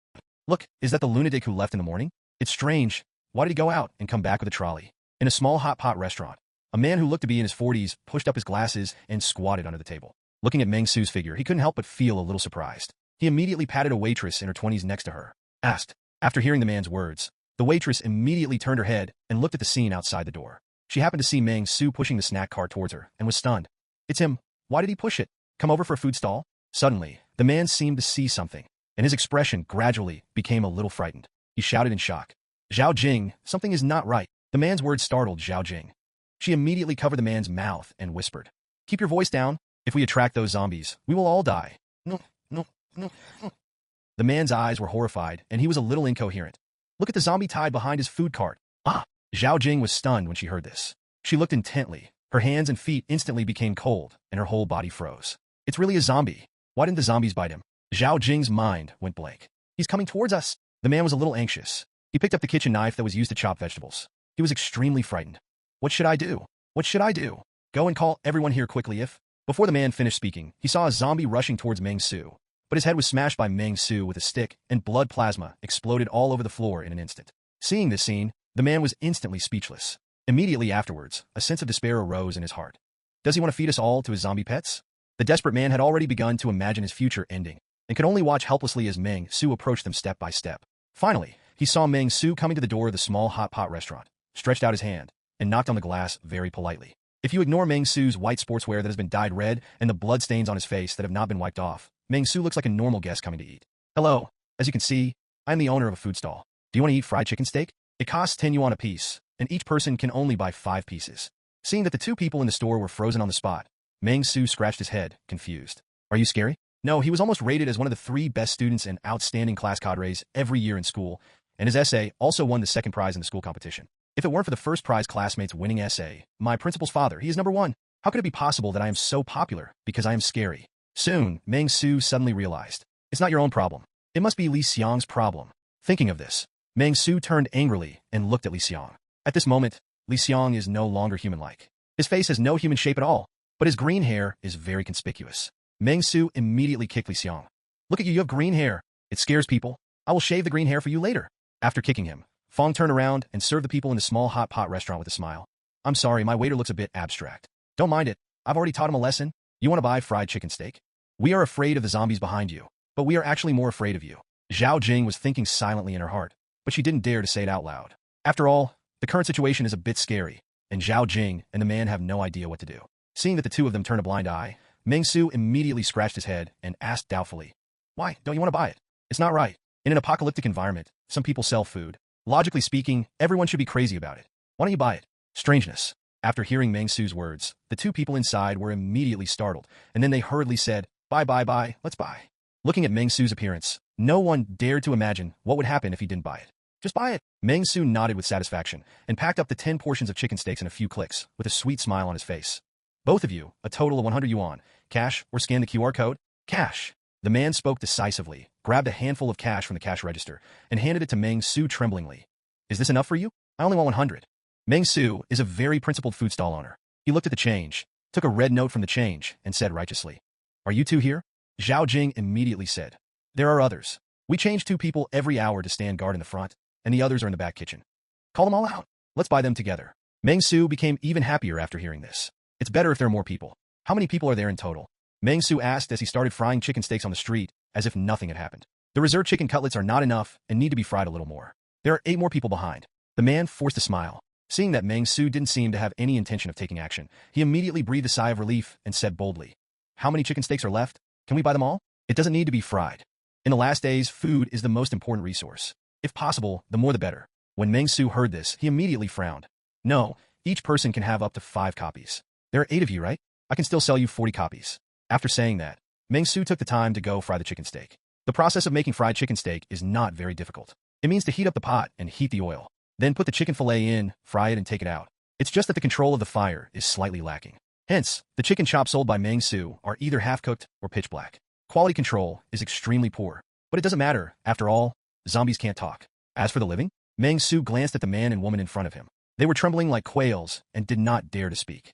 Look, is that the lunatic who left in the morning? It's strange. Why did he go out and come back with a trolley? In a small hot pot restaurant, a man who looked to be in his 40s pushed up his glasses and squatted under the table. Looking at Meng Xu's figure, he couldn't help but feel a little surprised. He immediately patted a waitress in her 20s next to her. Asked. After hearing the man's words, the waitress immediately turned her head and looked at the scene outside the door. She happened to see Meng Xu pushing the snack cart towards her and was stunned. It's him. Why did he push it? Come over for a food stall? Suddenly, the man seemed to see something, and his expression gradually became a little frightened. He shouted in shock. "Zhao Jing, something is not right." The man's words startled Zhao Jing. She immediately covered the man's mouth and whispered, "Keep your voice down. If we attract those zombies, we will all die." No, no, no, no. The man's eyes were horrified, and he was a little incoherent. Look at the zombie tied behind his food cart. Ah! Zhao Jing was stunned when she heard this. She looked intently. Her hands and feet instantly became cold, and her whole body froze. It's really a zombie. Why didn't the zombies bite him? Zhao Jing's mind went blank. He's coming towards us. The man was a little anxious. He picked up the kitchen knife that was used to chop vegetables. He was extremely frightened. What should I do? What should I do? Go and call everyone here quickly if... Before the man finished speaking, he saw a zombie rushing towards Meng Xu. But his head was smashed by Meng Xu with a stick, and blood plasma exploded all over the floor in an instant. Seeing this scene, the man was instantly speechless. Immediately afterwards, a sense of despair arose in his heart. Does he want to feed us all to his zombie pets? The desperate man had already begun to imagine his future ending, and could only watch helplessly as Meng Xu approached them step by step. Finally, he saw Meng Xu coming to the door of the small hot pot restaurant, stretched out his hand, and knocked on the glass very politely. If you ignore Meng Xu's white sportswear that has been dyed red and the blood stains on his face that have not been wiped off, Meng Xu looks like a normal guest coming to eat. Hello. As you can see, I am the owner of a food stall. Do you want to eat fried chicken steak? It costs 10 yuan a piece, and each person can only buy 5 pieces. Seeing that the 2 people in the store were frozen on the spot, Meng Xu scratched his head, confused. Are you scary? No, he was almost rated as one of the 3 best students and outstanding class cadres every year in school, and his essay also won the 2nd prize in the school competition. If it weren't for the 1st prize classmates winning essay, my principal's father, he is number 1. How could it be possible that I am so popular because I am scary? Soon, Meng Xu suddenly realized, it's not your own problem. It must be Li Xiang's problem. Thinking of this, Meng Xu turned angrily and looked at Li Xiang. At this moment, Li Xiang is no longer human-like. His face has no human shape at all, but his green hair is very conspicuous. Meng Xu immediately kicked Li Xiang. Look at you, you have green hair. It scares people. I will shave the green hair for you later. After kicking him, Fong turned around and served the people in the small hot pot restaurant with a smile. I'm sorry, my waiter looks a bit abstract. Don't mind it. I've already taught him a lesson. You want to buy fried chicken steak? We are afraid of the zombies behind you, but we are actually more afraid of you. Zhao Jing was thinking silently in her heart, but she didn't dare to say it out loud. After all, the current situation is a bit scary, and Zhao Jing and the man have no idea what to do. Seeing that the 2 of them turned a blind eye, Meng Xu immediately scratched his head and asked doubtfully, "Why don't you want to buy it? It's not right. In an apocalyptic environment, some people sell food. Logically speaking, everyone should be crazy about it. Why don't you buy it?" Strangeness. After hearing Meng Xu's words, the 2 people inside were immediately startled, and then they hurriedly said, Bye, let's buy. Looking at Meng Xu's appearance, no one dared to imagine what would happen if he didn't buy it. Just buy it. Meng Xu nodded with satisfaction and packed up the 10 portions of chicken steaks in a few clicks, with a sweet smile on his face. Both of you, a total of 100 yuan. Cash, or scan the QR code? Cash. The man spoke decisively, grabbed a handful of cash from the cash register, and handed it to Meng Xu tremblingly. Is this enough for you? I only want 100. Meng Xu is a very principled food stall owner. He looked at the change, took a red note from the change, and said righteously, Are you 2 here? Zhao Jing immediately said, There are others. We change 2 people every hour to stand guard in the front, and the others are in the back kitchen. Call them all out. Let's buy them together. Meng Xu became even happier after hearing this. It's better if there are more people. How many people are there in total? Meng Xu asked as he started frying chicken steaks on the street, as if nothing had happened. The reserved chicken cutlets are not enough and need to be fried a little more. There are 8 more people behind. The man forced a smile. Seeing that Meng Xu didn't seem to have any intention of taking action, he immediately breathed a sigh of relief and said boldly, How many chicken steaks are left? Can we buy them all? It doesn't need to be fried. In the last days, food is the most important resource. If possible, the more the better. When Meng Xu heard this, he immediately frowned. No, each person can have up to 5 copies. There are 8 of you, right? I can still sell you 40 copies. After saying that, Meng Xu took the time to go fry the chicken steak. The process of making fried chicken steak is not very difficult. It means to heat up the pot and heat the oil. Then put the chicken fillet in, fry it and take it out. It's just that the control of the fire is slightly lacking. Hence, the chicken chops sold by Meng Xu are either half-cooked or pitch black. Quality control is extremely poor. But it doesn't matter. After all, zombies can't talk. As for the living, Meng Xu glanced at the man and woman in front of him. They were trembling like quails and did not dare to speak.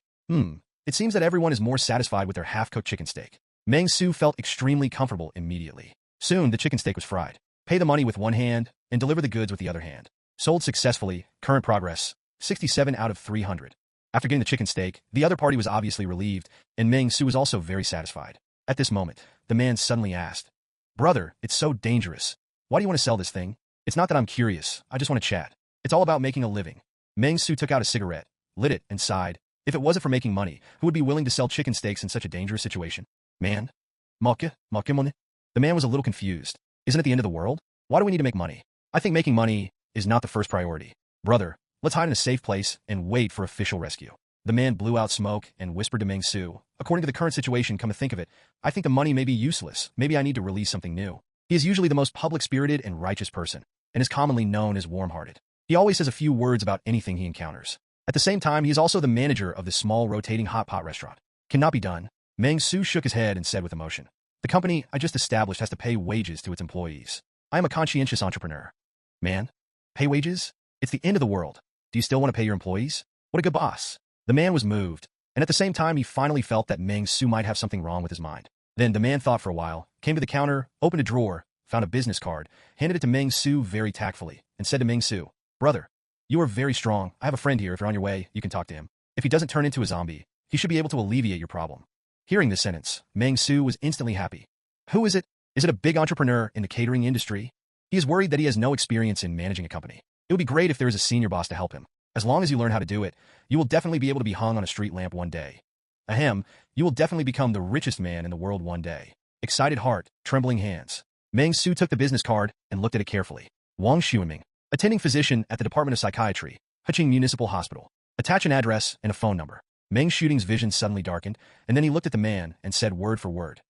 It seems that everyone is more satisfied with their half-cooked chicken steak. Meng Xu felt extremely comfortable immediately. Soon, the chicken steak was fried. Pay the money with one hand and deliver the goods with the other hand. Sold successfully. Current progress, 67 out of 300. After getting the chicken steak, the other party was obviously relieved, and Meng Xu was also very satisfied. At this moment, the man suddenly asked, "Brother, it's so dangerous. Why do you want to sell this thing?" "It's not that I'm curious. I just want to chat. It's all about making a living." Meng Xu took out a cigarette, lit it, and sighed. If it wasn't for making money, who would be willing to sell chicken steaks in such a dangerous situation? Man? The man was a little confused. Isn't it the end of the world? Why do we need to make money? I think making money is not the first priority. Brother, let's hide in a safe place and wait for official rescue. The man blew out smoke and whispered to Meng Xu, "According to the current situation, come to think of it, I think the money may be useless. Maybe I need to release something new." He is usually the most public-spirited and righteous person, and is commonly known as warm-hearted. He always says a few words about anything he encounters. At the same time, he is also the manager of this small rotating hot pot restaurant. Cannot be done. Meng Xu shook his head and said with emotion, "The company I just established has to pay wages to its employees. I am a conscientious entrepreneur." Man? Pay wages? It's the end of the world. Do you still want to pay your employees? What a good boss. The man was moved, and at the same time he finally felt that Meng Xu might have something wrong with his mind. Then the man thought for a while, came to the counter, opened a drawer, found a business card, handed it to Meng Xu very tactfully, and said to Meng Xu, "Brother, you are very strong. I have a friend here. If you're on your way, you can talk to him. If he doesn't turn into a zombie, he should be able to alleviate your problem." Hearing this sentence, Meng Xu was instantly happy. Who is it? Is it a big entrepreneur in the catering industry? He is worried that he has no experience in managing a company. It would be great if there is a senior boss to help him. As long as you learn how to do it, you will definitely be able to be hung on a street lamp one day. Ahem, you will definitely become the richest man in the world one day. Excited heart, trembling hands. Meng Xu took the business card and looked at it carefully. Wang Xuanming, attending physician at the Department of Psychiatry, Huqing Municipal Hospital. Attach an address and a phone number. Meng Xuanming's vision suddenly darkened, and then he looked at the man and said word for word,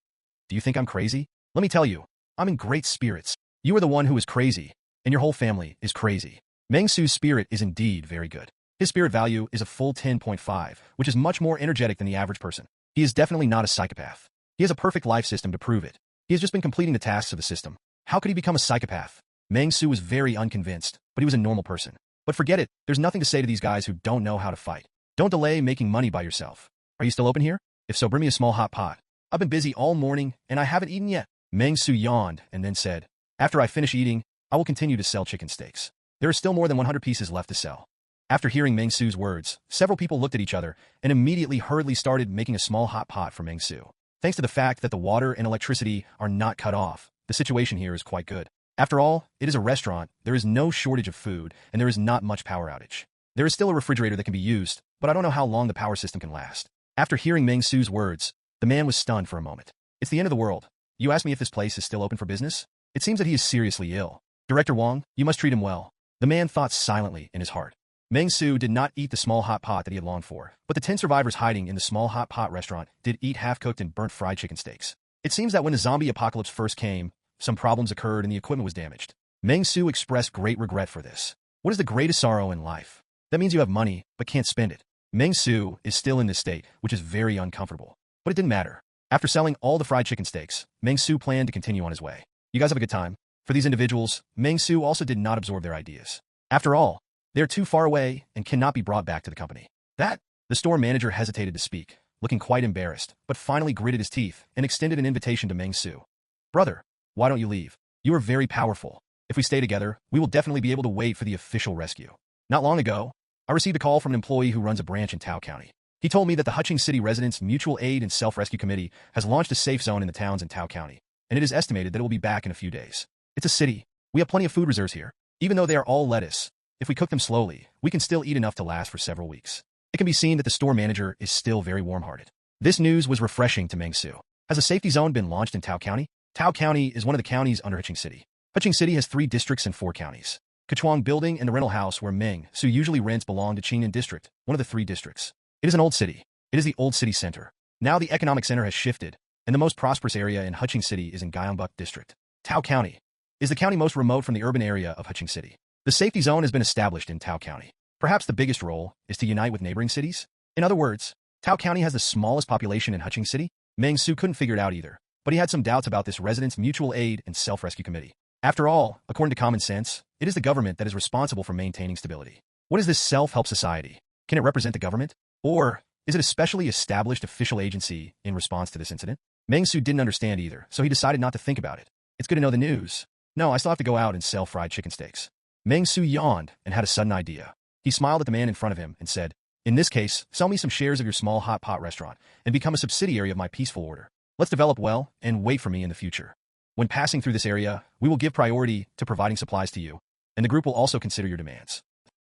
"Do you think I'm crazy? Let me tell you, I'm in great spirits. You are the one who is crazy, and your whole family is crazy." Meng Xu's spirit is indeed very good. His spirit value is a full 10.5, which is much more energetic than the average person. He is definitely not a psychopath. He has a perfect life system to prove it. He has just been completing the tasks of the system. How could he become a psychopath? Meng Xu was very unconvinced, but he was a normal person. But forget it, there's nothing to say to these guys who don't know how to fight. Don't delay making money by yourself. Are you still open here? If so, bring me a small hot pot. I've been busy all morning, and I haven't eaten yet. Meng Xu yawned and then said, "After I finish eating, I will continue to sell chicken steaks. There are still more than 100 pieces left to sell." After hearing Meng Xu's words, several people looked at each other and immediately hurriedly started making a small hot pot for Meng Xu. Thanks to the fact that the water and electricity are not cut off, the situation here is quite good. After all, it is a restaurant, there is no shortage of food, and there is not much power outage. There is still a refrigerator that can be used, but I don't know how long the power system can last. After hearing Meng Xu's words, the man was stunned for a moment. It's the end of the world. You ask me if this place is still open for business? It seems that he is seriously ill. Director Wang, you must treat him well. The man thought silently in his heart. Meng Xu did not eat the small hot pot that he had longed for, but the 10 survivors hiding in the small hot pot restaurant did eat half-cooked and burnt fried chicken steaks. It seems that when the zombie apocalypse first came, some problems occurred and the equipment was damaged. Meng Xu expressed great regret for this. What is the greatest sorrow in life? That means you have money, but can't spend it. Meng Xu is still in this state, which is very uncomfortable. But it didn't matter. After selling all the fried chicken steaks, Meng Xu planned to continue on his way. You guys have a good time? For these individuals, Meng Xu also did not absorb their ideas. After all, they are too far away and cannot be brought back to the company. The store manager hesitated to speak, looking quite embarrassed, but finally gritted his teeth and extended an invitation to Meng Xu. "Brother, why don't you leave? You are very powerful. If we stay together, we will definitely be able to wait for the official rescue." Not long ago, I received a call from an employee who runs a branch in Tao County. He told me that the Huqing City Residents Mutual Aid and Self-Rescue Committee has launched a safe zone in the towns in Tao County, and it is estimated that it will be back in a few days. It's a city. We have plenty of food reserves here. Even though they are all lettuce, if we cook them slowly, we can still eat enough to last for several weeks. It can be seen that the store manager is still very warm-hearted. This news was refreshing to Meng Xu. Has a safety zone been launched in Tao County? Tao County is one of the counties under Huqing City. Huqing City has 3 districts and 4 counties. Kechuang Building and the rental house where Meng Xu usually rents belong to Qingnan District, one of the 3 districts. It is an old city. It is the old city center. Now the economic center has shifted, and the most prosperous area in Huqing City is in Gyeongbuk District. Tao County is the county most remote from the urban area of Huqing City. The safety zone has been established in Tao County. Perhaps the biggest role is to unite with neighboring cities. In other words, Tao County has the smallest population in Huqing City. Meng Xu couldn't figure it out either, but he had some doubts about this residents' mutual aid and self-rescue committee. After all, according to common sense, it is the government that is responsible for maintaining stability. What is this self-help society? Can it represent the government? Or is it a specially established official agency in response to this incident? Meng Xu didn't understand either, so he decided not to think about it. It's good to know the news. No, I still have to go out and sell fried chicken steaks. Meng Xu yawned and had a sudden idea. He smiled at the man in front of him and said, "In this case, sell me some shares of your small hot pot restaurant and become a subsidiary of my peaceful order. Let's develop well and wait for me in the future. When passing through this area, we will give priority to providing supplies to you, and the group will also consider your demands."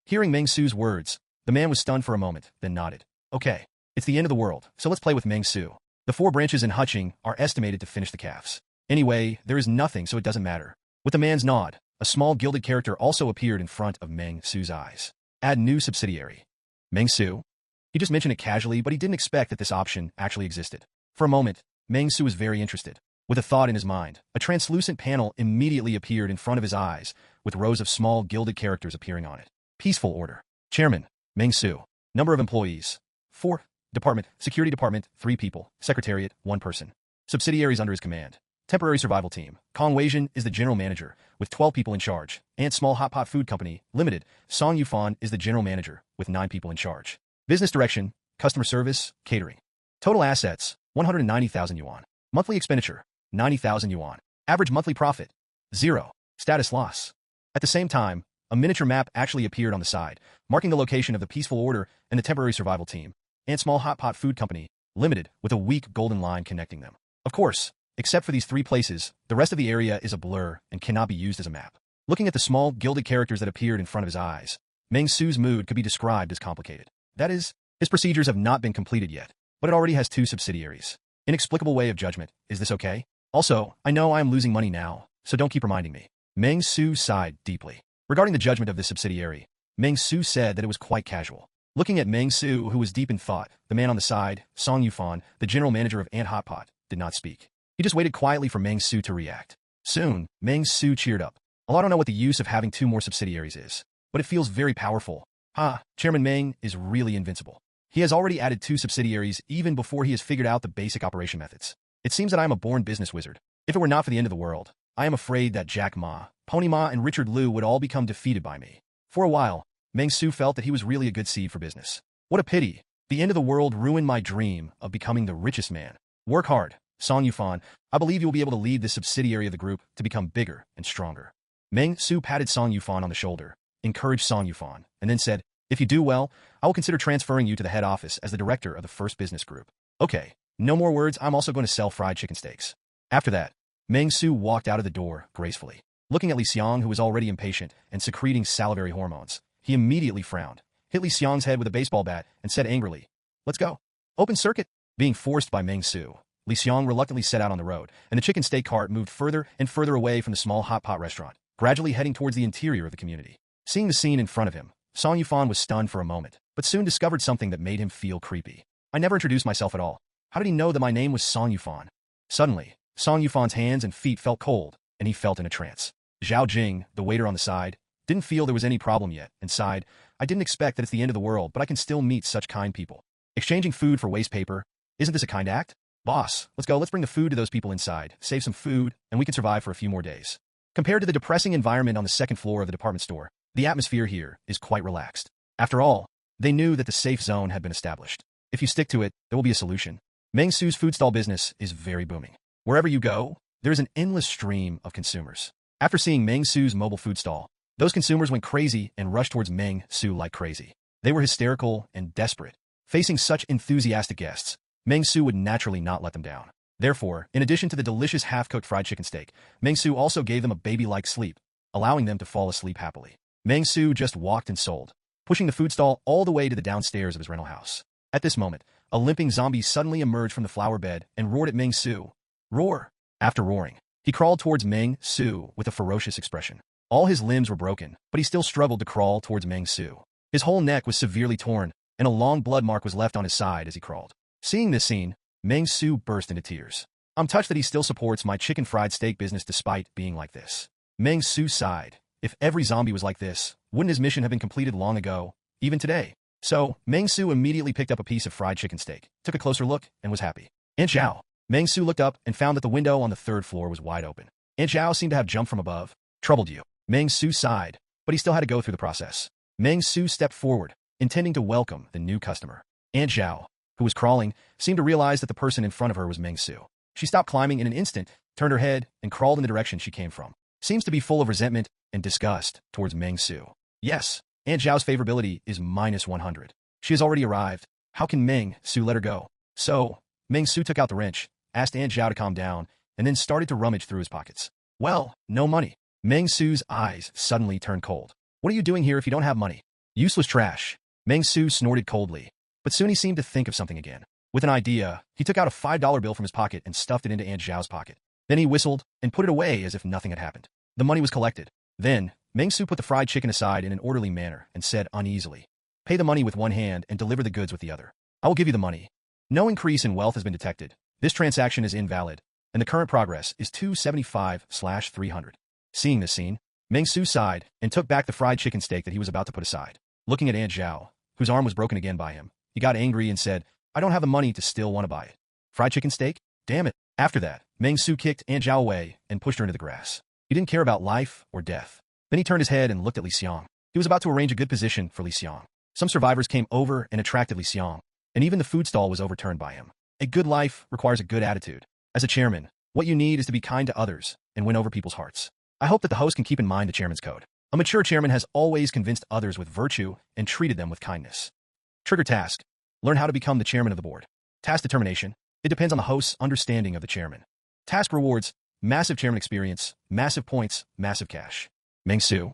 Hearing Meng Xu's words, the man was stunned for a moment, then nodded. Okay, it's the end of the world, so let's play with Meng Xu. The 4 branches in Huqing are estimated to finish the calves. Anyway, there is nothing, so it doesn't matter. With the man's nod, a small gilded character also appeared in front of Meng Xu's eyes. Add new subsidiary. Meng Xu? He just mentioned it casually, but he didn't expect that this option actually existed. For a moment, Meng Xu was very interested. With a thought in his mind, a translucent panel immediately appeared in front of his eyes, with rows of small gilded characters appearing on it. Peaceful order. Chairman, Meng Xu. Number of employees, 4. Department, Security Department, 3 people. Secretariat, 1 person. Subsidiaries under his command. Temporary Survival Team. Kong Weijin is the general manager, with 12 people in charge. Ant Small Hot Pot Food Company, Limited. Song Yufan is the general manager, with 9 people in charge. Business Direction, Customer Service, Catering. Total assets, 190,000 yuan. Monthly expenditure, 90,000 yuan. Average monthly profit, 0. Status loss. At the same time, a miniature map actually appeared on the side, marking the location of the Peaceful Order and the Temporary Survival Team, and Small Hot Pot Food Company, Limited, with a weak golden line connecting them. Of course, except for these 3 places, the rest of the area is a blur and cannot be used as a map. Looking at the small, gilded characters that appeared in front of his eyes, Meng Xu's mood could be described as complicated. That is, his procedures have not been completed yet, but it already has 2 subsidiaries. Inexplicable way of judgment. Is this okay? Also, I know I am losing money now, so don't keep reminding me. Meng Xu sighed deeply. Regarding the judgment of this subsidiary, Meng Xu said that it was quite casual. Looking at Meng Xu, who was deep in thought, the man on the side, Song Yufan, the general manager of Ant Hot Pot, did not speak. He just waited quietly for Meng Xu to react. Soon, Meng Xu cheered up. Well, I don't know what the use of having 2 more subsidiaries is, but it feels very powerful. Chairman Meng is really invincible. He has already added 2 subsidiaries even before he has figured out the basic operation methods. It seems that I am a born business wizard. If it were not for the end of the world, I am afraid that Jack Ma, Pony Ma, and Richard Liu would all become defeated by me. For a while, Meng Xu felt that he was really a good seed for business. What a pity. The end of the world ruined my dream of becoming the richest man. Work hard, Song Yufan. I believe you will be able to lead this subsidiary of the group to become bigger and stronger. Meng Xu patted Song Yufan on the shoulder, encouraged Song Yufan, and then said, "If you do well, I will consider transferring you to the head office as the director of the first business group." Okay, no more words, I'm also going to sell fried chicken steaks. After that, Meng Xu walked out of the door gracefully. Looking at Li Xiang, who was already impatient and secreting salivary hormones, he immediately frowned, hit Li Xiang's head with a baseball bat, and said angrily, "Let's go." Open circuit. Being forced by Meng Xu, Li Xiang reluctantly set out on the road, and the chicken steak cart moved further and further away from the small hot pot restaurant, gradually heading towards the interior of the community. Seeing the scene in front of him, Song Yufan was stunned for a moment, but soon discovered something that made him feel creepy. I never introduced myself at all. How did he know that my name was Song Yufan? Suddenly, Song Yufan's hands and feet felt cold, and he felt in a trance. Zhao Jing, the waiter on the side, didn't feel there was any problem yet, and sighed, "I didn't expect that it's the end of the world, but I can still meet such kind people. Exchanging food for waste paper, isn't this a kind act? Boss, let's go, let's bring the food to those people inside, save some food, and we can survive for a few more days." Compared to the depressing environment on the 2nd floor of the department store, the atmosphere here is quite relaxed. After all, they knew that the safe zone had been established. If you stick to it, there will be a solution. Meng Xu's food stall business is very booming. Wherever you go, there is an endless stream of consumers. After seeing Meng Xu's mobile food stall, those consumers went crazy and rushed towards Meng Xu like crazy. They were hysterical and desperate. Facing such enthusiastic guests, Meng Xu would naturally not let them down. Therefore, in addition to the delicious half-cooked fried chicken steak, Meng Xu also gave them a baby-like sleep, allowing them to fall asleep happily. Meng Xu just walked and sold, pushing the food stall all the way to the downstairs of his rental house. At this moment, a limping zombie suddenly emerged from the flower bed and roared at Meng Xu. Roar! After roaring, he crawled towards Meng Xu with a ferocious expression. All his limbs were broken, but he still struggled to crawl towards Meng Xu. His whole neck was severely torn, and a long blood mark was left on his side as he crawled. Seeing this scene, Meng Xu burst into tears. "I'm touched that he still supports my chicken fried steak business despite being like this. Meng Xu sighed. If every zombie was like this, wouldn't his mission have been completed long ago, even today? So, Meng Xu immediately picked up a piece of fried chicken steak, took a closer look, and was happy. Aunt Zhao. Meng Xu looked up and found that the window on the third floor was wide open. Aunt Zhao seemed to have jumped from above. Troubled you. Meng Xu sighed, but he still had to go through the process. Meng Xu stepped forward, intending to welcome the new customer. Aunt Zhao, who was crawling, seemed to realize that the person in front of her was Meng Xu. She stopped climbing in an instant, turned her head, and crawled in the direction she came from. Seems to be full of resentment and disgust towards Meng Xu. Yes, Aunt Zhao's favorability is -100. She has already arrived. How can Meng Xu let her go? So, Meng Xu took out the wrench, asked Aunt Zhao to calm down, and then started to rummage through his pockets. Well, no money. Meng Xu's eyes suddenly turned cold. What are you doing here if you don't have money? Useless trash. Meng Xu snorted coldly, but soon he seemed to think of something again. With an idea, he took out a $5 bill from his pocket and stuffed it into Aunt Zhao's pocket. Then he whistled and put it away as if nothing had happened. The money was collected. Then, Meng Xu put the fried chicken aside in an orderly manner and said uneasily, "Pay the money with one hand and deliver the goods with the other. I will give you the money. No increase in wealth has been detected. This transaction is invalid, and the current progress is 275/300. Seeing this scene, Meng Xu sighed and took back the fried chicken steak that he was about to put aside. Looking at Aunt Zhao, whose arm was broken again by him, he got angry and said, "I don't have the money to still want to buy it. Fried chicken steak? Damn it." After that, Meng Xu kicked Aunt Zhao away and pushed her into the grass. He didn't care about life or death. Then he turned his head and looked at Li Xiang. He was about to arrange a good position for Li Xiang. Some survivors came over and attracted Li Xiang, and even the food stall was overturned by him. A good life requires a good attitude. As a chairman, what you need is to be kind to others and win over people's hearts. I hope that the host can keep in mind the chairman's code. A mature chairman has always convinced others with virtue and treated them with kindness. Trigger task. Learn how to become the chairman of the board. Task determination. It depends on the host's understanding of the chairman. Task rewards. Massive chairman experience, massive points, massive cash. Meng Xu.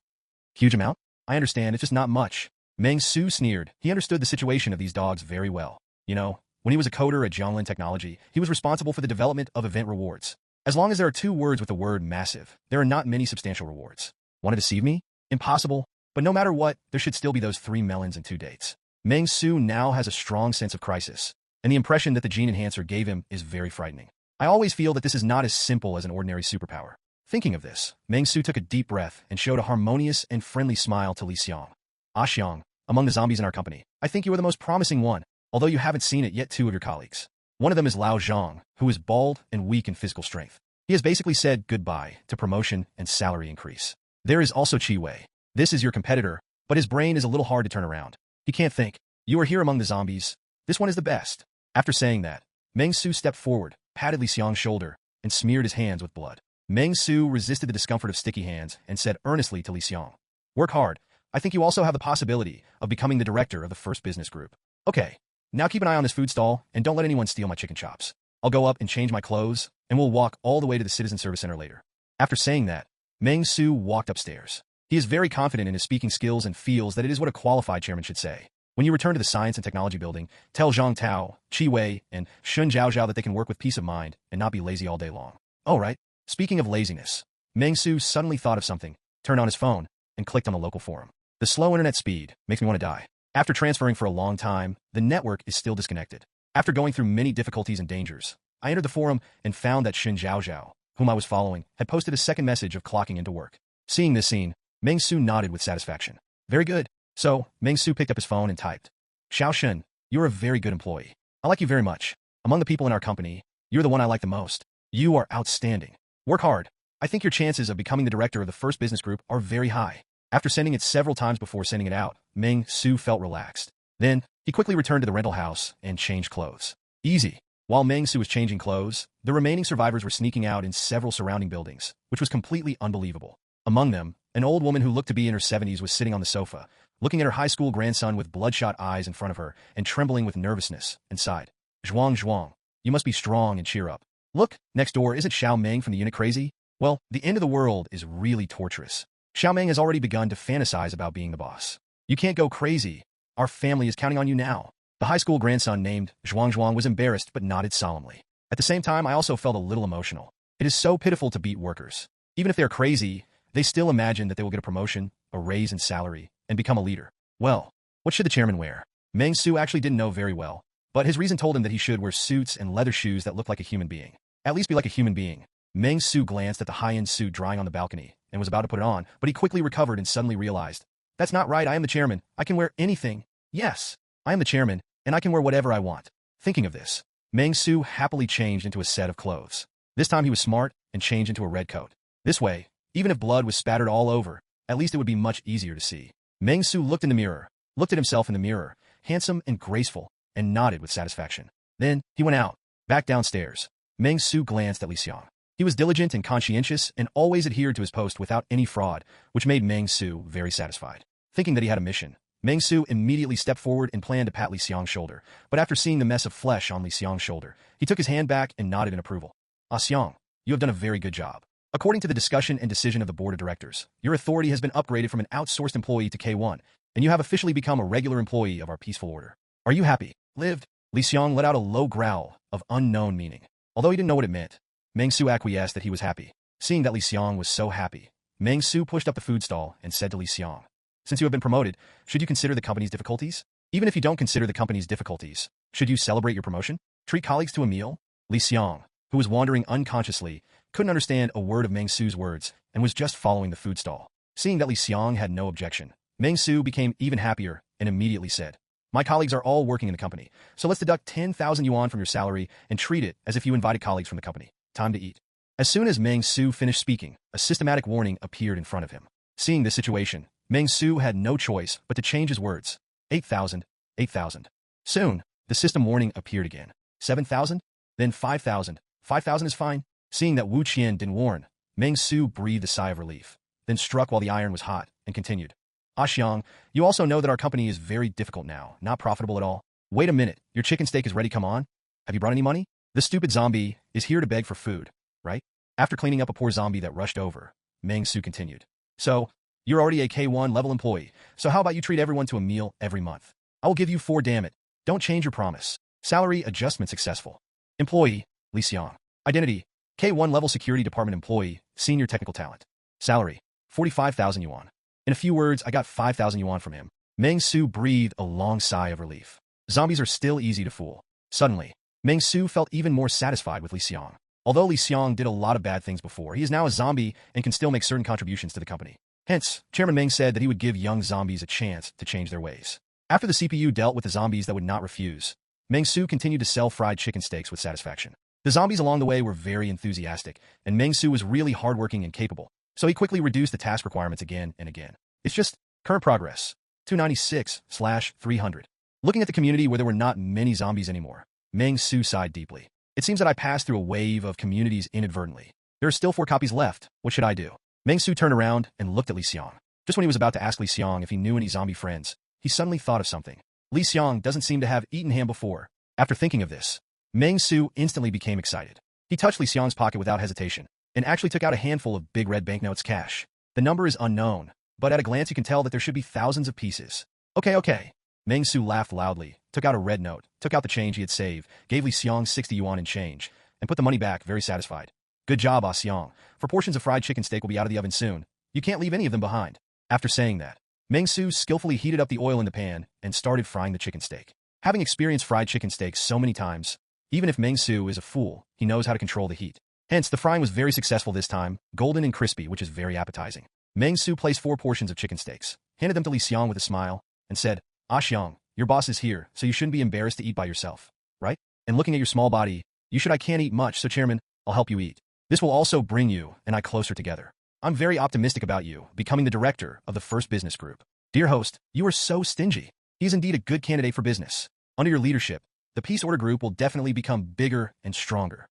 Huge amount? I understand, it's just not much. Meng Xu sneered. He understood the situation of these dogs very well. You know, when he was a coder at Zhonglin Technology, he was responsible for the development of event rewards. As long as there are 2 words with the word massive, there are not many substantial rewards. Want to deceive me? Impossible. But no matter what, there should still be those 3 melons and 2 dates. Meng Xu now has a strong sense of crisis, and the impression that the gene enhancer gave him is very frightening. I always feel that this is not as simple as an ordinary superpower. Thinking of this, Meng Xu took a deep breath and showed a harmonious and friendly smile to Li Xiang. Ah Xiang, among the zombies in our company, I think you are the most promising one, although you haven't seen it yet 2 of your colleagues. One of them is Lao Zhang, who is bald and weak in physical strength. He has basically said goodbye to promotion and salary increase. There is also Qi Wei. This is your competitor, but his brain is a little hard to turn around. He can't think. You are here among the zombies. This one is the best. After saying that, Meng Xu stepped forward, patted Li Xiang's shoulder, and smeared his hands with blood. Meng Xu resisted the discomfort of sticky hands and said earnestly to Li Xiang, "Work hard. I think you also have the possibility of becoming the director of the first business group. Okay, now keep an eye on this food stall and don't let anyone steal my chicken chops. I'll go up and change my clothes, and we'll walk all the way to the Citizen Service Center later." After saying that, Meng Xu walked upstairs. He is very confident in his speaking skills and feels that it is what a qualified chairman should say. When you return to the Science and Technology Building, tell Zhang Tao, Qi Wei, and Shun Zhaozhao that they can work with peace of mind and not be lazy all day long. Oh, right. Speaking of laziness, Meng Xu suddenly thought of something, turned on his phone, and clicked on the local forum. The slow internet speed makes me want to die. After transferring for a long time, the network is still disconnected. After going through many difficulties and dangers, I entered the forum and found that Shun Zhaozhao, whom I was following, had posted a second message of clocking into work. Seeing this scene, Meng Xu nodded with satisfaction. Very good. So, Meng Xu picked up his phone and typed, "Xiao Shun, you're a very good employee. I like you very much. Among the people in our company, you're the one I like the most. You are outstanding. Work hard. I think your chances of becoming the director of the first business group are very high." After sending it several times before sending it out, Meng Xu felt relaxed. Then, he quickly returned to the rental house and changed clothes. Easy. While Meng Xu was changing clothes, the remaining survivors were sneaking out in several surrounding buildings, which was completely unbelievable. Among them, an old woman who looked to be in her 70s was sitting on the sofa, looking at her high school grandson with bloodshot eyes in front of her and trembling with nervousness, and sighed. "Zhuang Zhuang, you must be strong and cheer up. Look, next door, isn't Xiao Meng from the unit crazy? Well, the end of the world is really torturous. Xiao Meng has already begun to fantasize about being the boss. You can't go crazy. Our family is counting on you now." The high school grandson named Zhuang Zhuang was embarrassed but nodded solemnly. At the same time, I also felt a little emotional. It is so pitiful to beat workers. Even if they're crazy, they still imagine that they will get a promotion, a raise in salary, and become a leader. Well, what should the chairman wear? Meng Xu actually didn't know very well, but his reason told him that he should wear suits and leather shoes that look like a human being. At least be like a human being. Meng Xu glanced at the high-end suit drying on the balcony and was about to put it on, but he quickly recovered and suddenly realized, "That's not right, I am the chairman. I can wear anything. Yes, I am the chairman, and I can wear whatever I want." Thinking of this, Meng Xu happily changed into a set of clothes. This time he was smart and changed into a red coat. This way, even if blood was spattered all over, at least it would be much easier to see. Meng Xu looked in the mirror, looked at himself in the mirror, handsome and graceful, and nodded with satisfaction. Then, he went out, back downstairs. Meng Xu glanced at Li Xiang. He was diligent and conscientious and always adhered to his post without any fraud, which made Meng Xu very satisfied. Thinking that he had a mission, Meng Xu immediately stepped forward and planned to pat Li Xiang's shoulder, but after seeing the mess of flesh on Li Xiang's shoulder, he took his hand back and nodded in approval. "Ah, Xiang, you have done a very good job. According to the discussion and decision of the board of directors, your authority has been upgraded from an outsourced employee to K1, and you have officially become a regular employee of our peaceful order. Are you happy?" "Lived." Li Xiang let out a low growl of unknown meaning. Although he didn't know what it meant, Meng Xu acquiesced that he was happy. Seeing that Li Xiang was so happy, Meng Xu pushed up the food stall and said to Li Xiang, "Since you have been promoted, should you consider the company's difficulties? Even if you don't consider the company's difficulties, should you celebrate your promotion? Treat colleagues to a meal?" Li Xiang, who was wandering unconsciously, couldn't understand a word of Meng Xu's words and was just following the food stall. Seeing that Li Xiang had no objection, Meng Xu became even happier and immediately said, "My colleagues are all working in the company, so let's deduct 10,000 yuan from your salary and treat it as if you invited colleagues from the company. Time to eat." As soon as Meng Xu finished speaking, a systematic warning appeared in front of him. Seeing this situation, Meng Xu had no choice but to change his words. 8,000, 8,000. Soon, the system warning appeared again. 7,000? Then 5,000. 5,000 is fine. Seeing that Wu Qian didn't warn, Meng Xu breathed a sigh of relief, then struck while the iron was hot, and continued. "Ah, Xiang, you also know that our company is very difficult now, not profitable at all. Wait a minute, your chicken steak is ready, come on. Have you brought any money? The stupid zombie is here to beg for food, right?" After cleaning up a poor zombie that rushed over, Meng Xu continued. "So, you're already a K1 level employee, so how about you treat everyone to a meal every month? I will give you 4, damn it. Don't change your promise. Salary adjustment successful. Employee, Li Xiang. Identity, K1 level security department employee, senior technical talent. Salary, 45,000 yuan. In a few words, I got 5,000 yuan from him." Meng Xu breathed a long sigh of relief. Zombies are still easy to fool. Suddenly, Meng Xu felt even more satisfied with Li Xiang. Although Li Xiang did a lot of bad things before, he is now a zombie and can still make certain contributions to the company. Hence, Chairman Meng said that he would give young zombies a chance to change their ways. After the CPU dealt with the zombies that would not refuse, Meng Xu continued to sell fried chicken steaks with satisfaction. The zombies along the way were very enthusiastic, and Meng Xu was really hardworking and capable, so he quickly reduced the task requirements again and again. It's just current progress, 296/300. Looking at the community where there were not many zombies anymore, Meng Xu sighed deeply. "It seems that I passed through a wave of communities inadvertently. There are still 4 copies left. What should I do?" Meng Xu turned around and looked at Li Xiang. Just when he was about to ask Li Xiang if he knew any zombie friends, he suddenly thought of something. Li Xiang doesn't seem to have eaten ham before. After thinking of this, Meng Xu instantly became excited. He touched Li Xiang's pocket without hesitation, and actually took out a handful of big red banknotes cash. The number is unknown, but at a glance you can tell that there should be thousands of pieces. Okay. Meng Xu laughed loudly, took out a red note, took out the change he had saved, gave Li Xiang 60 yuan in change, and put the money back, very satisfied. "Good job, Ah Xiang. 4 portions of fried chicken steak will be out of the oven soon. You can't leave any of them behind." After saying that, Meng Xu skillfully heated up the oil in the pan and started frying the chicken steak. Having experienced fried chicken steak so many times, even if Meng Xu is a fool, he knows how to control the heat. Hence, the frying was very successful this time, golden and crispy, which is very appetizing. Meng Xu placed 4 portions of chicken steaks, handed them to Li Xiang with a smile, and said, "Ah Xiang, your boss is here, so you shouldn't be embarrassed to eat by yourself, right? And looking at your small body, I can't eat much, so Chairman, I'll help you eat. This will also bring you and I closer together. I'm very optimistic about you becoming the director of the first business group. Dear host, you are so stingy. He is indeed a good candidate for business. Under your leadership, the Peace Order Group will definitely become bigger and stronger.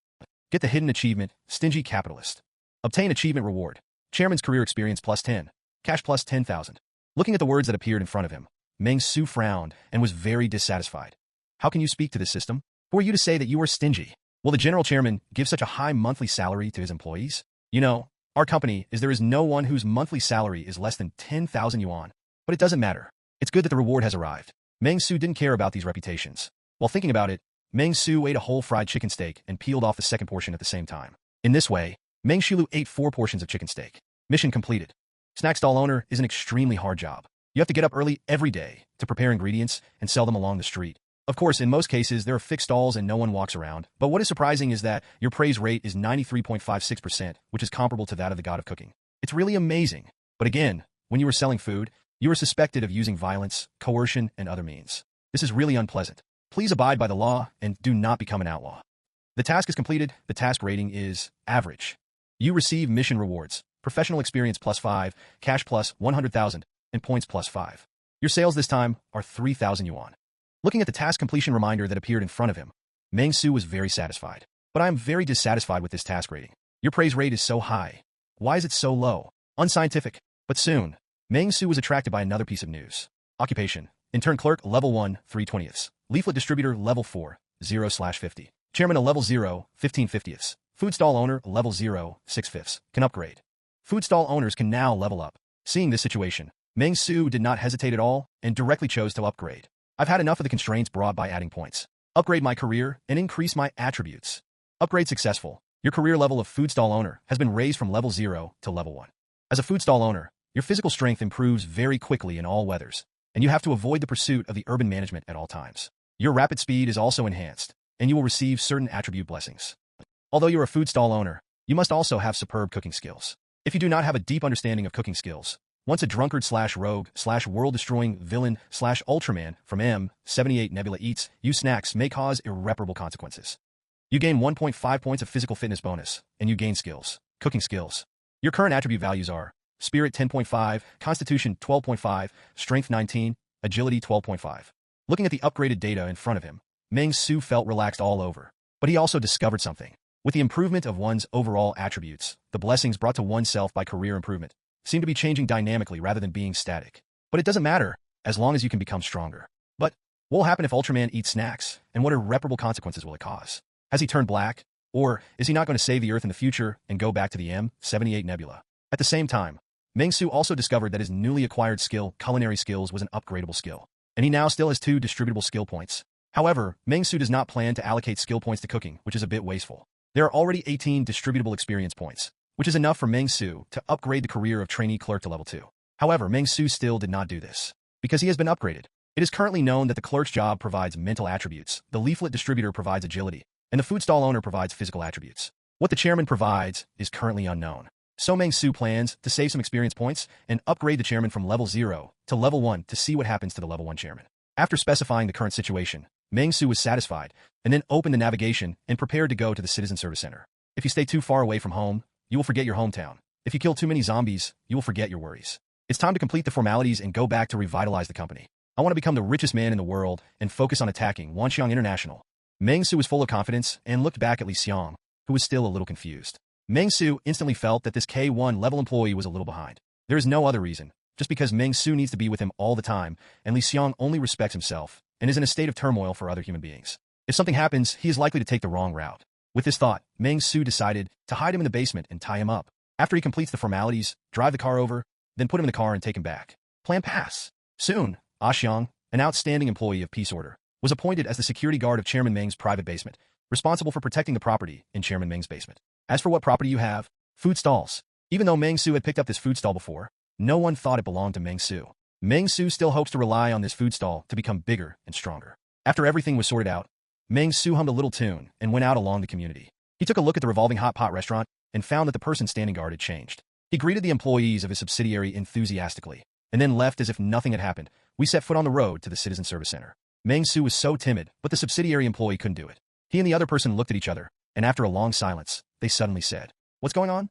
Get the hidden achievement, Stingy Capitalist. Obtain achievement reward. Chairman's career experience plus 10. Cash plus 10,000. Looking at the words that appeared in front of him, Meng Xu frowned and was very dissatisfied. How can you speak to this system? Who are you to say that you are stingy? Will the general chairman give such a high monthly salary to his employees? You know, our company there is no one whose monthly salary is less than 10,000 yuan. But it doesn't matter. It's good that the reward has arrived. Meng Xu didn't care about these reputations. While thinking about it, Meng Xu ate a whole fried chicken steak and peeled off the second portion at the same time. In this way, Meng Xu ate 4 portions of chicken steak. Mission completed. Snack stall owner is an extremely hard job. You have to get up early every day to prepare ingredients and sell them along the street. Of course, in most cases, there are fixed stalls and no one walks around, but what is surprising is that your praise rate is 93.56%, which is comparable to that of the god of cooking. It's really amazing. But again, when you are selling food, you are suspected of using violence, coercion, and other means. This is really unpleasant. Please abide by the law and do not become an outlaw. The task is completed. The task rating is average. You receive mission rewards, professional experience +5, cash +100,000, and points +5. Your sales this time are 3,000 yuan. Looking at the task completion reminder that appeared in front of him, Meng Xu was very satisfied. But I am very dissatisfied with this task rating. Your praise rate is so high. Why is it so low? Unscientific. But soon, Meng Xu was attracted by another piece of news. Occupation: intern clerk, level 1, 3/20. Leaflet distributor, level 4, 0/50. Chairman, a level 0, 15/50. Food stall owner, level 0, 6/5. Can upgrade. Food stall owners can now level up. Seeing this situation, Meng Xu did not hesitate at all and directly chose to upgrade. I've had enough of the constraints brought by adding points. Upgrade my career and increase my attributes. Upgrade successful. Your career level of food stall owner has been raised from level 0 to level 1. As a food stall owner, your physical strength improves very quickly in all weathers, and you have to avoid the pursuit of the urban management at all times. Your rapid speed is also enhanced, and you will receive certain attribute blessings. Although you're a food stall owner, you must also have superb cooking skills. If you do not have a deep understanding of cooking skills, once a drunkard/rogue/world-destroying villain/Ultraman from M78 Nebula eats you snacks may cause irreparable consequences. You gain 1.5 points of physical fitness bonus, and you gain skills, cooking skills. Your current attribute values are Spirit 10.5, Constitution 12.5, Strength 19, Agility 12.5. Looking at the upgraded data in front of him, Meng Xu felt relaxed all over. But he also discovered something. With the improvement of one's overall attributes, the blessings brought to oneself by career improvement seem to be changing dynamically rather than being static. But it doesn't matter, as long as you can become stronger. But what will happen if Ultraman eats snacks, and what irreparable consequences will it cause? Has he turned black? Or is he not going to save the Earth in the future and go back to the M78 Nebula? At the same time, Meng Xu also discovered that his newly acquired skill, culinary skills, was an upgradable skill, and he now still has 2 distributable skill points. However, Meng Xu does not plan to allocate skill points to cooking, which is a bit wasteful. There are already 18 distributable experience points, which is enough for Meng Xu to upgrade the career of trainee clerk to level 2. However, Meng Xu still did not do this, because he has been upgraded. It is currently known that the clerk's job provides mental attributes, the leaflet distributor provides agility, and the food stall owner provides physical attributes. What the chairman provides is currently unknown. So Meng Xu plans to save some experience points and upgrade the chairman from level 0 to level 1 to see what happens to the level 1 chairman. After specifying the current situation, Meng Xu was satisfied and then opened the navigation and prepared to go to the Citizen Service Center. If you stay too far away from home, you will forget your hometown. If you kill too many zombies, you will forget your worries. It's time to complete the formalities and go back to revitalize the company. I want to become the richest man in the world and focus on attacking Wanxiang International. Meng Xu was full of confidence and looked back at Li Xiang, who was still a little confused. Meng Xu instantly felt that this K1 level employee was a little behind. There is no other reason, just because Meng Xu needs to be with him all the time, and Li Xiang only respects himself and is in a state of turmoil for other human beings. If something happens, he is likely to take the wrong route. With this thought, Meng Xu decided to hide him in the basement and tie him up. After he completes the formalities, drive the car over, then put him in the car and take him back. Plan pass. Soon, Xiang, an outstanding employee of peace order, was appointed as the security guard of Chairman Meng's private basement, responsible for protecting the property in Chairman Meng's basement. As for what property you have, food stalls. Even though Meng Xu had picked up this food stall before, no one thought it belonged to Meng Xu. Meng Xu still hopes to rely on this food stall to become bigger and stronger. After everything was sorted out, Meng Xu hummed a little tune and went out along the community. He took a look at the revolving hot pot restaurant and found that the person standing guard had changed. He greeted the employees of his subsidiary enthusiastically, and then left as if nothing had happened. We set foot on the road to the Citizen Service Center. Meng Xu was so timid, but the subsidiary employee couldn't do it. He and the other person looked at each other, and after a long silence, they suddenly said, "What's going on?"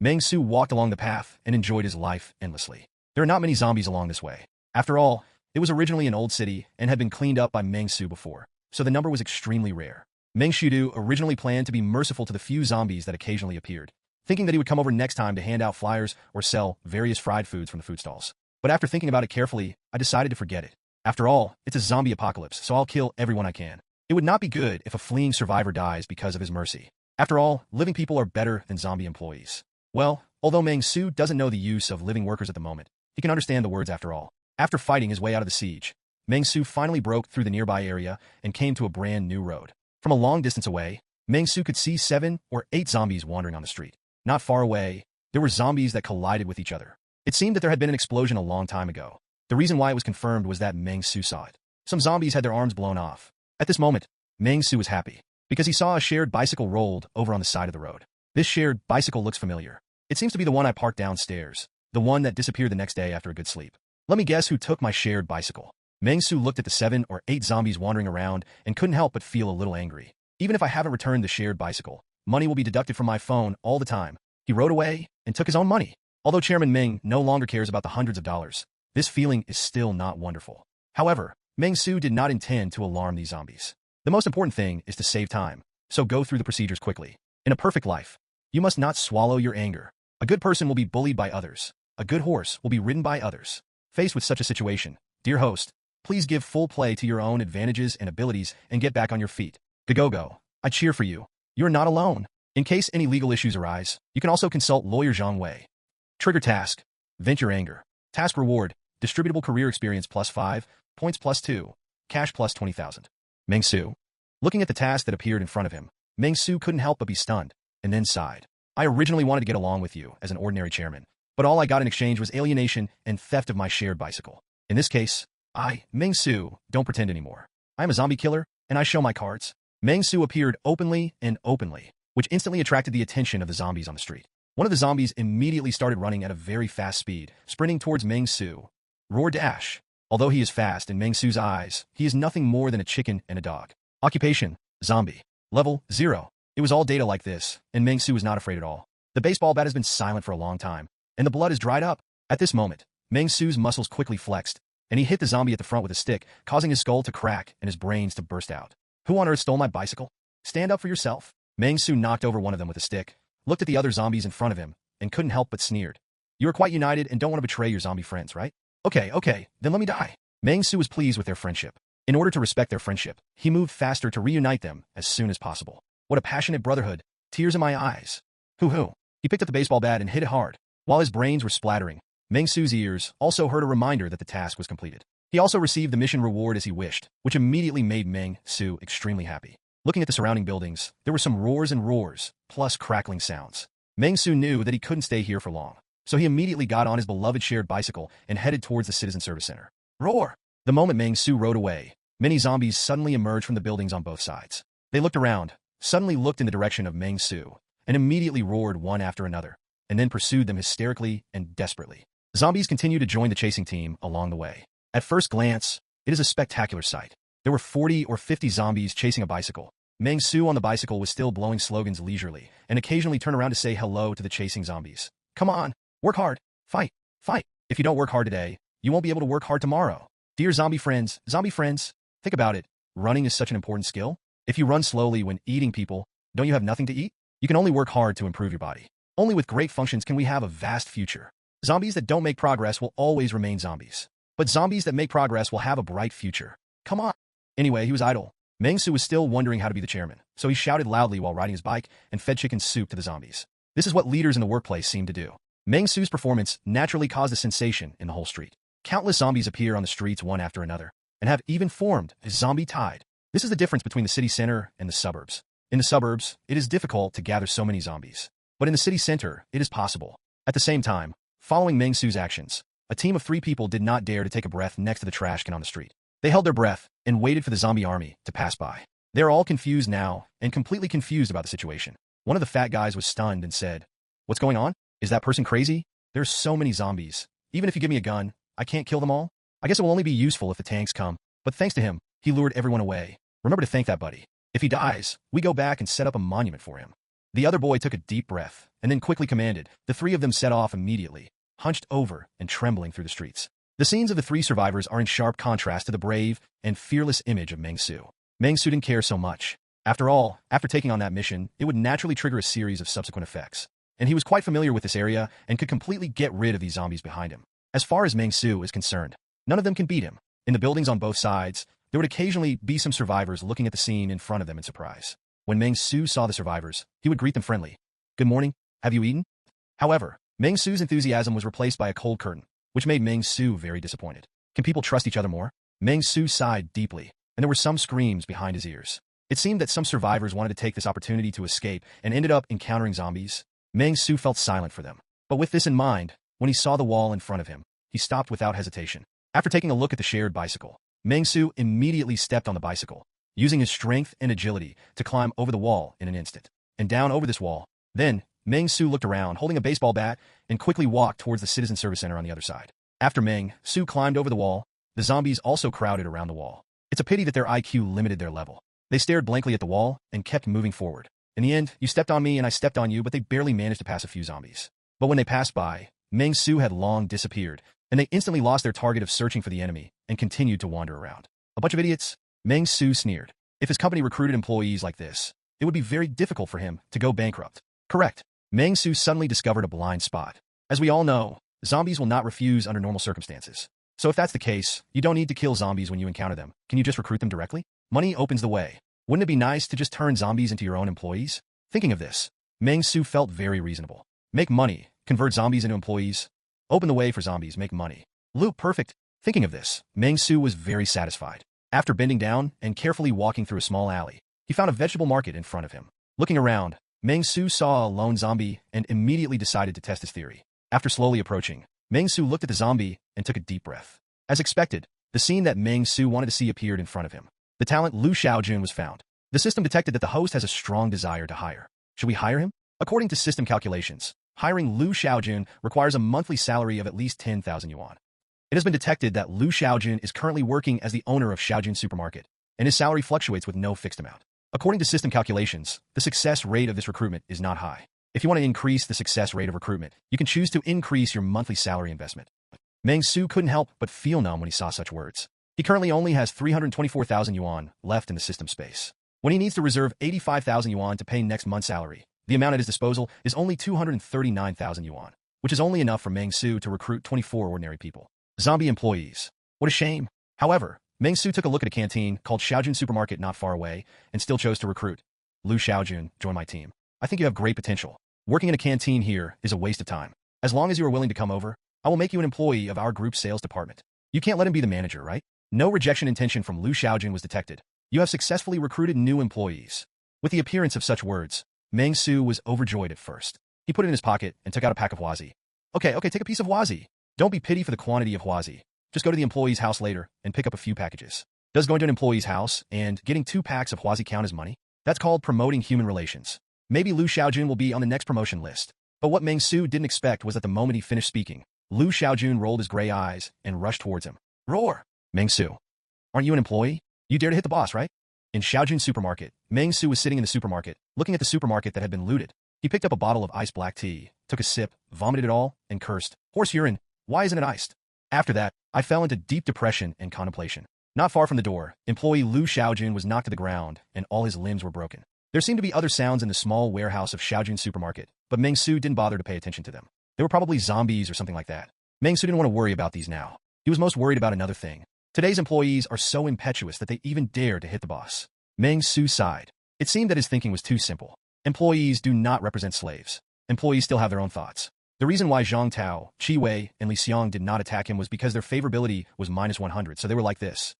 Meng Xu walked along the path and enjoyed his life endlessly. There are not many zombies along this way. After all, it was originally an old city and had been cleaned up by Meng Xu before, so the number was extremely rare. Meng Xu originally planned to be merciful to the few zombies that occasionally appeared, thinking that he would come over next time to hand out flyers or sell various fried foods from the food stalls. But after thinking about it carefully, I decided to forget it. After all, it's a zombie apocalypse, so I'll kill everyone I can. It would not be good if a fleeing survivor dies because of his mercy. After all, living people are better than zombie employees. Well, although Meng Xu doesn't know the use of living workers at the moment, he can understand the words after all. After fighting his way out of the siege, Meng Xu finally broke through the nearby area and came to a brand new road. From a long distance away, Meng Xu could see 7 or 8 zombies wandering on the street. Not far away, there were zombies that collided with each other. It seemed that there had been an explosion a long time ago. The reason why it was confirmed was that Meng Xu saw it. Some zombies had their arms blown off. At this moment, Meng Xu was happy, because he saw a shared bicycle rolled over on the side of the road. This shared bicycle looks familiar. It seems to be the one I parked downstairs, the one that disappeared the next day after a good sleep. Let me guess who took my shared bicycle. Meng Xu looked at the 7 or 8 zombies wandering around and couldn't help but feel a little angry. Even if I haven't returned the shared bicycle, money will be deducted from my phone all the time. He rode away and took his own money. Although Chairman Meng no longer cares about the hundreds of dollars, this feeling is still not wonderful. However, Meng Xu did not intend to alarm these zombies. The most important thing is to save time, so go through the procedures quickly. In a perfect life, you must not swallow your anger. A good person will be bullied by others. A good horse will be ridden by others. Faced with such a situation, dear host, please give full play to your own advantages and abilities and get back on your feet. Go. I cheer for you. You're not alone. In case any legal issues arise, you can also consult lawyer Zhang Wei. Trigger task. Vent your anger. Task reward. Distributable career experience +5, points +2, cash +20,000. Meng Xu. Looking at the task that appeared in front of him, Meng Xu couldn't help but be stunned, and then sighed. I originally wanted to get along with you as an ordinary chairman, but all I got in exchange was alienation and theft of my shared bicycle. In this case, Meng Xu, don't pretend anymore. I am a zombie killer, and I show my cards. Meng Xu appeared openly, which instantly attracted the attention of the zombies on the street. One of the zombies immediately started running at a very fast speed, sprinting towards Meng Xu. Roar dash. Although he is fast in Meng Xu's eyes, he is nothing more than a chicken and a dog. Occupation, zombie. Level, 0. It was all data like this, and Meng Xu was not afraid at all. The baseball bat has been silent for a long time, and the blood is dried up. At this moment, Meng Xu's muscles quickly flexed, and he hit the zombie at the front with a stick, causing his skull to crack and his brains to burst out. Who on earth stole my bicycle? Stand up for yourself. Meng Xu knocked over one of them with a stick, looked at the other zombies in front of him, and couldn't help but sneered. You are quite united and don't want to betray your zombie friends, right? Okay, then let me die. Meng Xu was pleased with their friendship. In order to respect their friendship, he moved faster to reunite them as soon as possible. What a passionate brotherhood. Tears in my eyes. Hoo. He picked up the baseball bat and hit it hard. While his brains were splattering, Meng Xu's ears also heard a reminder that the task was completed. He also received the mission reward as he wished, which immediately made Meng Xu extremely happy. Looking at the surrounding buildings, there were some roars and roars, plus crackling sounds. Meng Xu knew that he couldn't stay here for long, so he immediately got on his beloved shared bicycle and headed towards the Citizen Service Center. Roar! The moment Meng Xu rode away, many zombies suddenly emerged from the buildings on both sides. They looked around, suddenly looked in the direction of Meng Xu, and immediately roared one after another, and then pursued them hysterically and desperately. Zombies continued to join the chasing team along the way. At first glance, it is a spectacular sight. There were 40 or 50 zombies chasing a bicycle. Meng Xu on the bicycle was still blowing slogans leisurely, and occasionally turned around to say hello to the chasing zombies. Come on, work hard, fight. If you don't work hard today, you won't be able to work hard tomorrow. Dear zombie friends, think about it. Running is such an important skill. If you run slowly when eating people, don't you have nothing to eat? You can only work hard to improve your body. Only with great functions can we have a vast future. Zombies that don't make progress will always remain zombies. But zombies that make progress will have a bright future. Come on. Anyway, he was idle. Meng Xu was still wondering how to be the chairman, so he shouted loudly while riding his bike and fed chicken soup to the zombies. This is what leaders in the workplace seem to do. Meng Xu's performance naturally caused a sensation in the whole street. Countless zombies appear on the streets one after another, and have even formed a zombie tide. This is the difference between the city center and the suburbs. In the suburbs, it is difficult to gather so many zombies. But in the city center, it is possible. At the same time, following Meng Xu's actions, a team of 3 people did not dare to take a breath next to the trash can on the street. They held their breath and waited for the zombie army to pass by. They are all confused now and completely confused about the situation. One of the fat guys was stunned and said, "What's going on? Is that person crazy? There's so many zombies. Even if you give me a gun, I can't kill them all? I guess it will only be useful if the tanks come." But thanks to him, he lured everyone away. Remember to thank that buddy. If he dies, we go back and set up a monument for him. The other boy took a deep breath and then quickly commanded. The 3 of them set off immediately, hunched over and trembling through the streets. The scenes of the 3 survivors are in sharp contrast to the brave and fearless image of Meng Xu. Meng Xu didn't care so much. After all, after taking on that mission, it would naturally trigger a series of subsequent effects. And he was quite familiar with this area and could completely get rid of these zombies behind him. As far as Meng Xu is concerned, none of them can beat him. In the buildings on both sides, there would occasionally be some survivors looking at the scene in front of them in surprise. When Meng Xu saw the survivors, he would greet them friendly. "Good morning, have you eaten?" However, Meng Xu's enthusiasm was replaced by a cold curtain, which made Meng Xu very disappointed. Can people trust each other more? Meng Xu sighed deeply, and there were some screams behind his ears. It seemed that some survivors wanted to take this opportunity to escape and ended up encountering zombies. Meng Xu felt silent for them. But with this in mind, when he saw the wall in front of him, he stopped without hesitation. After taking a look at the shared bicycle, Meng Xu immediately stepped on the bicycle, using his strength and agility to climb over the wall in an instant, and down over this wall. Then, Meng Xu looked around, holding a baseball bat, and quickly walked towards the Citizen Service Center on the other side. After Meng Xu climbed over the wall, the zombies also crowded around the wall. It's a pity that their IQ limited their level. They stared blankly at the wall and kept moving forward. In the end, you stepped on me and I stepped on you, but they barely managed to pass a few zombies. But when they passed by, Meng Xu had long disappeared, and they instantly lost their target of searching for the enemy and continued to wander around. A bunch of idiots, Meng Xu sneered. If his company recruited employees like this, it would be very difficult for him to go bankrupt. Correct. Meng Xu suddenly discovered a blind spot. As we all know, zombies will not refuse under normal circumstances. So if that's the case, you don't need to kill zombies when you encounter them. Can you just recruit them directly? Money opens the way. Wouldn't it be nice to just turn zombies into your own employees? Thinking of this, Meng Xu felt very reasonable. Make money, convert zombies into employees. Open the way for zombies, make money. Loop perfect. Thinking of this, Meng Xu was very satisfied. After bending down and carefully walking through a small alley, he found a vegetable market in front of him. Looking around, Meng Xu saw a lone zombie and immediately decided to test his theory. After slowly approaching, Meng Xu looked at the zombie and took a deep breath. As expected, the scene that Meng Xu wanted to see appeared in front of him. The talent Lu Xiaojun was found. The system detected that the host has a strong desire to hire. Should we hire him? According to system calculations, hiring Lu Xiaojun requires a monthly salary of at least 10,000 yuan. It has been detected that Lu Xiaojun is currently working as the owner of Xiaojun Supermarket, and his salary fluctuates with no fixed amount. According to system calculations, the success rate of this recruitment is not high. If you want to increase the success rate of recruitment, you can choose to increase your monthly salary investment. Meng Xu couldn't help but feel numb when he saw such words. He currently only has 324,000 yuan left in the system space. When he needs to reserve 85,000 yuan to pay next month's salary, the amount at his disposal is only 239,000 yuan, which is only enough for Meng Xu to recruit 24 ordinary people. Zombie employees. What a shame. However, Meng Xu took a look at a canteen called Xiaojun Supermarket not far away and still chose to recruit. Lu Xiaojun, join my team. I think you have great potential. Working in a canteen here is a waste of time. As long as you are willing to come over, I will make you an employee of our group sales department. You can't let him be the manager, right? No rejection intention from Lu Xiaojun was detected. You have successfully recruited new employees. With the appearance of such words, Meng Xu was overjoyed at first. He put it in his pocket and took out a pack of huazi. Okay, take a piece of huazi. Don't be pity for the quantity of huazi. Just go to the employee's house later and pick up a few packages. Does going to an employee's house and getting 2 packs of huazi count as money? That's called promoting human relations. Maybe Lu Xiaojun will be on the next promotion list. But what Meng Xu didn't expect was that the moment he finished speaking, Lu Xiaojun rolled his gray eyes and rushed towards him. Roar! Meng Xu, aren't you an employee? You dare to hit the boss, right? In Xiaojun Supermarket, Meng Xu was sitting in the supermarket, looking at the supermarket that had been looted. He picked up a bottle of iced black tea, took a sip, vomited it all, and cursed. Horse urine, why isn't it iced? After that, I fell into deep depression and contemplation. Not far from the door, employee Lu Xiaojun was knocked to the ground, and all his limbs were broken. There seemed to be other sounds in the small warehouse of Xiaojun Supermarket, but Meng Xu didn't bother to pay attention to them. They were probably zombies or something like that. Meng Xu didn't want to worry about these now. He was most worried about another thing. Today's employees are so impetuous that they even dare to hit the boss. Meng Xu sighed. It seemed that his thinking was too simple. Employees do not represent slaves. Employees still have their own thoughts. The reason why Zhang Tao, Qi Wei, and Li Xiang did not attack him was because their favorability was -100, so they were like this.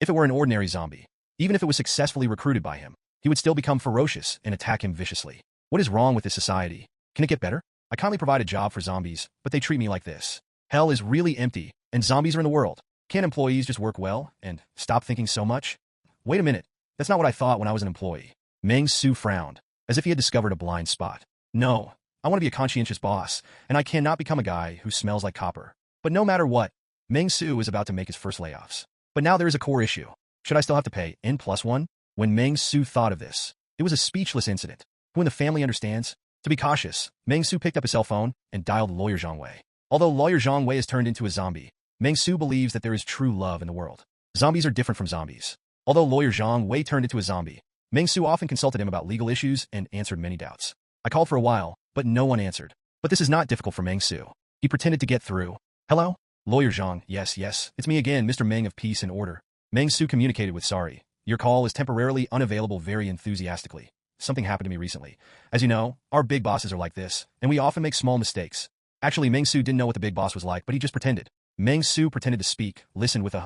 If it were an ordinary zombie, even if it was successfully recruited by him, he would still become ferocious and attack him viciously. What is wrong with this society? Can it get better? I kindly provide a job for zombies, but they treat me like this. Hell is really empty, and zombies are in the world. Can't employees just work well and stop thinking so much? Wait a minute. That's not what I thought when I was an employee. Meng Xu frowned, as if he had discovered a blind spot. No, I want to be a conscientious boss, and I cannot become a guy who smells like copper. But no matter what, Meng Xu is about to make his first layoffs. But now there is a core issue. Should I still have to pay N+1? When Meng Xu thought of this, it was a speechless incident. Who in the family understands? To be cautious, Meng Xu picked up his cell phone and dialed Lawyer Zhang Wei. Although Lawyer Zhang Wei has turned into a zombie, Meng Xu believes that there is true love in the world. Zombies are different from zombies. Although Lawyer Zhang Wei turned into a zombie, Meng Xu often consulted him about legal issues and answered many doubts. I called for a while, but no one answered. But this is not difficult for Meng Xu. He pretended to get through. Hello? Lawyer Zhang, yes, it's me again, Mr. Meng of Peace and Order. Meng Xu communicated with sorry. Your call is temporarily unavailable very enthusiastically. Something happened to me recently. As you know, our big bosses are like this, and we often make small mistakes. Actually, Meng Xu didn't know what the big boss was like, but he just pretended. Meng Xu pretended to speak, listened with a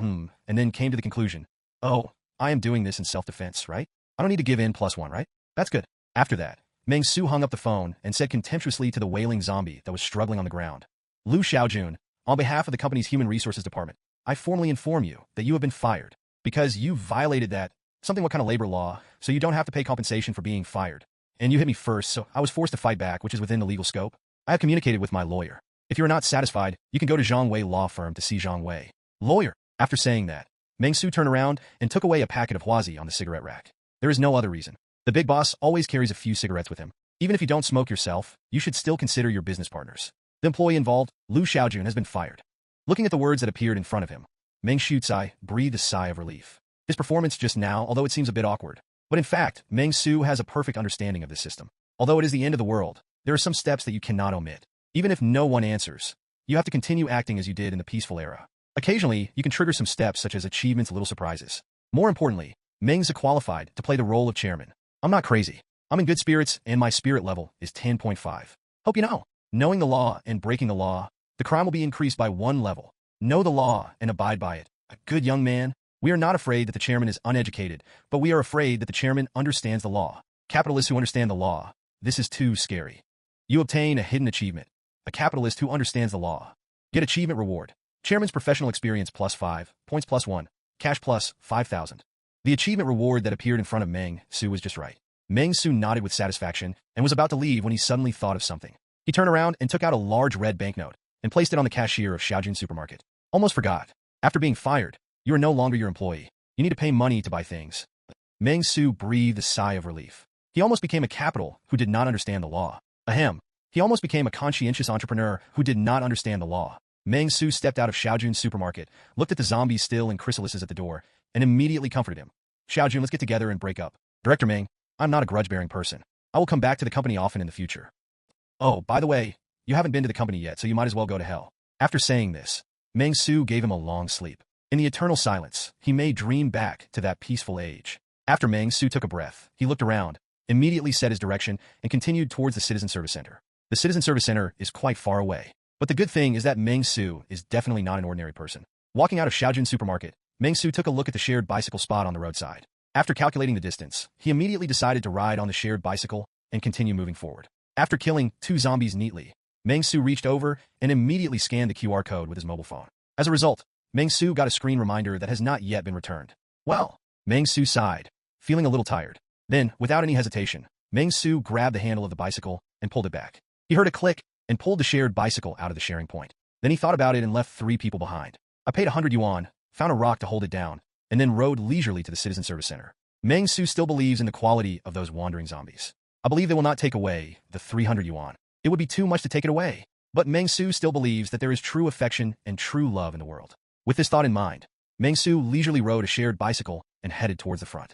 and then came to the conclusion. Oh, I am doing this in self-defense, right? I don't need to give N+1, right? That's good. After that, Meng Xu hung up the phone and said contemptuously to the wailing zombie that was struggling on the ground. Lu Xiaojun, on behalf of the company's Human Resources Department, I formally inform you that you have been fired because you violated that, something what kind of labor law, so you don't have to pay compensation for being fired. and you hit me first, so I was forced to fight back, which is within the legal scope. I have communicated with my lawyer. If you are not satisfied, you can go to Zhang Wei Law Firm to see Zhang Wei. Lawyer. After saying that, Meng Xu turned around and took away a packet of Huazi on the cigarette rack. There is no other reason. The big boss always carries a few cigarettes with him. Even if you don't smoke yourself, you should still consider your business partners. The employee involved, Liu Xiaojun, has been fired. Looking at the words that appeared in front of him, Meng Xu breathed a sigh of relief. His performance just now, although it seems a bit awkward, but in fact, Meng Xu has a perfect understanding of this system. Although it is the end of the world, there are some steps that you cannot omit. Even if no one answers, you have to continue acting as you did in the peaceful era. Occasionally, you can trigger some steps such as achievements, little surprises. More importantly, Meng Xu qualified to play the role of chairman. I'm not crazy. I'm in good spirits, and my spirit level is 10.5. Hope you know. Knowing the law and breaking the law, the crime will be increased by 1 level. Know the law and abide by it. A good young man. We are not afraid that the chairman is uneducated, but we are afraid that the chairman understands the law. Capitalists who understand the law. This is too scary. You obtain a hidden achievement. A capitalist who understands the law. Get achievement reward. Chairman's professional experience +5, points +1, cash +5,000. The achievement reward that appeared in front of Meng Xu was just right. Meng Xu nodded with satisfaction and was about to leave when he suddenly thought of something. He turned around and took out a large red banknote and placed it on the cashier of Xiaojun Supermarket. Almost forgot. After being fired, you are no longer your employee. You need to pay money to buy things. Meng Xu breathed a sigh of relief. He almost became a capital who did not understand the law. Ahem. He almost became a conscientious entrepreneur who did not understand the law. Meng Xu stepped out of Xiaojun's supermarket, looked at the zombies still and chrysalises at the door, and immediately comforted him. Xiaojun, let's get together and break up. Director Meng, I'm not a grudge-bearing person. I will come back to the company often in the future. Oh, by the way, you haven't been to the company yet, so you might as well go to hell. After saying this, Meng Xu gave him a long sleep. In the eternal silence, he may dream back to that peaceful age. After Meng Xu took a breath, he looked around, immediately set his direction, and continued towards the Citizen Service Center. The Citizen Service Center is quite far away. But the good thing is that Meng Xu is definitely not an ordinary person. Walking out of Xiaojun Supermarket, Meng Xu took a look at the shared bicycle spot on the roadside. After calculating the distance, he immediately decided to ride on the shared bicycle and continue moving forward. After killing 2 zombies neatly, Meng Xu reached over and immediately scanned the QR code with his mobile phone. As a result, Meng Xu got a screen reminder that has not yet been returned. Well, Meng Xu sighed, feeling a little tired. Then, without any hesitation, Meng Xu grabbed the handle of the bicycle and pulled it back. He heard a click and pulled the shared bicycle out of the sharing point. Then he thought about it and left 3 people behind. I paid 100 yuan, found a rock to hold it down, and then rode leisurely to the Citizen Service Center. Meng Xu still believes in the quality of those wandering zombies. I believe they will not take away the 300 yuan. It would be too much to take it away. But Meng Xu still believes that there is true affection and true love in the world. With this thought in mind, Meng Xu leisurely rode a shared bicycle and headed towards the front.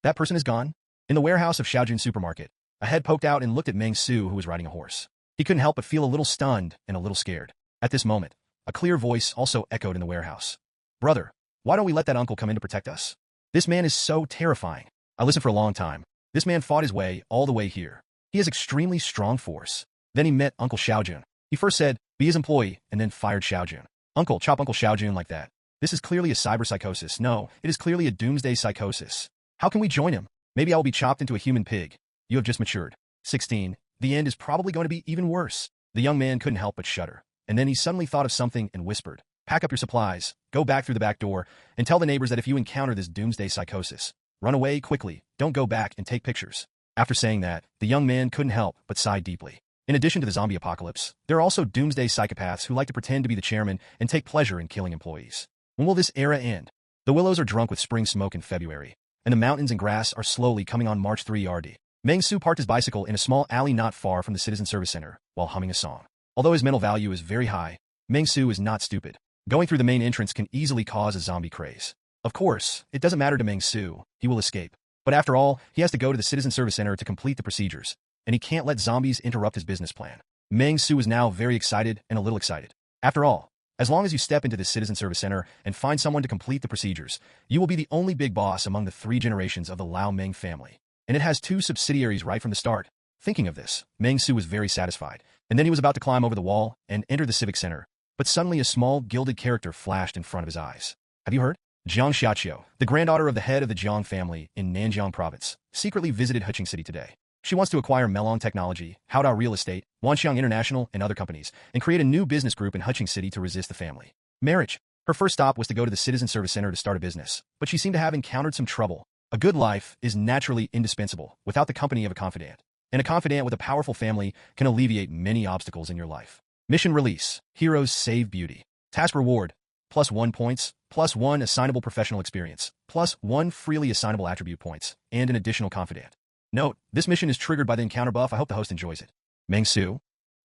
That person is gone. In the warehouse of Xiaojun Supermarket, a head poked out and looked at Meng Xu, who was riding a horse. He couldn't help but feel a little stunned and a little scared. At this moment, a clear voice also echoed in the warehouse. Brother, why don't we let that uncle come in to protect us? This man is so terrifying. I listened for a long time. This man fought his way all the way here. He has extremely strong force. Then he met Uncle Xiaojun. He first said, be his employee, and then fired Xiaojun. Uncle, chop Uncle Xiaojun like that. This is clearly a cyberpsychosis. No, it is clearly a doomsday psychosis. How can we join him? Maybe I will be chopped into a human pig. You have just matured. 16. The end is probably going to be even worse. The young man couldn't help but shudder. And then he suddenly thought of something and whispered, pack up your supplies, go back through the back door, and tell the neighbors that if you encounter this doomsday psychosis, run away quickly, don't go back and take pictures. After saying that, the young man couldn't help but sigh deeply. In addition to the zombie apocalypse, there are also doomsday psychopaths who like to pretend to be the chairman and take pleasure in killing employees. When will this era end? The willows are drunk with spring smoke in February, and the mountains and grass are slowly coming on March 3 RD. Meng Xu parked his bicycle in a small alley not far from the Citizen Service Center while humming a song. Although his mental value is very high, Meng Xu is not stupid. Going through the main entrance can easily cause a zombie craze. Of course, it doesn't matter to Meng Xu, he will escape. But after all, he has to go to the Citizen Service Center to complete the procedures, and he can't let zombies interrupt his business plan. Meng Xu is now very excited and a little excited. After all, as long as you step into the Citizen Service Center and find someone to complete the procedures, you will be the only big boss among the 3 generations of the Lao Meng family. And it has 2 subsidiaries right from the start. Thinking of this, Meng Xu was very satisfied, and then he was about to climb over the wall and enter the Civic Center, but suddenly a small gilded character flashed in front of his eyes. Have you heard? Jiang Xiaqiu, the granddaughter of the head of the Jiang family in Nanjiang Province, secretly visited Huqing City today. She wants to acquire Melong Technology, Haodao Real Estate, Wanxiang International, and other companies, and create a new business group in Huqing City to resist the family. Marriage. Her first stop was to go to the Citizen Service Center to start a business, but she seemed to have encountered some trouble. A good life is naturally indispensable without the company of a confidant. and a confidant with a powerful family can alleviate many obstacles in your life. Mission release. Heroes save beauty. Task reward. +1 points, +1 assignable professional experience, +1 freely assignable attribute points, and an additional confidant. Note, this mission is triggered by the encounter buff. I hope the host enjoys it. Meng Xu?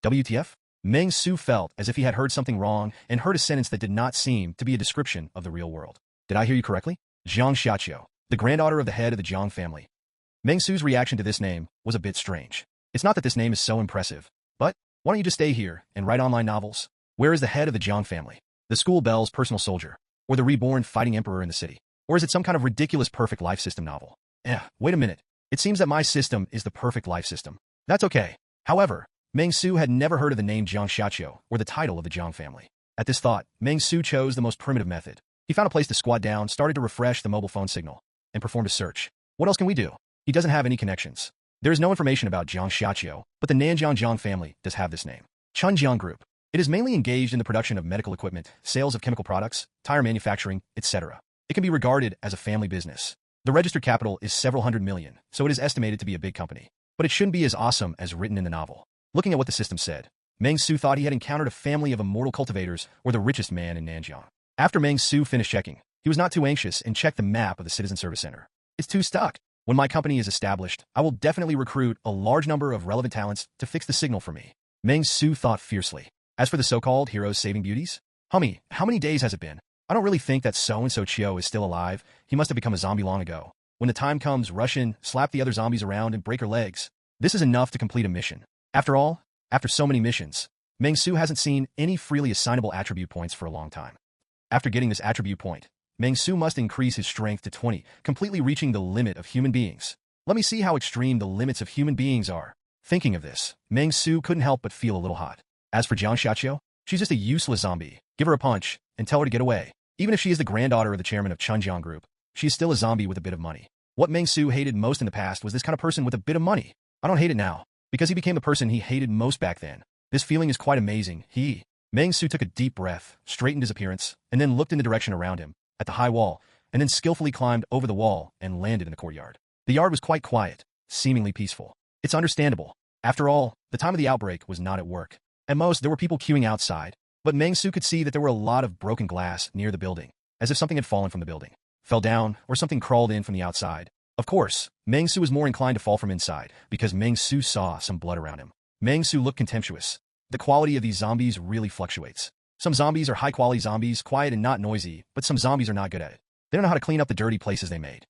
WTF? Meng Xu felt as if he had heard something wrong and heard a sentence that did not seem to be a description of the real world. Did I hear you correctly? Zhang Xiaqiu, the granddaughter of the head of the Zhang family. Meng Xu's reaction to this name was a bit strange. It's not that this name is so impressive, but why don't you just stay here and write online novels? Where is the head of the Zhang family? The school bell's personal soldier? Or the reborn fighting emperor in the city? Or is it some kind of ridiculous perfect life system novel? Wait a minute. It seems that my system is the perfect life system. That's okay. However, Meng Xu had never heard of the name Zhang Xiaqiu or the title of the Zhang family. At this thought, Meng Xu chose the most primitive method. He found a place to squat down, started to refresh the mobile phone signal, and performed a search. What else can we do? He doesn't have any connections. There is no information about Zhang Xiaqiu, but the Nanjiang Zhang family does have this name. Chunjiang Group. It is mainly engaged in the production of medical equipment, sales of chemical products, tire manufacturing, etc. It can be regarded as a family business. The registered capital is several hundred million, so it is estimated to be a big company. But it shouldn't be as awesome as written in the novel. Looking at what the system said, Meng Xu thought he had encountered a family of immortal cultivators or the richest man in Nanjiang. After Meng Xu finished checking, he was not too anxious and checked the map of the Citizen Service Center. It's too stuck. When my company is established, I will definitely recruit a large number of relevant talents to fix the signal for me. Meng Xu thought fiercely. As for the so-called heroes saving beauties, Hummy, how many days has it been? I don't really think that so-and-so Chio is still alive. He must have become a zombie long ago. When the time comes, rush in, slap the other zombies around, and break her legs. This is enough to complete a mission. After all, after so many missions, Meng Xu hasn't seen any freely assignable attribute points for a long time. After getting this attribute point, Meng Xu must increase his strength to 20, completely reaching the limit of human beings. Let me see how extreme the limits of human beings are. Thinking of this, Meng Xu couldn't help but feel a little hot. As for Zhang Xiaqiu, she's just a useless zombie. Give her a punch and tell her to get away. Even if she is the granddaughter of the chairman of Chunjiang Group, she is still a zombie with a bit of money. What Meng Xu hated most in the past was this kind of person with a bit of money. I don't hate it now, because he became the person he hated most back then. This feeling is quite amazing. Meng Xu took a deep breath, straightened his appearance, and then looked in the direction around him, at the high wall, and then skillfully climbed over the wall and landed in the courtyard. The yard was quite quiet, seemingly peaceful. It's understandable. After all, the time of the outbreak was not at work. At most, there were people queuing outside, but Meng Xu could see that there were a lot of broken glass near the building, as if something had fallen from the building, fell down, or something crawled in from the outside. Of course, Meng Xu was more inclined to fall from inside, because Meng Xu saw some blood around him. Meng Xu looked contemptuous. The quality of these zombies really fluctuates. Some zombies are high-quality zombies, quiet and not noisy, but some zombies are not good at it. They don't know how to clean up the dirty places they made.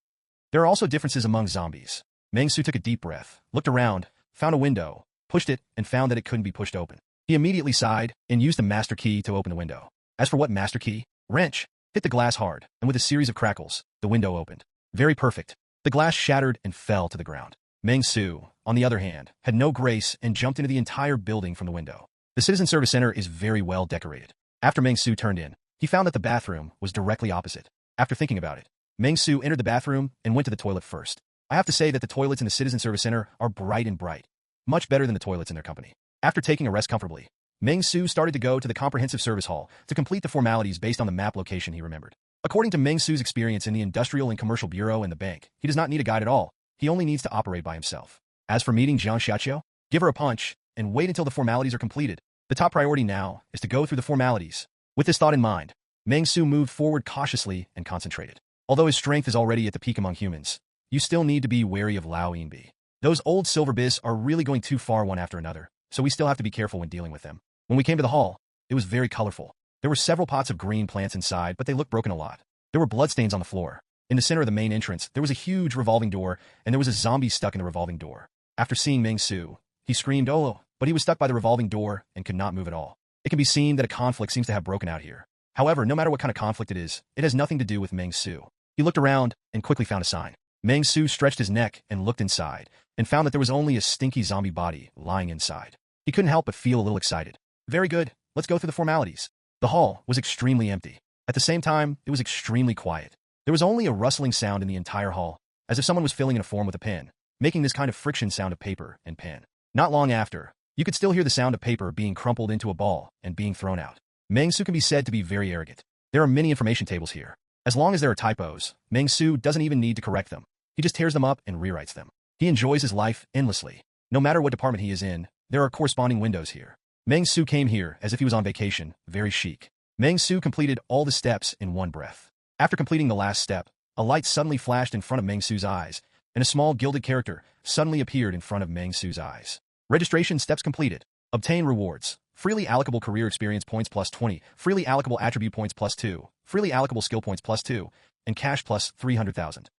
There are also differences among zombies. Meng Xu took a deep breath, looked around, found a window, pushed it, and found that it couldn't be pushed open. He immediately sighed and used the master key to open the window. As for what master key? Wrench. Hit the glass hard, and with a series of crackles, the window opened. Very perfect. The glass shattered and fell to the ground. Meng Xu, on the other hand, had no grace and jumped into the entire building from the window. The Citizen Service Center is very well decorated. After Meng Xu turned in, he found that the bathroom was directly opposite. After thinking about it, Meng Xu entered the bathroom and went to the toilet first. I have to say that the toilets in the Citizen Service Center are bright and bright. Much better than the toilets in their company. After taking a rest comfortably, Meng Xu started to go to the comprehensive service hall to complete the formalities based on the map location he remembered. According to Meng Xu's experience in the Industrial and Commercial Bureau and the bank, he does not need a guide at all. He only needs to operate by himself. As for meeting Zhang Xiaqiu, give her a punch and wait until the formalities are completed. The top priority now is to go through the formalities. With this thought in mind, Meng Xu moved forward cautiously and concentrated. Although his strength is already at the peak among humans, you still need to be wary of Lao Yinbi. Those old silver bis are really going too far one after another, so we still have to be careful when dealing with them. When we came to the hall, it was very colorful. There were several pots of green plants inside, but they looked broken a lot. There were bloodstains on the floor. In the center of the main entrance, there was a huge revolving door, and there was a zombie stuck in the revolving door. After seeing Meng Xu, he screamed, "Oh!" but he was stuck by the revolving door and could not move at all. It can be seen that a conflict seems to have broken out here. However, no matter what kind of conflict it is, it has nothing to do with Meng Xu. He looked around and quickly found a sign. Meng Xu stretched his neck and looked inside, and found that there was only a stinky zombie body lying inside. He couldn't help but feel a little excited. Very good, let's go through the formalities. The hall was extremely empty. At the same time, it was extremely quiet. There was only a rustling sound in the entire hall, as if someone was filling in a form with a pen, making this kind of friction sound of paper and pen. Not long after, you could still hear the sound of paper being crumpled into a ball and being thrown out. Meng Xu can be said to be very arrogant. There are many information tables here. As long as there are typos, Meng Xu doesn't even need to correct them. He just tears them up and rewrites them. He enjoys his life endlessly. No matter what department he is in, there are corresponding windows here. Meng Xu came here as if he was on vacation, very chic. Meng Xu completed all the steps in one breath. After completing the last step, a light suddenly flashed in front of Meng Xu's eyes, and a small gilded character suddenly appeared in front of Meng Xu's eyes. Registration steps completed. Obtain rewards. Freely allocable career experience points plus 20, freely allocable attribute points plus 2, freely allocable skill points plus 2, and cash plus 300,000.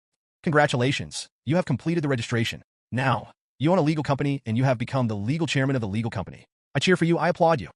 Congratulations, you have completed the registration. Now, you own a legal company and you have become the legal chairman of the legal company. I cheer for you, I applaud you.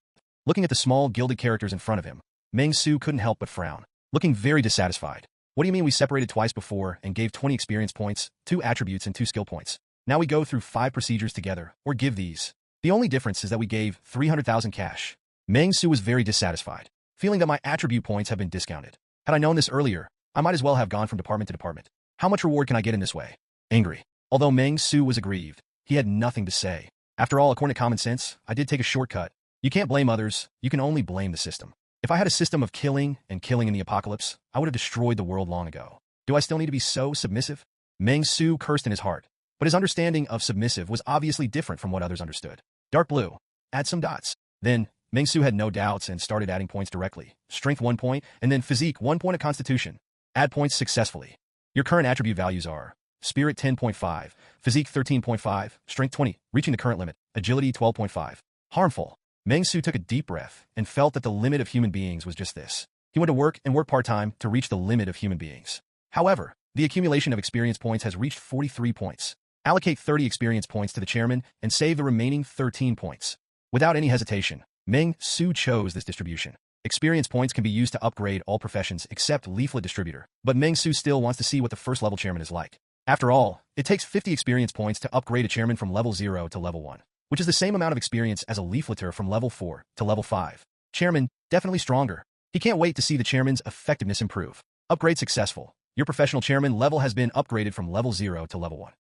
Looking at the small gilded characters in front of him, Meng Xu couldn't help but frown, looking very dissatisfied. What do you mean we separated twice before and gave 20 experience points, 2 attributes, and 2 skill points? Now we go through 5 procedures together, or give these. The only difference is that we gave 300,000 cash. Meng Xu was very dissatisfied, feeling that my attribute points have been discounted. Had I known this earlier, I might as well have gone from department to department. How much reward can I get in this way? Angry. Although Meng Xu was aggrieved, he had nothing to say. After all, according to common sense, I did take a shortcut. You can't blame others, you can only blame the system. If I had a system of killing and killing in the apocalypse, I would have destroyed the world long ago. Do I still need to be so submissive? Meng Xu cursed in his heart, but his understanding of submissive was obviously different from what others understood. Dark blue. Add some dots. Then, Meng Xu had no doubts and started adding points directly. Strength 1 point, and then physique 1 point of constitution. Add points successfully. Your current attribute values are Spirit 10.5, Physique 13.5, Strength 20, reaching the current limit, Agility 12.5. Harmful. Meng Xu took a deep breath and felt that the limit of human beings was just this. He went to work and work part-time to reach the limit of human beings. However, the accumulation of experience points has reached 43 points. Allocate 30 experience points to the chairman and save the remaining 13 points. Without any hesitation, Meng Xu chose this distribution. Experience points can be used to upgrade all professions except leaflet distributor, but Meng Xu still wants to see what the first level chairman is like. After all, it takes 50 experience points to upgrade a chairman from level 0 to level 1, which is the same amount of experience as a leafleter from level 4 to level 5. Chairman, definitely stronger. He can't wait to see the chairman's effectiveness improve. Upgrade successful. Your professional chairman level has been upgraded from level 0 to level 1.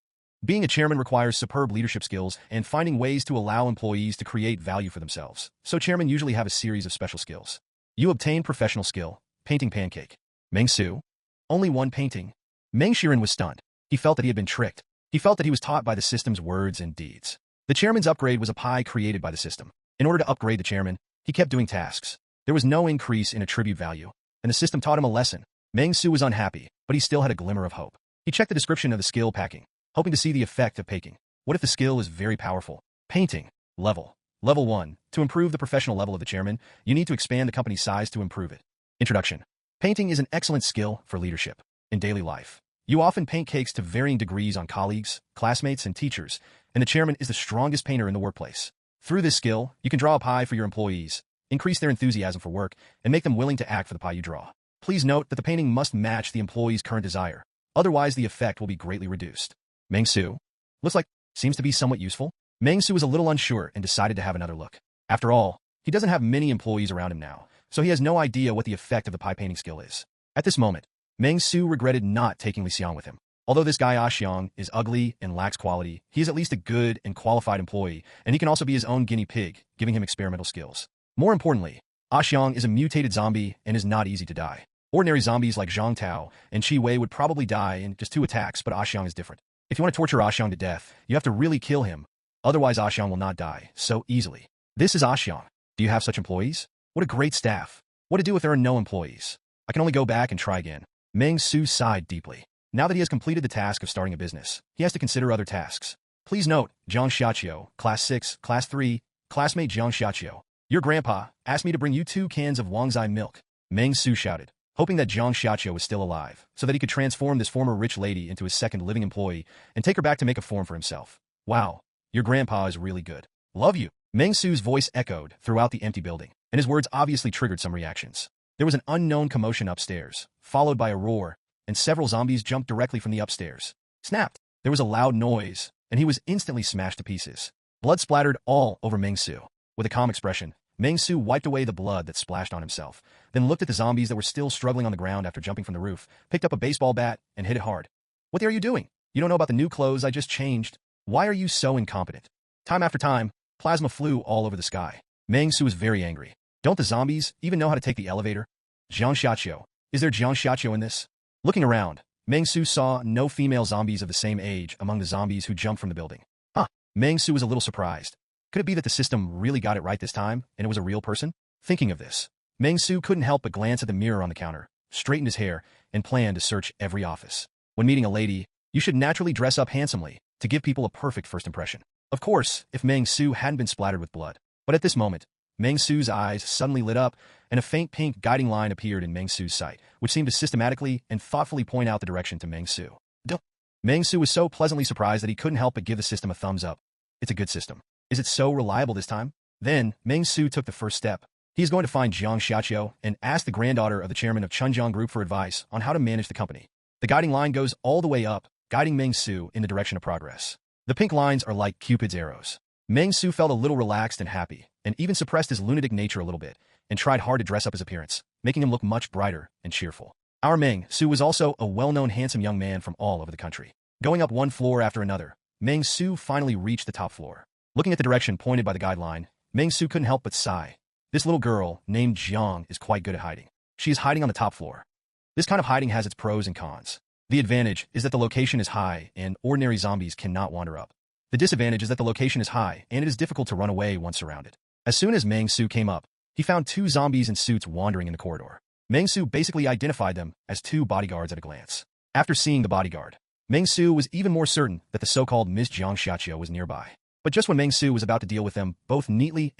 Being a chairman requires superb leadership skills and finding ways to allow employees to create value for themselves. So chairmen usually have a series of special skills. You obtain professional skill, painting pancake. Meng Xu? Only one painting? Meng Xiren was stunned. He felt that he had been tricked. He felt that he was taught by the system's words and deeds. The chairman's upgrade was a pie created by the system. In order to upgrade the chairman, he kept doing tasks. There was no increase in attribute value, and the system taught him a lesson. Meng Xu was unhappy, but he still had a glimmer of hope. He checked the description of the skill packing, hoping to see the effect of painting. What if the skill is very powerful? Painting. Level. Level 1. To improve the professional level of the chairman, you need to expand the company's size to improve it. Introduction. Painting is an excellent skill for leadership. In daily life, you often paint cakes to varying degrees on colleagues, classmates, and teachers, and the chairman is the strongest painter in the workplace. Through this skill, you can draw a pie for your employees, increase their enthusiasm for work, and make them willing to act for the pie you draw. Please note that the painting must match the employee's current desire. Otherwise, the effect will be greatly reduced. Meng Xu? Seems to be somewhat useful. Meng Xu was a little unsure and decided to have another look. After all, he doesn't have many employees around him now, so he has no idea what the effect of the pie painting skill is. At this moment, Meng Xu regretted not taking Li Xiang with him. Although this guy Xiang is ugly and lacks quality, he is at least a good and qualified employee, and he can also be his own guinea pig, giving him experimental skills. More importantly, Xiang is a mutated zombie and is not easy to die. Ordinary zombies like Zhang Tao and Qi Wei would probably die in just 2 attacks, but Xiang is different. If you want to torture Xiang to death, you have to really kill him. Otherwise, Xiang will not die so easily. This is Xiang. Do you have such employees? What a great staff. What to do if there are no employees? I can only go back and try again. Meng Xu sighed deeply. Now that he has completed the task of starting a business, he has to consider other tasks. Please note, Zhang Xiaqiu, Class 6, Class 3, classmate Zhang Xiaqiu. Your grandpa asked me to bring you 2 cans of Wangzai milk. Meng Xu shouted, hoping that Zhang Xiaqiu was still alive, so that he could transform this former rich lady into his second living employee and take her back to make a form for himself. Wow, your grandpa is really good. Love you. Meng Xu's voice echoed throughout the empty building, and his words obviously triggered some reactions. There was an unknown commotion upstairs, followed by a roar, and several zombies jumped directly from the upstairs. Snapped. There was a loud noise, and he was instantly smashed to pieces. Blood splattered all over Meng Xu. With a calm expression, Meng Xu wiped away the blood that splashed on himself, then looked at the zombies that were still struggling on the ground after jumping from the roof, picked up a baseball bat, and hit it hard. What are you doing? You don't know about the new clothes I just changed? Why are you so incompetent? Time after time, plasma flew all over the sky. Meng Xu was very angry. Don't the zombies even know how to take the elevator? Zhang Xiaqiu. Is there Zhang Xiaqiu in this? Looking around, Meng Xu saw no female zombies of the same age among the zombies who jumped from the building. Huh. Meng Xu was a little surprised. Could it be that the system really got it right this time, and it was a real person? Thinking of this, Meng Xu couldn't help but glance at the mirror on the counter, straightened his hair, and planned to search every office. When meeting a lady, you should naturally dress up handsomely to give people a perfect first impression. Of course, if Meng Xu hadn't been splattered with blood. But at this moment, Meng Xu's eyes suddenly lit up, and a faint pink guiding line appeared in Meng Xu's sight, which seemed to systematically and thoughtfully point out the direction to Meng Xu. Meng Xu was so pleasantly surprised that he couldn't help but give the system a thumbs up. It's a good system. Is it so reliable this time? Then, Meng Xu took the first step. He is going to find Jiang Xiaqiu and ask the granddaughter of the chairman of Chunjiang Group for advice on how to manage the company. The guiding line goes all the way up, guiding Meng Xu in the direction of progress. The pink lines are like Cupid's arrows. Meng Xu felt a little relaxed and happy, and even suppressed his lunatic nature a little bit, and tried hard to dress up his appearance, making him look much brighter and cheerful. Our Meng Xu was also a well-known handsome young man from all over the country. Going up one floor after another, Meng Xu finally reached the top floor. Looking at the direction pointed by the guideline, Meng Xu couldn't help but sigh. This little girl, named Jiang, is quite good at hiding. She is hiding on the top floor. This kind of hiding has its pros and cons. The advantage is that the location is high, and ordinary zombies cannot wander up. The disadvantage is that the location is high, and it is difficult to run away once surrounded. As soon as Meng Xu came up, he found two zombies in suits wandering in the corridor. Meng Xu basically identified them as two bodyguards at a glance. After seeing the bodyguard, Meng Xu was even more certain that the so-called Miss Jiang Xiaqiu was nearby. But just when Meng Xu was about to deal with them both neatly,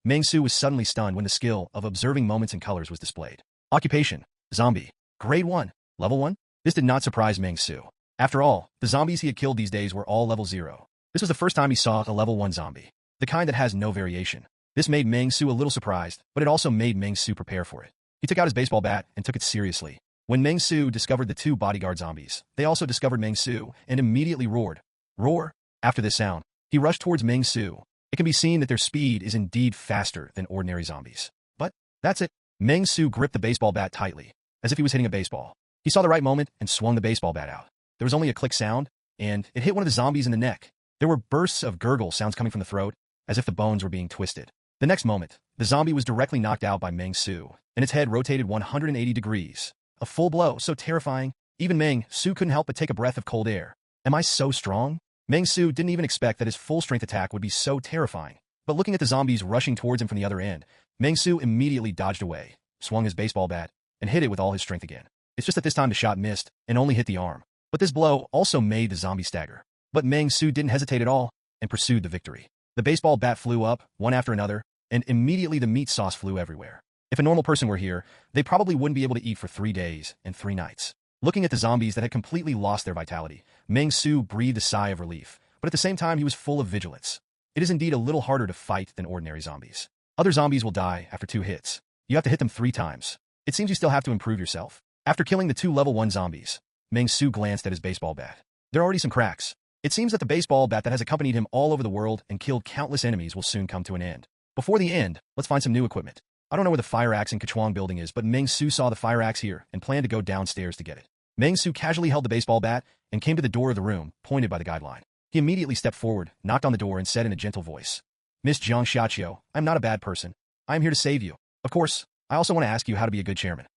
Meng Xu was suddenly stunned when the skill of observing moments and colors was displayed. Occupation: Zombie. Grade 1. Level 1? This did not surprise Meng Xu. After all, the zombies he had killed these days were all level 0. This was the first time he saw a level 1 zombie. The kind that has no variation. This made Meng Xu a little surprised, but it also made Meng Xu prepare for it. He took out his baseball bat and took it seriously. When Meng Xu discovered the two bodyguard zombies, they also discovered Meng Xu and immediately roared. Roar! After this sound, he rushed towards Meng Xu. It can be seen that their speed is indeed faster than ordinary zombies. But that's it. Meng Xu gripped the baseball bat tightly, as if he was hitting a baseball. He saw the right moment and swung the baseball bat out. There was only a click sound, and it hit one of the zombies in the neck. There were bursts of gurgle sounds coming from the throat, as if the bones were being twisted. The next moment, the zombie was directly knocked out by Meng Xu, and its head rotated 180 degrees. A full blow, so terrifying, even Meng Xu couldn't help but take a breath of cold air. Am I so strong? Meng Xu didn't even expect that his full-strength attack would be so terrifying. But looking at the zombies rushing towards him from the other end, Meng Xu immediately dodged away, swung his baseball bat, and hit it with all his strength again. It's just that this time the shot missed and only hit the arm. But this blow also made the zombie stagger. But Meng Xu didn't hesitate at all and pursued the victory. The baseball bat flew up, one after another, and immediately the meat sauce flew everywhere. If a normal person were here, they probably wouldn't be able to eat for 3 days and 3 nights. Looking at the zombies that had completely lost their vitality, Meng Xu breathed a sigh of relief, but at the same time he was full of vigilance. It is indeed a little harder to fight than ordinary zombies. Other zombies will die after 2 hits. You have to hit them 3 times. It seems you still have to improve yourself. After killing the 2 level 1 zombies, Meng Xu glanced at his baseball bat. There are already some cracks. It seems that the baseball bat that has accompanied him all over the world and killed countless enemies will soon come to an end. Before the end, let's find some new equipment. I don't know where the fire axe in Kechuang building is, but Meng Xu saw the fire axe here and planned to go downstairs to get it. Meng Xu casually held the baseball bat and came to the door of the room, pointed by the guideline. He immediately stepped forward, knocked on the door, and said in a gentle voice, "Miss Jiang Xiaqiu, I'm not a bad person. I am here to save you. Of course, I also want to ask you how to be a good chairman."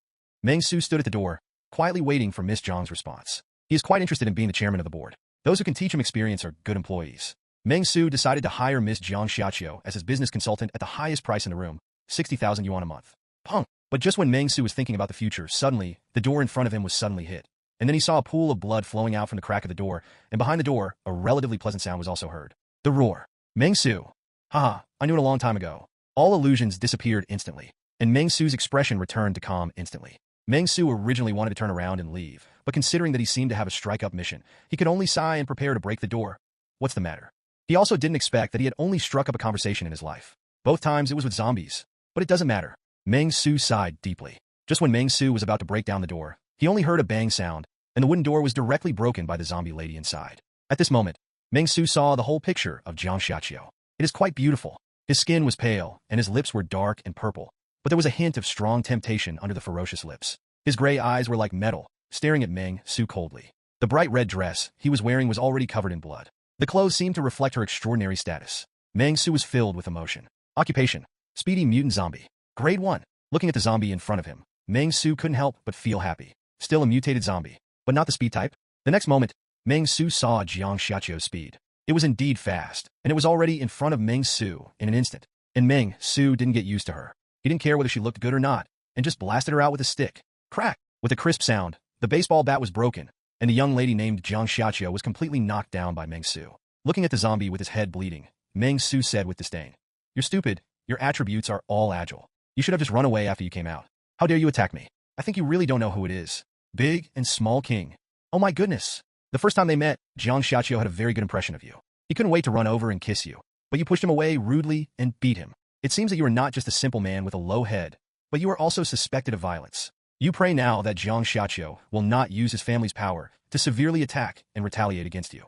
Meng Xu stood at the door, quietly waiting for Miss Jiang's response. He is quite interested in being the chairman of the board. Those who can teach him experience are good employees. Meng Xu decided to hire Miss Jiang Xiaqiu as his business consultant at the highest price in the room, 60,000 yuan a month. Punk! But just when Meng Xu was thinking about the future, suddenly, the door in front of him was suddenly hit. And then he saw a pool of blood flowing out from the crack of the door, and behind the door, a relatively pleasant sound was also heard. The roar. Meng Xu. Haha, I knew it a long time ago. All illusions disappeared instantly, and Meng Xu's expression returned to calm instantly. Meng Xu originally wanted to turn around and leave, but considering that he seemed to have a strike-up mission, he could only sigh and prepare to break the door. What's the matter? He also didn't expect that he had only struck up a conversation in his life. Both times it was with zombies. But it doesn't matter. Meng Xu sighed deeply. Just when Meng Xu was about to break down the door, he only heard a bang sound, and the wooden door was directly broken by the zombie lady inside. At this moment, Meng Xu saw the whole picture of Jiang Xiaqiu. It is quite beautiful. His skin was pale, and his lips were dark and purple, but there was a hint of strong temptation under the ferocious lips. His gray eyes were like metal, staring at Meng Xu coldly. The bright red dress he was wearing was already covered in blood. The clothes seemed to reflect her extraordinary status. Meng Xu was filled with emotion. Occupation: Speedy Mutant Zombie. Grade 1. Looking at the zombie in front of him, Meng Xu couldn't help but feel happy. Still a mutated zombie, but not the speed type. The next moment, Meng Xu saw Jiang Xiaqiu's speed. It was indeed fast, and it was already in front of Meng Xu in an instant. And Meng Xu didn't get used to her. He didn't care whether she looked good or not, and just blasted her out with a stick. Crack! With a crisp sound, the baseball bat was broken, and the young lady named Jiang Xiaqiu was completely knocked down by Meng Xu. Looking at the zombie with his head bleeding, Meng Xu said with disdain, "You're stupid. Your attributes are all agile. You should have just run away after you came out. How dare you attack me? I think you really don't know who it is. Big and small king. Oh my goodness." The first time they met, Jiang Xiaqiu had a very good impression of you. He couldn't wait to run over and kiss you, but you pushed him away rudely and beat him. It seems that you are not just a simple man with a low head, but you are also suspected of violence. You pray now that Jiang Xiaqiu will not use his family's power to severely attack and retaliate against you.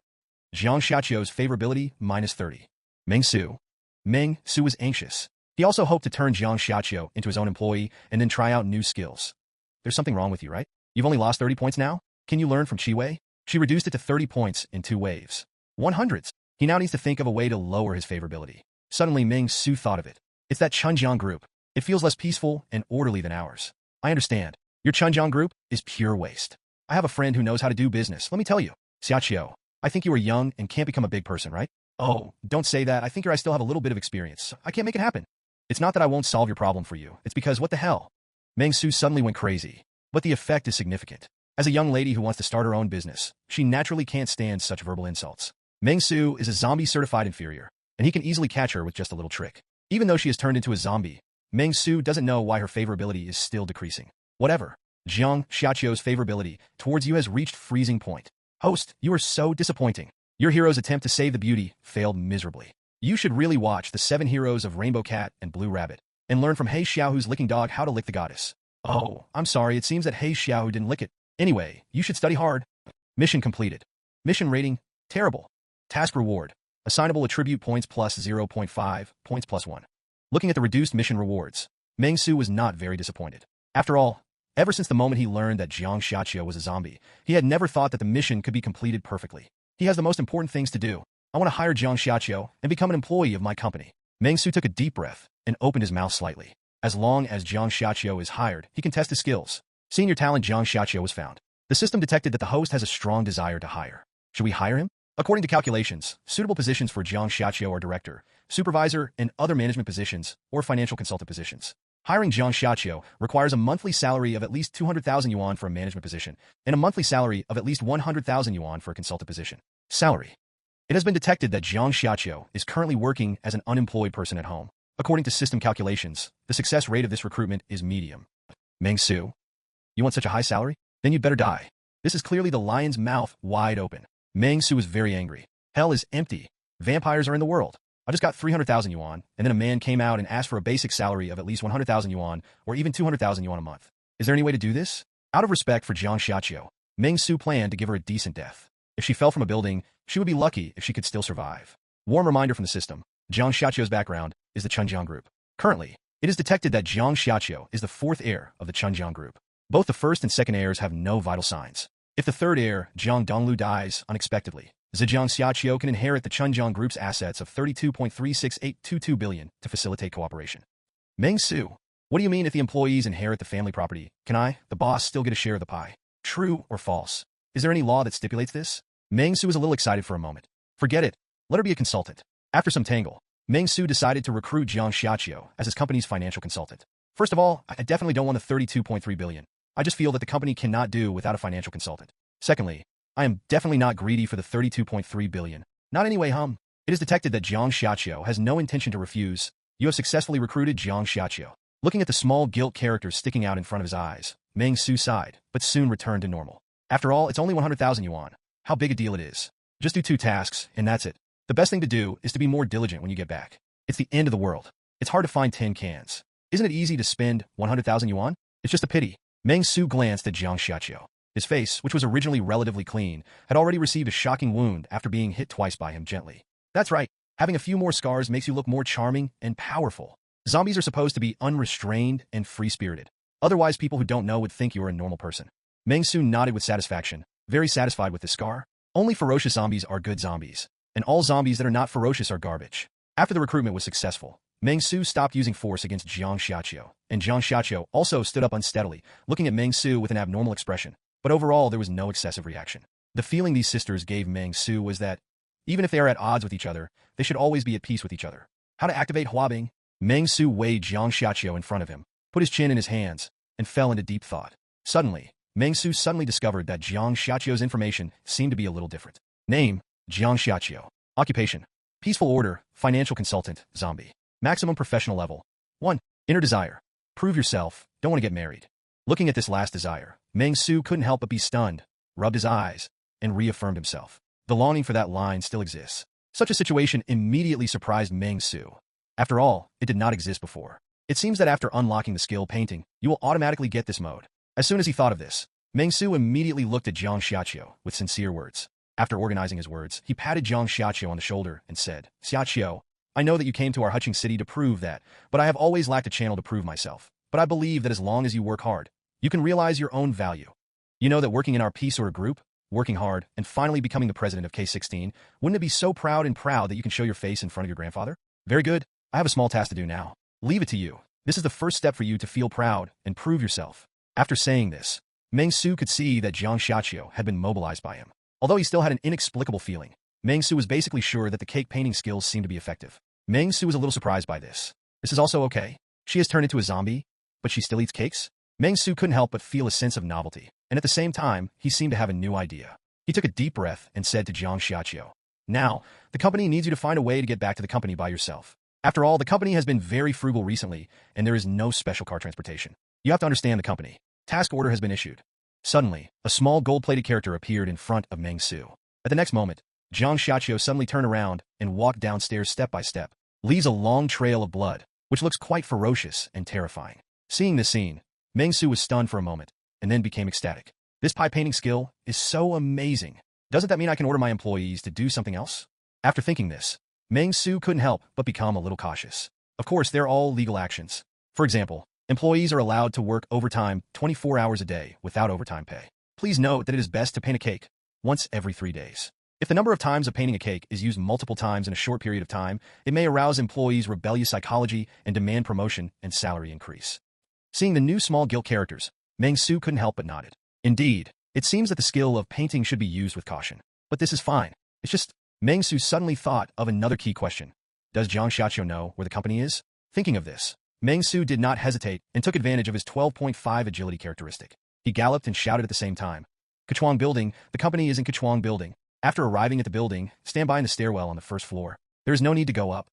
Jiang Xiaqiu's favorability -30. Meng Xu. Meng Xu was anxious. He also hoped to turn Jiang Xiaqiu into his own employee and then try out new skills. There's something wrong with you, right? You've only lost 30 points now? Can you learn from Chi Wei? She reduced it to 30 points in 2 waves. 100s. He now needs to think of a way to lower his favorability. Suddenly Meng Xu thought of it. It's that Chunjiang group. It feels less peaceful and orderly than ours. I understand. Your Chunjiang group is pure waste. I have a friend who knows how to do business. Let me tell you. Xiaqiu, I think you are young and can't become a big person, right? Oh, don't say that. I think I still have a little bit of experience. I can't make it happen. It's not that I won't solve your problem for you. It's because what the hell? Meng Xu suddenly went crazy. But the effect is significant. As a young lady who wants to start her own business, she naturally can't stand such verbal insults. Meng Xu is a zombie-certified inferior, and he can easily catch her with just a little trick. Even though she has turned into a zombie, Meng Xu doesn't know why her favorability is still decreasing. Whatever. Jiang Xiaqiu's favorability towards you has reached freezing point. Host, you are so disappointing. Your hero's attempt to save the beauty failed miserably. You should really watch the 7 heroes of Rainbow Cat and Blue Rabbit, and learn from He Xiaohu's licking dog how to lick the goddess. Oh, I'm sorry, it seems that He Xiaohu didn't lick it. Anyway, you should study hard. Mission completed. Mission rating, terrible. Task reward, assignable attribute points plus 0.5, points plus 1. Looking at the reduced mission rewards, Meng Xu was not very disappointed. After all, ever since the moment he learned that Jiang Xiaqiu was a zombie, he had never thought that the mission could be completed perfectly. He has the most important things to do. I want to hire Jiang Xiaqiu and become an employee of my company. Meng Xu took a deep breath and opened his mouth slightly. As long as Jiang Xiaqiu is hired, he can test his skills. Senior talent Jiang Xiaqiu was found. The system detected that the host has a strong desire to hire. Should we hire him? According to calculations, suitable positions for Jiang Xiaqiu are director, supervisor, and other management positions, or financial consultant positions. Hiring Jiang Xiaqiu requires a monthly salary of at least 200,000 yuan for a management position, and a monthly salary of at least 100,000 yuan for a consultant position. Salary. It has been detected that Jiang Xiaqiu is currently working as an unemployed person at home. According to system calculations, the success rate of this recruitment is medium. Meng Xu, you want such a high salary? Then you'd better die. This is clearly the lion's mouth wide open. Meng Xu is very angry. Hell is empty. Vampires are in the world. I just got 300,000 yuan, and then a man came out and asked for a basic salary of at least 100,000 yuan, or even 200,000 yuan a month. Is there any way to do this? Out of respect for Jiang Xiaqiu, Meng Xu planned to give her a decent death. If she fell from a building, she would be lucky if she could still survive. Warm reminder from the system. Jiang Xiaqiu's background is the Chunjiang group. Currently, it is detected that Jiang Xiaqiu is the 4th heir of the Chunjiang group. Both the 1st and 2nd heirs have no vital signs. If the 3rd heir, Jiang Donglu, dies unexpectedly, Zhejiang Xiaqiu can inherit the Chunjiang group's assets of 32.36822 billion to facilitate cooperation. Meng Xu, what do you mean if the employees inherit the family property? Can I, the boss, still get a share of the pie? True or false? Is there any law that stipulates this? Meng Xu was a little excited for a moment. Forget it. Let her be a consultant. After some tangle, Meng Xu decided to recruit Jiang Xiaqiu as his company's financial consultant. First of all, I definitely don't want the 32.3 billion. I just feel that the company cannot do without a financial consultant. Secondly, I am definitely not greedy for the 32.3 billion. Not anyway, It is detected that Jiang Xiaqiu has no intention to refuse. You have successfully recruited Jiang Xiaqiu. Looking at the small gilt characters sticking out in front of his eyes, Meng Xu sighed, but soon returned to normal. After all, it's only 100,000 yuan. How big a deal it is. Just do 2 tasks, and that's it. The best thing to do is to be more diligent when you get back. It's the end of the world. It's hard to find 10 cans. Isn't it easy to spend 100,000 yuan? It's just a pity. Meng Xu glanced at Jiang Xiaqiu. His face, which was originally relatively clean, had already received a shocking wound after being hit twice by him gently. That's right. Having a few more scars makes you look more charming and powerful. Zombies are supposed to be unrestrained and free-spirited. Otherwise, people who don't know would think you are a normal person. Meng Xu nodded with satisfaction, very satisfied with this scar. Only ferocious zombies are good zombies, and all zombies that are not ferocious are garbage. After the recruitment was successful, Meng Xu stopped using force against Jiang Xiaqiu, and Jiang Xiaqiu also stood up unsteadily, looking at Meng Xu with an abnormal expression, but overall there was no excessive reaction. The feeling these sisters gave Meng Xu was that Even if they are at odds with each other, they should always be at peace with each other. How to activate Huabing? Meng Xu weighed Jiang Xiaqiu in front of him, put his chin in his hands, and fell into deep thought. Suddenly, Meng Xu suddenly discovered that Jiang Xiaqiu's information seemed to be a little different. Name, Jiang Xiaqiu. Occupation, peaceful order, financial consultant, zombie. Maximum professional level. 1. Inner desire. Prove yourself, don't want to get married. Looking at this last desire, Meng Xu couldn't help but be stunned, rubbed his eyes, and reaffirmed himself. The longing for that line still exists. Such a situation immediately surprised Meng Xu. After all, it did not exist before. It seems that after unlocking the skill painting, you will automatically get this mode. As soon as he thought of this, Meng Xu immediately looked at Jiang Xiaqiu with sincere words. After organizing his words, he patted Jiang Xiaqiu on the shoulder and said, Xiaqiu, I know that you came to our Huching city to prove that, but I have always lacked a channel to prove myself. But I believe that as long as you work hard, you can realize your own value. You know that working in our peace order group, working hard, and finally becoming the president of K16, wouldn't it be so proud that you can show your face in front of your grandfather? Very good. I have a small task to do now. Leave it to you. This is the first step for you to feel proud and prove yourself. After saying this, Meng Xu could see that Jiang Xiaqiu had been mobilized by him. Although he still had an inexplicable feeling, Meng Xu was basically sure that the cake painting skills seemed to be effective. Meng Xu was a little surprised by this. This is also okay. She has turned into a zombie, but she still eats cakes? Meng Xu couldn't help but feel a sense of novelty, and at the same time, he seemed to have a new idea. He took a deep breath and said to Jiang Xiaqiu, Now, the company needs you to find a way to get back to the company by yourself. After all, the company has been very frugal recently, and there is no special car transportation. You have to understand the company. Task order has been issued. Suddenly, a small gold-plated character appeared in front of Meng Xu. At the next moment, Jiang Xiaqiu suddenly turned around and walked downstairs step by step, leaves a long trail of blood, which looks quite ferocious and terrifying. Seeing this scene, Meng Xu was stunned for a moment, and then became ecstatic. This pie painting skill is so amazing. Doesn't that mean I can order my employees to do something else? After thinking this, Meng Xu couldn't help but become a little cautious. Of course, they're all legal actions. For example, employees are allowed to work overtime 24 hours a day without overtime pay. Please note that it is best to paint a cake once every 3 days. If the number of times of painting a cake is used multiple times in a short period of time, it may arouse employees' rebellious psychology and demand promotion and salary increase. Seeing the new small guild characters, Meng Xu couldn't help but nodded. Indeed, it seems that the skill of painting should be used with caution. But this is fine. It's just, Meng Xu suddenly thought of another key question. Does Jiang Xiaqiu know where the company is? Thinking of this, Meng Xu did not hesitate and took advantage of his 12.5 agility characteristic. He galloped and shouted at the same time. Kechuang Building, the company is in Kechuang Building. After arriving at the building, stand by in the stairwell on the first floor. There is no need to go up.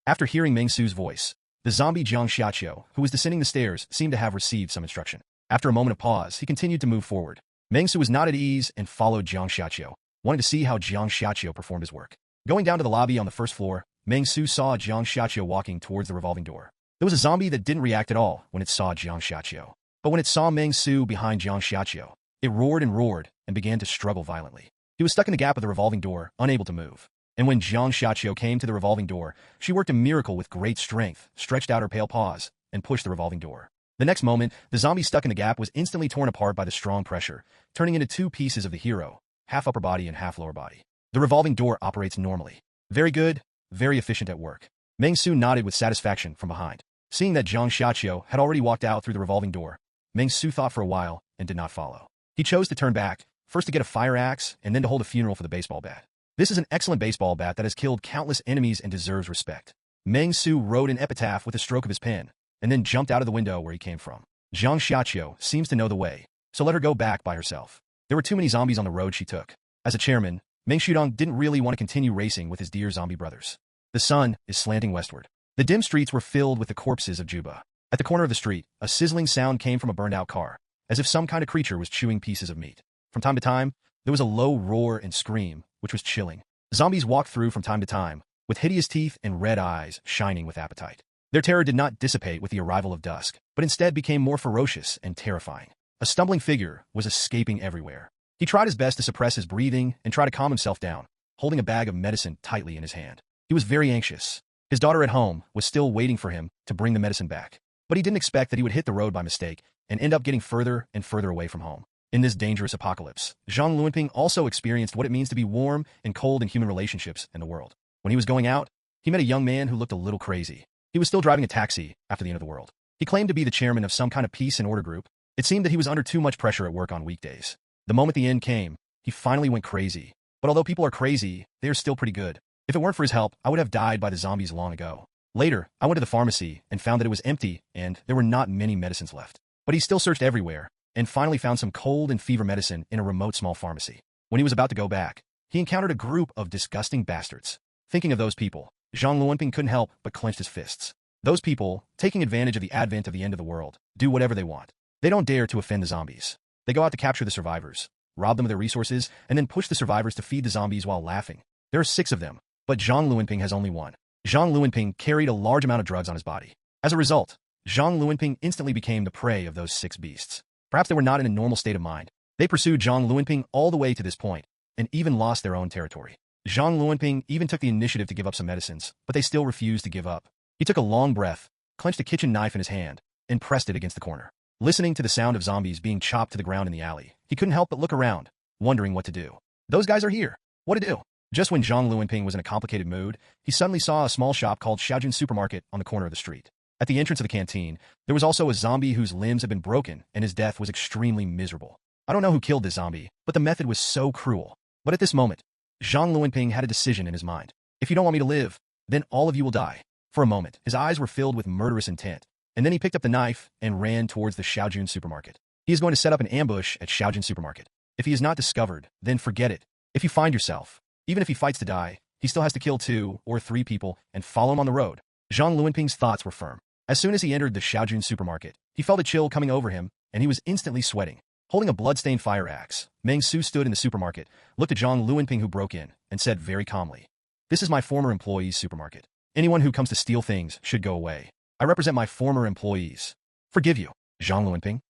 After hearing Meng Xu's voice, the zombie Jiang Xiaqiu, who was descending the stairs, seemed to have received some instruction. After a moment of pause, he continued to move forward. Meng Xu was not at ease and followed Jiang Xiaqiu, wanting to see how Jiang Xiaqiu performed his work. Going down to the lobby on the first floor, Meng Xu saw Jiang Xiaqiu walking towards the revolving door. There was a zombie that didn't react at all when it saw Jiang Xiaqiu. But when it saw Meng Xu behind Jiang Xiaqiu, it roared and began to struggle violently. He was stuck in the gap of the revolving door, unable to move. And when Jiang Xiaqiu came to the revolving door, she worked a miracle with great strength, stretched out her pale paws, and pushed the revolving door. The next moment, the zombie stuck in the gap was instantly torn apart by the strong pressure, turning into 2 pieces of the hero, half upper body and half lower body. The revolving door operates normally. Very good, very efficient at work. Meng Xu nodded with satisfaction from behind. Seeing that Jiang Xiaqiu had already walked out through the revolving door, Meng Xu thought for a while and did not follow. He chose to turn back, first to get a fire axe and then to hold a funeral for the baseball bat. This is an excellent baseball bat that has killed countless enemies and deserves respect. Meng Xu wrote an epitaph with a stroke of his pen, and then jumped out of the window where he came from. Jiang Xiaqiu seems to know the way, so let her go back by herself. There were too many zombies on the road she took. As a chairman, Meng Xudong didn't really want to continue racing with his dear zombie brothers. The sun is slanting westward. The dim streets were filled with the corpses of Juba. At the corner of the street, a sizzling sound came from a burned-out car, as if some kind of creature was chewing pieces of meat. From time to time, there was a low roar and scream, which was chilling. Zombies walked through from time to time, with hideous teeth and red eyes shining with appetite. Their terror did not dissipate with the arrival of dusk, but instead became more ferocious and terrifying. A stumbling figure was escaping everywhere. He tried his best to suppress his breathing and try to calm himself down, holding a bag of medicine tightly in his hand. He was very anxious. His daughter at home was still waiting for him to bring the medicine back. But he didn't expect that he would hit the road by mistake and end up getting further and further away from home. In this dangerous apocalypse, Zhang Luanping also experienced what it means to be warm and cold in human relationships in the world. When he was going out, he met a young man who looked a little crazy. He was still driving a taxi after the end of the world. He claimed to be the chairman of some kind of peace and order group. It seemed that he was under too much pressure at work on weekdays. The moment the end came, he finally went crazy But although people are crazy, they are still pretty good. If it weren't for his help, I would have died by the zombies long ago. Later, I went to the pharmacy and found that it was empty and there were not many medicines left. But he still searched everywhere and finally found some cold and fever medicine in a remote small pharmacy. When he was about to go back, he encountered a group of disgusting bastards. Thinking of those people, Zhang Luanping couldn't help but clenched his fists. Those people, taking advantage of the advent of the end of the world, do whatever they want. They don't dare to offend the zombies. They go out to capture the survivors, rob them of their resources, and then push the survivors to feed the zombies while laughing. There are 6 of them, but Zhang Luanping has only one. Zhang Luanping carried a large amount of drugs on his body. As a result, Zhang Luanping instantly became the prey of those 6 beasts. Perhaps they were not in a normal state of mind. They pursued Zhang Luanping all the way to this point, and even lost their own territory. Zhang Luanping even took the initiative to give up some medicines, but they still refused to give up. He took a long breath, clenched a kitchen knife in his hand, and pressed it against the corner. Listening to the sound of zombies being chopped to the ground in the alley, he couldn't help but look around, wondering what to do. Those guys are here. What to do? Just when Zhang Luanping was in a complicated mood, he suddenly saw a small shop called Xiaojun Supermarket on the corner of the street. At the entrance of the canteen, there was also a zombie whose limbs had been broken, and his death was extremely miserable. I don't know who killed this zombie, but the method was so cruel. But at this moment, Zhang Luanping had a decision in his mind. If you don't want me to live, then all of you will die. For a moment, his eyes were filled with murderous intent, and then he picked up the knife and ran towards the Xiaojun Supermarket. He is going to set up an ambush at Xiaojun Supermarket. If he is not discovered, then forget it. If you find yourself, even if he fights to die, he still has to kill 2 or 3 people and follow him on the road. Zhang Luanping's thoughts were firm. As soon as he entered the Xiaojun Supermarket, he felt a chill coming over him, and he was instantly sweating. Holding a blood-stained fire axe, Meng Xu stood in the supermarket, looked at Zhang Luanping who broke in, and said very calmly, "This is my former employee's supermarket. Anyone who comes to steal things should go away. I represent my former employees. Forgive you, Zhang Luanping."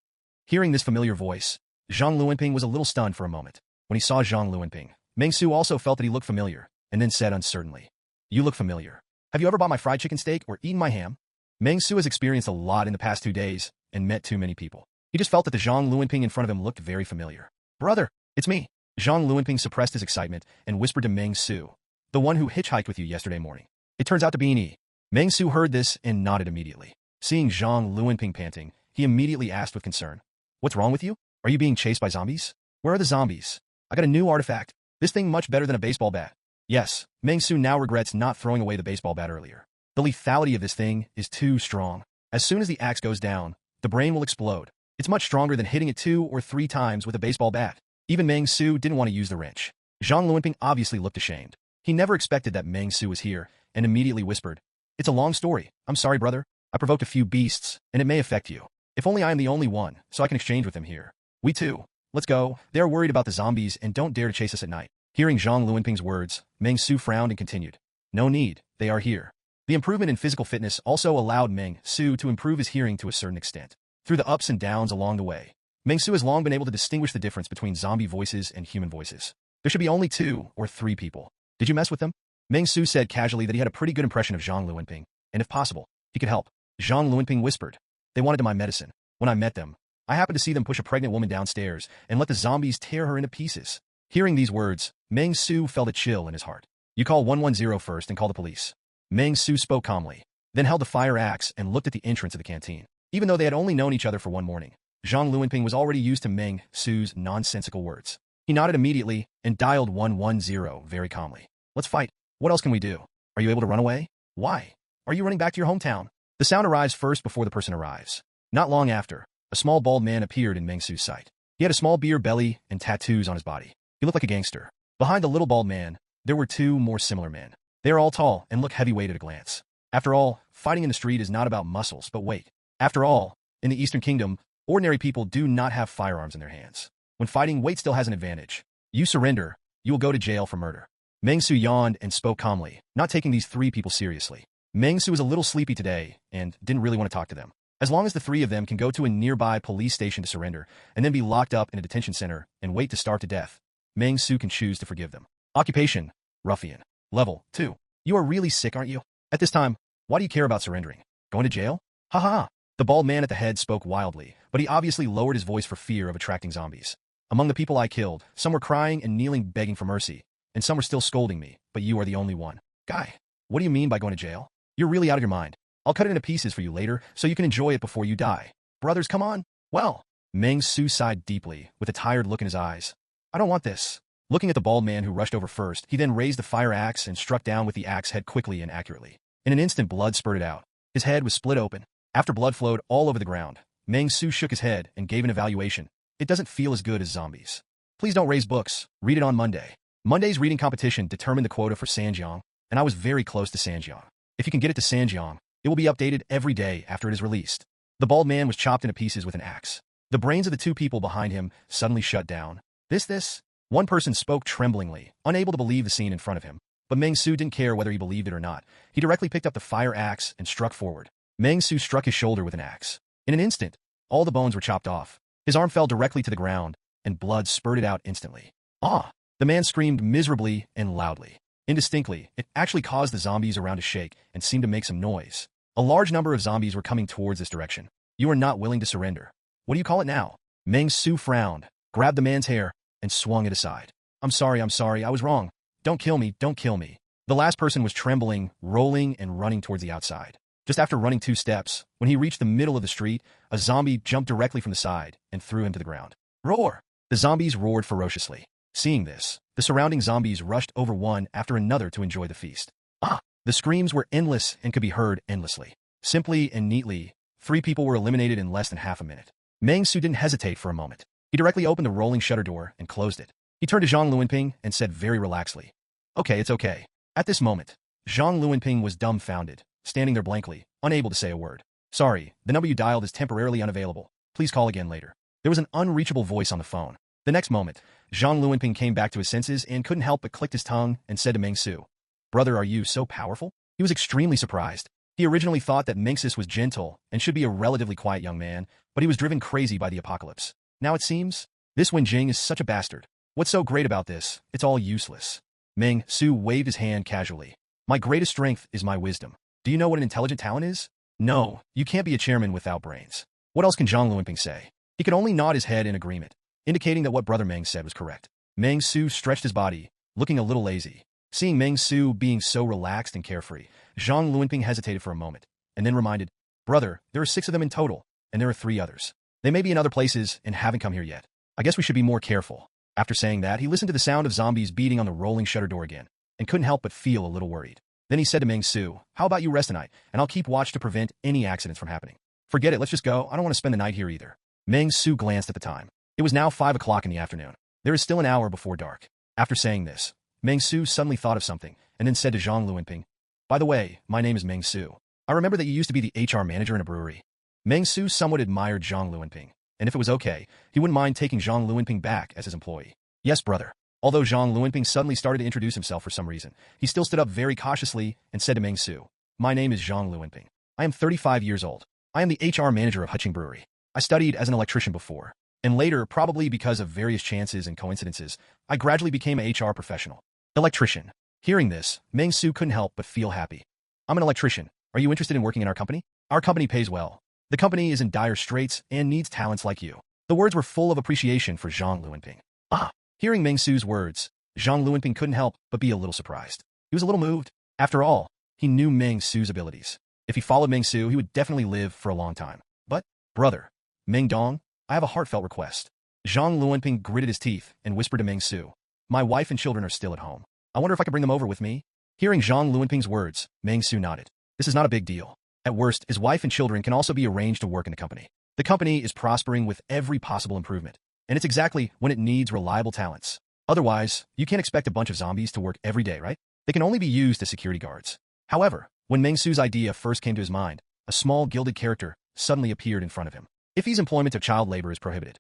Hearing this familiar voice, Zhang Luanping was a little stunned for a moment. When he saw Zhang Luanping, Meng Xu also felt that he looked familiar, and then said uncertainly, "You look familiar. Have you ever bought my fried chicken steak or eaten my ham?" Meng Xu has experienced a lot in the past 2 days and met too many people. He just felt that the Zhang Luanping in front of him looked very familiar. "Brother, it's me." Zhang Luanping suppressed his excitement and whispered to Meng Xu, "The one who hitchhiked with you yesterday morning. It turns out to be me." Meng Xu heard this and nodded immediately. Seeing Zhang Luanping panting, he immediately asked with concern, "What's wrong with you? Are you being chased by zombies?" "Where are the zombies? I got a new artifact. This thing much better than a baseball bat." Yes, Meng Xu now regrets not throwing away the baseball bat earlier. The lethality of this thing is too strong. As soon as the axe goes down, the brain will explode. It's much stronger than hitting it 2 or 3 times with a baseball bat. Even Meng Xu didn't want to use the wrench. Zhang Luanping obviously looked ashamed. He never expected that Meng Xu was here, and immediately whispered, "It's a long story. I'm sorry, brother. I provoked a few beasts, and it may affect you. If only I am the only one, so I can exchange with them here. We too. Let's go. They are worried about the zombies and don't dare to chase us at night." Hearing Zhang Luanping's words, Meng Xu frowned and continued, "No need. They are here." The improvement in physical fitness also allowed Meng Xu to improve his hearing to a certain extent. Through the ups and downs along the way, Meng Xu has long been able to distinguish the difference between zombie voices and human voices. There should be only 2 or 3 people. "Did you mess with them?" Meng Xu said casually that he had a pretty good impression of Zhang Luanping, and if possible, he could help. Zhang Luanping whispered, "They wanted my medicine. When I met them, I happened to see them push a pregnant woman downstairs and let the zombies tear her into pieces." Hearing these words, Meng Xu felt a chill in his heart. "You call 110 first and call the police." Meng Xu spoke calmly, then held the fire axe and looked at the entrance of the canteen. Even though they had only known each other for 1 morning, Zhang Luanping was already used to Meng Xu's nonsensical words. He nodded immediately and dialed 110 very calmly. "Let's fight. What else can we do? Are you able to run away? Why? Are you running back to your hometown?" The sound arrives first before the person arrives. Not long after, a small bald man appeared in Meng Xu's sight. He had a small beer belly and tattoos on his body. He looked like a gangster. Behind the little bald man, there were 2 more similar men. They are all tall and look heavyweight at a glance. After all, fighting in the street is not about muscles, but weight. After all, in the Eastern Kingdom, ordinary people do not have firearms in their hands. When fighting, weight still has an advantage. You surrender, you will go to jail for murder. Meng Xu yawned and spoke calmly, not taking these 3 people seriously. Meng Xu was a little sleepy today and didn't really want to talk to them. As long as the 3 of them can go to a nearby police station to surrender and then be locked up in a detention center and wait to starve to death, Meng Xu can choose to forgive them. Occupation, ruffian. Level 2. You are really sick, aren't you? At this time, why do you care about surrendering? Going to jail? Ha ha ha. The bald man at the head spoke wildly, but he obviously lowered his voice for fear of attracting zombies. "Among the people I killed, some were crying and kneeling begging for mercy, and some were still scolding me, but you are the only one." "Guy, what do you mean by going to jail? You're really out of your mind. I'll cut it into pieces for you later so you can enjoy it before you die." "Brothers, come on." "Well." Meng Xu sighed deeply, with a tired look in his eyes. "I don't want this. Looking at the bald man who rushed over first, he then raised the fire axe and struck down with the axe head quickly and accurately. In an instant, blood spurted out. His head was split open. After blood flowed all over the ground, Meng Xu shook his head and gave an evaluation. It doesn't feel as good as zombies. Please don't raise books. Read it on Monday. Monday's reading competition determined the quota for Sanjiang, and I was very close to Sanjiang. If you can get it to Sanjiang, it will be updated every day after it is released. The bald man was chopped into pieces with an axe. The brains of the two people behind him suddenly shut down. This? One person spoke tremblingly, unable to believe the scene in front of him. But Meng Xu didn't care whether he believed it or not. He directly picked up the fire axe and struck forward. Meng Xu struck his shoulder with an axe. In an instant, all the bones were chopped off. His arm fell directly to the ground, and blood spurted out instantly. Ah! The man screamed miserably and loudly. Indistinctly, it actually caused the zombies around to shake and seemed to make some noise. A large number of zombies were coming towards this direction. You are not willing to surrender. What do you call it now? Meng Xu frowned, grabbed the man's hair, and swung it aside. I'm sorry, I was wrong. Don't kill me. The last person was trembling, rolling, and running towards the outside. Just after running 2 steps, when he reached the middle of the street, a zombie jumped directly from the side and threw him to the ground. Roar! The zombies roared ferociously. Seeing this, the surrounding zombies rushed over one after another to enjoy the feast. Ah! The screams were endless and could be heard endlessly. Simply and neatly, 3 people were eliminated in less than half a minute. Meng Xu didn't hesitate for a moment. He directly opened the rolling shutter door and closed it. He turned to Zhang Luanping and said very relaxedly, "Okay, it's okay." At this moment, Zhang Luanping was dumbfounded, standing there blankly, unable to say a word. "Sorry, the number you dialed is temporarily unavailable. Please call again later." There was an unreachable voice on the phone. The next moment, Zhang Luanping came back to his senses and couldn't help but clicked his tongue and said to Meng Xu, "Brother, are you so powerful?" He was extremely surprised. He originally thought that Meng Xu was gentle and should be a relatively quiet young man, but he was driven crazy by the apocalypse. Now it seems, this Wen Jing is such a bastard. What's so great about this? It's all useless. Meng Xu waved his hand casually. "My greatest strength is my wisdom. Do you know what an intelligent talent is? No, you can't be a chairman without brains." What else can Zhang Luanping say? He could only nod his head in agreement, indicating that what Brother Meng said was correct. Meng Xu stretched his body, looking a little lazy. Seeing Meng Xu being so relaxed and carefree, Zhang Luanping hesitated for a moment, and then reminded, "Brother, there are 6 of them in total, and there are 3 others. They may be in other places and haven't come here yet. I guess we should be more careful." After saying that, he listened to the sound of zombies beating on the rolling shutter door again, and couldn't help but feel a little worried. Then he said to Meng Xu, "How about you rest tonight, and I'll keep watch to prevent any accidents from happening." "Forget it, let's just go. I don't want to spend the night here either." Meng Xu glanced at the time. It was now 5 o'clock in the afternoon. There is still an hour before dark. After saying this, Meng Xu suddenly thought of something, and then said to Zhang Luanping, "By the way, my name is Meng Xu. I remember that you used to be the HR manager in a brewery." Meng Xu somewhat admired Zhang Luanping, and if it was okay, he wouldn't mind taking Zhang Luanping back as his employee. "Yes, brother." Although Zhang Luanping suddenly started to introduce himself for some reason, he still stood up very cautiously and said to Meng Xu, "My name is Zhang Luanping. I am 35 years old. I am the HR manager of Huqing Brewery. I studied as an electrician before, and later, probably because of various chances and coincidences, I gradually became an HR professional." Electrician. Hearing this, Meng Xu couldn't help but feel happy. "I'm an electrician. Are you interested in working in our company? Our company pays well. The company is in dire straits and needs talents like you." The words were full of appreciation for Zhang Luanping. Ah! Hearing Meng Xu's words, Zhang Luanping couldn't help but be a little surprised. He was a little moved. After all, he knew Meng Xu's abilities. If he followed Meng Xu, he would definitely live for a long time. "But, brother, Meng Dong, I have a heartfelt request." Zhang Luanping gritted his teeth and whispered to Meng Xu, "My wife and children are still at home. I wonder if I could bring them over with me?" Hearing Zhang Luanping's words, Meng Xu nodded. This is not a big deal. At worst, his wife and children can also be arranged to work in the company. The company is prospering with every possible improvement, and it's exactly when it needs reliable talents. Otherwise, you can't expect a bunch of zombies to work every day, right? They can only be used as security guards. However, when Meng Xu's idea first came to his mind, a small gilded character suddenly appeared in front of him. Ify's employment of child labor is prohibited.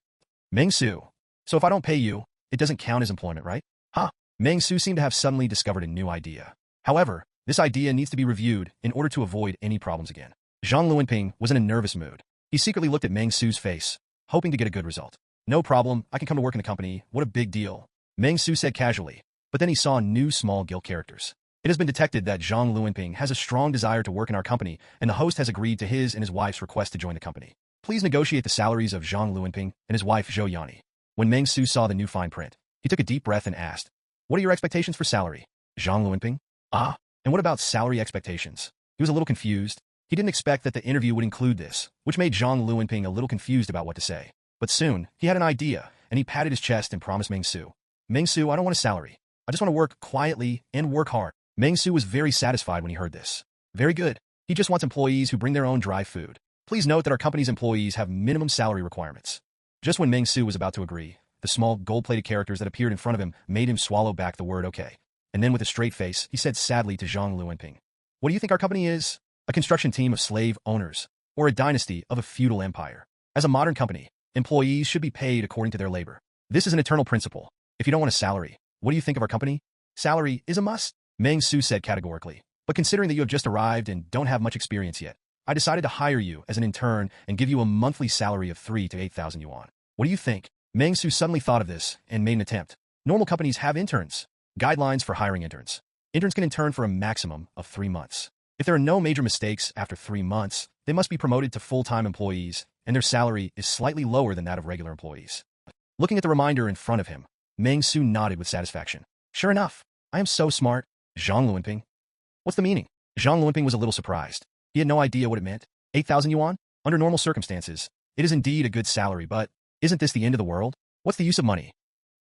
Meng Xu. So if I don't pay you, it doesn't count as employment, right? Huh. Meng Xu seemed to have suddenly discovered a new idea. However, this idea needs to be reviewed in order to avoid any problems again. Zhang Luanping was in a nervous mood. He secretly looked at Meng Xu's face, hoping to get a good result. "No problem, I can come to work in the company. What a big deal," Meng Xu said casually, but then he saw new small guild characters. "It has been detected that Zhang Luanping has a strong desire to work in our company, and the host has agreed to his and his wife's request to join the company. Please negotiate the salaries of Zhang Luanping and his wife Zhou Yani." When Meng Xu saw the new fine print, he took a deep breath and asked, "What are your expectations for salary, Zhang Luanping?" "Ah, and what about salary expectations?" He was a little confused. He didn't expect that the interview would include this, which made Zhang Luanping a little confused about what to say. But soon, he had an idea, and he patted his chest and promised Meng Xu, Meng Xu, I don't want a salary. I just want to work quietly and work hard. Meng Xu was very satisfied when he heard this. Very good. He just wants employees who bring their own dry food. Please note that our company's employees have minimum salary requirements. Just when Meng Xu was about to agree, the small gold-plated characters that appeared in front of him made him swallow back the word okay. And then with a straight face, he said sadly to Zhang Luenping, "What do you think our company is? A construction team of slave owners, or a dynasty of a feudal empire? As a modern company, employees should be paid according to their labor. This is an eternal principle. If you don't want a salary, what do you think of our company? Salary is a must," Meng Xu said categorically. "But considering that you have just arrived and don't have much experience yet, I decided to hire you as an intern and give you a monthly salary of 3 to 8,000 yuan. What do you think?" Meng Xu suddenly thought of this and made an attempt. Normal companies have interns. Guidelines for hiring interns. Interns can intern for a maximum of 3 months. If there are no major mistakes after 3 months, they must be promoted to full-time employees, and their salary is slightly lower than that of regular employees. Looking at the reminder in front of him, Meng Xu nodded with satisfaction. Sure enough, I am so smart. Zhang Luenping. What's the meaning? Zhang Luenping was a little surprised. He had no idea what it meant. 8,000 yuan? Under normal circumstances, it is indeed a good salary, but isn't this the end of the world? What's the use of money?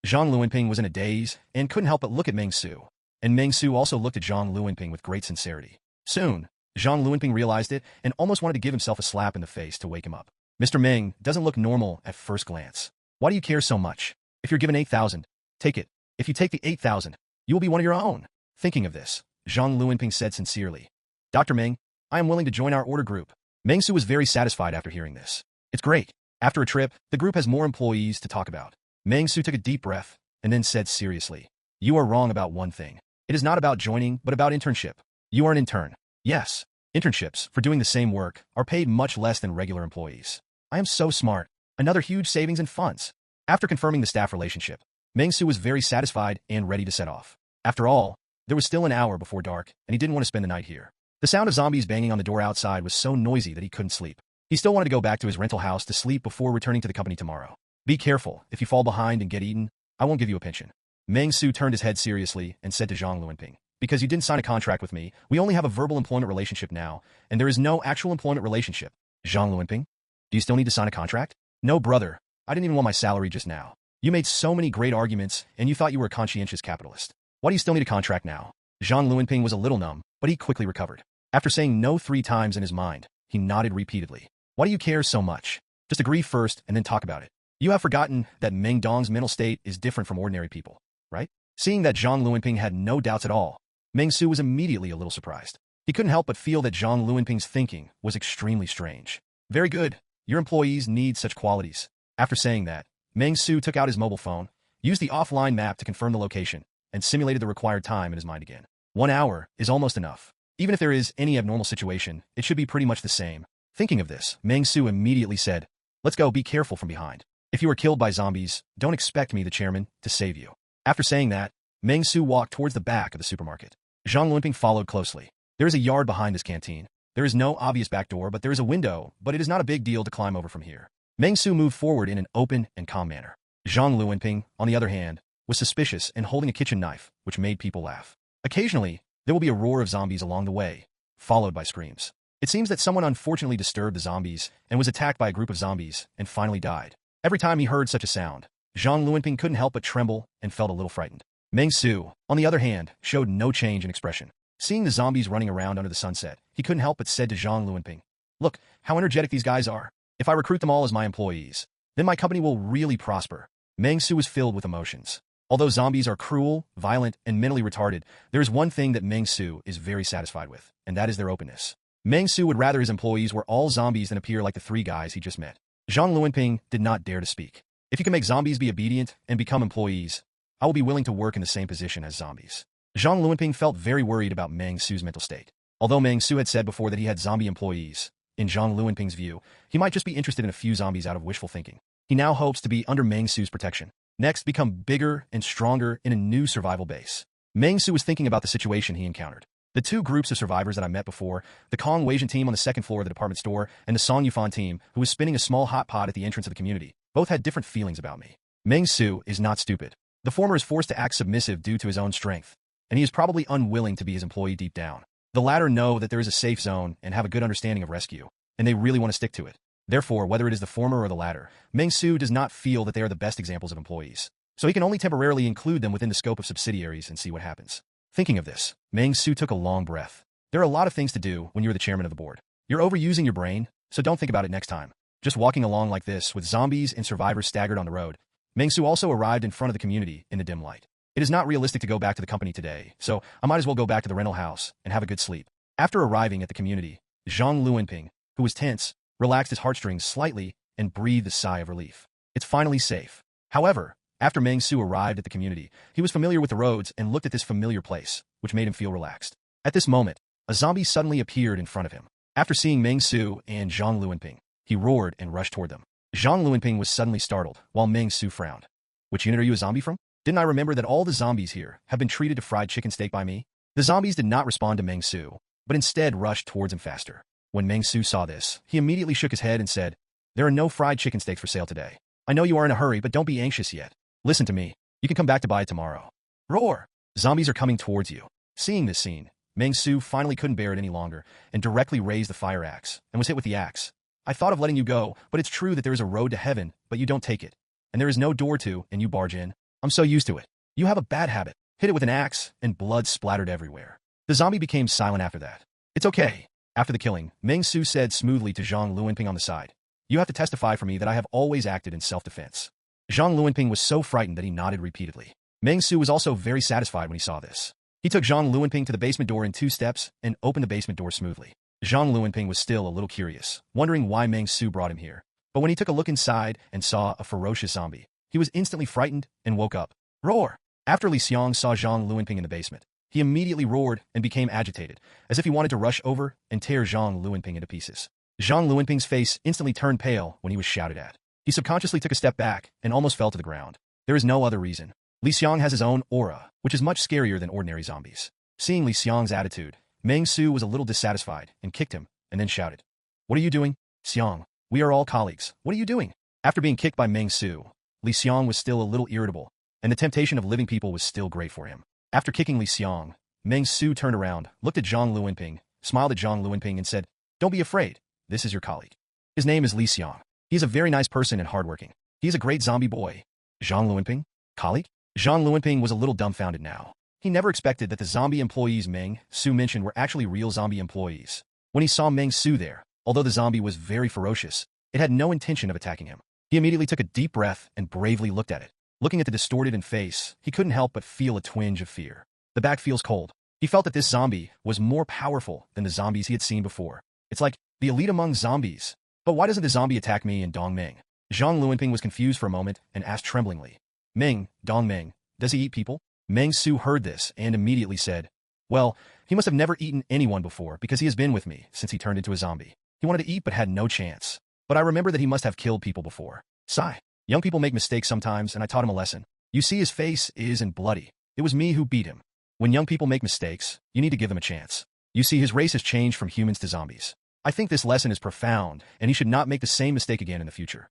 Zhang Luenping was in a daze and couldn't help but look at Meng Xu. And Meng Xu also looked at Zhang Luenping with great sincerity. Soon, Zhang Luenping realized it and almost wanted to give himself a slap in the face to wake him up. Mr. Meng doesn't look normal at first glance. Why do you care so much? If you're given 8,000, take it. If you take the 8,000, you will be one of your own. Thinking of this, Zhang Luenping said sincerely, "Dr. Meng, I am willing to join our order group." Meng Xu was very satisfied after hearing this. It's great. After a trip, the group has more employees to talk about. Meng Xu took a deep breath and then said seriously, "You are wrong about one thing. It is not about joining, but about internship. You are an intern. Yes, internships, for doing the same work, are paid much less than regular employees. I am so smart. Another huge savings in funds." After confirming the staff relationship, Meng Xu was very satisfied and ready to set off. After all, there was still an hour before dark, and he didn't want to spend the night here. The sound of zombies banging on the door outside was so noisy that he couldn't sleep. He still wanted to go back to his rental house to sleep before returning to the company tomorrow. "Be careful. If you fall behind and get eaten, I won't give you a pension." Meng Xu turned his head seriously and said to Zhang Luenping, "Because you didn't sign a contract with me, we only have a verbal employment relationship now, and there is no actual employment relationship." Zhang Luenping, "Do you still need to sign a contract?" "No, brother. I didn't even want my salary just now. You made so many great arguments, and you thought you were a conscientious capitalist. Why do you still need a contract now?" Zhang Luenping was a little numb, but he quickly recovered. After saying no 3 times in his mind, he nodded repeatedly. "Why do you care so much? Just agree first and then talk about it. You have forgotten that Meng Dong's mental state is different from ordinary people, right?" Seeing that Zhang Luenping had no doubts at all, Meng Xu was immediately a little surprised. He couldn't help but feel that Zhang Luenping's thinking was extremely strange. "Very good. Your employees need such qualities." After saying that, Meng Xu took out his mobile phone, used the offline map to confirm the location, and simulated the required time in his mind again. 1 hour is almost enough. Even if there is any abnormal situation, it should be pretty much the same. Thinking of this, Meng Xu immediately said, "Let's go, be careful from behind. If you are killed by zombies, don't expect me, the chairman, to save you." After saying that, Meng Xu walked towards the back of the supermarket. Zhang Luenping followed closely. There is a yard behind this canteen. There is no obvious back door, but there is a window, but it is not a big deal to climb over from here. Meng Xu moved forward in an open and calm manner. Zhang Luenping, on the other hand, was suspicious and holding a kitchen knife, which made people laugh. Occasionally, there will be a roar of zombies along the way, followed by screams. It seems that someone unfortunately disturbed the zombies and was attacked by a group of zombies and finally died. Every time he heard such a sound, Zhang Luenping couldn't help but tremble and felt a little frightened. Meng Xu, on the other hand, showed no change in expression. Seeing the zombies running around under the sunset, he couldn't help but said to Zhang Luenping, "Look, how energetic these guys are. If I recruit them all as my employees, then my company will really prosper." Meng Xu was filled with emotions. Although zombies are cruel, violent, and mentally retarded, there is one thing that Meng Xu is very satisfied with, and that is their openness. Meng Xu would rather his employees were all zombies than appear like the 3 guys he just met. Zhang Luenping did not dare to speak. "If you can make zombies be obedient and become employees, I will be willing to work in the same position as zombies." Zhang Luenping felt very worried about Meng Xu's mental state. Although Meng Xu had said before that he had zombie employees, in Zhang Luenping's view, he might just be interested in a few zombies out of wishful thinking. He now hopes to be under Meng Xu's protection. Next, become bigger and stronger in a new survival base. Meng Xu was thinking about the situation he encountered. The 2 groups of survivors that I met before, the Kong Weijian team on the 2nd floor of the department store, and the Song Yufan team, who was spinning a small hot pot at the entrance of the community, both had different feelings about me. Meng Xu is not stupid. The former is forced to act submissive due to his own strength, and he is probably unwilling to be his employee deep down. The latter know that there is a safe zone and have a good understanding of rescue, and they really want to stick to it. Therefore, whether it is the former or the latter, Meng Xu does not feel that they are the best examples of employees. so he can only temporarily include them within the scope of subsidiaries and see what happens. Thinking of this, Meng Xu took a long breath. There are a lot of things to do when you're the chairman of the board. You're overusing your brain, so don't think about it next time. Just walking along like this with zombies and survivors staggered on the road, Meng Xu also arrived in front of the community in the dim light. It is not realistic to go back to the company today, so I might as well go back to the rental house and have a good sleep. After arriving at the community, Zhang Luanping, who was tense, relaxed his heartstrings slightly and breathed a sigh of relief. It's finally safe. However, after Meng Xu arrived at the community, he was familiar with the roads and looked at this familiar place, which made him feel relaxed. At this moment, a zombie suddenly appeared in front of him. After seeing Meng Xu and Zhang Luanping, he roared and rushed toward them. Zhang Luanping was suddenly startled, while Meng Xu frowned. Which unit are you a zombie from? Didn't I remember that all the zombies here have been treated to fried chicken steak by me? The zombies did not respond to Meng Xu, but instead rushed towards him faster. When Meng Xu saw this, he immediately shook his head and said, "There are no fried chicken steaks for sale today. I know you are in a hurry, but don't be anxious yet. Listen to me. You can come back to buy it tomorrow." Roar! Zombies are coming towards you. Seeing this scene, Meng Xu finally couldn't bear it any longer and directly raised the fire axe and was hit with the axe. "I thought of letting you go, but it's true that there is a road to heaven, but you don't take it. And there is no door to, and you barge in. I'm so used to it. You have a bad habit." Hit it with an axe, and blood splattered everywhere. The zombie became silent after that. "It's okay." After the killing, Meng Xu said smoothly to Zhang Luanping on the side, "You have to testify for me that I have always acted in self-defense." Zhang Luanping was so frightened that he nodded repeatedly. Meng Xu was also very satisfied when he saw this. He took Zhang Luanping to the basement door in 2 steps and opened the basement door smoothly. Zhang Luanping was still a little curious, wondering why Meng Xu brought him here. But when he took a look inside and saw a ferocious zombie, he was instantly frightened and woke up. Roar! After Li Xiang saw Zhang Luanping in the basement, he immediately roared and became agitated, as if he wanted to rush over and tear Zhang Luanping into pieces. Zhang Luanping's face instantly turned pale when he was shouted at. He subconsciously took a step back and almost fell to the ground. There is no other reason. Li Xiang has his own aura, which is much scarier than ordinary zombies. Seeing Li Xiang's attitude, Meng Xu was a little dissatisfied and kicked him, and then shouted, "What are you doing? Xiang, we are all colleagues. What are you doing?" After being kicked by Meng Xu, Li Xiang was still a little irritable, and the temptation of living people was still great for him. After kicking Li Xiang, Meng Xu turned around, looked at Zhang Luanping, smiled at Zhang Luanping and said, "Don't be afraid. This is your colleague. His name is Li Xiang. He is a very nice person and hardworking. He is a great zombie boy." Zhang Luanping? Colleague? Zhang Luanping was a little dumbfounded now. He never expected that the zombie employees Meng Xu mentioned were actually real zombie employees. When he saw Meng Xu there, although the zombie was very ferocious, it had no intention of attacking him. He immediately took a deep breath and bravely looked at it. Looking at the distorted face, he couldn't help but feel a twinge of fear. The back feels cold. He felt that this zombie was more powerful than the zombies he had seen before. It's like the elite among zombies. But why doesn't the zombie attack me and Dong Meng? Zhang Luanping was confused for a moment and asked tremblingly, "Meng, Dong Meng, does he eat people?" Meng Xu heard this and immediately said, "Well, he must have never eaten anyone before because he has been with me since he turned into a zombie. He wanted to eat but had no chance. But I remember that he must have killed people before." Sigh. Young people make mistakes sometimes, and I taught him a lesson. You see, his face isn't bloody. It was me who beat him. When young people make mistakes, you need to give them a chance. You see, his race has changed from humans to zombies. I think this lesson is profound, and he should not make the same mistake again in the future.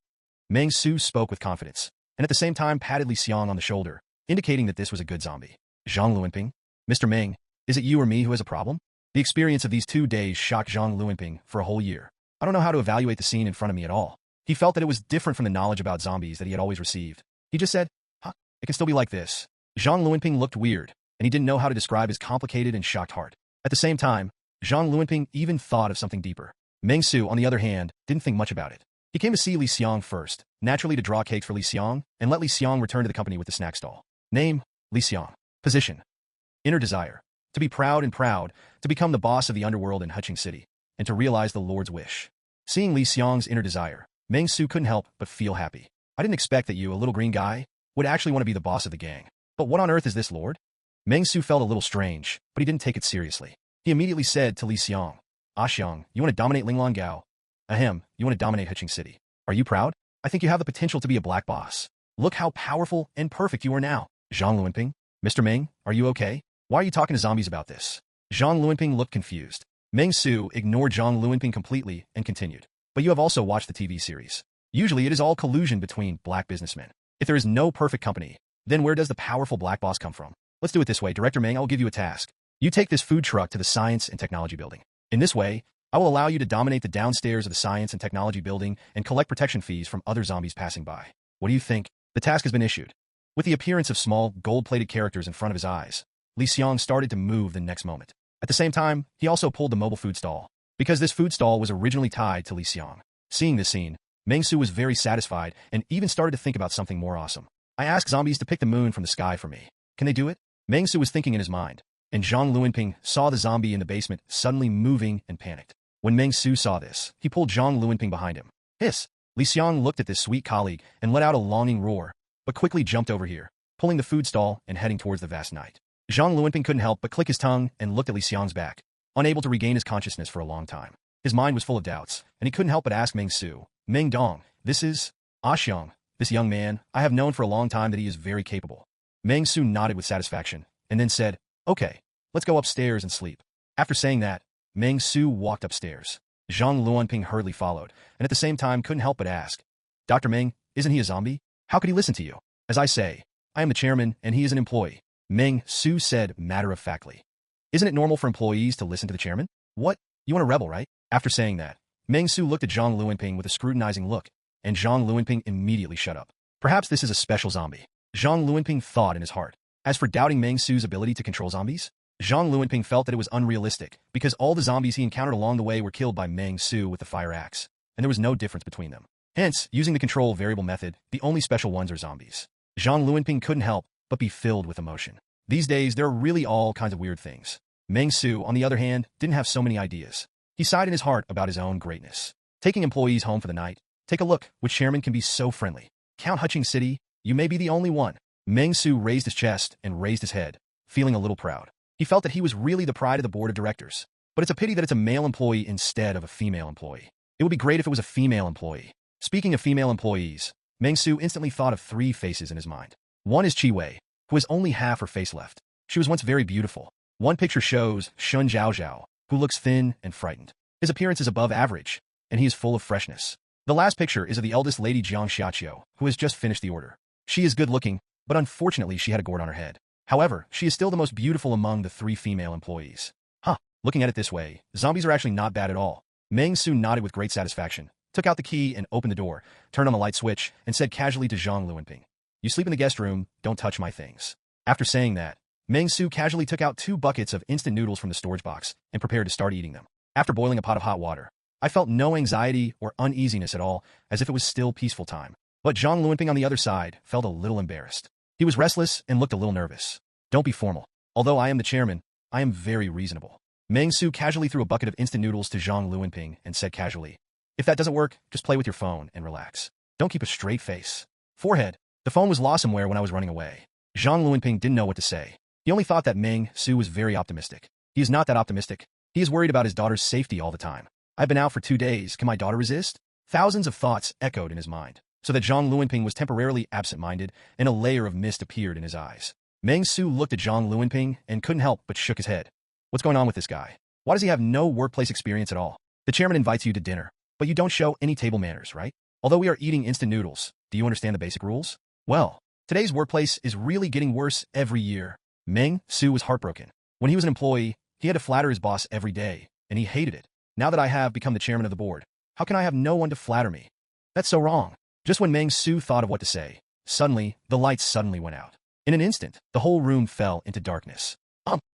Meng Xu spoke with confidence, and at the same time patted Li Xiang on the shoulder, indicating that this was a good zombie. Zhang Luanping? "Mr. Meng, is it you or me who has a problem?" The experience of these 2 days shocked Zhang Luanping for a whole year. I don't know how to evaluate the scene in front of me at all. He felt that it was different from the knowledge about zombies that he had always received. He just said, it can still be like this." Zhang Luanping looked weird, and he didn't know how to describe his complicated and shocked heart. At the same time, Zhang Luanping even thought of something deeper. Meng Xu, on the other hand, didn't think much about it. He came to see Li Xiang first, naturally to draw cakes for Li Xiang, and let Li Xiang return to the company with the snack stall. Name, Li Xiang. Position, inner desire. To be proud, to become the boss of the underworld in Huching City, and to realize the Lord's wish. Seeing Li Xiang's inner desire, Meng Xu couldn't help but feel happy. I didn't expect that you, a little green guy, would actually want to be the boss of the gang. But what on earth is this, Lord? Meng Xu felt a little strange, but he didn't take it seriously. He immediately said to Li Xiang, Xiang, you want to dominate Linglong Gao? Ahem, you want to dominate Huching City. Are you proud? I think you have the potential to be a black boss. Look how powerful and perfect you are now. Zhang Luanping? Mr. Meng, are you okay? Why are you talking to zombies about this? Zhang Luanping looked confused. Meng Xu ignored Zhang Luanping completely and continued. But you have also watched the TV series. Usually it is all collusion between black businessmen. If there is no perfect company, then where does the powerful black boss come from? Let's do it this way. Director Meng, I will give you a task. You take this food truck to the Science and Technology Building. In this way, I will allow you to dominate the downstairs of the Science and Technology Building and collect protection fees from other zombies passing by. What do you think? The task has been issued. With the appearance of small, gold-plated characters in front of his eyes, Li Xiang started to move the next moment. At the same time, he also pulled the mobile food stall, because this food stall was originally tied to Li Xiang. Seeing this scene, Meng Xu was very satisfied and even started to think about something more awesome. I asked zombies to pick the moon from the sky for me. Can they do it? Meng Xu was thinking in his mind, and Zhang Luanping saw the zombie in the basement suddenly moving and panicked. When Meng Xu saw this, he pulled Zhang Luanping behind him. Hiss! Li Xiang looked at this sweet colleague and let out a longing roar, but quickly jumped over here, pulling the food stall and heading towards the vast night. Zhang Luanping couldn't help but click his tongue and looked at Li Xiang's back, unable to regain his consciousness for a long time. His mind was full of doubts, and he couldn't help but ask Meng Xu, Meng Dong, this is Xiang. This young man, I have known for a long time that he is very capable. Meng Xu nodded with satisfaction, and then said, okay, let's go upstairs and sleep. After saying that, Meng Xu walked upstairs. Zhang Luanping hurriedly followed, and at the same time couldn't help but ask, Dr. Meng, isn't he a zombie? How could he listen to you? As I say, I am the chairman and he is an employee. Meng Xu said matter-of-factly. Isn't it normal for employees to listen to the chairman? What? You want to rebel, right? After saying that, Meng Xu looked at Zhang Luanping with a scrutinizing look, and Zhang Luanping immediately shut up. Perhaps this is a special zombie. Zhang Luanping thought in his heart. As for doubting Meng Xu's ability to control zombies, Zhang Luanping felt that it was unrealistic because all the zombies he encountered along the way were killed by Meng Xu with the fire axe, and there was no difference between them. Hence, using the control variable method, the only special ones are zombies. Zhang Luanping couldn't help but be filled with emotion. These days, there are really all kinds of weird things. Meng Xu, on the other hand, didn't have so many ideas. He sighed in his heart about his own greatness. Taking employees home for the night. Take a look, which chairman can be so friendly? Count Huching City, you may be the only one. Meng Xu raised his chest and raised his head, feeling a little proud. He felt that he was really the pride of the board of directors. But it's a pity that it's a male employee instead of a female employee. It would be great if it was a female employee. Speaking of female employees, Meng Xu instantly thought of three faces in his mind. One is Qi Wei, who has only half her face left. She was once very beautiful. One picture shows Shun Zhaozhao, who looks thin and frightened. His appearance is above average, and he is full of freshness. The last picture is of the eldest lady Jiang Xiaqiu, who has just finished the order. She is good-looking, but unfortunately she had a gourd on her head. However, she is still the most beautiful among the three female employees. Looking at it this way, zombies are actually not bad at all. Meng Xu nodded with great satisfaction, took out the key and opened the door, turned on the light switch, and said casually to Zhang Luanping, you sleep in the guest room, don't touch my things. After saying that, Meng Xu casually took out 2 buckets of instant noodles from the storage box and prepared to start eating them. After boiling a pot of hot water, I felt no anxiety or uneasiness at all, as if it was still peaceful time. But Zhang Luanping on the other side felt a little embarrassed. He was restless and looked a little nervous. Don't be formal. Although I am the chairman, I am very reasonable. Meng Xu casually threw a bucket of instant noodles to Zhang Luanping and said casually, if that doesn't work, just play with your phone and relax. Don't keep a straight face. Forehead. The phone was lost somewhere when I was running away. Zhang Luanping didn't know what to say. He only thought that Meng Xu was very optimistic. He is not that optimistic. He is worried about his daughter's safety all the time. I've been out for 2 days. Can my daughter resist? Thousands of thoughts echoed in his mind, so that Zhang Luanping was temporarily absent-minded, and a layer of mist appeared in his eyes. Meng Xu looked at Zhang Luanping and couldn't help but shook his head. What's going on with this guy? Why does he have no workplace experience at all? The chairman invites you to dinner, but you don't show any table manners, right? Although we are eating instant noodles, do you understand the basic rules? Well, today's workplace is really getting worse every year. Meng Xu was heartbroken. When he was an employee, he had to flatter his boss every day, and he hated it. Now that I have become the chairman of the board, how can I have no one to flatter me? That's so wrong. Just when Meng Xu thought of what to say, suddenly, the lights suddenly went out. In an instant, the whole room fell into darkness.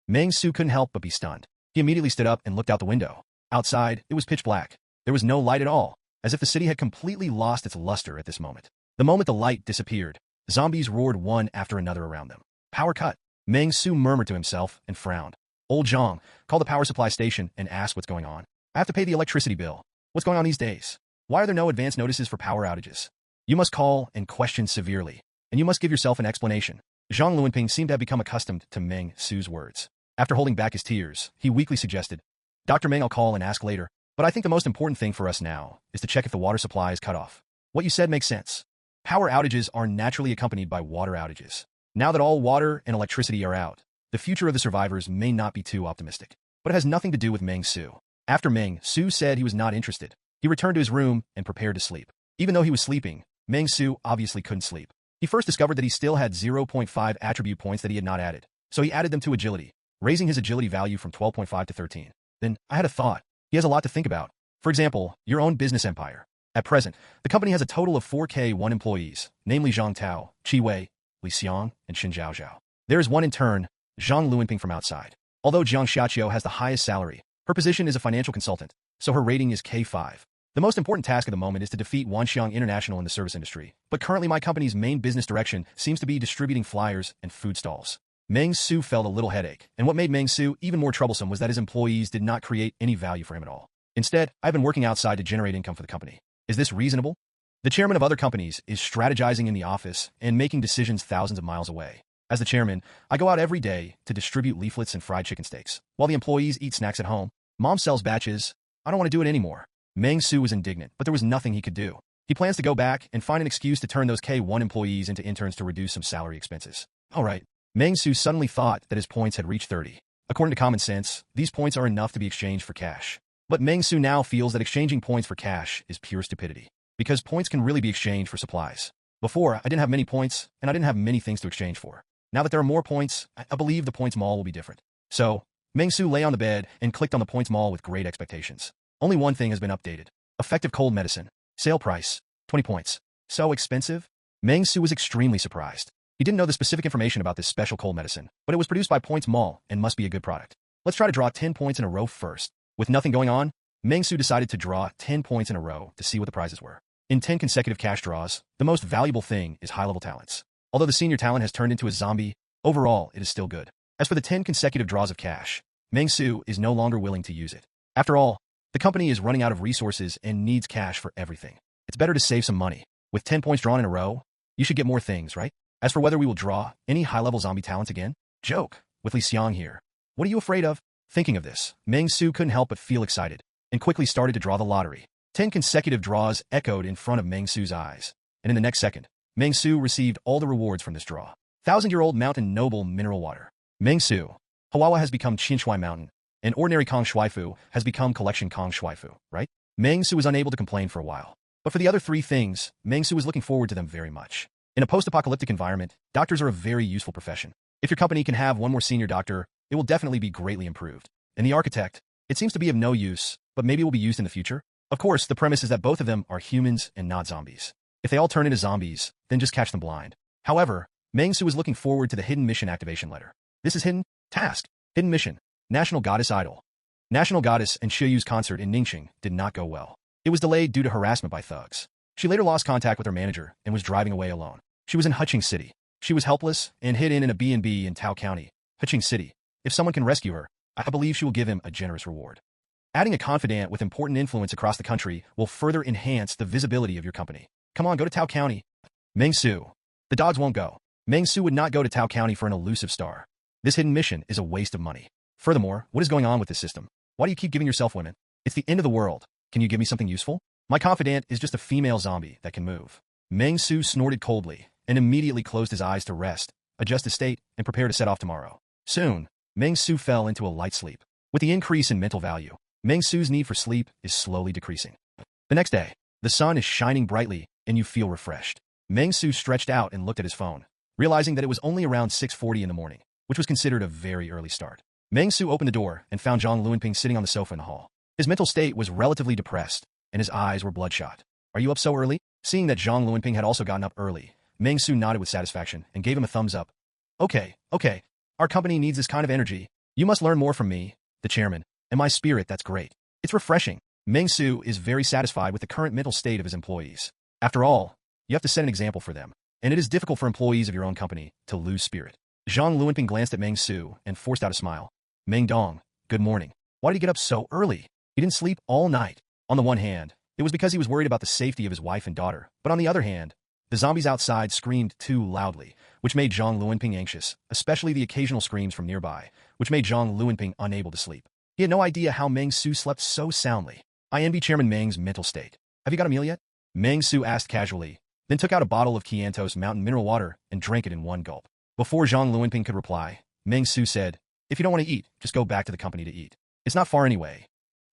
Meng Xu couldn't help but be stunned. He immediately stood up and looked out the window. Outside, it was pitch black. There was no light at all, as if the city had completely lost its luster at this moment. The moment the light disappeared, zombies roared one after another around them. Power cut. Meng Xu murmured to himself and frowned. Old Zhang, call the power supply station and ask what's going on. I have to pay the electricity bill. What's going on these days? Why are there no advance notices for power outages? You must call and question severely, and you must give yourself an explanation. Zhang Luanping seemed to have become accustomed to Meng Xu's words. After holding back his tears, he weakly suggested, Dr. Meng, I'll call and ask later, but I think the most important thing for us now is to check if the water supply is cut off. What you said makes sense. Power outages are naturally accompanied by water outages. Now that all water and electricity are out, the future of the survivors may not be too optimistic. But it has nothing to do with Meng Xu. After Meng Xu said he was not interested, he returned to his room and prepared to sleep. Even though he was sleeping, Meng Xu obviously couldn't sleep. He first discovered that he still had 0.5 attribute points that he had not added, so he added them to agility, raising his agility value from 12.5 to 13. Then, I had a thought. He has a lot to think about. For example, your own business empire. At present, the company has a total of 4K1 employees, namely Zhang Tao, Qi Wei, Li Xiang, and Xin Zhaozhao. There is one intern, Zhang Luanping from outside. Although Jiang Xiaqiu has the highest salary, her position is a financial consultant, so her rating is K5. The most important task at the moment is to defeat Wanxiang International in the service industry, but currently my company's main business direction seems to be distributing flyers and food stalls. Meng Xu felt a little headache, and what made Meng Xu even more troublesome was that his employees did not create any value for him at all. Instead, I've been working outside to generate income for the company. Is this reasonable? The chairman of other companies is strategizing in the office and making decisions thousands of miles away. As the chairman, I go out every day to distribute leaflets and fried chicken steaks, while the employees eat snacks at home. Mom sells batches. I don't want to do it anymore. Meng Xu was indignant, but there was nothing he could do. He plans to go back and find an excuse to turn those K1 employees into interns to reduce some salary expenses. All right. Meng Xu suddenly thought that his points had reached 30. According to common sense, these points are enough to be exchanged for cash. But Meng Xu now feels that exchanging points for cash is pure stupidity, because points can really be exchanged for supplies. Before, I didn't have many points, and I didn't have many things to exchange for. Now that there are more points, I believe the points mall will be different. So, Meng Xu lay on the bed and clicked on the points mall with great expectations. Only one thing has been updated. Effective cold medicine. Sale price, 20 points. So expensive? Meng Xu was extremely surprised. He didn't know the specific information about this special cold medicine, but it was produced by Points Mall and must be a good product. Let's try to draw 10 points in a row first. With nothing going on, Meng Xu decided to draw 10 points in a row to see what the prizes were. In 10 consecutive cash draws, the most valuable thing is high-level talents. Although the senior talent has turned into a zombie, overall it is still good. As for the 10 consecutive draws of cash, Meng Xu is no longer willing to use it. After all, the company is running out of resources and needs cash for everything. It's better to save some money. With 10 points drawn in a row, you should get more things, right? As for whether we will draw any high-level zombie talents again, joke, with Li Xiang here. What are you afraid of? Thinking of this, Meng Xu couldn't help but feel excited, and quickly started to draw the lottery. 10 consecutive draws echoed in front of Meng Xu's eyes, and in the next second, Meng Xu received all the rewards from this draw. 1,000-year-old mountain noble mineral water. Meng Xu. Hawawa has become Qinshui Mountain, and ordinary Kong Shuifu has become collection Kong Shuifu, right? Meng Xu was unable to complain for a while. But for the other three things, Meng Xu was looking forward to them very much. In a post-apocalyptic environment, doctors are a very useful profession. If your company can have one more senior doctor, it will definitely be greatly improved. And the architect, it seems to be of no use, but maybe will be used in the future. Of course, the premise is that both of them are humans and not zombies. If they all turn into zombies, then just catch them blind. However, Meng Xu was looking forward to the hidden mission activation letter. This is hidden task. Hidden mission. National Goddess Idol. National Goddess and Shiyu's concert in Ningxing did not go well. It was delayed due to harassment by thugs. She later lost contact with her manager and was driving away alone. She was in Huqing City. She was helpless and hid in a B&B in Tao County, Huqing City. If someone can rescue her, I believe she will give him a generous reward. Adding a confidant with important influence across the country will further enhance the visibility of your company. Come on, go to Tao County. Meng Xu. The dogs won't go. Meng Xu would not go to Tao County for an elusive star. This hidden mission is a waste of money. Furthermore, what is going on with this system? Why do you keep giving yourself women? It's the end of the world. Can you give me something useful? My confidant is just a female zombie that can move. Meng Xu snorted coldly and immediately closed his eyes to rest, adjust his state, and prepare to set off tomorrow. Soon, Meng Xu fell into a light sleep. With the increase in mental value, Meng Xu's need for sleep is slowly decreasing. The next day, the sun is shining brightly and you feel refreshed. Meng Xu stretched out and looked at his phone, realizing that it was only around 6:40 in the morning, which was considered a very early start. Meng Xu opened the door and found Zhang Luanping sitting on the sofa in the hall. His mental state was relatively depressed, and his eyes were bloodshot. Are you up so early? Seeing that Zhang Luanping had also gotten up early, Meng Xu nodded with satisfaction and gave him a thumbs up. Okay. Our company needs this kind of energy. You must learn more from me, the chairman, and my spirit. That's great. It's refreshing. Meng Xu is very satisfied with the current mental state of his employees. After all, you have to set an example for them, and it is difficult for employees of your own company to lose spirit. Zhang Luanping glanced at Meng Xu and forced out a smile. Meng Dong, good morning. Why did he get up so early? He didn't sleep all night. On the one hand, it was because he was worried about the safety of his wife and daughter, but on the other hand, the zombies outside screamed too loudly, which made Zhang Luanping anxious, especially the occasional screams from nearby, which made Zhang Luanping unable to sleep. He had no idea how Meng Xu slept so soundly. I envy Chairman Meng's mental state. Have you got a meal yet? Meng Xu asked casually, then took out a bottle of Qiantos mountain mineral water and drank it in one gulp. Before Zhang Luanping could reply, Meng Xu said, if you don't want to eat, just go back to the company to eat. It's not far anyway.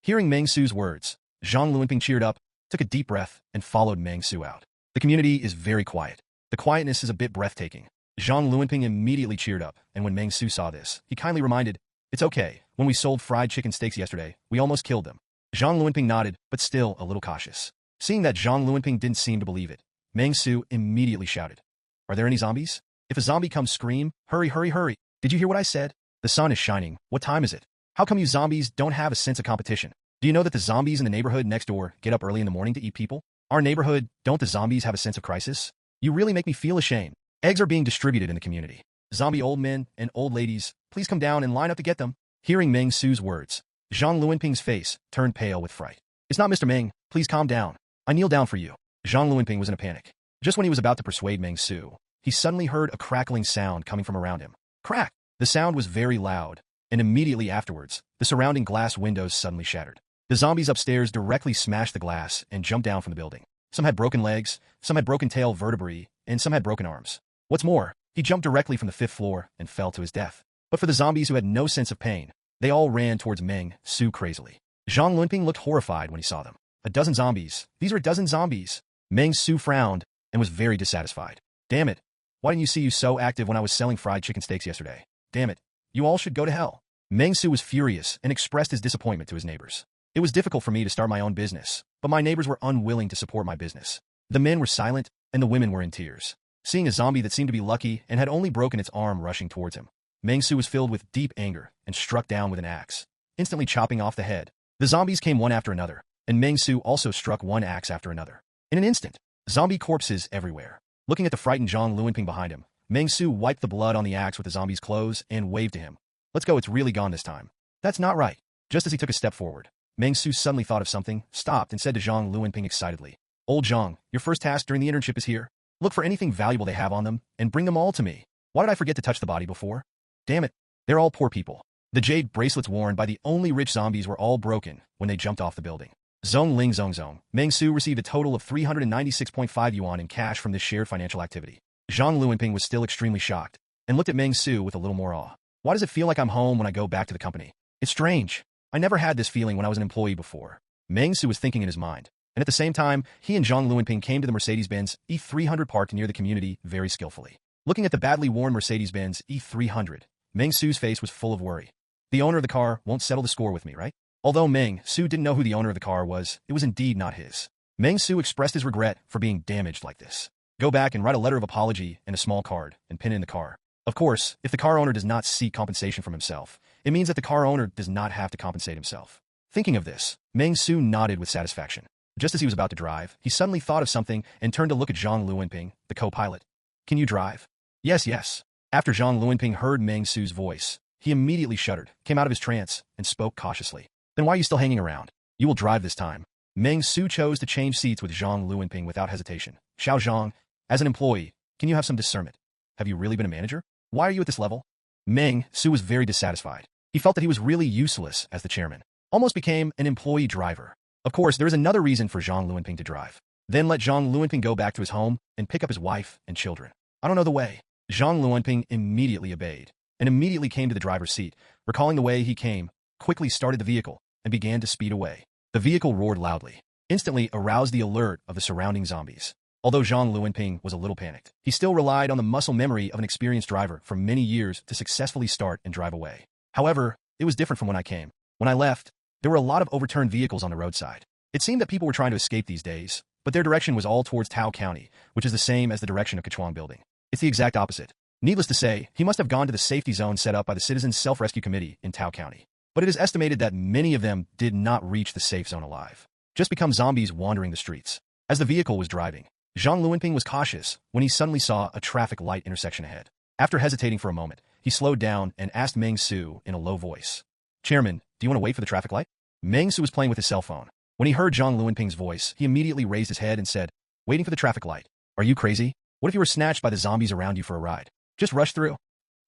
Hearing Meng Xu's words, Zhang Luanping cheered up, took a deep breath, and followed Meng Xu out. The community is very quiet. The quietness is a bit breathtaking. Zhang Luanping immediately cheered up, and when Meng Xu saw this, he kindly reminded, it's okay, when we sold fried chicken steaks yesterday, we almost killed them. Zhang Luanping nodded, but still a little cautious. Seeing that Zhang Luanping didn't seem to believe it, Meng Xu immediately shouted, are there any zombies? If a zombie comes, scream, hurry, hurry, hurry. Did you hear what I said? The sun is shining. What time is it? How come you zombies don't have a sense of competition? Do you know that the zombies in the neighborhood next door get up early in the morning to eat people? Our neighborhood, don't the zombies have a sense of crisis? You really make me feel ashamed. Eggs are being distributed in the community. Zombie old men and old ladies, please come down and line up to get them. Hearing Meng Xu's words, Zhang Luanping's face turned pale with fright. It's not Mr. Meng, please calm down. I kneel down for you. Zhang Luanping was in a panic. Just when he was about to persuade Meng Xu, he suddenly heard a crackling sound coming from around him. Crack! The sound was very loud, and immediately afterwards, the surrounding glass windows suddenly shattered. The zombies upstairs directly smashed the glass and jumped down from the building. Some had broken legs, some had broken tail vertebrae, and some had broken arms. What's more, he jumped directly from the 5th floor and fell to his death. But for the zombies who had no sense of pain, they all ran towards Meng Xu crazily. Zhang Luanping looked horrified when he saw them. A dozen zombies. These are a dozen zombies. Meng Xu frowned and was very dissatisfied. Damn it. Why didn't you see you so active when I was selling fried chicken steaks yesterday? Damn it. You all should go to hell. Meng Xu was furious and expressed his disappointment to his neighbors. It was difficult for me to start my own business, but my neighbors were unwilling to support my business. The men were silent, and the women were in tears. Seeing a zombie that seemed to be lucky and had only broken its arm rushing towards him, Meng Xu was filled with deep anger and struck down with an axe, instantly chopping off the head. The zombies came one after another, and Meng Xu also struck one axe after another. In an instant, zombie corpses everywhere. Looking at the frightened Zhang Luanping behind him, Meng Xu wiped the blood on the axe with the zombie's clothes and waved to him. Let's go, it's really gone this time. That's not right. Just as he took a step forward, Meng Xu suddenly thought of something, stopped, and said to Zhang Luanping excitedly, Old Zhang, your first task during the internship is here. Look for anything valuable they have on them, and bring them all to me. Why did I forget to touch the body before? Damn it, they're all poor people. The jade bracelets worn by the only rich zombies were all broken when they jumped off the building. Zong Ling Zong Zong. Meng Xu received a total of 396.5 yuan in cash from this shared financial activity. Zhang Luanping was still extremely shocked, and looked at Meng Xu with a little more awe. Why does it feel like I'm home when I go back to the company? It's strange. I never had this feeling when I was an employee before. Meng Xu was thinking in his mind, and at the same time, he and Zhang Luanping came to the Mercedes-Benz E300 parked near the community very skillfully. Looking at the badly worn Mercedes-Benz E300, Meng Xu's face was full of worry. The owner of the car won't settle the score with me, right? Although Meng Xu didn't know who the owner of the car was, it was indeed not his. Meng Xu expressed his regret for being damaged like this. Go back and write a letter of apology and a small card and pin it in the car. Of course, if the car owner does not seek compensation from himself, it means that the car owner does not have to compensate himself. Thinking of this, Meng Xu nodded with satisfaction. Just as he was about to drive, he suddenly thought of something and turned to look at Zhang Luanping, the co-pilot. Can you drive? Yes, yes. After Zhang Luanping heard Meng Xu's voice, he immediately shuddered, came out of his trance, and spoke cautiously. Then why are you still hanging around? You will drive this time. Meng Xu chose to change seats with Zhang Luanping without hesitation. Xiao Zhang, as an employee, can you have some discernment? Have you really been a manager? Why are you at this level? Meng Xu was very dissatisfied. He felt that he was really useless as the chairman. Almost became an employee driver. Of course, there is another reason for Zhang Luanping to drive. Then let Zhang Luanping go back to his home and pick up his wife and children. I don't know the way. Zhang Luanping immediately obeyed and immediately came to the driver's seat. Recalling the way he came, quickly started the vehicle and began to speed away. The vehicle roared loudly, instantly aroused the alert of the surrounding zombies. Although Zhang Luanping was a little panicked, he still relied on the muscle memory of an experienced driver for many years to successfully start and drive away. However, it was different from when I came. When I left, there were a lot of overturned vehicles on the roadside. It seemed that people were trying to escape these days, but their direction was all towards Tao County, which is the same as the direction of Kechuang Building. It's the exact opposite. Needless to say, he must have gone to the safety zone set up by the Citizens Self-Rescue Committee in Tao County. But it is estimated that many of them did not reach the safe zone alive, just become zombies wandering the streets. As the vehicle was driving, Zhang Luanping was cautious when he suddenly saw a traffic light intersection ahead. After hesitating for a moment, he slowed down and asked Meng Xu in a low voice, Chairman, do you want to wait for the traffic light? Meng Xu was playing with his cell phone. When he heard Zhang Luanping's voice, he immediately raised his head and said, Waiting for the traffic light. Are you crazy? What if you were snatched by the zombies around you for a ride? Just rush through.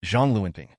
Zhang Luanping.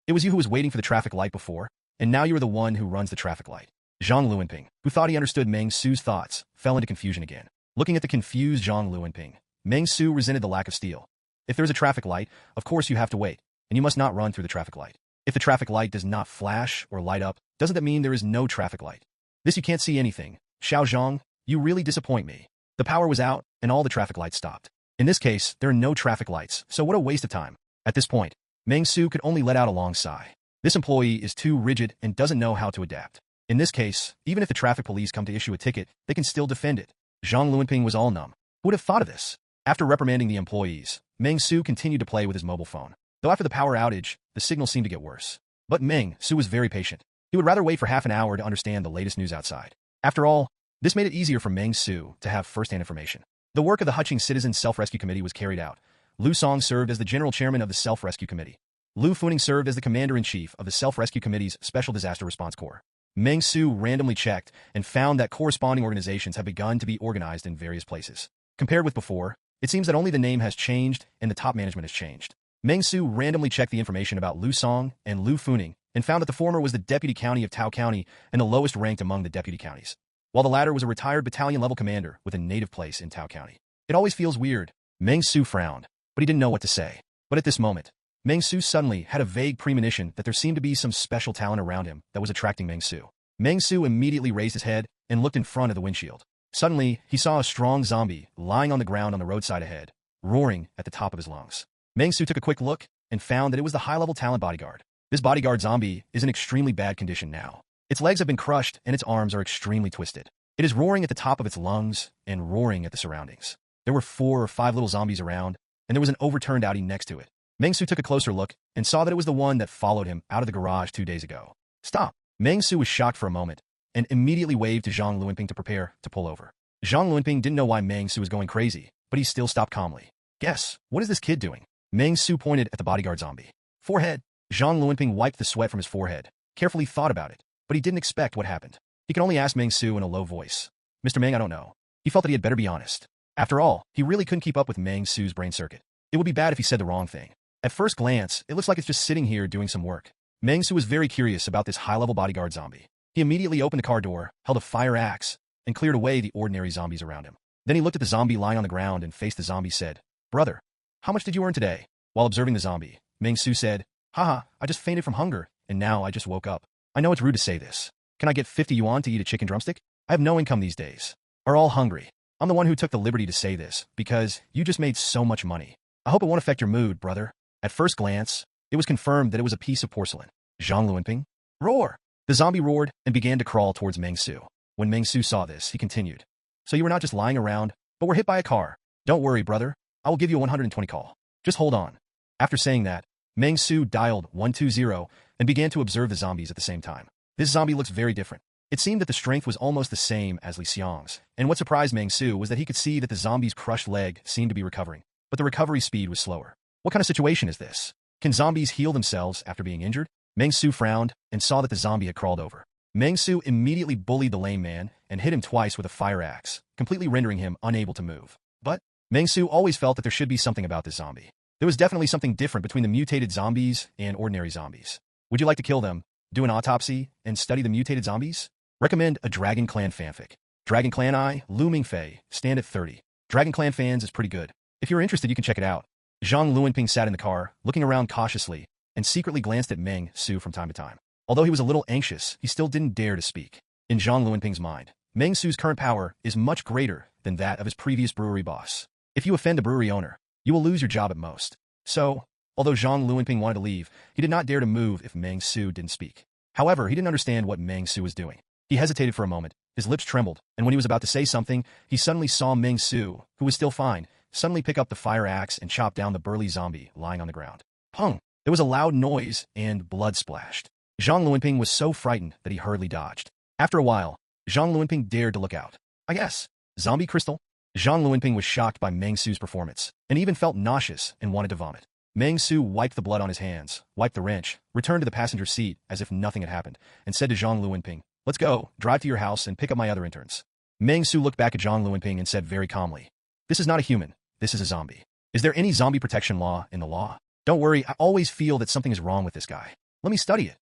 It was you who was waiting for the traffic light before, and now you are the one who runs the traffic light. Zhang Luanping, who thought he understood Meng Xu's thoughts, fell into confusion again. Looking at the confused Zhang Luanping, Meng Xu resented the lack of steel. If there is a traffic light, of course you have to wait, and you must not run through the traffic light. If the traffic light does not flash or light up, doesn't that mean there is no traffic light? This you can't see anything. Xiao Zhang, you really disappoint me. The power was out, and all the traffic lights stopped. In this case, there are no traffic lights, so what a waste of time. At this point, Meng Xu could only let out a long sigh. This employee is too rigid and doesn't know how to adapt. In this case, even if the traffic police come to issue a ticket, they can still defend it. Zhang Luanping was all numb. Who would have thought of this? After reprimanding the employees, Meng Xu continued to play with his mobile phone. Though after the power outage, the signal seemed to get worse. But Meng Xu was very patient. He would rather wait for half an hour to understand the latest news outside. After all, this made it easier for Meng Xu to have first-hand information. The work of the Huqing Citizens Self-Rescue Committee was carried out. Lu Song served as the general chairman of the Self-Rescue Committee. Lu Funing served as the commander-in-chief of the Self-Rescue Committee's Special Disaster Response Corps. Meng Xu randomly checked and found that corresponding organizations have begun to be organized in various places. Compared with before, it seems that only the name has changed and the top management has changed. Meng Xu randomly checked the information about Lu Song and Lu Funing and found that the former was the deputy county of Tao County and the lowest ranked among the deputy counties, while the latter was a retired battalion-level commander with a native place in Tao County. It always feels weird. Meng Xu frowned, but he didn't know what to say. But at this moment, Meng Xu suddenly had a vague premonition that there seemed to be some special talent around him that was attracting Meng Xu. Meng Xu immediately raised his head and looked in front of the windshield. Suddenly, he saw a strong zombie lying on the ground on the roadside ahead, roaring at the top of his lungs. Meng Xu took a quick look and found that it was the high-level talent bodyguard. This bodyguard zombie is in extremely bad condition now. Its legs have been crushed and its arms are extremely twisted. It is roaring at the top of its lungs and roaring at the surroundings. There were 4 or 5 little zombies around, and there was an overturned Audi next to it. Meng Xu took a closer look and saw that it was the one that followed him out of the garage 2 days ago. Stop! Meng Xu was shocked for a moment and immediately waved to Zhang Luanping to prepare to pull over. Zhang Luanping didn't know why Meng Xu was going crazy, but he still stopped calmly. Guess, what is this kid doing? Meng Xu pointed at the bodyguard zombie. Forehead. Zhang Luanping wiped the sweat from his forehead, carefully thought about it, but he didn't expect what happened. He could only ask Meng Xu in a low voice. Mr. Meng, I don't know. He felt that he had better be honest. After all, he really couldn't keep up with Meng Xu's brain circuit. It would be bad if he said the wrong thing. At first glance, it looks like it's just sitting here doing some work. Meng Xu was very curious about this high-level bodyguard zombie. He immediately opened the car door, held a fire axe, and cleared away the ordinary zombies around him. Then he looked at the zombie lying on the ground and faced the zombie said, "Brother, how much did you earn today?" While observing the zombie, Meng Xu said, "Haha, I just fainted from hunger, and now I just woke up. I know it's rude to say this. Can I get 50 yuan to eat a chicken drumstick? I have no income these days. Are all hungry. I'm the one who took the liberty to say this, because you just made so much money. I hope it won't affect your mood, brother." At first glance, it was confirmed that it was a piece of porcelain. Zhang Luanping? Roar! The zombie roared and began to crawl towards Meng Xu. When Meng Xu saw this, he continued, "So you were not just lying around, but were hit by a car. Don't worry, brother. I will give you a 120 call. Just hold on." After saying that, Meng Xu dialed 120 and began to observe the zombies at the same time. This zombie looks very different. It seemed that the strength was almost the same as Li Xiang's, and what surprised Meng Xu was that he could see that the zombie's crushed leg seemed to be recovering, but the recovery speed was slower. What kind of situation is this? Can zombies heal themselves after being injured? Meng Xu frowned and saw that the zombie had crawled over. Meng Xu immediately bullied the lame man and hit him twice with a fire axe, completely rendering him unable to move. But Meng Xu always felt that there should be something about this zombie. There was definitely something different between the mutated zombies and ordinary zombies. Would you like to kill them, do an autopsy, and study the mutated zombies? Recommend a Dragon Clan fanfic. Dragon Clan I, Lu Mingfei, stand at 30. Dragon Clan fans is pretty good. If you're interested, you can check it out. Zhang Luanping sat in the car, looking around cautiously, and secretly glanced at Meng Xu from time to time. Although he was a little anxious, he still didn't dare to speak. In Zhang Luanping's mind, Meng Xu's current power is much greater than that of his previous brewery boss. If you offend a brewery owner, you will lose your job at most. So, although Zhang Luanping wanted to leave, he did not dare to move if Meng Xu didn't speak. However, he didn't understand what Meng Xu was doing. He hesitated for a moment, his lips trembled, and when he was about to say something, he suddenly saw Meng Xu, who was still fine, suddenly pick up the fire axe and chop down the burly zombie lying on the ground. Pung! There was a loud noise, and blood splashed. Zhang Luanping was so frightened that he hurriedly dodged. After a while, Zhang Luanping dared to look out. I guess. Zombie crystal? Zhang Luanping was shocked by Meng Xu's performance, and even felt nauseous and wanted to vomit. Meng Xu wiped the blood on his hands, wiped the wrench, returned to the passenger seat as if nothing had happened, and said to Zhang Luanping, "Let's go, drive to your house and pick up my other interns." Meng Xu looked back at Zhang Luanping and said very calmly, "This is not a human, this is a zombie. Is there any zombie protection law in the law? Don't worry, I always feel that something is wrong with this guy. Let me study it."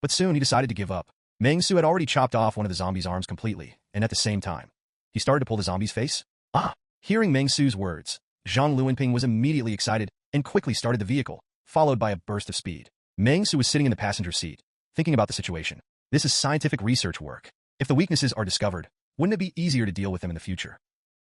But soon he decided to give up. Meng Xu had already chopped off one of the zombie's arms completely, and at the same time, he started to pull the zombie's face. Ah! Hearing Meng Xu's words, Zhang Luanping was immediately excited and quickly started the vehicle, followed by a burst of speed. Meng Xu was sitting in the passenger seat, thinking about the situation. This is scientific research work. If the weaknesses are discovered, wouldn't it be easier to deal with them in the future?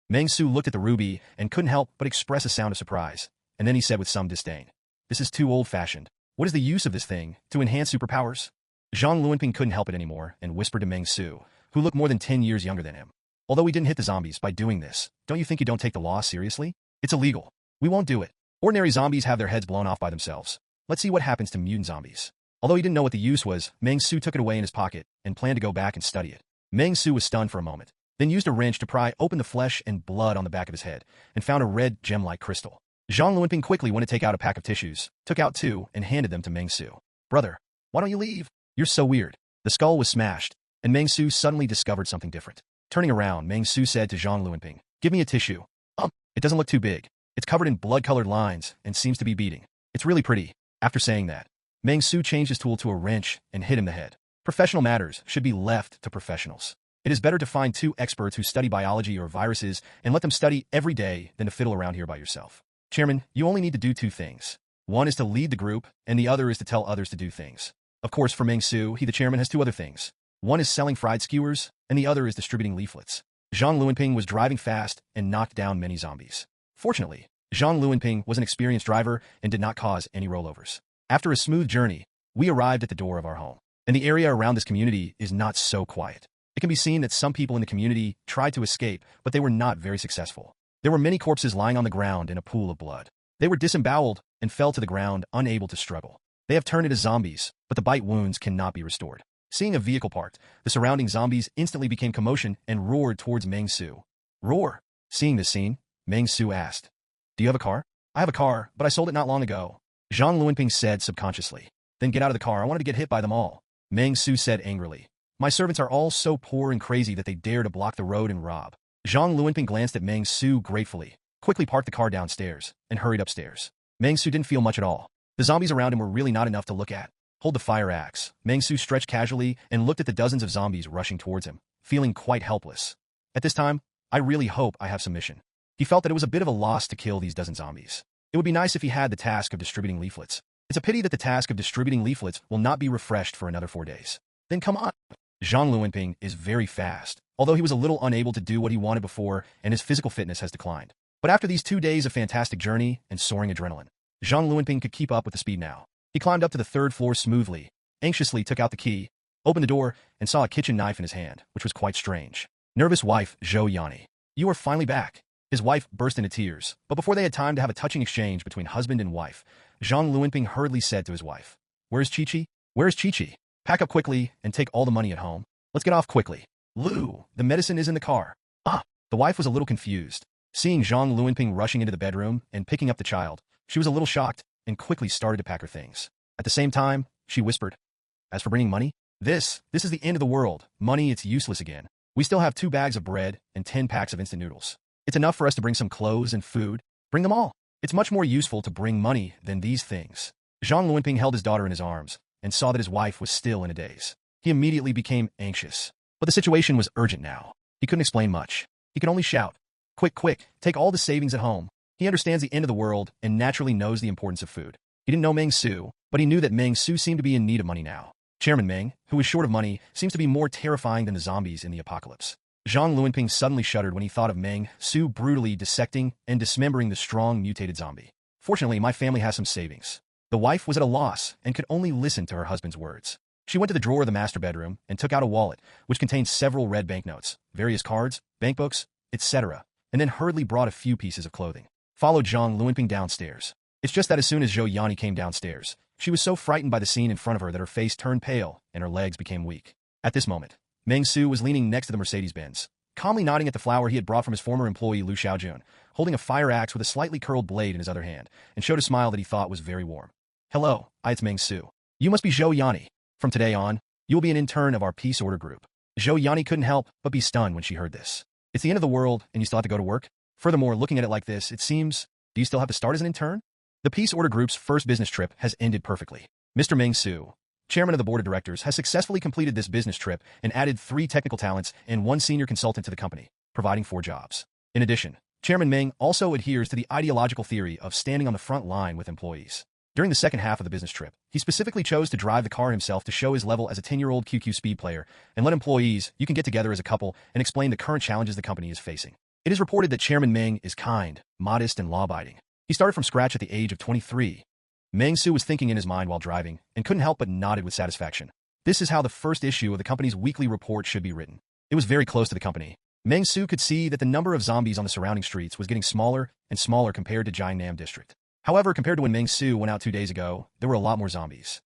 Meng Xu looked at the ruby and couldn't help but express a sound of surprise, and then he said with some disdain, "This is too old-fashioned. What is the use of this thing to enhance superpowers?" Zhang Luanping couldn't help it anymore and whispered to Meng Xu, who looked more than 10 years younger than him. "Although we didn't hit the zombies by doing this, don't you think you don't take the law seriously? It's illegal. We won't do it." Ordinary zombies have their heads blown off by themselves. Let's see what happens to mutant zombies. Although he didn't know what the use was, Meng Xu took it away in his pocket and planned to go back and study it. Meng Xu was stunned for a moment, then used a wrench to pry open the flesh and blood on the back of his head, and found a red gem-like crystal. Zhang Luanping quickly went to take out a pack of tissues, took out 2, and handed them to Meng Xu. Brother, why don't you leave? You're so weird. The skull was smashed, and Meng Xu suddenly discovered something different. Turning around, Meng Xu said to Zhang Luanping, give me a tissue. It doesn't look too big. It's covered in blood-colored lines and seems to be beating. It's really pretty. After saying that, Meng Xu changed his tool to a wrench and hit him the head. Professional matters should be left to professionals. It is better to find 2 experts who study biology or viruses and let them study every day than to fiddle around here by yourself. Chairman, you only need to do 2 things. One is to lead the group, and the other is to tell others to do things. Of course, for Meng Xu, he the chairman has 2 other things. One is selling fried skewers, and the other is distributing leaflets. Zhang Luanping was driving fast and knocked down many zombies. Fortunately, Zhang Luanping was an experienced driver and did not cause any rollovers. After a smooth journey, we arrived at the door of our home, and the area around this community is not so quiet. It can be seen that some people in the community tried to escape, but they were not very successful. There were many corpses lying on the ground in a pool of blood. They were disemboweled and fell to the ground, unable to struggle. They have turned into zombies, but the bite wounds cannot be restored. Seeing a vehicle parked, the surrounding zombies instantly became commotion and roared towards Meng Xu. Roar! Seeing this scene, Meng Xu asked, do you have a car? I have a car, but I sold it not long ago. Zhang Luanping said subconsciously. Then get out of the car. I wanted to get hit by them all. Meng Xu said angrily. My servants are all so poor and crazy that they dare to block the road and rob. Zhang Luanping glanced at Meng Xu gratefully, quickly parked the car downstairs, and hurried upstairs. Meng Xu didn't feel much at all. The zombies around him were really not enough to look at. Hold the fire axe. Meng Xu stretched casually and looked at the dozens of zombies rushing towards him, feeling quite helpless. At this time, I really hope I have some mission. He felt that it was a bit of a loss to kill these dozen zombies. It would be nice if he had the task of distributing leaflets. It's a pity that the task of distributing leaflets will not be refreshed for another 4 days. Then come on. Zhang Luanping is very fast, although he was a little unable to do what he wanted before and his physical fitness has declined. But after these 2 days of fantastic journey and soaring adrenaline, Zhang Luanping could keep up with the speed now. He climbed up to the 3rd floor smoothly, anxiously took out the key, opened the door, and saw a kitchen knife in his hand, which was quite strange. Nervous wife, Zhou Yanni. You are finally back. His wife burst into tears, but before they had time to have a touching exchange between husband and wife, Zhang Luanping hurriedly said to his wife, Where's Chi-Chi? Where's Chi-Chi? Pack up quickly and take all the money at home. Let's get off quickly. Lou, the medicine is in the car. The wife was a little confused. Seeing Zhang Luanping rushing into the bedroom and picking up the child, she was a little shocked and quickly started to pack her things. At the same time, she whispered, As for bringing money, this is the end of the world. Money, it's useless again. We still have 2 bags of bread and 10 packs of instant noodles. It's enough for us to bring some clothes and food. Bring them all. It's much more useful to bring money than these things. Zhang Luanping held his daughter in his arms and saw that his wife was still in a daze. He immediately became anxious. But the situation was urgent now. He couldn't explain much. He could only shout, Quick, quick, take all the savings at home. He understands the end of the world and naturally knows the importance of food. He didn't know Meng Xu, but he knew that Meng Xu seemed to be in need of money now. Chairman Meng, who was short of money, seems to be more terrifying than the zombies in the apocalypse. Zhang Luanping suddenly shuddered when he thought of Meng Xu brutally dissecting and dismembering the strong mutated zombie. Fortunately, my family has some savings. The wife was at a loss and could only listen to her husband's words. She went to the drawer of the master bedroom and took out a wallet, which contained several red banknotes, various cards, bankbooks, etc., and then hurriedly brought a few pieces of clothing. Followed Zhang Luanping downstairs. It's just that as soon as Zhou Yanni came downstairs, she was so frightened by the scene in front of her that her face turned pale and her legs became weak. At this moment, Meng Xu was leaning next to the Mercedes-Benz, calmly nodding at the flower he had brought from his former employee Liu Xiaojun, holding a fire axe with a slightly curled blade in his other hand, and showed a smile that he thought was very warm. Hello, it's Meng Xu. You must be Zhou Yanni. From today on, you will be an intern of our peace order group. Zhou Yanni couldn't help but be stunned when she heard this. It's the end of the world, and you still have to go to work? Furthermore, looking at it like this, it seems, do you still have to start as an intern? The peace order group's first business trip has ended perfectly. Mr. Meng Xu, chairman of the board of directors, has successfully completed this business trip and added 3 technical talents and 1 senior consultant to the company, providing 4 jobs. In addition, Chairman Meng also adheres to the ideological theory of standing on the front line with employees. During the second half of the business trip, he specifically chose to drive the car himself to show his level as a 10-year-old QQ speed player and let employees, you can get together as a couple and explain the current challenges the company is facing. It is reported that Chairman Meng is kind, modest, and law-abiding. He started from scratch at the age of 23. Meng Xu was thinking in his mind while driving and couldn't help but nodded with satisfaction. This is how the first issue of the company's weekly report should be written. It was very close to the company. Meng Xu could see that the number of zombies on the surrounding streets was getting smaller and smaller compared to Jiannam district. However, compared to when Meng Xu went out 2 days ago, there were a lot more zombies.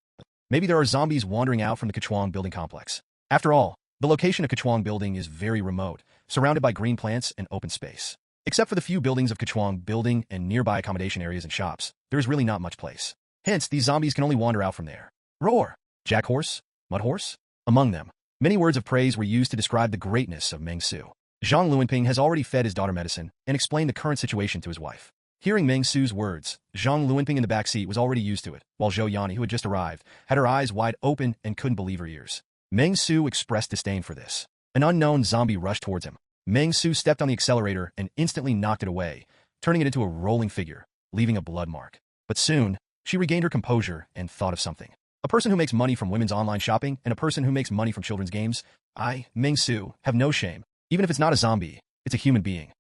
Maybe there are zombies wandering out from the Kechuang building complex. After all, the location of Kechuang building is very remote, surrounded by green plants and open space. Except for the few buildings of Kechuang building and nearby accommodation areas and shops, there is really not much place. Hence, these zombies can only wander out from there. Roar! Jack horse? Mud horse? Among them, many words of praise were used to describe the greatness of Meng Xu. Zhang Luanping has already fed his daughter medicine and explained the current situation to his wife. Hearing Meng Xu's words, Zhang Luanping in the back seat was already used to it, while Zhou Yani, who had just arrived, had her eyes wide open and couldn't believe her ears. Meng Xu expressed disdain for this. An unknown zombie rushed towards him. Meng Xu stepped on the accelerator and instantly knocked it away, turning it into a rolling figure, leaving a blood mark. But soon, she regained her composure and thought of something. A person who makes money from women's online shopping and a person who makes money from children's games, I, Meng Xu, have no shame. Even if it's not a zombie, it's a human being.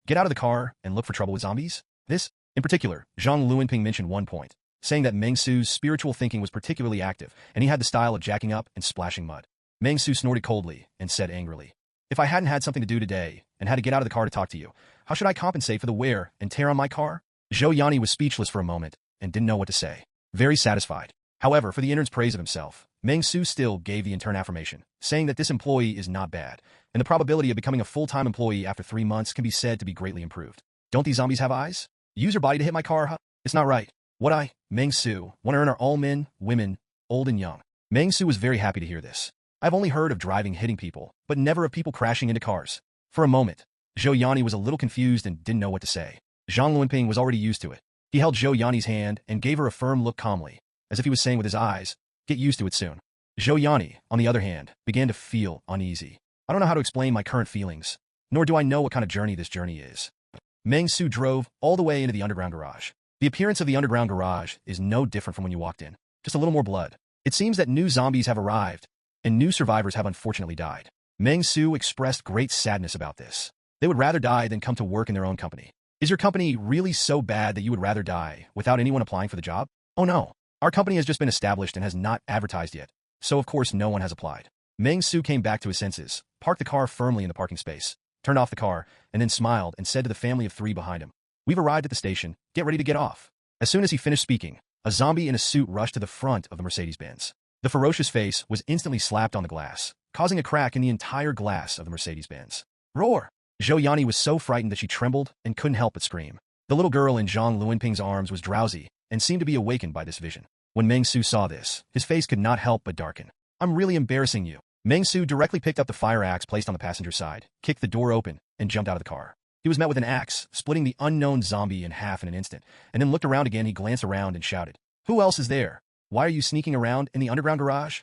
Get out of the car and look for trouble with zombies? This, in particular, Zhang Luanping mentioned one point, saying that Meng Xu's spiritual thinking was particularly active, and he had the style of jacking up and splashing mud. Meng Xu snorted coldly and said angrily, "If I hadn't had something to do today and had to get out of the car to talk to you, how should I compensate for the wear and tear on my car?" Zhou Yani was speechless for a moment and didn't know what to say. Very satisfied. However, for the intern's praise of himself, Meng Xu still gave the intern affirmation, saying that this employee is not bad, and the probability of becoming a full-time employee after 3 months can be said to be greatly improved. Don't these zombies have eyes? Use your body to hit my car, huh? It's not right. What I, Meng Xu, want to earn are all men, women, old and young. Meng Xu was very happy to hear this. I've only heard of driving hitting people, but never of people crashing into cars. For a moment, Zhou Yani was a little confused and didn't know what to say. Zhang Luanping was already used to it. He held Zhou Yani's hand and gave her a firm look calmly, as if he was saying with his eyes, "Get used to it soon." Zhou Yani, on the other hand, began to feel uneasy. I don't know how to explain my current feelings, nor do I know what kind of journey this journey is. Meng Xu drove all the way into the underground garage. The appearance of the underground garage is no different from when you walked in, just a little more blood. It seems that new zombies have arrived, and new survivors have unfortunately died. Meng Xu expressed great sadness about this. They would rather die than come to work in their own company. Is your company really so bad that you would rather die without anyone applying for the job? Oh no. Our company has just been established and has not advertised yet, so of course no one has applied. Meng Xu came back to his senses, parked the car firmly in the parking space, turned off the car, and then smiled and said to the family of 3 behind him, "We've arrived at the station. Get ready to get off." As soon as he finished speaking, a zombie in a suit rushed to the front of the Mercedes-Benz. The ferocious face was instantly slapped on the glass, causing a crack in the entire glass of the Mercedes-Benz. Roar! Zhou Yani was so frightened that she trembled and couldn't help but scream. The little girl in Zhang Luanping's arms was drowsy and seemed to be awakened by this vision. When Meng Xu saw this, his face could not help but darken. "I'm really embarrassing you." Meng Xu directly picked up the fire axe placed on the passenger side, kicked the door open, and jumped out of the car. He was met with an axe, splitting the unknown zombie in half in an instant, and then looked around again. He glanced around and shouted, "Who else is there? Why are you sneaking around in the underground garage?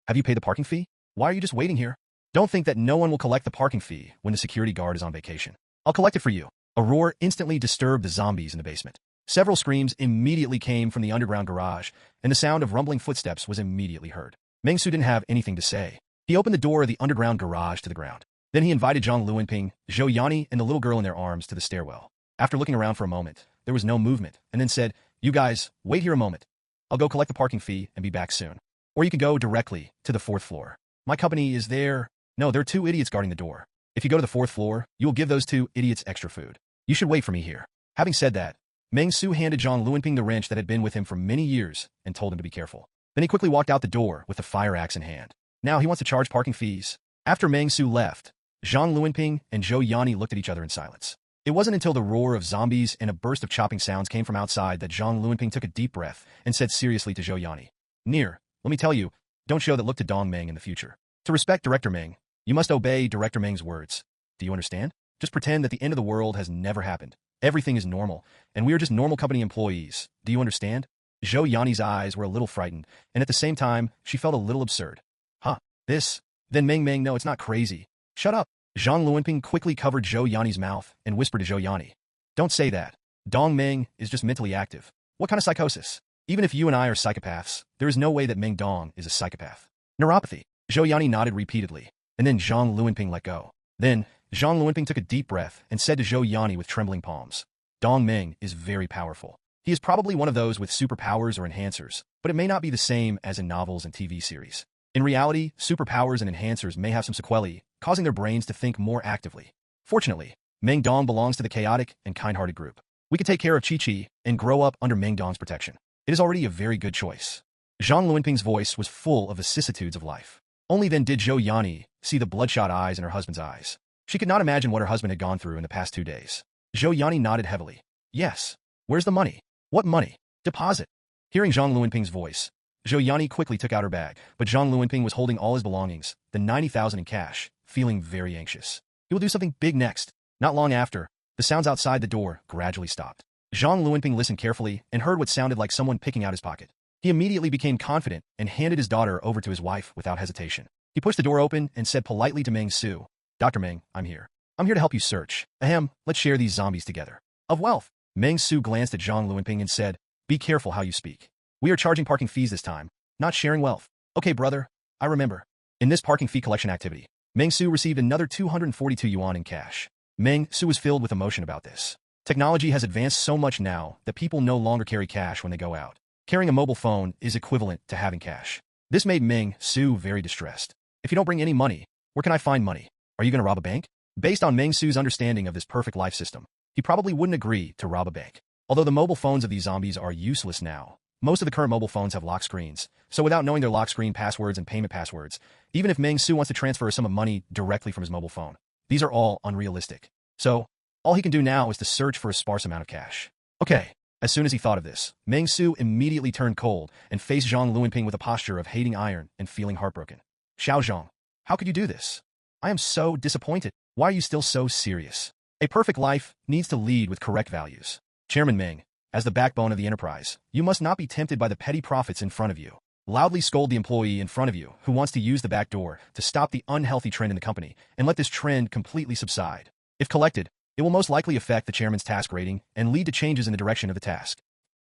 Have you paid the parking fee? Why are you just waiting here? Don't think that no one will collect the parking fee when the security guard is on vacation. I'll collect it for you." A roar instantly disturbed the zombies in the basement. Several screams immediately came from the underground garage, and the sound of rumbling footsteps was immediately heard. Meng Xu didn't have anything to say. He opened the door of the underground garage to the ground. Then he invited Zhang Luanping, Zhou Yani, and the little girl in their arms to the stairwell. After looking around for a moment, there was no movement, and then said, "You guys, wait here a moment. I'll go collect the parking fee and be back soon. Or you can go directly to the 4th floor. My company is there." "No, there are 2 idiots guarding the door. If you go to the 4th floor, you will give those 2 idiots extra food. You should wait for me here." Having said that, Meng Xu handed Zhang Luanping the wrench that had been with him for many years and told him to be careful. Then he quickly walked out the door with the fire axe in hand. Now he wants to charge parking fees. After Meng Xu left, Zhang Luanping and Zhou Yani looked at each other in silence. It wasn't until the roar of zombies and a burst of chopping sounds came from outside that Zhang Luanping took a deep breath and said seriously to Zhou Yani, "Near, let me tell you, don't show that look to Dong Meng in the future. To respect Director Meng, you must obey Director Meng's words. Do you understand? Just pretend that the end of the world has never happened. Everything is normal, and we are just normal company employees. Do you understand?" Zhou Yani's eyes were a little frightened, and at the same time, she felt a little absurd. "Huh? This? Then Meng, no, it's not crazy. Shut up." Zhang Luanping quickly covered Zhou Yani's mouth and whispered to Zhou Yani, "Don't say that. Dong Meng is just mentally active. What kind of psychosis? Even if you and I are psychopaths, there is no way that Meng Dong is a psychopath. Neuropathy." Zhou Yani nodded repeatedly, and then Zhang Luanping let go. Then, Zhang Luanping took a deep breath and said to Zhou Yani with trembling palms, "Dong Meng is very powerful. He is probably one of those with superpowers or enhancers, but it may not be the same as in novels and TV series. In reality, superpowers and enhancers may have some sequelae, causing their brains to think more actively. Fortunately, Meng Dong belongs to the chaotic and kind-hearted group. We could take care of Chi-Chi and grow up under Meng Dong's protection. It is already a very good choice. Zhang Luanping's voice was full of vicissitudes of life. Only then did Zhou Yani see the bloodshot eyes in her husband's eyes. She could not imagine what her husband had gone through in the past 2 days. Zhou Yani nodded heavily. Yes. Where's the money? What money? Deposit. Hearing Zhang Luanping's voice, Zhou Yani quickly took out her bag, but Zhang Luanping was holding all his belongings, the 90,000 in cash, feeling very anxious. He will do something big next. Not long after, the sounds outside the door gradually stopped. Zhang Luanping listened carefully and heard what sounded like someone picking out his pocket. He immediately became confident and handed his daughter over to his wife without hesitation. He pushed the door open and said politely to Meng Xu, Dr. Meng, I'm here. I'm here to help you search. Ahem, let's share these zombies together. Of wealth. Meng Xu glanced at Zhang Luanping and said, be careful how you speak. We are charging parking fees this time, not sharing wealth. Okay, brother, I remember. In this parking fee collection activity, Meng Xu received another 242 yuan in cash. Meng Xu was filled with emotion about this. Technology has advanced so much now that people no longer carry cash when they go out. Carrying a mobile phone is equivalent to having cash. This made Meng Xu very distressed. If you don't bring any money, where can I find money? Are you going to rob a bank? Based on Meng Xu's understanding of this perfect life system, he probably wouldn't agree to rob a bank. Although the mobile phones of these zombies are useless now, most of the current mobile phones have lock screens, so without knowing their lock screen passwords and payment passwords, even if Meng Xu wants to transfer a sum of money directly from his mobile phone, these are all unrealistic. So, all he can do now is to search for a sparse amount of cash. Okay. As soon as he thought of this, Meng Xu immediately turned cold and faced Zhang Luanping with a posture of hating iron and feeling heartbroken. Xiao Zhang, how could you do this? I am so disappointed. Why are you still so serious? A perfect life needs to lead with correct values. Chairman Meng, as the backbone of the enterprise, you must not be tempted by the petty profits in front of you. Loudly scold the employee in front of you who wants to use the back door to stop the unhealthy trend in the company and let this trend completely subside. If collected, it will most likely affect the chairman's task rating and lead to changes in the direction of the task.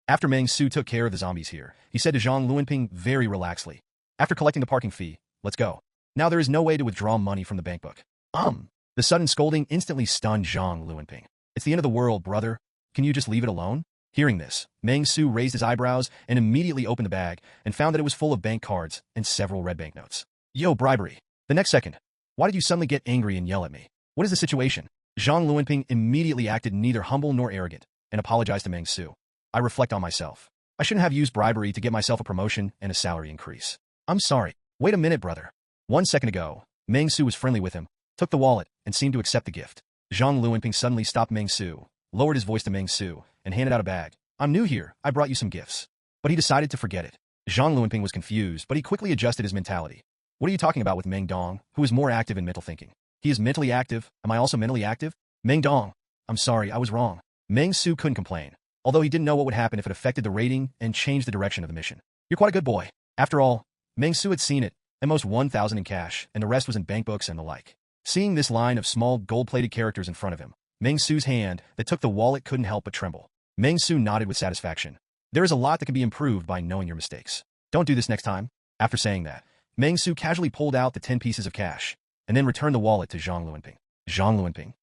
After Meng Xu took care of the zombies here, he said to Zhang Luanping very relaxedly, after collecting the parking fee, let's go. Now there is no way to withdraw money from the bank book. The sudden scolding instantly stunned Zhang Luanping. It's the end of the world, brother. Can you just leave it alone? Hearing this, Meng Xu raised his eyebrows and immediately opened the bag and found that it was full of bank cards and several red banknotes. Yo, bribery. The next second, why did you suddenly get angry and yell at me? What is the situation? Zhang Luanping immediately acted neither humble nor arrogant and apologized to Meng Xu. I reflect on myself. I shouldn't have used bribery to get myself a promotion and a salary increase. I'm sorry. Wait a minute, brother. 1 second ago, Meng Xu was friendly with him, took the wallet, and seemed to accept the gift. Zhang Luanping suddenly stopped Meng Xu, lowered his voice to Meng Xu, and handed out a bag. I'm new here. I brought you some gifts. But he decided to forget it. Zhang Luanping was confused, but he quickly adjusted his mentality. What are you talking about with Meng Dong, who is more active in mental thinking? He is mentally active. Am I also mentally active? Meng Dong. I'm sorry, I was wrong. Meng Xu couldn't complain, although he didn't know what would happen if it affected the rating and changed the direction of the mission. You're quite a good boy. After all, Meng Xu had seen it, at most 1,000 in cash, and the rest was in bank books and the like. Seeing this line of small gold-plated characters in front of him, Meng Xu's hand that took the wallet couldn't help but tremble. Meng Xu nodded with satisfaction. There is a lot that can be improved by knowing your mistakes. Don't do this next time. After saying that, Meng Xu casually pulled out the 10 pieces of cash, and then returned the wallet to Zhang Luanping. Zhang Luanping.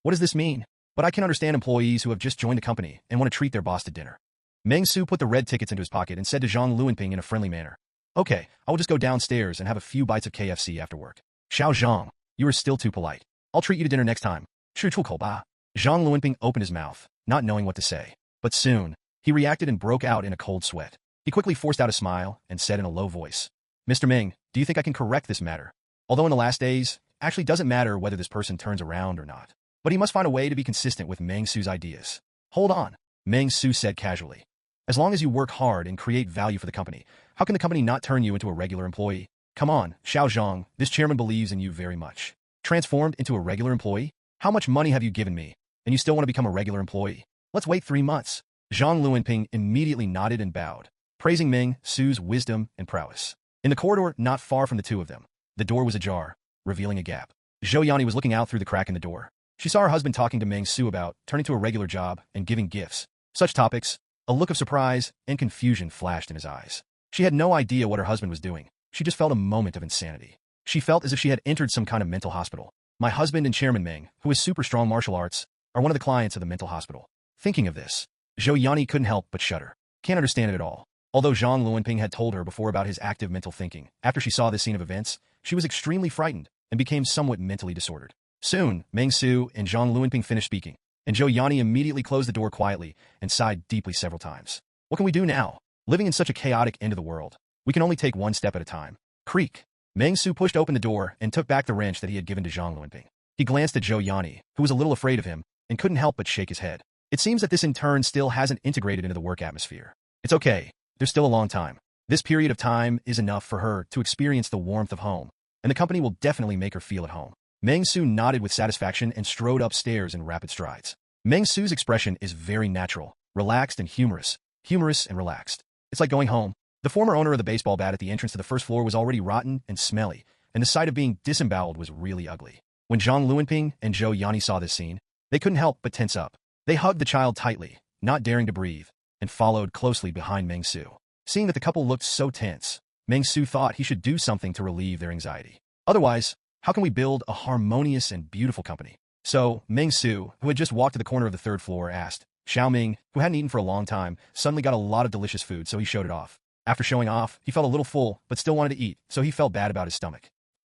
What does this mean? But I can understand employees who have just joined the company and want to treat their boss to dinner. Meng Xu put the red tickets into his pocket and said to Zhang Luanping in a friendly manner, okay, I will just go downstairs and have a few bites of KFC after work. Xiao Zhang, you are still too polite. I'll treat you to dinner next time. 吃出口吧. Zhang Luanping opened his mouth, not knowing what to say. But soon, he reacted and broke out in a cold sweat. He quickly forced out a smile and said in a low voice, Mr. Meng, do you think I can correct this matter? Although in the last days, actually doesn't matter whether this person turns around or not. But he must find a way to be consistent with Meng Xu's ideas. Hold on, Meng Xu said casually. As long as you work hard and create value for the company, how can the company not turn you into a regular employee? Come on, Xiao Zhang, this chairman believes in you very much. Transformed into a regular employee? How much money have you given me? And you still want to become a regular employee? Let's wait 3 months. Zhang Luanping immediately nodded and bowed, praising Meng Xu's wisdom and prowess. In the corridor not far from the two of them, the door was ajar, revealing a gap. Zhou Yani was looking out through the crack in the door. She saw her husband talking to Meng Xu about turning to a regular job and giving gifts. Such topics, a look of surprise and confusion flashed in his eyes. She had no idea what her husband was doing. She just felt a moment of insanity. She felt as if she had entered some kind of mental hospital. My husband and Chairman Meng, who is super strong martial arts, are one of the clients of the mental hospital. Thinking of this, Zhou Yani couldn't help but shudder. Can't understand it at all. Although Zhang Luanping had told her before about his active mental thinking, after she saw this scene of events, she was extremely frightened and became somewhat mentally disordered. Soon, Meng Xu and Zhang Luanping finished speaking. and Zhou Yani immediately closed the door quietly and sighed deeply several times. What can we do now? Living in such a chaotic end of the world, we can only take one step at a time. Creak. Meng Xu pushed open the door and took back the wrench that he had given to Zhang Luanping. He glanced at Zhou Yani, who was a little afraid of him, and couldn't help but shake his head. It seems that this in turn still hasn't integrated into the work atmosphere. It's okay. There's still a long time. This period of time is enough for her to experience the warmth of home, and the company will definitely make her feel at home. Meng Xu nodded with satisfaction and strode upstairs in rapid strides. Meng Xu's expression is very natural, relaxed and humorous and relaxed. It's like going home. The former owner of the baseball bat at the entrance to the first floor was already rotten and smelly, and the sight of being disemboweled was really ugly. When Zhang Luanping and Zhou Yani saw this scene, they couldn't help but tense up. They hugged the child tightly, not daring to breathe, and followed closely behind Meng Xu. Seeing that the couple looked so tense, Meng Xu thought he should do something to relieve their anxiety. Otherwise, how can we build a harmonious and beautiful company? So, Meng Xu, who had just walked to the corner of the third floor, asked. Xiao Ming, who hadn't eaten for a long time, suddenly got a lot of delicious food, so he showed it off. After showing off, he felt a little full, but still wanted to eat, so he felt bad about his stomach.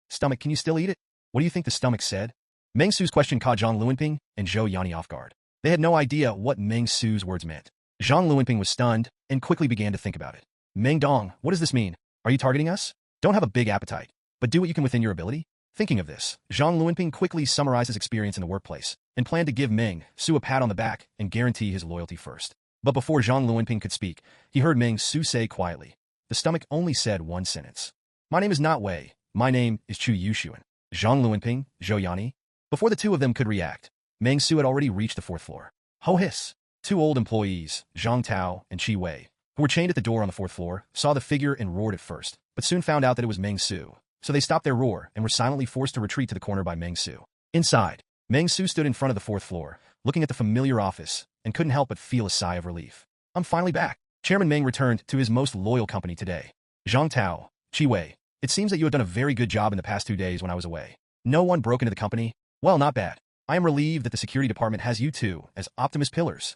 Stomach, can you still eat it? What do you think the stomach said? Meng Xu's question caught Zhang Luanping and Zhou Yani off guard. They had no idea what Meng Xu's words meant. Zhang Luanping was stunned and quickly began to think about it. Meng Dong, what does this mean? Are you targeting us? Don't have a big appetite, but do what you can within your ability? Thinking of this, Zhang Luanping quickly summarized his experience in the workplace and planned to give Meng Xu a pat on the back and guarantee his loyalty first. But before Zhang Luanping could speak, he heard Meng Xu say quietly. The stomach only said one sentence. My name is not Wei. My name is Chu Yushuan. Zhang Luanping, Zhou Yani. Before the two of them could react, Meng Xu had already reached the fourth floor. Ho hiss! Two old employees, Zhang Tao and Qi Wei, who were chained at the door on the fourth floor, saw the figure and roared at first, but soon found out that it was Meng Xu. So they stopped their roar and were silently forced to retreat to the corner by Meng Xu. Inside, Meng Xu stood in front of the fourth floor, looking at the familiar office, and couldn't help but feel a sigh of relief. I'm finally back. Chairman Meng returned to his most loyal company today. Zhang Tao, Qi Wei, it seems that you have done a very good job in the past 2 days when I was away. No one broke into the company? Well, not bad. I am relieved that the security department has you two as Optimus pillars.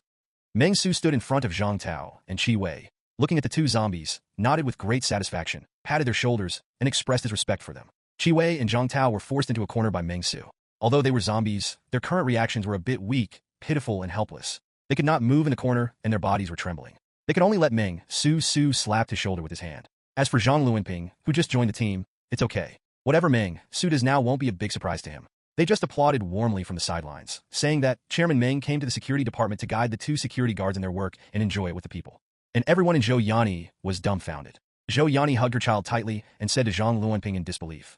Meng Xu stood in front of Zhang Tao and Qi Wei, looking at the two zombies, nodded with great satisfaction, patted their shoulders, and expressed his respect for them. Qi Wei and Zhang Tao were forced into a corner by Meng Xu. Although they were zombies, their current reactions were a bit weak, pitiful, and helpless. They could not move in the corner, and their bodies were trembling. They could only let Meng Xu slapped his shoulder with his hand. As for Zhang Luanping, who just joined the team, it's okay. Whatever Meng Xu does now won't be a big surprise to him. They just applauded warmly from the sidelines, saying that Chairman Meng came to the security department to guide the two security guards in their work and enjoy it with the people. And everyone in Zhou Yani was dumbfounded. Zhou Yani hugged her child tightly and said to Zhang Luanping in disbelief.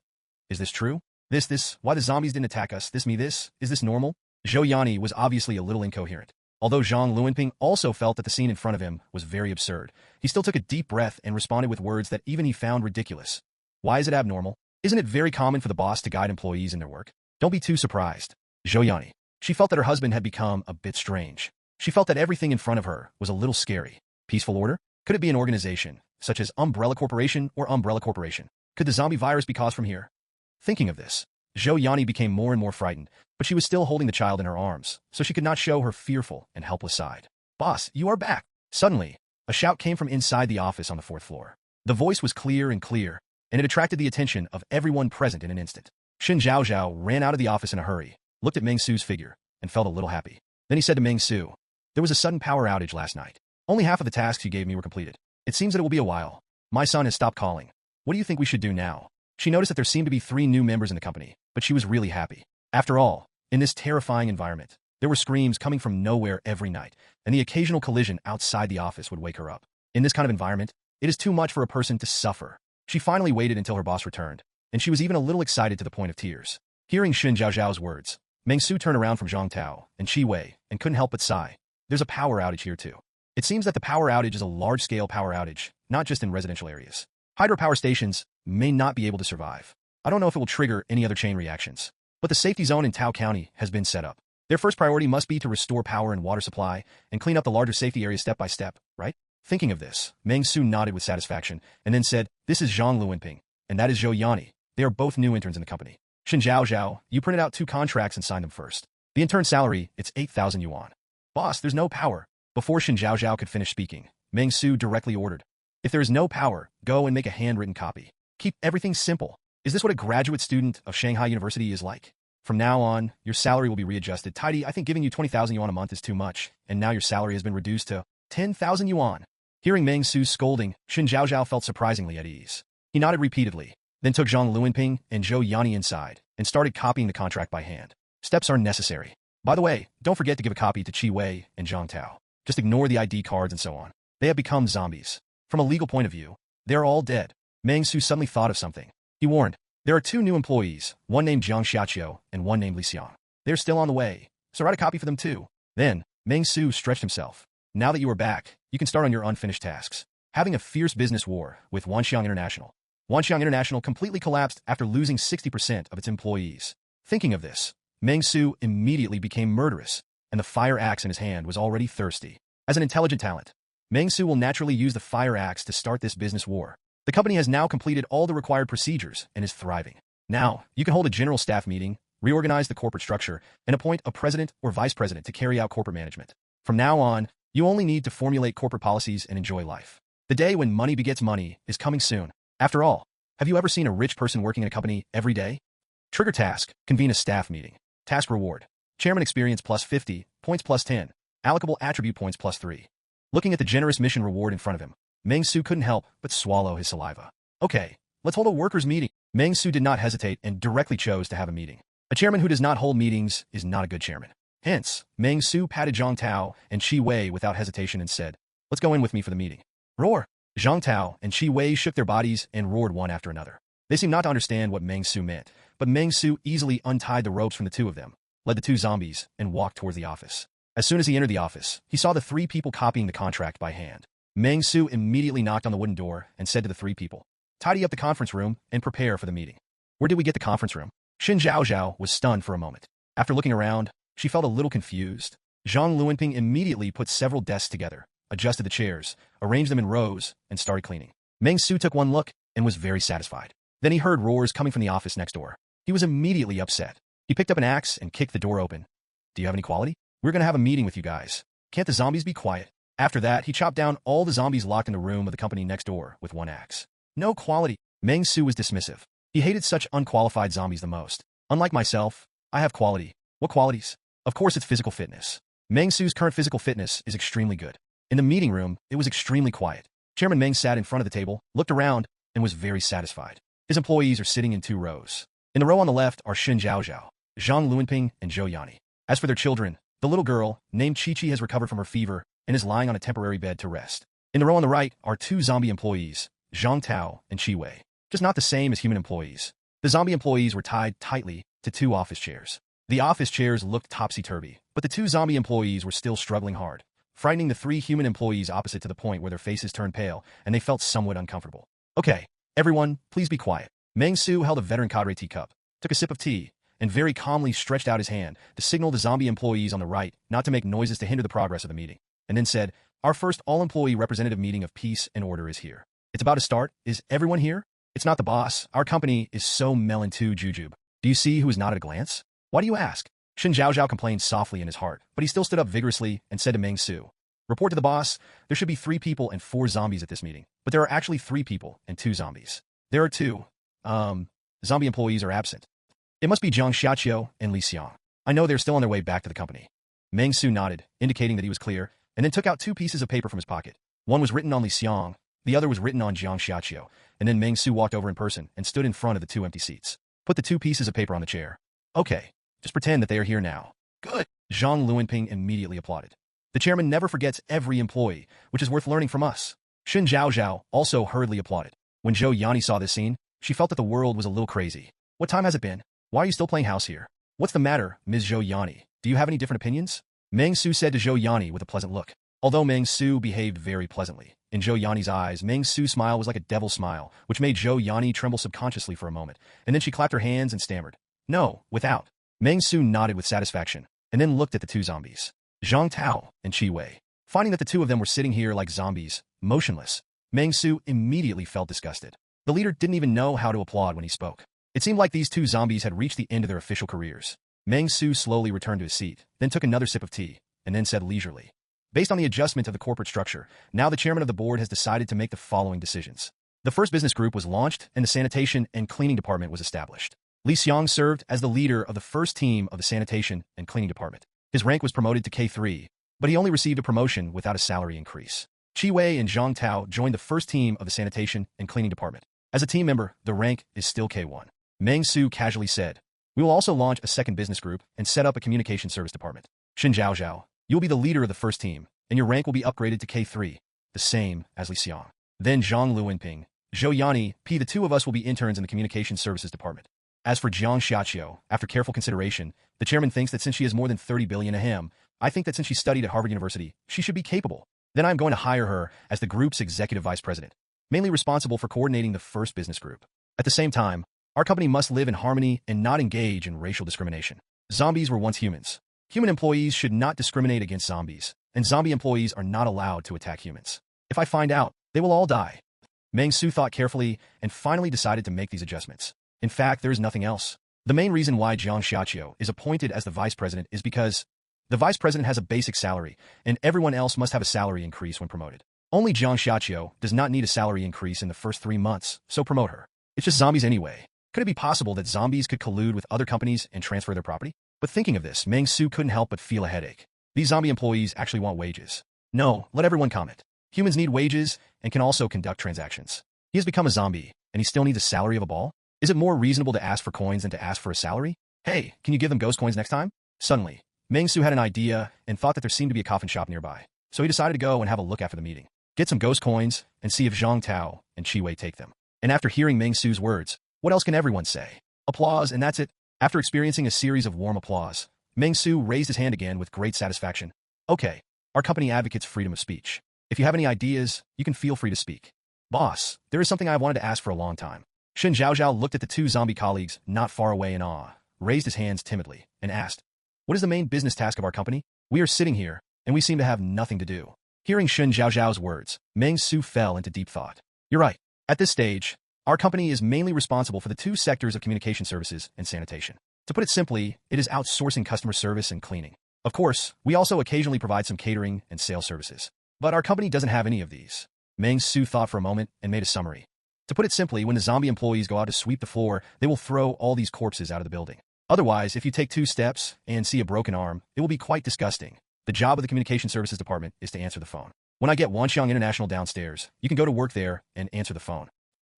Is this true? Why the zombies didn't attack us, is this normal? Zhou Yani was obviously a little incoherent. Although Zhang Luanping also felt that the scene in front of him was very absurd, he still took a deep breath and responded with words that even he found ridiculous. Why is it abnormal? Isn't it very common for the boss to guide employees in their work? Don't be too surprised. Zhou Yani. She felt that her husband had become a bit strange. She felt that everything in front of her was a little scary. Peaceful order? Could it be an organization, such as Umbrella Corporation or Umbrella Corporation? Could the zombie virus be caused from here? Thinking of this, Zhou Yani became more and more frightened, but she was still holding the child in her arms, so she could not show her fearful and helpless side. Boss, you are back. Suddenly, a shout came from inside the office on the fourth floor. The voice was clear, and it attracted the attention of everyone present in an instant. Shen Zhaozhao ran out of the office in a hurry, looked at Meng Xu's figure, and felt a little happy. Then he said to Meng Xu, there was a sudden power outage last night. Only half of the tasks you gave me were completed. It seems that it will be a while. My son has stopped calling. What do you think we should do now? She noticed that there seemed to be 3 new members in the company, but she was really happy. After all, in this terrifying environment, there were screams coming from nowhere every night, and the occasional collision outside the office would wake her up. In this kind of environment, it is too much for a person to suffer. She finally waited until her boss returned, and she was even a little excited to the point of tears. Hearing Shen Zhaozhao's words, Meng Xu turned around from Zhang Tao and Qi Wei and couldn't help but sigh. There's a power outage here too. It seems that the power outage is a large-scale power outage, not just in residential areas. Hydropower stations may not be able to survive. I don't know if it will trigger any other chain reactions. But the safety zone in Tao County has been set up. Their first priority must be to restore power and water supply and clean up the larger safety areas step by step, right? Thinking of this, Meng Xu nodded with satisfaction and then said, this is Zhang Luanping, and that is Zhou Yani. They are both new interns in the company. Shen Zhaozhao, you printed out 2 contracts and signed them first. The intern salary, it's 8,000 yuan. Boss, there's no power. Before Shen Zhaozhao could finish speaking, Meng Xu directly ordered, if there is no power, go and make a handwritten copy. Keep everything simple. Is this what a graduate student of Shanghai University is like? From now on, your salary will be readjusted. Tidy, I think giving you 20,000 yuan a month is too much, and now your salary has been reduced to 10,000 yuan. Hearing Meng Xu's scolding, Xin Zhaozhao felt surprisingly at ease. He nodded repeatedly, then took Zhang Luanping and Zhou Yanni inside and started copying the contract by hand. Steps are necessary. By the way, don't forget to give a copy to Qi Wei and Zhang Tao. Just ignore the ID cards and so on. They have become zombies. From a legal point of view, they're all dead. Meng Xu suddenly thought of something. He warned, there are 2 new employees, one named Jiang Xiaqiu and one named Li Xiang. They're still on the way, so write a copy for them too. Then, Meng Xu stretched himself. Now that you are back, you can start on your unfinished tasks. Having a fierce business war with Wanxiang International. Wanxiang International completely collapsed after losing 60% of its employees. Thinking of this, Meng Xu immediately became murderous, and the fire axe in his hand was already thirsty. As an intelligent talent, Meng Xu will naturally use the fire axe to start this business war. The company has now completed all the required procedures and is thriving. Now, you can hold a general staff meeting, reorganize the corporate structure, and appoint a president or vice president to carry out corporate management. From now on, you only need to formulate corporate policies and enjoy life. The day when money begets money is coming soon. After all, have you ever seen a rich person working in a company every day? Trigger task, convene a staff meeting. Task reward, chairman experience plus 50, points plus 10, allocable attribute points plus 3. Looking at the generous mission reward in front of him, Meng Xu couldn't help but swallow his saliva. Okay, let's hold a workers' meeting. Meng Xu did not hesitate and directly chose to have a meeting. A chairman who does not hold meetings is not a good chairman. Hence, Meng Xu patted Zhang Tao and Qi Wei without hesitation and said, let's go in with me for the meeting. Roar! Zhang Tao and Qi Wei shook their bodies and roared one after another. They seemed not to understand what Meng Xu meant, but Meng Xu easily untied the ropes from the 2 of them, led the 2 zombies, and walked towards the office. As soon as he entered the office, he saw the 3 people copying the contract by hand. Meng Xu immediately knocked on the wooden door and said to the 3 people, tidy up the conference room and prepare for the meeting. Where did we get the conference room? Xin Zhaozhao was stunned for a moment. After looking around, she felt a little confused. Zhang Luanping immediately put several desks together, adjusted the chairs, arranged them in rows, and started cleaning. Meng Xu took one look and was very satisfied. Then he heard roars coming from the office next door. He was immediately upset. He picked up an axe and kicked the door open. Do you have any quality? We're going to have a meeting with you guys. Can't the zombies be quiet? After that, he chopped down all the zombies locked in the room of the company next door with one axe. No quality. Meng Xu was dismissive. He hated such unqualified zombies the most. Unlike myself, I have quality. What qualities? Of course, it's physical fitness. Meng Xu's current physical fitness is extremely good. In the meeting room, it was extremely quiet. Chairman Meng sat in front of the table, looked around, and was very satisfied. His employees are sitting in 2 rows. In the row on the left are Xin Zhaozhao, Zhang Luanping, and Zhou Yanni. As for their children, the little girl, named Chi-Chi, has recovered from her fever and is lying on a temporary bed to rest. In the row on the right are 2 zombie employees, Zhang Tao and Qi Wei. Just not the same as human employees. The zombie employees were tied tightly to 2 office chairs. The office chairs looked topsy-turvy, but the 2 zombie employees were still struggling hard, frightening the 3 human employees opposite to the point where their faces turned pale and they felt somewhat uncomfortable. Okay, everyone, please be quiet. Meng Xu held a veteran cadre teacup, took a sip of tea, and very calmly stretched out his hand to signal the zombie employees on the right not to make noises to hinder the progress of the meeting, and then said, our first all-employee representative meeting of peace and order is here. It's about to start. Is everyone here? It's not the boss. Our company is so melon too, Jujube. Do you see who is not at a glance? Why do you ask? Xin Zhaozhao complained softly in his heart, but he still stood up vigorously and said to Meng Xu, report to the boss. There should be 3 people and 4 zombies at this meeting, but there are actually 3 people and 2 zombies. There are 2. Zombie employees are absent. It must be Jiang Xiaqiu and Li Xiang. I know they're still on their way back to the company. Meng Xu nodded, indicating that he was clear, and then took out 2 pieces of paper from his pocket. One was written on Li Xiang, the other was written on Jiang Xiaqiu, and then Meng Xu walked over in person and stood in front of the 2 empty seats. Put the 2 pieces of paper on the chair. Okay, just pretend that they are here now. Good. Zhang Luanping immediately applauded. The chairman never forgets every employee, which is worth learning from us. Xin Zhaozhao also hurriedly applauded. When Zhou Yanni saw this scene, she felt that the world was a little crazy. What time has it been? Why are you still playing house here? What's the matter, Ms. Zhou Yanni? Do you have any different opinions? Meng Xu said to Zhou Yanni with a pleasant look. Although Meng Xu behaved very pleasantly, in Zhou Yanni's eyes, Meng Xu's smile was like a devil's smile, which made Zhou Yanni tremble subconsciously for a moment, and then she clapped her hands and stammered. No, without. Meng Xu nodded with satisfaction, and then looked at the 2 zombies, Zhang Tao and Qi Wei. Finding that the 2 of them were sitting here like zombies, motionless, Meng Xu immediately felt disgusted. The leader didn't even know how to applaud when he spoke. It seemed like these 2 zombies had reached the end of their official careers. Meng Xu slowly returned to his seat, then took another sip of tea, and then said leisurely, based on the adjustment of the corporate structure, now the chairman of the board has decided to make the following decisions. The first business group was launched, and the sanitation and cleaning department was established. Li Xiang served as the leader of the first team of the sanitation and cleaning department. His rank was promoted to K3, but he only received a promotion without a salary increase. Qi Wei and Zhang Tao joined the first team of the sanitation and cleaning department. As a team member, the rank is still K1. Meng Xu casually said, "We will also launch a second business group and set up a communication service department. Xin Zhaozhao, you will be the leader of the first team, and your rank will be upgraded to K3, the same as Li Xiang. Then Zhang Luanping, Zhou Yani, P. The two of us will be interns in the communication services department." As for Jiang Xiaqiu, after careful consideration, the chairman thinks that since she has more than 30 billion ahem, I think that since she studied at Harvard University, she should be capable. Then I'm going to hire her as the group's executive vice president, mainly responsible for coordinating the first business group. At the same time, our company must live in harmony and not engage in racial discrimination. Zombies were once humans. Human employees should not discriminate against zombies, and zombie employees are not allowed to attack humans. If I find out, they will all die. Meng Xu thought carefully and finally decided to make these adjustments. In fact, there is nothing else. The main reason why Jiang Xiaqiu is appointed as the vice president is because the vice president has a basic salary, and everyone else must have a salary increase when promoted. Only Jiang Xiaqiu does not need a salary increase in the first 3 months, so promote her. It's just zombies anyway. Could it be possible that zombies could collude with other companies and transfer their property? But thinking of this, Meng Xu couldn't help but feel a headache. These zombie employees actually want wages. No, let everyone comment. Humans need wages and can also conduct transactions. He has become a zombie, and he still needs a salary of a ball? Is it more reasonable to ask for coins than to ask for a salary? Hey, can you give them ghost coins next time? Suddenly, Meng Xu had an idea and thought that there seemed to be a coffin shop nearby. So he decided to go and have a look after the meeting. Get some ghost coins and see if Zhang Tao and Qi Wei take them. And after hearing Meng Xu's words, what else can everyone say? Applause, and that's it. After experiencing a series of warm applause, Meng Xu raised his hand again with great satisfaction. Okay, our company advocates freedom of speech. If you have any ideas, you can feel free to speak. Boss, there is something I've wanted to ask for a long time. Xin Zhaozhao looked at the two zombie colleagues not far away in awe, raised his hands timidly, and asked, "What is the main business task of our company? We are sitting here, and we seem to have nothing to do." Hearing Xin Zhaozhao's words, Meng Xu fell into deep thought. You're right. At this stage, our company is mainly responsible for the two sectors of communication services and sanitation. To put it simply, it is outsourcing customer service and cleaning. Of course, we also occasionally provide some catering and sales services. But our company doesn't have any of these. Meng Xu thought for a moment and made a summary. To put it simply, when the zombie employees go out to sweep the floor, they will throw all these corpses out of the building. Otherwise, if you take 2 steps and see a broken arm, it will be quite disgusting. The job of the communication services department is to answer the phone. When I get Wanxiang International downstairs, you can go to work there and answer the phone.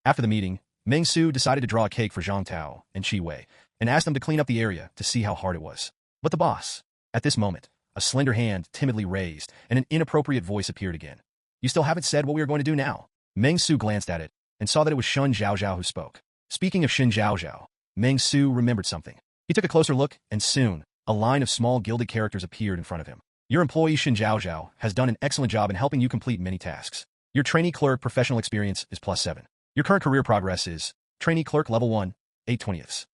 After the meeting, Meng Xu decided to draw a cake for Zhang Tao and Qi Wei and asked them to clean up the area to see how hard it was. But the boss, at this moment, a slender hand timidly raised and an inappropriate voice appeared again. You still haven't said what we are going to do now. Meng Xu glanced at it and saw that it was Xin Zhaozhao who spoke. Speaking of Xin Zhaozhao, Meng Xu remembered something. He took a closer look, and soon, a line of small gilded characters appeared in front of him. Your employee Xin Zhaozhao has done an excellent job in helping you complete many tasks. Your trainee clerk professional experience is +7. Your current career progress is trainee clerk level 1, 8/20.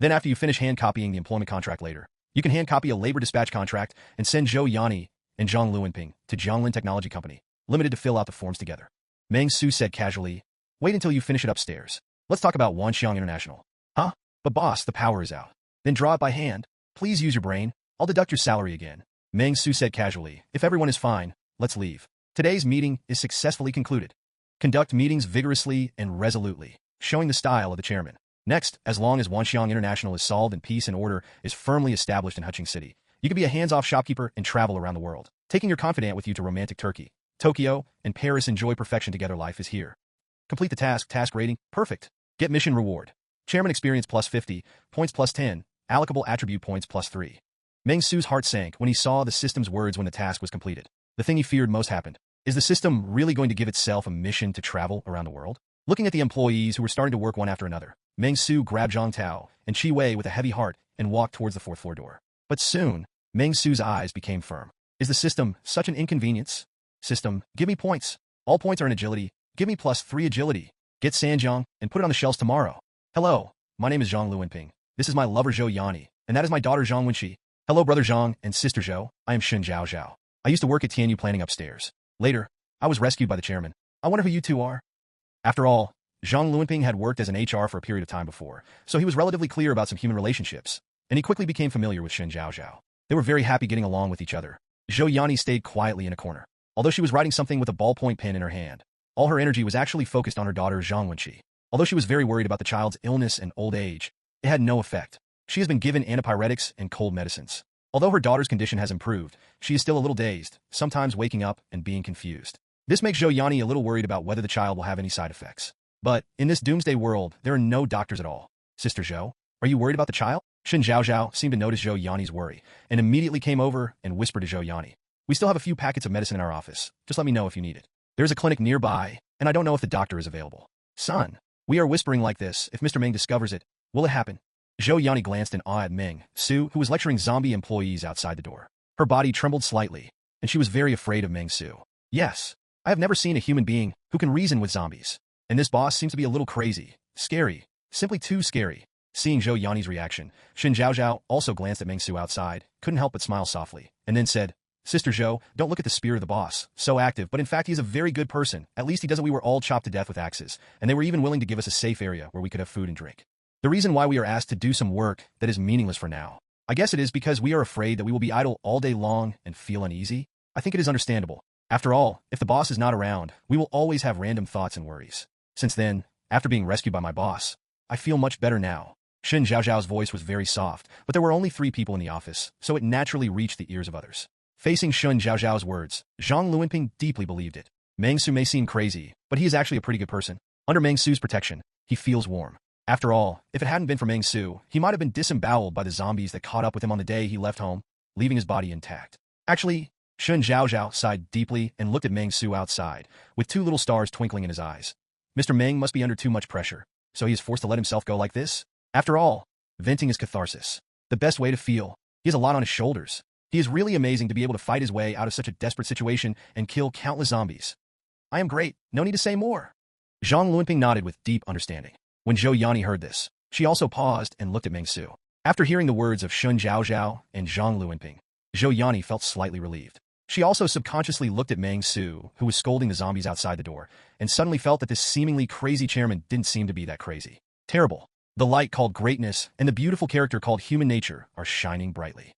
Then after you finish hand copying the employment contract later, you can hand copy a labor dispatch contract and send Zhou Yani and Zhang Luanping to Jianglin Technology Company, Limited to fill out the forms together. Meng Xu said casually, wait until you finish it upstairs. Let's talk about Wanxiang International. Huh? But boss, the power is out. Then draw it by hand. Please use your brain. I'll deduct your salary again. Meng Xu said casually, if everyone is fine, let's leave. Today's meeting is successfully concluded. Conduct meetings vigorously and resolutely, showing the style of the chairman. Next, as long as Wanxiang International is solved and peace and order is firmly established in Huqing City, you can be a hands-off shopkeeper and travel around the world. Taking your confidant with you to romantic Turkey, Tokyo, and Paris. Enjoy perfection together. Life is here. Complete the task rating, perfect. Get mission reward. Chairman experience +50, points +10, allocable attribute points +3. Meng Xu's heart sank when he saw the system's words when the task was completed. The thing he feared most happened. Is the system really going to give itself a mission to travel around the world? Looking at the employees who were starting to work one after another, Meng Xu grabbed Zhang Tao and Qi Wei with a heavy heart and walked towards the 4th floor door. But soon, Meng Xu's eyes became firm. Is the system such an inconvenience? System, give me points. All points are in agility. Give me +3 agility. Get Sanjiang and put it on the shelves tomorrow. Hello, my name is Zhang Luanping. This is my lover Zhou Yani, and that is my daughter Zhang Wenxi. Hello brother Zhang and sister Zhou, I am Xin Zhaozhao. I used to work at Tianyu planning upstairs. Later, I was rescued by the chairman. I wonder who you two are? After all, Zhang Luanping had worked as an HR for a period of time before, so he was relatively clear about some human relationships, and he quickly became familiar with Xin Zhaozhao. They were very happy getting along with each other. Zhou Yani stayed quietly in a corner. Although she was writing something with a ballpoint pen in her hand, all her energy was actually focused on her daughter Zhang Wenxi. Although she was very worried about the child's illness and old age, It had no effect. She has been given antipyretics and cold medicines. Although her daughter's condition has improved, she is still a little dazed, sometimes waking up and being confused. This makes Zhou Yani a little worried about whether the child will have any side effects. But, in this doomsday world, there are no doctors at all. Sister Zhou, are you worried about the child? Shen Zhaozhao seemed to notice Zhou Yani's worry, and immediately came over and whispered to Zhou Yani. We still have a few packets of medicine in our office. Just let me know if you need it. There's a clinic nearby, and I don't know if the doctor is available. Son, we are whispering like this. If Mr. Meng discovers it, will it happen? Zhou Yani glanced in awe at Meng Xu, who was lecturing zombie employees outside the door. Her body trembled slightly, and she was very afraid of Meng Xu. Yes, I have never seen a human being who can reason with zombies. And this boss seems to be a little crazy, scary, simply too scary. Seeing Zhou Yani's reaction, Shen Zhaozhao also glanced at Meng Xu outside, couldn't help but smile softly, and then said, Sister Zhou, don't look at the spear of the boss, so active, but in fact he is a very good person. At least he doesn't. We were all chopped to death with axes, and they were even willing to give us a safe area where we could have food and drink. The reason why we are asked to do some work that is meaningless for now, I guess it is because we are afraid that we will be idle all day long and feel uneasy. I think it is understandable. After all, if the boss is not around, we will always have random thoughts and worries. Since then, after being rescued by my boss, I feel much better now. Shen Zhaozhao's voice was very soft, but there were only 3 people in the office, so it naturally reached the ears of others. Facing Shen Zhaozhao's words, Zhang Luanping deeply believed it. Meng Xu may seem crazy, but he is actually a pretty good person. Under Meng Xu's protection, he feels warm. After all, if it hadn't been for Meng Xu, he might have been disemboweled by the zombies that caught up with him on the day he left home, leaving his body intact. Actually, Shen Zhaozhao sighed deeply and looked at Meng Xu outside, with 2 little stars twinkling in his eyes. Mr. Meng must be under too much pressure, so he is forced to let himself go like this? After all, venting is catharsis. The best way to feel. He has a lot on his shoulders. He is really amazing to be able to fight his way out of such a desperate situation and kill countless zombies. I am great. No need to say more. Zhang Luanping nodded with deep understanding. When Zhou Yani heard this, she also paused and looked at Meng Xu. After hearing the words of Shen Zhaozhao and Zhang Luanping, Zhou Yani felt slightly relieved. She also subconsciously looked at Meng Xu, who was scolding the zombies outside the door, and suddenly felt that this seemingly crazy chairman didn't seem to be that crazy. Terrible. The light called greatness and the beautiful character called human nature are shining brightly.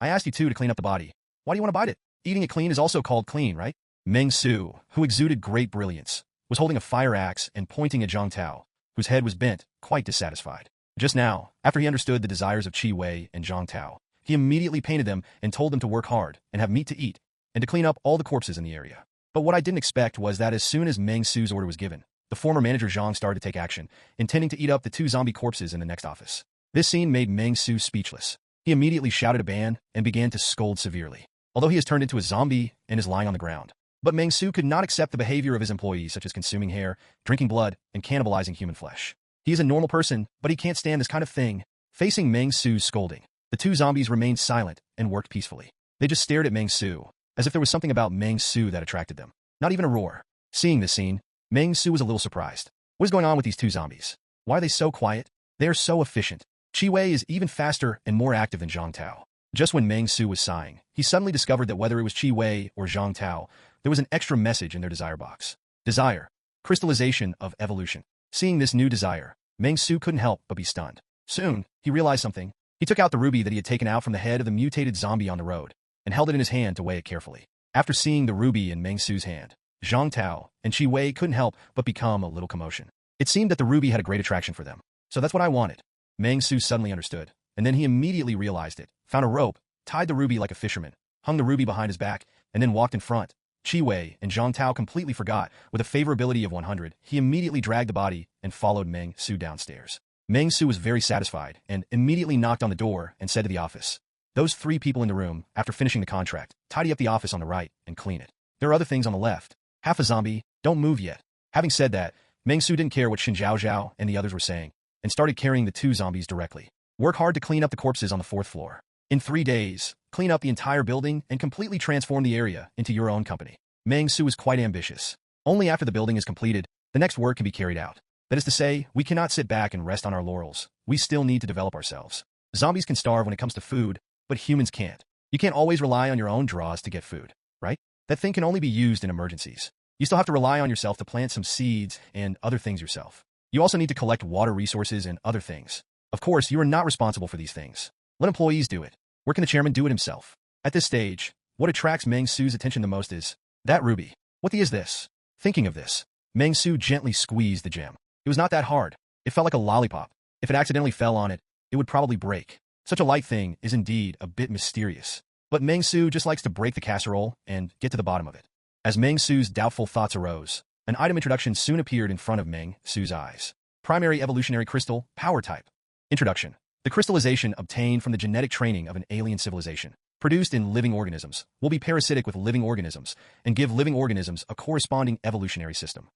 I asked you too to clean up the body. Why do you want to bite it? Eating it clean is also called clean, right? Meng Xu, who exuded great brilliance, was holding a fire axe and pointing at Zhang Tao, whose head was bent, quite dissatisfied. Just now, after he understood the desires of Qi Wei and Zhang Tao, he immediately painted them and told them to work hard and have meat to eat, and to clean up all the corpses in the area. But what I didn't expect was that as soon as Meng Xu's order was given, the former manager Zhang started to take action, intending to eat up the 2 zombie corpses in the next office. This scene made Meng Xu speechless. He immediately shouted a ban and began to scold severely, although he has turned into a zombie and is lying on the ground. But Meng Xu could not accept the behavior of his employees, such as consuming hair, drinking blood, and cannibalizing human flesh. He is a normal person, but he can't stand this kind of thing. Facing Meng Xu's scolding, the 2 zombies remained silent and worked peacefully. They just stared at Meng Xu, as if there was something about Meng Xu that attracted them. Not even a roar. Seeing this scene, Meng Xu was a little surprised. What is going on with these 2 zombies? Why are they so quiet? They are so efficient. Qi Wei is even faster and more active than Zhang Tao. Just when Meng Xu was sighing, he suddenly discovered that whether it was Qi Wei or Zhang Tao, there was an extra message in their desire box. Desire. Crystallization of evolution. Seeing this new desire, Meng Xu couldn't help but be stunned. Soon, he realized something. He took out the ruby that he had taken out from the head of the mutated zombie on the road, and held it in his hand to weigh it carefully. After seeing the ruby in Meng Xu's hand, Zhang Tao and Qi Wei couldn't help but become a little commotion. It seemed that the ruby had a great attraction for them. So that's what I wanted. Meng Xu suddenly understood, and then he immediately realized it, found a rope, tied the ruby like a fisherman, hung the ruby behind his back, and then walked in front. Qi Wei and Zhang Tao completely forgot. With a favorability of 100, he immediately dragged the body and followed Meng Xu downstairs. Meng Xu was very satisfied and immediately knocked on the door and said to the office, those 3 people in the room, after finishing the contract, tidy up the office on the right and clean it. There are other things on the left. Half a zombie, don't move yet. Having said that, Meng Xu didn't care what Shen Zhaozhao and the others were saying, and started carrying the 2 zombies directly. Work hard to clean up the corpses on the 4th floor. In 3 days, clean up the entire building and completely transform the area into your own company. Meng Xu is quite ambitious. Only after the building is completed, the next work can be carried out. That is to say, we cannot sit back and rest on our laurels. We still need to develop ourselves. Zombies can starve when it comes to food, but humans can't. You can't always rely on your own draws to get food, right? That thing can only be used in emergencies. You still have to rely on yourself to plant some seeds and other things yourself. You also need to collect water resources and other things. Of course, you are not responsible for these things. Let employees do it. Where can the chairman do it himself? At this stage, what attracts Meng Xu's attention the most is that ruby. What the is this? Thinking of this, Meng Xu gently squeezed the gem. It was not that hard. It felt like a lollipop. If it accidentally fell on it, it would probably break. Such a light thing is indeed a bit mysterious. But Meng Xu just likes to break the casserole and get to the bottom of it. As Meng Xu's doubtful thoughts arose, an item introduction soon appeared in front of Meng Xu's eyes. Primary evolutionary crystal, power type. Introduction. The crystallization obtained from the genetic training of an alien civilization, produced in living organisms, will be parasitic with living organisms and give living organisms a corresponding evolutionary system.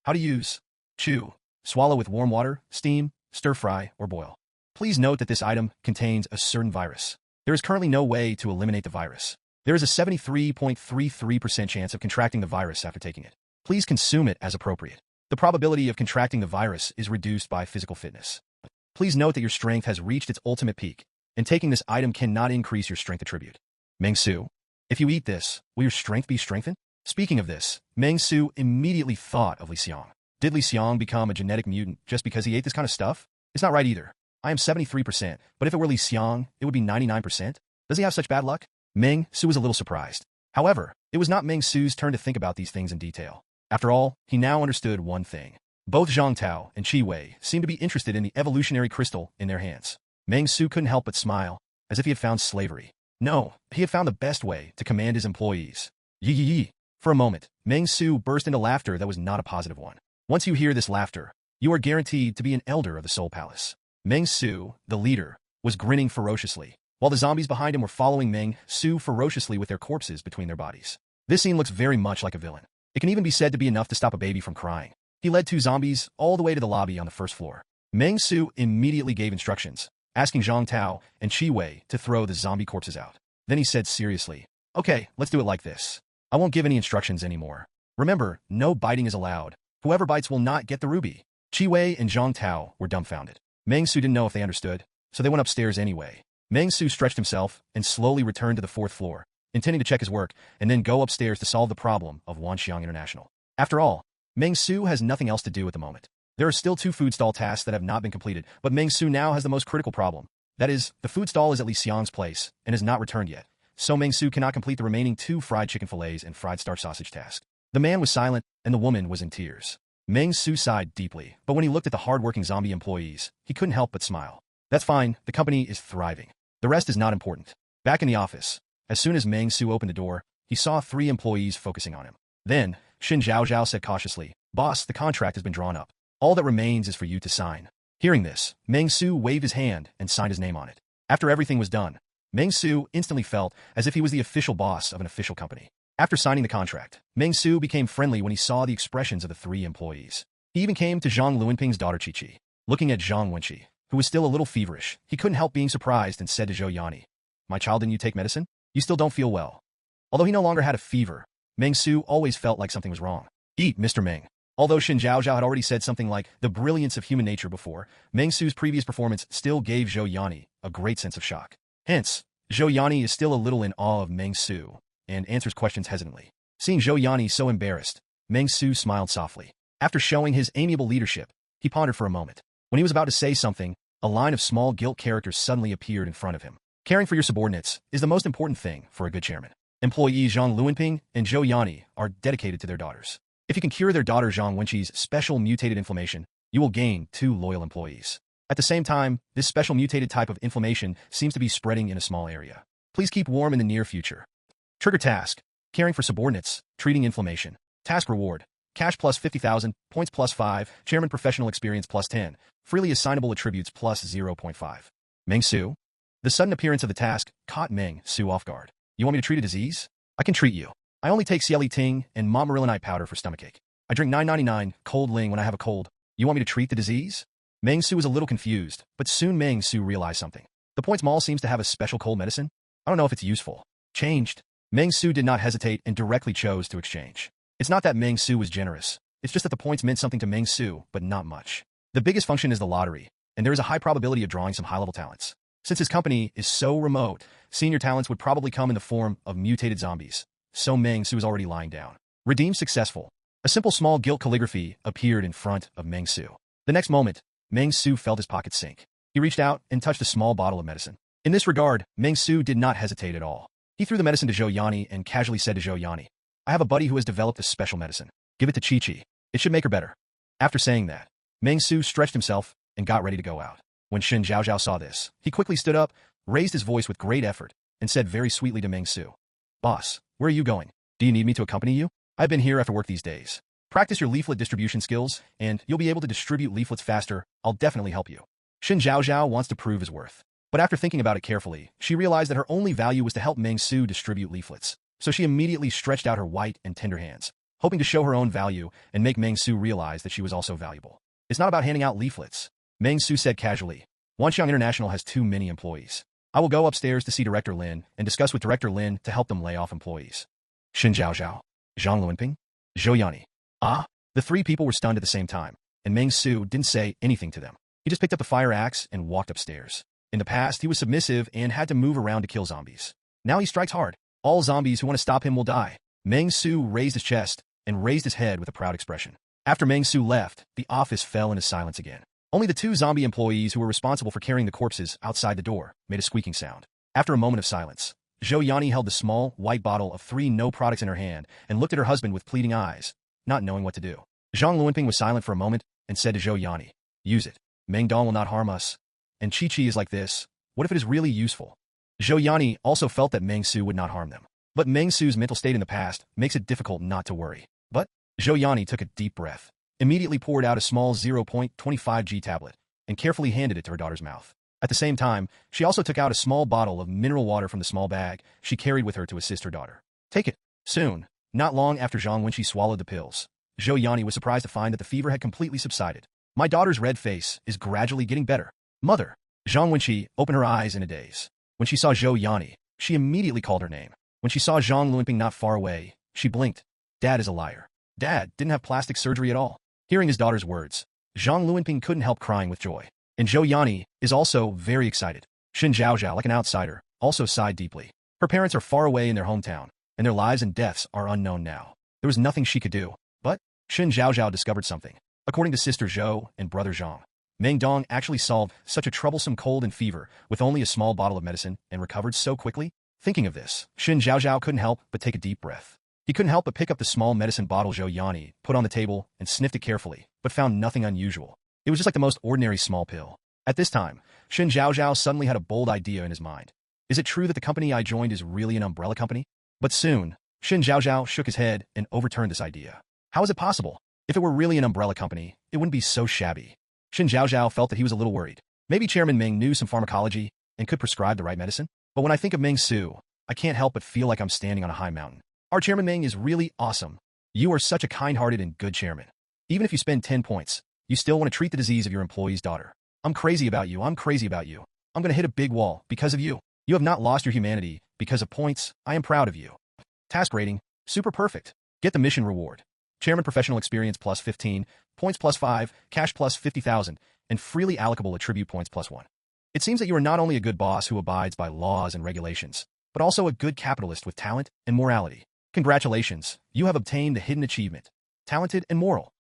How to use. Chew. Swallow with warm water, steam, stir fry, or boil. Please note that this item contains a certain virus. There is currently no way to eliminate the virus. There is a 73.33% chance of contracting the virus after taking it. Please consume it as appropriate. The probability of contracting the virus is reduced by physical fitness. Please note that your strength has reached its ultimate peak, and taking this item cannot increase your strength attribute. Meng Xu. If you eat this, will your strength be strengthened? Speaking of this, Meng Xu immediately thought of Li Xiang. Did Li Xiang become a genetic mutant just because he ate this kind of stuff? It's not right either. I am 73%, but if it were Li Xiang, it would be 99%? Does he have such bad luck? Meng Xu was a little surprised. However, it was not Meng Xu's turn to think about these things in detail. After all, he now understood one thing. Both Zhang Tao and Qi Wei seemed to be interested in the evolutionary crystal in their hands. Meng Xu couldn't help but smile, as if he had found slavery. No, he had found the best way to command his employees. Yi yi yi. For a moment, Meng Xu burst into laughter that was not a positive one. Once you hear this laughter, you are guaranteed to be an elder of the Soul Palace. Meng Xu, the leader, was grinning ferociously, while the zombies behind him were following Meng Xu ferociously with their corpses between their bodies. This scene looks very much like a villain. It can even be said to be enough to stop a baby from crying. He led two zombies all the way to the lobby on the first floor. Meng Xu immediately gave instructions, asking Zhang Tao and Qi Wei to throw the zombie corpses out. Then he said seriously, "Okay, let's do it like this. I won't give any instructions anymore. Remember, no biting is allowed. Whoever bites will not get the ruby." Qi Wei and Zhang Tao were dumbfounded. Meng Xu didn't know if they understood, so they went upstairs anyway. Meng Xu stretched himself and slowly returned to the fourth floor, intending to check his work and then go upstairs to solve the problem of Wanxiang International. After all, Meng Xu has nothing else to do at the moment. There are still 2 food stall tasks that have not been completed, but Meng Xu now has the most critical problem. That is, the food stall is at Li Xiang's place and has not returned yet, so Meng Xu cannot complete the remaining 2 fried chicken fillets and fried starch sausage tasks. The man was silent, and the woman was in tears. Meng Xu sighed deeply, but when he looked at the hard-working zombie employees, he couldn't help but smile. That's fine, the company is thriving. The rest is not important. Back in the office, as soon as Meng Xu opened the door, he saw 3 employees focusing on him. Then, Xin Zhaozhao said cautiously, "Boss, the contract has been drawn up. All that remains is for you to sign." Hearing this, Meng Xu waved his hand and signed his name on it. After everything was done, Meng Xu instantly felt as if he was the official boss of an official company. After signing the contract, Meng Xu became friendly when he saw the expressions of the 3 employees. He even came to Zhang Luanping's daughter Qiqi. Looking at Zhang Wenqi, who was still a little feverish, he couldn't help being surprised and said to Zhou Yani, "My child, didn't you take medicine? You still don't feel well." Although he no longer had a fever, Meng Xu always felt like something was wrong. "Eat, Mr. Meng." Although Xin Zhaozhao had already said something like the brilliance of human nature before, Meng Xu's previous performance still gave Zhou Yani a great sense of shock. Hence, Zhou Yani is still a little in awe of Meng Xu and answers questions hesitantly. Seeing Zhou Yani so embarrassed, Meng Xu smiled softly. After showing his amiable leadership, he pondered for a moment. When he was about to say something, a line of small gilt characters suddenly appeared in front of him. Caring for your subordinates is the most important thing for a good chairman. Employees Zhang Luanping and Zhou Yani are dedicated to their daughters. If you can cure their daughter Zhang Wenqi's special mutated inflammation, you will gain 2 loyal employees. At the same time, this special mutated type of inflammation seems to be spreading in a small area. Please keep warm in the near future. Trigger task: caring for subordinates, treating inflammation. Task reward: cash plus 50,000, points plus 5, chairman professional experience plus 10, freely assignable attributes plus 0.5. Meng Xu. The sudden appearance of the task caught Meng Xu off guard. "You want me to treat a disease? I can treat you. I only take Cieli Ting and Montmorillonite powder for stomachache. I drink 999 cold ling when I have a cold. You want me to treat the disease?" Meng Xu was a little confused, but soon Meng Xu realized something. The Points Mall seems to have a special cold medicine. I don't know if it's useful. Changed. Meng Xu did not hesitate and directly chose to exchange. It's not that Meng Xu was generous. It's just that the points meant something to Meng Xu, but not much. The biggest function is the lottery, and there is a high probability of drawing some high-level talents. Since his company is so remote, senior talents would probably come in the form of mutated zombies. So Meng Xu is already lying down. Redeem successful. A simple small gilt calligraphy appeared in front of Meng Xu. The next moment, Meng Xu felt his pocket sink. He reached out and touched a small bottle of medicine. In this regard, Meng Xu did not hesitate at all. He threw the medicine to Zhou Yani and casually said to Zhou Yani, "I have a buddy who has developed a special medicine. Give it to Qiqi. It should make her better." After saying that, Meng Xu stretched himself and got ready to go out. When Shen Zhaozhao saw this, he quickly stood up, raised his voice with great effort, and said very sweetly to Meng Xu, "Boss, where are you going? Do you need me to accompany you? I've been here after work these days. Practice your leaflet distribution skills, and you'll be able to distribute leaflets faster. I'll definitely help you." Shen Zhaozhao wants to prove his worth. But after thinking about it carefully, she realized that her only value was to help Meng Xu distribute leaflets. So she immediately stretched out her white and tender hands, hoping to show her own value and make Meng Xu realize that she was also valuable. "It's not about handing out leaflets," Meng Xu said casually. "Wanxiang International has too many employees. I will go upstairs to see Director Lin and discuss with Director Lin to help them lay off employees." Shen Zhaozhao, Zhang Luanping, Zhou Yani. Ah! The three people were stunned at the same time, and Meng Xu didn't say anything to them. He just picked up the fire axe and walked upstairs. In the past, he was submissive and had to move around to kill zombies. Now he strikes hard. All zombies who want to stop him will die. Meng Xu raised his chest and raised his head with a proud expression. After Meng Xu left, the office fell into silence again. Only the two zombie employees who were responsible for carrying the corpses outside the door made a squeaking sound. After a moment of silence, Zhou Yani held the small, white bottle of 3 no products in her hand and looked at her husband with pleading eyes, not knowing what to do. Zhang Luanping was silent for a moment and said to Zhou Yani, "Use it. Meng Dong will not harm us. And Chi-Chi is like this. What if it is really useful?" Zhou Yani also felt that Meng Xu would not harm them. But Meng Xu's mental state in the past makes it difficult not to worry. But Zhou Yani took a deep breath, immediately poured out a small 0.25 G tablet, and carefully handed it to her daughter's mouth. At the same time, she also took out a small bottle of mineral water from the small bag she carried with her to assist her daughter. "Take it." Soon, not long after Zhang Wenqi swallowed the pills, Zhou Yani was surprised to find that the fever had completely subsided. "My daughter's red face is gradually getting better. Mother." Zhang Wenqi opened her eyes in a daze. When she saw Zhou Yani, she immediately called her name. When she saw Zhang Luanping not far away, she blinked. Dad is a liar. Dad didn't have plastic surgery at all. Hearing his daughter's words, Zhang Luanping couldn't help crying with joy. And Zhou Yani is also very excited. Shen Zhaozhao, like an outsider, also sighed deeply. Her parents are far away in their hometown, and their lives and deaths are unknown now. There was nothing she could do. But Shen Zhaozhao discovered something. According to sister Zhou and brother Zhang, Meng Dong actually solved such a troublesome cold and fever with only a small bottle of medicine and recovered so quickly. Thinking of this, Shen Zhaozhao couldn't help but take a deep breath. He couldn't help but pick up the small medicine bottle Zhou Yani put on the table and sniffed it carefully, but found nothing unusual. It was just like the most ordinary small pill. At this time, Shen Zhaozhao suddenly had a bold idea in his mind. Is it true that the company I joined is really an umbrella company? But soon, Shen Zhaozhao shook his head and overturned this idea. How is it possible? If it were really an umbrella company, it wouldn't be so shabby. Shen Zhaozhao felt that he was a little worried. Maybe Chairman Meng knew some pharmacology and could prescribe the right medicine? But when I think of Meng Xu, I can't help but feel like I'm standing on a high mountain. Our Chairman Meng is really awesome. You are such a kind-hearted and good chairman. Even if you spend 10 points, you still want to treat the disease of your employee's daughter. I'm crazy about you. I'm crazy about you. I'm going to hit a big wall because of you. You have not lost your humanity because of points. I am proud of you. Task rating, super perfect. Get the mission reward. Chairman professional experience plus 15, points plus 5, cash plus 50,000, and freely allocable attribute points plus 1. It seems that you are not only a good boss who abides by laws and regulations, but also a good capitalist with talent and morality. Congratulations, you have obtained the hidden achievement. Talented and moral.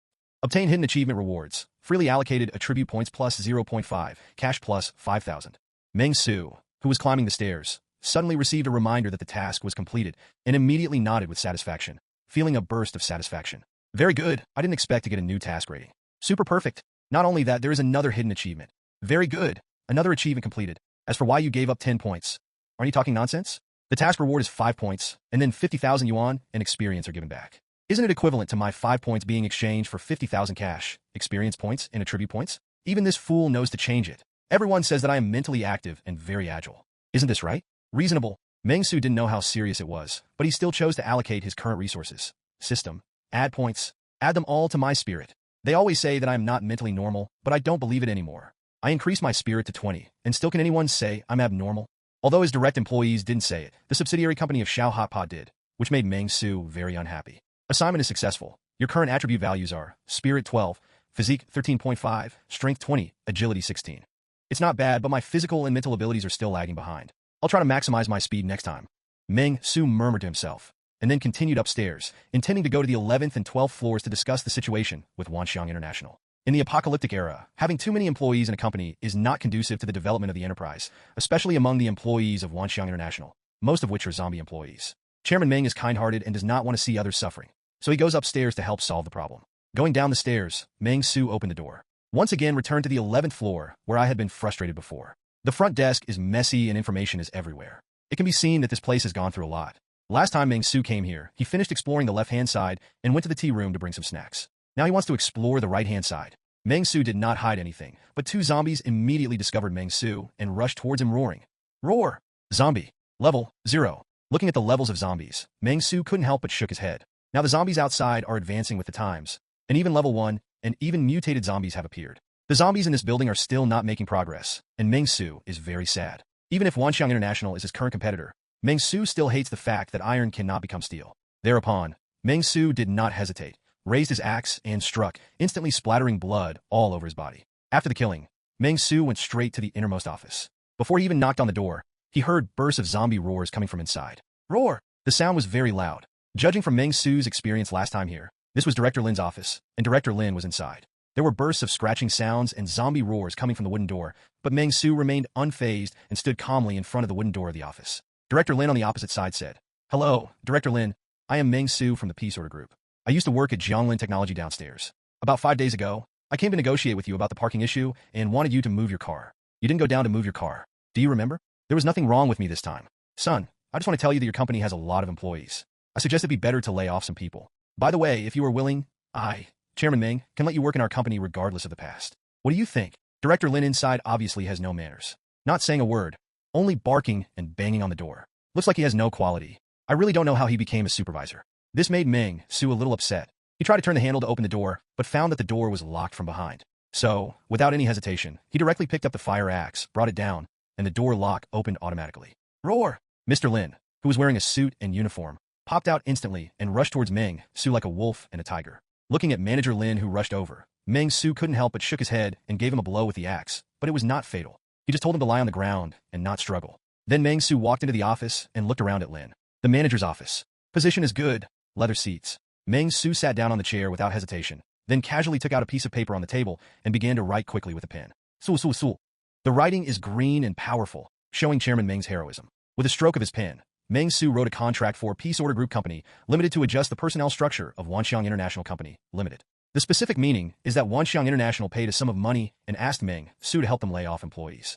Obtain hidden achievement rewards. Freely allocated attribute points plus 0.5, cash plus 5,000. Meng Xu, who was climbing the stairs, suddenly received a reminder that the task was completed and immediately nodded with satisfaction, feeling a burst of satisfaction. Very good, I didn't expect to get a new task rating. Super perfect. Not only that, there is another hidden achievement. Very good, another achievement completed. As for why you gave up 10 points, aren't you talking nonsense? The task reward is 5 points, and then 50,000 yuan and experience are given back. Isn't it equivalent to my 5 points being exchanged for 50,000 cash, experience points, and attribute points? Even this fool knows to change it. Everyone says that I am mentally active and very agile. Isn't this right? Reasonable. Meng Xu didn't know how serious it was, but he still chose to allocate his current resources. System. Add points. Add them all to my spirit. They always say that I am not mentally normal, but I don't believe it anymore. I increased my spirit to 20, and still can anyone say I'm abnormal? Although his direct employees didn't say it, the subsidiary company of Xiao Hotpot did, which made Meng Xu very unhappy. Assignment is successful. Your current attribute values are Spirit 12, Physique 13.5, Strength 20, Agility 16. It's not bad, but my physical and mental abilities are still lagging behind. I'll try to maximize my speed next time. Meng Xu murmured to himself, and then continued upstairs, intending to go to the 11th and 12th floors to discuss the situation with Wanxiang International. In the apocalyptic era, having too many employees in a company is not conducive to the development of the enterprise, especially among the employees of Wanxiang International, most of which are zombie employees. Chairman Meng is kind-hearted and does not want to see others suffering, so he goes upstairs to help solve the problem. Going down the stairs, Meng Xu opened the door. Once again returned to the 11th floor, where I had been frustrated before. The front desk is messy and information is everywhere. It can be seen that this place has gone through a lot. Last time Meng Xu came here, he finished exploring the left-hand side and went to the tea room to bring some snacks. Now he wants to explore the right-hand side. Meng Xu did not hide anything, but two zombies immediately discovered Meng Xu and rushed towards him roaring. Roar! Zombie. Level 0. Looking at the levels of zombies, Meng Xu couldn't help but shook his head. Now the zombies outside are advancing with the times, and even level 1 and even mutated zombies have appeared. The zombies in this building are still not making progress, and Meng Xu is very sad. Even if Wanxiang International is his current competitor, Meng Xu still hates the fact that iron cannot become steel. Thereupon, Meng Xu did not hesitate, raised his axe and struck, instantly splattering blood all over his body. After the killing, Meng Xu went straight to the innermost office. Before he even knocked on the door, he heard bursts of zombie roars coming from inside. Roar! The sound was very loud. Judging from Meng Xu's experience last time here, this was Director Lin's office, and Director Lin was inside. There were bursts of scratching sounds and zombie roars coming from the wooden door, but Meng Xu remained unfazed and stood calmly in front of the wooden door of the office. Director Lin on the opposite side said, "Hello, Director Lin. I am Meng Xu from the Peace Order Group. I used to work at Jianglin Technology downstairs. About 5 days ago, I came to negotiate with you about the parking issue and wanted you to move your car. You didn't go down to move your car. Do you remember? There was nothing wrong with me this time. Son, I just want to tell you that your company has a lot of employees. I suggest it'd be better to lay off some people. By the way, if you are willing, I, Chairman Meng, can let you work in our company regardless of the past. What do you think?" Director Lin inside obviously has no manners. Not saying a word, only barking and banging on the door. Looks like he has no quality. I really don't know how he became a supervisor. This made Meng Xu a little upset. He tried to turn the handle to open the door, but found that the door was locked from behind. So, without any hesitation, he directly picked up the fire axe, brought it down, and the door lock opened automatically. Roar! Mr. Lin, who was wearing a suit and uniform, popped out instantly and rushed towards Meng Xu like a wolf and a tiger. Looking at Manager Lin who rushed over, Meng Xu couldn't help but shook his head and gave him a blow with the axe, but it was not fatal. He just told him to lie on the ground and not struggle. Then Meng Xu walked into the office and looked around at Lin. The manager's office. Position is good. Leather seats. Meng Xu sat down on the chair without hesitation, then casually took out a piece of paper on the table and began to write quickly with a pen. Sul sul sul. The writing is green and powerful, showing Chairman Meng's heroism. With a stroke of his pen, Meng Xu wrote a contract for Peace Order Group Company, Limited to adjust the personnel structure of Wanxiang International Company, Limited. The specific meaning is that Wanxiang International paid a sum of money and asked Meng Xu to help them lay off employees.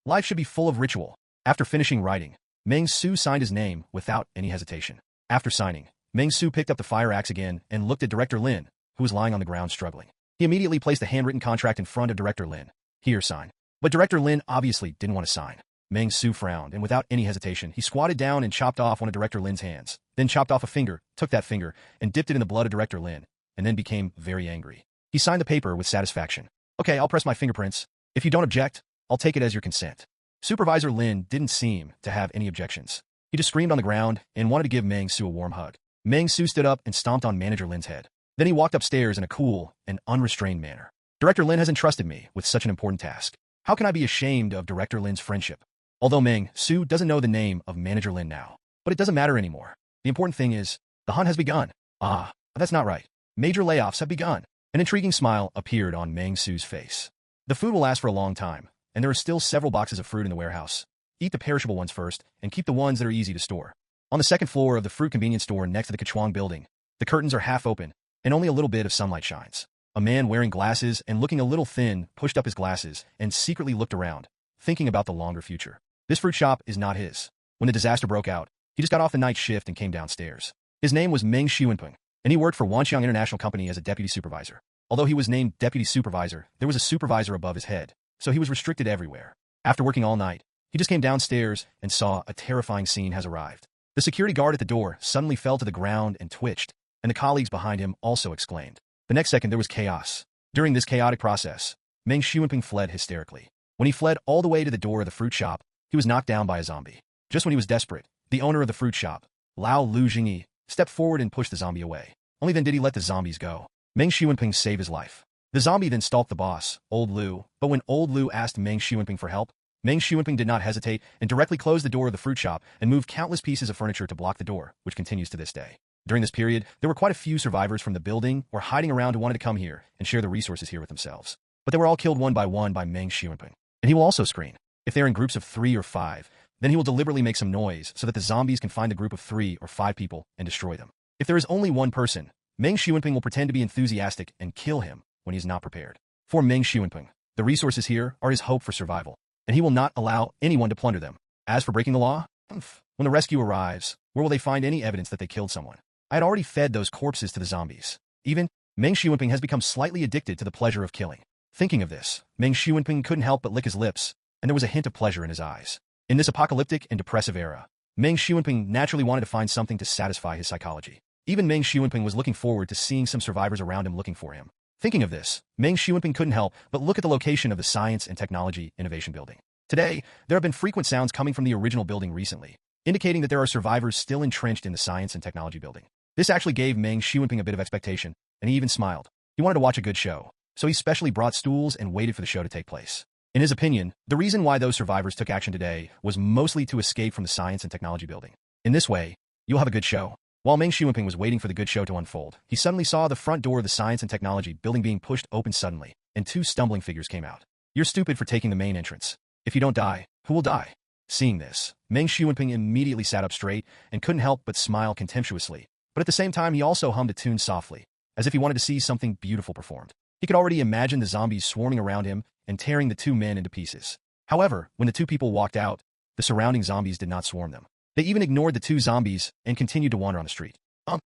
Life should be full of ritual. After finishing writing, Meng Xu signed his name without any hesitation. After signing, Meng Xu picked up the fire axe again and looked at Director Lin, who was lying on the ground struggling. He immediately placed the handwritten contract in front of Director Lin. "Here, sign." But Director Lin obviously didn't want to sign. Meng Xu frowned, and without any hesitation, he squatted down and chopped off one of Director Lin's hands, then chopped off a finger, took that finger, and dipped it in the blood of Director Lin, and then became very angry. He signed the paper with satisfaction. "Okay, I'll press my fingerprints. If you don't object, I'll take it as your consent." Supervisor Lin didn't seem to have any objections. He just screamed on the ground and wanted to give Meng Xu a warm hug. Meng Xu stood up and stomped on Manager Lin's head. Then he walked upstairs in a cool and unrestrained manner. "Director Lin has entrusted me with such an important task. How can I be ashamed of Director Lin's friendship?" Although Meng Xu doesn't know the name of Manager Lin now, but it doesn't matter anymore. The important thing is, the hunt has begun. Ah, that's not right. Major layoffs have begun. An intriguing smile appeared on Meng Xu's face. The food will last for a long time, and there are still several boxes of fruit in the warehouse. Eat the perishable ones first, and keep the ones that are easy to store. On the second floor of the fruit convenience store next to the Kechuang building, the curtains are half open, and only a little bit of sunlight shines. A man wearing glasses and looking a little thin pushed up his glasses and secretly looked around, thinking about the longer future. This fruit shop is not his. When the disaster broke out, he just got off the night shift and came downstairs. His name was Meng Xu, and he worked for Wanxiang International Company as a deputy supervisor. Although he was named deputy supervisor, there was a supervisor above his head, so he was restricted everywhere. After working all night, he just came downstairs and saw a terrifying scene has arrived. The security guard at the door suddenly fell to the ground and twitched, and the colleagues behind him also exclaimed. The next second, there was chaos. During this chaotic process, Meng Xu fled hysterically. When he fled all the way to the door of the fruit shop, he was knocked down by a zombie. Just when he was desperate, the owner of the fruit shop, Lao Lu Jingyi, stepped forward and pushed the zombie away. Only then did he let the zombies go. Meng Xu saved his life. The zombie then stalked the boss, Old Lu, but when Old Lu asked Meng Xu for help, Meng Xu did not hesitate and directly closed the door of the fruit shop and moved countless pieces of furniture to block the door, which continues to this day. During this period, there were quite a few survivors from the building or hiding around who wanted to come here and share the resources here with themselves. But they were all killed one by Meng Xu. And he will also screen. If they're in groups of 3 or 5, then he will deliberately make some noise so that the zombies can find a group of 3 or 5 people and destroy them. If there is only one person, Meng Xu will pretend to be enthusiastic and kill him when he is not prepared. For Meng Xu, the resources here are his hope for survival, and he will not allow anyone to plunder them. As for breaking the law, when the rescue arrives, where will they find any evidence that they killed someone? I had already fed those corpses to the zombies. Even, Meng Xu has become slightly addicted to the pleasure of killing. Thinking of this, Meng Xu couldn't help but lick his lips, and there was a hint of pleasure in his eyes. In this apocalyptic and depressive era, Meng Xu naturally wanted to find something to satisfy his psychology. Even Meng Xu was looking forward to seeing some survivors around him looking for him. Thinking of this, Meng Xu couldn't help but look at the location of the Science and Technology Innovation Building. Today, there have been frequent sounds coming from the original building recently, indicating that there are survivors still entrenched in the Science and Technology Building. This actually gave Meng Xu a bit of expectation, and he even smiled. He wanted to watch a good show, so he specially brought stools and waited for the show to take place. In his opinion, the reason why those survivors took action today was mostly to escape from the Science and Technology Building. In this way, you'll have a good show. While Meng Xu was waiting for the good show to unfold, he suddenly saw the front door of the Science and Technology Building being pushed open suddenly, and two stumbling figures came out. You're stupid for taking the main entrance. If you don't die, who will die? Seeing this, Meng Xu immediately sat up straight and couldn't help but smile contemptuously. But at the same time, he also hummed a tune softly, as if he wanted to see something beautiful performed. He could already imagine the zombies swarming around him and tearing the two men into pieces. However, when the two people walked out, the surrounding zombies did not swarm them. They even ignored the two zombies and continued to wander on the street.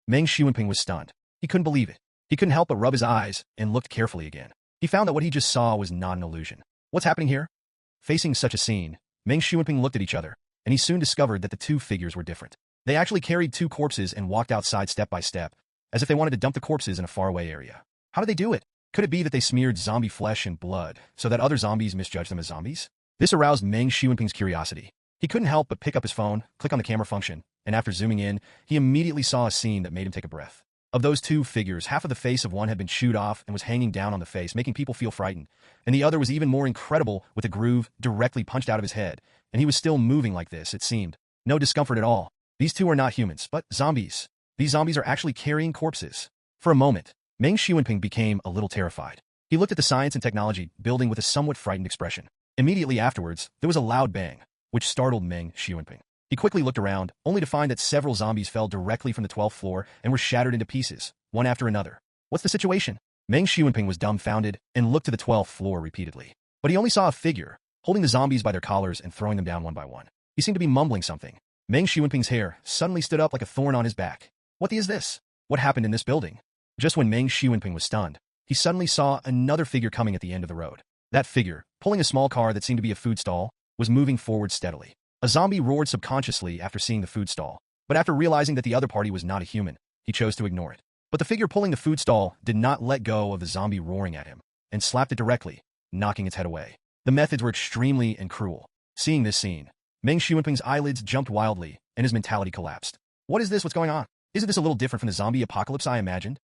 Meng Xu was stunned. He couldn't believe it. He couldn't help but rub his eyes and looked carefully again. He found that what he just saw was not an illusion. What's happening here? Facing such a scene, Meng Xu looked at each other, and he soon discovered that the two figures were different. They actually carried two corpses and walked outside step by step, as if they wanted to dump the corpses in a faraway area. How did they do it? Could it be that they smeared zombie flesh and blood so that other zombies misjudged them as zombies? This aroused Meng Xu curiosity. He couldn't help but pick up his phone, click on the camera function, and after zooming in, he immediately saw a scene that made him take a breath. Of those two figures, half of the face of one had been chewed off and was hanging down on the face, making people feel frightened, and the other was even more incredible with a groove directly punched out of his head, and he was still moving like this, it seemed. No discomfort at all. These two are not humans, but zombies. These zombies are actually carrying corpses. For a moment, Meng Xu became a little terrified. He looked at the Science and Technology Building with a somewhat frightened expression. Immediately afterwards, there was a loud bang, which startled Meng Xu. He quickly looked around, only to find that several zombies fell directly from the 12th floor and were shattered into pieces, one after another. What's the situation? Meng Xu was dumbfounded and looked to the 12th floor repeatedly. But he only saw a figure, holding the zombies by their collars and throwing them down one by one. He seemed to be mumbling something. Meng Xu hair suddenly stood up like a thorn on his back. What is this? What happened in this building? Just when Meng Xu was stunned, he suddenly saw another figure coming at the end of the road. That figure, pulling a small car that seemed to be a food stall, was moving forward steadily. A zombie roared subconsciously after seeing the food stall, but after realizing that the other party was not a human, he chose to ignore it. But the figure pulling the food stall did not let go of the zombie roaring at him, and slapped it directly, knocking its head away. The methods were extremely and cruel. Seeing this scene, Meng Xu eyelids jumped wildly, and his mentality collapsed. What is this? What's going on? Isn't this a little different from the zombie apocalypse I imagined?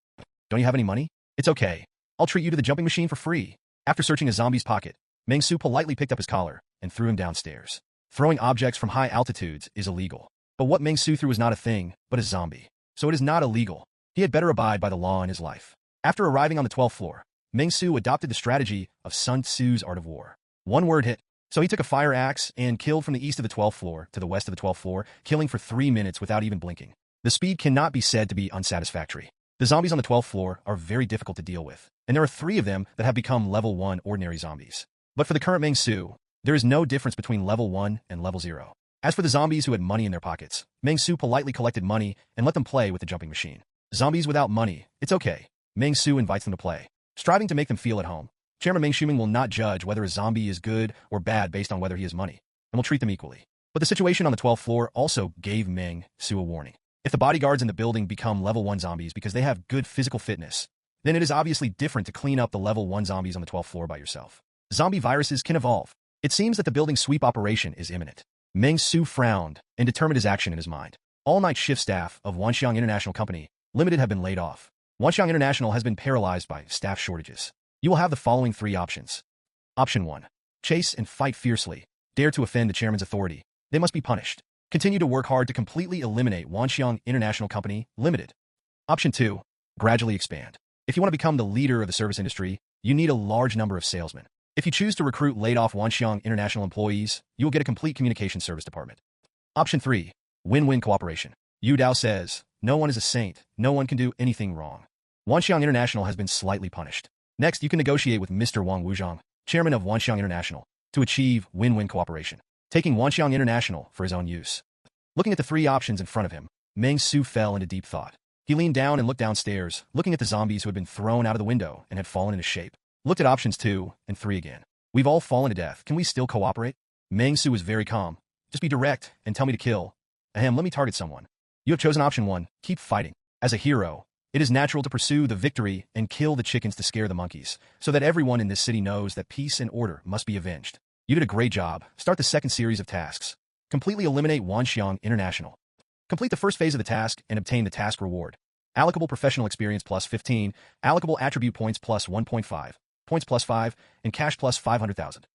Don't you have any money? It's okay. I'll treat you to the jumping machine for free. After searching a zombie's pocket, Meng Xu politely picked up his collar and threw him downstairs. Throwing objects from high altitudes is illegal. But what Meng Xu threw was not a thing, but a zombie. So it is not illegal. He had better abide by the law in his life. After arriving on the 12th floor, Meng Xu adopted the strategy of Sun Tzu's Art of War. One word hit. So he took a fire axe and killed from the east of the 12th floor to the west of the 12th floor, killing for 3 minutes without even blinking. The speed cannot be said to be unsatisfactory. The zombies on the 12th floor are very difficult to deal with, and there are 3 of them that have become level 1 ordinary zombies. But for the current Meng Xu, there is no difference between level 1 and level 0. As for the zombies who had money in their pockets, Meng Xu politely collected money and let them play with the jumping machine. Zombies without money, it's okay. Meng Xu invites them to play, striving to make them feel at home. Chairman Meng Xu will not judge whether a zombie is good or bad based on whether he has money, and will treat them equally. But the situation on the 12th floor also gave Meng Xu a warning. If the bodyguards in the building become level 1 zombies because they have good physical fitness, then it is obviously different to clean up the level 1 zombies on the 12th floor by yourself. Zombie viruses can evolve. It seems that the building sweep operation is imminent. Meng Xu frowned and determined his action in his mind. All-night shift staff of Wanxiang International Company Limited have been laid off. Wanxiang International has been paralyzed by staff shortages. You will have the following 3 options. Option 1. Chase and fight fiercely. Dare to offend the chairman's authority. They must be punished. Continue to work hard to completely eliminate Wanxiang International Company Limited. Option 2. Gradually expand. If you want to become the leader of the service industry, you need a large number of salesmen. If you choose to recruit laid-off Wanxiang International employees, you will get a complete communication service department. Option 3. Win-win cooperation. Yu Dao says, no one is a saint, no one can do anything wrong. Wanxiang International has been slightly punished. Next, you can negotiate with Mr. Wang Wuzhong, chairman of Wanxiang International, to achieve win-win cooperation, taking Wanxiang International for his own use. Looking at the three options in front of him, Meng Xu fell into deep thought. He leaned down and looked downstairs, looking at the zombies who had been thrown out of the window and had fallen into shape. Looked at options 2 and 3 again. We've all fallen to death. Can we still cooperate? Meng Xu was very calm. Just be direct and tell me to kill. Ahem, let me target someone. You have chosen option 1. Keep fighting. As a hero, it is natural to pursue the victory and kill the chickens to scare the monkeys, so that everyone in this city knows that peace and order must be avenged. You did a great job. Start the second series of tasks. Completely eliminate Wanxiang International. Complete the first phase of the task and obtain the task reward. Allocable professional experience plus 15, allocable attribute points plus 1.5, points plus 5, and cash plus 500,000.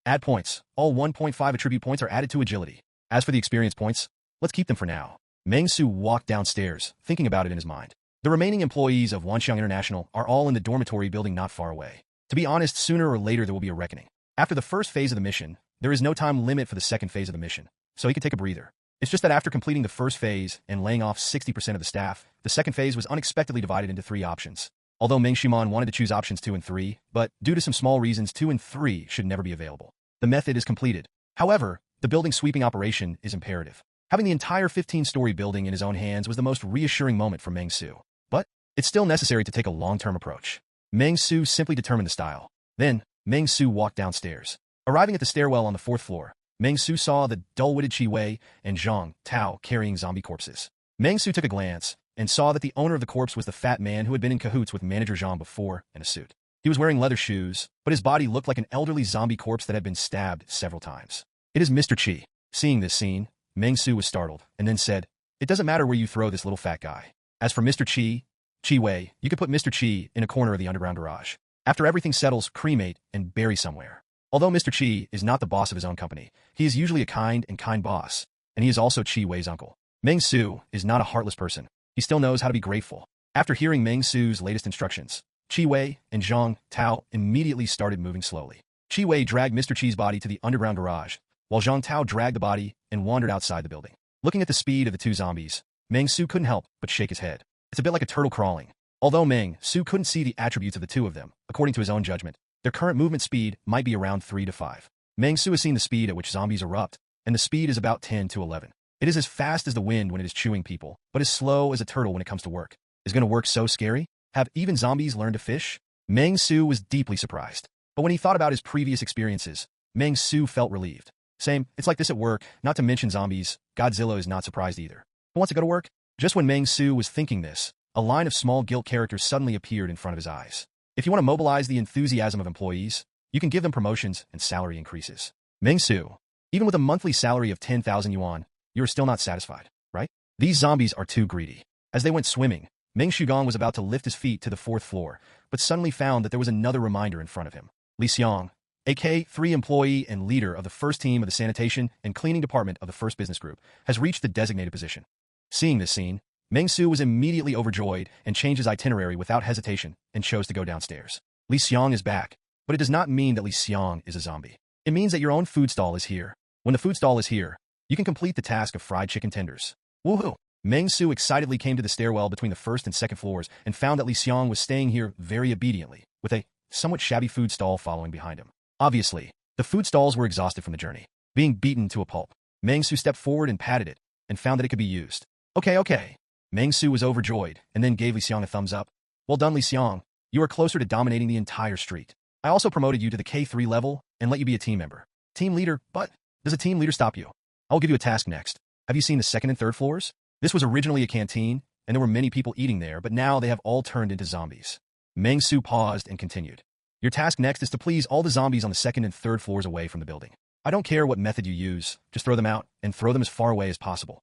Add points. All 1.5 attribute points are added to agility. As for the experience points, let's keep them for now. Meng Xu walked downstairs, thinking about it in his mind. The remaining employees of Wanxiang International are all in the dormitory building not far away. To be honest, sooner or later there will be a reckoning. After the first phase of the mission, there is no time limit for the second phase of the mission, so he could take a breather. It's just that after completing the first phase and laying off 60% of the staff, the second phase was unexpectedly divided into 3 options. Although Meng Ximan wanted to choose options 2 and 3, but due to some small reasons 2 and 3 should never be available. The method is completed. However, the building sweeping operation is imperative. Having the entire 15-story building in his own hands was the most reassuring moment for Meng Xu. But it's still necessary to take a long-term approach. Meng Xu simply determined the style. Then, Meng Xu walked downstairs. Arriving at the stairwell on the 4th floor, Meng Xu saw the dull-witted Qi Wei and Zhang Tao carrying zombie corpses. Meng Xu took a glance and saw that the owner of the corpse was the fat man who had been in cahoots with manager Zhang before in a suit. He was wearing leather shoes, but his body looked like an elderly zombie corpse that had been stabbed several times. It is Mr. Qi. Seeing this scene, Meng Xu was startled and then said, "It doesn't matter where you throw this little fat guy. As for Mr. Qi Wei, you could put Mr. Qi in a corner of the underground garage. After everything settles, cremate and bury somewhere." Although Mr. Qi is not the boss of his own company, he is usually a kind boss, and he is also Qi Wei's uncle. Meng Xu is not a heartless person. He still knows how to be grateful. After hearing Meng Xu's latest instructions, Qi Wei and Zhang Tao immediately started moving slowly. Qi Wei dragged Mr. Qi's body to the underground garage, while Zhang Tao dragged the body and wandered outside the building. Looking at the speed of the 2 zombies, Meng Xu couldn't help but shake his head. It's a bit like a turtle crawling. Although Meng Xu couldn't see the attributes of the 2 of them, according to his own judgment, their current movement speed might be around 3 to 5. Meng Xu has seen the speed at which zombies erupt, and the speed is about 10 to 11. It is as fast as the wind when it is chewing people, but as slow as a turtle when it comes to work. Is going to work so scary? Have even zombies learned to fish? Meng Xu was deeply surprised. But when he thought about his previous experiences, Meng Xu felt relieved. Same, it's like this at work, not to mention zombies. Godzilla is not surprised either. Who wants to go to work? Just when Meng Xu was thinking this, a line of small gilt characters suddenly appeared in front of his eyes. If you want to mobilize the enthusiasm of employees, you can give them promotions and salary increases. Meng Xu, even with a monthly salary of 10,000 yuan, you are still not satisfied, right? These zombies are too greedy. As they went swimming, Meng Xugong was about to lift his feet to the 4th floor, but suddenly found that there was another reminder in front of him. Li Xiang, a K3 employee and leader of the first team of the sanitation and cleaning department of the first business group, has reached the designated position. Seeing this scene, Meng Xu was immediately overjoyed and changed his itinerary without hesitation and chose to go downstairs. Li Xiang is back, but it does not mean that Li Xiang is a zombie. It means that your own food stall is here. When the food stall is here, you can complete the task of fried chicken tenders. Woohoo! Meng Xu excitedly came to the stairwell between the 1st and 2nd floors and found that Li Xiang was staying here very obediently, with a somewhat shabby food stall following behind him. Obviously, the food stalls were exhausted from the journey, being beaten to a pulp. Meng Xu stepped forward and patted it, and found that it could be used. Okay. Meng Xu was overjoyed, and then gave Li Xiang a thumbs up. Well done, Li Xiang. You are closer to dominating the entire street. I also promoted you to the K3 level and let you be a team member. Team leader, but does a team leader stop you? I'll give you a task next. Have you seen the 2nd and 3rd floors? This was originally a canteen, and there were many people eating there, but now they have all turned into zombies. Meng Xu paused and continued. Your task next is to please all the zombies on the 2nd and 3rd floors away from the building. I don't care what method you use, just throw them out, and throw them as far away as possible.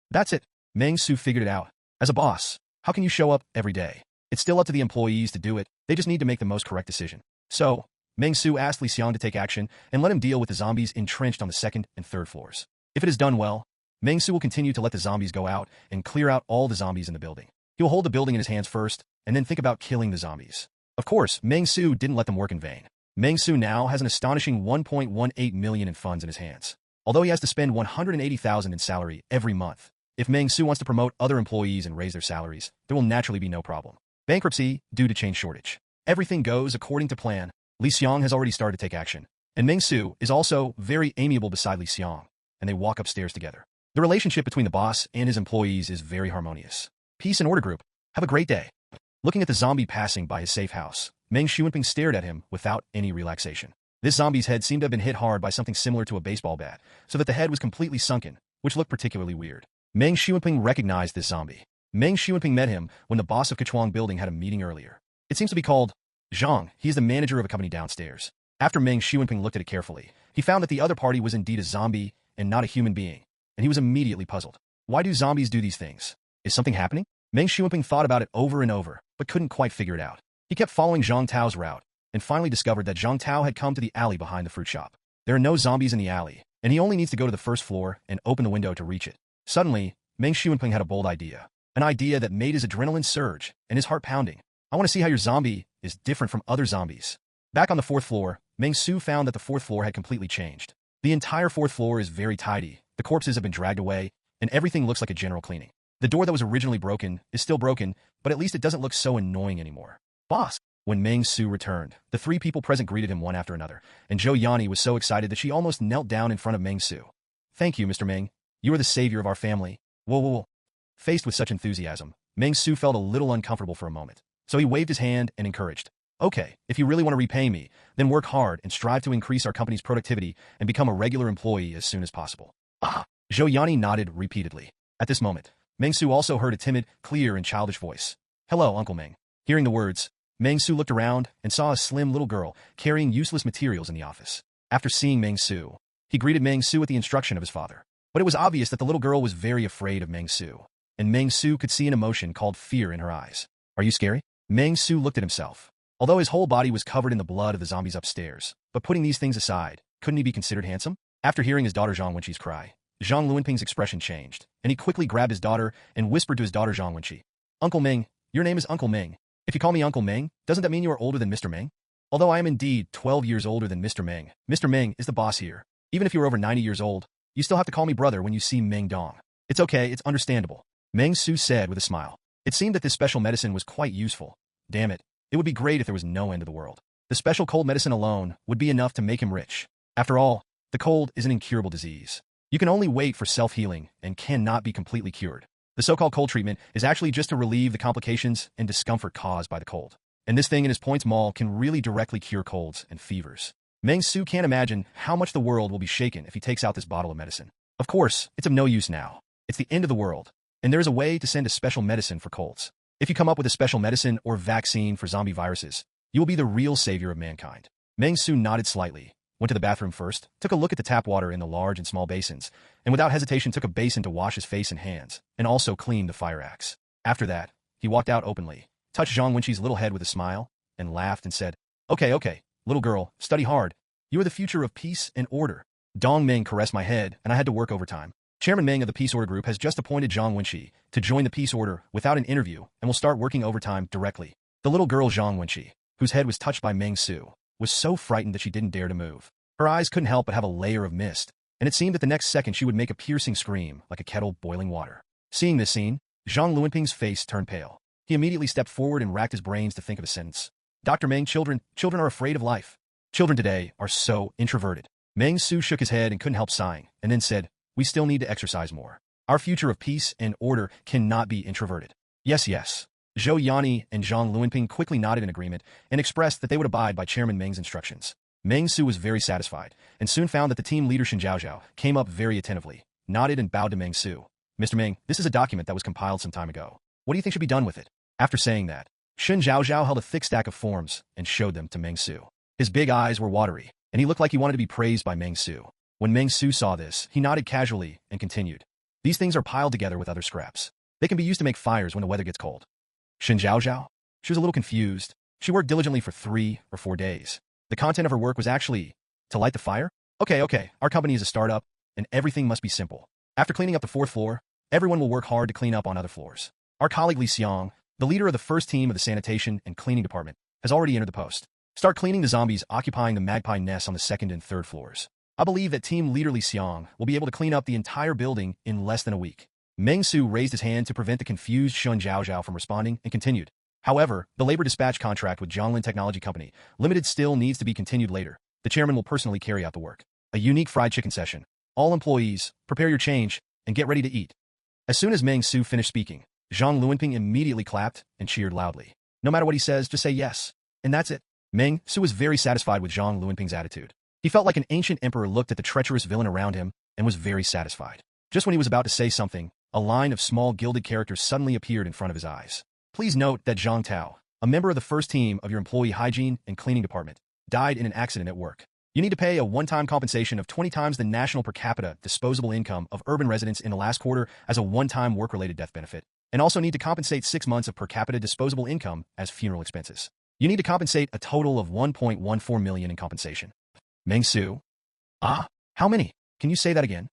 That's it. Meng Xu figured it out. As a boss, how can you show up every day? It's still up to the employees to do it, they just need to make the most correct decision. So, Meng Xu asked Li Xiang to take action and let him deal with the zombies entrenched on the 2nd and 3rd floors. If it is done well, Meng Xu will continue to let the zombies go out and clear out all the zombies in the building. He will hold the building in his hands first, and then think about killing the zombies. Of course, Meng Xu didn't let them work in vain. Meng Xu now has an astonishing 1.18 million in funds in his hands. Although he has to spend 180,000 in salary every month, if Meng Xu wants to promote other employees and raise their salaries, there will naturally be no problem. Bankruptcy due to chain shortage. everything goes according to plan. Li Xiang has already started to take action, and Meng Xu is also very amiable beside Li Xiang, and they walk upstairs together. The relationship between the boss and his employees is very harmonious. Peace and order group, have a great day. Looking at the zombie passing by his safe house, Meng Xu stared at him without any relaxation. This zombie's head seemed to have been hit hard by something similar to a baseball bat, so that the head was completely sunken, which looked particularly weird. Meng Xu recognized this zombie. Meng Xu met him when the boss of Kechuang Building had a meeting earlier. It seems to be called Zhang. He is the manager of a company downstairs. After Meng Xu looked at it carefully, he found that the other party was indeed a zombie and not a human being, and he was immediately puzzled. Why do zombies do these things? Is something happening? Meng Xu thought about it over and over, but couldn't quite figure it out. He kept following Zhang Tao's route, and finally discovered that Zhang Tao had come to the alley behind the fruit shop. There are no zombies in the alley, and he only needs to go to the first floor and open the window to reach it. Suddenly, Meng Xu had a bold idea. An idea that made his adrenaline surge and his heart pounding. I want to see how your zombie is different from other zombies. Back on the fourth floor, Meng Xu found that the fourth floor had completely changed. The entire fourth floor is very tidy, the corpses have been dragged away, and everything looks like a general cleaning. The door that was originally broken is still broken, but at least it doesn't look so annoying anymore. Boss! When Meng Xu returned, the three people present greeted him one after another, and Zhou Yani was so excited that she almost knelt down in front of Meng Xu. Thank you, Mr. Meng. You are the savior of our family. Whoa. Faced with such enthusiasm, Meng Xu felt a little uncomfortable for a moment, so he waved his hand and encouraged. Okay, if you really want to repay me, then work hard and strive to increase our company's productivity and become a regular employee as soon as possible. Ah! Zhou Yani nodded repeatedly. At this moment, Meng Xu also heard a timid, clear, and childish voice. Hello, Uncle Meng. Hearing the words, Meng Xu looked around and saw a slim little girl carrying useless materials in the office. After seeing Meng Xu, he greeted Meng Xu at the instruction of his father. But it was obvious that the little girl was very afraid of Meng Xu, and Meng Xu could see an emotion called fear in her eyes. Are you scary? Meng Xu looked at himself. Although his whole body was covered in the blood of the zombies upstairs, but putting these things aside, couldn't he be considered handsome? After hearing his daughter Zhang Wenqi's cry, Zhang Luanping's expression changed, and he quickly grabbed his daughter and whispered to his daughter Zhang Wenqi. Uncle Meng, your name is Uncle Meng. If you call me Uncle Meng, doesn't that mean you are older than Mr. Meng? Although I am indeed 12 years older than Mr. Meng is the boss here. Even if you are over 90 years old, you still have to call me brother when you see Meng Dong. It's okay, it's understandable. Meng Xu said with a smile. It seemed that this special medicine was quite useful. Damn it, it would be great if there was no end to the world. The special cold medicine alone would be enough to make him rich. After all, the cold is an incurable disease. You can only wait for self-healing and cannot be completely cured. The so-called cold treatment is actually just to relieve the complications and discomfort caused by the cold. And this thing in his points mall can really directly cure colds and fevers. Meng Xu can't imagine how much the world will be shaken if he takes out this bottle of medicine. Of course, it's of no use now. It's the end of the world, and there is a way to send a special medicine for colds. If you come up with a special medicine or vaccine for zombie viruses, you will be the real savior of mankind. Meng Xu nodded slightly, went to the bathroom first, took a look at the tap water in the large and small basins, and without hesitation took a basin to wash his face and hands, and also cleaned the fire axe. After that, he walked out openly, touched Zhang Wenqi's little head with a smile, and laughed and said, Okay, little girl, study hard. You are the future of peace and order. Dong Meng caressed my head, and I had to work overtime. Chairman Meng of the Peace Order Group has just appointed Zhang Wenqi to join the Peace Order without an interview and will start working overtime directly. The little girl Zhang Wenqi, whose head was touched by Meng Xu, was so frightened that she didn't dare to move. Her eyes couldn't help but have a layer of mist, and it seemed that the next second she would make a piercing scream like a kettle boiling water. Seeing this scene, Zhang Luanping's face turned pale. He immediately stepped forward and racked his brains to think of a sentence. Dr. Meng, children are afraid of life. Children today are so introverted. Meng Xu shook his head and couldn't help sighing, and then said, We still need to exercise more. Our future of peace and order cannot be introverted. Yes. Zhou Yani and Zhang Luanping quickly nodded in agreement and expressed that they would abide by Chairman Meng's instructions. Meng Xu was very satisfied, and soon found that the team leader Shen Zhaozhao came up very attentively, nodded and bowed to Meng Xu. Mr. Meng, this is a document that was compiled some time ago. What do you think should be done with it? After saying that, Shen Zhaozhao held a thick stack of forms and showed them to Meng Xu. His big eyes were watery, and he looked like he wanted to be praised by Meng Xu. When Meng Xu saw this, he nodded casually and continued. These things are piled together with other scraps. They can be used to make fires when the weather gets cold. Shen Zhaozhao? She was a little confused. She worked diligently for 3 or 4 days. The content of her work was actually to light the fire? Okay, our company is a startup, and everything must be simple. After cleaning up the 4th floor, everyone will work hard to clean up on other floors. Our colleague Li Xiang, the leader of the first team of the sanitation and cleaning department, has already entered the post. Start cleaning the zombies occupying the magpie nests on the 2nd and 3rd floors. I believe that team leader Li Xiang will be able to clean up the entire building in less than a week. Meng Xu raised his hand to prevent the confused Shen Zhaozhao from responding and continued. However, the labor dispatch contract with Zhonglin Technology Company Limited still needs to be continued later. The chairman will personally carry out the work. A unique fried chicken session. All employees, prepare your change and get ready to eat. As soon as Meng Xu finished speaking, Zhang Luanping immediately clapped and cheered loudly. No matter what he says, just say yes. And that's it. Meng Xu was very satisfied with Zhang Luanping's attitude. He felt like an ancient emperor looked at the treacherous villain around him and was very satisfied. Just when he was about to say something, a line of small gilded characters suddenly appeared in front of his eyes. Please note that Zhang Tao, a member of the first team of your employee hygiene and cleaning department, died in an accident at work. You need to pay a one-time compensation of 20 times the national per capita disposable income of urban residents in the last quarter as a one-time work-related death benefit, and also need to compensate 6 months of per capita disposable income as funeral expenses. You need to compensate a total of 1.14 million in compensation. Meng Xu? Ah, how many? Can you say that again?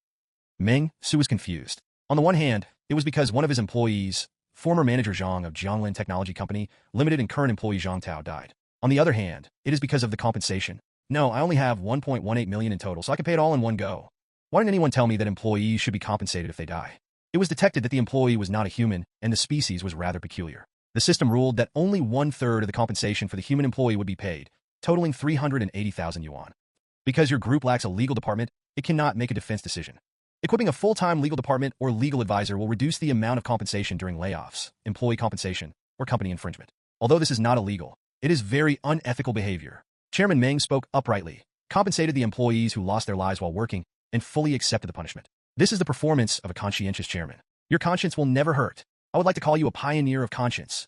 Meng Xu was confused. On the one hand, it was because one of his employees, former manager Zhang of Zhonglin Technology Company Limited and current employee Zhang Tao died. On the other hand, it is because of the compensation. No, I only have 1.18 million in total, so I can pay it all in one go. Why didn't anyone tell me that employees should be compensated if they die? It was detected that the employee was not a human and the species was rather peculiar. The system ruled that only 1/3 of the compensation for the human employee would be paid, totaling 380,000 yuan. Because your group lacks a legal department, it cannot make a defense decision. Equipping a full-time legal department or legal advisor will reduce the amount of compensation during layoffs, employee compensation, or company infringement. Although this is not illegal, it is very unethical behavior. Chairman Meng spoke uprightly, compensated the employees who lost their lives while working, and fully accepted the punishment. This is the performance of a conscientious chairman. Your conscience will never hurt. I would like to call you a pioneer of conscience.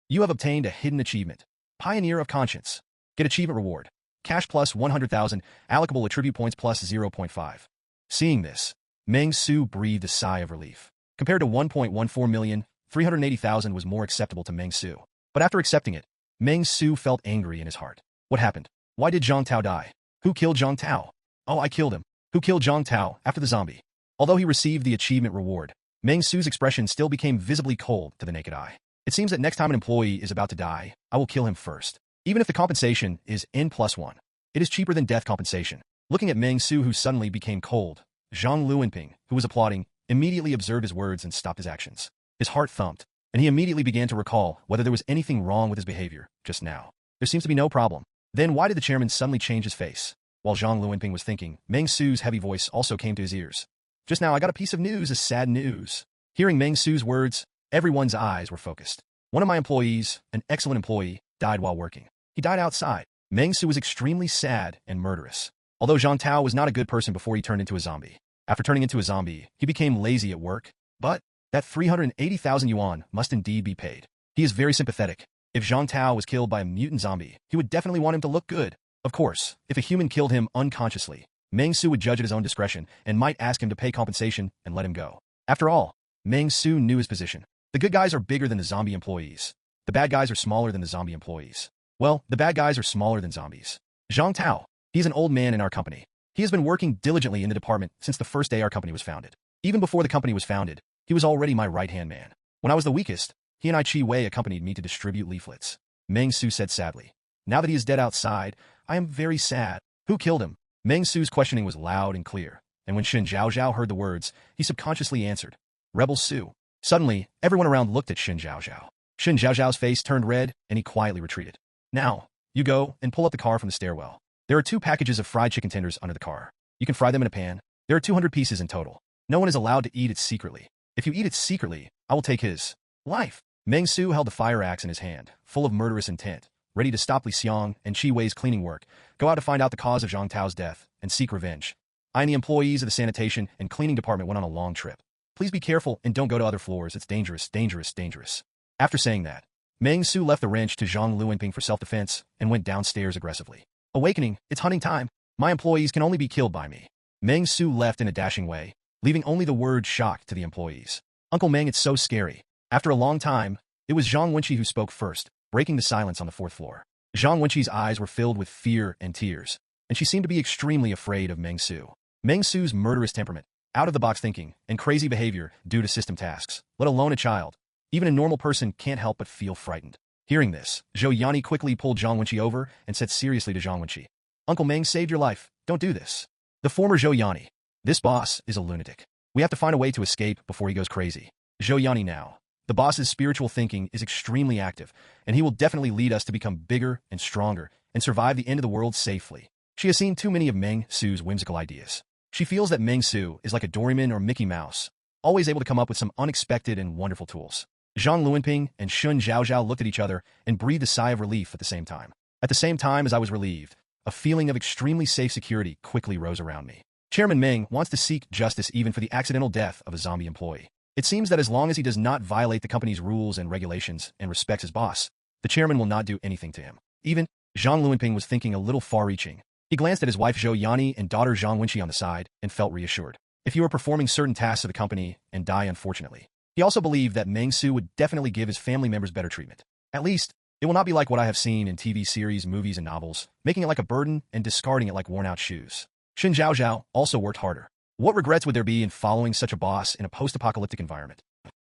You have obtained a hidden achievement. Pioneer of conscience. Get achievement reward. Cash plus 100,000, allocable attribute points plus 0.5. Seeing this, Meng Xu breathed a sigh of relief. Compared to 1.14 million, 380,000 was more acceptable to Meng Xu. But after accepting it, Meng Xu felt angry in his heart. What happened? Why did Zhang Tao die? Who killed Zhang Tao? Oh, I killed him. Who killed Zhang Tao after the zombie? Although he received the achievement reward, Meng Xu's expression still became visibly cold to the naked eye. It seems that next time an employee is about to die, I will kill him first. Even if the compensation is N+1. It is cheaper than death compensation. Looking at Meng Xu, who suddenly became cold, Zhang Luanping, who was applauding, immediately observed his words and stopped his actions. His heart thumped, and he immediately began to recall whether there was anything wrong with his behavior just now. There seems to be no problem. Then why did the chairman suddenly change his face? While Zhang Luanping was thinking, Meng Xu's heavy voice also came to his ears. Just now I got a piece of news, a sad news. Hearing Meng Xu's words, everyone's eyes were focused. One of my employees, an excellent employee, died while working. He died outside. Meng Xu was extremely sad and murderous. Although Zhang Tao was not a good person before he turned into a zombie. After turning into a zombie, he became lazy at work. But that 380,000 yuan must indeed be paid. He is very sympathetic. If Zhang Tao was killed by a mutant zombie, he would definitely want him to look good. Of course, if a human killed him unconsciously, Meng Xu would judge at his own discretion and might ask him to pay compensation and let him go. After all, Meng Xu knew his position. The good guys are bigger than the zombie employees. The bad guys are smaller than the zombie employees. Well, the bad guys are smaller than zombies. Zhang Tao, he's an old man in our company. He has been working diligently in the department since the first day our company was founded. Even before the company was founded, he was already my right-hand man. When I was the weakest, he and Chi Wei accompanied me to distribute leaflets. Meng Xu said sadly. Now that he is dead outside, I am very sad. Who killed him? Meng Xu's questioning was loud and clear, and when Shen Zhaozhao heard the words, he subconsciously answered, Rebel Su. Suddenly, everyone around looked at Shen Zhaozhao. Shen Zhaozhao's face turned red, and he quietly retreated. Now, you go and pull up the car from the stairwell. There are 2 packages of fried chicken tenders under the car. You can fry them in a pan. There are 200 pieces in total. No one is allowed to eat it secretly. If you eat it secretly, I will take his life. Meng Xu held the fire axe in his hand, full of murderous intent, ready to stop Li Xiang and Chi Wei's cleaning work, go out to find out the cause of Zhang Tao's death, and seek revenge. I and the employees of the sanitation and cleaning department went on a long trip. Please be careful and don't go to other floors. It's dangerous, dangerous, dangerous. After saying that, Meng Xu left the wrench to Zhang Luanping for self-defense and went downstairs aggressively. Awakening, it's hunting time. My employees can only be killed by me. Meng Xu left in a dashing way, leaving only the word shock to the employees. Uncle Meng, it's so scary. After a long time, it was Zhang Wenqi who spoke first, breaking the silence on the 4th floor. Zhang Wenqi's eyes were filled with fear and tears, and she seemed to be extremely afraid of Meng Xu. Meng Xu's murderous temperament, out-of-the-box thinking, and crazy behavior due to system tasks, let alone a child. Even a normal person can't help but feel frightened. Hearing this, Zhou Yani quickly pulled Zhang Wenqi over and said seriously to Zhang Wenqi, Uncle Meng saved your life. Don't do this. The former Zhou Yani. This boss is a lunatic. We have to find a way to escape before he goes crazy. Zhou Yani now. The boss's spiritual thinking is extremely active, and he will definitely lead us to become bigger and stronger and survive the end of the world safely. She has seen too many of Meng Xu's whimsical ideas. She feels that Meng Xu is like a Doraemon or Mickey Mouse, always able to come up with some unexpected and wonderful tools. Zhang Luanping and Shun Zhaozhao looked at each other and breathed a sigh of relief at the same time. At the same time as I was relieved, a feeling of extremely safe security quickly rose around me. Chairman Meng wants to seek justice even for the accidental death of a zombie employee. It seems that as long as he does not violate the company's rules and regulations and respects his boss, the chairman will not do anything to him. Even Zhang Luanping was thinking a little far-reaching. He glanced at his wife Zhou Yani and daughter Zhang Wenqi on the side and felt reassured. If he were performing certain tasks of the company and die unfortunately, he also believed that Meng Xu would definitely give his family members better treatment. At least, it will not be like what I have seen in TV series, movies, and novels, making it like a burden and discarding it like worn-out shoes. Shin Zhaozhao also worked harder. What regrets would there be in following such a boss in a post-apocalyptic environment?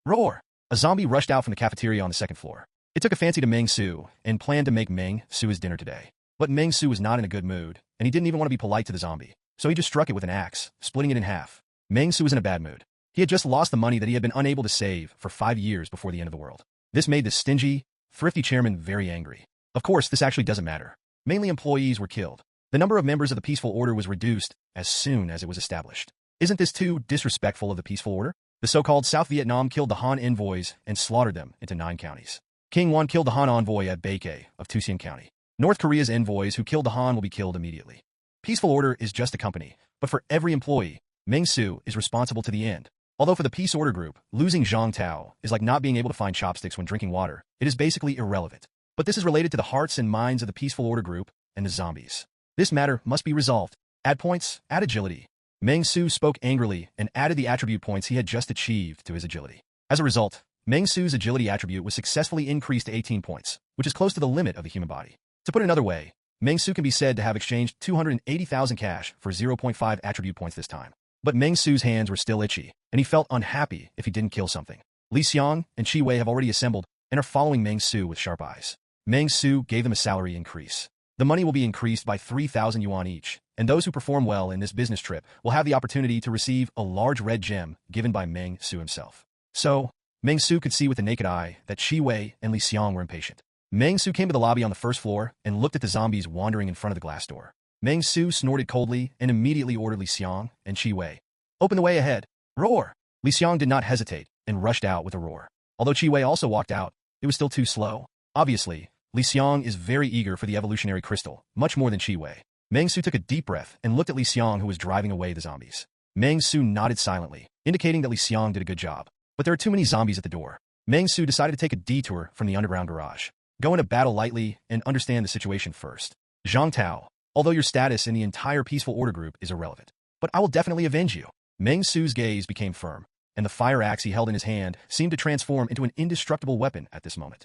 Roar! A zombie rushed out from the cafeteria on the second floor. It took a fancy to Meng Xu and planned to make Meng Xu his dinner today. But Meng Xu was not in a good mood, and he didn't even want to be polite to the zombie, so he just struck it with an axe, splitting it in half. Meng Xu was in a bad mood. He had just lost the money that he had been unable to save for 5 years before the end of the world. This made the stingy, thrifty chairman very angry. Of course, this actually doesn't matter. Mainly employees were killed. The number of members of the peaceful order was reduced as soon as it was established. Isn't this too disrespectful of the peaceful order? The so-called South Vietnam killed the Han envoys and slaughtered them into 9 counties. King Wan killed the Han envoy at Baekje of Tusian County. North Korea's envoys who killed the Han will be killed immediately. Peaceful order is just a company, but for every employee, Meng Xu is responsible to the end. Although for the peace order group, losing Zhang Tao is like not being able to find chopsticks when drinking water. It is basically irrelevant. But this is related to the hearts and minds of the peaceful order group and the zombies. This matter must be resolved. Add points, add agility. Meng Xu spoke angrily and added the attribute points he had just achieved to his agility. As a result, Meng Xu's agility attribute was successfully increased to 18 points, which is close to the limit of the human body. To put it another way, Meng Xu can be said to have exchanged 280,000 cash for 0.5 attribute points this time. But Meng Xu's hands were still itchy, and he felt unhappy if he didn't kill something. Li Xiang and Qi Wei have already assembled and are following Meng Xu with sharp eyes. Meng Xu gave them a salary increase. The money will be increased by 3,000 yuan each, and those who perform well in this business trip will have the opportunity to receive a large red gem given by Meng Xu himself. So, Meng Xu could see with the naked eye that Qi Wei and Li Xiang were impatient. Meng Xu came to the lobby on the first floor and looked at the zombies wandering in front of the glass door. Meng Xu snorted coldly and immediately ordered Li Xiang and Qi Wei, "Open the way ahead. Roar!" Li Xiang did not hesitate and rushed out with a roar. Although Qi Wei also walked out, it was still too slow. Obviously, Li Xiang is very eager for the evolutionary crystal, much more than Qi Wei. Meng Xu took a deep breath and looked at Li Xiang who was driving away the zombies. Meng Xu nodded silently, indicating that Li Xiang did a good job. But there are too many zombies at the door. Meng Xu decided to take a detour from the underground garage. Go into battle lightly and understand the situation first. Zhang Tao, although your status in the entire peaceful order group is irrelevant, but I will definitely avenge you. Meng Xu's gaze became firm, and the fire axe he held in his hand seemed to transform into an indestructible weapon at this moment.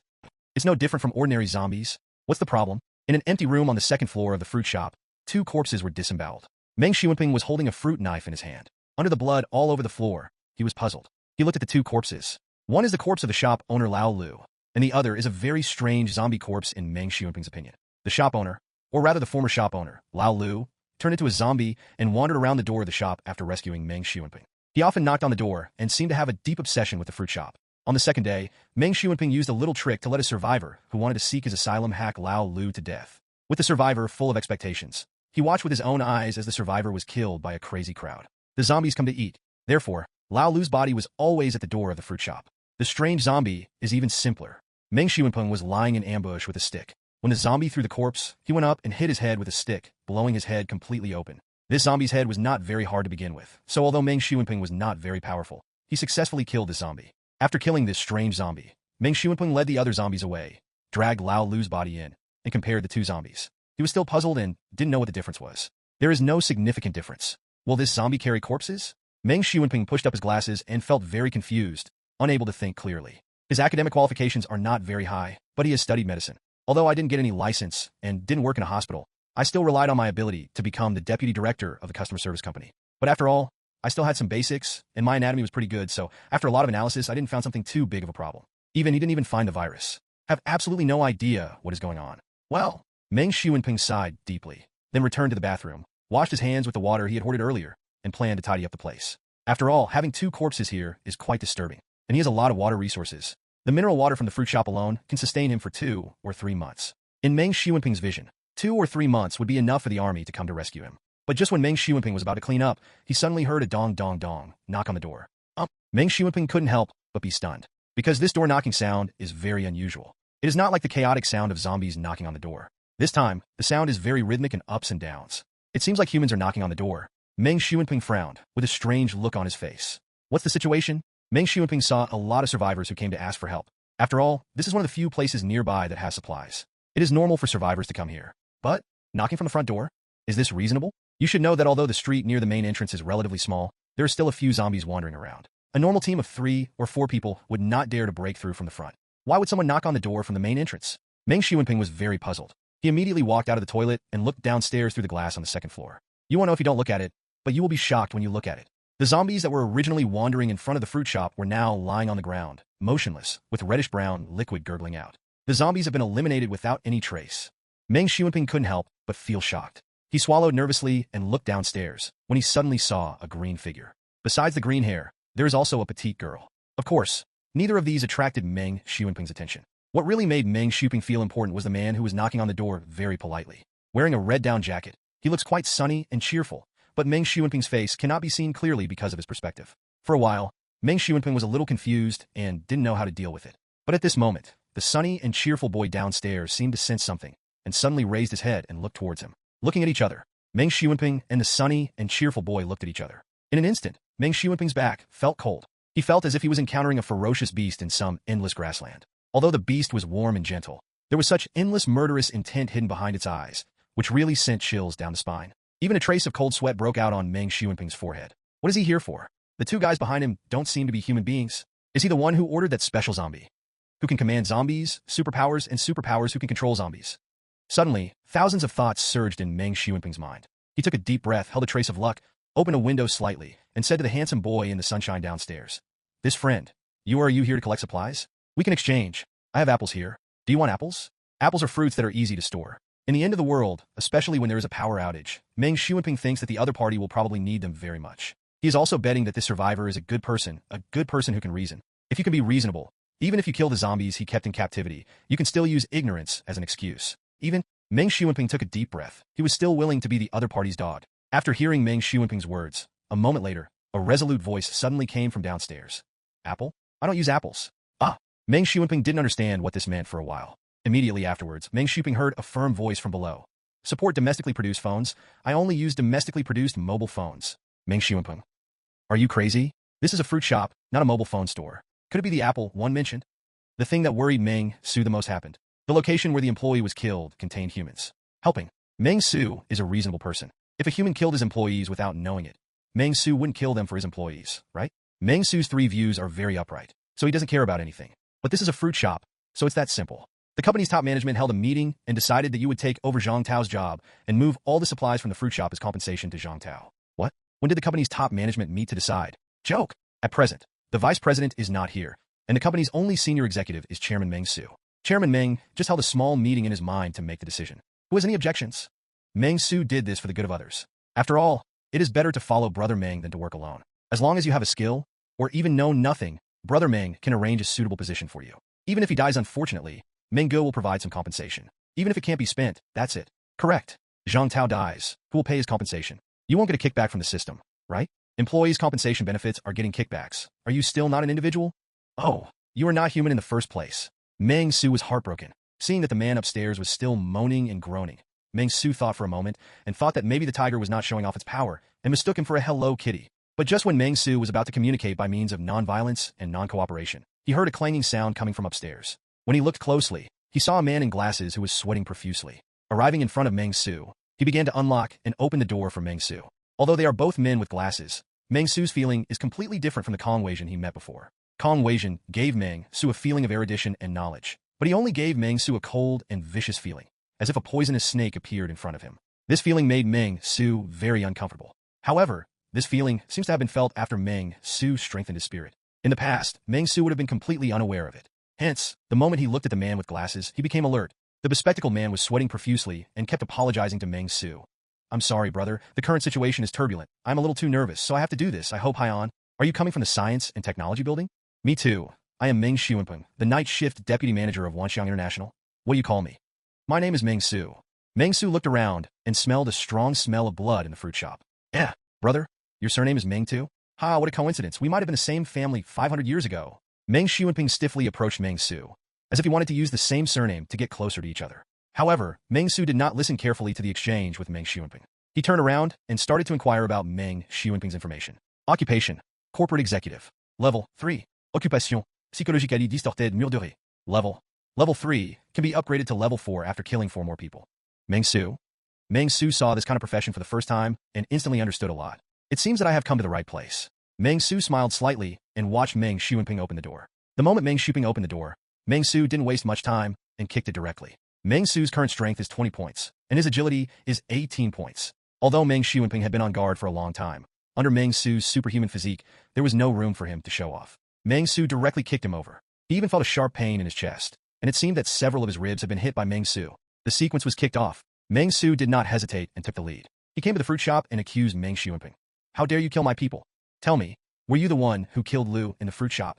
It's no different from ordinary zombies. What's the problem? In an empty room on the second floor of the fruit shop, 2 corpses were disemboweled. Meng Xuanping was holding a fruit knife in his hand. Under the blood all over the floor, he was puzzled. He looked at the 2 corpses. One is the corpse of the shop owner Lao Lu, and the other is a very strange zombie corpse in Meng Xuanping's opinion. The shop owner, or rather the former shop owner, Lao Lu, turned into a zombie and wandered around the door of the shop after rescuing Meng Xuanping. He often knocked on the door and seemed to have a deep obsession with the fruit shop. On the second day, Meng Xuanping used a little trick to let a survivor who wanted to seek his asylum hack Lao Lu to death. With the survivor full of expectations, he watched with his own eyes as the survivor was killed by a crazy crowd. The zombies come to eat. Therefore, Lao Lu's body was always at the door of the fruit shop. The strange zombie is even simpler. Meng Xuanping was lying in ambush with a stick. When the zombie threw the corpse, he went up and hit his head with a stick, blowing his head completely open. This zombie's head was not very hard to begin with, so although Meng Xuanping was not very powerful, he successfully killed this zombie. After killing this strange zombie, Meng Xuanping led the other zombies away, dragged Lao Lu's body in, and compared the 2 zombies. He was still puzzled and didn't know what the difference was. There is no significant difference. Will this zombie carry corpses? Meng Xuanping pushed up his glasses and felt very confused, unable to think clearly. His academic qualifications are not very high, but he has studied medicine. Although I didn't get any license and didn't work in a hospital, I still relied on my ability to become the deputy director of the customer service company. But after all, I still had some basics, and my anatomy was pretty good, so after a lot of analysis, I didn't find something too big of a problem. He didn't even find the virus. Have absolutely no idea what is going on. Well, Meng Xuanping sighed deeply, then returned to the bathroom, washed his hands with the water he had hoarded earlier, and planned to tidy up the place. After all, having 2 corpses here is quite disturbing. and he has a lot of water resources. The mineral water from the fruit shop alone can sustain him for 2 or 3 months. In Meng Xuanping's vision, 2 or 3 months would be enough for the army to come to rescue him. But just when Meng Xuanping was about to clean up, he suddenly heard a dong dong dong knock on the door. Meng Xuanping couldn't help but be stunned, because this door knocking sound is very unusual. It is not like the chaotic sound of zombies knocking on the door. This time, the sound is very rhythmic and ups and downs. It seems like humans are knocking on the door. Meng Xuanping frowned, with a strange look on his face. What's the situation? Meng Xuanping saw a lot of survivors who came to ask for help. After all, this is one of the few places nearby that has supplies. It is normal for survivors to come here. But, knocking from the front door? Is this reasonable? You should know that although the street near the main entrance is relatively small, there are still a few zombies wandering around. A normal team of 3 or 4 people would not dare to break through from the front. Why would someone knock on the door from the main entrance? Meng Xuanping was very puzzled. He immediately walked out of the toilet and looked downstairs through the glass on the second floor. You won't know if you don't look at it, but you will be shocked when you look at it. The zombies that were originally wandering in front of the fruit shop were now lying on the ground, motionless, with reddish-brown liquid gurgling out. The zombies have been eliminated without any trace. Meng Xuanping couldn't help but feel shocked. He swallowed nervously and looked downstairs, when he suddenly saw a green figure. Besides the green hair, there is also a petite girl. Of course, neither of these attracted Meng Xuanping's attention. What really made Meng Xuanping feel important was the man who was knocking on the door very politely. Wearing a red down jacket, he looks quite sunny and cheerful, but Meng Xuanping's face cannot be seen clearly because of his perspective. For a while, Meng Xuanping was a little confused and didn't know how to deal with it. But at this moment, the sunny and cheerful boy downstairs seemed to sense something, and suddenly raised his head and looked towards him. Looking at each other, Meng Xuanping and the sunny and cheerful boy looked at each other. In an instant, Meng Xuanping's back felt cold. He felt as if he was encountering a ferocious beast in some endless grassland. Although the beast was warm and gentle, there was such endless murderous intent hidden behind its eyes, which really sent chills down the spine. Even a trace of cold sweat broke out on Meng Xuanping's forehead. What is he here for? The 2 guys behind him don't seem to be human beings. Is he the one who ordered that special zombie? Who can command zombies, superpowers, and superpowers who can control zombies? Suddenly, thousands of thoughts surged in Meng Xuanping's mind. He took a deep breath, held a trace of luck, opened a window slightly, and said to the handsome boy in the sunshine downstairs, "This friend, are you here to collect supplies? We can exchange. I have apples here. Do you want apples? Apples are fruits that are easy to store. In the end of the world, especially when there is a power outage, Meng Xuanping thinks that the other party will probably need them very much. He is also betting that this survivor is a good person who can reason. If you can be reasonable, even if you kill the zombies he kept in captivity, you can still use ignorance as an excuse." Meng Xuanping took a deep breath. He was still willing to be the other party's dog. After hearing Meng Xuanping's words, a moment later, a resolute voice suddenly came from downstairs. "Apple? I don't use apples." Meng Xuanping didn't understand what this meant for a while. Immediately afterwards, Meng Xuanping heard a firm voice from below. "Support domestically produced phones. I only use domestically produced mobile phones." Meng Xuanping. Are you crazy? This is a fruit shop, not a mobile phone store. Could it be the apple one mentioned? The thing that worried Meng Xu the most happened. The location where the employee was killed contained humans. Helping. Meng Xu is a reasonable person. If a human killed his employees without knowing it, Meng Xu wouldn't kill them for his employees, right? Meng Xu's 3 views are very upright, so he doesn't care about anything. But this is a fruit shop, so it's that simple. The company's top management held a meeting and decided that you would take over Zhang Tao's job and move all the supplies from the fruit shop as compensation to Zhang Tao. What? When did the company's top management meet to decide? Joke. At present, the vice president is not here, and the company's only senior executive is Chairman Meng Xu. Chairman Meng just held a small meeting in his mind to make the decision. Who has any objections? Meng Xu did this for the good of others. After all, it is better to follow Brother Meng than to work alone. As long as you have a skill, or even know nothing, Brother Meng can arrange a suitable position for you. Even if he dies unfortunately, Meng Ge will provide some compensation. Even if it can't be spent, that's it. Correct. Zhang Tao dies. Who will pay his compensation? You won't get a kickback from the system, right? Employees' compensation benefits are getting kickbacks. Are you still not an individual? Oh, you are not human in the first place. Meng Xu was heartbroken, seeing that the man upstairs was still moaning and groaning. Meng Xu thought for a moment and thought that maybe the tiger was not showing off its power and mistook him for a Hello Kitty. But just when Meng Xu was about to communicate by means of non-violence and non-cooperation, he heard a clanging sound coming from upstairs. When he looked closely, he saw a man in glasses who was sweating profusely. Arriving in front of Meng Xu, he began to unlock and open the door for Meng Xu. Although they are both men with glasses, Meng Xu's feeling is completely different from the Kong Weijian he met before. Kong Weijian gave Meng Xu a feeling of erudition and knowledge, but he only gave Meng Xu a cold and vicious feeling, as if a poisonous snake appeared in front of him. This feeling made Meng Xu very uncomfortable. However, this feeling seems to have been felt after Meng Xu strengthened his spirit. In the past, Meng Xu would have been completely unaware of it. Hence, the moment he looked at the man with glasses, he became alert. The bespectacled man was sweating profusely and kept apologizing to Meng Xu. "I'm sorry, brother. The current situation is turbulent. I'm a little too nervous, so I have to do this. I hope Haiyan. Are you coming from the Science and Technology building?" Me too. I am Meng Xu, the night shift deputy manager of Wanxiang International. What do you call me? My name is Meng Xu. Meng Xu looked around and smelled a strong smell of blood in the fruit shop. Eh, brother, your surname is Meng too? Ha, what a coincidence. We might have been the same family 500 years ago. Meng Xu stiffly approached Meng Xu, as if he wanted to use the same surname to get closer to each other. However, Meng Xu did not listen carefully to the exchange with Meng Xu. He turned around and started to inquire about Meng Xu information. Occupation: corporate executive. Level 3. Occupation psychologically distorted murderé. Level 3 can be upgraded to level 4 after killing 4 more people. Meng Xu? Meng Xu saw this kind of profession for the first time and instantly understood a lot. It seems that I have come to the right place. Meng Xu smiled slightly and watched Meng Xu open the door. The moment Meng Xu opened the door, Meng Xu didn't waste much time and kicked it directly. Meng Xu's current strength is 20 points, and his agility is 18 points. Although Meng Xu had been on guard for a long time, under Meng Xu's superhuman physique, there was no room for him to show off. Meng Xu directly kicked him over. He even felt a sharp pain in his chest, and it seemed that several of his ribs had been hit by Meng Xu. The sequence was kicked off. Meng Xu did not hesitate and took the lead. He came to the fruit shop and accused Meng Xu. How dare you kill my people? Tell me, were you the one who killed Lu in the fruit shop?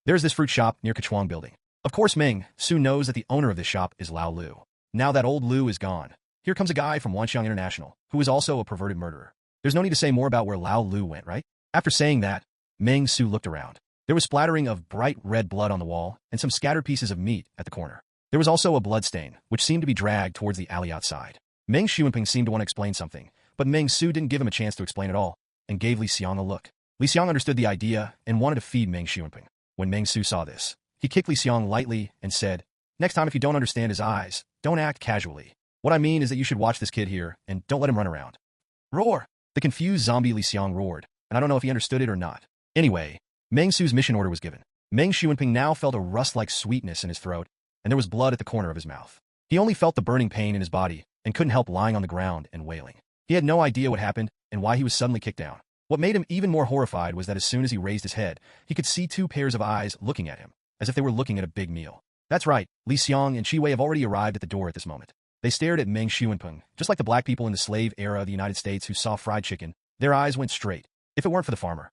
There's this fruit shop near Kechuang building. Of course Meng Xu knows that the owner of this shop is Lao Lu. Now that old Lu is gone, here comes a guy from Wanxiang International, who is also a perverted murderer. There's no need to say more about where Lao Lu went, right? After saying that, Meng Xu looked around. There was splattering of bright red blood on the wall and some scattered pieces of meat at the corner. There was also a blood stain, which seemed to be dragged towards the alley outside. Meng Xu seemed to want to explain something, but Meng Xu didn't give him a chance to explain at all, and gave Li Xiang a look. Li Xiang understood the idea and wanted to feed Meng Xu. When Meng Xu saw this, he kicked Li Xiang lightly and said, "Next time if you don't understand his eyes, don't act casually. What I mean is that you should watch this kid here and don't let him run around." Roar! The confused zombie Li Xiang roared, and I don't know if he understood it or not. Anyway, Meng Xu's mission order was given. Meng Xu now felt a rust-like sweetness in his throat, and there was blood at the corner of his mouth. He only felt the burning pain in his body and couldn't help lying on the ground and wailing. He had no idea what happened and why he was suddenly kicked down. What made him even more horrified was that as soon as he raised his head, he could see 2 pairs of eyes looking at him, as if they were looking at a big meal. That's right, Li Xiang and Chi Wei have already arrived at the door at this moment. They stared at Meng Xu just like the black people in the slave era of the United States who saw fried chicken. Their eyes went straight. If it weren't for the farmer.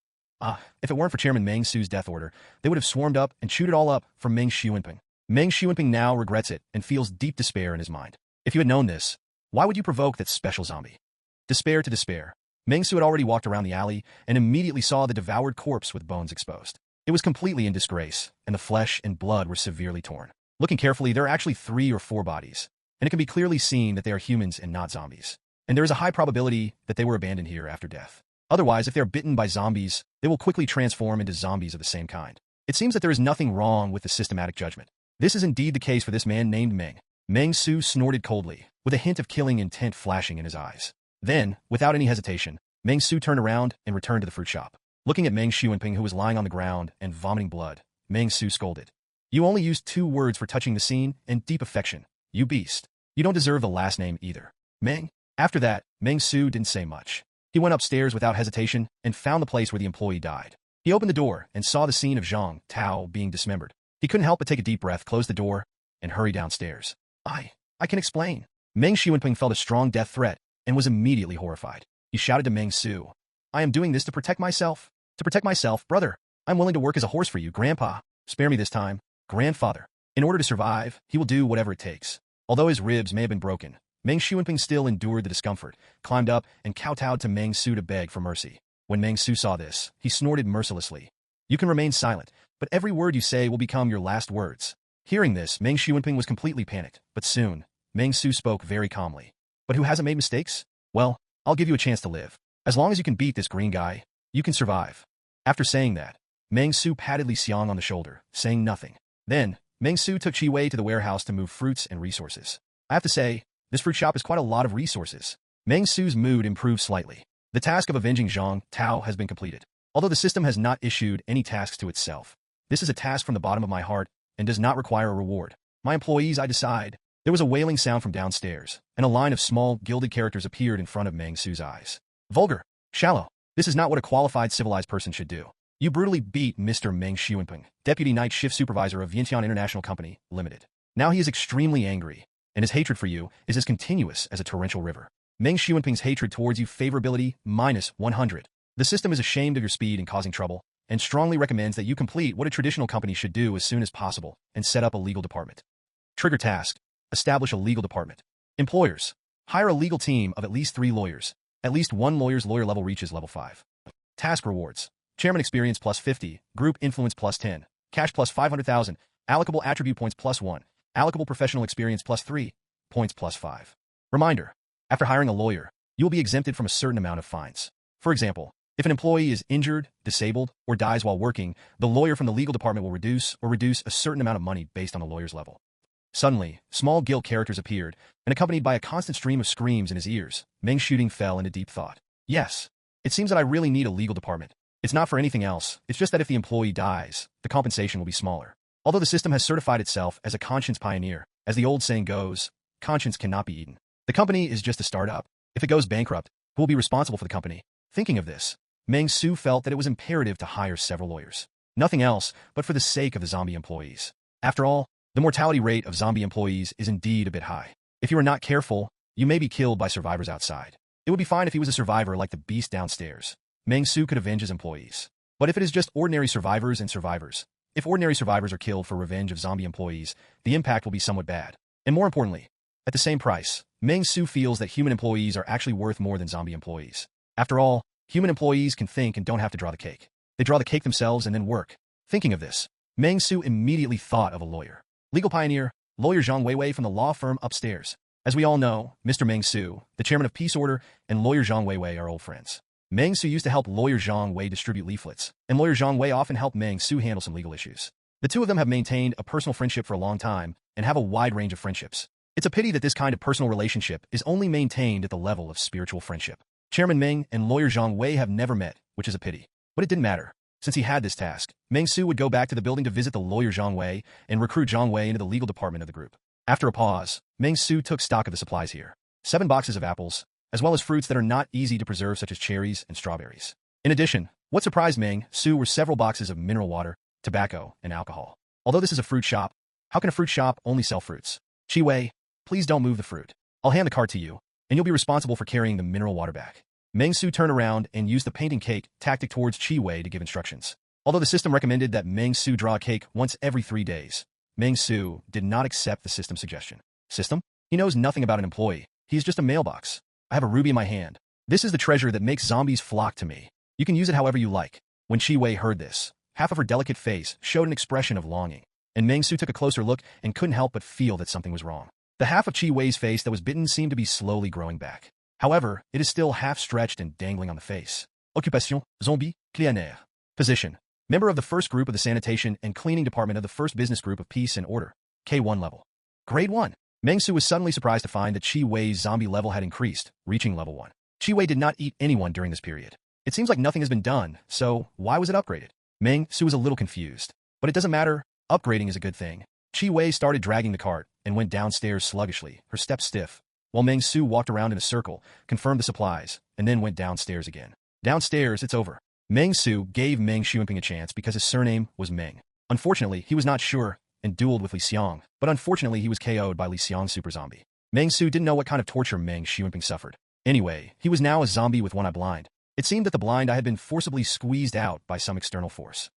If it weren't for Chairman Meng Xu's death order, they would have swarmed up and chewed it all up for Meng Xu. Meng Xu now regrets it and feels deep despair in his mind. If you had known this, why would you provoke that special zombie? Despair to despair. Meng Xu had already walked around the alley and immediately saw the devoured corpse with bones exposed. It was completely in disgrace, and the flesh and blood were severely torn. Looking carefully, there are actually 3 or 4 bodies, and it can be clearly seen that they are humans and not zombies. And there is a high probability that they were abandoned here after death. Otherwise, if they are bitten by zombies, they will quickly transform into zombies of the same kind. It seems that there is nothing wrong with the systematic judgment. This is indeed the case for this man named Meng. Meng Xu snorted coldly, with a hint of killing intent flashing in his eyes. Then, without any hesitation, Meng Xu turned around and returned to the fruit shop. Looking at Meng Xu who was lying on the ground and vomiting blood, Meng Xu scolded. "You only used 2 words for touching the scene and deep affection. You beast. You don't deserve the last name either. Meng." After that, Meng Xu didn't say much. He went upstairs without hesitation and found the place where the employee died. He opened the door and saw the scene of Zhang Tao being dismembered. He couldn't help but take a deep breath, close the door, and hurry downstairs. I can explain." Meng Xu felt a strong death threat and was immediately horrified. He shouted to Meng Xu, "I am doing this to protect myself. To protect myself, brother. I'm willing to work as a horse for you, grandpa. Spare me this time, grandfather." In order to survive, he will do whatever it takes. Although his ribs may have been broken, Meng Xu still endured the discomfort, climbed up, and kowtowed to Meng Xu to beg for mercy. When Meng Xu saw this, he snorted mercilessly. "You can remain silent, but every word you say will become your last words." Hearing this, Meng Xu was completely panicked, but soon, Meng Xu spoke very calmly. "But who hasn't made mistakes? Well, I'll give you a chance to live. As long as you can beat this green guy, you can survive." After saying that, Meng Xu patted Li Xiang on the shoulder, saying nothing. Then, Meng Xu took Chi Wei to the warehouse to move fruits and resources. I have to say, this fruit shop is quite a lot of resources. Meng Xu's mood improved slightly. The task of avenging Zhang Tao has been completed. Although the system has not issued any tasks to itself, this is a task from the bottom of my heart and does not require a reward. My employees, I decide. There was a wailing sound from downstairs, and a line of small, gilded characters appeared in front of Meng Xu's eyes. "Vulgar. Shallow. This is not what a qualified civilized person should do. You brutally beat Mr. Meng Xu, Deputy Night Shift Supervisor of Vientiane International Company, Limited. Now he is extremely angry, and his hatred for you is as continuous as a torrential river. Meng Xu hatred towards you favorability -100. The system is ashamed of your speed in causing trouble, and strongly recommends that you complete what a traditional company should do as soon as possible and set up a legal department. Trigger task: establish a legal department. Employers: hire a legal team of at least 3 lawyers. At least one lawyer's lawyer level reaches level 5. Task rewards: chairman experience plus 50, group influence plus 10, cash plus 500,000, allocable attribute points plus 1, allocable professional experience plus 3, points plus 5. Reminder: after hiring a lawyer, you will be exempted from a certain amount of fines. For example, if an employee is injured, disabled, or dies while working, the lawyer from the legal department will reduce a certain amount of money based on the lawyer's level. Suddenly, small guilt characters appeared, and accompanied by a constant stream of screams in his ears, Meng Xu fell into deep thought. Yes, it seems that I really need a legal department. It's not for anything else, it's just that if the employee dies, the compensation will be smaller. Although the system has certified itself as a conscience pioneer, as the old saying goes, conscience cannot be eaten. The company is just a startup. If it goes bankrupt, who will be responsible for the company? Thinking of this, Meng Xu felt that it was imperative to hire several lawyers. Nothing else, but for the sake of the zombie employees. After all, the mortality rate of zombie employees is indeed a bit high. If you are not careful, you may be killed by survivors outside. It would be fine if he was a survivor like the beast downstairs. Meng Xu could avenge his employees. But if it is just ordinary survivors and survivors, if ordinary survivors are killed for revenge of zombie employees, the impact will be somewhat bad. And more importantly, at the same price, Meng Xu feels that human employees are actually worth more than zombie employees. After all, human employees can think and don't have to draw the cake. They draw the cake themselves and then work. Thinking of this, Meng Xu immediately thought of a lawyer. Legal pioneer, lawyer Zhang Weiwei from the law firm upstairs. As we all know, Mr. Meng Xu, the chairman of Peace Order, and lawyer Zhang Weiwei are old friends. Meng Xu used to help lawyer Zhang Wei distribute leaflets, and lawyer Zhang Wei often helped Meng Xu handle some legal issues. The two of them have maintained a personal friendship for a long time and have a wide range of friendships. It's a pity that this kind of personal relationship is only maintained at the level of spiritual friendship. Chairman Meng and lawyer Zhang Wei have never met, which is a pity. But it didn't matter. Since he had this task, Meng Xu would go back to the building to visit the lawyer Zhang Wei and recruit Zhang Wei into the legal department of the group. After a pause, Meng Xu took stock of the supplies here. 7 boxes of apples, as well as fruits that are not easy to preserve such as cherries and strawberries. In addition, what surprised Meng Xu were several boxes of mineral water, tobacco, and alcohol. Although this is a fruit shop, how can a fruit shop only sell fruits? Chi Wei, please don't move the fruit. I'll hand the cart to you, and you'll be responsible for carrying the mineral water back. Meng Xu turned around and used the painting cake tactic towards Chi Wei to give instructions. Although the system recommended that Meng Xu draw a cake once every 3 days, Meng Xu did not accept the system suggestion. System? He knows nothing about an employee. He is just a mailbox. I have a ruby in my hand. This is the treasure that makes zombies flock to me. You can use it however you like. When Chi Wei heard this, half of her delicate face showed an expression of longing, and Meng Xu took a closer look and couldn't help but feel that something was wrong. The half of Chi Wei's face that was bitten seemed to be slowly growing back. However, it is still half-stretched and dangling on the face. Occupation, zombie, cleaner. Position, member of the first group of the sanitation and cleaning department of the first business group of Peace and Order. K1 level. Grade 1. Meng Xu was suddenly surprised to find that Chi Wei's zombie level had increased, reaching level 1. Chi Wei did not eat anyone during this period. It seems like nothing has been done, so why was it upgraded? Meng Xu was a little confused. But it doesn't matter, upgrading is a good thing. Chi Wei started dragging the cart and went downstairs sluggishly, her steps stiff, while Meng Xu walked around in a circle, confirmed the supplies, and then went downstairs again. Downstairs, it's over. Meng Xu gave Meng Xu a chance because his surname was Meng. Unfortunately, he was not sure and dueled with Li Xiang, but unfortunately he was KO'd by Li Xiang's super zombie. Meng Xu didn't know what kind of torture Meng Xu suffered. Anyway, he was now a zombie with one eye blind. It seemed that the blind eye had been forcibly squeezed out by some external force.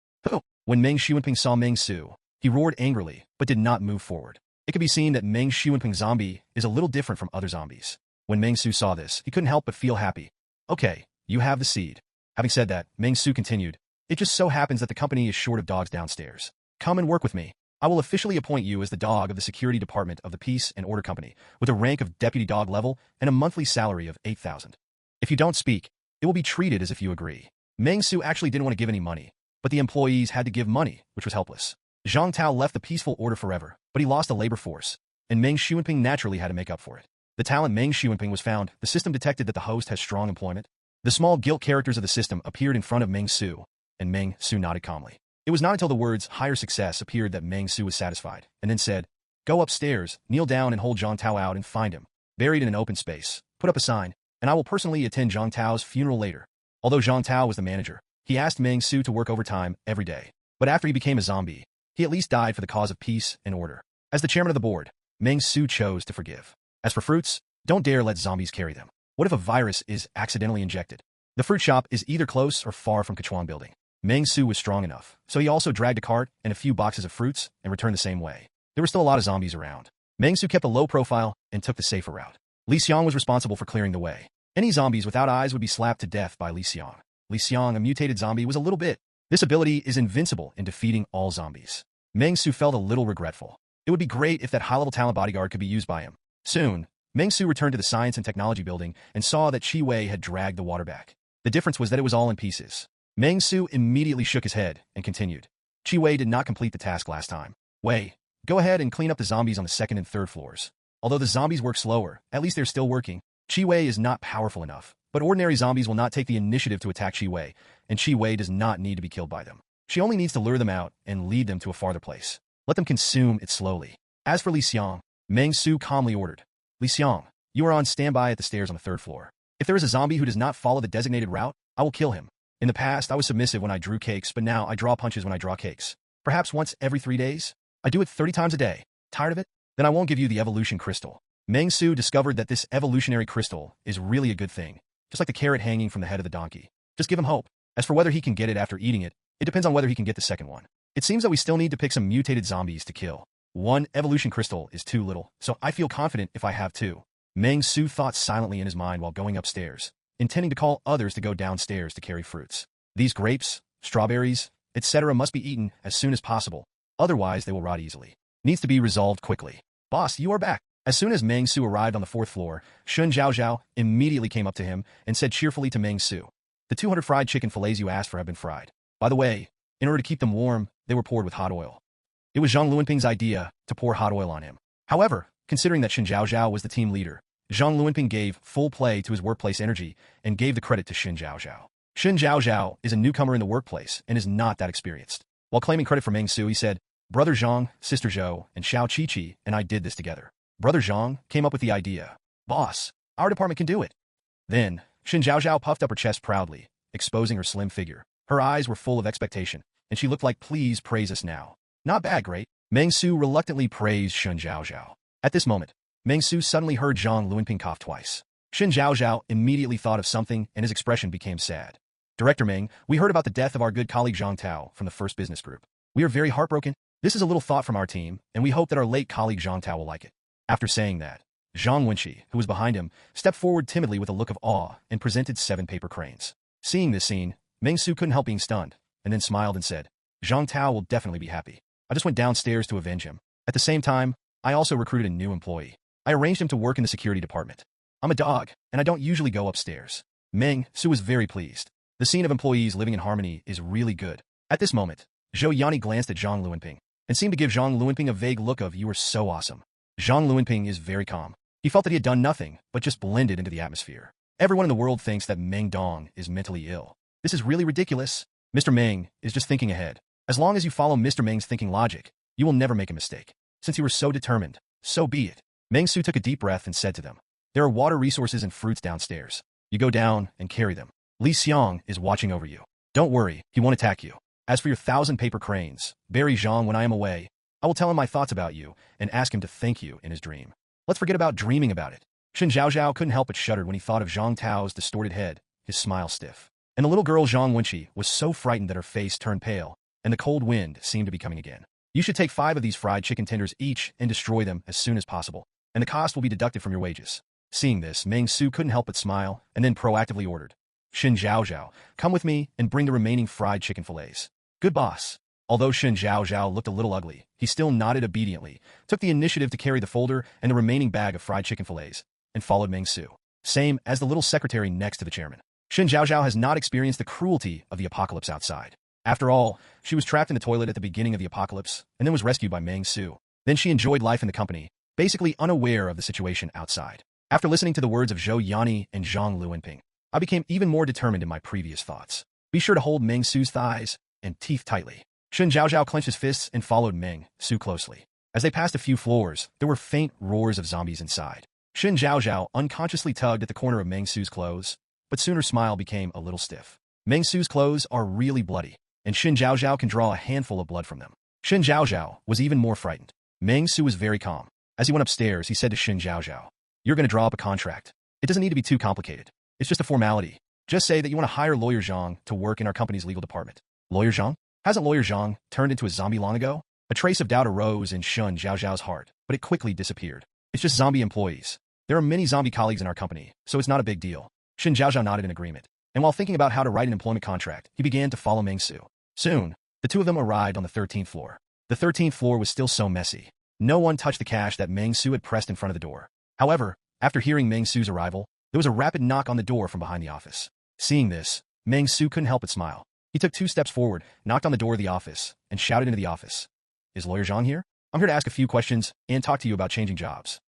When Meng Xu saw Meng Xu, he roared angrily, but did not move forward. It could be seen that Meng Xu zombie is a little different from other zombies. When Meng Xu saw this, he couldn't help but feel happy. Okay, you have the seed. Having said that, Meng Xu continued, it just so happens that the company is short of dogs downstairs. Come and work with me. I will officially appoint you as the dog of the security department of the Peace and Order Company, with a rank of deputy dog level and a monthly salary of 8,000. If you don't speak, it will be treated as if you agree. Meng Xu actually didn't want to give any money, but the employees had to give money, which was helpless. Zhang Tao left the peaceful order forever, but he lost a labor force, and Meng Xu naturally had to make up for it. The talent Meng Xu was found, the system detected that the host has strong employment. The small guilt characters of the system appeared in front of Meng Xu, and Meng Xu nodded calmly. It was not until the words higher success appeared that Meng Xu was satisfied, and then said, go upstairs, kneel down and hold Zhang Tao out and find him, buried in an open space. Put up a sign, and I will personally attend Zhang Tao's funeral later. Although Zhang Tao was the manager, he asked Meng Xu to work overtime every day. But after he became a zombie, he at least died for the cause of peace and order. As the chairman of the board, Meng Xu chose to forgive. As for fruits, don't dare let zombies carry them. What if a virus is accidentally injected? The fruit shop is either close or far from Kechuan building. Meng Xu was strong enough, so he also dragged a cart and a few boxes of fruits and returned the same way. There were still a lot of zombies around. Meng Xu kept a low profile and took the safer route. Li Xiang was responsible for clearing the way. Any zombies without eyes would be slapped to death by Li Xiang. Li Xiang, a mutated zombie, was a little bit. This ability is invincible in defeating all zombies. Meng Xu felt a little regretful. It would be great if that high-level talent bodyguard could be used by him. Soon, Meng Xu returned to the Science and Technology building and saw that Qi Wei had dragged the water back. The difference was that it was all in pieces. Meng Xu immediately shook his head and continued. Qi Wei did not complete the task last time. Wei, go ahead and clean up the zombies on the second and third floors. Although the zombies work slower, at least they're still working. Qi Wei is not powerful enough, but ordinary zombies will not take the initiative to attack Qi Wei, and Qi Wei does not need to be killed by them. She only needs to lure them out and lead them to a farther place. Let them consume it slowly. As for Li Xiang, Meng Xu calmly ordered. Li Xiang, you are on standby at the stairs on the third floor. If there is a zombie who does not follow the designated route, I will kill him. In the past, I was submissive when I drew cakes, but now I draw punches when I draw cakes. Perhaps once every 3 days? I do it 30 times a day. Tired of it? Then I won't give you the evolution crystal. Meng Xu discovered that this evolutionary crystal is really a good thing, just like the carrot hanging from the head of the donkey. Just give him hope. As for whether he can get it after eating it, it depends on whether he can get the second one. It seems that we still need to pick some mutated zombies to kill. 1 evolution crystal is too little, so I feel confident if I have 2. Meng Xu thought silently in his mind while going upstairs, intending to call others to go downstairs to carry fruits. These grapes, strawberries, etc. must be eaten as soon as possible, otherwise they will rot easily. Needs to be resolved quickly. Boss, you are back. As soon as Meng Xu arrived on the 4th floor, Shun Zhaozhao immediately came up to him and said cheerfully to Meng Xu, the 200 fried chicken fillets you asked for have been fried. By the way, in order to keep them warm, they were poured with hot oil. It was Zhang Luanping's idea to pour hot oil on him. However, considering that Shun Zhaozhao was the team leader, Zhang Luanping gave full play to his workplace energy and gave the credit to Shun Zhaozhao. Shun Zhaozhao is a newcomer in the workplace and is not that experienced. While claiming credit for Meng Xu, he said, Brother Zhang, Sister Zhou, and Xiao Qiqi and I did this together. Brother Zhang came up with the idea. Boss, our department can do it. Then, Shun Zhaozhao puffed up her chest proudly, exposing her slim figure. Her eyes were full of expectation, and she looked like, please praise us now. Not bad, great. Meng Xu reluctantly praised Shun Zhaozhao. At this moment, Meng Xu suddenly heard Zhang Luanping cough twice. Shun Zhaozhao immediately thought of something, and his expression became sad. Director Meng, we heard about the death of our good colleague Zhang Tao from the first business group. We are very heartbroken. This is a little thought from our team, and we hope that our late colleague Zhang Tao will like it. After saying that, Zhang Wenqi, who was behind him, stepped forward timidly with a look of awe and presented 7 paper cranes. Seeing this scene, Meng Xu couldn't help being stunned, and then smiled and said, Zhang Tao will definitely be happy. I just went downstairs to avenge him. At the same time, I also recruited a new employee. I arranged him to work in the security department. I'm a dog, and I don't usually go upstairs. Meng Xu was very pleased. The scene of employees living in harmony is really good. At this moment, Zhou Yanni glanced at Zhang Luanping and seemed to give Zhang Luanping a vague look of, you are so awesome. Zhang Luanping is very calm. He felt that he had done nothing, but just blended into the atmosphere. Everyone in the world thinks that Meng Dong is mentally ill. This is really ridiculous. Mr. Meng is just thinking ahead. As long as you follow Mr. Meng's thinking logic, you will never make a mistake. Since you were so determined, so be it. Meng Xu took a deep breath and said to them, there are water resources and fruits downstairs. You go down and carry them. Li Xiang is watching over you. Don't worry, he won't attack you. As for your 1,000 paper cranes, bury Zhang when I am away. I will tell him my thoughts about you and ask him to thank you in his dream. Let's forget about dreaming about it. Shun Zhaozhao couldn't help but shudder when he thought of Zhang Tao's distorted head, his smile stiff. And the little girl Zhang Wenqi was so frightened that her face turned pale, and the cold wind seemed to be coming again. You should take 5 of these fried chicken tenders each and destroy them as soon as possible, and the cost will be deducted from your wages. Seeing this, Meng Xu couldn't help but smile, and then proactively ordered, Shun Zhaozhao, come with me and bring the remaining fried chicken fillets. Good boss. Although Shun Zhaozhao looked a little ugly, he still nodded obediently, took the initiative to carry the folder and the remaining bag of fried chicken fillets, and followed Meng Xu. Same as the little secretary next to the chairman. Shun Zhaozhao has not experienced the cruelty of the apocalypse outside. After all, she was trapped in the toilet at the beginning of the apocalypse, and then was rescued by Meng Xu. Then she enjoyed life in the company, basically unaware of the situation outside. After listening to the words of Zhou Yanni and Zhang Luanping, I became even more determined in my previous thoughts. Be sure to hold Meng Xu's thighs and teeth tightly. Shun Zhaozhao clenched his fists and followed Meng Xu closely. As they passed a few floors, there were faint roars of zombies inside. Shun Zhaozhao unconsciously tugged at the corner of Meng Xu's clothes, but soon her smile became a little stiff. Meng Xu's clothes are really bloody, and Shun Zhaozhao can draw a handful of blood from them. Shun Zhaozhao was even more frightened. Meng Xu was very calm. As he went upstairs, he said to Shun Zhaozhao, you're going to draw up a contract. It doesn't need to be too complicated. It's just a formality. Just say that you want to hire lawyer Zhang to work in our company's legal department. Lawyer Zhang? Hasn't Lawyer Zhang turned into a zombie long ago? A trace of doubt arose in Shun Zhao's heart, but it quickly disappeared. It's just zombie employees. There are many zombie colleagues in our company, so it's not a big deal. Shun Zhao nodded in agreement, and while thinking about how to write an employment contract, he began to follow Meng Xu. Soon, the two of them arrived on the 13th floor. The 13th floor was still so messy. No one touched the cash that Meng Xu had pressed in front of the door. However, after hearing Meng Xu's arrival, there was a rapid knock on the door from behind the office. Seeing this, Meng Xu couldn't help but smile. He took 2 steps forward, knocked on the door of the office, and shouted into the office. Is Lawyer Zhang here? I'm here to ask a few questions and talk to you about changing jobs.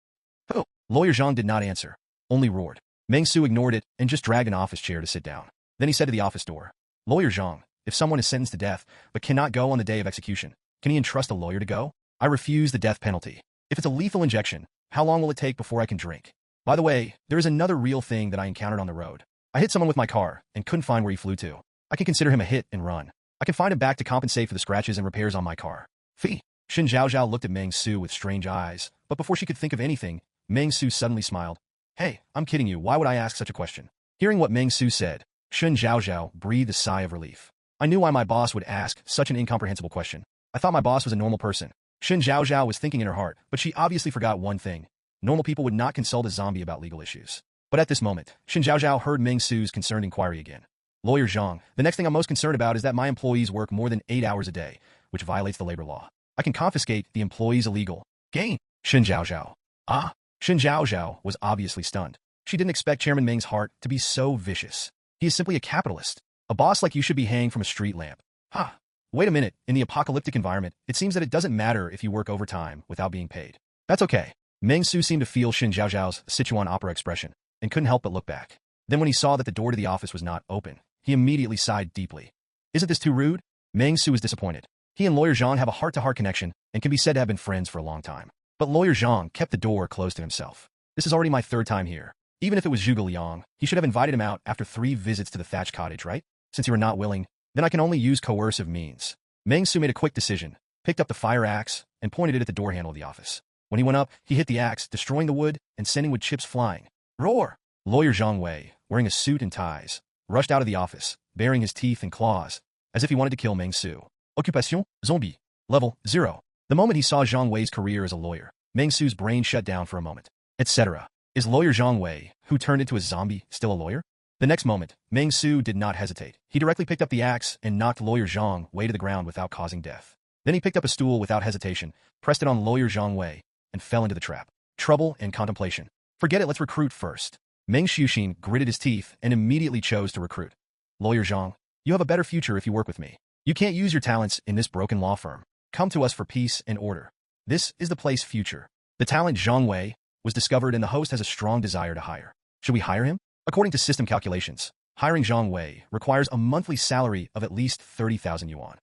Oh, Lawyer Zhang did not answer, only roared. Meng Xu ignored it and just dragged an office chair to sit down. Then he said to the office door, Lawyer Zhang, if someone is sentenced to death but cannot go on the day of execution, can he entrust a lawyer to go? I refuse the death penalty. If it's a lethal injection, how long will it take before I can drink? By the way, there is another real thing that I encountered on the road. I hit someone with my car and couldn't find where he flew to. I can consider him a hit and run. I can find him back to compensate for the scratches and repairs on my car. Fee. Shun Zhao looked at Meng Xu with strange eyes, but before she could think of anything, Meng Xu suddenly smiled. Hey, I'm kidding you. Why would I ask such a question? Hearing what Meng Xu said, Shun Zhao breathed a sigh of relief. I knew why my boss would ask such an incomprehensible question. I thought my boss was a normal person. Shun Zhao was thinking in her heart, but she obviously forgot one thing. Normal people would not consult a zombie about legal issues. But at this moment, Shun Zhao heard Meng Xu's concerned inquiry again. Lawyer Zhang, the next thing I'm most concerned about is that my employees work more than 8 hours a day, which violates the labor law. I can confiscate the employee's illegal gain. Shun Zhao. Ah. Shun Zhao was obviously stunned. She didn't expect Chairman Meng's heart to be so vicious. He is simply a capitalist. A boss like you should be hanged from a street lamp. Ha. Wait a minute, in the apocalyptic environment, it seems that it doesn't matter if you work overtime without being paid. That's okay. Meng Xu seemed to feel Shun Zhao's Sichuan opera expression and couldn't help but look back. Then when he saw that the door to the office was not open, he immediately sighed deeply. Isn't this too rude? Meng Xu was disappointed. He and Lawyer Zhang have a heart-to-heart connection and can be said to have been friends for a long time. But Lawyer Zhang kept the door closed to himself. This is already my 3rd time here. Even if it was Zhuge Liang, he should have invited him out after 3 visits to the thatched cottage, right? Since you were not willing, then I can only use coercive means. Meng Xu made a quick decision, picked up the fire axe, and pointed it at the door handle of the office. When he went up, he hit the axe, destroying the wood and sending wood chips flying. Roar! Lawyer Zhang Wei, wearing a suit and ties, rushed out of the office, baring his teeth and claws, as if he wanted to kill Meng Xu. Occupation, zombie. Level 0. The moment he saw Zhang Wei's career as a lawyer, Meng Xu's brain shut down for a moment. Etc. Is Lawyer Zhang Wei, who turned into a zombie, still a lawyer? The next moment, Meng Xu did not hesitate. He directly picked up the axe and knocked Lawyer Zhang Wei to the ground without causing death. Then he picked up a stool without hesitation, pressed it on Lawyer Zhang Wei, and fell into the trap. Trouble and contemplation. Forget it, let's recruit first. Meng Xuxin gritted his teeth and immediately chose to recruit. Lawyer Zhang, you have a better future if you work with me. You can't use your talents in this broken law firm. Come to us for peace and order. This is the place future. The talent Zhang Wei was discovered and the host has a strong desire to hire. Should we hire him? According to system calculations, hiring Zhang Wei requires a monthly salary of at least 30,000 yuan.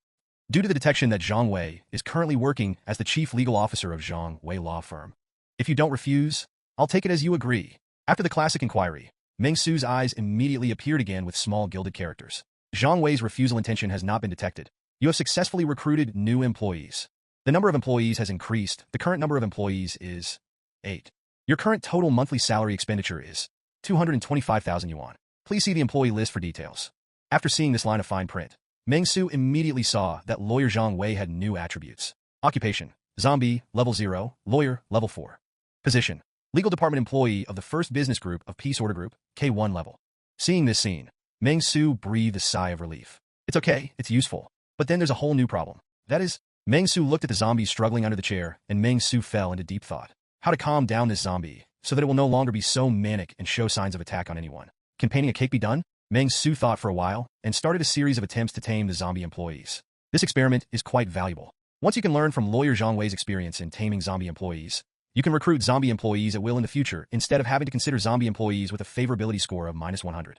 Due to the detection that Zhang Wei is currently working as the chief legal officer of Zhang Wei Law Firm. If you don't refuse, I'll take it as you agree. After the classic inquiry, Meng Xu's eyes immediately appeared again with small gilded characters. Zhang Wei's refusal intention has not been detected. You have successfully recruited new employees. The number of employees has increased. The current number of employees is 8. Your current total monthly salary expenditure is 225,000 yuan. Please see the employee list for details. After seeing this line of fine print, Meng Xu immediately saw that Lawyer Zhang Wei had new attributes. Occupation: Zombie, Level 0, Lawyer, Level 4. Position: Legal Department Employee of the First Business Group of Peace Order Group, K1 level. Seeing this scene, Meng Xu breathed a sigh of relief. It's okay, it's useful. But then there's a whole new problem. That is, Meng Xu looked at the zombies struggling under the chair, and Meng Xu fell into deep thought. How to calm down this zombie, so that it will no longer be so manic and show signs of attack on anyone. Can painting a cake be done? Meng Xu thought for a while, and started a series of attempts to tame the zombie employees. This experiment is quite valuable. Once you can learn from Lawyer Zhang Wei's experience in taming zombie employees, you can recruit zombie employees at will in the future instead of having to consider zombie employees with a favorability score of -100.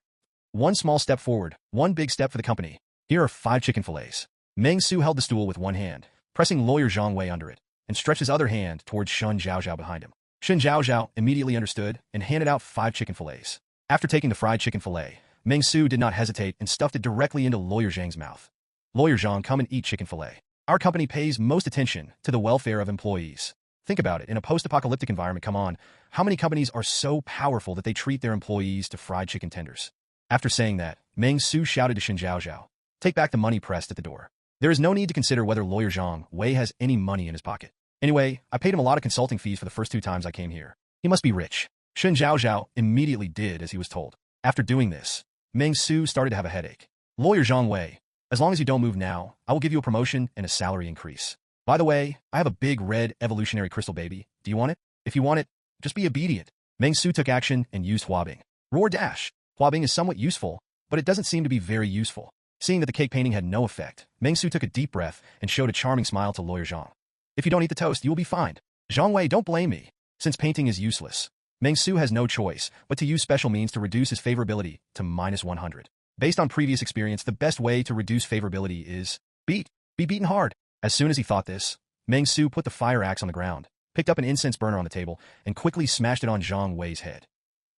One small step forward, one big step for the company. Here are 5 chicken fillets. Meng Xu held the stool with one hand, pressing Lawyer Zhang Wei under it, and stretched his other hand towards Shun Zhao behind him. Shun Zhao immediately understood and handed out 5 chicken fillets. After taking the fried chicken fillet, Meng Xu did not hesitate and stuffed it directly into Lawyer Zhang's mouth. Lawyer Zhang, come and eat chicken fillet. Our company pays most attention to the welfare of employees. Think about it, in a post-apocalyptic environment, come on, how many companies are so powerful that they treat their employees to fried chicken tenders? After saying that, Meng Xu shouted to Shun Zhao, Take back the money pressed at the door. There is no need to consider whether lawyer Zhang Wei has any money in his pocket. Anyway, I paid him a lot of consulting fees for the first 2 times I came here. He must be rich. Shun Zhaozhao immediately did as he was told. After doing this, Meng Xu started to have a headache. Lawyer Zhang Wei, as long as you don't move now, I will give you a promotion and a salary increase. By the way, I have a big red evolutionary crystal baby. Do you want it? If you want it, just be obedient. Meng Xu took action and used Huabing. Roar dash. Huabing is somewhat useful, but it doesn't seem to be very useful. Seeing that the cake painting had no effect, Meng Xu took a deep breath and showed a charming smile to lawyer Zhang. If you don't eat the toast, you will be fined. Zhang Wei, don't blame me. Since painting is useless, Meng Xu has no choice but to use special means to reduce his favorability to -100. Based on previous experience, the best way to reduce favorability is be beaten hard. As soon as he thought this, Meng Xu put the fire axe on the ground, picked up an incense burner on the table, and quickly smashed it on Zhang Wei's head.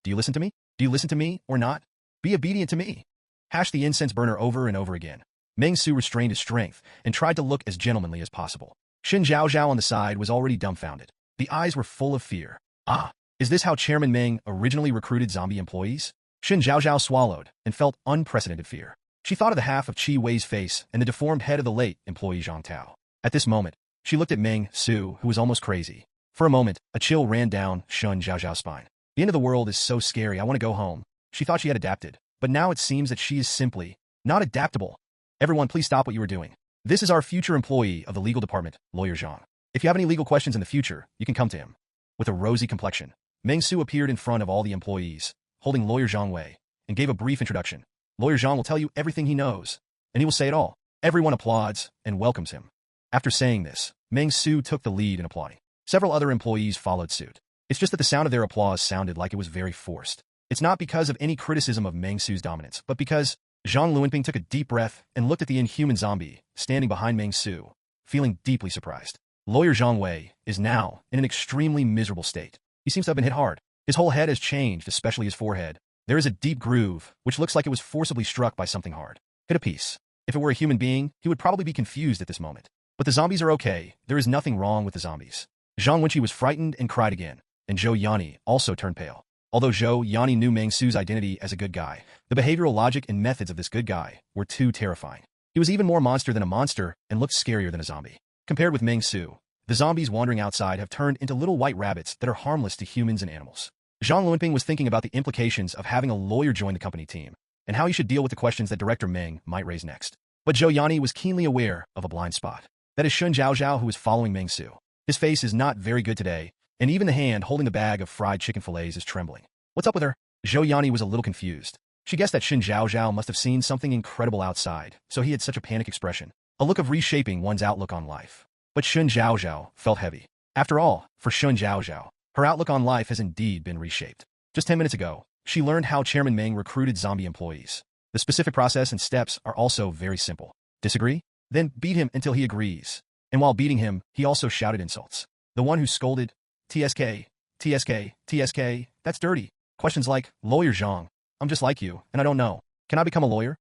Do you listen to me? Do you listen to me or not? Be obedient to me. Hash the incense burner over and over again. Meng Xu restrained his strength and tried to look as gentlemanly as possible. Shin Zhaozhao on the side was already dumbfounded. The eyes were full of fear. Ah, is this how Chairman Meng originally recruited zombie employees? Shin Zhaozhao swallowed and felt unprecedented fear. She thought of the half of Qi Wei's face and the deformed head of the late employee Zhang Tao. At this moment, she looked at Meng Xu, who was almost crazy. For a moment, a chill ran down Shun Zhaozhao's spine. The end of the world is so scary, I want to go home. She thought she had adapted, but now it seems that she is simply not adaptable. Everyone, please stop what you are doing. This is our future employee of the legal department, lawyer Zhang. If you have any legal questions in the future, you can come to him. With a rosy complexion, Meng Xu appeared in front of all the employees, holding lawyer Zhang Wei, and gave a brief introduction. Lawyer Zhang will tell you everything he knows, and he will say it all. Everyone applauds and welcomes him. After saying this, Meng Xu took the lead in applauding. Several other employees followed suit. It's just that the sound of their applause sounded like it was very forced. It's not because of any criticism of Meng Xu's dominance, but because Zhang Luanping took a deep breath and looked at the inhuman zombie standing behind Meng Xu, feeling deeply surprised. Lawyer Zhang Wei is now in an extremely miserable state. He seems to have been hit hard. His whole head has changed, especially his forehead. There is a deep groove, which looks like it was forcibly struck by something hard. Hit a piece. If it were a human being, he would probably be confused at this moment. But the zombies are okay. There is nothing wrong with the zombies. Zhang Wenqi was frightened and cried again, and Zhou Yanni also turned pale. Although Zhou Yanni knew Meng Xu's identity as a good guy, the behavioral logic and methods of this good guy were too terrifying. He was even more monster than a monster and looked scarier than a zombie. Compared with Meng Xu, the zombies wandering outside have turned into little white rabbits that are harmless to humans and animals. Zhang Luanping was thinking about the implications of having a lawyer join the company team, and how he should deal with the questions that Director Meng might raise next. But Zhou Yanni was keenly aware of a blind spot. That is Shun Zhaozhao, who is following Meng Xu. His face is not very good today, and even the hand holding the bag of fried chicken fillets is trembling. What's up with her? Zhou Yanni was a little confused. She guessed that Shun Zhaozhao must have seen something incredible outside, so he had such a panic expression, a look of reshaping one's outlook on life. But Shun Zhaozhao felt heavy. After all, for Shun Zhaozhao, her outlook on life has indeed been reshaped. Just 10 minutes ago, she learned how Chairman Meng recruited zombie employees. The specific process and steps are also very simple. Disagree? Then beat him until he agrees. And while beating him, he also shouted insults. The one who scolded, TSK, TSK, TSK, that's dirty. Questions like, Lawyer Zhang, I'm just like you, and I don't know. Can I become a lawyer?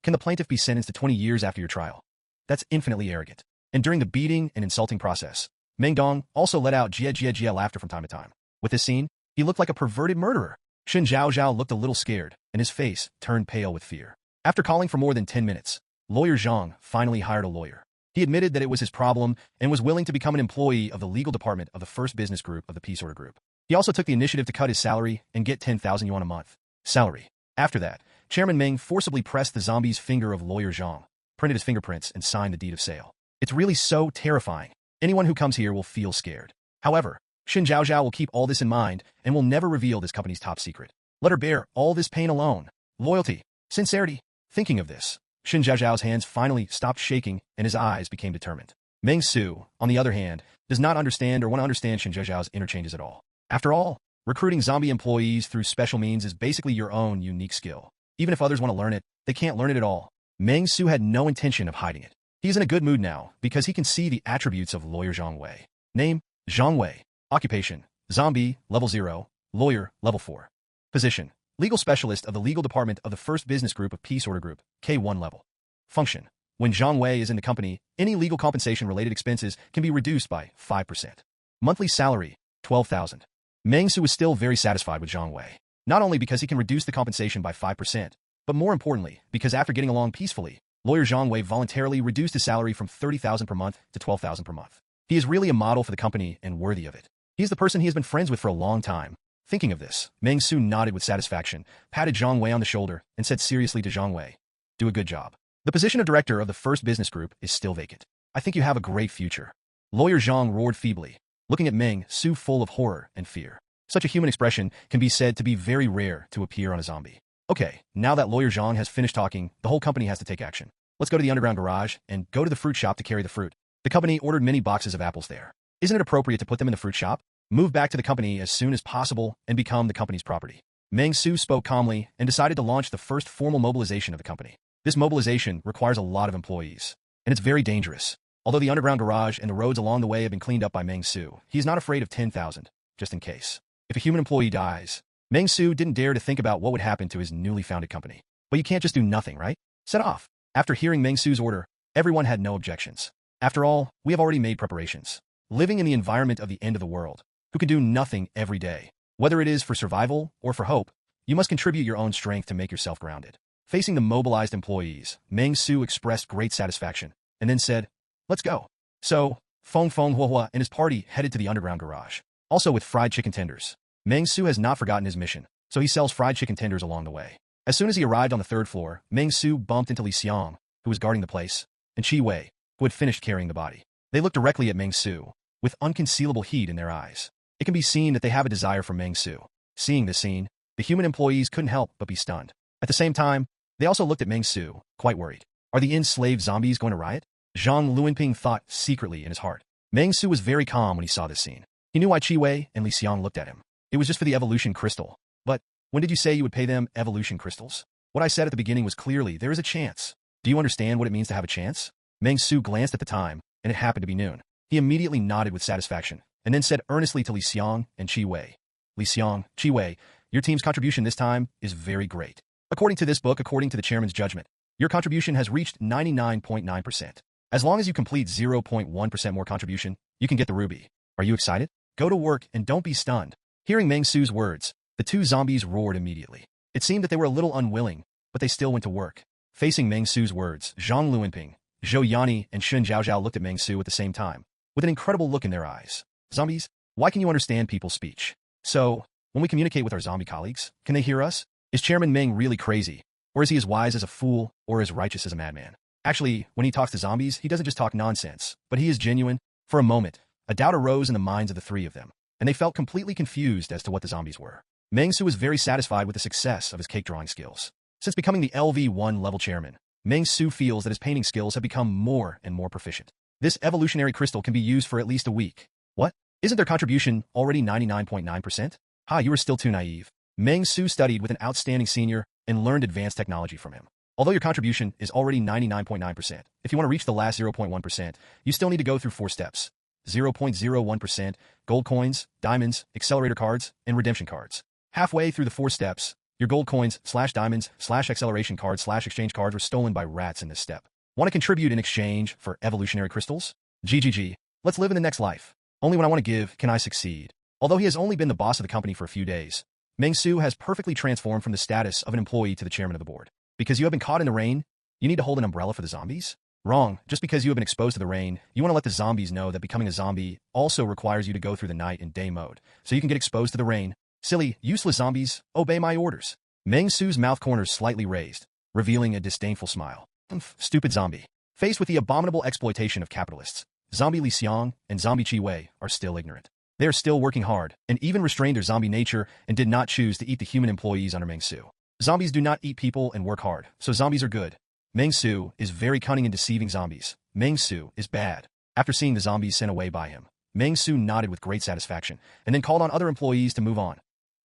Can the plaintiff be sentenced to 20 years after your trial? That's infinitely arrogant. And during the beating and insulting process, Meng Dong also let out jia laughter from time to time. With this scene, he looked like a perverted murderer. Shun Zhaozhao looked a little scared, and his face turned pale with fear. After calling for more than 10 minutes, Lawyer Zhang finally hired a lawyer. He admitted that it was his problem and was willing to become an employee of the legal department of the first business group of the Peace Order Group. He also took the initiative to cut his salary and get 10,000 yuan a month. Salary. After that, Chairman Meng forcibly pressed the zombie's finger of Lawyer Zhang, printed his fingerprints, and signed the deed of sale. It's really so terrifying. Anyone who comes here will feel scared. However, Shun Zhaozhao will keep all this in mind and will never reveal this company's top secret. Let her bear all this pain alone. Loyalty. Sincerity. Thinking of this, Shun Zhaozhao's hands finally stopped shaking and his eyes became determined. Meng Xu, on the other hand, does not understand or want to understand Shun Zhaozhao's interchanges at all. After all, recruiting zombie employees through special means is basically your own unique skill. Even if others want to learn it, they can't learn it at all. Meng Xu had no intention of hiding it. He's in a good mood now because he can see the attributes of Lawyer Zhang Wei. Name, Zhang Wei. Occupation, zombie, level 0, lawyer, level 4. Position, legal specialist of the legal department of the first business group of Peace Order Group, K1 level. Function, when Zhang Wei is in the company, any legal compensation-related expenses can be reduced by 5%. Monthly salary, 12,000. Meng Xu was still very satisfied with Zhang Wei, not only because he can reduce the compensation by 5%, but more importantly, because after getting along peacefully, Lawyer Zhang Wei voluntarily reduced his salary from $30,000 per month to $12,000 per month. He is really a model for the company and worthy of it. He is the person he has been friends with for a long time. Thinking of this, Meng Xu nodded with satisfaction, patted Zhang Wei on the shoulder, and said seriously to Zhang Wei, "Do a good job. The position of director of the first business group is still vacant. I think you have a great future." Lawyer Zhang roared feebly, looking at Meng Xu full of horror and fear. Such a human expression can be said to be very rare to appear on a zombie. Okay, now that Lawyer Zhang has finished talking, the whole company has to take action. Let's go to the underground garage and go to the fruit shop to carry the fruit. The company ordered many boxes of apples there. Isn't it appropriate to put them in the fruit shop? Move back to the company as soon as possible and become the company's property. Meng Xu spoke calmly and decided to launch the first formal mobilization of the company. This mobilization requires a lot of employees, and it's very dangerous. Although the underground garage and the roads along the way have been cleaned up by Meng Xu, he is not afraid of 10,000, just in case. If a human employee dies, Meng Xu didn't dare to think about what would happen to his newly founded company. But you can't just do nothing, right? Set off. After hearing Meng Xu's order, everyone had no objections. After all, we have already made preparations. Living in the environment of the end of the world, who can do nothing every day, whether it is for survival or for hope, you must contribute your own strength to make yourself grounded. Facing the mobilized employees, Meng Xu expressed great satisfaction, and then said, "Let's go." So, Feng Huahua and his party headed to the underground garage, also with fried chicken tenders. Meng Xu has not forgotten his mission, so he sells fried chicken tenders along the way. As soon as he arrived on the third floor, Meng Xu bumped into Li Xiang, who was guarding the place, and Qi Wei, who had finished carrying the body. They looked directly at Meng Xu, with unconcealable heat in their eyes. It can be seen that they have a desire for Meng Xu. Seeing this scene, the human employees couldn't help but be stunned. At the same time, they also looked at Meng Xu, quite worried. Are the enslaved zombies going to riot? Zhang Luanping thought secretly in his heart. Meng Xu was very calm when he saw this scene. He knew why Qi Wei and Li Xiang looked at him. It was just for the evolution crystal. But, when did you say you would pay them evolution crystals? What I said at the beginning was clearly, there is a chance. Do you understand what it means to have a chance? Meng Xu glanced at the time, and it happened to be noon. He immediately nodded with satisfaction, and then said earnestly to Li Xiang and Qi Wei, "Li Xiang, Qi Wei, your team's contribution this time is very great. According to this book, according to the chairman's judgment, your contribution has reached 99.9%. As long as you complete 0.1% more contribution, you can get the ruby. Are you excited? Go to work and don't be stunned." Hearing Meng Xu's words, the two zombies roared immediately. It seemed that they were a little unwilling, but they still went to work. Facing Meng Xu's words, Zhang Luanping, Zhou Yanni, and Shun Zhaozhao looked at Meng Xu at the same time, with an incredible look in their eyes. Zombies, why can you understand people's speech? So, when we communicate with our zombie colleagues, can they hear us? Is Chairman Meng really crazy? Or is he as wise as a fool or as righteous as a madman? Actually, when he talks to zombies, he doesn't just talk nonsense, but he is genuine. For a moment, a doubt arose in the minds of the three of them, and they felt completely confused as to what the zombies were. Meng Xu was very satisfied with the success of his cake drawing skills. Since becoming the LV1 level chairman, Meng Xu feels that his painting skills have become more and more proficient. This evolutionary crystal can be used for at least a week. What? Isn't their contribution already 99.9%? Ha, you are still too naive. Meng Xu studied with an outstanding senior and learned advanced technology from him. Although your contribution is already 99.9%, if you want to reach the last 0.1%, you still need to go through 4 steps. 0.01%, gold coins, diamonds, accelerator cards, and redemption cards. Halfway through the 4 steps, your gold coins / diamonds / acceleration cards / exchange cards were stolen by rats in this step. Want to contribute in exchange for evolutionary crystals? GGG. Let's live in the next life. Only when I want to give can I succeed. Although he has only been the boss of the company for a few days, Meng Xu has perfectly transformed from the status of an employee to the chairman of the board. Because you have been caught in the rain, you need to hold an umbrella for the zombies? Wrong. Just because you have been exposed to the rain, you want to let the zombies know that becoming a zombie also requires you to go through the night and day mode, so you can get exposed to the rain. Silly, useless zombies, obey my orders. Meng Xu's mouth corners slightly raised, revealing a disdainful smile. Stupid zombie. Faced with the abominable exploitation of capitalists, zombie Li Xiang and zombie Qi Wei are still ignorant. They are still working hard, and even restrained their zombie nature and did not choose to eat the human employees under Meng Xu. Zombies do not eat people and work hard, so zombies are good. Meng Xu is very cunning in deceiving zombies. Meng Xu is bad. After seeing the zombies sent away by him, Meng Xu nodded with great satisfaction, and then called on other employees to move on.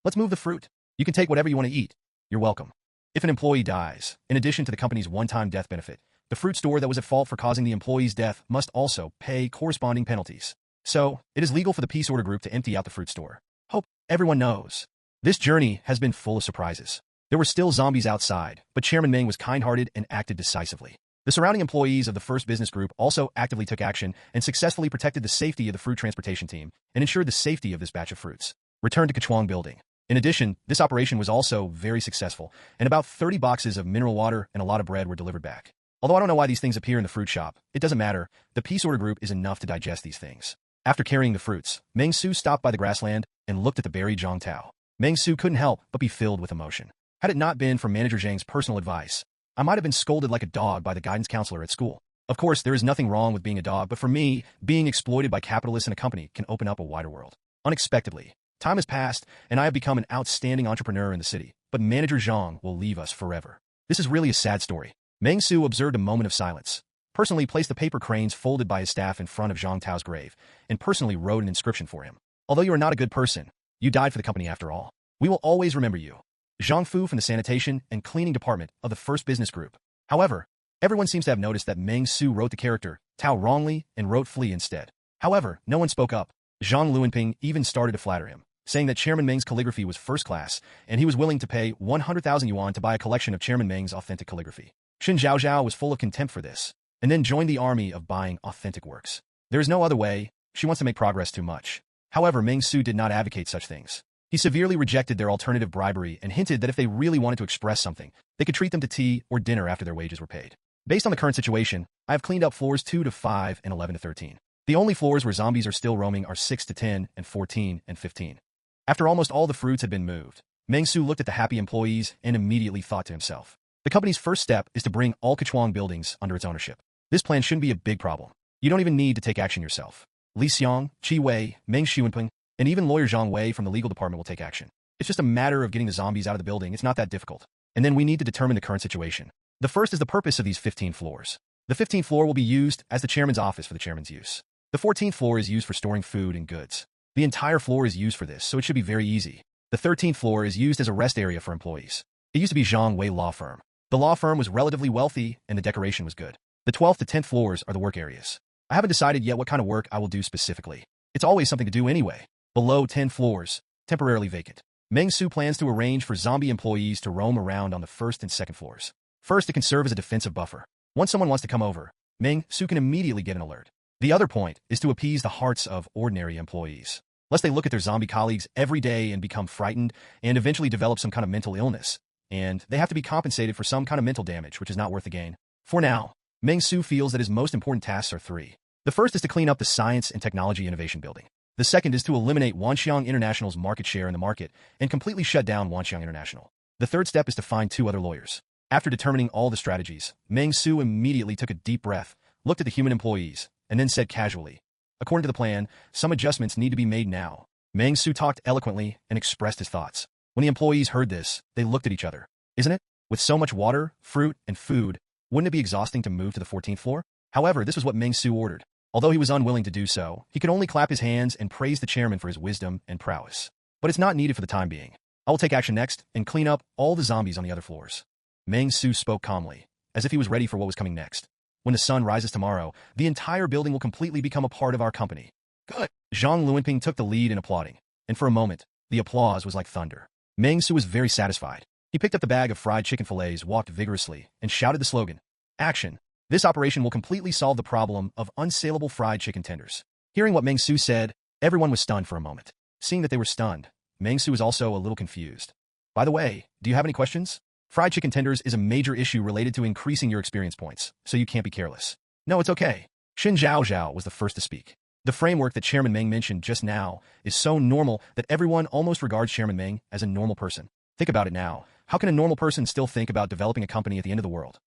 Let's move the fruit. You can take whatever you want to eat. You're welcome. If an employee dies, in addition to the company's one-time death benefit, the fruit store that was at fault for causing the employee's death must also pay corresponding penalties. So, it is legal for the peace order group to empty out the fruit store. Hope everyone knows. This journey has been full of surprises. There were still zombies outside, but Chairman Meng was kind-hearted and acted decisively. The surrounding employees of the first business group also actively took action and successfully protected the safety of the fruit transportation team and ensured the safety of this batch of fruits. Return to Kechuang building. In addition, this operation was also very successful, and about 30 boxes of mineral water and a lot of bread were delivered back. Although I don't know why these things appear in the fruit shop, it doesn't matter. The peace order group is enough to digest these things. After carrying the fruits, Meng Xu stopped by the grassland and looked at the buried Zhang Tao. Meng Xu couldn't help but be filled with emotion. Had it not been for Manager Zhang's personal advice, I might have been scolded like a dog by the guidance counselor at school. Of course, there is nothing wrong with being a dog, but for me, being exploited by capitalists in a company can open up a wider world. Unexpectedly, time has passed, and I have become an outstanding entrepreneur in the city, but Manager Zhang will leave us forever. This is really a sad story. Meng Xu observed a moment of silence, personally placed the paper cranes folded by his staff in front of Zhang Tao's grave, and personally wrote an inscription for him. Although you are not a good person, you died for the company after all. We will always remember you. Zhang Fu from the sanitation and cleaning department of the first business group. However, everyone seems to have noticed that Meng Xu wrote the character Tao wrongly and wrote Flee instead. However, no one spoke up. Zhang Luanping even started to flatter him, saying that Chairman Meng's calligraphy was first class, and he was willing to pay 100,000 yuan to buy a collection of Chairman Meng's authentic calligraphy. Xin Zhaozhao was full of contempt for this, and then joined the army of buying authentic works. There is no other way. She wants to make progress too much. However, Meng Xu did not advocate such things. He severely rejected their alternative bribery and hinted that if they really wanted to express something, they could treat them to tea or dinner after their wages were paid. Based on the current situation, I have cleaned up floors 2 to 5 and 11 to 13. The only floors where zombies are still roaming are 6 to 10 and 14 and 15. After almost all the fruits had been moved, Meng Xu looked at the happy employees and immediately thought to himself. The company's first step is to bring all Kechuang buildings under its ownership. This plan shouldn't be a big problem. You don't even need to take action yourself. Li Xiang, Qi Wei, Meng Xuanping, and even lawyer Zhang Wei from the legal department will take action. It's just a matter of getting the zombies out of the building. It's not that difficult. And then we need to determine the current situation. The first is the purpose of these 15 floors. The 15th floor will be used as the chairman's office for the chairman's use. The 14th floor is used for storing food and goods. The entire floor is used for this, so it should be very easy. The 13th floor is used as a rest area for employees. It used to be Zhang Wei Law Firm. The law firm was relatively wealthy, and the decoration was good. The 12th to 10th floors are the work areas. I haven't decided yet what kind of work I will do specifically. It's always something to do anyway. Below 10 floors, temporarily vacant. Meng Xu plans to arrange for zombie employees to roam around on the first and second floors. First, it can serve as a defensive buffer. Once someone wants to come over, Meng Xu can immediately get an alert. The other point is to appease the hearts of ordinary employees. Lest they look at their zombie colleagues every day and become frightened and eventually develop some kind of mental illness, and they have to be compensated for some kind of mental damage, which is not worth the gain. For now, Meng Xu feels that his most important tasks are 3. The first is to clean up the Science and Technology Innovation Building. The second is to eliminate Wanxiang International's market share in the market and completely shut down Wanxiang International. The third step is to find 2 other lawyers. After determining all the strategies, Meng Xu immediately took a deep breath, looked at the human employees, and then said casually, "According to the plan, some adjustments need to be made now." Meng Xu talked eloquently and expressed his thoughts. When the employees heard this, they looked at each other. Isn't it? With so much water, fruit, and food, wouldn't it be exhausting to move to the 14th floor? However, this was what Meng Xu ordered. Although he was unwilling to do so, he could only clap his hands and praise the chairman for his wisdom and prowess. But it's not needed for the time being. I will take action next and clean up all the zombies on the other floors. Meng Xu spoke calmly, as if he was ready for what was coming next. When the sun rises tomorrow, the entire building will completely become a part of our company. Good. Zhang Luanping took the lead in applauding, and for a moment, the applause was like thunder. Meng Xu was very satisfied. He picked up the bag of fried chicken fillets, walked vigorously, and shouted the slogan, "Action! This operation will completely solve the problem of unsaleable fried chicken tenders." Hearing what Meng Xu said, everyone was stunned for a moment. Seeing that they were stunned, Meng Xu was also a little confused. By the way, do you have any questions? Fried chicken tenders is a major issue related to increasing your experience points, so you can't be careless. No, it's okay. Xin Zhaozhao was the first to speak. The framework that Chairman Meng mentioned just now is so normal that everyone almost regards Chairman Meng as a normal person. Think about it now. How can a normal person still think about developing a company at the end of the world?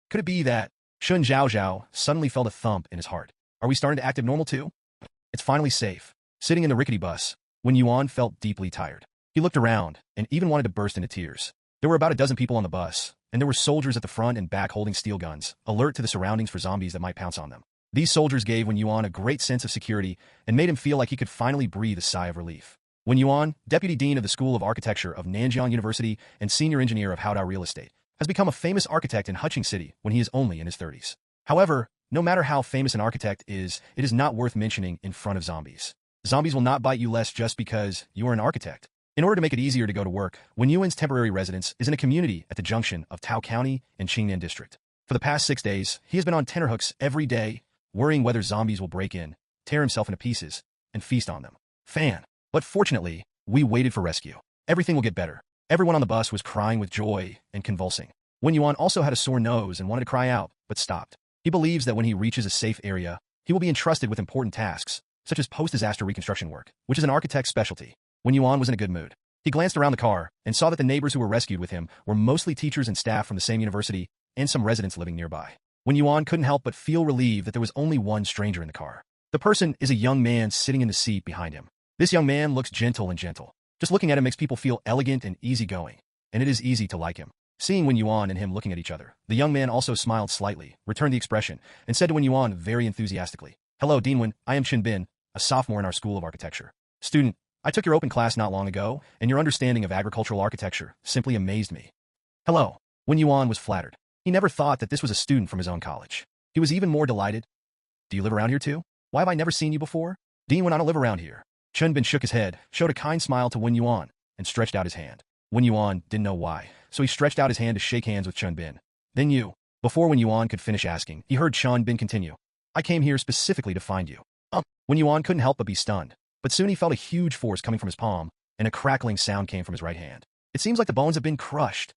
Could it be that Xin Zhaozhao suddenly felt a thump in his heart? Are we starting to act abnormal too? It's finally safe. Sitting in the rickety bus, when Yuan felt deeply tired. He looked around and even wanted to burst into tears. There were about a dozen people on the bus, and there were soldiers at the front and back holding steel guns, alert to the surroundings for zombies that might pounce on them. These soldiers gave Wen Yuan a great sense of security and made him feel like he could finally breathe a sigh of relief. Wen Yuan, Deputy Dean of the School of Architecture of Nanjiang University and Senior Engineer of Haodao Real Estate, has become a famous architect in Huqing City when he is only in his 30s. However, no matter how famous an architect is, it is not worth mentioning in front of zombies. Zombies will not bite you less just because you are an architect. In order to make it easier to go to work, Wen Yuan's temporary residence is in a community at the junction of Tao County and Qingnan District. For the past 6 days, he has been on tenterhooks every day, worrying whether zombies will break in, tear himself into pieces, and feast on them. But fortunately, we waited for rescue. Everything will get better. Everyone on the bus was crying with joy and convulsing. Wen Yuan also had a sore nose and wanted to cry out, but stopped. He believes that when he reaches a safe area, he will be entrusted with important tasks, such as post-disaster reconstruction work, which is an architect's specialty. Wen Yuan was in a good mood. He glanced around the car and saw that the neighbors who were rescued with him were mostly teachers and staff from the same university and some residents living nearby. Wen Yuan couldn't help but feel relieved that there was only one stranger in the car. The person is a young man sitting in the seat behind him. This young man looks gentle. Just looking at him makes people feel elegant and easygoing, and it is easy to like him. Seeing Wen Yuan and him looking at each other, the young man also smiled slightly, returned the expression, and said to Wen Yuan very enthusiastically, "Hello, Dean Wen, I am Chen Bin, a sophomore in our School of Architecture. Student, I took your open class not long ago, and your understanding of agricultural architecture simply amazed me." "Hello." Wen Yuan was flattered. He never thought that this was a student from his own college. He was even more delighted. "Do you live around here too? Why have I never seen you before?" "Dean Wen, I don't live around here." Chen Bin shook his head, showed a kind smile to Wen Yuan, and stretched out his hand. Wen Yuan didn't know why, so he stretched out his hand to shake hands with Chen Bin. "Then you." Before Wen Yuan could finish asking, he heard Chen Bin continue, "I came here specifically to find you." Wen Yuan couldn't help but be stunned, but soon he felt a huge force coming from his palm, and a crackling sound came from his right hand. "It seems like the bones have been crushed."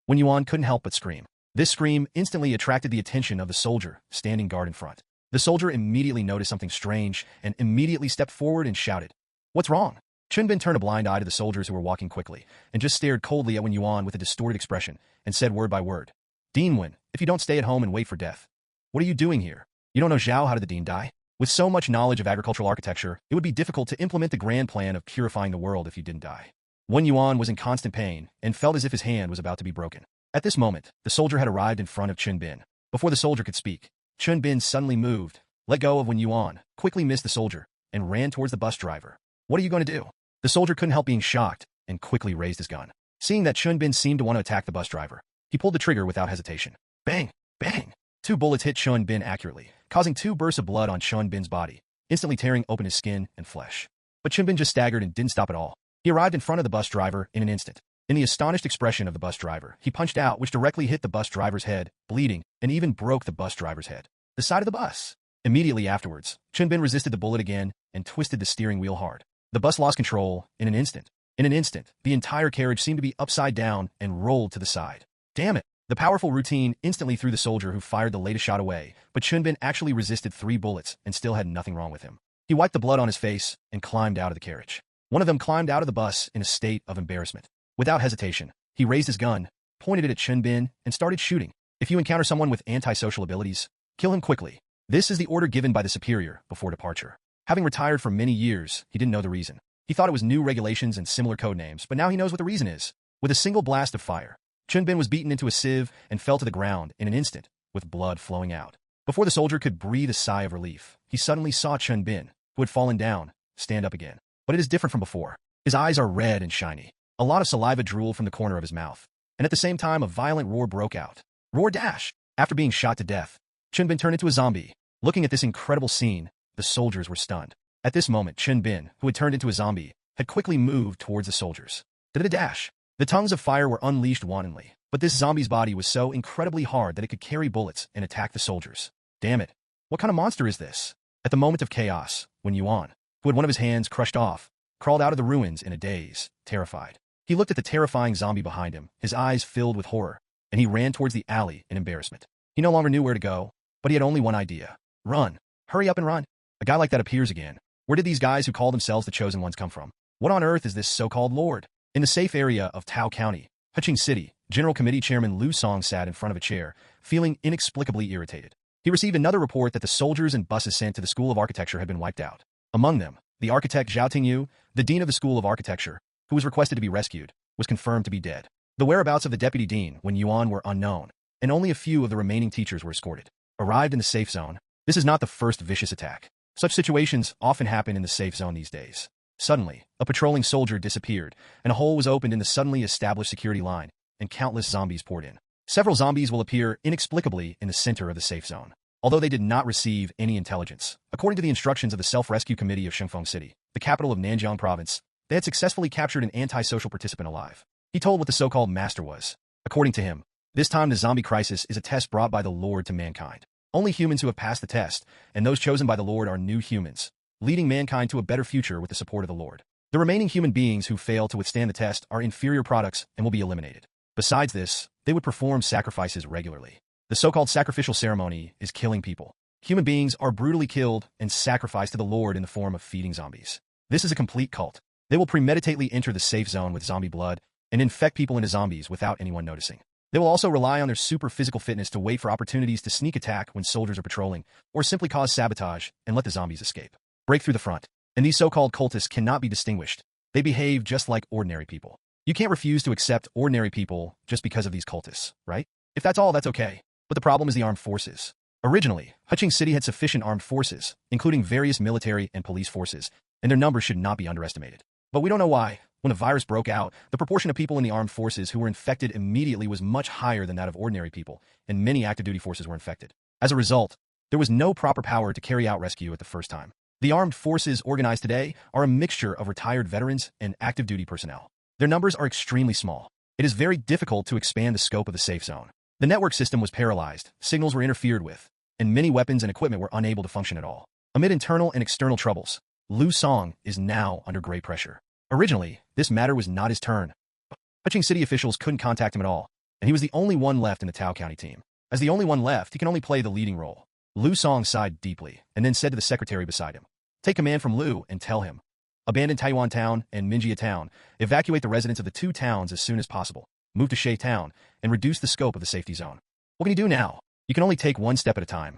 Wen Yuan couldn't help but scream. This scream instantly attracted the attention of the soldier standing guard in front. The soldier immediately noticed something strange and immediately stepped forward and shouted, "What's wrong?" Chen Bin turned a blind eye to the soldiers who were walking quickly and just stared coldly at Wen Yuan with a distorted expression and said word by word, "Dean Wen, if you don't stay at home and wait for death, what are you doing here? You don't know Zhao, how did the dean die?" With so much knowledge of agricultural architecture, it would be difficult to implement the grand plan of purifying the world if you didn't die. Wen Yuan was in constant pain and felt as if his hand was about to be broken. At this moment, the soldier had arrived in front of Chen Bin. Before the soldier could speak, Chen Bin suddenly moved, let go of Wen Yuan, quickly missed the soldier, and ran towards the bus driver. "What are you going to do?" The soldier couldn't help being shocked and quickly raised his gun. Seeing that Chen Bin seemed to want to attack the bus driver, he pulled the trigger without hesitation. Bang! Bang! 2 bullets hit Chen Bin accurately, causing 2 bursts of blood on Chen Bin's body, instantly tearing open his skin and flesh. But Chen Bin just staggered and didn't stop at all. He arrived in front of the bus driver in an instant. In the astonished expression of the bus driver, he punched out, which directly hit the bus driver's head, bleeding, and even broke the bus driver's head. The side of the bus. Immediately afterwards, Chen Bin resisted the bullet again and twisted the steering wheel hard. The bus lost control in an instant. In an instant, the entire carriage seemed to be upside down and rolled to the side. Damn it! The powerful routine instantly threw the soldier who fired the latest shot away, but Chen Bin actually resisted 3 bullets and still had nothing wrong with him. He wiped the blood on his face and climbed out of the carriage. One of them climbed out of the bus in a state of embarrassment. Without hesitation, he raised his gun, pointed it at Chen Bin, and started shooting. If you encounter someone with antisocial abilities, kill him quickly. This is the order given by the superior before departure. Having retired for many years, he didn't know the reason. He thought it was new regulations and similar code names, but now he knows what the reason is. With a single blast of fire, Chen Bin was beaten into a sieve and fell to the ground in an instant, with blood flowing out. Before the soldier could breathe a sigh of relief, he suddenly saw Chen Bin, who had fallen down, stand up again. But it is different from before. His eyes are red and shiny. A lot of saliva drooled from the corner of his mouth. And at the same time, a violent roar broke out. Roar dash! After being shot to death, Chen Bin turned into a zombie. Looking at this incredible scene, the soldiers were stunned. At this moment, Chen Bin, who had turned into a zombie, had quickly moved towards the soldiers. Da-da-dash! The tongues of fire were unleashed wantonly, but this zombie's body was so incredibly hard that it could carry bullets and attack the soldiers. Damn it! What kind of monster is this? At the moment of chaos, Wen Yuan, who had one of his hands crushed off, crawled out of the ruins in a daze, terrified. He looked at the terrifying zombie behind him, his eyes filled with horror, and he ran towards the alley in embarrassment. He no longer knew where to go, but he had only one idea. Run! Hurry up and run! A guy like that appears again. Where did these guys who call themselves the Chosen Ones come from? What on earth is this so-called lord? In the safe area of Tao County, Huqing City, General Committee Chairman Liu Song sat in front of a chair, feeling inexplicably irritated. He received another report that the soldiers and buses sent to the School of Architecture had been wiped out. Among them, the architect Zhao Tingyu, the dean of the School of Architecture, who was requested to be rescued, was confirmed to be dead. The whereabouts of the deputy dean, Wen Yuan, were unknown, and only a few of the remaining teachers were escorted. Arrived in the safe zone, this is not the first vicious attack. Such situations often happen in the safe zone these days. Suddenly, a patrolling soldier disappeared, and a hole was opened in the suddenly established security line, and countless zombies poured in. Several zombies will appear inexplicably in the center of the safe zone. Although they did not receive any intelligence, according to the instructions of the Self-Rescue Committee of Shengfeng City, the capital of Nanjiang Province, they had successfully captured an antisocial participant alive. He told what the so-called master was. According to him, this time the zombie crisis is a test brought by the Lord to mankind. Only humans who have passed the test, and those chosen by the Lord are new humans, leading mankind to a better future with the support of the Lord. The remaining human beings who fail to withstand the test are inferior products and will be eliminated. Besides this, they would perform sacrifices regularly. The so-called sacrificial ceremony is killing people. Human beings are brutally killed and sacrificed to the Lord in the form of feeding zombies. This is a complete cult. They will premeditately enter the safe zone with zombie blood and infect people into zombies without anyone noticing. They will also rely on their super physical fitness to wait for opportunities to sneak attack when soldiers are patrolling, or simply cause sabotage and let the zombies escape. Break through the front. And these so-called cultists cannot be distinguished. They behave just like ordinary people. You can't refuse to accept ordinary people just because of these cultists, right? If that's all, that's okay. But the problem is the armed forces. Originally, Huching City had sufficient armed forces, including various military and police forces, and their numbers should not be underestimated. But we don't know why. When a virus broke out, the proportion of people in the armed forces who were infected immediately was much higher than that of ordinary people, and many active duty forces were infected. As a result, there was no proper power to carry out rescue at the first time. The armed forces organized today are a mixture of retired veterans and active duty personnel. Their numbers are extremely small. It is very difficult to expand the scope of the safe zone. The network system was paralyzed, signals were interfered with, and many weapons and equipment were unable to function at all. Amid internal and external troubles, Liu Song is now under great pressure. Originally, this matter was not his turn. Huching City officials couldn't contact him at all, and he was the only one left in the Tao County team. As the only one left, he can only play the leading role. Liu Song sighed deeply, and then said to the secretary beside him, "Take command from Liu and tell him. Abandon Taiwan Town and Minjia Town. Evacuate the residents of the two towns as soon as possible. Move to Shay Town, and reduce the scope of the safety zone." What can you do now? You can only take one step at a time.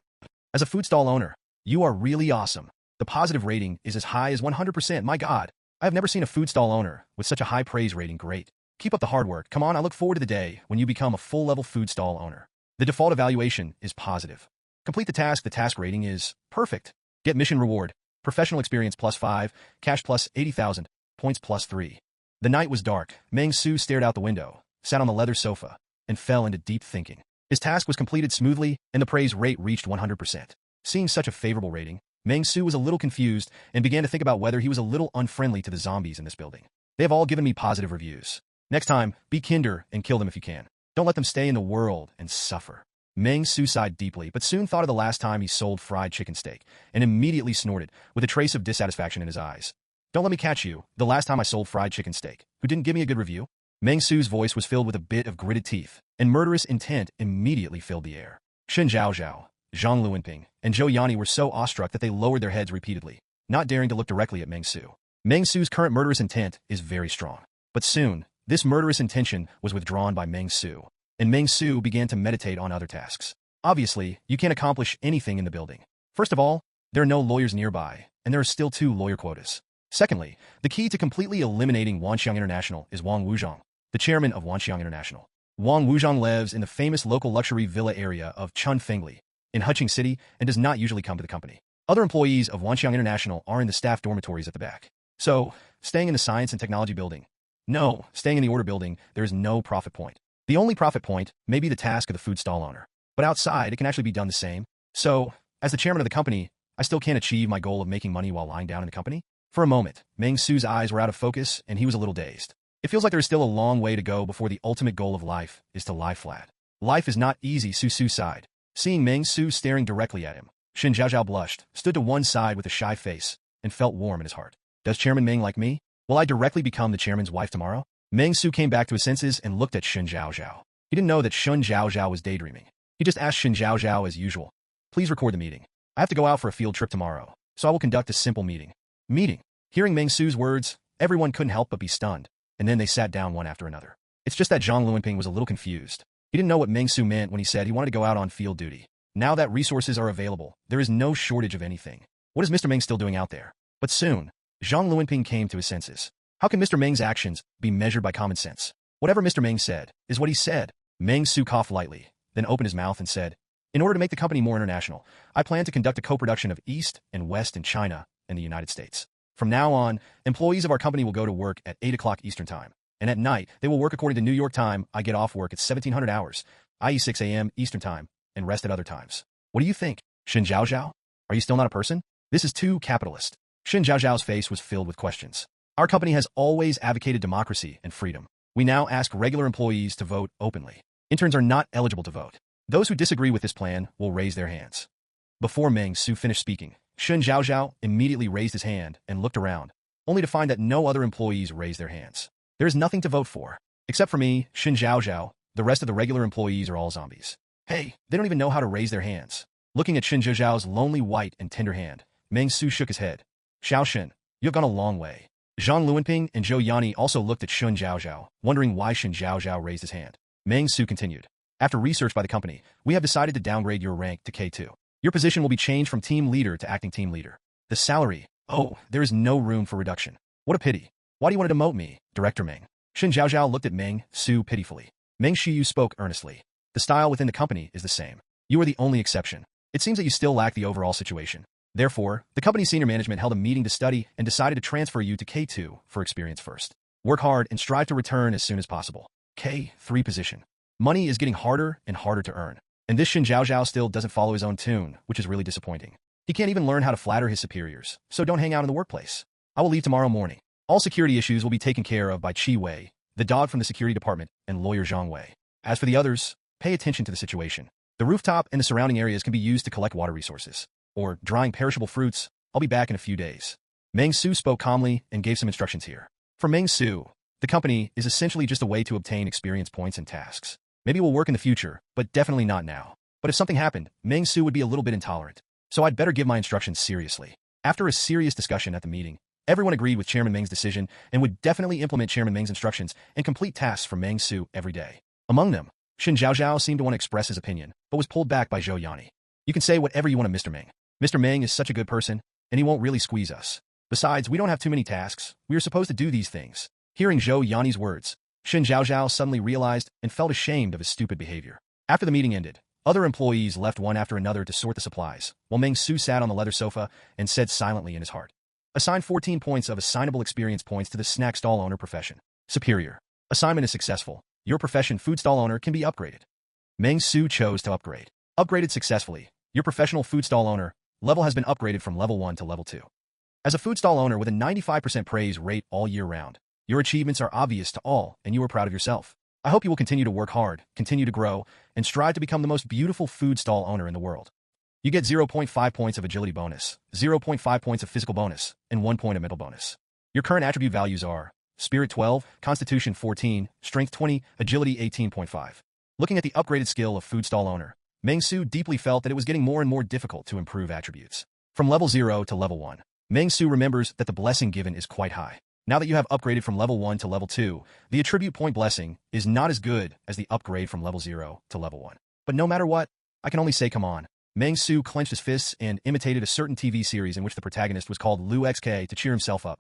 As a food stall owner, you are really awesome. The positive rating is as high as 100%. My God, I have never seen a food stall owner with such a high praise rating. Great. Keep up the hard work. Come on, I look forward to the day when you become a full-level food stall owner. The default evaluation is positive. Complete the task. The task rating is perfect. Get mission reward. Professional experience +5, cash +80,000, points +3. The night was dark. Meng Xu stared out the window, sat on the leather sofa, and fell into deep thinking. His task was completed smoothly, and the praise rate reached 100%. Seeing such a favorable rating, Meng Xu was a little confused and began to think about whether he was a little unfriendly to the zombies in this building. They have all given me positive reviews. Next time, be kinder and kill them if you can. Don't let them stay in the world and suffer. Meng Xu sighed deeply, but soon thought of the last time he sold fried chicken steak, and immediately snorted, with a trace of dissatisfaction in his eyes. "Don't let me catch you, the last time I sold fried chicken steak. Who didn't give me a good review?" Meng Xu's voice was filled with a bit of gritted teeth, and murderous intent immediately filled the air. Shen Zhaozhao, Zhang Luanping, and Zhou Yani were so awestruck that they lowered their heads repeatedly, not daring to look directly at Meng Xu. Meng Xu's current murderous intent is very strong. But soon, this murderous intention was withdrawn by Meng Xu, and Meng Xu began to meditate on other tasks. Obviously, you can't accomplish anything in the building. First of all, there are no lawyers nearby, and there are still 2 lawyer quotas. Secondly, the key to completely eliminating Wanxiang International is Wang Wuzhong, the chairman of Wanxiang International. Wang Wuzhong lives in the famous local luxury villa area of Chunfengli in Huching City and does not usually come to the company. Other employees of Wanxiang International are in the staff dormitories at the back. So, staying in the science and technology building. No, staying in the order building, there is no profit point. The only profit point may be the task of the food stall owner. But outside, it can actually be done the same. So, as the chairman of the company, I still can't achieve my goal of making money while lying down in the company? For a moment, Meng Xu's eyes were out of focus, and he was a little dazed. It feels like there is still a long way to go before the ultimate goal of life is to lie flat. Life is not easy, Su sighed. Seeing Meng Xu staring directly at him, Shen Zhaozhao blushed, stood to one side with a shy face, and felt warm in his heart. Does Chairman Meng like me? Will I directly become the chairman's wife tomorrow? Meng Xu came back to his senses and looked at Shen Zhaozhao. He didn't know that Shen Zhaozhao was daydreaming. He just asked Shen Zhaozhao as usual. Please record the meeting. I have to go out for a field trip tomorrow, so I will conduct a simple meeting. Meeting. Hearing Meng Xu's words, everyone couldn't help but be stunned, and then they sat down one after another. It's just that Zhang Luanping was a little confused. He didn't know what Meng Xu meant when he said he wanted to go out on field duty. Now that resources are available, there is no shortage of anything. What is Mr. Meng still doing out there? But soon, Zhang Luanping came to his senses. How can Mr. Meng's actions be measured by common sense? Whatever Mr. Meng said is what he said. Meng Xu coughed lightly, then opened his mouth and said, in order to make the company more international, I plan to conduct a co-production of East and West in China and the United States. From now on, employees of our company will go to work at 8 o'clock Eastern Time, and at night, they will work according to New York time. I get off work at 1700 hours, i.e. 6 a.m. Eastern Time, and rest at other times. What do you think? Shen Zhaozhao? Are you still not a person? This is too capitalist. Shen Zhaozhao's face was filled with questions. Our company has always advocated democracy and freedom. We now ask regular employees to vote openly. Interns are not eligible to vote. Those who disagree with this plan will raise their hands. Before Meng Xu finished speaking, Shen Zhaozhao immediately raised his hand and looked around, only to find that no other employees raised their hands. There is nothing to vote for. Except for me, Shen Zhaozhao, the rest of the regular employees are all zombies. Hey, they don't even know how to raise their hands. Looking at Shen Zhao's lonely white and tender hand, Meng Xu shook his head. Xiao Shen, you have gone a long way. Zhang Luanping and Zhou Yanni also looked at Shen Zhaozhao, wondering why Shen Zhaozhao raised his hand. Meng Xu continued. After research by the company, we have decided to downgrade your rank to K2. Your position will be changed from team leader to acting team leader. The salary, oh, there is no room for reduction. What a pity. Why do you want to demote me, Director Meng? Shen Zhaozhao looked at Meng Xu pitifully. Meng Xu spoke earnestly. The style within the company is the same. You are the only exception. It seems that you still lack the overall situation. Therefore, the company's senior management held a meeting to study and decided to transfer you to K2 for experience first. Work hard and strive to return as soon as possible. K3 position. Money is getting harder and harder to earn. And this Shen Zhaozhao still doesn't follow his own tune, which is really disappointing. He can't even learn how to flatter his superiors, so don't hang out in the workplace. I will leave tomorrow morning. All security issues will be taken care of by Qi Wei, the dog from the security department, and lawyer Zhang Wei. As for the others, pay attention to the situation. The rooftop and the surrounding areas can be used to collect water resources. Or drying perishable fruits. I'll be back in a few days. Meng Xu spoke calmly and gave some instructions here. For Meng Xu, the company is essentially just a way to obtain experience points and tasks. Maybe it will work in the future, but definitely not now. But if something happened, Meng Xu would be a little bit intolerant. So I'd better give my instructions seriously. After a serious discussion at the meeting, everyone agreed with Chairman Meng's decision and would definitely implement Chairman Meng's instructions and complete tasks for Meng Xu every day. Among them, Shen Zhaozhao seemed to want to express his opinion, but was pulled back by Zhou Yanni. You can say whatever you want to Mr. Meng. Mr. Meng is such a good person, and he won't really squeeze us. Besides, we don't have too many tasks. We are supposed to do these things. Hearing Zhou Yanni's words, Shen Zhaozhao suddenly realized and felt ashamed of his stupid behavior. After the meeting ended, other employees left one after another to sort the supplies, while Meng Xu sat on the leather sofa and said silently in his heart. Assign 14 points of assignable experience points to the snack stall owner profession. Superior. Assignment is successful. Your profession food stall owner can be upgraded. Meng Xu chose to upgrade. Upgraded successfully. Your professional food stall owner level has been upgraded from level 1 to level 2. As a food stall owner with a 95% praise rate all year round, your achievements are obvious to all and you are proud of yourself. I hope you will continue to work hard, continue to grow, and strive to become the most beautiful food stall owner in the world. You get 0.5 points of agility bonus, 0.5 points of physical bonus, and 1 point of mental bonus. Your current attribute values are Spirit 12, Constitution 14, Strength 20, Agility 18.5. Looking at the upgraded skill of food stall owner, Meng Xu deeply felt that it was getting more and more difficult to improve attributes. From level 0 to level 1, Meng Xu remembers that the blessing given is quite high. Now that you have upgraded from level 1 to level 2, the attribute point blessing is not as good as the upgrade from level 0 to level 1. But no matter what, I can only say come on. Meng Xu clenched his fists and imitated a certain TV series in which the protagonist was called Lu XK to cheer himself up.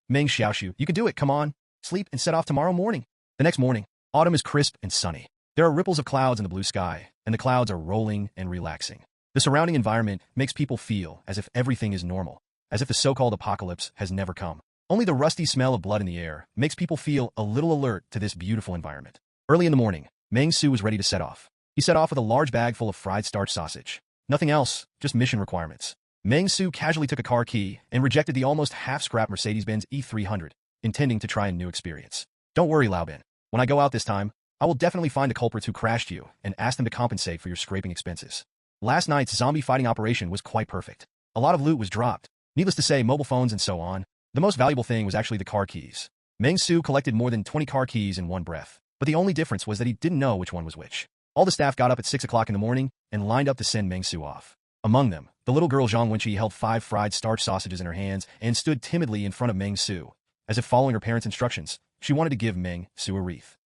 Meng Xiaoshu, you can do it, come on. Sleep and set off tomorrow morning. The next morning, autumn is crisp and sunny. There are ripples of clouds in the blue sky, and the clouds are rolling and relaxing. The surrounding environment makes people feel as if everything is normal, as if the so-called apocalypse has never come. Only the rusty smell of blood in the air makes people feel a little alert to this beautiful environment. Early in the morning, Meng Xu was ready to set off. He set off with a large bag full of fried starch sausage. Nothing else, just mission requirements. Meng Xu casually took a car key and rejected the almost half-scrap Mercedes-Benz E300, intending to try a new experience. Don't worry, Lao Bin. When I go out this time, I will definitely find the culprits who crashed you and ask them to compensate for your scraping expenses. Last night's zombie fighting operation was quite perfect. A lot of loot was dropped. Needless to say, mobile phones and so on. The most valuable thing was actually the car keys. Meng Xu collected more than 20 car keys in one breath, but the only difference was that he didn't know which one was which. All the staff got up at 6 o'clock in the morning and lined up to send Meng Xu off. Among them, the little girl Zhang Wenqi held 5 fried starch sausages in her hands and stood timidly in front of Meng Xu. As if following her parents' instructions, she wanted to give Meng Xu a wreath.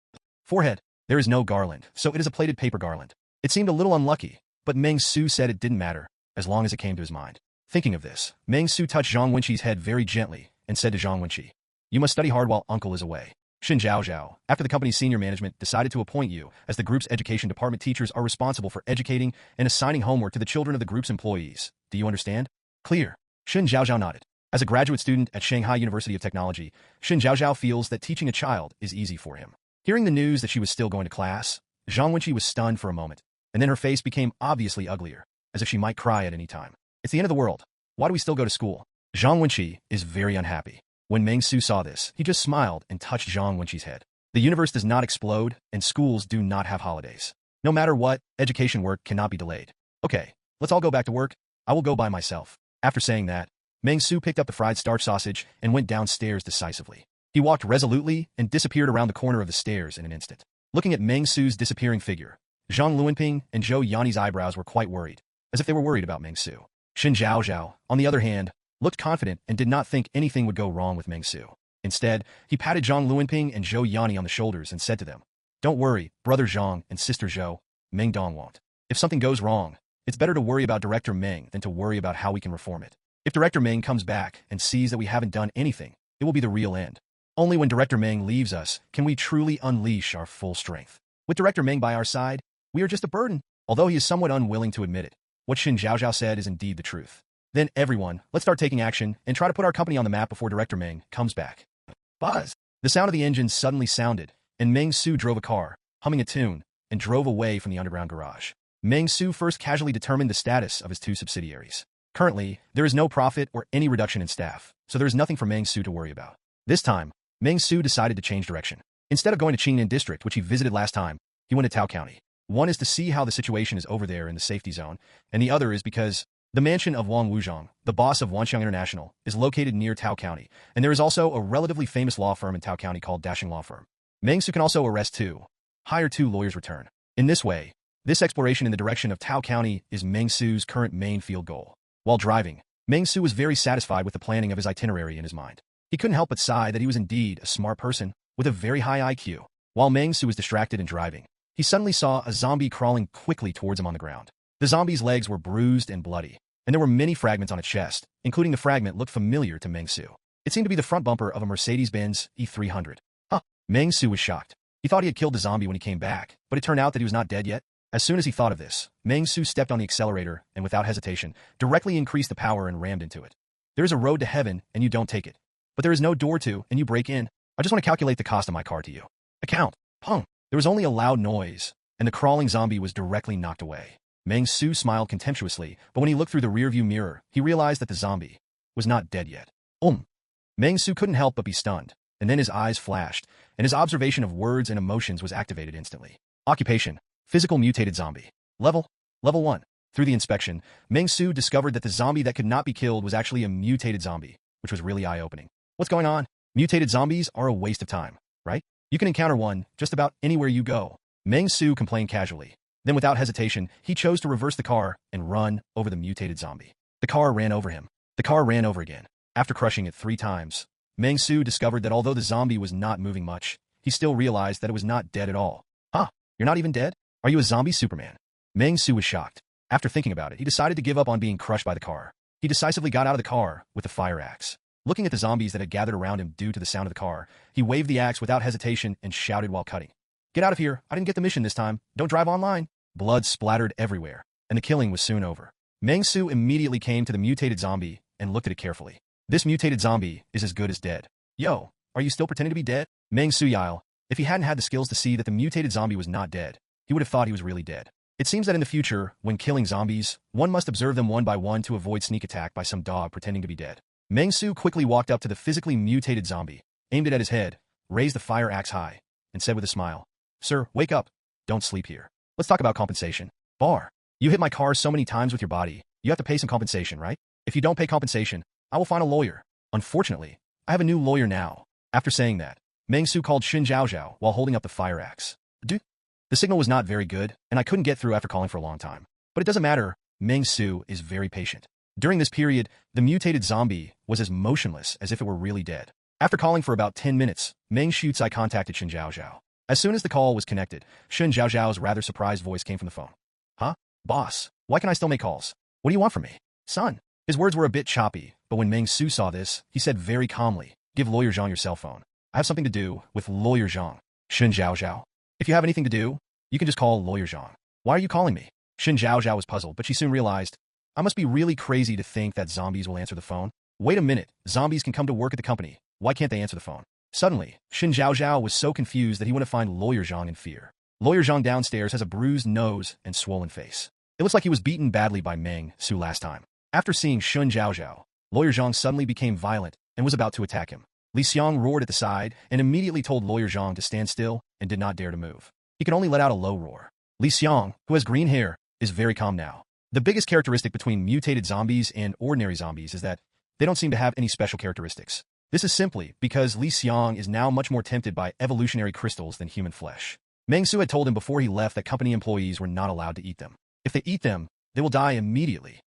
Forehead. There is no garland, so it is a plated paper garland. It seemed a little unlucky, but Meng Xu said it didn't matter, as long as it came to his mind. Thinking of this, Meng Xu touched Zhang Wenqi's head very gently and said to Zhang Wenqi, "You must study hard while uncle is away." Shen Zhaozhao, after the company's senior management decided to appoint you as the group's education department, teachers are responsible for educating and assigning homework to the children of the group's employees. Do you understand? Clear. Shen Zhaozhao nodded. As a graduate student at Shanghai University of Technology, Shen Zhaozhao feels that teaching a child is easy for him. Hearing the news that she was still going to class, Zhang Wenqi was stunned for a moment, and then her face became obviously uglier, as if she might cry at any time. It's the end of the world. Why do we still go to school? Zhang Wenqi is very unhappy. When Meng Xu saw this, he just smiled and touched Zhang Wenqi's head. The universe does not explode, and schools do not have holidays. No matter what, education work cannot be delayed. Okay, let's all go back to work. I will go by myself. After saying that, Meng Xu picked up the fried starch sausage and went downstairs decisively. He walked resolutely and disappeared around the corner of the stairs in an instant. Looking at Meng Xu's disappearing figure, Zhang Luanping and Zhou Yanni's eyebrows were quite worried, as if they were worried about Meng Xu. Xin Zhaozhao, on the other hand, looked confident and did not think anything would go wrong with Meng Xu. Instead, he patted Zhang Luanping and Zhou Yanni on the shoulders and said to them, "Don't worry, brother Zhang and sister Zhou, Meng Dong won't. If something goes wrong, it's better to worry about Director Meng than to worry about how we can reform it. If Director Meng comes back and sees that we haven't done anything, it will be the real end. Only when Director Meng leaves us can we truly unleash our full strength. With Director Meng by our side, we are just a burden." Although he is somewhat unwilling to admit it, what Xin Zhaozhao said is indeed the truth. "Then everyone, let's start taking action and try to put our company on the map before Director Meng comes back." Buzz! The sound of the engine suddenly sounded, and Meng Xu drove a car, humming a tune, and drove away from the underground garage. Meng Xu first casually determined the status of his two subsidiaries. Currently, there is no profit or any reduction in staff, so there is nothing for Meng Xu to worry about. This time, Meng Xu decided to change direction. Instead of going to Qingnan District, which he visited last time, he went to Tao County. One is to see how the situation is over there in the safety zone, and the other is because the mansion of Wang Wuzhong, the boss of Wanxiang International, is located near Tao County, and there is also a relatively famous law firm in Tao County called Dashing Law Firm. Meng Xu can also hire two lawyers return. In this way, this exploration in the direction of Tao County is Meng Xu's current main field goal. While driving, Meng Xu was very satisfied with the planning of his itinerary in his mind. He couldn't help but sigh that he was indeed a smart person with a very high IQ. While Meng Xu was distracted and driving, he suddenly saw a zombie crawling quickly towards him on the ground. The zombie's legs were bruised and bloody, and there were many fragments on its chest, including the fragment looked familiar to Meng Xu. It seemed to be the front bumper of a Mercedes-Benz E300. Huh! Meng Xu was shocked. He thought he had killed the zombie when he came back, but it turned out that he was not dead yet. As soon as he thought of this, Meng Xu stepped on the accelerator and without hesitation, directly increased the power and rammed into it. There is a road to heaven and you don't take it. But there is no door to and you break in. I just want to calculate the cost of my car to you. Account. Pung. There was only a loud noise, and the crawling zombie was directly knocked away. Meng Xu smiled contemptuously, but when he looked through the rearview mirror, he realized that the zombie was not dead yet. Meng Xu couldn't help but be stunned, and then his eyes flashed, and his observation of words and emotions was activated instantly. Occupation: physical mutated zombie. Level 1. Through the inspection, Meng Xu discovered that the zombie that could not be killed was actually a mutated zombie, which was really eye-opening. What's going on? Mutated zombies are a waste of time, right? You can encounter one just about anywhere you go. Meng Xu complained casually. Then without hesitation, he chose to reverse the car and run over the mutated zombie. The car ran over him. The car ran over again. After crushing it 3 times, Meng Xu discovered that although the zombie was not moving much, he still realized that it was not dead at all. Huh? You're not even dead? Are you a zombie Superman? Meng Xu was shocked. After thinking about it, he decided to give up on being crushed by the car. He decisively got out of the car with the fire axe. Looking at the zombies that had gathered around him due to the sound of the car, he waved the axe without hesitation and shouted while cutting. "Get out of here! I didn't get the mission this time. Don't drive online!" Blood splattered everywhere, and the killing was soon over. Meng Xu immediately came to the mutated zombie and looked at it carefully. This mutated zombie is as good as dead. "Yo, are you still pretending to be dead?" Meng Xu yelled. If he hadn't had the skills to see that the mutated zombie was not dead, he would have thought he was really dead. It seems that in the future, when killing zombies, one must observe them one by one to avoid sneak attack by some dog pretending to be dead. Meng Xu quickly walked up to the physically mutated zombie, aimed it at his head, raised the fire axe high, and said with a smile, "Sir, wake up. Don't sleep here. Let's talk about compensation. Bar. You hit my car so many times with your body, you have to pay some compensation, right? If you don't pay compensation, I will find a lawyer. Unfortunately, I have a new lawyer now." After saying that, Meng Xu called Xin Zhaozhao while holding up the fire axe. "Dude, the signal was not very good, and I couldn't get through after calling for a long time. But it doesn't matter, Meng Xu is very patient." During this period, the mutated zombie was as motionless as if it were really dead. After calling for about 10 minutes, Meng Xu contacted Xin Zhaozhao. As soon as the call was connected, Xin Zhaozhao's rather surprised voice came from the phone. "Huh? Boss, why can I still make calls? What do you want from me? Son?" His words were a bit choppy, but when Meng Xu saw this, he said very calmly, "Give Lawyer Zhang your cell phone. I have something to do with Lawyer Zhang." Xin Zhaozhao. "If you have anything to do, you can just call Lawyer Zhang. Why are you calling me?" Xin Zhaozhao was puzzled, but she soon realized, I must be really crazy to think that zombies will answer the phone. Wait a minute, zombies can come to work at the company. Why can't they answer the phone? Suddenly, Xin Zhaozhao was so confused that he went to find Lawyer Zhang in fear. Lawyer Zhang downstairs has a bruised nose and swollen face. It looks like he was beaten badly by Meng Xu last time. After seeing Xin Zhaozhao, Lawyer Zhang suddenly became violent and was about to attack him. Li Xiang roared at the side and immediately told Lawyer Zhang to stand still and did not dare to move. He could only let out a low roar. Li Xiang, who has green hair, is very calm now. The biggest characteristic between mutated zombies and ordinary zombies is that they don't seem to have any special characteristics. This is simply because Li Xiang is now much more tempted by evolutionary crystals than human flesh. Meng Xu had told him before he left that company employees were not allowed to eat them. If they eat them, they will die immediately.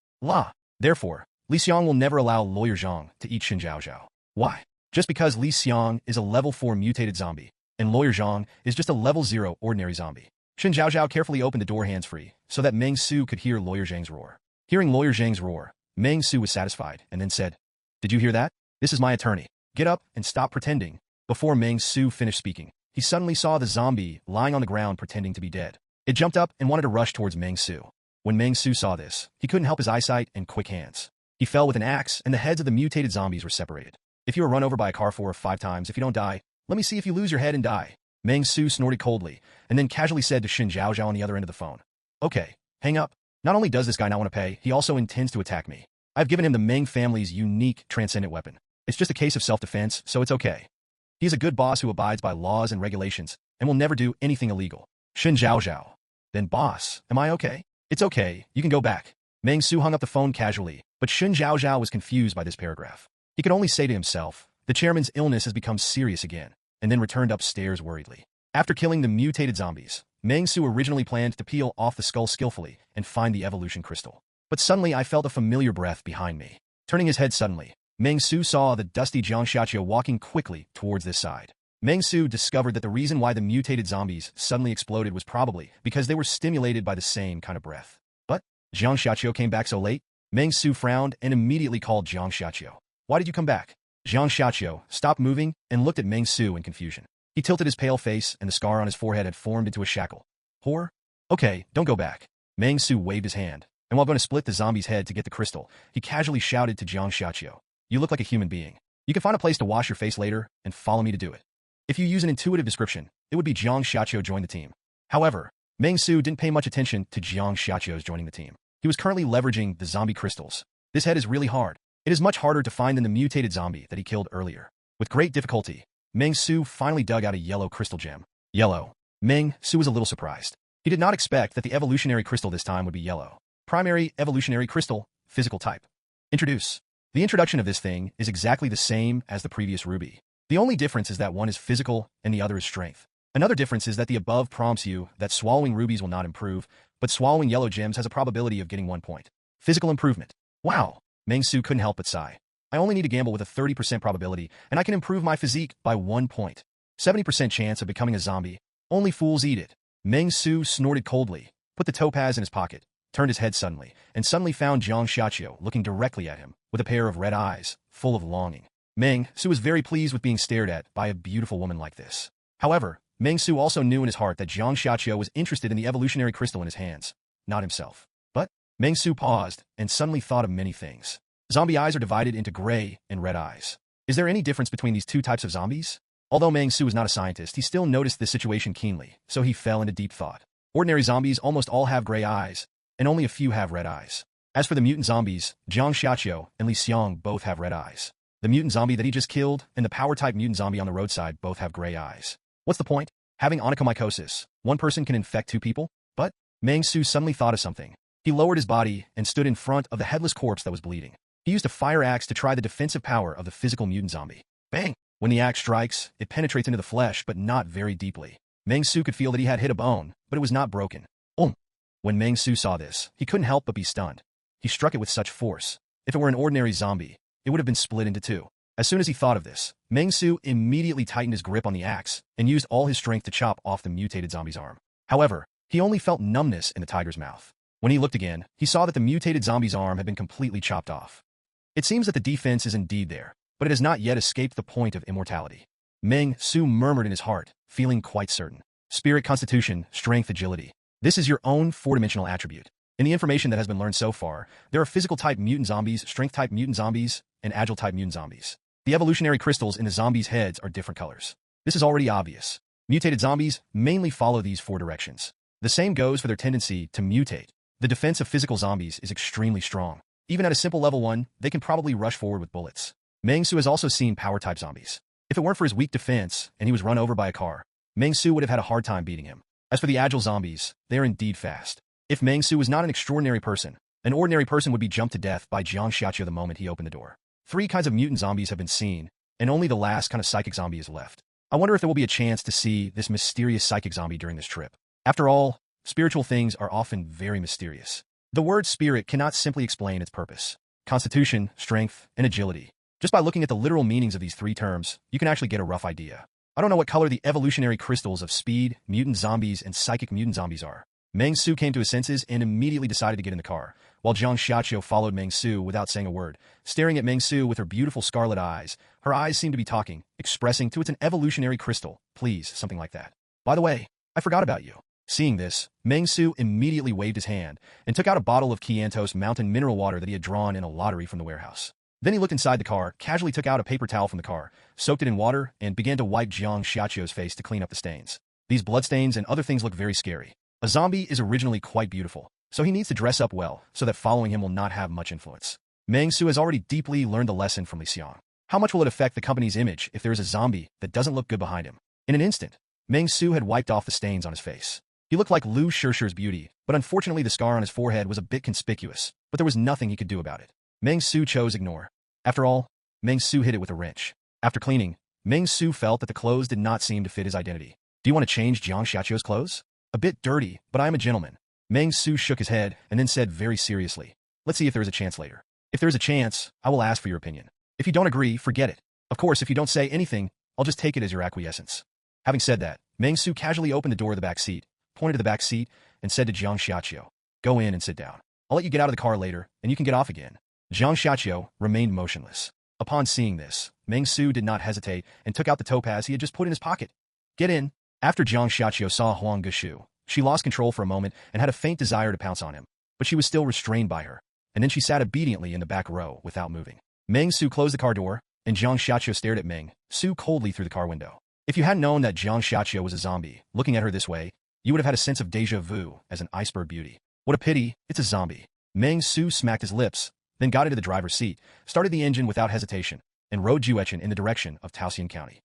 Therefore, Li Xiang will never allow Lawyer Zhang to eat Shen Zhaozhao. Why? Just because Li Xiang is a level 4 mutated zombie, and Lawyer Zhang is just a level 0 ordinary zombie. Shen Zhaozhao carefully opened the door hands-free, so that Meng Xu could hear Lawyer Zhang's roar. Hearing Lawyer Zhang's roar, Meng Xu was satisfied, and then said, "Did you hear that? This is my attorney. Get up and stop pretending." Before Meng Xu finished speaking, he suddenly saw the zombie lying on the ground pretending to be dead. It jumped up and wanted to rush towards Meng Xu. When Meng Xu saw this, he couldn't help his eyesight and quick hands. He fell with an axe, and the heads of the mutated zombies were separated. "If you are run over by a car 4 or 5 times, if you don't die, let me see if you lose your head and die." Meng Xu snorted coldly, and then casually said to Shen Zhaozhao on the other end of the phone, "Okay, hang up. Not only does this guy not want to pay, he also intends to attack me. I've given him the Meng family's unique transcendent weapon. It's just a case of self-defense, so it's okay. He's a good boss who abides by laws and regulations, and will never do anything illegal." Shen Zhaozhao. "Then boss, am I okay?" "It's okay, you can go back." Meng Xu hung up the phone casually, but Shen Zhaozhao was confused by this paragraph. He could only say to himself, "The chairman's illness has become serious again," and then returned upstairs worriedly. After killing the mutated zombies, Meng Xu originally planned to peel off the skull skillfully and find the evolution crystal. But suddenly I felt a familiar breath behind me. Turning his head suddenly, Meng Xu saw the dusty Jiang Xiaqiu walking quickly towards this side. Meng Xu discovered that the reason why the mutated zombies suddenly exploded was probably because they were stimulated by the same kind of breath. But Jiang Xiaqiu came back so late? Meng Xu frowned and immediately called Jiang Xiaqiu. "Why did you come back?" Jiang Xiaqiu stopped moving and looked at Meng Xu in confusion. He tilted his pale face, and the scar on his forehead had formed into a shackle. "Whore? Okay, don't go back." Meng Xu waved his hand, and while going to split the zombie's head to get the crystal, he casually shouted to Jiang Xiaqiu, "You look like a human being. You can find a place to wash your face later, and follow me to do it." If you use an intuitive description, it would be Jiang Xiaqiu joined the team. However, Meng Xu didn't pay much attention to Jiang Xiaqiu's joining the team. He was currently leveraging the zombie crystals. This head is really hard. It is much harder to find than the mutated zombie that he killed earlier. With great difficulty, Meng Xu finally dug out a yellow crystal gem. Yellow. Meng Xu was a little surprised. He did not expect that the evolutionary crystal this time would be yellow. Primary evolutionary crystal, physical type. Introduce. The introduction of this thing is exactly the same as the previous ruby. The only difference is that one is physical and the other is strength. Another difference is that the above prompts you that swallowing rubies will not improve, but swallowing yellow gems has a probability of getting 1 point. Physical improvement. Wow! Meng Xu couldn't help but sigh. I only need to gamble with a 30% probability, and I can improve my physique by 1 point. 70% chance of becoming a zombie. Only fools eat it. Meng Xu snorted coldly, put the topaz in his pocket, turned his head suddenly, and suddenly found Jiang Xiaqiu looking directly at him, with a pair of red eyes, full of longing. Meng Xu was very pleased with being stared at by a beautiful woman like this. However, Meng Xu also knew in his heart that Jiang Xiaqiu was interested in the evolutionary crystal in his hands, not himself. But Meng Xu paused and suddenly thought of many things. Zombie eyes are divided into gray and red eyes. Is there any difference between these two types of zombies? Although Meng Xu was not a scientist, he still noticed this situation keenly, so he fell into deep thought. Ordinary zombies almost all have gray eyes, and only a few have red eyes. As for the mutant zombies, Jiang Xiaqiu and Li Xiang both have red eyes. The mutant zombie that he just killed and the power-type mutant zombie on the roadside both have gray eyes. What's the point? Having onychomycosis, one person can infect 2 people? But Meng Xu suddenly thought of something. He lowered his body and stood in front of the headless corpse that was bleeding. He used a fire axe to try the defensive power of the physical mutant zombie. Bang! When the axe strikes, it penetrates into the flesh, but not very deeply. Meng Xu could feel that he had hit a bone, but it was not broken. When Meng Xu saw this, he couldn't help but be stunned. He struck it with such force. If it were an ordinary zombie, it would have been split into 2. As soon as he thought of this, Meng Xu immediately tightened his grip on the axe and used all his strength to chop off the mutated zombie's arm. However, he only felt numbness in the tiger's mouth. When he looked again, he saw that the mutated zombie's arm had been completely chopped off. It seems that the defense is indeed there, but it has not yet escaped the point of immortality. Meng Xu murmured in his heart, feeling quite certain. Spirit, constitution, strength, agility. This is your own 4-dimensional attribute. In the information that has been learned so far, there are physical-type mutant zombies, strength-type mutant zombies, and agile-type mutant zombies. The evolutionary crystals in the zombies' heads are different colors. This is already obvious. Mutated zombies mainly follow these 4 directions. The same goes for their tendency to mutate. The defense of physical zombies is extremely strong. Even at a simple level 1, they can probably rush forward with bullets. Meng Xu has also seen power-type zombies. If it weren't for his weak defense and he was run over by a car, Meng Xu would have had a hard time beating him. As for the agile zombies, they are indeed fast. If Meng Xu was not an extraordinary person, an ordinary person would be jumped to death by Jiang Xiaqiu the moment he opened the door. 3 kinds of mutant zombies have been seen, and only the last kind of psychic zombie is left. I wonder if there will be a chance to see this mysterious psychic zombie during this trip. After all, spiritual things are often very mysterious. The word spirit cannot simply explain its purpose. Constitution, strength, and agility. Just by looking at the literal meanings of these three terms, you can actually get a rough idea. I don't know what color the evolutionary crystals of speed, mutant zombies, and psychic mutant zombies are. Meng Xu came to his senses and immediately decided to get in the car, while Jiang Xiaqiu followed Meng Xu without saying a word, staring at Meng Xu with her beautiful scarlet eyes. Her eyes seemed to be talking, expressing to it's an evolutionary crystal, please, something like that. By the way, I forgot about you. Seeing this, Meng Xu immediately waved his hand and took out a bottle of Chiantos mountain mineral water that he had drawn in a lottery from the warehouse. Then he looked inside the car, casually took out a paper towel from the car, soaked it in water, and began to wipe Jiang Xiaqiu's face to clean up the stains. These bloodstains and other things look very scary. A zombie is originally quite beautiful, so he needs to dress up well so that following him will not have much influence. Meng Xu has already deeply learned the lesson from Li Xiang. How much will it affect the company's image if there is a zombie that doesn't look good behind him? In an instant, Meng Xu had wiped off the stains on his face. He looked like Lu Shirshi's beauty, but unfortunately the scar on his forehead was a bit conspicuous, but there was nothing he could do about it. Meng Xu chose ignore. After all, Meng Xu hit it with a wrench. After cleaning, Meng Xu felt that the clothes did not seem to fit his identity. Do you want to change Jiang Xiaqiu's clothes? A bit dirty, but I am a gentleman. Meng Xu shook his head and then said very seriously, let's see if there is a chance later. If there is a chance, I will ask for your opinion. If you don't agree, forget it. Of course, if you don't say anything, I'll just take it as your acquiescence. Having said that, Meng Xu casually opened the door of the back seat, pointed to the back seat, and said to Jiang Xiaqiu, go in and sit down. I'll let you get out of the car later, and you can get off again. Jiang Xiaqiu remained motionless. Upon seeing this, Meng Xu did not hesitate and took out the topaz he had just put in his pocket. Get in. After Jiang Xiaqiu saw Huang Geshu, she lost control for a moment and had a faint desire to pounce on him, but she was still restrained by her, and then she sat obediently in the back row without moving. Meng Xu closed the car door, and Jiang Xiaqiu stared at Meng Xu coldly through the car window. If you hadn't known that Jiang Xiaqiu was a zombie, looking at her this way, you would have had a sense of déjà vu as an iceberg beauty. What a pity, it's a zombie. Meng Xu smacked his lips, then got into the driver's seat, started the engine without hesitation, and rode Juechen in the direction of Taoxian County.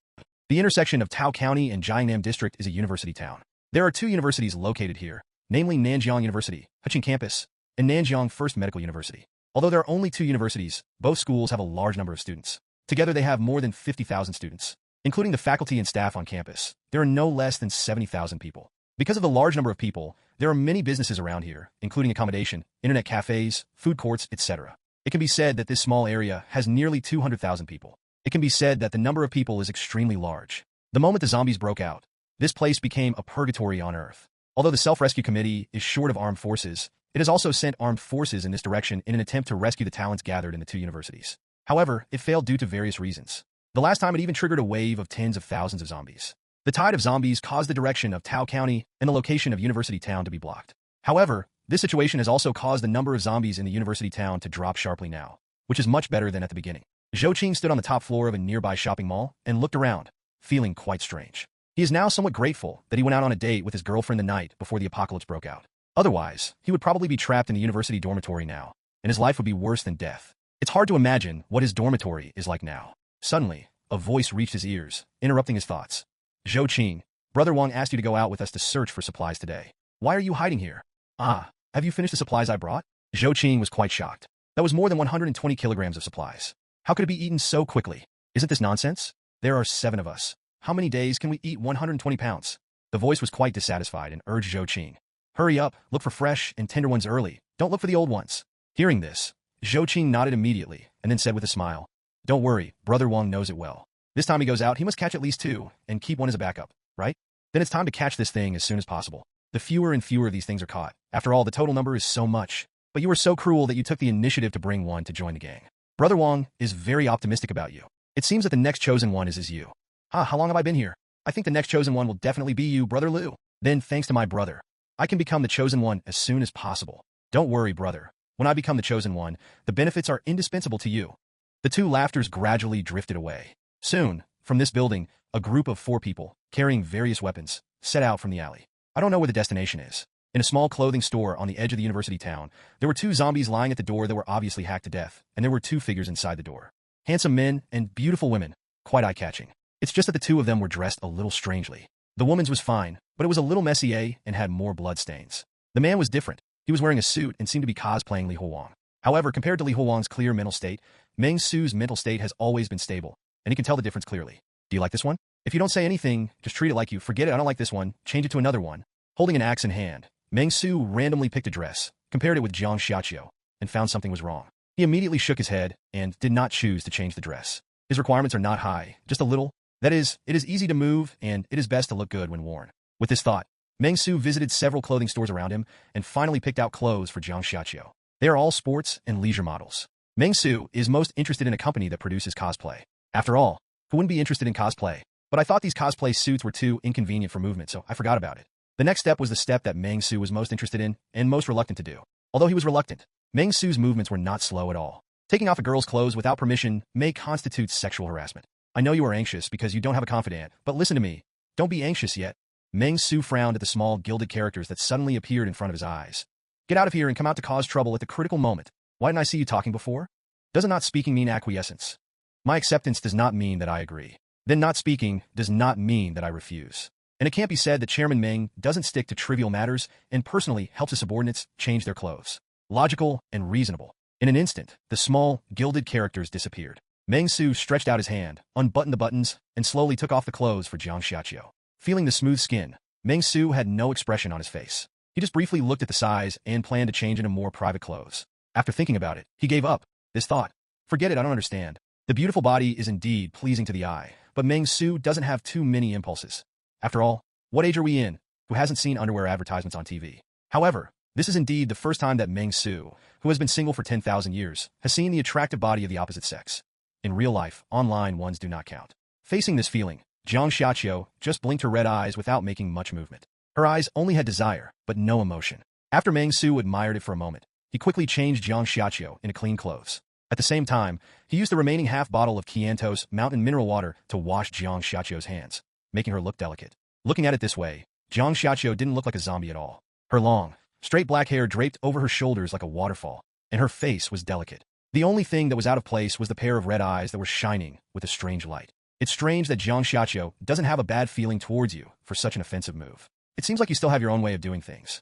The intersection of Tao County and Jiangnam District is a university town. There are two universities located here, namely Nanjiang University, Heqing Campus, and Nanjiang First Medical University. Although there are only two universities, both schools have a large number of students. Together they have more than 50,000 students. Including the faculty and staff on campus, there are no less than 70,000 people. Because of the large number of people, there are many businesses around here, including accommodation, internet cafes, food courts, etc. It can be said that this small area has nearly 200,000 people. It can be said that the number of people is extremely large. The moment the zombies broke out, this place became a purgatory on Earth. Although the Self-Rescue Committee is short of armed forces, it has also sent armed forces in this direction in an attempt to rescue the talents gathered in the two universities. However, it failed due to various reasons. The last time it even triggered a wave of tens of thousands of zombies. The tide of zombies caused the direction of Tao County and the location of University Town to be blocked. However, this situation has also caused the number of zombies in the University Town to drop sharply now, which is much better than at the beginning. Zhou Qing stood on the top floor of a nearby shopping mall and looked around, feeling quite strange. He is now somewhat grateful that he went out on a date with his girlfriend the night before the apocalypse broke out. Otherwise, he would probably be trapped in the university dormitory now, and his life would be worse than death. It's hard to imagine what his dormitory is like now. Suddenly, a voice reached his ears, interrupting his thoughts. Zhou Qing, Brother Wang asked you to go out with us to search for supplies today. Why are you hiding here? Ah, have you finished the supplies I brought? Zhou Qing was quite shocked. That was more than 120 kilograms of supplies. How could it be eaten so quickly? Isn't this nonsense? There are 7 of us. How many days can we eat 120 pounds? The voice was quite dissatisfied and urged Zhou Qing. Hurry up, look for fresh and tender ones early. Don't look for the old ones. Hearing this, Zhou Qing nodded immediately and then said with a smile, don't worry, Brother Wang knows it well. This time he goes out, he must catch at least 2 and keep one as a backup, right? Then it's time to catch this thing as soon as possible. The fewer and fewer of these things are caught. After all, the total number is so much. But you were so cruel that you took the initiative to bring one to join the gang. Brother Wang is very optimistic about you. It seems that the next chosen one is you. How long have I been here? I think the next chosen one will definitely be you, Brother Liu. Then, thanks to my brother, I can become the chosen one as soon as possible. Don't worry, brother. When I become the chosen one, the benefits are indispensable to you. The two laughters gradually drifted away. Soon, from this building, a group of 4 people, carrying various weapons, set out from the alley. I don't know where the destination is. In a small clothing store on the edge of the university town, there were 2 zombies lying at the door that were obviously hacked to death, and there were 2 figures inside the door. Handsome men and beautiful women, quite eye-catching. It's just that the 2 of them were dressed a little strangely. The woman's was fine, but it was a little messier and had more blood stains. The man was different. He was wearing a suit and seemed to be cosplaying Li Huang. However, compared to Li Huang's clear mental state, Meng Xu's mental state has always been stable, and he can tell the difference clearly. Do you like this one? If you don't say anything, just treat it like you forget it, I don't like this one, change it to another one. Holding an axe in hand, Meng Xu randomly picked a dress, compared it with Jiang Xiaqiu, and found something was wrong. He immediately shook his head and did not choose to change the dress. His requirements are not high, just a little. That is, it is easy to move, and it is best to look good when worn. With this thought, Meng Xu visited several clothing stores around him and finally picked out clothes for Jiang Xiaqiu. They are all sports and leisure models. Meng Xu is most interested in a company that produces cosplay. After all, who wouldn't be interested in cosplay? But I thought these cosplay suits were too inconvenient for movement, so I forgot about it. The next step was the step that Meng Xu was most interested in and most reluctant to do. Although he was reluctant, Meng Xu's movements were not slow at all. Taking off a girl's clothes without permission may constitute sexual harassment. I know you are anxious because you don't have a confidant, but listen to me. Don't be anxious yet. Meng Xu frowned at the small gilded characters that suddenly appeared in front of his eyes. Get out of here and come out to cause trouble at the critical moment. Why didn't I see you talking before? Does not speaking mean acquiescence? My acceptance does not mean that I agree. Then not speaking does not mean that I refuse. And it can't be said that Chairman Meng doesn't stick to trivial matters and personally helps his subordinates change their clothes. Logical and reasonable. In an instant, the small, gilded characters disappeared. Meng Xu stretched out his hand, unbuttoned the buttons, and slowly took off the clothes for Jiang Xiaqiu. Feeling the smooth skin, Meng Xu had no expression on his face. He just briefly looked at the size and planned to change into more private clothes. After thinking about it, he gave up. This thought, forget it, I don't understand. The beautiful body is indeed pleasing to the eye, but Meng Xu doesn't have too many impulses. After all, what age are we in? Who hasn't seen underwear advertisements on TV? However, this is indeed the first time that Meng Xu, who has been single for 10,000 years, has seen the attractive body of the opposite sex. In real life, online ones do not count. Facing this feeling, Jiang Xiaqiu just blinked her red eyes without making much movement. Her eyes only had desire, but no emotion. After Meng Xu admired it for a moment, he quickly changed Jiang Xiaqiu into clean clothes. At the same time, he used the remaining half bottle of Qiantos mountain mineral water to wash Jiang Xiaqiu's hands, making her look delicate. Looking at it this way, Jiang Xiaqiu didn't look like a zombie at all. Her long, straight black hair draped over her shoulders like a waterfall, and her face was delicate. The only thing that was out of place was the pair of red eyes that were shining with a strange light. It's strange that Jiang Xiaqiu doesn't have a bad feeling towards you for such an offensive move. It seems like you still have your own way of doing things.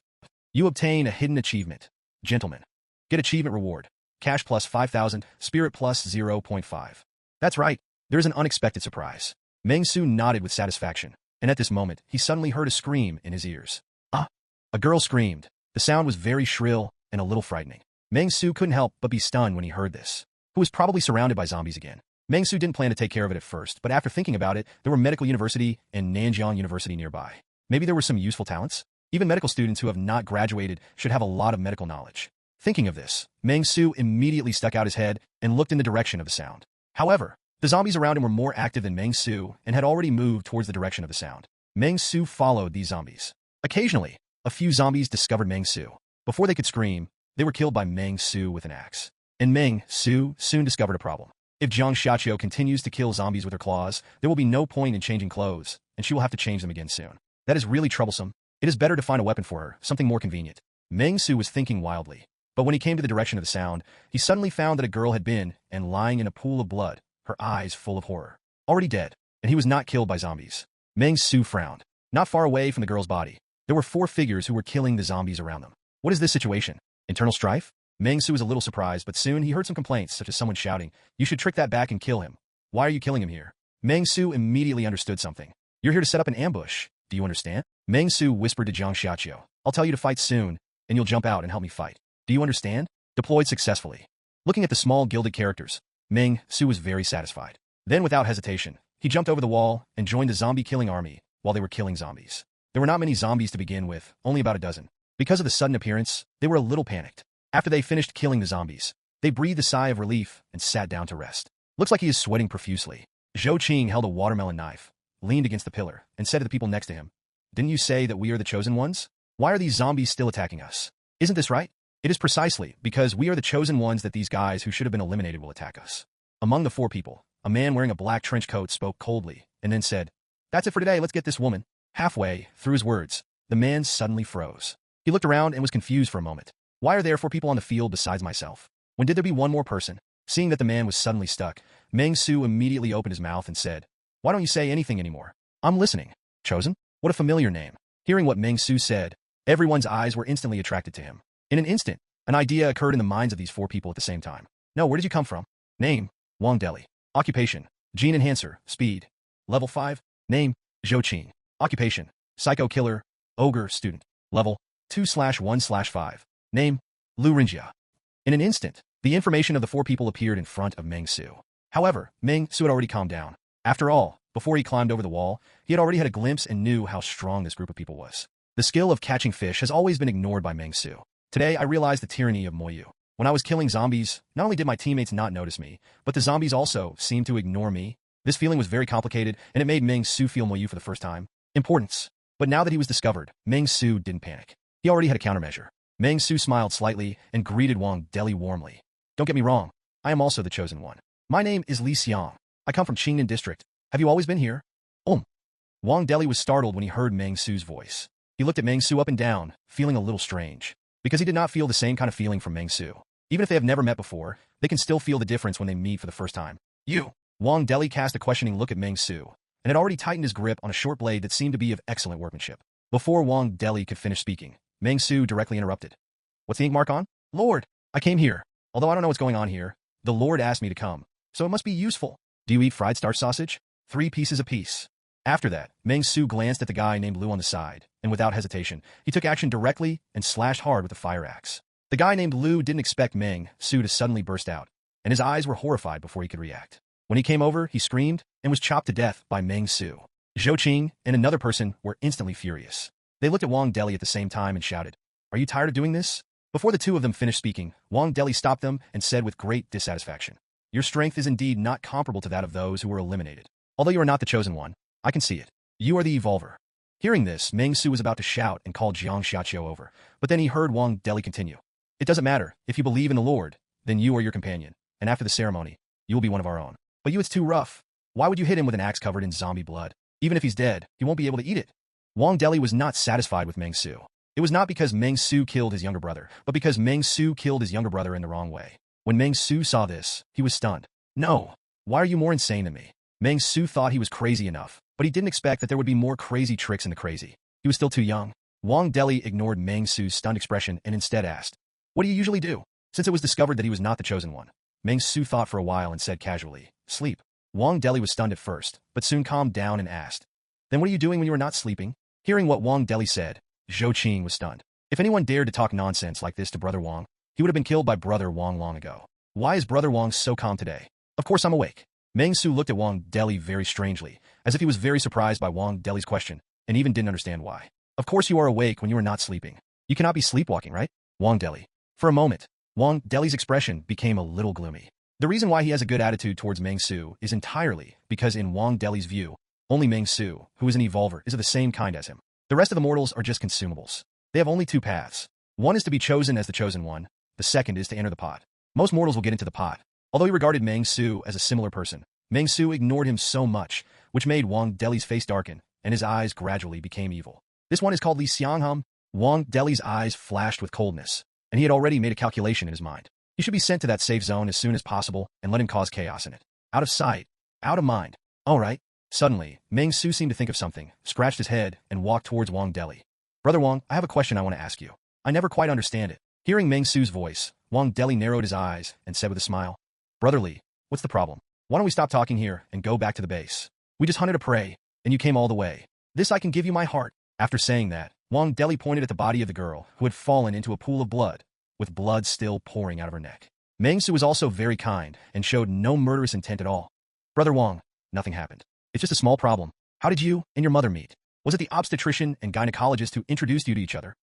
You obtain a hidden achievement. Gentlemen, get achievement reward. Cash plus 5,000, spirit plus 0.5. That's right, there's an unexpected surprise. Meng Xu nodded with satisfaction, and at this moment, he suddenly heard a scream in his ears. Ah! A girl screamed. The sound was very shrill and a little frightening. Meng Xu couldn't help but be stunned when he heard this. Who was probably surrounded by zombies again. Meng Xu didn't plan to take care of it at first, but after thinking about it, there were Medical University and Nanjiang University nearby. Maybe there were some useful talents? Even medical students who have not graduated should have a lot of medical knowledge. Thinking of this, Meng Xu immediately stuck out his head and looked in the direction of the sound. However, the zombies around him were more active than Meng Xu and had already moved towards the direction of the sound. Meng Xu followed these zombies. Occasionally, a few zombies discovered Meng Xu. Before they could scream, they were killed by Meng Xu with an axe. And Meng Xu soon discovered a problem. If Jiang Xiaqiu continues to kill zombies with her claws, there will be no point in changing clothes, and she will have to change them again soon. That is really troublesome. It is better to find a weapon for her, something more convenient. Meng Xu was thinking wildly. But when he came to the direction of the sound, he suddenly found that a girl had been and lying in a pool of blood, her eyes full of horror. Already dead, and he was not killed by zombies. Meng Xu frowned. Not far away from the girl's body, there were 4 figures who were killing the zombies around them. What is this situation? Internal strife? Meng Xu was a little surprised, but soon he heard some complaints, such as someone shouting, "You should trick that back and kill him. Why are you killing him here?" Meng Xu immediately understood something. "You're here to set up an ambush. Do you understand?" Meng Xu whispered to Jiang Xiaqiu, "I'll tell you to fight soon, and you'll jump out and help me fight. Do you understand?" Deployed successfully. Looking at the small gilded characters, Meng Xu was very satisfied. Then without hesitation, he jumped over the wall and joined the zombie-killing army while they were killing zombies. There were not many zombies to begin with, only about a dozen. Because of the sudden appearance, they were a little panicked. After they finished killing the zombies, they breathed a sigh of relief and sat down to rest. "Looks like he is sweating profusely." Zhou Qing held a watermelon knife, leaned against the pillar, and said to the people next to him, "Didn't you say that we are the chosen ones? Why are these zombies still attacking us? Isn't this right?" "It is precisely because we are the chosen ones that these guys who should have been eliminated will attack us." Among the 4 people, a man wearing a black trench coat spoke coldly and then said, "That's it for today, let's get this woman." Halfway through his words, the man suddenly froze. He looked around and was confused for a moment. "Why are there 4 people on the field besides myself? When did there be one more person?" Seeing that the man was suddenly stuck, Meng Xu immediately opened his mouth and said, "Why don't you say anything anymore? I'm listening." "Chosen? What a familiar name." Hearing what Meng Xu said, everyone's eyes were instantly attracted to him. In an instant, an idea occurred in the minds of these 4 people at the same time. "No, where did you come from?" "Name, Wang Deli. Occupation, Gene Enhancer, Speed. Level 5. Name, Zhou Qing. Occupation, psycho killer, ogre student. Level, 2/1/5. Name, Lu Rinjia. In an instant, the information of the four people appeared in front of Meng Xu. However, Meng Xu had already calmed down. After all, before he climbed over the wall, he had already had a glimpse and knew how strong this group of people was. The skill of catching fish has always been ignored by Meng Xu. Today, I realized the tyranny of Moyu. When I was killing zombies, not only did my teammates not notice me, but the zombies also seemed to ignore me. This feeling was very complicated, and it made Meng Xu feel Moyu for the first time. Importance. But now that he was discovered, Meng Xu didn't panic. He already had a countermeasure. Meng Xu smiled slightly and greeted Wang Deli warmly. Don't get me wrong, I am also the chosen one. My name is Li Xiang. I come from Qingnan district. Have you always been here? Wang Deli was startled when he heard Meng Xu's voice. He looked at Meng Xu up and down, feeling a little strange. Because he did not feel the same kind of feeling from Meng Xu. Even if they have never met before, they can still feel the difference when they meet for the first time. You! Wang Deli cast a questioning look at Meng Xu, and had already tightened his grip on a short blade that seemed to be of excellent workmanship. Before Wang Deli could finish speaking, Meng Xu directly interrupted. What's the ink mark on? Lord, I came here. Although I don't know what's going on here, the Lord asked me to come, so it must be useful. Do you eat fried starch sausage? 3 pieces apiece. After that, Meng Xu glanced at the guy named Lu on the side, and without hesitation, he took action directly and slashed hard with the fire axe. The guy named Lu didn't expect Meng Xu to suddenly burst out, and his eyes were horrified before he could react. When he came over, he screamed and was chopped to death by Meng Xu. Zhou Qing and another person were instantly furious. They looked at Wang Deli at the same time and shouted, Are you tired of doing this? Before the two of them finished speaking, Wang Deli stopped them and said with great dissatisfaction, Your strength is indeed not comparable to that of those who were eliminated. Although you are not the chosen one, I can see it. You are the evolver. Hearing this, Meng Xu was about to shout and call Jiang Xiaqiu over, but then he heard Wang Deli continue. It doesn't matter. If you believe in the Lord, then you are your companion, and after the ceremony, you will be one of our own. But you, it's too rough. Why would you hit him with an axe covered in zombie blood? Even if he's dead, he won't be able to eat it. Wang Deli was not satisfied with Meng Xu. It was not because Meng Xu killed his younger brother, but because Meng Xu killed his younger brother in the wrong way. When Meng Xu saw this, he was stunned. No. Why are you more insane than me? Meng Xu thought he was crazy enough, but he didn't expect that there would be more crazy tricks in the crazy. He was still too young. Wang Deli ignored Meng Xu's stunned expression and instead asked, What do you usually do? Since it was discovered that he was not the chosen one. Meng Xu thought for a while and said casually, Sleep. Wang Deli was stunned at first, but soon calmed down and asked, Then what are you doing when you are not sleeping? Hearing what Wang Deli said, Zhou Qing was stunned. If anyone dared to talk nonsense like this to Brother Wang, he would have been killed by Brother Wang long ago. Why is Brother Wang so calm today? Of course I'm awake. Meng Xu looked at Wang Deli very strangely, as if he was very surprised by Wang Deli's question, and even didn't understand why. Of course you are awake when you are not sleeping. You cannot be sleepwalking, right? Wang Deli. For a moment, Wang Deli's expression became a little gloomy. The reason why he has a good attitude towards Meng Xu is entirely because in Wang Deli's view, only Meng Xu, who is an evolver, is of the same kind as him. The rest of the mortals are just consumables. They have only 2 paths. One is to be chosen as the chosen one. The second is to enter the pot. Most mortals will get into the pot. Although he regarded Meng Xu as a similar person, Meng Xu ignored him so much, which made Wang Deli's face darken, and his eyes gradually became evil. This one is called Li Xiangham. Wang Deli's eyes flashed with coldness, and he had already made a calculation in his mind. He should be sent to that safe zone as soon as possible and let him cause chaos in it. Out of sight, out of mind. All right. Suddenly, Meng Xu seemed to think of something, scratched his head, and walked towards Wang Deli. Brother Wang, I have a question I want to ask you. I never quite understand it. Hearing Meng Xu's voice, Wang Deli narrowed his eyes and said with a smile, Brother Li, what's the problem? Why don't we stop talking here and go back to the base? We just hunted a prey, and you came all the way. This I can give you my heart. After saying that, Wang Deli pointed at the body of the girl who had fallen into a pool of blood, with blood still pouring out of her neck. Meng Xu was also very kind and showed no murderous intent at all. Brother Wang, nothing happened. It's just a small problem. How did you and your mother meet? Was it the obstetrician and gynecologist who introduced you to each other?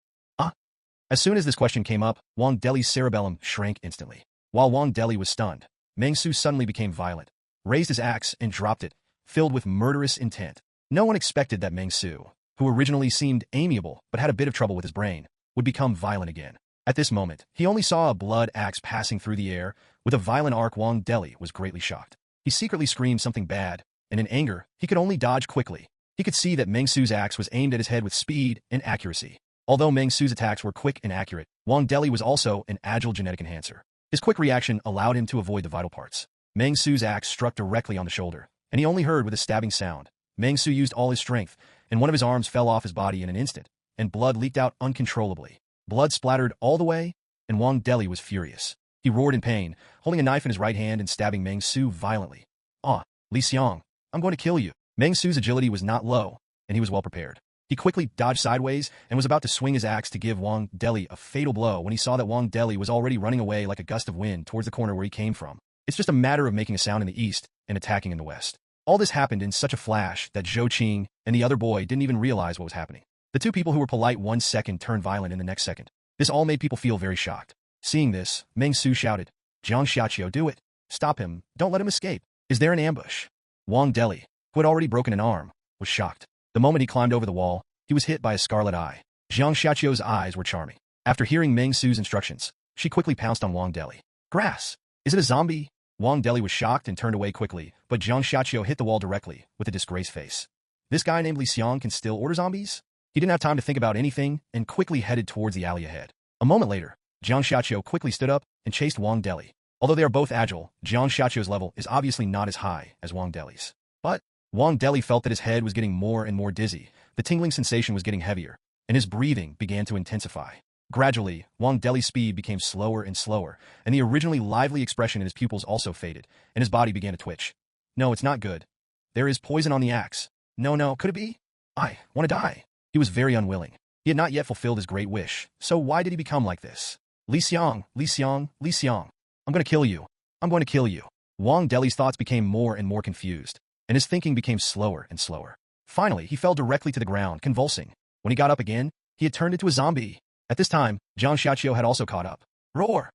As soon as this question came up, Wang Deli's cerebellum shrank instantly. While Wang Deli was stunned, Meng Xu suddenly became violent, raised his axe and dropped it, filled with murderous intent. No one expected that Meng Xu, who originally seemed amiable but had a bit of trouble with his brain, would become violent again. At this moment, he only saw a blood axe passing through the air. With a violent arc, Wang Deli was greatly shocked. He secretly screamed something bad, and in anger, he could only dodge quickly. He could see that Meng Xu's axe was aimed at his head with speed and accuracy. Although Meng Xu's attacks were quick and accurate, Wang Deli was also an agile genetic enhancer. His quick reaction allowed him to avoid the vital parts. Meng Xu's axe struck directly on the shoulder, and he only heard with a stabbing sound. Meng Xu used all his strength, and one of his arms fell off his body in an instant, and blood leaked out uncontrollably. Blood splattered all the way, and Wang Deli was furious. He roared in pain, holding a knife in his right hand and stabbing Meng Xu violently. Li Xiang, I'm going to kill you. Meng Xu's agility was not low, and he was well prepared. He quickly dodged sideways and was about to swing his axe to give Wang Deli a fatal blow when he saw that Wang Deli was already running away like a gust of wind towards the corner where he came from. It's just a matter of making a sound in the east and attacking in the west. All this happened in such a flash that Zhou Qing and the other boy didn't even realize what was happening. The two people who were polite 1 second turned violent in the next second. This all made people feel very shocked. Seeing this, Meng Xu shouted, "Jiang Xiaqiu, do it. Stop him. Don't let him escape. Is there an ambush?" Wang Deli, who had already broken an arm, was shocked. The moment he climbed over the wall, he was hit by a scarlet eye. Jiang Xiaqiu's eyes were charming. After hearing Meng Xu's instructions, she quickly pounced on Wang Deli. "Grass! Is it a zombie?" Wang Deli was shocked and turned away quickly, but Jiang Xiaqiu hit the wall directly, with a disgraced face. This guy named Li Xiang can still order zombies? He didn't have time to think about anything and quickly headed towards the alley ahead. A moment later, Jiang Xiaqiu quickly stood up and chased Wang Deli. Although they are both agile, Jiang Xiaqiu's level is obviously not as high as Wang Deli's. But Wang Deli felt that his head was getting more and more dizzy, the tingling sensation was getting heavier, and his breathing began to intensify. Gradually, Wang Deli's speed became slower and slower, and the originally lively expression in his pupils also faded, and his body began to twitch. "No, it's not good. There is poison on the axe. No, could it be? I want to die." He was very unwilling. He had not yet fulfilled his great wish, so why did he become like this? "Li Xiang, Li Xiang, Li Xiang. I'm going to kill you. I'm going to kill you." Wang Deli's thoughts became more and more confused, and his thinking became slower and slower. Finally, he fell directly to the ground, convulsing. When he got up again, he had turned into a zombie. At this time, Jiang Xiaqiu had also caught up. "Roar!"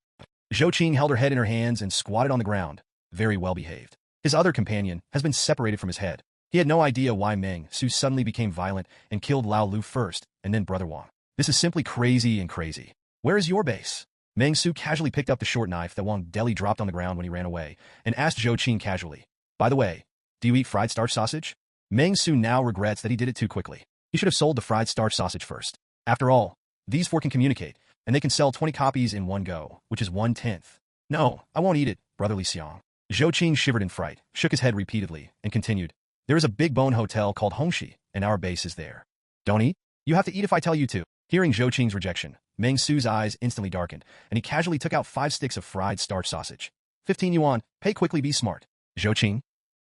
Zhou Qing held her head in her hands and squatted on the ground, very well behaved. His other companion has been separated from his head. He had no idea why Meng Xu suddenly became violent and killed Lao Lu first, and then Brother Wang. This is simply crazy and crazy. "Where is your base?" Meng Xu casually picked up the short knife that Wang Deli dropped on the ground when he ran away, and asked Zhou Qing casually, "By the way, do you eat fried starch sausage?" Meng Xu now regrets that he did it too quickly. He should have sold the fried starch sausage first. After all, these four can communicate, and they can sell 20 copies in one go, which is 1/10. "No, I won't eat it, Brother Li Xiang." Zhou Qing shivered in fright, shook his head repeatedly, and continued, "There is a big bone hotel called Hongxi, and our base is there." "Don't eat? You have to eat if I tell you to." Hearing Zhou Qing's rejection, Meng Xu's eyes instantly darkened, and he casually took out 5 sticks of fried starch sausage. 15 yuan, pay quickly, be smart. Zhou Qing?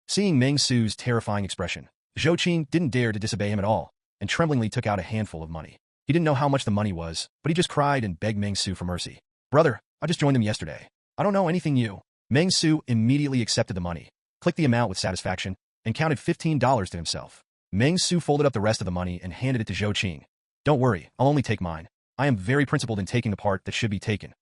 Seeing Meng Xu's terrifying expression, Zhou Qing didn't dare to disobey him at all, and tremblingly took out a handful of money. He didn't know how much the money was, but he just cried and begged Meng Xu for mercy. "Brother, I just joined them yesterday. I don't know anything new." Meng Xu immediately accepted the money, clicked the amount with satisfaction, and counted $15 to himself. Meng Xu folded up the rest of the money and handed it to Zhou Qing. "Don't worry, I'll only take mine. I am very principled in taking the part that should be taken."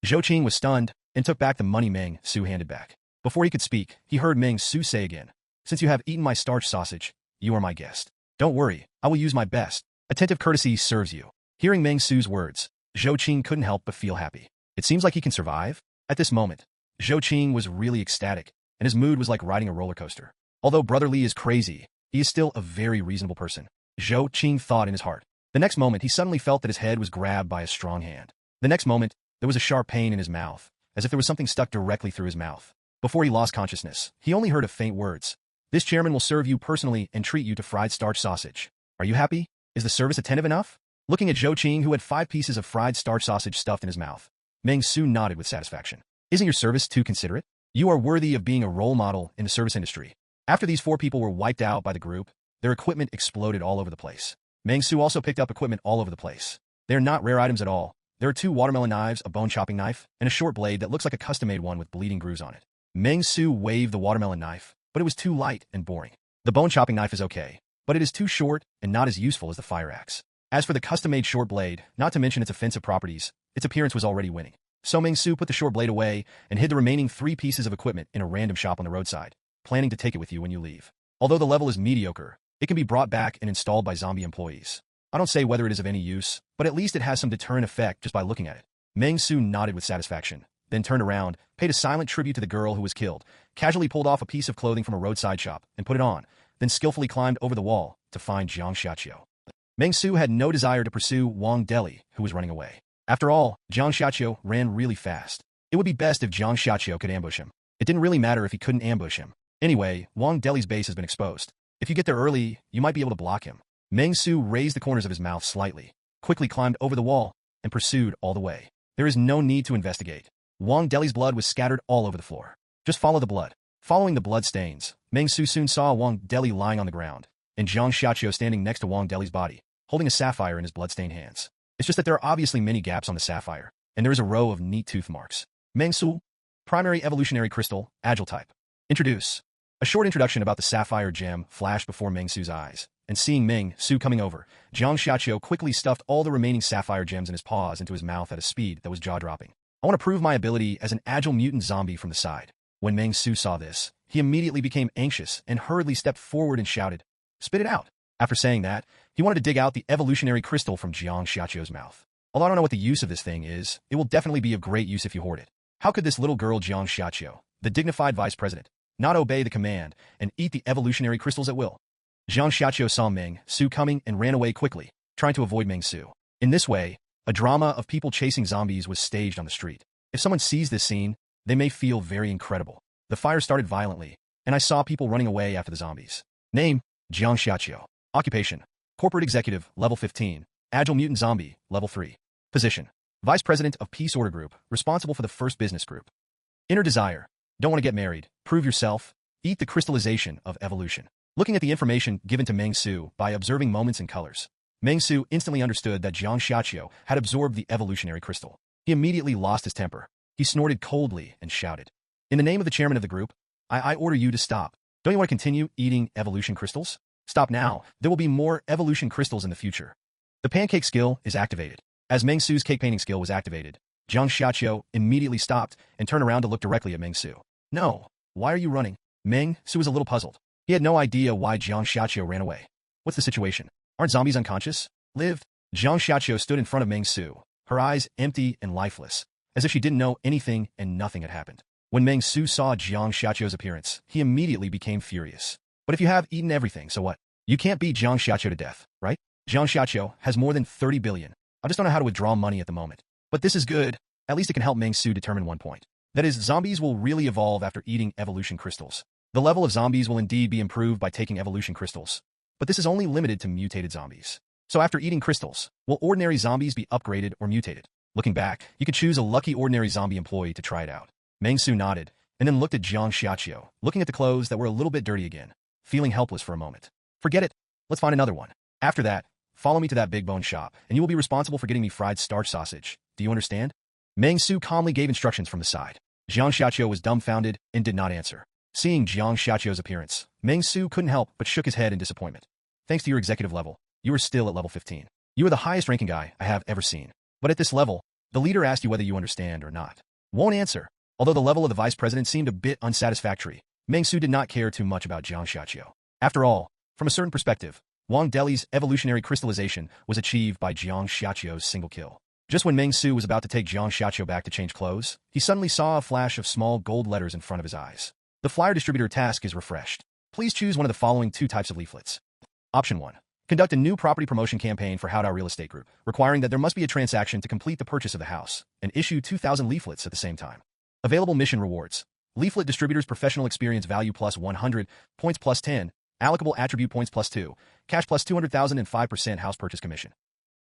Zhou Qing was stunned and took back the money Meng Xu handed back. Before he could speak, he heard Meng Xu say again, "Since you have eaten my starch sausage, you are my guest. Don't worry, I will use my best. Attentive courtesy serves you." Hearing Meng Xu's words, Zhou Qing couldn't help but feel happy. It seems like he can survive. At this moment, Zhou Qing was really ecstatic, and his mood was like riding a roller coaster. Although Brother Li is crazy, he is still a very reasonable person, Zhou Qing thought in his heart. The next moment, he suddenly felt that his head was grabbed by a strong hand. The next moment, there was a sharp pain in his mouth, as if there was something stuck directly through his mouth. Before he lost consciousness, he only heard a faint words. "This chairman will serve you personally and treat you to fried starch sausage. Are you happy? Is the service attentive enough?" Looking at Zhou Qing, who had 5 pieces of fried starch sausage stuffed in his mouth, Meng Xu nodded with satisfaction. "Isn't your service too considerate? You are worthy of being a role model in the service industry." After these 4 people were wiped out by the group, their equipment exploded all over the place. Meng Xu also picked up equipment all over the place. They are not rare items at all. There are 2 watermelon knives, a bone chopping knife, and a short blade that looks like a custom-made one with bleeding grooves on it. Meng Xu waved the watermelon knife, but it was too light and boring. The bone chopping knife is okay, but it is too short and not as useful as the fire axe. As for the custom-made short blade, not to mention its offensive properties, its appearance was already winning. So Meng Xu put the short blade away and hid the remaining 3 pieces of equipment in a random shop on the roadside, planning to take it with you when you leave. Although the level is mediocre, it can be brought back and installed by zombie employees. I don't say whether it is of any use, but at least it has some deterrent effect just by looking at it. Meng Xu nodded with satisfaction, then turned around, paid a silent tribute to the girl who was killed, casually pulled off a piece of clothing from a roadside shop and put it on, then skillfully climbed over the wall to find Jiang Xiaqiu. Meng Xu had no desire to pursue Wang Deli, who was running away. After all, Jiang Xiaqiu ran really fast. It would be best if Jiang Xiaqiu could ambush him. It didn't really matter if he couldn't ambush him. Anyway, Wang Deli's base has been exposed. If you get there early, you might be able to block him. Meng Xu raised the corners of his mouth slightly, quickly climbed over the wall, and pursued all the way. There is no need to investigate. Wang Deli's blood was scattered all over the floor. Just follow the blood. Following the blood stains, Meng Xu soon saw Wang Deli lying on the ground, and Jiang Xiaqiu standing next to Wang Deli's body, holding a sapphire in his blood-stained hands. It's just that there are obviously many gaps on the sapphire, and there is a row of neat tooth marks. Meng Xu, primary evolutionary crystal, agile type. Introduce. A short introduction about the sapphire gem flashed before Meng Xu's eyes, and seeing Meng Xu coming over, Jiang Xiaqiu quickly stuffed all the remaining sapphire gems in his paws into his mouth at a speed that was jaw-dropping. I want to prove my ability as an agile mutant zombie from the side. When Meng Xu saw this, he immediately became anxious and hurriedly stepped forward and shouted, "Spit it out." After saying that, he wanted to dig out the evolutionary crystal from Jiang Xiaqiu's mouth. Although I don't know what the use of this thing is, it will definitely be of great use if you hoard it. How could this little girl Jiang Xiaqiu, the dignified vice president, not obey the command and eat the evolutionary crystals at will? Jiang Xiaqiu saw Meng Xu coming and ran away quickly, trying to avoid Meng Xu. In this way, a drama of people chasing zombies was staged on the street. If someone sees this scene, they may feel very incredible. The fire started violently, and I saw people running away after the zombies. Name, Jiang Xiaqiu. Occupation, corporate executive, level 15, agile mutant zombie, level 3. Position, vice president of Peace Order Group, responsible for the first business group. Inner desire, don't want to get married, prove yourself, eat the crystallization of evolution. Looking at the information given to Meng Xu by observing moments and colors, Meng Xu instantly understood that Jiang Xiaqiu had absorbed the evolutionary crystal. He immediately lost his temper. He snorted coldly and shouted, "In the name of the chairman of the group, I order you to stop. Don't you want to continue eating evolution crystals? Stop now. There will be more evolution crystals in the future." The pancake skill is activated. As Meng Xu's cake painting skill was activated, Jiang Xiaqiu immediately stopped and turned around to look directly at Meng Xu. "No, why are you running?" Meng Xu was a little puzzled. He had no idea why Jiang Xiaqiu ran away. What's the situation? Aren't zombies unconscious? Lived? Jiang Xiaqiu stood in front of Meng Xu, her eyes empty and lifeless, as if she didn't know anything and nothing had happened. When Meng Xu saw Jiang Xiaqiu's appearance, he immediately became furious. "But if you have eaten everything, so what? You can't beat Jiang Xiaqiu to death, right? Jiang Xiaqiu has more than 30 billion. I just don't know how to withdraw money at the moment. But this is good. At least it can help Meng Xu determine one point. That is, zombies will really evolve after eating evolution crystals. The level of zombies will indeed be improved by taking evolution crystals. But this is only limited to mutated zombies. So after eating crystals, will ordinary zombies be upgraded or mutated? Looking back, you could choose a lucky ordinary zombie employee to try it out." Meng Xu nodded, and then looked at Jiang Xiaqiu, looking at the clothes that were a little bit dirty again, feeling helpless for a moment. "Forget it. Let's find another one. After that, follow me to that big bone shop, and you will be responsible for getting me fried starch sausage. Do you understand?" Meng Xu calmly gave instructions from the side. Jiang Xiaqiu was dumbfounded and did not answer. Seeing Jiang Xiaqiu's appearance, Meng Xu couldn't help but shook his head in disappointment. "Thanks to your executive level, you are still at level 15. You are the highest ranking guy I have ever seen. But at this level, the leader asked you whether you understand or not. Won't answer." Although the level of the vice president seemed a bit unsatisfactory, Meng Xu did not care too much about Jiang Xiaqiu. After all, from a certain perspective, Wang Deli's evolutionary crystallization was achieved by Jiang Xiaqiu's single kill. Just when Meng Xu was about to take Jiang Xiaqiu back to change clothes, he suddenly saw a flash of small gold letters in front of his eyes. The flyer distributor task is refreshed. Please choose one of the following 2 types of leaflets. Option 1. Conduct a new property promotion campaign for Haodao Real Estate Group, requiring that there must be a transaction to complete the purchase of the house, and issue 2,000 leaflets at the same time. Available mission rewards. Leaflet distributors professional experience value plus 100, points plus 10, allocable attribute points plus 2, cash plus 200,000 and 5% house purchase commission.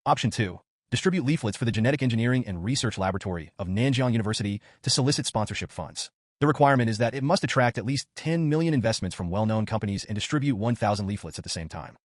Option 2. Distribute leaflets for the Genetic Engineering and Research Laboratory of Nanjiang University to solicit sponsorship funds. The requirement is that it must attract at least 10 million investments from well-known companies and distribute 1,000 leaflets at the same time.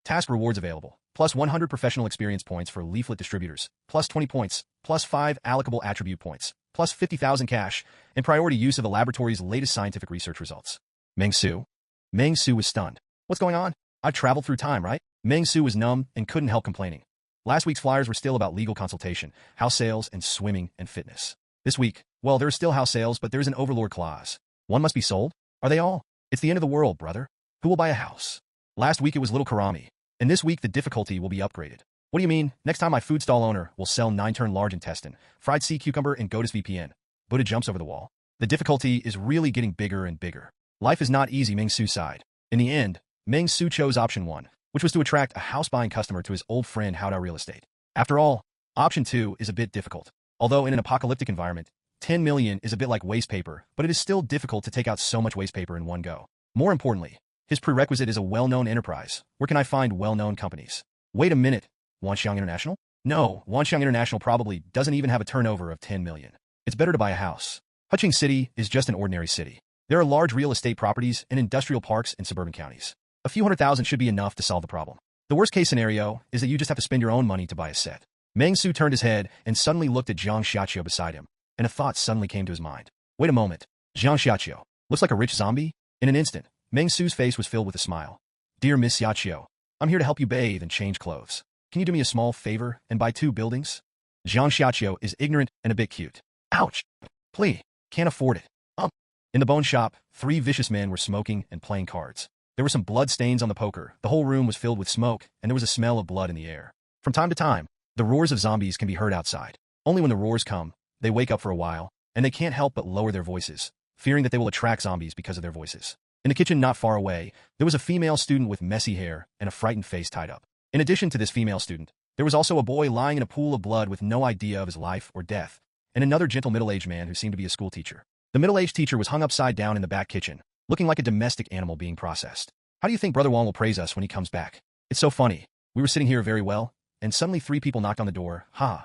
Task rewards available. Plus 100 professional experience points for leaflet distributors, plus 20 points, plus 5 allocable attribute points, plus 50,000 cash, and priority use of the laboratory's latest scientific research results. Meng Xu. Meng Xu was stunned. What's going on? I've traveled through time, right? Meng Xu was numb and couldn't help complaining. Last week's flyers were still about legal consultation, house sales, and swimming and fitness. This week, well, there are still house sales, but there's an overlord clause. One must be sold? Are they all? It's the end of the world, brother. Who will buy a house? Last week it was little Karami, and this week the difficulty will be upgraded. What do you mean? Next time my food stall owner will sell 9-turn large intestine, fried sea cucumber, and Gotus VPN. Buddha jumps over the wall. The difficulty is really getting bigger and bigger. Life is not easy, Meng Xu sighed. In the end, Meng Xu chose option 1, which was to attract a house-buying customer to his old friend Haodao Real Estate. After all, option 2 is a bit difficult. Although in an apocalyptic environment, 10 million is a bit like waste paper, but it is still difficult to take out so much waste paper in one go. More importantly, his prerequisite is a well-known enterprise. Where can I find well-known companies? Wait a minute. Wanxiang International? No, Wanxiang International probably doesn't even have a turnover of 10 million. It's better to buy a house. Huqing City is just an ordinary city. There are large real estate properties and industrial parks in suburban counties. A few 100,000 should be enough to solve the problem. The worst-case scenario is that you just have to spend your own money to buy a set. Meng Xu turned his head and suddenly looked at Zhang Xiaqiu beside him, and a thought suddenly came to his mind. Wait a moment. Zhang Xiaqiu looks like a rich zombie? In an instant, Meng Xu's face was filled with a smile. Dear Miss Xiaqiu, I'm here to help you bathe and change clothes. Can you do me a small favor and buy 2 buildings? Zhang Xiaqiu is ignorant and a bit cute. Ouch. Please. Can't afford it. In the bone shop, 3 vicious men were smoking and playing cards. There were some blood stains on the poker, the whole room was filled with smoke, and there was a smell of blood in the air. From time to time, the roars of zombies can be heard outside. Only when the roars come, they wake up for a while, and they can't help but lower their voices, fearing that they will attract zombies because of their voices. In the kitchen not far away, there was a female student with messy hair and a frightened face tied up. In addition to this female student, there was also a boy lying in a pool of blood with no idea of his life or death, and another gentle middle-aged man who seemed to be a school teacher. The middle-aged teacher was hung upside down in the back kitchen, looking like a domestic animal being processed. How do you think Brother Wong will praise us when he comes back? It's so funny. We were sitting here very well, and suddenly 3 people knocked on the door. Ha!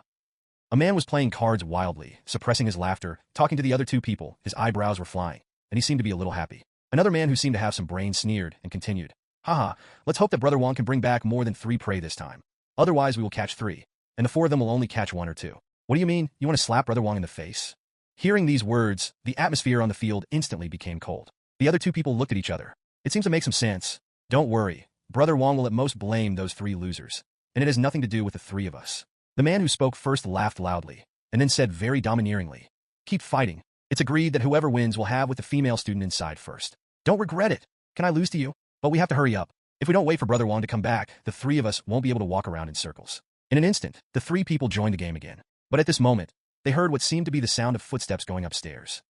A man was playing cards wildly, suppressing his laughter, talking to the other 2 people. His eyebrows were flying, and he seemed to be a little happy. Another man who seemed to have some brains sneered and continued. Haha, let's hope that Brother Wong can bring back more than 3 prey this time. Otherwise we will catch 3, and the 4 of them will only catch 1 or 2. What do you mean? You want to slap Brother Wong in the face? Hearing these words, the atmosphere on the field instantly became cold. The other 2 people looked at each other. It seems to make some sense. Don't worry. Brother Wong will at most blame those 3 losers, and it has nothing to do with the 3 of us. The man who spoke first laughed loudly, and then said very domineeringly, Keep fighting. It's agreed that whoever wins will have with the female student inside first. Don't regret it. Can I lose to you? But we have to hurry up. If we don't wait for Brother Wong to come back, the 3 of us won't be able to walk around in circles. In an instant, the 3 people joined the game again. But at this moment, they heard what seemed to be the sound of footsteps going upstairs.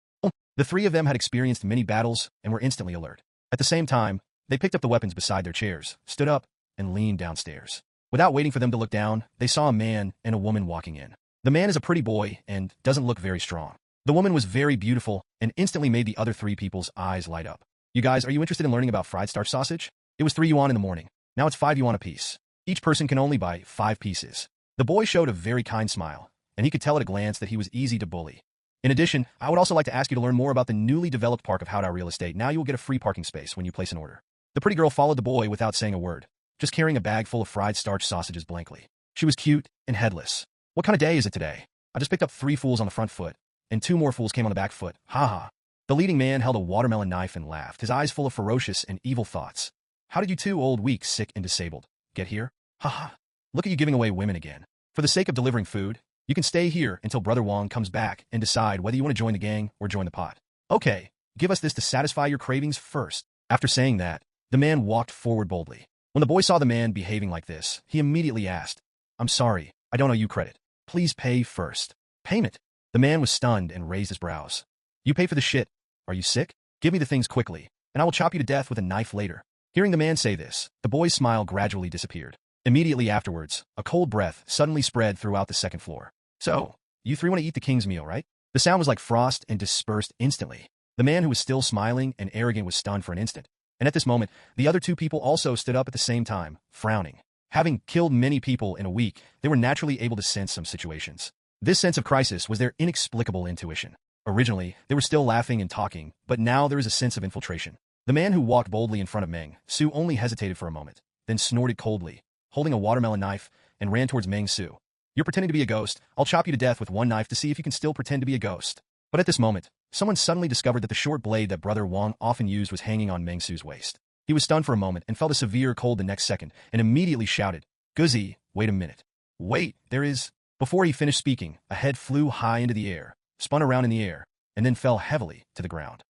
The 3 of them had experienced many battles and were instantly alert. At the same time, they picked up the weapons beside their chairs, stood up, and leaned downstairs. Without waiting for them to look down, they saw a man and a woman walking in. The man is a pretty boy and doesn't look very strong. The woman was very beautiful and instantly made the other 3 people's eyes light up. You guys, are you interested in learning about fried starch sausage? It was 3 yuan in the morning. Now it's 5 yuan a piece. Each person can only buy 5 pieces. The boy showed a very kind smile, and he could tell at a glance that he was easy to bully. In addition, I would also like to ask you to learn more about the newly developed park of Haodao Real Estate. Now you will get a free parking space when you place an order. The pretty girl followed the boy without saying a word, just carrying a bag full of fried starch sausages blankly. She was cute and headless. What kind of day is it today? I just picked up 3 fools on the front foot, and 2 more fools came on the back foot. Ha ha. The leading man held a watermelon knife and laughed, his eyes full of ferocious and evil thoughts. How did you 2 old, weak, sick, and disabled get here? Ha ha. Look at you giving away women again. For the sake of delivering food, you can stay here until Brother Wong comes back and decide whether you want to join the gang or join the pot. Okay, give us this to satisfy your cravings first. After saying that, the man walked forward boldly. When the boy saw the man behaving like this, he immediately asked, I'm sorry, I don't owe you credit. Please pay first. Payment? The man was stunned and raised his brows. You pay for the shit. Are you sick? Give me the things quickly, and I will chop you to death with a knife later. Hearing the man say this, the boy's smile gradually disappeared. Immediately afterwards, a cold breath suddenly spread throughout the second floor. So, you 3 want to eat the king's meal, right? The sound was like frost and dispersed instantly. The man who was still smiling and arrogant was stunned for an instant. And at this moment, the other 2 people also stood up at the same time, frowning. Having killed many people in a week, they were naturally able to sense some situations. This sense of crisis was their inexplicable intuition. Originally, they were still laughing and talking, but now there is a sense of infiltration. The man who walked boldly in front of Meng Xu only hesitated for a moment, then snorted coldly, holding a watermelon knife, and ran towards Meng Xu. You're pretending to be a ghost. I'll chop you to death with 1 knife to see if you can still pretend to be a ghost. But at this moment, someone suddenly discovered that the short blade that Brother Wong often used was hanging on Meng Xu's waist. He was stunned for a moment and felt a severe cold the next second, and immediately shouted, Guzzi, wait a minute. Wait, there is... Before he finished speaking, a head flew high into the air, spun around in the air, and then fell heavily to the ground.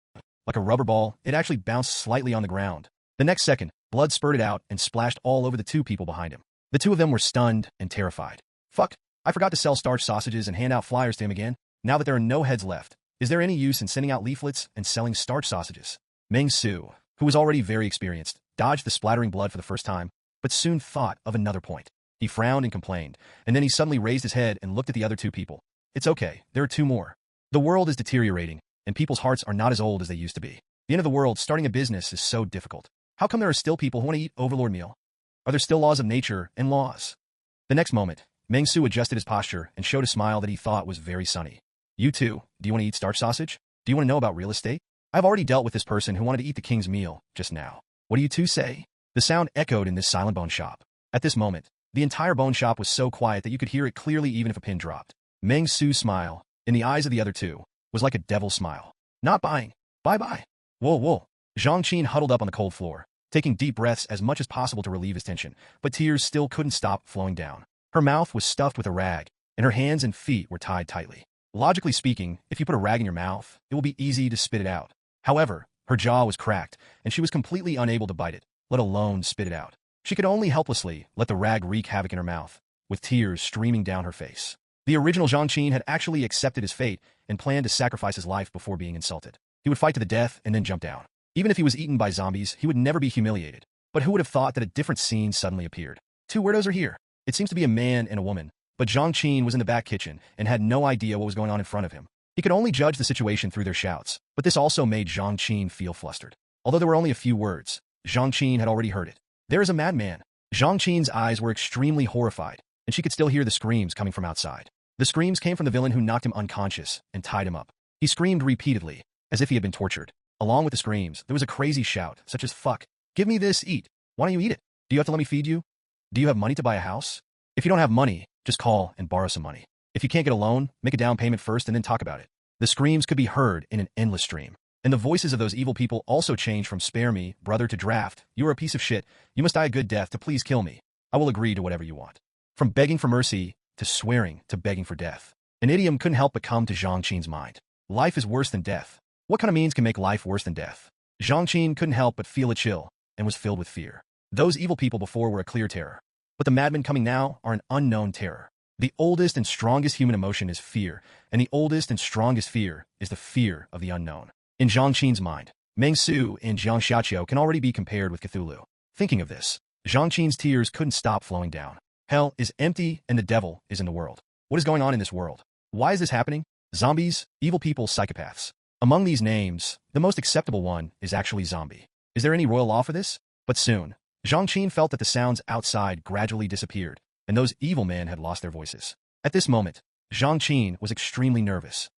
Like a rubber ball, it actually bounced slightly on the ground. The next second, blood spurted out and splashed all over the 2 people behind him. The 2 of them were stunned and terrified. Fuck, I forgot to sell starch sausages and hand out flyers to him again. Now that there are no heads left, is there any use in sending out leaflets and selling starch sausages? Meng Xu, who was already very experienced, dodged the splattering blood for the first time, but soon thought of another point. He frowned and complained, and then he suddenly raised his head and looked at the other 2 people. It's okay, there are 2 more. The world is deteriorating, and people's hearts are not as old as they used to be. The end of the world, starting a business, is so difficult. How come there are still people who want to eat overlord meal? Are there still laws of nature and laws? The next moment, Meng Xu adjusted his posture and showed a smile that he thought was very sunny. You 2, do you want to eat starch sausage? Do you want to know about real estate? I've already dealt with this person who wanted to eat the king's meal just now. What do you two say? The sound echoed in this silent bone shop. At this moment, the entire bone shop was so quiet that you could hear it clearly even if a pin dropped. Meng Xu's smile, in the eyes of the other two, was like a devil's smile. Not buying. Bye-bye. Whoa, whoa. Zhang Qin huddled up on the cold floor, taking deep breaths as much as possible to relieve his tension, but tears still couldn't stop flowing down. Her mouth was stuffed with a rag, and her hands and feet were tied tightly. Logically speaking, if you put a rag in your mouth, it will be easy to spit it out. However, her jaw was cracked, and she was completely unable to bite it, let alone spit it out. She could only helplessly let the rag wreak havoc in her mouth, with tears streaming down her face. The original Zhang Qin had actually accepted his fate and planned to sacrifice his life before being insulted. He would fight to the death and then jump down. Even if he was eaten by zombies, he would never be humiliated. But who would have thought that a different scene suddenly appeared? Two weirdos are here. It seems to be a man and a woman, but Zhang Qin was in the back kitchen and had no idea what was going on in front of him. He could only judge the situation through their shouts, but this also made Zhang Qin feel flustered. Although there were only a few words, Zhang Qin had already heard it. There is a madman. Zhang Qin's eyes were extremely horrified, and she could still hear the screams coming from outside. The screams came from the villain who knocked him unconscious and tied him up. He screamed repeatedly, as if he had been tortured. Along with the screams, there was a crazy shout, such as, "Fuck! Give me this, eat! Why don't you eat it? Do you have to let me feed you? Do you have money to buy a house? If you don't have money, just call and borrow some money. If you can't get a loan, make a down payment first and then talk about it." The screams could be heard in an endless stream. And the voices of those evil people also changed from "spare me, brother" to "draft. You are a piece of shit. You must die a good death to please kill me. I will agree to whatever you want." From begging for mercy, to swearing, to begging for death. An idiom couldn't help but come to Zhang Qin's mind. Life is worse than death. What kind of means can make life worse than death? Zhang Qin couldn't help but feel a chill, and was filled with fear. Those evil people before were a clear terror. But the madmen coming now are an unknown terror. The oldest and strongest human emotion is fear, and the oldest and strongest fear is the fear of the unknown. In Zhang Qin's mind, Meng Xu and Jiang Xiaqiu can already be compared with Cthulhu. Thinking of this, Zhang Qin's tears couldn't stop flowing down. Hell is empty and the devil is in the world. What is going on in this world? Why is this happening? Zombies, evil people, psychopaths. Among these names, the most acceptable one is actually zombie. Is there any royal law for this? But soon, Zhang Qin felt that the sounds outside gradually disappeared, and those evil men had lost their voices. At this moment, Zhang Qin was extremely nervous.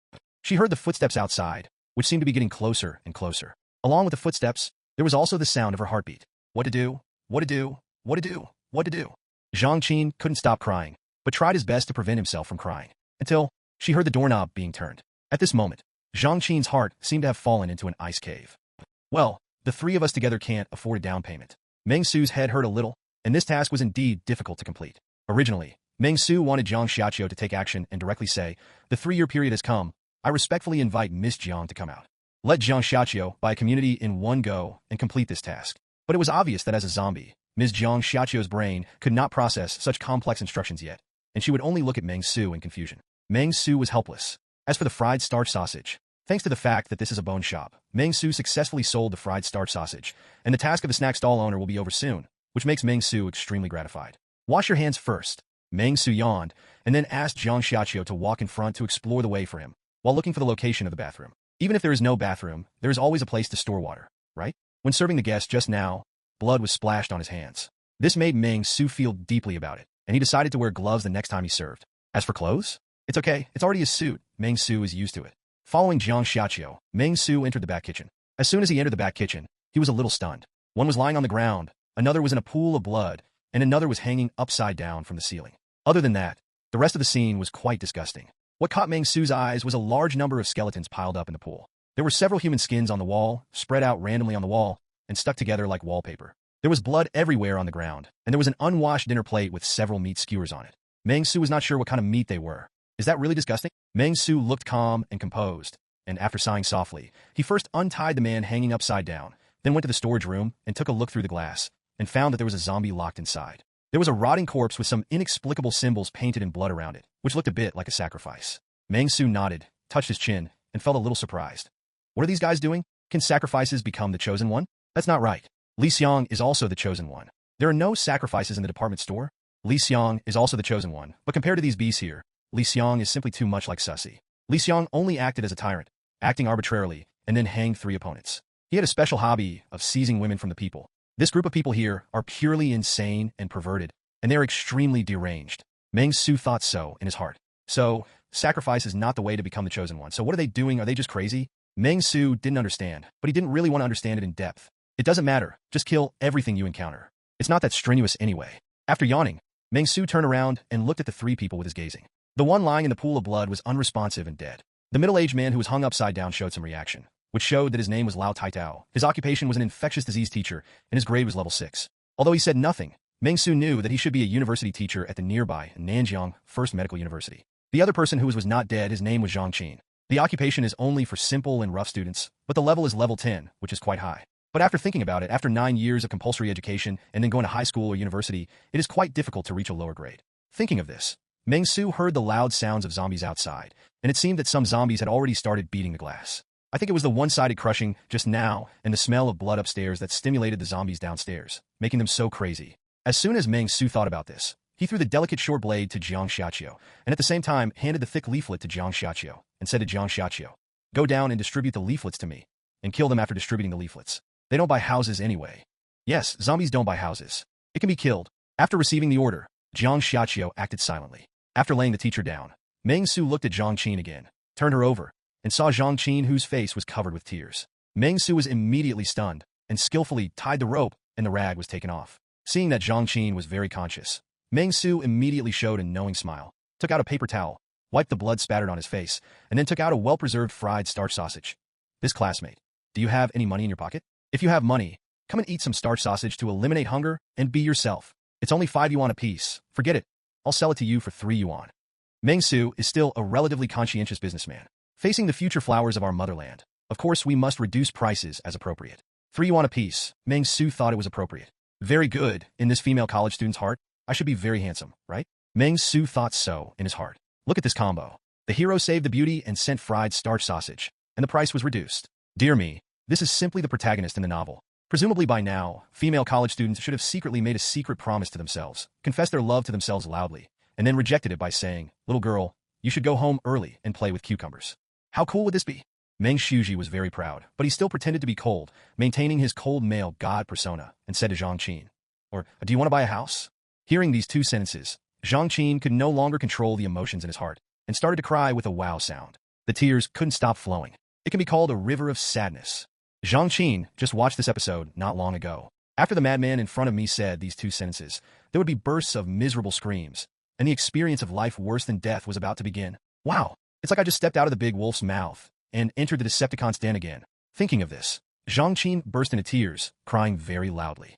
She heard the footsteps outside, which seemed to be getting closer and closer. Along with the footsteps, there was also the sound of her heartbeat. What to do? What to do? What to do? What to do? Zhang Qin couldn't stop crying, but tried his best to prevent himself from crying, until she heard the doorknob being turned. At this moment, Zhang Qin's heart seemed to have fallen into an ice cave. Well, the three of us together can't afford a down payment. Meng Xu's head hurt a little, and this task was indeed difficult to complete. Originally, Meng Xu wanted Jiang Xiaqiu to take action and directly say, "The 3-year period has come. I respectfully invite Miss Jiang to come out. Let Jiang Xiaqiu buy a community in one go and complete this task." But it was obvious that as a zombie, Ms. Jiang Xiaqiu's brain could not process such complex instructions yet, and she would only look at Meng Xu in confusion. Meng Xu was helpless. As for the fried starch sausage, thanks to the fact that this is a bone shop, Meng Xu successfully sold the fried starch sausage, and the task of the snack stall owner will be over soon, which makes Meng Xu extremely gratified. "Wash your hands first." Meng Xu yawned, and then asked Jiang Xiaqiu to walk in front to explore the way for him, while looking for the location of the bathroom. Even if there is no bathroom, there is always a place to store water, right? When serving the guest just now, blood was splashed on his hands. This made Meng Xu feel deeply about it, and he decided to wear gloves the next time he served. As for clothes? It's okay, it's already a suit. Meng Xu is used to it. Following Jiang Xiaqiu, Meng Xu entered the back kitchen. As soon as he entered the back kitchen, he was a little stunned. One was lying on the ground, another was in a pool of blood, and another was hanging upside down from the ceiling. Other than that, the rest of the scene was quite disgusting. What caught Meng Xu's eyes was a large number of skeletons piled up in the pool. There were several human skins on the wall, spread out randomly on the wall, and stuck together like wallpaper. There was blood everywhere on the ground, and there was an unwashed dinner plate with several meat skewers on it. Meng Xu was not sure what kind of meat they were. Is that really disgusting? Meng Xu looked calm and composed, and after sighing softly, he first untied the man hanging upside down, then went to the storage room and took a look through the glass, and found that there was a zombie locked inside. There was a rotting corpse with some inexplicable symbols painted in blood around it, which looked a bit like a sacrifice. Meng Xu nodded, touched his chin, and felt a little surprised. What are these guys doing? Can sacrifices become the chosen one? That's not right. Li Xiang is also the chosen one. There are no sacrifices in the department store. Li Xiang is also the chosen one, but compared to these beasts here, Li Xiang is simply too much like Sussy. Li Xiang only acted as a tyrant, acting arbitrarily, and then hanged 3 opponents. He had a special hobby of seizing women from the people. This group of people here are purely insane and perverted, and they are extremely deranged. Meng Xu thought so in his heart. So, sacrifice is not the way to become the chosen one. So what are they doing? Are they just crazy? Meng Xu didn't understand, but he didn't really want to understand it in depth. It doesn't matter, just kill everything you encounter. It's not that strenuous anyway. After yawning, Meng Xu turned around and looked at the three people with his gazing. The one lying in the pool of blood was unresponsive and dead. The middle-aged man who was hung upside down showed some reaction, which showed that his name was Lao Taitao. His occupation was an infectious disease teacher, and his grade was level 6. Although he said nothing, Meng Xu knew that he should be a university teacher at the nearby Nanjiang First Medical University. The other person who was not dead, his name was Zhang Qin. The occupation is only for simple and rough students, but the level is level 10, which is quite high. But after thinking about it, after 9 years of compulsory education and then going to high school or university, it is quite difficult to reach a lower grade. Thinking of this, Meng Xu heard the loud sounds of zombies outside, and it seemed that some zombies had already started beating the glass. I think it was the one-sided crushing just now and the smell of blood upstairs that stimulated the zombies downstairs, making them so crazy. As soon as Meng Xu thought about this, he threw the delicate short blade to Jiang Xiaqiu, and at the same time handed the thick leaflet to Jiang Xiaqiu, and said to Jiang Xiaqiu, "Go down and distribute the leaflets to me, and kill them after distributing the leaflets. They don't buy houses anyway." Yes, zombies don't buy houses. It can be killed. After receiving the order, Jiang Xiaqiu acted silently. After laying the teacher down, Meng Xu looked at Zhang Qin again, turned her over, and saw Zhang Qin whose face was covered with tears. Meng Xu was immediately stunned, and skillfully tied the rope, and the rag was taken off. Seeing that Zhang Qin was very conscious, Meng Xu immediately showed a knowing smile, took out a paper towel, wiped the blood spattered on his face, and then took out a well-preserved fried starch sausage. "This classmate, do you have any money in your pocket? If you have money, come and eat some starch sausage to eliminate hunger and be yourself. It's only 5 yuan a piece. Forget it. I'll sell it to you for 3 yuan. Meng Xu is still a relatively conscientious businessman. Facing the future flowers of our motherland, of course we must reduce prices as appropriate. 3 yuan a piece. Meng Xu thought it was appropriate. Very good. In this female college student's heart, I should be very handsome, right? Meng Xu thought so in his heart. Look at this combo. The hero saved the beauty and sent fried starch sausage, and the price was reduced. Dear me, this is simply the protagonist in the novel. Presumably by now, female college students should have secretly made a secret promise to themselves, confessed their love to themselves loudly, and then rejected it by saying, "Little girl, you should go home early and play with cucumbers." How cool would this be? Meng Shuji was very proud, but he still pretended to be cold, maintaining his cold male god persona, and said to Zhang Qin, "Or, do you want to buy a house?" Hearing these two sentences, Zhang Qin could no longer control the emotions in his heart, and started to cry with a wow sound. The tears couldn't stop flowing. It can be called a river of sadness. Zhang Qin just watched this episode not long ago. After the madman in front of me said these two sentences, there would be bursts of miserable screams, and the experience of life worse than death was about to begin. Wow, it's like I just stepped out of the big wolf's mouth and entered the Decepticon's den again. Thinking of this, Zhang Qin burst into tears, crying very loudly.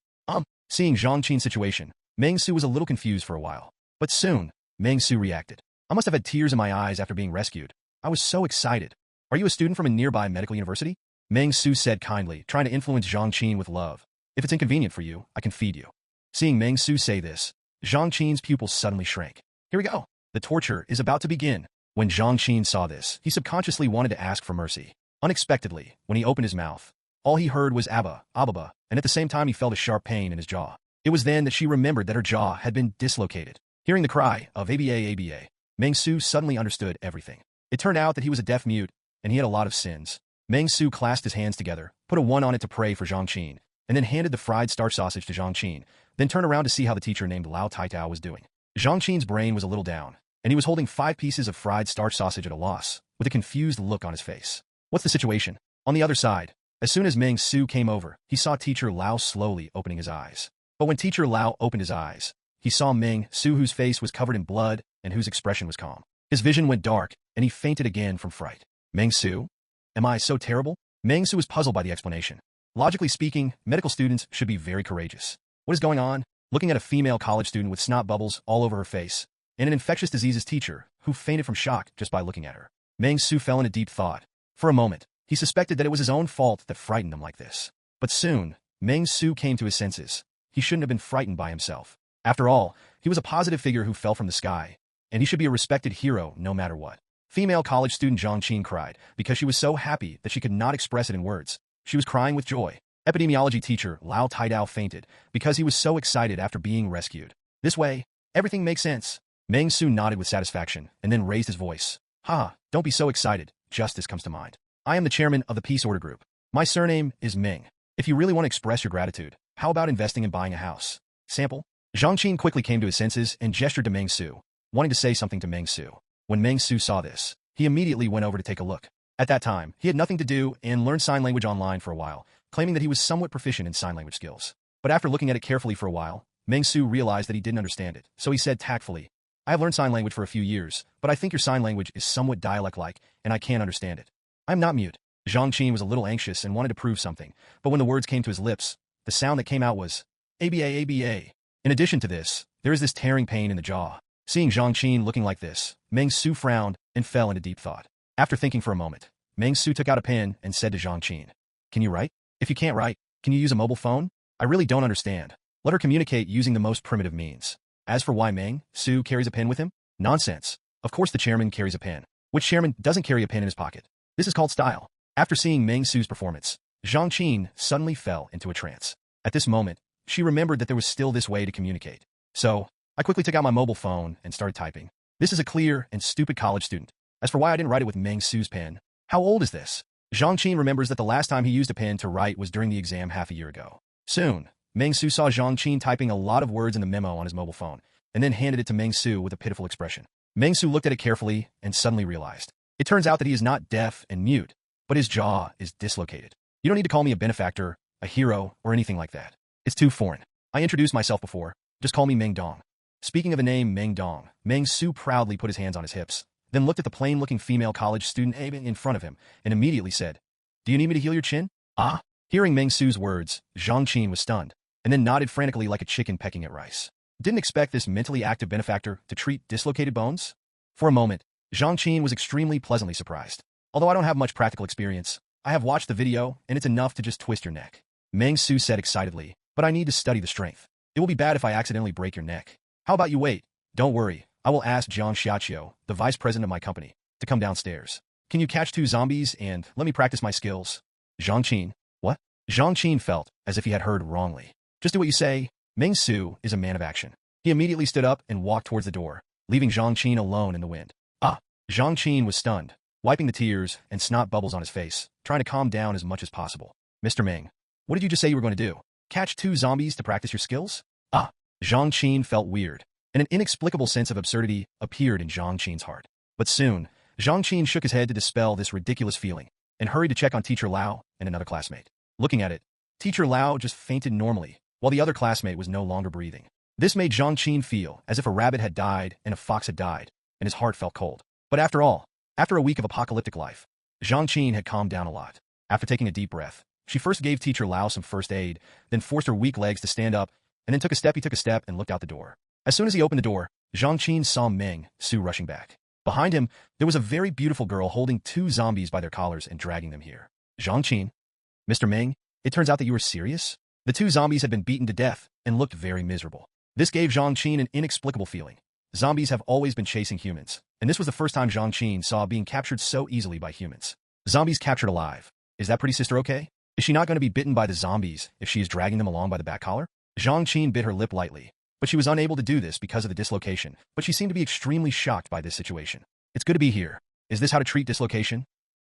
Seeing Zhang Qin's situation, Meng Xu was a little confused for a while. But soon, Meng Xu reacted. "I must have had tears in my eyes after being rescued. I was so excited. Are you a student from a nearby medical university?" Meng Xu said kindly, trying to influence Zhang Qin with love. "If it's inconvenient for you, I can feed you." Seeing Meng Xu say this, Zhang Qin's pupils suddenly shrank. Here we go. The torture is about to begin. When Zhang Qin saw this, he subconsciously wanted to ask for mercy. Unexpectedly, when he opened his mouth, all he heard was "Abba, Ababa," and at the same time he felt a sharp pain in his jaw. It was then that she remembered that her jaw had been dislocated. Hearing the cry of "ABA, ABA," Meng Xu suddenly understood everything. It turned out that he was a deaf mute, and he had a lot of sins. Meng Xu clasped his hands together, put a 1 on it to pray for Zhang Qin, and then handed the fried starch sausage to Zhang Qin, then turned around to see how the teacher named Lao Taitao was doing. Zhang Qin's brain was a little down, and he was holding 5 pieces of fried starch sausage at a loss, with a confused look on his face. What's the situation? On the other side, as soon as Meng Xu came over, he saw teacher Lao slowly opening his eyes. But when teacher Lao opened his eyes, he saw Meng Xu whose face was covered in blood and whose expression was calm. His vision went dark, and he fainted again from fright. "Meng Xu? Am I so terrible?" Meng Xu was puzzled by the explanation. Logically speaking, medical students should be very courageous. What is going on? Looking at a female college student with snot bubbles all over her face, and an infectious diseases teacher who fainted from shock just by looking at her. Meng Xu fell into deep thought. For a moment, he suspected that it was his own fault that frightened him like this. But soon, Meng Xu came to his senses. He shouldn't have been frightened by himself. After all, he was a positive figure who fell from the sky, and he should be a respected hero no matter what. Female college student Zhang Qin cried because she was so happy that she could not express it in words. She was crying with joy. Epidemiology teacher Lao Taidao fainted because he was so excited after being rescued. This way, everything makes sense. Meng Xu nodded with satisfaction and then raised his voice. Don't be so excited. Justice comes to mind. I am the chairman of the Peace Order Group. My surname is Meng. If you really want to express your gratitude, how about investing in buying a house? Sample? Zhang Qin quickly came to his senses and gestured to Meng Xu, wanting to say something to Meng Xu. When Meng Xu saw this, he immediately went over to take a look. At that time, he had nothing to do and learned sign language online for a while, claiming that he was somewhat proficient in sign language skills. But after looking at it carefully for a while, Meng Xu realized that he didn't understand it, so he said tactfully, I have learned sign language for a few years, but I think your sign language is somewhat dialect-like, and I can't understand it. I'm not mute. Zhang Qin was a little anxious and wanted to prove something, but when the words came to his lips, the sound that came out was, ABA ABA. In addition to this, there is this tearing pain in the jaw. Seeing Zhang Qin looking like this, Meng Xu frowned and fell into deep thought. After thinking for a moment, Meng Xu took out a pen and said to Zhang Qin, Can you write? If you can't write, can you use a mobile phone? I really don't understand. Let her communicate using the most primitive means. As for why Meng Xu carries a pen with him? Nonsense. Of course the chairman carries a pen. Which chairman doesn't carry a pen in his pocket? This is called style. After seeing Meng Xu's performance, Zhang Qin suddenly fell into a trance. At this moment, she remembered that there was still this way to communicate. So, I quickly took out my mobile phone and started typing. This is a clear and stupid college student. As for why I didn't write it with Meng Xu's pen, how old is this? Zhang Qin remembers that the last time he used a pen to write was during the exam half a year ago. Soon, Meng Xu saw Zhang Qin typing a lot of words in the memo on his mobile phone, and then handed it to Meng Xu with a pitiful expression. Meng Xu looked at it carefully and suddenly realized. It turns out that he is not deaf and mute, but his jaw is dislocated. You don't need to call me a benefactor, a hero, or anything like that. It's too foreign. I introduced myself before. Just call me Meng Dong. Speaking of the name Meng Dong, Meng Xu proudly put his hands on his hips, then looked at the plain-looking female college student in front of him and immediately said, Do you need me to heal your chin? Ah? Hearing Meng Xu's words, Zhang Qin was stunned, and then nodded frantically like a chicken pecking at rice. Didn't expect this mentally active benefactor to treat dislocated bones? For a moment, Zhang Qin was extremely pleasantly surprised. Although I don't have much practical experience, I have watched the video, and it's enough to just twist your neck. Meng Xu said excitedly, But I need to study the strength. It will be bad if I accidentally break your neck. How about you wait? Don't worry, I will ask Jiang Xiaqiu, the vice president of my company, to come downstairs. Can you catch 2 zombies and let me practice my skills? Zhang Qin. What? Zhang Qin felt as if he had heard wrongly. Just do what you say. Meng Xu is a man of action. He immediately stood up and walked towards the door, leaving Zhang Qin alone in the wind. Ah! Zhang Qin was stunned, wiping the tears and snot bubbles on his face, trying to calm down as much as possible. Mr. Meng, what did you just say you were going to do? Catch 2 zombies to practice your skills? Ah! Zhang Qin felt weird, and an inexplicable sense of absurdity appeared in Zhang Qin's heart. But soon, Zhang Qin shook his head to dispel this ridiculous feeling, and hurried to check on Teacher Lao and another classmate. Looking at it, Teacher Lao just fainted normally, while the other classmate was no longer breathing. This made Zhang Qin feel as if a rabbit had died and a fox had died, and his heart felt cold. But after all, after a week of apocalyptic life, Zhang Qin had calmed down a lot. After taking a deep breath, she first gave Teacher Lao some first aid, then forced her weak legs to stand up, and then took a step and looked out the door. As soon as he opened the door, Zhang Qin saw Meng Xu rushing back. Behind him, there was a very beautiful girl holding 2 zombies by their collars and dragging them here. Zhang Qin. Mr. Meng, it turns out that you were serious? The 2 zombies had been beaten to death and looked very miserable. This gave Zhang Qin an inexplicable feeling. Zombies have always been chasing humans, and this was the first time Zhang Qin saw being captured so easily by humans. Zombies captured alive. Is that pretty sister okay? Is she not going to be bitten by the zombies if she is dragging them along by the back collar? Zhang Qin bit her lip lightly, but she was unable to do this because of the dislocation, but she seemed to be extremely shocked by this situation. It's good to be here. Is this how to treat dislocation?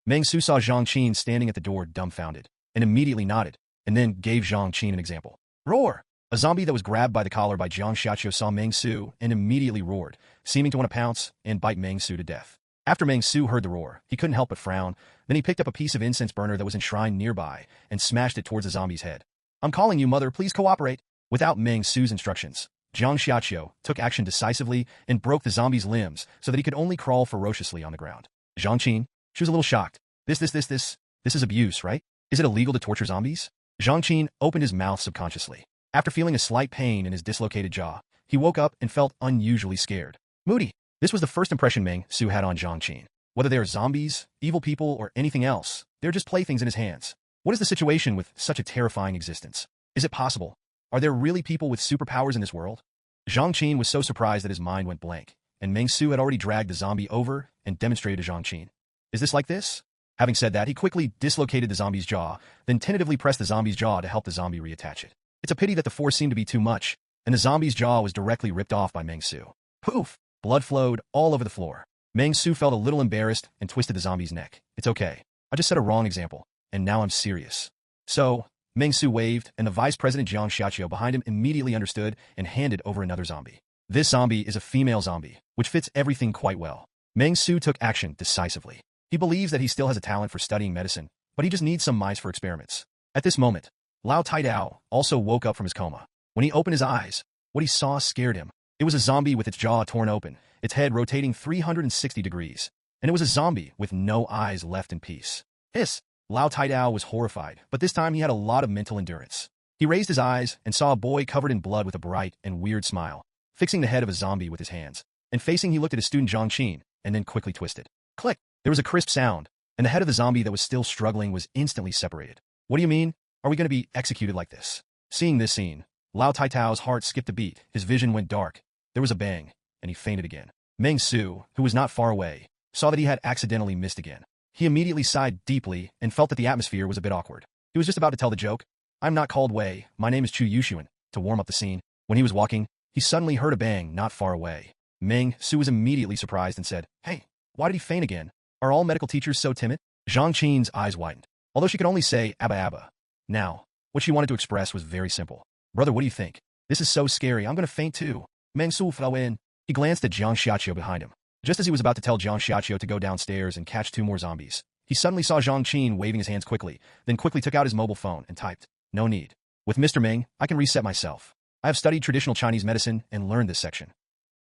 Meng Xu saw Zhang Qin standing at the door dumbfounded, and immediately nodded, and then gave Zhang Qin an example. Roar! A zombie that was grabbed by the collar by Jiang Xiaqiu saw Meng Xu and immediately roared, seeming to want to pounce and bite Meng Xu to death. After Meng Xu heard the roar, he couldn't help but frown. Then he picked up a piece of incense burner that was enshrined nearby and smashed it towards the zombie's head. I'm calling you, mother, please cooperate. Without Meng Xu's instructions, Jiang Xiaqiu took action decisively and broke the zombie's limbs so that he could only crawl ferociously on the ground. Zhang Qin, she was a little shocked. This is abuse, right? Is it illegal to torture zombies? Zhang Qin opened his mouth subconsciously. After feeling a slight pain in his dislocated jaw, he woke up and felt unusually scared. Moody. This was the first impression Meng Xu had on Zhang Qin. Whether they are zombies, evil people, or anything else, they're just playthings in his hands. What is the situation with such a terrifying existence? Is it possible? Are there really people with superpowers in this world? Zhang Qin was so surprised that his mind went blank, and Meng Xu had already dragged the zombie over and demonstrated to Zhang Qin. Is this like this? Having said that, he quickly dislocated the zombie's jaw, then tentatively pressed the zombie's jaw to help the zombie reattach it. It's a pity that the force seemed to be too much, and the zombie's jaw was directly ripped off by Meng Xu. Poof! Blood flowed all over the floor. Meng Xu felt a little embarrassed and twisted the zombie's neck. It's okay. I just set a wrong example, and now I'm serious. So, Meng Xu waved, and the vice president Jiang Xiaqiu behind him immediately understood and handed over another zombie. This zombie is a female zombie, which fits everything quite well. Meng Xu took action decisively. He believes that he still has a talent for studying medicine, but he just needs some mice for experiments. At this moment, Lao Taitao also woke up from his coma. When he opened his eyes, what he saw scared him. It was a zombie with its jaw torn open, its head rotating 360 degrees. And it was a zombie with no eyes left in peace. Hiss! Lao Taitao was horrified, but this time he had a lot of mental endurance. He raised his eyes and saw a boy covered in blood with a bright and weird smile, fixing the head of a zombie with his hands. And facing, he looked at his student Zhang Qin, and then quickly twisted. Click! There was a crisp sound, and the head of the zombie that was still struggling was instantly separated. What do you mean? Are we going to be executed like this? Seeing this scene, Lao Taitao's heart skipped a beat, his vision went dark. There was a bang, and he fainted again. Meng Xu, who was not far away, saw that he had accidentally missed again. He immediately sighed deeply and felt that the atmosphere was a bit awkward. He was just about to tell the joke, "I'm not called Wei, my name is Chu Yushuan," to warm up the scene. When he was walking, he suddenly heard a bang not far away. Meng Xu was immediately surprised and said, "Hey, why did he faint again? Are all medical teachers so timid?" Zhang Qin's eyes widened, although she could only say "Abba Abba." Now, what she wanted to express was very simple. "Brother, what do you think? This is so scary, I'm going to faint too." Meng Xu fell in. He glanced at Jiang Xiaqiu behind him. Just as he was about to tell Jiang Xiaqiu to go downstairs and catch 2 more zombies, he suddenly saw Zhang Qin waving his hands quickly, then quickly took out his mobile phone and typed, "No need. With Mr. Meng, I can reset myself. I have studied traditional Chinese medicine and learned this section."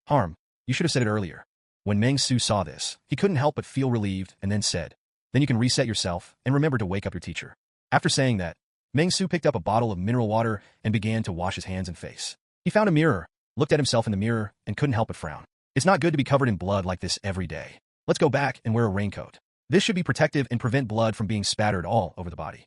"Harm, you should have said it earlier." When Meng Xu saw this, he couldn't help but feel relieved and then said, "Then you can reset yourself and remember to wake up your teacher." After saying that, Meng Xu picked up a bottle of mineral water and began to wash his hands and face. He found a mirror, looked at himself in the mirror, and couldn't help but frown. It's not good to be covered in blood like this every day. Let's go back and wear a raincoat. This should be protective and prevent blood from being spattered all over the body.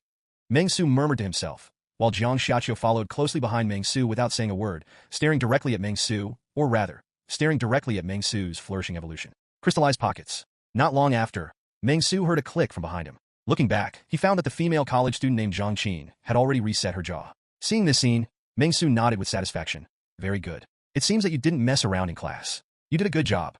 Meng Xu murmured to himself, while Jiang Xiaqiu followed closely behind Meng Xu without saying a word, staring directly at Meng Xu, or rather, staring directly at Meng Xu's flourishing evolution. Crystallized pockets. Not long after, Meng Xu heard a click from behind him. Looking back, he found that the female college student named Zhang Qin had already reset her jaw. Seeing this scene, Meng Xu nodded with satisfaction. "Very good. It seems that you didn't mess around in class. You did a good job."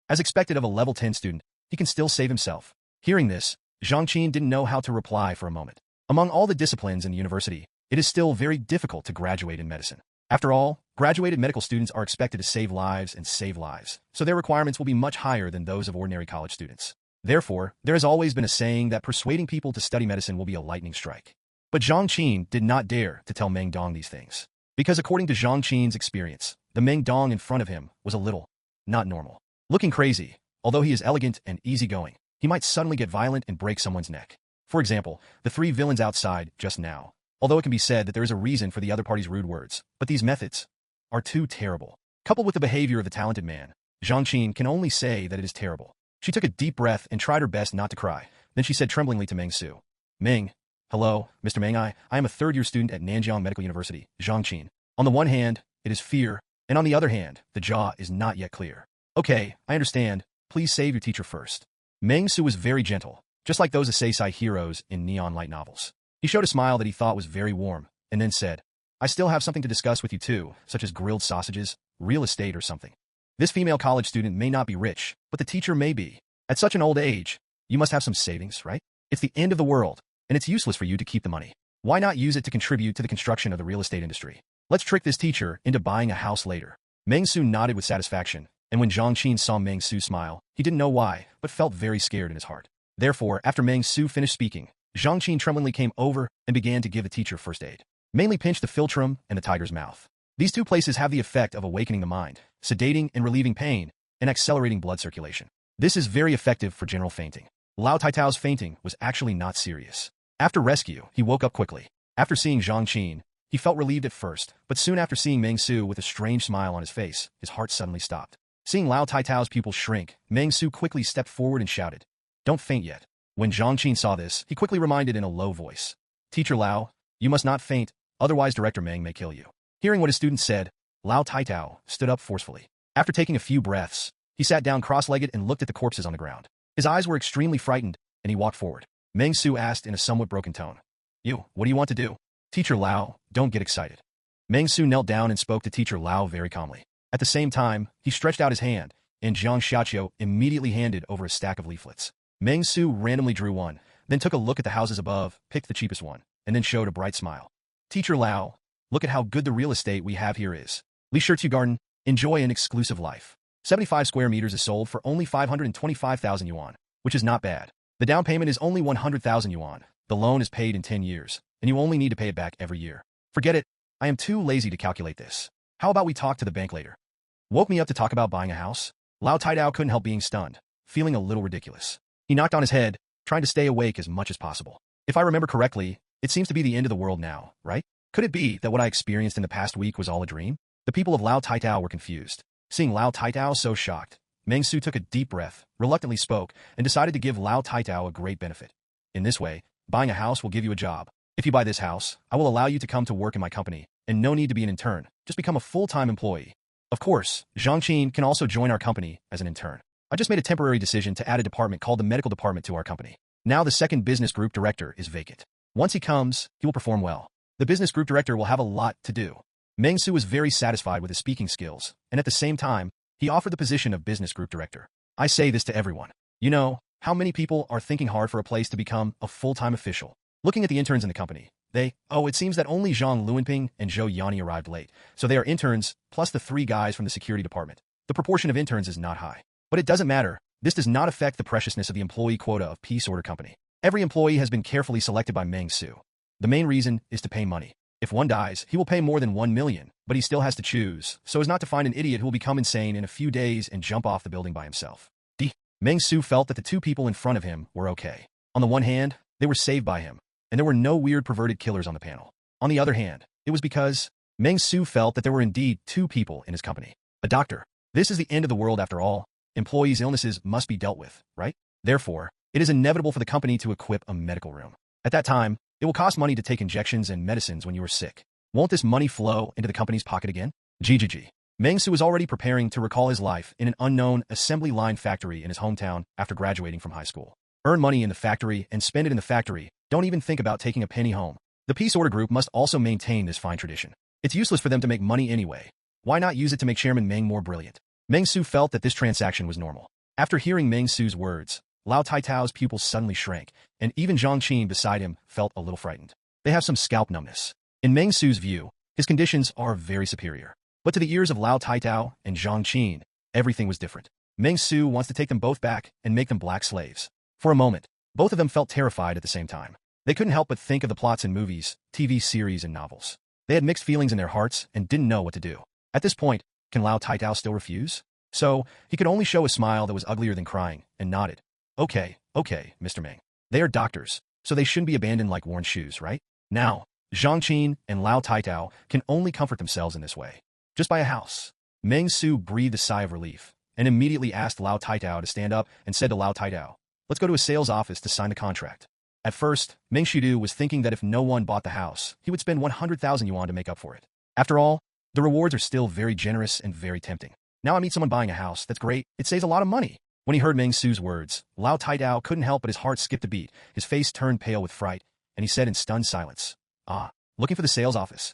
As expected of a level 10 student, he can still save himself. Hearing this, Zhang Qin didn't know how to reply for a moment. Among all the disciplines in the university, it is still very difficult to graduate in medicine. After all, graduated medical students are expected to save lives and save lives, so their requirements will be much higher than those of ordinary college students. Therefore, there has always been a saying that persuading people to study medicine will be a lightning strike. But Zhang Qin did not dare to tell Meng Dong these things. Because according to Zhang Qin's experience, the Meng Dong in front of him was a little, not normal. Looking crazy, although he is elegant and easygoing, he might suddenly get violent and break someone's neck. For example, the 3 villains outside just now. Although it can be said that there is a reason for the other party's rude words, but these methods are too terrible. Coupled with the behavior of the talented man, Zhang Qin can only say that it is terrible. She took a deep breath and tried her best not to cry. Then she said tremblingly to Meng Xu, "Meng, hello, Mr. Meng, I am a third-year student at Nanjiang Medical University, Zhang Qin. On the one hand, it is fear, and on the other hand, the jaw is not yet clear." "Okay, I understand. Please save your teacher first." Meng Xu was very gentle, just like those Seisai heroes in neon light novels. He showed a smile that he thought was very warm, and then said, "I still have something to discuss with you too, such as grilled sausages, real estate or something. This female college student may not be rich, but the teacher may be. At such an old age, you must have some savings, right? It's the end of the world, and it's useless for you to keep the money. Why not use it to contribute to the construction of the real estate industry? Let's trick this teacher into buying a house later." Meng Xu nodded with satisfaction, and when Zhang Qin saw Meng Xu smile, he didn't know why, but felt very scared in his heart. Therefore, after Meng Xu finished speaking, Zhang Qin tremblingly came over and began to give the teacher first aid. Mainly pinch the philtrum and the tiger's mouth. These 2 places have the effect of awakening the mind, sedating and relieving pain, and accelerating blood circulation. This is very effective for general fainting. Lao Taitao's fainting was actually not serious. After rescue, he woke up quickly. After seeing Zhang Qin, he felt relieved at first, but soon after seeing Meng Xu with a strange smile on his face, his heart suddenly stopped. Seeing Lao Taitao's pupils shrink, Meng Xu quickly stepped forward and shouted, "Don't faint yet." When Zhang Qin saw this, he quickly reminded in a low voice, "Teacher Lao, you must not faint, otherwise Director Meng may kill you." Hearing what his student said, Lao Taitao stood up forcefully. After taking a few breaths, he sat down cross-legged and looked at the corpses on the ground. His eyes were extremely frightened, and he walked forward. Meng Xu asked in a somewhat broken tone, What do you want to do?" "Teacher Lao, don't get excited." Meng Xu knelt down and spoke to Teacher Lao very calmly. At the same time, he stretched out his hand, and Jiang Xiaqiu immediately handed over a stack of leaflets. Meng Xu randomly drew one, then took a look at the houses above, picked the cheapest one, and then showed a bright smile. "Teacher Lao, look at how good the real estate we have here is. Li Shirtu Garden, enjoy an exclusive life. 75 square meters is sold for only 525,000 yuan, which is not bad. The down payment is only 100,000 yuan. The loan is paid in 10 years, and you only need to pay it back every year. Forget it. I am too lazy to calculate this. How about we talk to the bank later? Woke me up to talk about buying a house? Lao Taidao couldn't help being stunned, feeling a little ridiculous. He knocked on his head, trying to stay awake as much as possible. If I remember correctly, it seems to be the end of the world now, right? Could it be that what I experienced in the past week was all a dream? The people of Lao Taitao were confused. Seeing Lao Taitao so shocked, Meng Xu took a deep breath, reluctantly spoke, and decided to give Lao Taitao a great benefit. In this way, buying a house will give you a job. If you buy this house, I will allow you to come to work in my company, and no need to be an intern, just become a full-time employee. Of course, Zhang Qin can also join our company as an intern. I just made a temporary decision to add a department called the medical department to our company. Now the second business group director is vacant. Once he comes, he will perform well. The business group director will have a lot to do. Meng Xu was very satisfied with his speaking skills, and at the same time, he offered the position of business group director. I say this to everyone. You know, how many people are thinking hard for a place to become a full-time official? Looking at the interns in the company, it seems that only Zhang Luanping and Zhou Yanni arrived late, so they are interns plus the 3 guys from the security department. The proportion of interns is not high. But it doesn't matter. This does not affect the preciousness of the employee quota of Peace Order Company. Every employee has been carefully selected by Meng Xu. The main reason is to pay money. If one dies, he will pay more than 1 million, but he still has to choose, so as not to find an idiot who will become insane in a few days and jump off the building by himself. Meng Xu felt that the 2 people in front of him were okay. On the one hand, they were saved by him, and there were no weird perverted killers on the panel. On the other hand, it was because Meng Xu felt that there were indeed 2 people in his company. A doctor. This is the end of the world after all. Employees' illnesses must be dealt with, right? Therefore, it is inevitable for the company to equip a medical room. At that time, it will cost money to take injections and medicines when you are sick. Won't this money flow into the company's pocket again? GGG. Meng Xu was already preparing to recall his life in an unknown assembly line factory in his hometown after graduating from high school. Earn money in the factory and spend it in the factory. Don't even think about taking a penny home. The Peace Order Group must also maintain this fine tradition. It's useless for them to make money anyway. Why not use it to make Chairman Meng more brilliant? Meng Xu felt that this transaction was normal. After hearing Meng Xu's words, Lao Taitao's pupils suddenly shrank, and even Zhang Qin beside him felt a little frightened. They have some scalp numbness. In Meng Xu's view, his conditions are very superior. But to the ears of Lao Taitao and Zhang Qin, everything was different. Meng Xu wants to take them both back and make them black slaves. For a moment, both of them felt terrified at the same time. They couldn't help but think of the plots in movies, TV series, and novels. They had mixed feelings in their hearts and didn't know what to do. At this point, can Lao Taitao still refuse? So, he could only show a smile that was uglier than crying, and nodded. Okay, Mr. Meng. They are doctors, so they shouldn't be abandoned like worn shoes, right? Now, Zhang Qin and Lao Taitao can only comfort themselves in this way. Just buy a house. Meng Xu breathed a sigh of relief, and immediately asked Lao Taitao to stand up and said to Lao Taitao, let's go to a sales office to sign the contract. At first, Meng Xu was thinking that if no one bought the house, he would spend 100,000 yuan to make up for it. After all, the rewards are still very generous and very tempting. Now I meet someone buying a house, that's great, it saves a lot of money. When he heard Meng Xu's words, Lao Taitao couldn't help but his heart skipped a beat, his face turned pale with fright, and he said in stunned silence, looking for the sales office.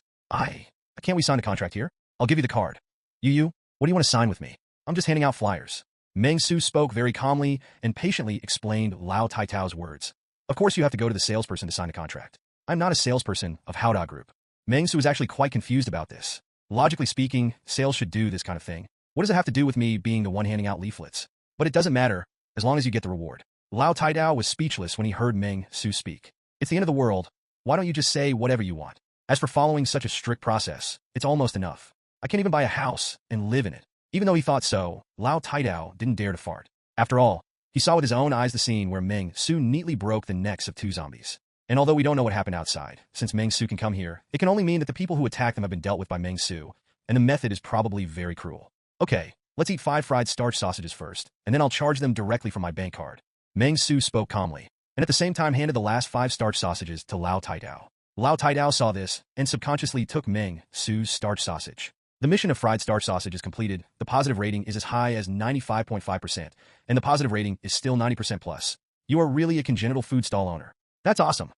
Can't we sign a contract here? I'll give you the card. You, what do you want to sign with me? I'm just handing out flyers. Meng Xu spoke very calmly and patiently explained Lao Taitao's words. Of course you have to go to the salesperson to sign a contract. I'm not a salesperson of Haoda Group. Meng Xu was actually quite confused about this. Logically speaking, sales should do this kind of thing. What does it have to do with me being the one handing out leaflets? But it doesn't matter, as long as you get the reward. Lao Taitao was speechless when he heard Meng Xu speak. It's the end of the world. Why don't you just say whatever you want? As for following such a strict process, it's almost enough. I can't even buy a house and live in it. Even though he thought so, Lao Taitao didn't dare to fart. After all, he saw with his own eyes the scene where Meng Xu neatly broke the necks of 2 zombies. And although we don't know what happened outside, since Meng Xu can come here, it can only mean that the people who attacked them have been dealt with by Meng Xu, and the method is probably very cruel. Okay, let's eat 5 fried starch sausages first, and then I'll charge them directly from my bank card. Meng Xu spoke calmly, and at the same time handed the last 5 starch sausages to Lao Taitao. Lao Taitao saw this, and subconsciously took Meng Xu's starch sausage. The mission of fried starch sausage is completed, the positive rating is as high as 95.5%, and the positive rating is still 90% plus. You are really a congenital food stall owner. That's awesome.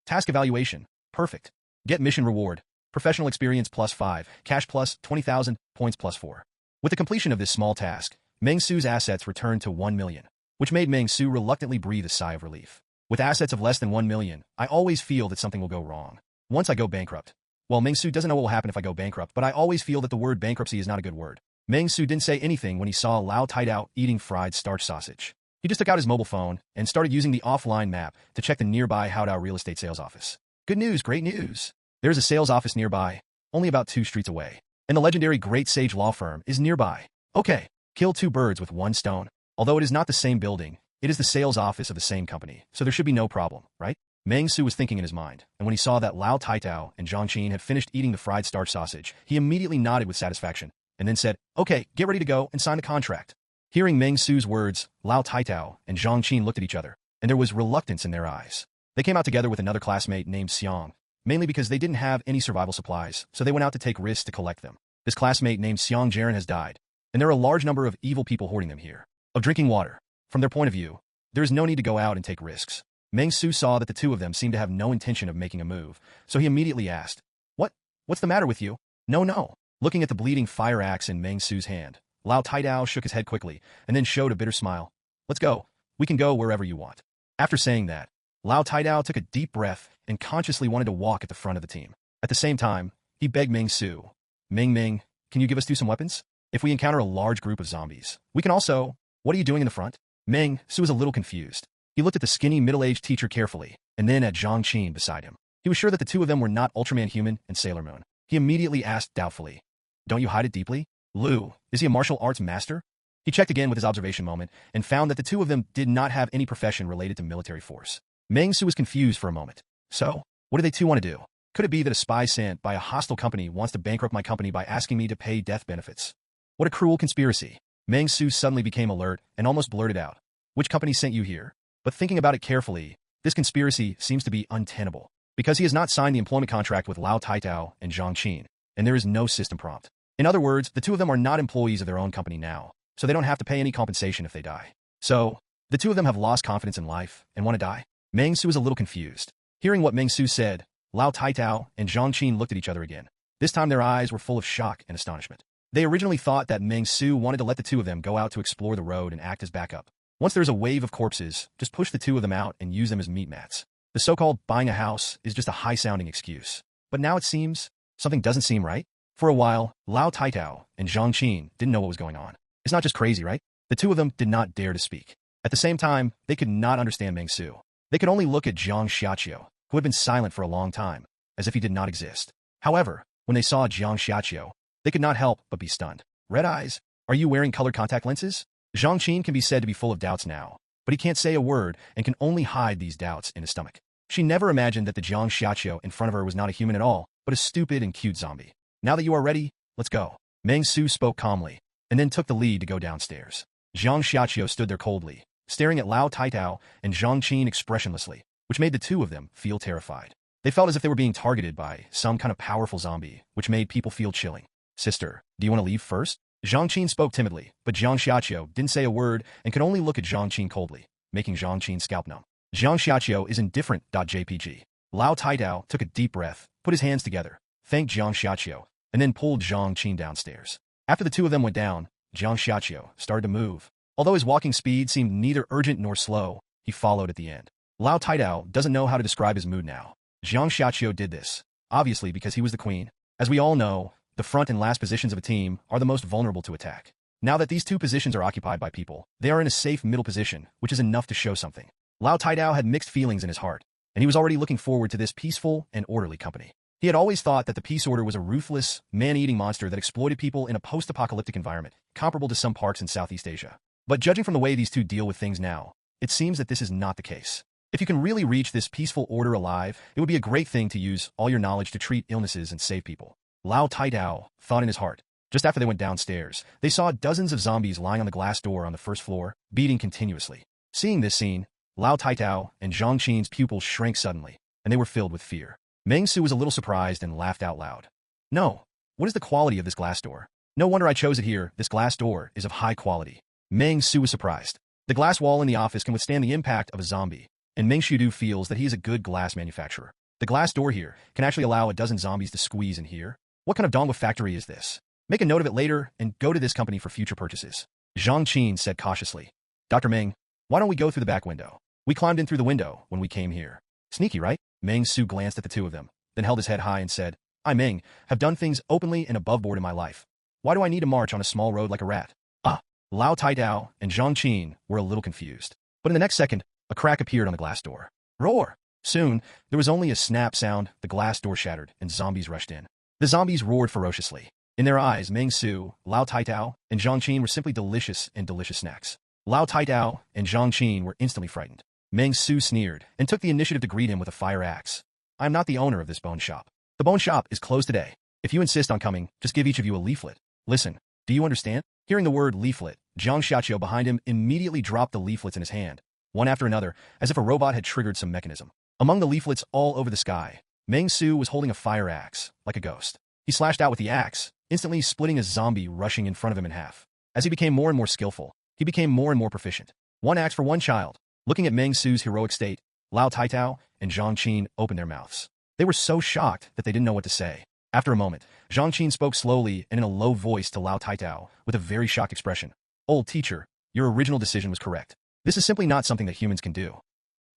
Task evaluation. Perfect. Get mission reward. Professional experience plus 5, cash plus 20,000, points plus 4. With the completion of this small task, Meng Xu's assets returned to 1 million, which made Meng Xu reluctantly breathe a sigh of relief. With assets of less than 1 million, I always feel that something will go wrong. Once I go bankrupt. Well, Meng Xu doesn't know what will happen if I go bankrupt, but I always feel that the word bankruptcy is not a good word. Meng Xu didn't say anything when he saw Lao Taitao eating fried starch sausage. He just took out his mobile phone and started using the offline map to check the nearby Haodao real estate sales office. Good news, great news. There's a sales office nearby, only about 2 streets away. And the legendary Great Sage Law Firm is nearby. Okay, kill 2 birds with 1 stone. Although it is not the same building, it is the sales office of the same company, so there should be no problem, right? Meng Xu was thinking in his mind, and when he saw that Lao Taitao and Zhang Qin had finished eating the fried starch sausage, he immediately nodded with satisfaction, and then said, okay, get ready to go and sign the contract. Hearing Meng Xu's words, Lao Taitao and Zhang Qin looked at each other, and there was reluctance in their eyes. They came out together with another classmate named Xiang, mainly because they didn't have any survival supplies, so they went out to take risks to collect them. This classmate named Xiang Jiren has died, and there are a large number of evil people hoarding them here. Of drinking water. From their point of view, there is no need to go out and take risks. Meng Xu saw that the 2 of them seemed to have no intention of making a move, so he immediately asked, What's the matter with you? No. Looking at the bleeding fire axe in Meng Xu's hand, Lao Taitao shook his head quickly and then showed a bitter smile. Let's go. We can go wherever you want. After saying that, Lao Taitao took a deep breath and consciously wanted to walk at the front of the team. At the same time, he begged Meng Xu, Ming, can you give us some weapons? If we encounter a large group of zombies, we can also... What are you doing in the front? Meng Xu was a little confused. He looked at the skinny middle-aged teacher carefully, and then at Zhang Qin beside him. He was sure that the 2 of them were not Ultraman Human and Sailor Moon. He immediately asked doubtfully, Don't you hide it deeply? Lu, is he a martial arts master? He checked again with his observation moment and found that the 2 of them did not have any profession related to military force. Meng Xu was confused for a moment. So, what do they 2 want to do? Could it be that a spy sent by a hostile company wants to bankrupt my company by asking me to pay death benefits? What a cruel conspiracy. Meng Xu suddenly became alert and almost blurted out, Which company sent you here? But thinking about it carefully, this conspiracy seems to be untenable, because he has not signed the employment contract with Lao Taitao and Zhang Qin, and there is no system prompt. In other words, the 2 of them are not employees of their own company now, so they don't have to pay any compensation if they die. So, the 2 of them have lost confidence in life and want to die? Meng Xu is a little confused. Hearing what Meng Xu said, Lao Taitao and Zhang Qin looked at each other again. This time their eyes were full of shock and astonishment. They originally thought that Meng Xu wanted to let the 2 of them go out to explore the road and act as backup. Once there's a wave of corpses, just push the 2 of them out and use them as meat mats. The so-called buying a house is just a high-sounding excuse. But now it seems something doesn't seem right. For a while, Lao Taitao and Zhang Qin didn't know what was going on. It's not just crazy, right? The 2 of them did not dare to speak. At the same time, they could not understand Meng Xu. They could only look at Jiang Xiaqiu, who had been silent for a long time, as if he did not exist. However, when they saw Jiang Xiaqiu, they could not help but be stunned. Red eyes? Are you wearing colored contact lenses? Zhang Qin can be said to be full of doubts now, but he can't say a word and can only hide these doubts in his stomach. She never imagined that the Jiang Xiaqiu in front of her was not a human at all, but a stupid and cute zombie. Now that you are ready, let's go. Meng Xu spoke calmly, and then took the lead to go downstairs. Jiang Xiaqiu stood there coldly, staring at Lao Taitao and Zhang Qin expressionlessly, which made the 2 of them feel terrified. They felt as if they were being targeted by some kind of powerful zombie, which made people feel chilling. Sister, do you want to leave first? Zhang Qin spoke timidly, but Jiang Xiaqiu didn't say a word and could only look at Zhang Qin coldly, making Zhang Qin scalp numb. Jiang Xiaqiu is indifferent. JPG. Lao Taitao took a deep breath, put his hands together, thanked Jiang Xiaqiu, and then pulled Zhang Qin downstairs. After the 2 of them went down, Jiang Xiaqiu started to move. Although his walking speed seemed neither urgent nor slow, he followed at the end. Lao Taitao doesn't know how to describe his mood now. Jiang Xiaqiu did this, obviously because he was the queen. As we all know, the front and last positions of a team are the most vulnerable to attack. Now that these 2 positions are occupied by people, they are in a safe middle position, which is enough to show something. Lao Taitao had mixed feelings in his heart, and he was already looking forward to this peaceful and orderly company. He had always thought that the Peace Order was a ruthless, man-eating monster that exploited people in a post-apocalyptic environment, comparable to some parks in Southeast Asia. But judging from the way these 2 deal with things now, it seems that this is not the case. If you can really reach this peaceful order alive, it would be a great thing to use all your knowledge to treat illnesses and save people. Lao Taitao thought in his heart. Just after they went downstairs, they saw dozens of zombies lying on the glass door on the first floor, beating continuously. Seeing this scene, Lao Taitao and Zhang Qin's pupils shrank suddenly, and they were filled with fear. Meng Xu was a little surprised and laughed out loud. No, what is the quality of this glass door? No wonder I chose it here. This glass door is of high quality. Meng Xu was surprised. The glass wall in the office can withstand the impact of a zombie, and Meng Xu feels that he is a good glass manufacturer. The glass door here can actually allow a dozen zombies to squeeze in here. What kind of Dongwa factory is this? Make a note of it later and go to this company for future purchases. Zhang Qin said cautiously. Dr. Meng, why don't we go through the back window? We climbed in through the window when we came here. Sneaky, right? Meng Xu glanced at the 2 of them, then held his head high and said, I, Meng, have done things openly and above board in my life. Why do I need to march on a small road like a rat? Ah, Lao Taidao and Zhang Qin were a little confused. But in the next second, a crack appeared on the glass door. Roar! Soon, there was only a snap sound, the glass door shattered, and zombies rushed in. The zombies roared ferociously. In their eyes, Meng Xu, Lao Taidao, and Zhang Qin were simply delicious snacks. Lao Taidao and Zhang Qin were instantly frightened. Meng Xu sneered and took the initiative to greet him with a fire axe. I am not the owner of this bone shop. The bone shop is closed today. If you insist on coming, just give each of you a leaflet. Listen, do you understand? Hearing the word leaflet, Zhang Xiaqiu behind him immediately dropped the leaflets in his hand, one after another, as if a robot had triggered some mechanism. Among the leaflets all over the sky, Meng Xu was holding a fire axe, like a ghost. He slashed out with the axe, instantly splitting a zombie rushing in front of him in half. As he became more and more skillful, he became more and more proficient. One axe for one child. Looking at Meng Xu's heroic state, Lao Taitao and Zhang Qin opened their mouths. They were so shocked that they didn't know what to say. After a moment, Zhang Qin spoke slowly and in a low voice to Lao Taitao with a very shocked expression. Old teacher, your original decision was correct. This is simply not something that humans can do.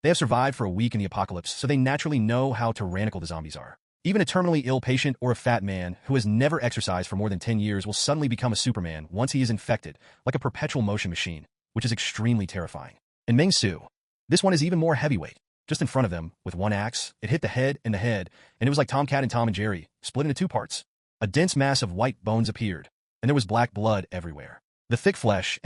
They have survived for a week in the apocalypse, so they naturally know how tyrannical the zombies are. Even a terminally ill patient or a fat man who has never exercised for more than 10 years will suddenly become a Superman once he is infected, like a perpetual motion machine, which is extremely terrifying. And Meng Xu, this one is even more heavyweight. Just in front of them, with one axe, it hit the head, and it was like Tomcat and Tom and Jerry, split into two parts. A dense mass of white bones appeared, and there was black blood everywhere. The thick flesh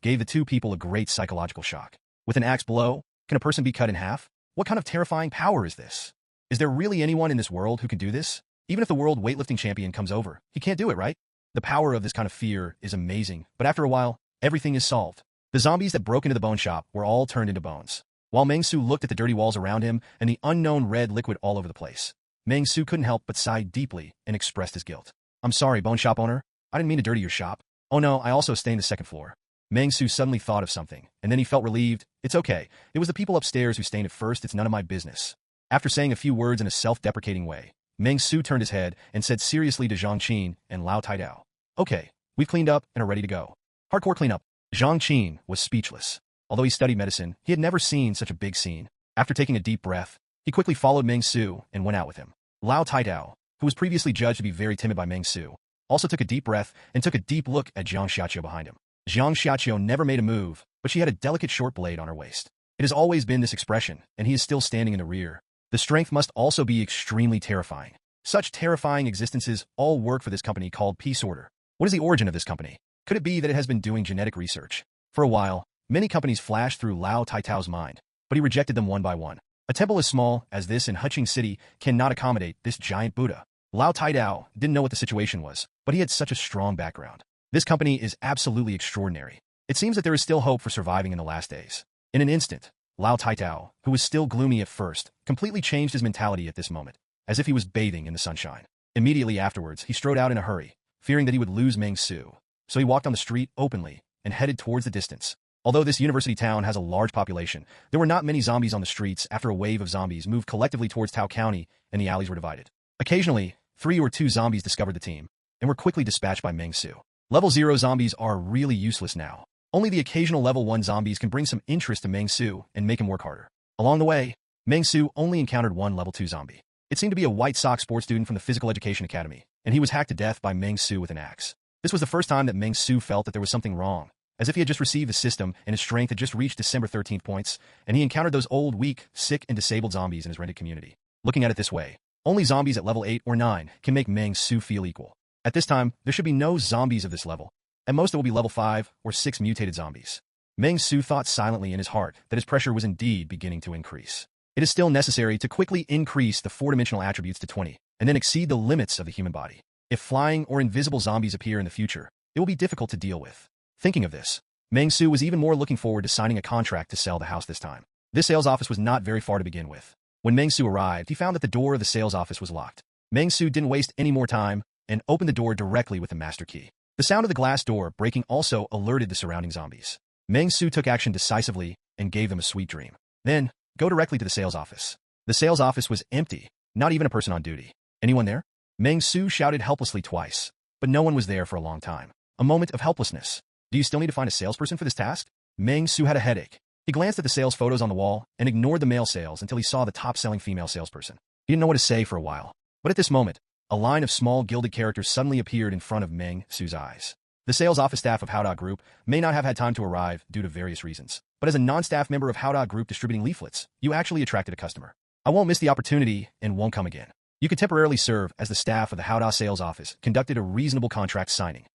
gave the two people a great psychological shock. With an axe blow, can a person be cut in half? What kind of terrifying power is this? Is there really anyone in this world who can do this? Even if the world weightlifting champion comes over, he can't do it, right? The power of this kind of fear is amazing, but after a while, everything is solved. The zombies that broke into the bone shop were all turned into bones. While Meng Xu looked at the dirty walls around him and the unknown red liquid all over the place, Meng Xu couldn't help but sigh deeply and expressed his guilt. I'm sorry, bone shop owner. I didn't mean to dirty your shop. Oh no, I also stained the second floor. Meng Xu suddenly thought of something, and then he felt relieved. It's okay. It was the people upstairs who stained it first. It's none of my business. After saying a few words in a self-deprecating way, Meng Xu turned his head and said seriously to Zhang Qin and Lao Taidao, okay, we've cleaned up and are ready to go. Hardcore cleanup. Zhang Qin was speechless. Although he studied medicine, he had never seen such a big scene. After taking a deep breath, he quickly followed Meng Xu and went out with him. Lao Taidao, who was previously judged to be very timid by Meng Xu, also took a deep breath and took a deep look at Zhang Xiaqiu behind him. Zhang Xiaqiu never made a move, but she had a delicate short blade on her waist. It has always been this expression, and he is still standing in the rear. The strength must also be extremely terrifying. Such terrifying existences all work for this company called Peace Order. What is the origin of this company? Could it be that it has been doing genetic research? For a while, many companies flashed through Lao Taitao's mind, but he rejected them one by one. A temple as small as this in Huqing City cannot accommodate this giant Buddha. Lao Taidao didn't know what the situation was, but he had such a strong background. This company is absolutely extraordinary. It seems that there is still hope for surviving in the last days. In an instant, Lao Taitao, who was still gloomy at first, completely changed his mentality at this moment, as if he was bathing in the sunshine. Immediately afterwards, he strode out in a hurry, fearing that he would lose Meng Xu. So he walked on the street openly and headed towards the distance. Although this university town has a large population, there were not many zombies on the streets after a wave of zombies moved collectively towards Tao County and the alleys were divided. Occasionally, 3 or 2 zombies discovered the team and were quickly dispatched by Meng Xu. Level 0 zombies are really useless now. Only the occasional level 1 zombies can bring some interest to Meng Xu and make him work harder. Along the way, Meng Xu only encountered one level 2 zombie. It seemed to be a White Sox sports student from the Physical Education Academy, and he was hacked to death by Meng Xu with an axe. This was the first time that Meng Xu felt that there was something wrong, as if he had just received the system and his strength had just reached December 13th points, and he encountered those old, weak, sick, and disabled zombies in his rented community. Looking at it this way, only zombies at level 8 or 9 can make Meng Xu feel equal. At this time, there should be no zombies of this level. At most, it will be level 5 or 6 mutated zombies. Meng Xu thought silently in his heart that his pressure was indeed beginning to increase. It is still necessary to quickly increase the 4-dimensional attributes to 20, and then exceed the limits of the human body. If flying or invisible zombies appear in the future, it will be difficult to deal with. Thinking of this, Meng Xu was even more looking forward to signing a contract to sell the house this time. This sales office was not very far to begin with. When Meng Xu arrived, he found that the door of the sales office was locked. Meng Xu didn't waste any more time and opened the door directly with the master key. The sound of the glass door breaking also alerted the surrounding zombies. Meng Xu took action decisively and gave them a sweet dream. Then, go directly to the sales office. The sales office was empty, not even a person on duty. Anyone there? Meng Xu shouted helplessly twice, but no one was there for a long time. A moment of helplessness. Do you still need to find a salesperson for this task? Meng Xu had a headache. He glanced at the sales photos on the wall and ignored the male sales until he saw the top-selling female salesperson. He didn't know what to say for a while. But at this moment, a line of small gilded characters suddenly appeared in front of Meng Xu's eyes. The sales office staff of Howdog Group may not have had time to arrive due to various reasons, but as a non-staff member of Howdog Group distributing leaflets, you actually attracted a customer. I won't miss the opportunity and won't come again. You could temporarily serve as the staff of the Howdog sales office, conducted a reasonable contract signing.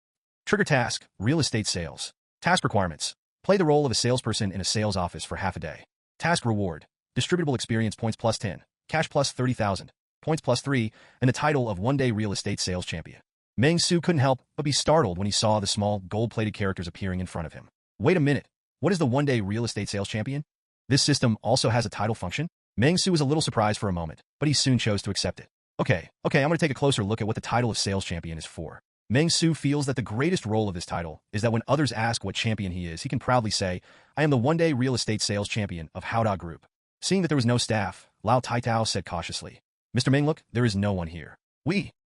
Trigger task, real estate sales. Task requirements. Play the role of a salesperson in a sales office for half a day. Task reward. Distributable experience points plus 10, cash plus 30,000, points plus 3, and the title of one-day real estate sales champion. Meng Xu couldn't help but be startled when he saw the small, gold-plated characters appearing in front of him. Wait a minute, what is the one-day real estate sales champion? This system also has a title function? Meng Xu was a little surprised for a moment, but he soon chose to accept it. Okay, I'm going to take a closer look at what the title of sales champion is for. Meng Xu feels that the greatest role of this title is that when others ask what champion he is, he can proudly say, I am the one-day real estate sales champion of Howdog Group. Seeing that there was no staff, Lao Taitao said cautiously, Mr. Meng, look, there is no one here.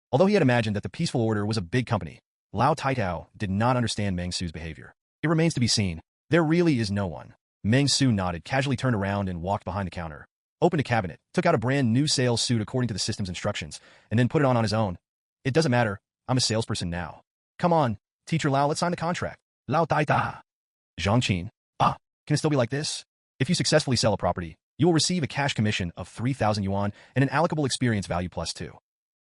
Although he had imagined that the Peaceful Order was a big company, Lao Taitao did not understand Meng Xu's behavior. It remains to be seen. There really is no one. Meng Xu nodded, casually turned around and walked behind the counter, opened a cabinet, took out a brand new sales suit according to the system's instructions, and then put it on his own. It doesn't matter. I'm a salesperson now. Come on, teacher Lao, let's sign the contract. Lao Taita. Zhang Qin. Can it still be like this? If you successfully sell a property, you will receive a cash commission of 3,000 yuan and an allocable experience value plus 2.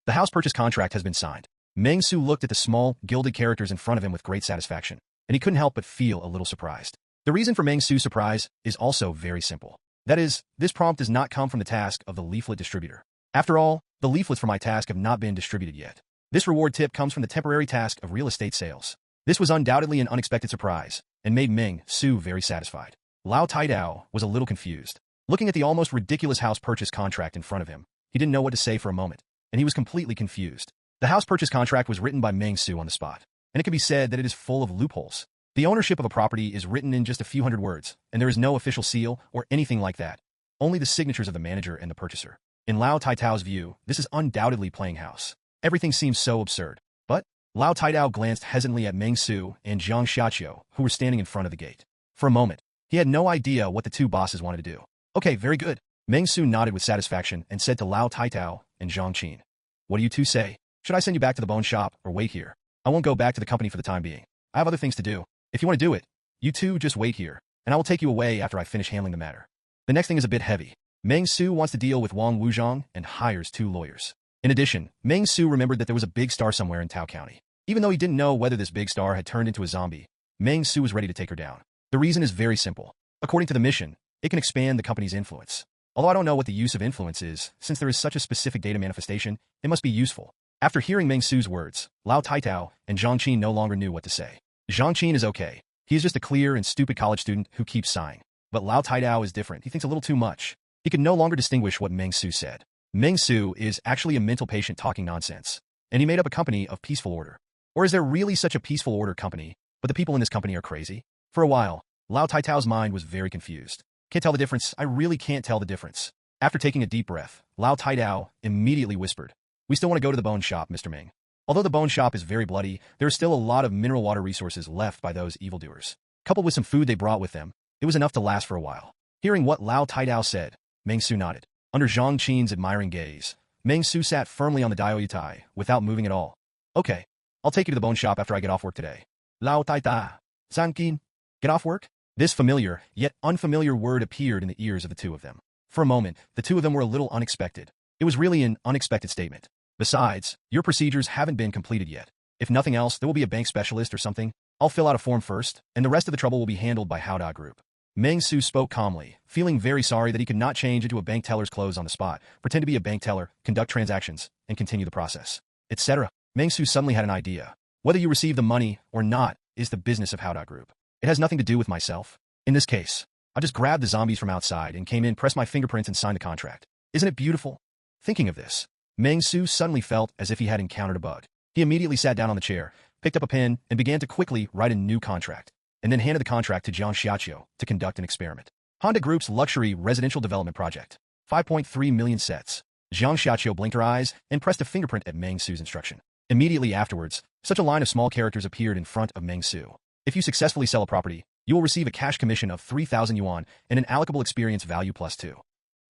The house purchase contract has been signed. Meng Xu looked at the small, gilded characters in front of him with great satisfaction, and he couldn't help but feel a little surprised. The reason for Meng Xu's surprise is also very simple. That is, this prompt does not come from the task of the leaflet distributor. After all, the leaflets for my task have not been distributed yet. This reward tip comes from the temporary task of real estate sales. This was undoubtedly an unexpected surprise, and made Meng Xu very satisfied. Lao Taidao was a little confused. Looking at the almost ridiculous house purchase contract in front of him, he didn't know what to say for a moment, and he was completely confused. The house purchase contract was written by Meng Xu on the spot, and it can be said that it is full of loopholes. The ownership of a property is written in just a few hundred words, and there is no official seal or anything like that. Only the signatures of the manager and the purchaser. In Lao Taitao's view, this is undoubtedly playing house. Everything seems so absurd. But Lao Taitao glanced hesitantly at Meng Xu and Zhang Xiaqiu, who were standing in front of the gate. For a moment, he had no idea what the two bosses wanted to do. Okay, very good. Meng Xu nodded with satisfaction and said to Lao Taitao and Zhang Qin, what do you two say? Should I send you back to the bone shop or wait here? I won't go back to the company for the time being. I have other things to do. If you want to do it, you two just wait here, and I will take you away after I finish handling the matter. The next thing is a bit heavy. Meng Xu wants to deal with Wang Wuzhong and hires 2 lawyers. In addition, Meng Xu remembered that there was a big star somewhere in Tao County. Even though he didn't know whether this big star had turned into a zombie, Meng Xu was ready to take her down. The reason is very simple. According to the mission, it can expand the company's influence. Although I don't know what the use of influence is, since there is such a specific data manifestation, it must be useful. After hearing Meng Xu's words, Lao Taitao and Zhang Qin no longer knew what to say. Zhang Qin is okay. He is just a clear and stupid college student who keeps sighing. But Lao Taitao is different. He thinks a little too much. He could no longer distinguish what Meng Xu said. Meng Xu is actually a mental patient talking nonsense. And he made up a company of Peaceful Order. Or is there really such a Peaceful Order company, but the people in this company are crazy? For a while, Lao Taitao's mind was very confused. Can't tell the difference. I really can't tell the difference. After taking a deep breath, Lao Taitao immediately whispered, we still want to go to the bone shop, Mr. Meng. Although the bone shop is very bloody, there is still a lot of mineral water resources left by those evildoers. Coupled with some food they brought with them, it was enough to last for a while. Hearing what Lao Taitao said, Meng Xu nodded. Under Zhang Qin's admiring gaze, Meng Xu sat firmly on the Daoyitai without moving at all. Okay, I'll take you to the bone shop after I get off work today. Lao Taita. Zhang Qin. Get off work? This familiar, yet unfamiliar word appeared in the ears of the two of them. For a moment, the two of them were a little unexpected. It was really an unexpected statement. Besides, your procedures haven't been completed yet. If nothing else, there will be a bank specialist or something. I'll fill out a form first, and the rest of the trouble will be handled by Howdog Group. Meng Xu spoke calmly, feeling very sorry that he could not change into a bank teller's clothes on the spot, pretend to be a bank teller, conduct transactions, and continue the process, etc. Meng Xu suddenly had an idea. Whether you receive the money or not is the business of Howdog Group. It has nothing to do with myself. In this case, I just grabbed the zombies from outside and came in, pressed my fingerprints, and signed the contract. Isn't it beautiful? Thinking of this, Meng Xu suddenly felt as if he had encountered a bug. He immediately sat down on the chair, picked up a pen, and began to quickly write a new contract, and then handed the contract to Zhang Xiaqiu to conduct an experiment. Honda Group's luxury residential development project. 5.3 million sets. Zhang Xiaqiu blinked her eyes and pressed a fingerprint at Meng Xu's instruction. Immediately afterwards, such a line of small characters appeared in front of Meng Xu. If you successfully sell a property, you will receive a cash commission of 3,000 yuan and an allocable experience value plus 2.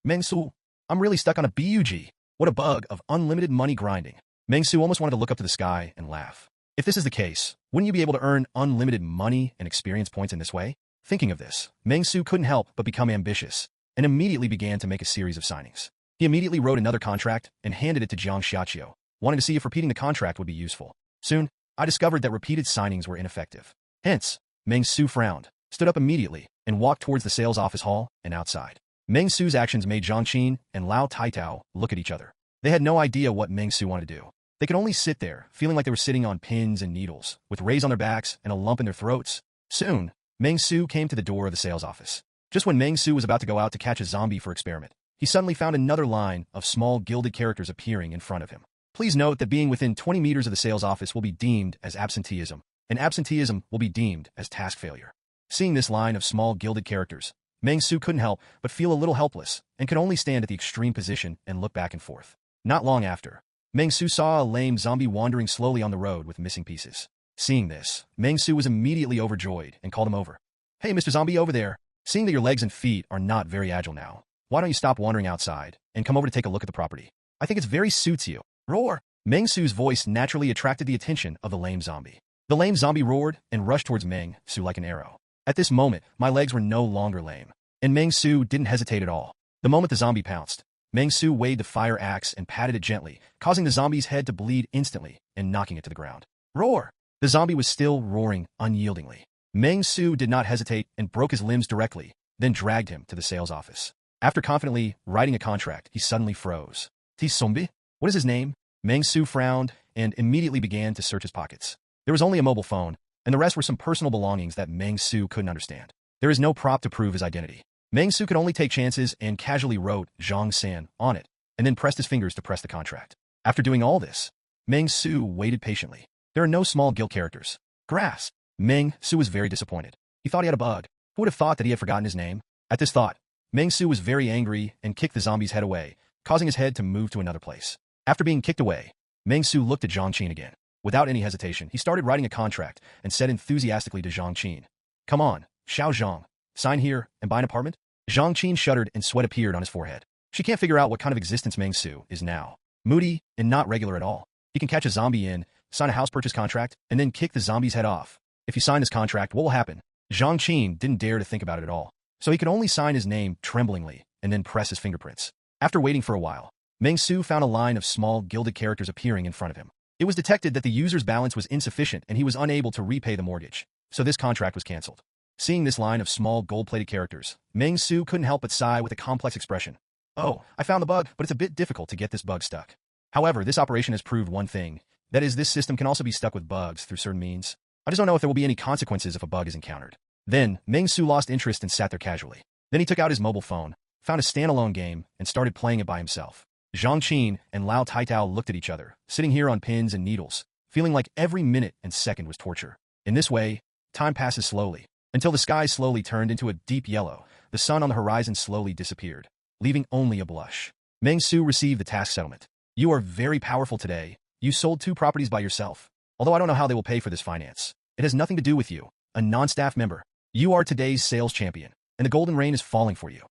Meng Xu, I'm really stuck on a bug. What a bug of unlimited money grinding. Meng Xu almost wanted to look up to the sky and laugh. If this is the case, wouldn't you be able to earn unlimited money and experience points in this way? Thinking of this, Meng Xu couldn't help but become ambitious and immediately began to make a series of signings. He immediately wrote another contract and handed it to Jiang Xiaqiu, wanting to see if repeating the contract would be useful. Soon, I discovered that repeated signings were ineffective. Hence, Meng Xu frowned, stood up immediately, and walked towards the sales office hall and outside. Meng Xu's actions made Zhang Qin and Lao Taitao look at each other. They had no idea what Meng Xu wanted to do. They could only sit there, feeling like they were sitting on pins and needles, with rays on their backs and a lump in their throats. Soon, Meng Xu came to the door of the sales office. Just when Meng Xu was about to go out to catch a zombie for experiment, he suddenly found another line of small gilded characters appearing in front of him. Please note that being within 20 meters of the sales office will be deemed as absenteeism, and absenteeism will be deemed as task failure. Seeing this line of small gilded characters, Meng Xu couldn't help but feel a little helpless and could only stand at the extreme position and look back and forth. Not long after, Meng Xu saw a lame zombie wandering slowly on the road with missing pieces. Seeing this, Meng Xu was immediately overjoyed and called him over. "Hey, Mr. Zombie over there, seeing that your legs and feet are not very agile now, why don't you stop wandering outside and come over to take a look at the property? I think it's very suits you." Roar! Meng Xu's voice naturally attracted the attention of the lame zombie. The lame zombie roared and rushed towards Meng Xu like an arrow. At this moment, my legs were no longer lame, and Meng Xu didn't hesitate at all. The moment the zombie pounced, Meng Xu waved the fire axe and patted it gently, causing the zombie's head to bleed instantly and knocking it to the ground. Roar! The zombie was still roaring unyieldingly. Meng Xu did not hesitate and broke his limbs directly, then dragged him to the sales office. After confidently writing a contract, he suddenly froze. "T Zombie? What is his name?" Meng Xu frowned and immediately began to search his pockets. There was only a mobile phone, and the rest were some personal belongings that Meng Xu couldn't understand. There is no prop to prove his identity. Meng Xu could only take chances and casually wrote Zhang San on it, and then pressed his fingers to press the contract. After doing all this, Meng Xu waited patiently. There are no small gilt characters. Grass. Meng Xu was very disappointed. He thought he had a bug. Who would have thought that he had forgotten his name? At this thought, Meng Xu was very angry and kicked the zombie's head away, causing his head to move to another place. After being kicked away, Meng Xu looked at Zhang Qin again. Without any hesitation, he started writing a contract and said enthusiastically to Zhang Qin, "Come on, Xiao Zhang, sign here and buy an apartment?" Zhang Qin shuddered and sweat appeared on his forehead. She can't figure out what kind of existence Meng Xu is now. Moody and not regular at all. He can catch a zombie in, sign a house purchase contract, and then kick the zombie's head off. If you sign this contract, what will happen? Zhang Qin didn't dare to think about it at all, so he could only sign his name tremblingly and then press his fingerprints. After waiting for a while, Meng Xu found a line of small gilded characters appearing in front of him. It was detected that the user's balance was insufficient and he was unable to repay the mortgage, so this contract was cancelled. Seeing this line of small gold-plated characters, Meng Xu couldn't help but sigh with a complex expression. "Oh, I found the bug, but it's a bit difficult to get this bug stuck. However, this operation has proved one thing, that is, this system can also be stuck with bugs through certain means. I just don't know if there will be any consequences if a bug is encountered." Then, Meng Xu lost interest and sat there casually. Then he took out his mobile phone, found a standalone game, and started playing it by himself. Zhang Qin and Lao Taitao looked at each other, sitting here on pins and needles, feeling like every minute and second was torture. In this way, time passes slowly, until the sky slowly turned into a deep yellow, the sun on the horizon slowly disappeared, leaving only a blush. Meng Xu received the task settlement. "You are very powerful today. You sold 2 properties by yourself. Although I don't know how they will pay for this finance. It has nothing to do with you, a non-staff member. You are today's sales champion, and the golden rain is falling for you.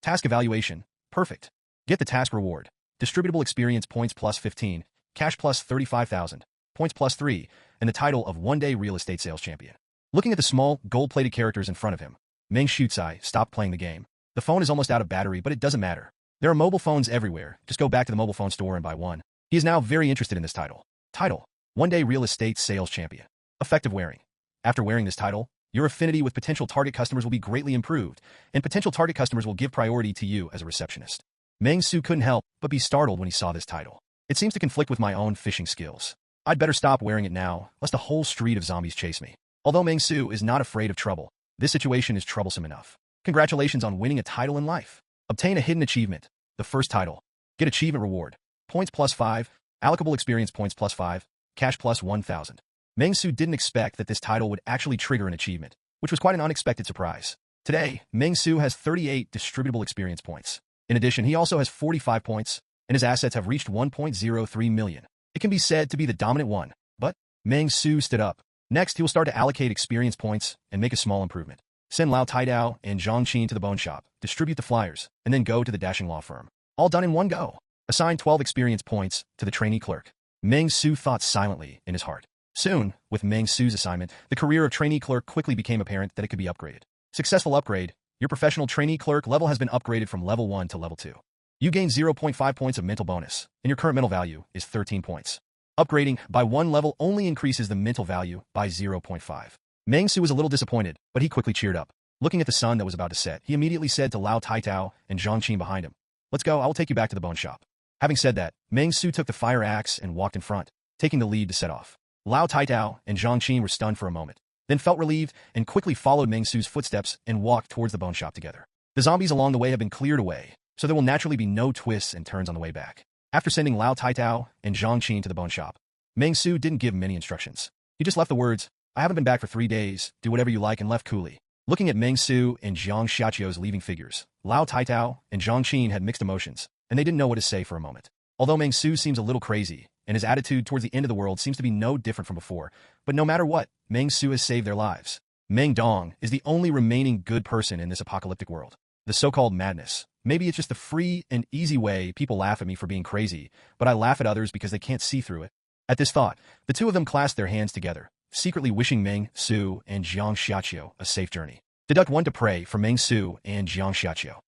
Task evaluation, perfect. Get the task reward. Distributable experience points plus 15, cash plus 35,000, points plus 3, and the title of one-day real estate sales champion." Looking at the small, gold-plated characters in front of him, Meng Xu stopped playing the game. The phone is almost out of battery, but it doesn't matter. There are mobile phones everywhere. Just go back to the mobile phone store and buy one. He is now very interested in this title. Title: One-day real estate sales champion. Effective wearing. After wearing this title, your affinity with potential target customers will be greatly improved, and potential target customers will give priority to you as a receptionist. Meng Xu couldn't help but be startled when he saw this title. It seems to conflict with my own fishing skills. I'd better stop wearing it now, lest a whole street of zombies chase me. Although Meng Xu is not afraid of trouble, this situation is troublesome enough. Congratulations on winning a title in life. Obtain a hidden achievement. The first title. Get achievement reward. Points plus 5, allocable experience points plus 5, cash plus 1,000. Meng Xu didn't expect that this title would actually trigger an achievement, which was quite an unexpected surprise. Today, Meng Xu has 38 distributable experience points. In addition, he also has 45 points, and his assets have reached 1.03 million. It can be said to be the dominant one, but Meng Xu stood up. Next, he will start to allocate experience points and make a small improvement. Send Lao Taidao and Zhang Qin to the bone shop, distribute the flyers, and then go to the dashing law firm. All done in one go. Assign 12 experience points to the trainee clerk. Meng Xu thought silently in his heart. Soon, with Meng Xu's assignment, the career of trainee clerk quickly became apparent that it could be upgraded. Successful upgrade. Your professional trainee clerk level has been upgraded from level 1 to level 2. You gain 0.5 points of mental bonus, and your current mental value is 13 points. Upgrading by 1 level only increases the mental value by 0.5. Meng Xu was a little disappointed, but he quickly cheered up. Looking at the sun that was about to set, he immediately said to Lao Taitao and Zhang Qin behind him, "Let's go, I will take you back to the bone shop." Having said that, Meng Xu took the fire axe and walked in front, taking the lead to set off. Lao Taitao and Zhang Qin were stunned for a moment, then felt relieved and quickly followed Meng Xu's footsteps and walked towards the bone shop together. The zombies along the way have been cleared away, so there will naturally be no twists and turns on the way back. After sending Lao Taitao and Zhang Qin to the bone shop, Meng Xu didn't give many instructions. He just left the words, "I haven't been back for 3 days, do whatever you like," and left coolly. Looking at Meng Xu and Jiang Xiaqiu's leaving figures, Lao Taitao and Zhang Qin had mixed emotions, and they didn't know what to say for a moment. Although Meng Xu seems a little crazy, and his attitude towards the end of the world seems to be no different from before, but no matter what, Meng Xu has saved their lives. Meng Dong is the only remaining good person in this apocalyptic world. The so-called madness. Maybe it's just the free and easy way people laugh at me for being crazy, but I laugh at others because they can't see through it. At this thought, the two of them clasped their hands together, secretly wishing Meng Xu and Jiang Xiaqiu a safe journey. Deduct 1 to pray for Meng Xu and Jiang Xiaqiu.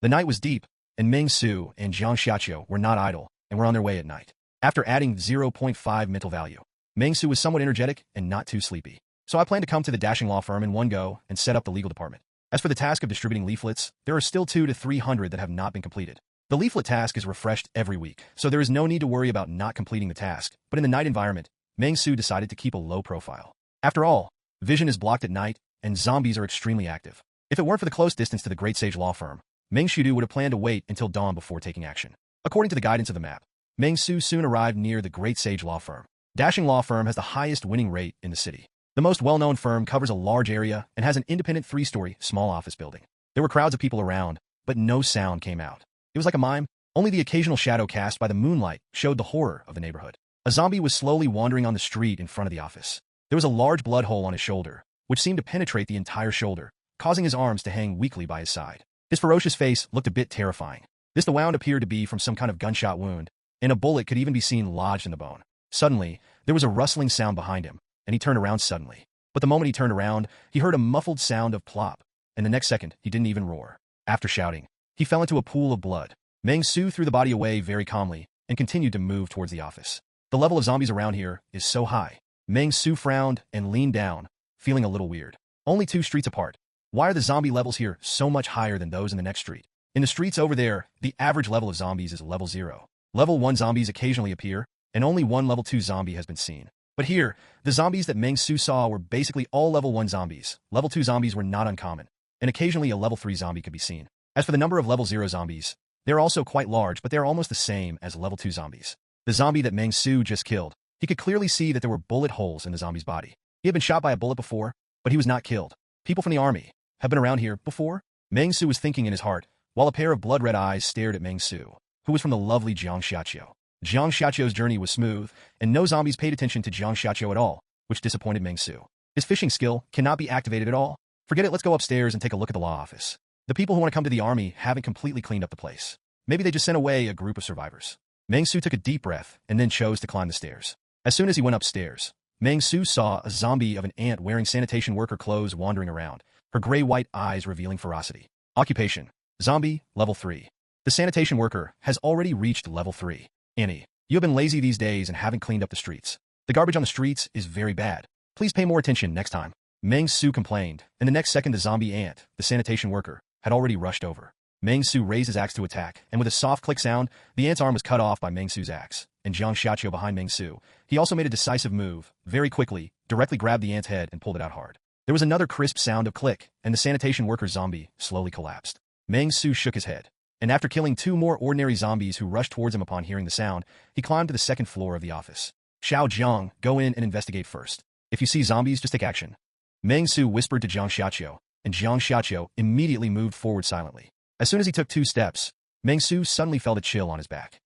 The night was deep, and Meng Xu and Jiang Xiaqiu were not idle and were on their way at night. After adding 0.5 mental value, Meng Xu was somewhat energetic and not too sleepy. "So I plan to come to the dashing law firm in one go and set up the legal department. As for the task of distributing leaflets, there are still 200 to 300 that have not been completed. The leaflet task is refreshed every week, so there is no need to worry about not completing the task, but in the night environment, Meng Xu decided to keep a low profile. After all, vision is blocked at night, and zombies are extremely active. If it weren't for the close distance to the Great Sage Law Firm, Meng Xu would have planned to wait until dawn before taking action. According to the guidance of the map, Meng Xu soon arrived near the Great Sage Law Firm. Dashing Law Firm has the highest winning rate in the city. The most well-known firm covers a large area and has an independent 3-story small office building. There were crowds of people around, but no sound came out. It was like a mime. Only the occasional shadow cast by the moonlight showed the horror of the neighborhood. A zombie was slowly wandering on the street in front of the office. There was a large blood hole on his shoulder, which seemed to penetrate the entire shoulder, causing his arms to hang weakly by his side. His ferocious face looked a bit terrifying. The wound appeared to be from some kind of gunshot wound, and a bullet could even be seen lodged in the bone. Suddenly, there was a rustling sound behind him, and he turned around suddenly. But the moment he turned around, he heard a muffled sound of plop, and the next second, he didn't even roar. After shouting, he fell into a pool of blood. Meng Xu threw the body away very calmly and continued to move towards the office. The level of zombies around here is so high. Meng Xu frowned and leaned down, feeling a little weird. Only 2 streets apart. Why are the zombie levels here so much higher than those in the next street? In the streets over there, the average level of zombies is level 0. Level 1 zombies occasionally appear, and only 1 level 2 zombie has been seen. But here, the zombies that Meng Xu saw were basically all level 1 zombies. Level 2 zombies were not uncommon, and occasionally a level 3 zombie could be seen. As for the number of level 0 zombies, they're also quite large, but they're almost the same as level 2 zombies. The zombie that Meng Xu just killed, he could clearly see that there were bullet holes in the zombie's body. He had been shot by a bullet before, but he was not killed. People from the army have been around here before? Meng Xu was thinking in his heart, while a pair of blood-red eyes stared at Meng Xu, who was from the lovely Jiang Xiaqiu. Jiang Xiaqiu's journey was smooth, and no zombies paid attention to Jiang Xiaqiu at all, which disappointed Meng Xu. His fishing skill cannot be activated at all. Forget it, let's go upstairs and take a look at the law office. The people who want to come to the army haven't completely cleaned up the place. Maybe they just sent away a group of survivors. Meng Xu took a deep breath and then chose to climb the stairs. As soon as he went upstairs, Meng Xu saw a zombie of an ant wearing sanitation worker clothes wandering around, her gray-white eyes revealing ferocity. Occupation: Zombie, level 3. The sanitation worker has already reached level 3. Annie, you have been lazy these days and haven't cleaned up the streets. The garbage on the streets is very bad. Please pay more attention next time. Meng Xu complained, and the next second the zombie ant, the sanitation worker, had already rushed over. Meng Xu raised his axe to attack, and with a soft click sound, the ant's arm was cut off by Meng Xu's axe. And Jiang Xiaqiu behind Meng Xu, he also made a decisive move, very quickly, directly grabbed the ant's head and pulled it out hard. There was another crisp sound of click, and the sanitation worker's zombie slowly collapsed. Meng Xu shook his head, and after killing 2 more ordinary zombies who rushed towards him upon hearing the sound, he climbed to the 2nd floor of the office. Xiao Jiang, go in and investigate first. If you see zombies, just take action. Meng Xu whispered to Jiang Xiaqiu, and Jiang Xiaqiu immediately moved forward silently. As soon as he took 2 steps, Meng Xu suddenly felt a chill on his back.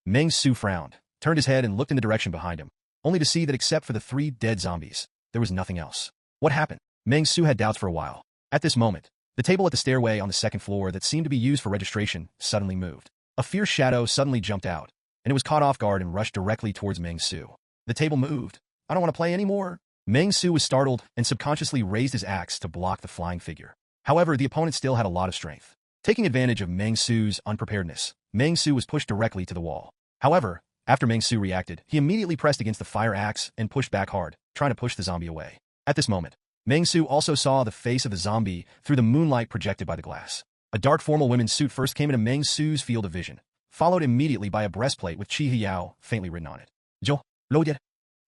Meng Xu frowned, turned his head and looked in the direction behind him, only to see that except for the 3 dead zombies, there was nothing else. What happened? Meng Xu had doubts for a while. At this moment, the table at the stairway on the 2nd floor that seemed to be used for registration suddenly moved. A fierce shadow suddenly jumped out, and it was caught off guard and rushed directly towards Meng Xu. The table moved, I don't want to play anymore. Meng Xu was startled and subconsciously raised his axe to block the flying figure. However, the opponent still had a lot of strength. Taking advantage of Meng Xu's unpreparedness, Meng Xu was pushed directly to the wall. However, after Meng Xu reacted, he immediately pressed against the fire axe and pushed back hard, trying to push the zombie away. At this moment, Meng Xu also saw the face of the zombie through the moonlight projected by the glass. A dark formal women's suit first came into Meng Xu's field of vision, followed immediately by a breastplate with Qi Hiao faintly written on it. Jo, lo diet.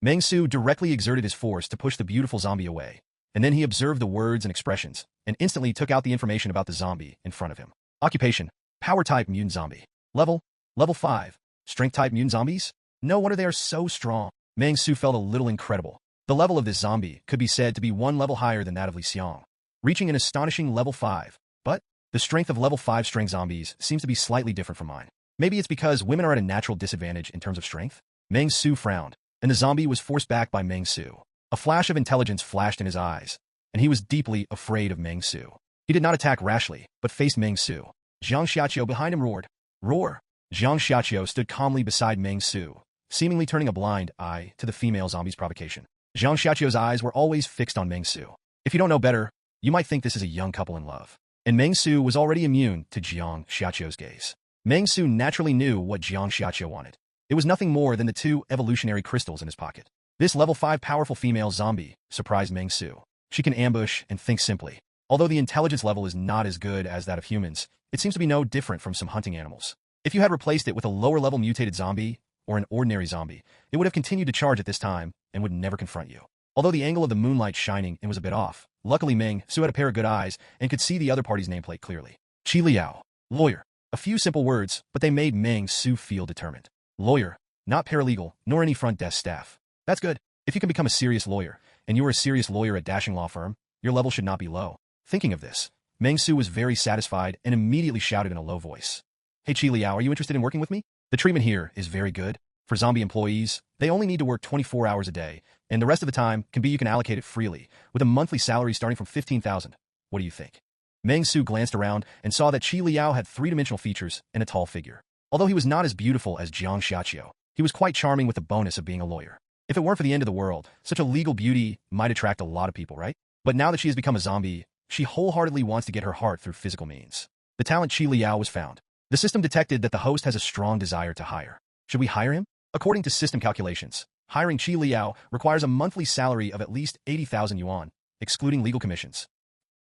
Meng Xu directly exerted his force to push the beautiful zombie away, and then he observed the words and expressions, and instantly took out the information about the zombie in front of him. Occupation, power-type mutant zombie. Level 5. Strength-type mutant zombies? No wonder they are so strong. Meng Xu felt a little incredible. The level of this zombie could be said to be one level higher than that of Li Xiang, reaching an astonishing level 5. But the strength of level 5 strength zombies seems to be slightly different from mine. Maybe it's because women are at a natural disadvantage in terms of strength? Meng Xu frowned, and the zombie was forced back by Meng Xu. A flash of intelligence flashed in his eyes, and he was deeply afraid of Meng Xu. He did not attack rashly, but faced Meng Xu. Zhang Xiaqiu behind him roared. Roar! Zhang Xiaqiu stood calmly beside Meng Xu, seemingly turning a blind eye to the female zombie's provocation. Zhang Xiaqiu's eyes were always fixed on Meng Xu. If you don't know better, you might think this is a young couple in love. And Meng Xu was already immune to Zhang Xiaqiu's gaze. Meng Xu naturally knew what Zhang Xiaqiu wanted. It was nothing more than the 2 evolutionary crystals in his pocket. This level 5 powerful female zombie surprised Meng Xu. She can ambush and think simply. Although the intelligence level is not as good as that of humans, it seems to be no different from some hunting animals. If you had replaced it with a lower-level mutated zombie, or an ordinary zombie, it would have continued to charge at this time and would never confront you. Although the angle of the moonlight shining in was a bit off, luckily Meng Xu had a pair of good eyes and could see the other party's nameplate clearly. Qi Liao, lawyer. A few simple words, but they made Meng Xu feel determined. Lawyer, not paralegal, nor any front desk staff. That's good. If you can become a serious lawyer, and you are a serious lawyer at dashing law firm, your level should not be low. Thinking of this, Meng Xu was very satisfied and immediately shouted in a low voice. Hey Qi Liao, are you interested in working with me? The treatment here is very good. For zombie employees, they only need to work 24 hours a day, and the rest of the time you can allocate it freely, with a monthly salary starting from 15,000. What do you think? Meng Xu glanced around and saw that Qi Liao had 3-dimensional features and a tall figure. Although he was not as beautiful as Zhang Xiaqiu, he was quite charming with the bonus of being a lawyer. If it weren't for the end of the world, such a legal beauty might attract a lot of people, right? But now that she has become a zombie, she wholeheartedly wants to get her heart through physical means. The talent Qi Liao was found. The system detected that the host has a strong desire to hire. Should we hire him? According to system calculations, hiring Qi Liao requires a monthly salary of at least 80,000 yuan, excluding legal commissions.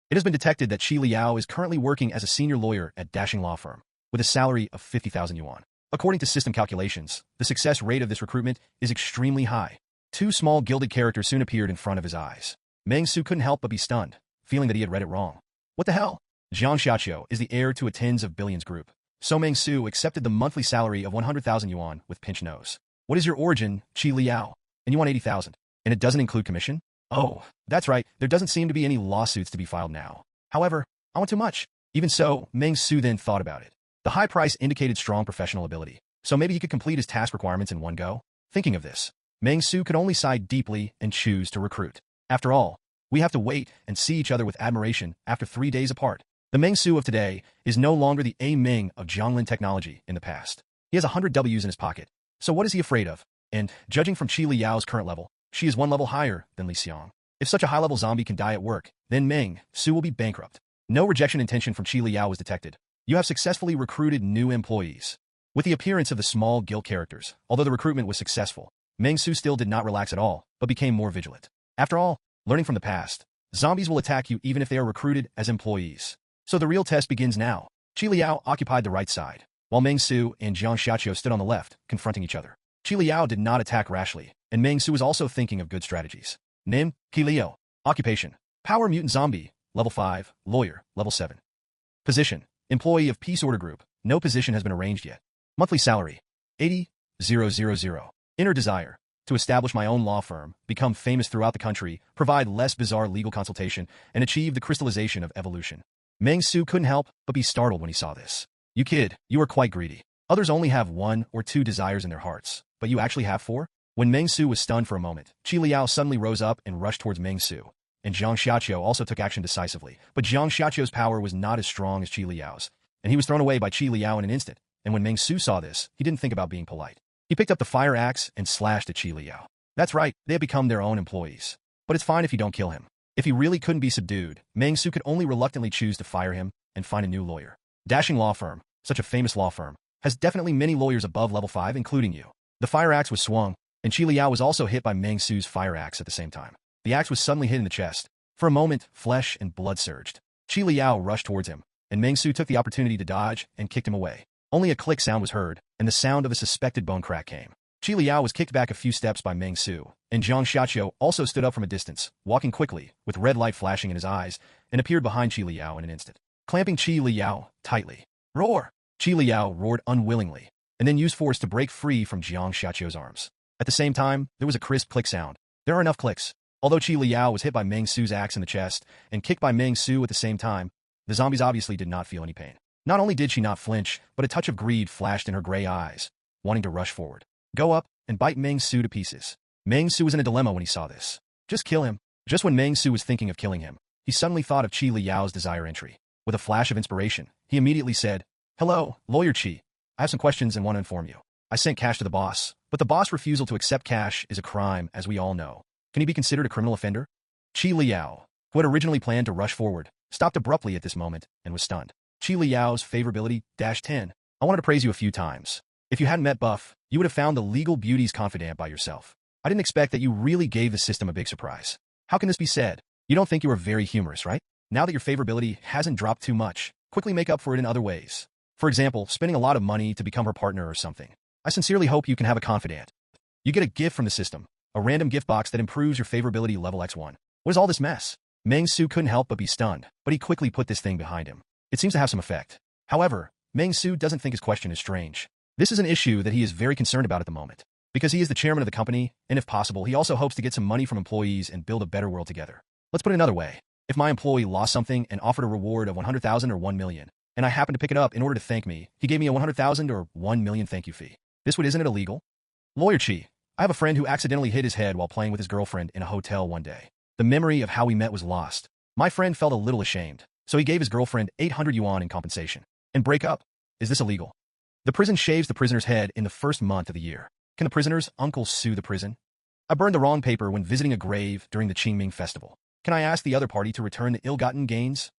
It has been detected that Qi Liao is currently working as a senior lawyer at dashing law firm, with a salary of 50,000 yuan. According to system calculations, the success rate of this recruitment is extremely high. 2 small gilded characters soon appeared in front of his eyes. Meng Xu couldn't help but be stunned, feeling that he had read it wrong. What the hell? Zhang Xiaqiu is the heir to a tens of billions group. So Meng Xu accepted the monthly salary of 100,000 yuan with pinched nose. What is your origin, Qi Liao? And you want 80,000. And it doesn't include commission? Oh, that's right, there doesn't seem to be any lawsuits to be filed now. However, I want too much. Even so, Meng Xu then thought about it. The high price indicated strong professional ability, so maybe he could complete his task requirements in one go? Thinking of this, Meng Xu could only sigh deeply and choose to recruit. After all, we have to wait and see each other with admiration after 3 days apart. The Meng Xu of today is no longer the A Ming of Jianglin technology in the past. He has 100 Ws in his pocket. So what is he afraid of? And, judging from Qi Liao's current level, she is 1 level higher than Li Xiang. If such a high-level zombie can die at work, then Meng Xu will be bankrupt. No rejection intention from Qi Liao was detected. You have successfully recruited new employees. With the appearance of the small guild characters, although the recruitment was successful, Meng Xu still did not relax at all, but became more vigilant. After all, learning from the past, zombies will attack you even if they are recruited as employees. So the real test begins now. Qi Liao occupied the right side, while Meng Xu and Zhang Xiaqiu stood on the left, confronting each other. Qi Liao did not attack rashly, and Meng Xu was also thinking of good strategies. Name, Qi Liao. Occupation, power mutant zombie, level 5, lawyer, level 7. Position, employee of peace order group, no position has been arranged yet. Monthly salary, 80,000. Inner desire, to establish my own law firm, become famous throughout the country, provide less bizarre legal consultation, and achieve the crystallization of evolution. Meng Xu couldn't help but be startled when he saw this. You kid, you are quite greedy. Others only have 1 or 2 desires in their hearts, but you actually have 4? When Meng Xu was stunned for a moment, Qi Liao suddenly rose up and rushed towards Meng Xu, and Zhang Xiaqiu also took action decisively. But Zhang Xiaqiu's power was not as strong as Qi Liao's, and he was thrown away by Qi Liao in an instant. And when Meng Xu saw this, he didn't think about being polite. He picked up the fire axe and slashed at Qi Liao. That's right, they have become their own employees. But it's fine if you don't kill him. If he really couldn't be subdued, Meng Xu could only reluctantly choose to fire him and find a new lawyer. Dashing law firm, such a famous law firm, has definitely many lawyers above level 5, including you. The fire axe was swung, and Qi Liao was also hit by Meng Xu's fire axe at the same time. The axe was suddenly hit in the chest. For a moment, flesh and blood surged. Qi Liao rushed towards him, and Meng Xu took the opportunity to dodge and kicked him away. Only a click sound was heard, and the sound of a suspected bone crack came. Qi Liao was kicked back a few steps by Meng Xu, and Zhang Xiaqiu also stood up from a distance, walking quickly, with red light flashing in his eyes, and appeared behind Qi Liao in an instant, clamping Qi Liao tightly. Roar! Qi Liao roared unwillingly, and then used force to break free from Zhang Xiaqiu's arms. At the same time, there was a crisp click sound. There are enough clicks. Although Qi Liao was hit by Meng Xu's axe in the chest and kicked by Meng Xu at the same time, the zombies obviously did not feel any pain. Not only did she not flinch, but a touch of greed flashed in her gray eyes, wanting to rush forward, go up, and bite Meng Xu to pieces. Meng Xu was in a dilemma when he saw this. Just kill him. Just when Meng Xu was thinking of killing him, he suddenly thought of Qi Liao's desire entry. With a flash of inspiration, he immediately said, "Hello, Lawyer Qi. I have some questions and want to inform you. I sent cash to the boss, but the boss' refusal to accept cash is a crime, as we all know. Can he be considered a criminal offender?" Qi Liao, who had originally planned to rush forward, stopped abruptly at this moment and was stunned. Qi Liao's favorability, -10. I wanted to praise you a few times. If you hadn't met Buff, you would have found the legal beauty's confidant by yourself. I didn't expect that you really gave the system a big surprise. How can this be said? You don't think you were very humorous, right? Now that your favorability hasn't dropped too much, quickly make up for it in other ways. For example, spending a lot of money to become her partner or something. I sincerely hope you can have a confidant. You get a gift from the system, a random gift box that improves your favorability level x1. What is all this mess? Meng Xu couldn't help but be stunned, but he quickly put this thing behind him. It seems to have some effect. However, Meng Xu doesn't think his question is strange. This is an issue that he is very concerned about at the moment, because he is the chairman of the company, and if possible, he also hopes to get some money from employees and build a better world together. Let's put it another way. If my employee lost something and offered a reward of 100,000 or 1 million, and I happened to pick it up in order to thank me, he gave me a 100,000 or 1 million thank you fee. Isn't it illegal? Lawyer Qi, I have a friend who accidentally hit his head while playing with his girlfriend in a hotel one day. The memory of how we met was lost. My friend felt a little ashamed, so he gave his girlfriend 800 yuan in compensation. And break up? Is this illegal? The prison shaves the prisoner's head in the first month of the year. Can the prisoner's uncle sue the prison? I burned the wrong paper when visiting a grave during the Qingming festival. Can I ask the other party to return the ill-gotten gains?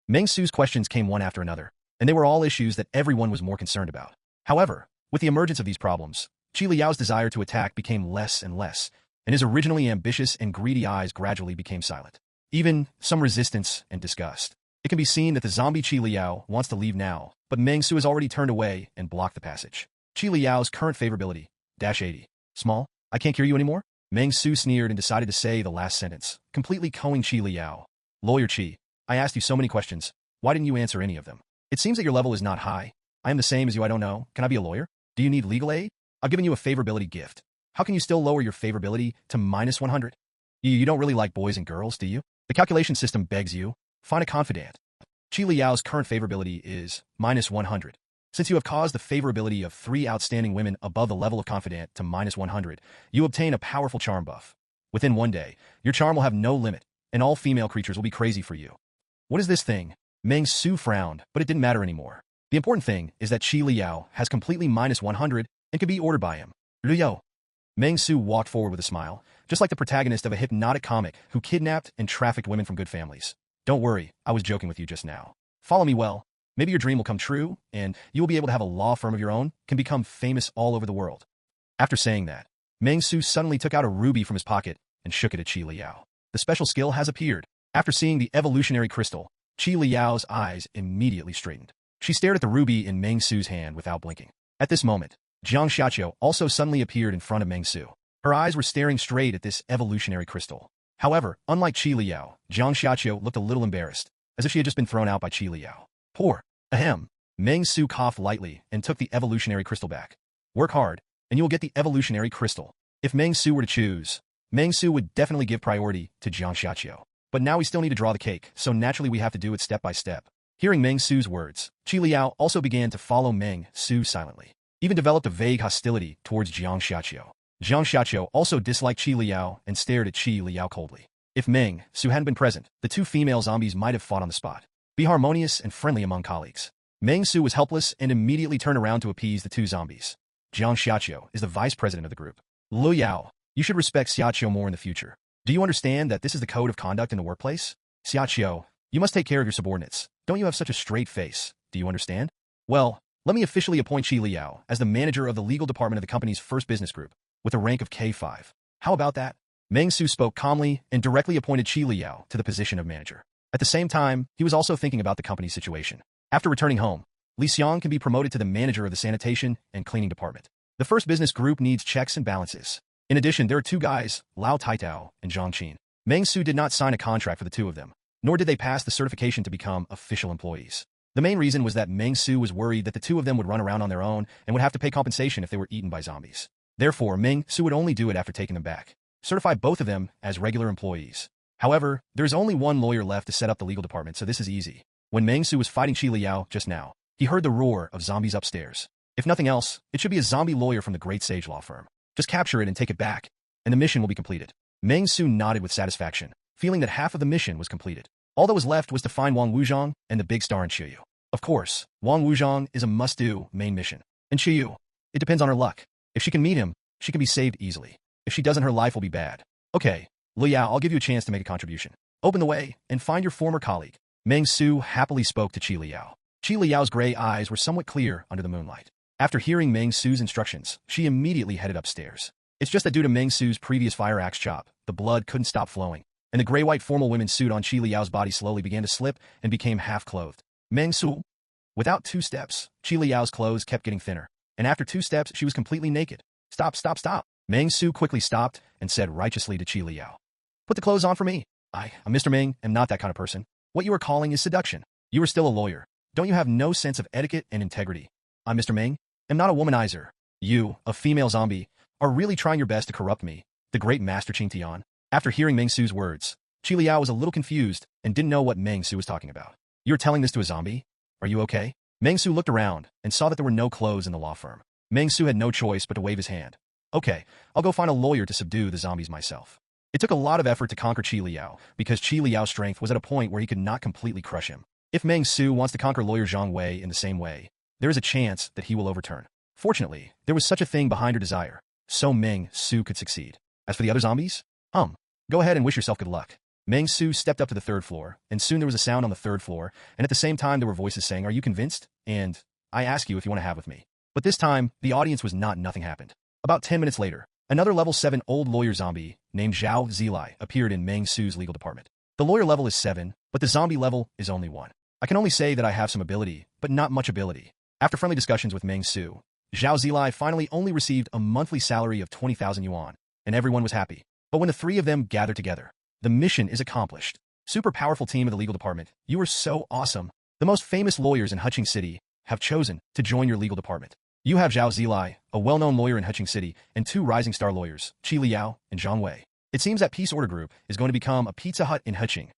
Meng Xu's questions came one after another, and they were all issues that everyone was more concerned about. However, with the emergence of these problems, Qi Liao's desire to attack became less and less, and his originally ambitious and greedy eyes gradually became silent. Even some resistance and disgust. It can be seen that the zombie Qi Liao wants to leave now, but Meng Xu has already turned away and blocked the passage. Qi Liao's current favorability, -80. Small, I can't hear you anymore? Meng Xu sneered and decided to say the last sentence, completely coing Qi Liao. Lawyer Qi, I asked you so many questions. Why didn't you answer any of them? It seems that your level is not high. I am the same as you, I don't know. Can I be a lawyer? Do you need legal aid? I've given you a favorability gift. How can you still lower your favorability to -100? You don't really like boys and girls, do you? The calculation system begs you. Find a confidant. Qi Liao's current favorability is -100. Since you have caused the favorability of 3 outstanding women above the level of confidant to -100, you obtain a powerful charm buff. Within 1 day, your charm will have no limit, and all female creatures will be crazy for you. What is this thing? Meng Xu frowned, but it didn't matter anymore. The important thing is that Qi Liao has completely -100 and can be ordered by him. Liao. Meng Xu walked forward with a smile, just like the protagonist of a hypnotic comic who kidnapped and trafficked women from good families. Don't worry, I was joking with you just now. Follow me well. Maybe your dream will come true, and you will be able to have a law firm of your own, can become famous all over the world. After saying that, Meng Xu suddenly took out a ruby from his pocket and shook it at Qi Liao. The special skill has appeared. After seeing the evolutionary crystal, Qi Liao's eyes immediately straightened. She stared at the ruby in Meng Xu's hand without blinking. At this moment, Zhang Xiaqiu also suddenly appeared in front of Meng Xu. Her eyes were staring straight at this evolutionary crystal. However, unlike Qi Liao, Zhang Xiaqiu looked a little embarrassed, as if she had just been thrown out by Qi Liao. Poor. Ahem. Meng Xu coughed lightly and took the evolutionary crystal back. Work hard, and you will get the evolutionary crystal. If Meng Xu were to choose, Meng Xu would definitely give priority to Zhang Xiaqiu. But now we still need to draw the cake, so naturally we have to do it step by step. Hearing Meng Xu's words, Qi Liao also began to follow Meng Xu silently, even developed a vague hostility towards Zhang Xiaqiu. Zhang Xiaqiu also disliked Qi Liao and stared at Qi Liao coldly. If Meng Xu hadn't been present, the 2 female zombies might have fought on the spot. Be harmonious and friendly among colleagues. Meng Xu was helpless and immediately turned around to appease the 2 zombies. Zhang Xiaqiu is the vice president of the group. Lu Yao, You should respect Xiaoqiu more in the future. Do you understand that this is the code of conduct in the workplace? Xiaoqiu, you must take care of your subordinates. Don't you have such a straight face? Do you understand? Well, let me officially appoint Qi Liao as the manager of the legal department of the company's first business group, with a rank of K5. How about that? Meng Xu spoke calmly and directly appointed Qi Liao to the position of manager. At the same time, he was also thinking about the company's situation. After returning home, Li Xiang can be promoted to the manager of the sanitation and cleaning department. The first business group needs checks and balances. In addition, there are two guys, Lao Taitao and Zhang Qin. Meng Xu did not sign a contract for the two of them, nor did they pass the certification to become official employees. The main reason was that Meng Xu was worried that the two of them would run around on their own and would have to pay compensation if they were eaten by zombies. Therefore, Meng Xu would only do it after taking them back. Certify both of them as regular employees. However, there is only one lawyer left to set up the legal department, so this is easy. When Meng Xu was fighting Qi Liao just now, he heard the roar of zombies upstairs. If nothing else, it should be a zombie lawyer from the Great Sage Law Firm. Just capture it and take it back, and the mission will be completed. Meng Xu nodded with satisfaction, feeling that half of the mission was completed. All that was left was to find Wang Wuzhong and the big star in Qiyu. Of course, Wang Wuzhong is a must-do main mission. And Qiyu, it depends on her luck. If she can meet him, she can be saved easily. If she doesn't, her life will be bad. Okay, Liao, I'll give you a chance to make a contribution. Open the way and find your former colleague. Meng Xu happily spoke to Qi Liao. Qi Liao's gray eyes were somewhat clear under the moonlight. After hearing Meng Xu's instructions, she immediately headed upstairs. It's just that due to Meng Xu's previous fire axe chop, the blood couldn't stop flowing, and the gray-white formal women's suit on Qi Liao's body slowly began to slip and became half-clothed. Meng Xu. Without 2 steps, Qi Liao's clothes kept getting thinner, and after 2 steps, she was completely naked. Stop, stop, stop. Meng Xu quickly stopped and said righteously to Qi Liao. Put the clothes on for me. I'm Mr. Meng, am not that kind of person. What you are calling is seduction. You are still a lawyer. Don't you have no sense of etiquette and integrity? I'm Mr. Meng, am not a womanizer. You, a female zombie, are really trying your best to corrupt me, the great Master Qing Tian. After hearing Meng Xu's words, Qi Liao was a little confused and didn't know what Meng Xu was talking about. You're telling this to a zombie? Are you okay? Meng Xu looked around and saw that there were no clothes in the law firm. Meng Xu had no choice but to wave his hand. Okay, I'll go find a lawyer to subdue the zombies myself. It took a lot of effort to conquer Qi Liao, because Qi Liao's strength was at a point where he could not completely crush him. If Meng Xu wants to conquer lawyer Zhang Wei in the same way, there is a chance that he will overturn. Fortunately, there was such a thing behind her desire, so Meng Xu could succeed. As for the other zombies, go ahead and wish yourself good luck. Meng Xu stepped up to the 3rd floor, and soon there was a sound on the 3rd floor, and at the same time there were voices saying, "Are you convinced?" And, "I ask you if you want to have with me." But this time, the audience was not nothing happened. About 10 minutes later, another level 7 old lawyer zombie named Zhao Zilai appeared in Meng Xu's legal department. The lawyer level is 7, but the zombie level is only 1. I can only say that I have some ability, but not much ability. After friendly discussions with Meng Xu, Zhao Zilai finally only received a monthly salary of 20,000 yuan, and everyone was happy. But when the 3 of them gathered together, the mission is accomplished. Super powerful team of the legal department, you are so awesome. The most famous lawyers in Huqing City have chosen to join your legal department. You have Zhao Zilai, a well-known lawyer in Huqing City, and 2 rising star lawyers, Qi Liao and Zhang Wei. It seems that Peace Order Group is going to become a Pizza Hut in Huqing.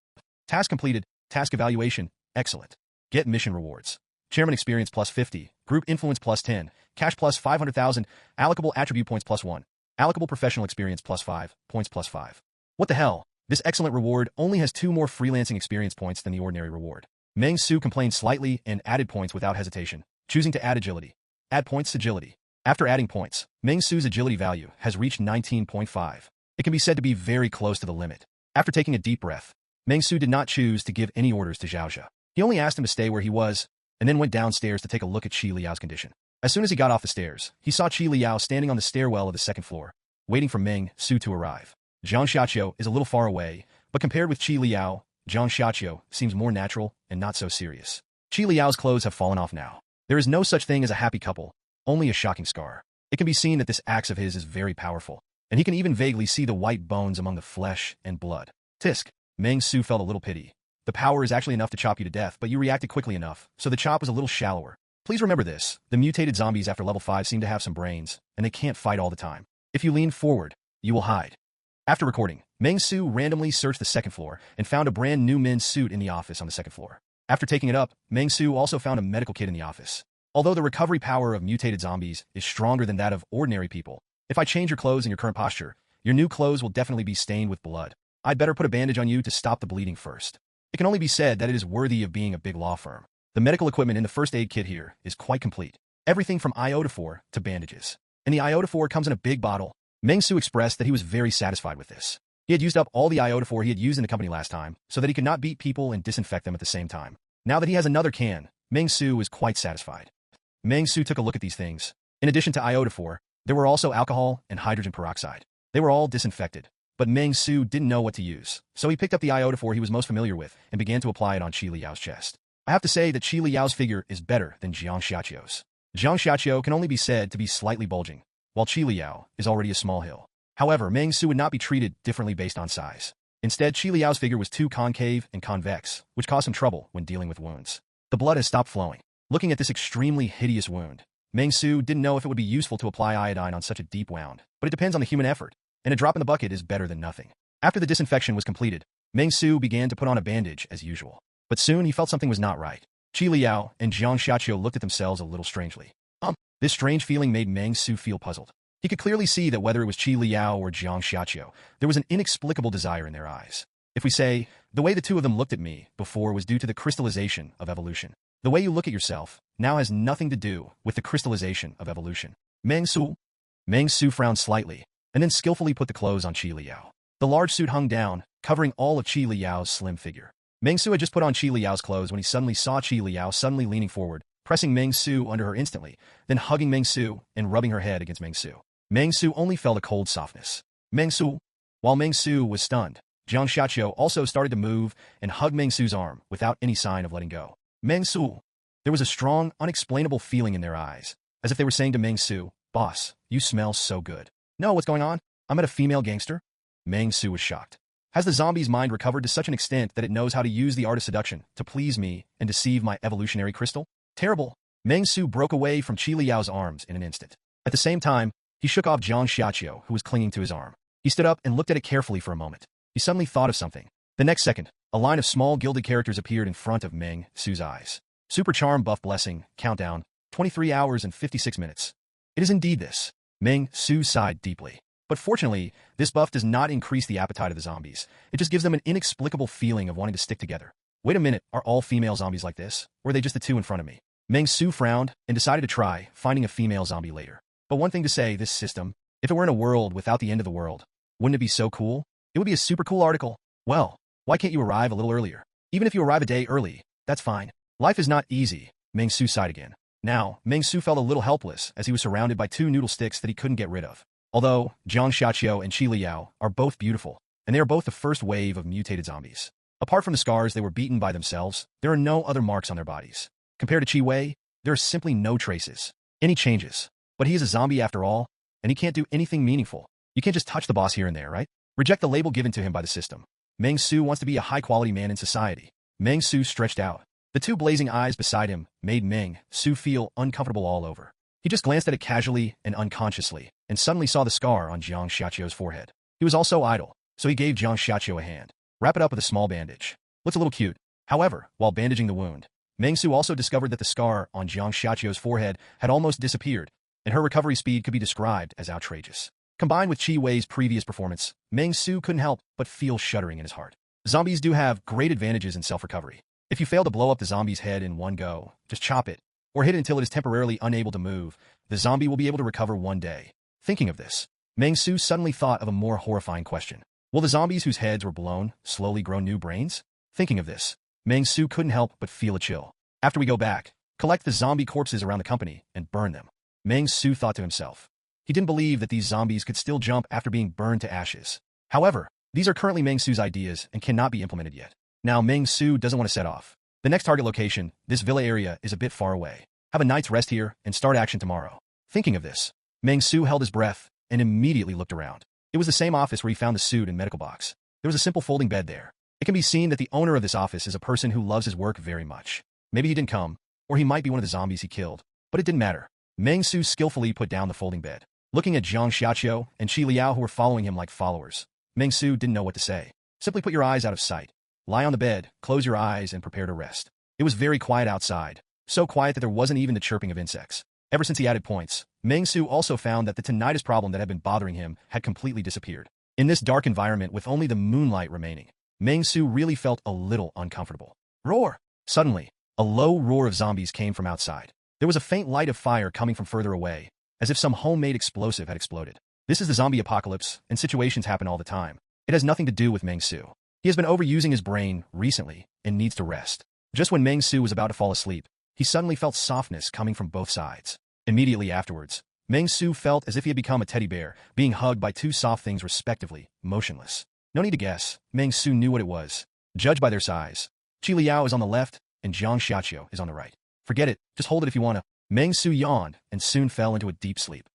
Task completed, task evaluation, excellent. Get mission rewards. Chairman experience plus 50, group influence plus 10, cash plus 500,000, allocable attribute points plus 1, allocable professional experience plus 5, points plus 5. What the hell? This excellent reward only has 2 more freelancing experience points than the ordinary reward. Meng Xu complained slightly and added points without hesitation, choosing to add agility. Add points to agility. After adding points, Meng Xu's agility value has reached 19.5. It can be said to be very close to the limit. After taking a deep breath, Meng Xu did not choose to give any orders to Zhao Zhe. He only asked him to stay where he was, and then went downstairs to take a look at Qi Liao's condition. As soon as he got off the stairs, he saw Qi Liao standing on the stairwell of the 2nd floor, waiting for Meng Xu to arrive. Zhang Xiaqiu is a little far away, but compared with Qi Liao, Zhang Xiaqiu seems more natural and not so serious. Qi Liao's clothes have fallen off now. There is no such thing as a happy couple, only a shocking scar. It can be seen that this axe of his is very powerful, and he can even vaguely see the white bones among the flesh and blood. Tisk. Meng Xu felt a little pity. The power is actually enough to chop you to death, but you reacted quickly enough, so the chop was a little shallower. Please remember this, the mutated zombies after level 5 seem to have some brains, and they can't fight all the time. If you lean forward, you will hide. After recording, Meng Xu randomly searched the 2nd floor and found a brand new men's suit in the office on the 2nd floor. After taking it up, Meng Xu also found a medical kit in the office. Although the recovery power of mutated zombies is stronger than that of ordinary people, if I change your clothes in your current posture, your new clothes will definitely be stained with blood. I'd better put a bandage on you to stop the bleeding first. It can only be said that it is worthy of being a big law firm. The medical equipment in the first aid kit here is quite complete. Everything from iodophor to bandages. And the iodophor comes in a big bottle. Meng Xu expressed that he was very satisfied with this. He had used up all the iodophore he had used in the company last time, so that he could not beat people and disinfect them at the same time. Now that he has another can, Meng Xu is quite satisfied. Meng Xu took a look at these things. In addition to iodophore, there were also alcohol and hydrogen peroxide. They were all disinfected. But Meng Xu didn't know what to use, so he picked up the iodophore he was most familiar with and began to apply it on Qi Liao's chest. I have to say that Qi Liao's figure is better than Jiang Xiaqiu's. Jiang Xiaqiu can only be said to be slightly bulging, while Qi Liao is already a small hill. However, Meng Xu would not be treated differently based on size. Instead, Qi Liao's figure was too concave and convex, which caused him trouble when dealing with wounds. The blood has stopped flowing. Looking at this extremely hideous wound, Meng Xu didn't know if it would be useful to apply iodine on such a deep wound, but it depends on the human effort, and a drop in the bucket is better than nothing. After the disinfection was completed, Meng Xu began to put on a bandage as usual. But soon he felt something was not right. Qi Liao and Jiang Xiaqiu looked at themselves a little strangely. This strange feeling made Meng Xu feel puzzled. He could clearly see that whether it was Qi Liao or Jiang Xiaqiu, there was an inexplicable desire in their eyes. If we say, the way the two of them looked at me before was due to the crystallization of evolution. The way you look at yourself now has nothing to do with the crystallization of evolution. Meng Xu frowned slightly, and then skillfully put the clothes on Qi Liao. The large suit hung down, covering all of Qi Liao's slim figure. Meng Xu had just put on Qi Liao's clothes when he suddenly saw Qi Liao suddenly leaning forward, pressing Meng Xu under her instantly, then hugging Meng Xu and rubbing her head against Meng Xu. Meng Xu only felt a cold softness. While Meng Xu was stunned, Jiang Xiaqiu also started to move and hug Meng Xu's arm without any sign of letting go. Meng Xu. There was a strong, unexplainable feeling in their eyes, as if they were saying to Meng Xu, "Boss, you smell so good." "No, what's going on? I met a female gangster?" Meng Xu was shocked. Has the zombie's mind recovered to such an extent that it knows how to use the art of seduction to please me and deceive my evolutionary crystal? Terrible. Meng Xu broke away from Qi Liao's arms in an instant. At the same time, he shook off Jiang Xiaqiu, who was clinging to his arm. He stood up and looked at it carefully for a moment. He suddenly thought of something. The next second, a line of small gilded characters appeared in front of Meng Xu's eyes. Super charm buff blessing, countdown, 23 hours and 56 minutes. It is indeed this. Meng Xu sighed deeply. But fortunately, this buff does not increase the appetite of the zombies. It just gives them an inexplicable feeling of wanting to stick together. Wait a minute, are all female zombies like this? Or are they just the two in front of me? Meng Xu frowned and decided to try finding a female zombie later. But one thing to say, this system, if it were in a world without the end of the world, wouldn't it be so cool? It would be a super cool article. Well, why can't you arrive a little earlier? Even if you arrive a day early, that's fine. Life is not easy, Meng Xu sighed again. Now, Meng Xu felt a little helpless as he was surrounded by two noodle sticks that he couldn't get rid of. Although Jiang Xiaqiu and Qi Liao are both beautiful, and they are both the first wave of mutated zombies. Apart from the scars they were beaten by themselves, there are no other marks on their bodies. Compared to Qi Wei, there are simply no traces. Any changes. But he is a zombie after all, and he can't do anything meaningful. You can't just touch the boss here and there, right? Reject the label given to him by the system. Meng Xu wants to be a high-quality man in society. Meng Xu stretched out. The two blazing eyes beside him made Meng Xu feel uncomfortable all over. He just glanced at it casually and unconsciously, and suddenly saw the scar on Jiang Xiaqiu's forehead. He was also idle, so he gave Jiang Xiaqiu a hand. Wrap it up with a small bandage. Looks a little cute. However, while bandaging the wound, Meng Xu also discovered that the scar on Jiang Xiaqiu's forehead had almost disappeared, and her recovery speed could be described as outrageous. Combined with Qi Wei's previous performance, Meng Xu couldn't help but feel shuddering in his heart. Zombies do have great advantages in self-recovery. If you fail to blow up the zombie's head in one go, just chop it, or hit it until it is temporarily unable to move, the zombie will be able to recover one day. Thinking of this, Meng Xu suddenly thought of a more horrifying question. Will the zombies whose heads were blown slowly grow new brains? Thinking of this, Meng Xu couldn't help but feel a chill. After we go back, collect the zombie corpses around the company and burn them. Meng Xu thought to himself. He didn't believe that these zombies could still jump after being burned to ashes. However, these are currently Meng Xu's ideas and cannot be implemented yet. Now Meng Xu doesn't want to set off. The next target location, this villa area, is a bit far away. Have a night's rest here and start action tomorrow. Thinking of this, Meng Xu held his breath and immediately looked around. It was the same office where he found the suit and medical box. There was a simple folding bed there. It can be seen that the owner of this office is a person who loves his work very much. Maybe he didn't come, or he might be one of the zombies he killed. But it didn't matter. Meng Xu skillfully put down the folding bed. Looking at Jiang Xiaqiu and Qi Liao who were following him like followers, Meng Xu didn't know what to say. Simply put your eyes out of sight. Lie on the bed, close your eyes, and prepare to rest. It was very quiet outside, so quiet that there wasn't even the chirping of insects. Ever since he added points, Meng Xu also found that the tinnitus problem that had been bothering him had completely disappeared. In this dark environment with only the moonlight remaining, Meng Xu really felt a little uncomfortable. Roar! Suddenly, a low roar of zombies came from outside. There was a faint light of fire coming from further away, as if some homemade explosive had exploded. This is the zombie apocalypse, and situations happen all the time. It has nothing to do with Meng Xu. He has been overusing his brain recently and needs to rest. Just when Meng Xu was about to fall asleep, he suddenly felt softness coming from both sides. Immediately afterwards, Meng Xu felt as if he had become a teddy bear, being hugged by two soft things respectively, motionless. No need to guess, Meng Xu knew what it was. Judged by their size, Qi Liao is on the left, and Jiang Xiaqiu is on the right. Forget it, just hold it if you wanna. Meng Xu yawned and soon fell into a deep sleep.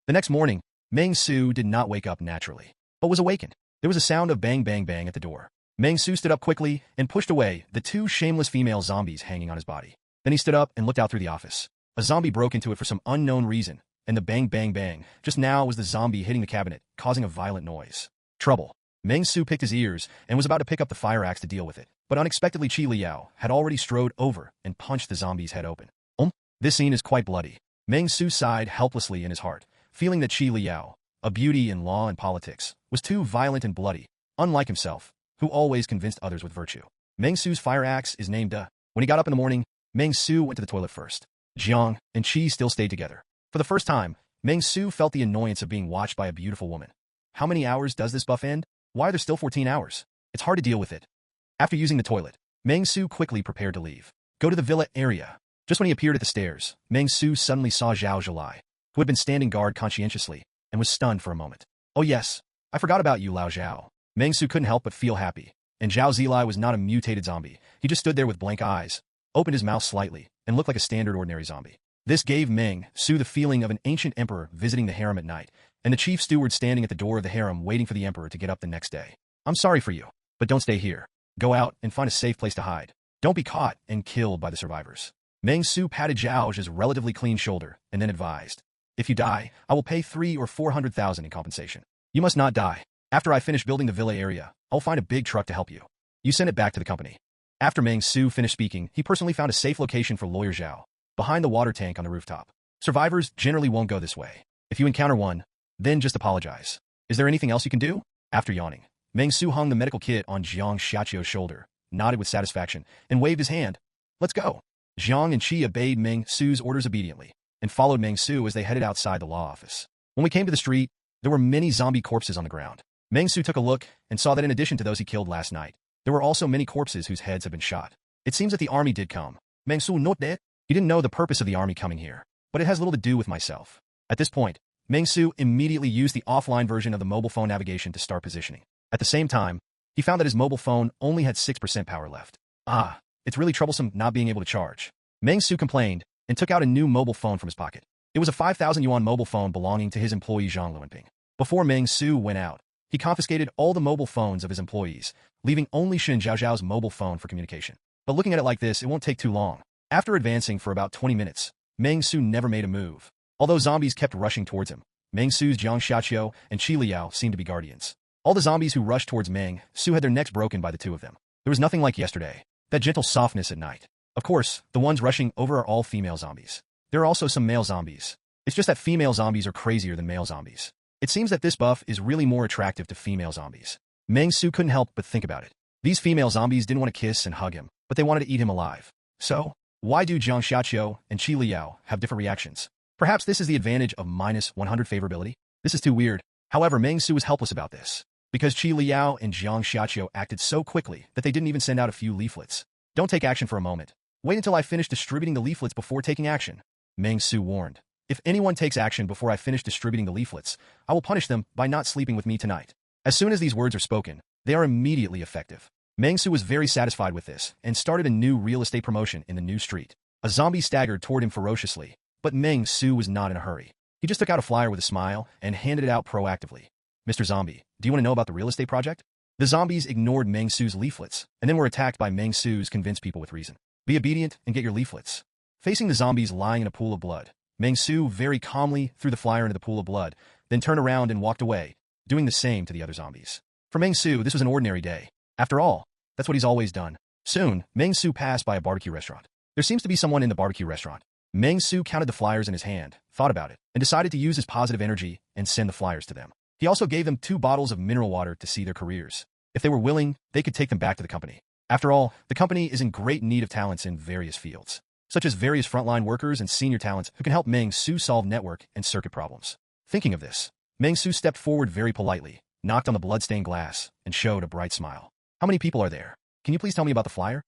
The next morning, Meng Xu did not wake up naturally, but was awakened. There was a sound of bang bang bang at the door. Meng Xu stood up quickly and pushed away the two shameless female zombies hanging on his body. Then he stood up and looked out through the office. A zombie broke into it for some unknown reason, and the bang bang bang just now was the zombie hitting the cabinet, causing a violent noise. Trouble. Meng Xu picked his ears and was about to pick up the fire axe to deal with it, but unexpectedly Qi Liao had already strode over and punched the zombie's head open. This scene is quite bloody. Meng Xu sighed helplessly in his heart, feeling that Qi Liao, a beauty in law and politics, was too violent and bloody, unlike himself, who always convinced others with virtue. Meng Xu's fire axe is named When he got up in the morning, Meng Xu went to the toilet first. Jiang and Qi still stayed together. For the first time, Meng Xu felt the annoyance of being watched by a beautiful woman. How many hours does this buff end? Why are there still 14 hours? It's hard to deal with it. After using the toilet, Meng Xu quickly prepared to leave. Go to the villa area. Just when he appeared at the stairs, Meng Xu suddenly saw Zhao Zhilai, who had been standing guard conscientiously, and was stunned for a moment. Oh yes, I forgot about you, Lao Zhao. Meng Xu couldn't help but feel happy, and Zhao Zhilai was not a mutated zombie. He just stood there with blank eyes, opened his mouth slightly, and looked like a standard ordinary zombie. This gave Meng Xu the feeling of an ancient emperor visiting the harem at night, and the chief steward standing at the door of the harem waiting for the emperor to get up the next day. I'm sorry for you, but don't stay here. Go out and find a safe place to hide. Don't be caught and killed by the survivors. Meng Xu patted Zhao Zhi's relatively clean shoulder and then advised, if you die, I will pay 300,000 or 400,000 in compensation. You must not die. After I finish building the villa area, I'll find a big truck to help you. You send it back to the company. After Meng Xu finished speaking, he personally found a safe location for lawyer Zhao, behind the water tank on the rooftop. Survivors generally won't go this way. If you encounter one, then just apologize. Is there anything else you can do? After yawning, Meng Xu hung the medical kit on Jiang Xiaqiu's shoulder, nodded with satisfaction, and waved his hand. Let's go. Jiang and Qi obeyed Meng Xu's orders obediently, and followed Meng Xu as they headed outside the law office. When we came to the street, there were many zombie corpses on the ground. Meng Xu took a look and saw that in addition to those he killed last night, there were also many corpses whose heads had been shot. It seems that the army did come. Meng Xu not dead. He didn't know the purpose of the army coming here, but it has little to do with myself. At this point, Meng Xu immediately used the offline version of the mobile phone navigation to start positioning. At the same time, he found that his mobile phone only had 6% power left. It's really troublesome not being able to charge. Meng Xu complained and took out a new mobile phone from his pocket. It was a 5,000 yuan mobile phone belonging to his employee Zhang Luanping. Before Meng Xu went out, he confiscated all the mobile phones of his employees, leaving only Shen Zhao's mobile phone for communication. But looking at it like this, it won't take too long. After advancing for about 20 minutes, Meng Xu never made a move. Although zombies kept rushing towards him, Meng Xu's Jiang Xiaqiu and Qi Liao seemed to be guardians. All the zombies who rushed towards Meng Xu had their necks broken by the two of them. There was nothing like yesterday. That gentle softness at night. Of course, the ones rushing over are all female zombies. There are also some male zombies. It's just that female zombies are crazier than male zombies. It seems that this buff is really more attractive to female zombies. Meng Xu couldn't help but think about it. These female zombies didn't want to kiss and hug him, but they wanted to eat him alive. So, why do Jiang Xiaqiu and Qi Liao have different reactions? Perhaps this is the advantage of -100 favorability? This is too weird. However, Meng Xu was helpless about this, because Qi Liao and Jiang Xiaqiu acted so quickly that they didn't even send out a few leaflets. Don't take action for a moment. Wait until I finish distributing the leaflets before taking action, Meng Xu warned. If anyone takes action before I finish distributing the leaflets, I will punish them by not sleeping with me tonight. As soon as these words are spoken, they are immediately effective. Meng Xu was very satisfied with this and started a new real estate promotion in the new street. A zombie staggered toward him ferociously, but Meng Xu was not in a hurry. He just took out a flyer with a smile and handed it out proactively. Mr. Zombie, do you want to know about the real estate project? The zombies ignored Meng Xu's leaflets and then were attacked by Meng Xu's convinced people with reason. Be obedient and get your leaflets. Facing the zombies lying in a pool of blood, Meng Xu very calmly threw the flyer into the pool of blood, then turned around and walked away, doing the same to the other zombies. For Meng Xu, this was an ordinary day. After all, that's what he's always done. Soon, Meng Xu passed by a barbecue restaurant. There seems to be someone in the barbecue restaurant. Meng Xu counted the flyers in his hand, thought about it, and decided to use his positive energy and send the flyers to them. He also gave them 2 bottles of mineral water to see their careers. If they were willing, they could take them back to the company. After all, the company is in great need of talents in various fields, such as various frontline workers and senior talents who can help Meng Xu solve network and circuit problems. Thinking of this, Meng Xu stepped forward very politely, knocked on the blood-stained glass, and showed a bright smile. How many people are there? Can you please tell me about the flyer?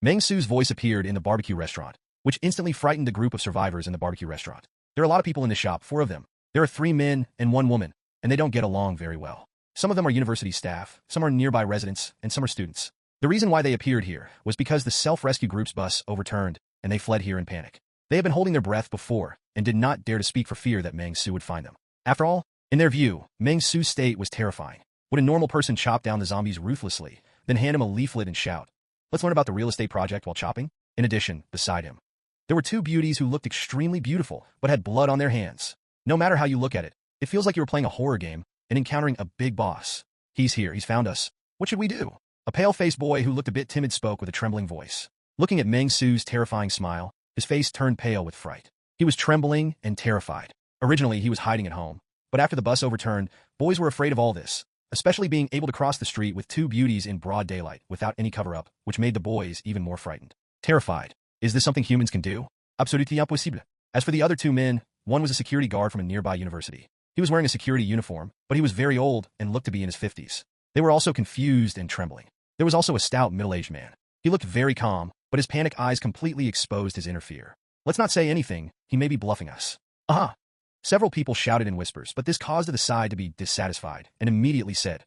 Meng Xu's voice appeared in the barbecue restaurant, which instantly frightened the group of survivors in the barbecue restaurant. There are a lot of people in this shop, 4 of them. There are 3 men and 1 woman, and they don't get along very well. Some of them are university staff, some are nearby residents, and some are students. The reason why they appeared here was because the self-rescue group's bus overturned, and they fled here in panic. They had been holding their breath before, and did not dare to speak for fear that Meng Xu would find them. After all, in their view, Meng Xu's state was terrifying. Would a normal person chop down the zombies ruthlessly, then hand him a leaflet and shout, "Let's learn about the real estate project," while chopping? In addition, beside him, there were 2 beauties who looked extremely beautiful, but had blood on their hands. No matter how you look at it, it feels like you were playing a horror game and encountering a big boss. "He's here, he's found us. What should we do?" A pale-faced boy who looked a bit timid spoke with a trembling voice. Looking at Meng Xu's terrifying smile, his face turned pale with fright. He was trembling and terrified. Originally, he was hiding at home, but after the bus overturned, boys were afraid of all this, especially being able to cross the street with 2 beauties in broad daylight without any cover-up, which made the boys even more frightened. Terrified. Is this something humans can do? Absolument impossible. As for the other 2 men, one was a security guard from a nearby university. He was wearing a security uniform, but he was very old and looked to be in his 50s. They were also confused and trembling. There was also a stout middle-aged man. He looked very calm, but his panic eyes completely exposed his inner fear. "Let's not say anything, he may be bluffing us." "Aha!" Several people shouted in whispers, but this caused the side to be dissatisfied, and immediately said,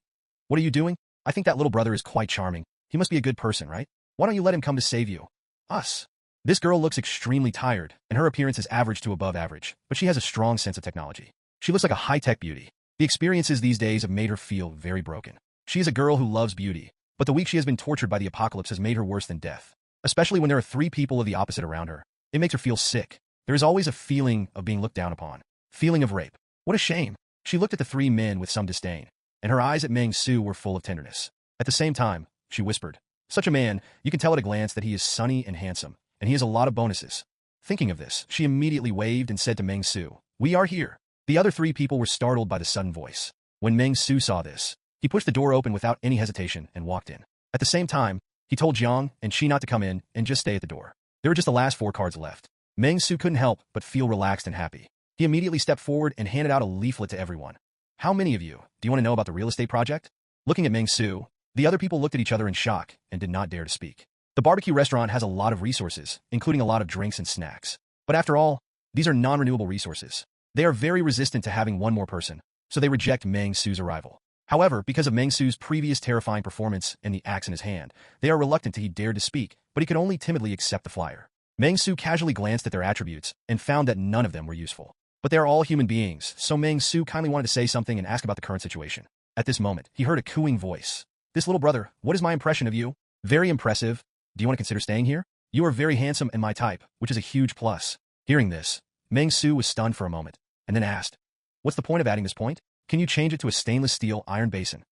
"What are you doing? I think that little brother is quite charming. He must be a good person, right? Why don't you let him come to save you?" "Us." This girl looks extremely tired, and her appearance is average to above average, but she has a strong sense of technology. She looks like a high-tech beauty. The experiences these days have made her feel very broken. She is a girl who loves beauty, but the week she has been tortured by the apocalypse has made her worse than death. Especially when there are 3 people of the opposite around her. It makes her feel sick. There is always a feeling of being looked down upon. Feeling of rape. What a shame. She looked at the 3 men with some disdain, and her eyes at Meng Xu were full of tenderness. At the same time, she whispered, "Such a man, you can tell at a glance that he is sunny and handsome, and he has a lot of bonuses." Thinking of this, she immediately waved and said to Meng Xu, "We are here." The other 3 people were startled by the sudden voice. When Meng Xu saw this, he pushed the door open without any hesitation and walked in. At the same time, he told Jiang and Shi not to come in and just stay at the door. There were just the last 4 cards left. Meng Xu couldn't help but feel relaxed and happy. He immediately stepped forward and handed out a leaflet to everyone. "How many of you do you want to know about the real estate project?" Looking at Meng Xu, the other people looked at each other in shock and did not dare to speak. The barbecue restaurant has a lot of resources, including a lot of drinks and snacks. But after all, these are non-renewable resources. They are very resistant to having one more person, so they reject Meng Xu's arrival. However, because of Meng Xu's previous terrifying performance and the axe in his hand, they are reluctant he dared to speak, but he could only timidly accept the flyer. Meng Xu casually glanced at their attributes and found that none of them were useful. But they are all human beings, so Meng Xu kindly wanted to say something and ask about the current situation. At this moment, he heard a cooing voice. "This little brother, what is my impression of you?" "Very impressive. Do you want to consider staying here? You are very handsome and my type, which is a huge plus." Hearing this, Meng Xu was stunned for a moment, and then asked, "What's the point of adding this point? Can you change it to a stainless steel iron basin?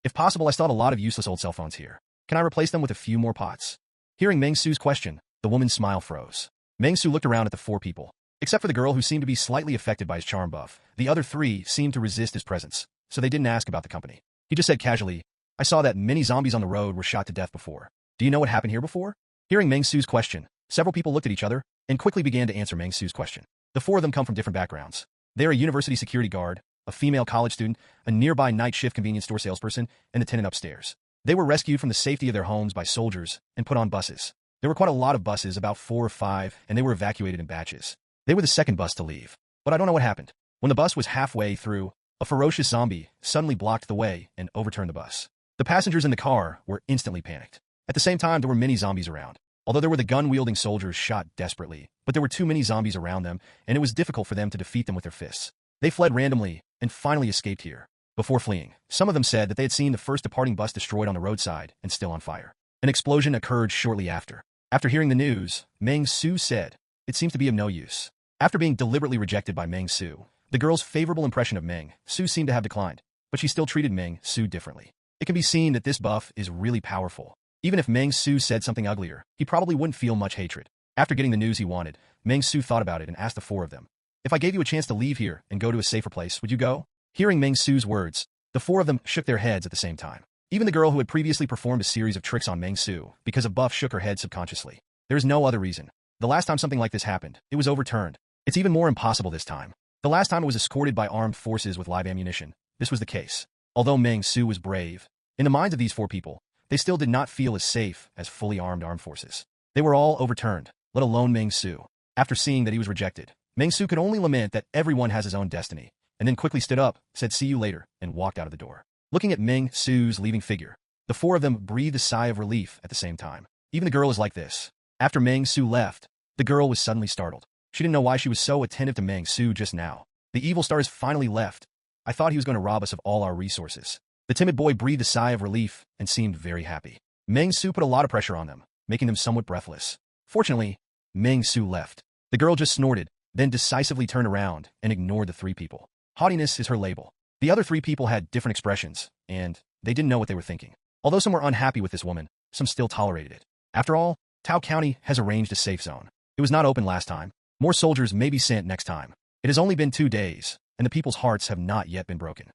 If possible, I still have a lot of useless old cell phones here. Can I replace them with a few more pots?" Hearing Meng Xu's question, the woman's smile froze. Meng Xu looked around at the 4 people. Except for the girl who seemed to be slightly affected by his charm buff, the other 3 seemed to resist his presence, so they didn't ask about the company. He just said casually, "I saw that many zombies on the road were shot to death before. Do you know what happened here before?" Hearing Meng Xu's question, several people looked at each other and quickly began to answer Meng Xu's question. The 4 of them come from different backgrounds. They are a university security guard, a female college student, a nearby night shift convenience store salesperson, and the tenant upstairs. They were rescued from the safety of their homes by soldiers and put on buses. There were quite a lot of buses, about 4 or 5, and they were evacuated in batches. They were the second bus to leave. But I don't know what happened. When the bus was halfway through, a ferocious zombie suddenly blocked the way and overturned the bus. The passengers in the car were instantly panicked. At the same time, there were many zombies around. Although there were the gun-wielding soldiers shot desperately, but there were too many zombies around them, and it was difficult for them to defeat them with their fists. They fled randomly and finally escaped here. Before fleeing, some of them said that they had seen the first departing bus destroyed on the roadside and still on fire. An explosion occurred shortly after. After hearing the news, Meng Xu said, "It seems to be of no use." After being deliberately rejected by Meng Xu, the girl's favorable impression of Meng Xu seemed to have declined, but she still treated Meng Xu differently. It can be seen that this buff is really powerful. Even if Meng Xu said something uglier, he probably wouldn't feel much hatred. After getting the news he wanted, Meng Xu thought about it and asked the 4 of them, "If I gave you a chance to leave here and go to a safer place, would you go?" Hearing Meng Xu's words, the 4 of them shook their heads at the same time. Even the girl who had previously performed a series of tricks on Meng Xu because of buff shook her head subconsciously. There is no other reason. The last time something like this happened, it was overturned. It's even more impossible this time. The last time it was escorted by armed forces with live ammunition, this was the case. Although Meng Xu was brave, in the minds of these 4 people, they still did not feel as safe as fully armed forces. They were all overturned, let alone Meng Xu. After seeing that he was rejected, Meng Xu could only lament that everyone has his own destiny, and then quickly stood up, said see you later, and walked out of the door. Looking at Meng Xu's leaving figure, the 4 of them breathed a sigh of relief at the same time. Even the girl is like this. After Meng Xu left, the girl was suddenly startled. She didn't know why she was so attentive to Meng Xu just now. The evil star has finally left. I thought he was going to rob us of all our resources. The timid boy breathed a sigh of relief and seemed very happy. Meng Xu put a lot of pressure on them, making them somewhat breathless. Fortunately, Meng Xu left. The girl just snorted, then decisively turned around and ignored the 3 people. Haughtiness is her label. The other 3 people had different expressions, and they didn't know what they were thinking. Although some were unhappy with this woman, some still tolerated it. After all, Tao County has arranged a safe zone. It was not open last time. More soldiers may be sent next time. It has only been 2 days, and the people's hearts have not yet been broken.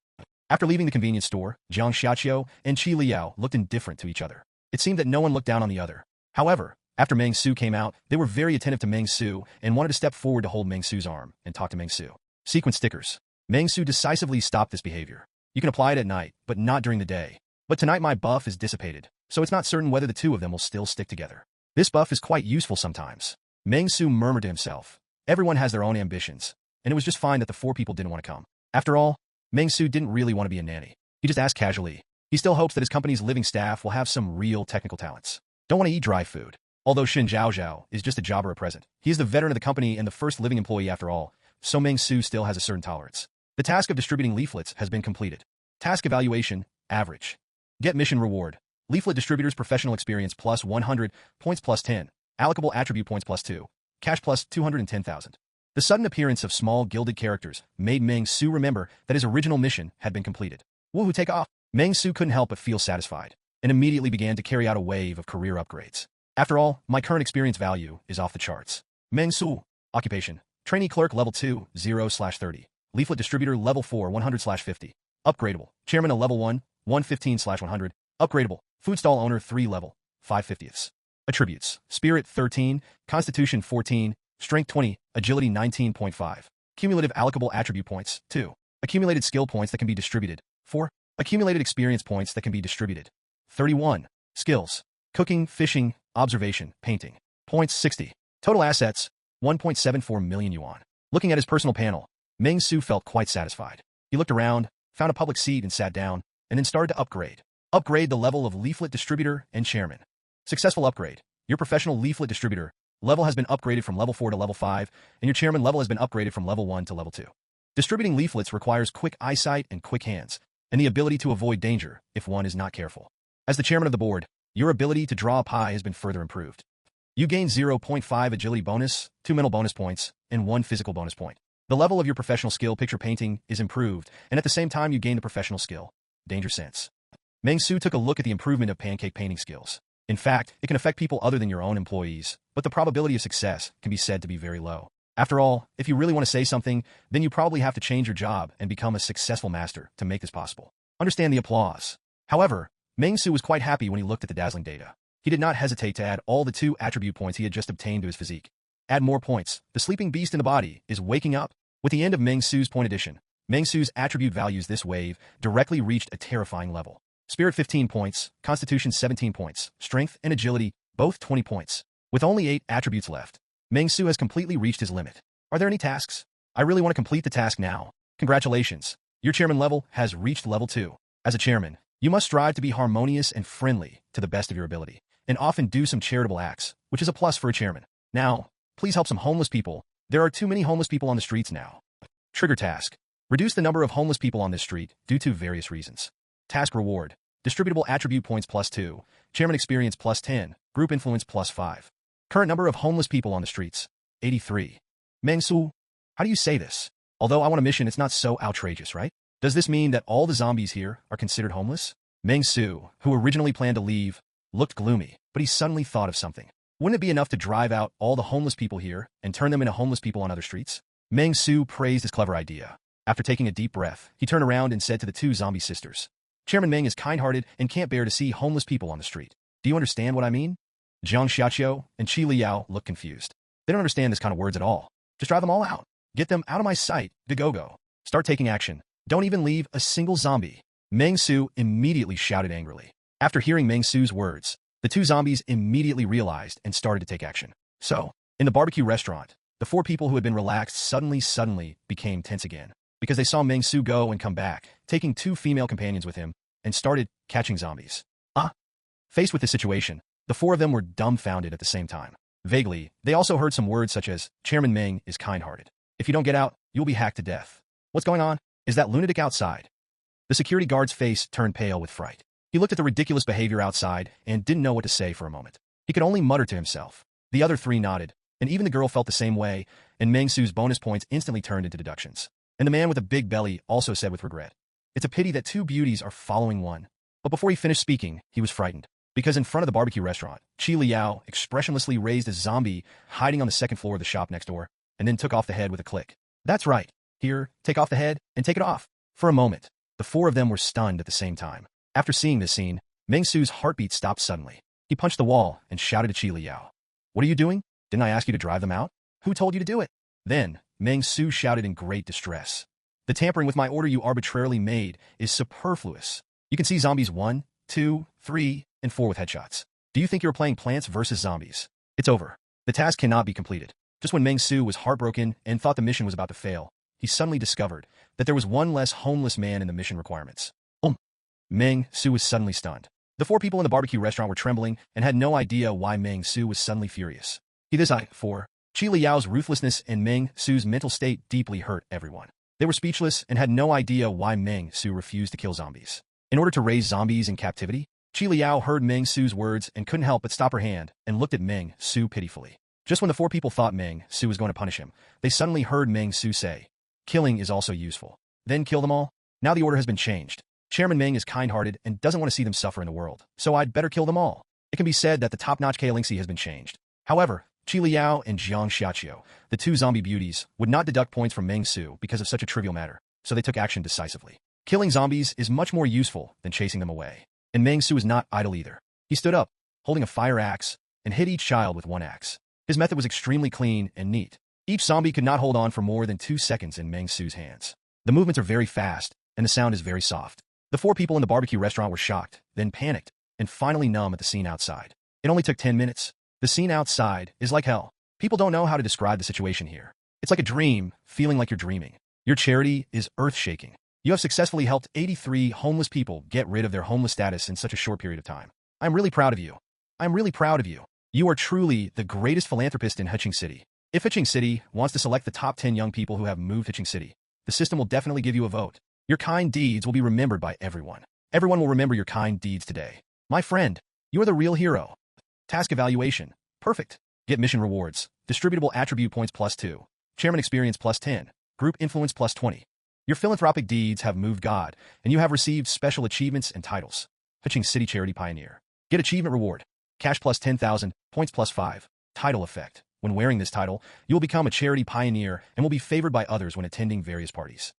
After leaving the convenience store, Jiang Xiaqiu and Qi Liao looked indifferent to each other. It seemed that no one looked down on the other. However, after Meng Xu came out, they were very attentive to Meng Xu and wanted to step forward to hold Meng Xu's arm and talk to Meng Xu. Sequence stickers. Meng Xu decisively stopped this behavior. You can apply it at night, but not during the day. But tonight my buff is dissipated, so it's not certain whether the 2 of them will still stick together. This buff is quite useful sometimes. Meng Xu murmured to himself. Everyone has their own ambitions, and it was just fine that the 4 people didn't want to come. After all, Meng Xu didn't really want to be a nanny. He just asked casually. He still hopes that his company's living staff will have some real technical talents. Don't want to eat dry food. Although Xin Zhaozhao is just a jobber at present, he is the veteran of the company and the first living employee after all, so Meng Xu still has a certain tolerance. The task of distributing leaflets has been completed. Task evaluation, average. Get mission reward. Leaflet distributors professional experience plus 100, points plus 10, allocable attribute points plus 2, cash plus 210,000. The sudden appearance of small gilded characters made Meng Xu remember that his original mission had been completed. Woohoo, take off! Meng Xu couldn't help but feel satisfied, and immediately began to carry out a wave of career upgrades. After all, my current experience value is off the charts. Meng Xu. Occupation. Trainee clerk level 2, 0/30. Leaflet distributor level 4, 100/50. Upgradable. Chairman a level 1, 115/100. Upgradable. Food stall owner 3 level, 5/50. Attributes. Spirit 13, Constitution 14, Strength 20, Agility 19.5. Cumulative allocable attribute points 2. Accumulated skill points that can be distributed 4. Accumulated experience points that can be distributed 31. Skills. Cooking, fishing, observation, painting. Points 60. Total assets 1.74 million yuan. Looking at his personal panel, Meng Xu felt quite satisfied. He looked around, found a public seat and sat down, and then started to upgrade. Upgrade the level of leaflet distributor and chairman. Successful upgrade. Your professional leaflet distributor level has been upgraded from level 4 to level 5, and your chairman level has been upgraded from level 1 to level 2. Distributing leaflets requires quick eyesight and quick hands, and the ability to avoid danger if one is not careful. As the chairman of the board, your ability to draw a pie has been further improved. You gain 0.5 agility bonus, 2 mental bonus points, and 1 physical bonus point. The level of your professional skill picture painting is improved, and at the same time you gain the professional skill, danger sense. Meng Xu took a look at the improvement of pancake painting skills. In fact, it can affect people other than your own employees, but the probability of success can be said to be very low. After all, if you really want to say something, then you probably have to change your job and become a successful master to make this possible. Understand the applause. However, Meng Xu was quite happy when he looked at the dazzling data. He did not hesitate to add all the 2 attribute points he had just obtained to his physique. Add more points. The sleeping beast in the body is waking up. With the end of Meng Xu's point addition, Meng Xu's attribute values this wave directly reached a terrifying level. Spirit 15 points, Constitution 17 points, Strength and Agility, both 20 points. With only 8 attributes left, Meng Xu has completely reached his limit. Are there any tasks? I really want to complete the task now. Congratulations. Your chairman level has reached level 2. As a chairman, you must strive to be harmonious and friendly to the best of your ability, and often do some charitable acts, which is a plus for a chairman. Now, please help some homeless people. There are too many homeless people on the streets now. Trigger task. Reduce the number of homeless people on this street due to various reasons. Task reward. Distributable attribute points plus 2, chairman experience plus 10, group influence plus 5. Current number of homeless people on the streets, 83. Meng Xu, how do you say this? Although I want a mission, it's not so outrageous, right? Does this mean that all the zombies here are considered homeless? Meng Xu, who originally planned to leave, looked gloomy, but he suddenly thought of something. Wouldn't it be enough to drive out all the homeless people here and turn them into homeless people on other streets? Meng Xu praised his clever idea. After taking a deep breath, he turned around and said to the 2 zombie sisters, Chairman Meng is kind-hearted and can't bear to see homeless people on the street. Do you understand what I mean? Jiang Xiaqiu and Qi Liao looked confused. They don't understand this kind of words at all. Just drive them all out. Get them out of my sight, go. Start taking action. Don't even leave a single zombie. Meng Xu immediately shouted angrily. After hearing Meng Xu's words, the two zombies immediately realized and started to take action. So, in the barbecue restaurant, the four people who had been relaxed suddenly became tense again, because they saw Meng Xu go and come back, taking two female companions with him, and started catching zombies. Faced with this situation, the four of them were dumbfounded at the same time. Vaguely, they also heard some words such as, Chairman Meng is kind-hearted. If you don't get out, you'll be hacked to death. What's going on? Is that lunatic outside? The security guard's face turned pale with fright. He looked at the ridiculous behavior outside and didn't know what to say for a moment. He could only mutter to himself. The other three nodded, and even the girl felt the same way, and Meng Xu's bonus points instantly turned into deductions. And the man with a big belly also said with regret, it's a pity that two beauties are following one. But before he finished speaking, he was frightened, because in front of the barbecue restaurant, Qi Liao expressionlessly raised a zombie hiding on the second floor of the shop next door, and then took off the head with a click. That's right. Here, take off the head and take it off. For a moment, the four of them were stunned at the same time. After seeing this scene, Meng Xu's heartbeat stopped suddenly. He punched the wall and shouted at Qi Liao. What are you doing? Didn't I ask you to drive them out? Who told you to do it? Then, Meng Xu shouted in great distress. The tampering with my order you arbitrarily made is superfluous. You can see zombies 1, 2, 3, and 4 with headshots. Do you think you were playing Plants vs. Zombies? It's over. The task cannot be completed. Just when Meng Xu was heartbroken and thought the mission was about to fail, he suddenly discovered that there was one less homeless man in the mission requirements. Meng Xu was suddenly stunned. The four people in the barbecue restaurant were trembling and had no idea why Meng Xu was suddenly furious. Qi Liao's ruthlessness and Meng Xu's mental state deeply hurt everyone. They were speechless and had no idea why Meng Xu refused to kill zombies. In order to raise zombies in captivity, Qi Liao heard Meng Xu's words and couldn't help but stop her hand and looked at Meng Xu pitifully. Just when the four people thought Meng Xu was going to punish him, they suddenly heard Meng Xu say, killing is also useful. Then kill them all? Now the order has been changed. Chairman Meng is kind-hearted and doesn't want to see them suffer in the world, so I'd better kill them all. It can be said that the top-notch Kaolingsi has been changed. However, Qi Liao and Jiang Xiaqiu, the two zombie beauties, would not deduct points from Meng Xu because of such a trivial matter, so they took action decisively. Killing zombies is much more useful than chasing them away. And Meng Xu was not idle either. He stood up, holding a fire axe, and hit each child with one axe. His method was extremely clean and neat. Each zombie could not hold on for more than 2 seconds in Meng Xu's hands. The movements are very fast, and the sound is very soft. The four people in the barbecue restaurant were shocked, then panicked, and finally numb at the scene outside. It only took 10 minutes. The scene outside is like hell. People don't know how to describe the situation here. It's like a dream, feeling like you're dreaming. Your charity is earth-shaking. You have successfully helped 83 homeless people get rid of their homeless status in such a short period of time. I'm really proud of you. I'm really proud of you. You are truly the greatest philanthropist in Heqing City. If Heqing City wants to select the top 10 young people who have moved Heqing City, the system will definitely give you a vote. Your kind deeds will be remembered by everyone. Everyone will remember your kind deeds today. My friend, you are the real hero. Task evaluation. Perfect. Get mission rewards. Distributable attribute points +2. Chairman experience +10. Group influence +20. Your philanthropic deeds have moved God, and you have received special achievements and titles. Heqing City Charity Pioneer. Get achievement reward. Cash +10,000, points +5. Title effect. When wearing this title, you will become a charity pioneer and will be favored by others when attending various parties.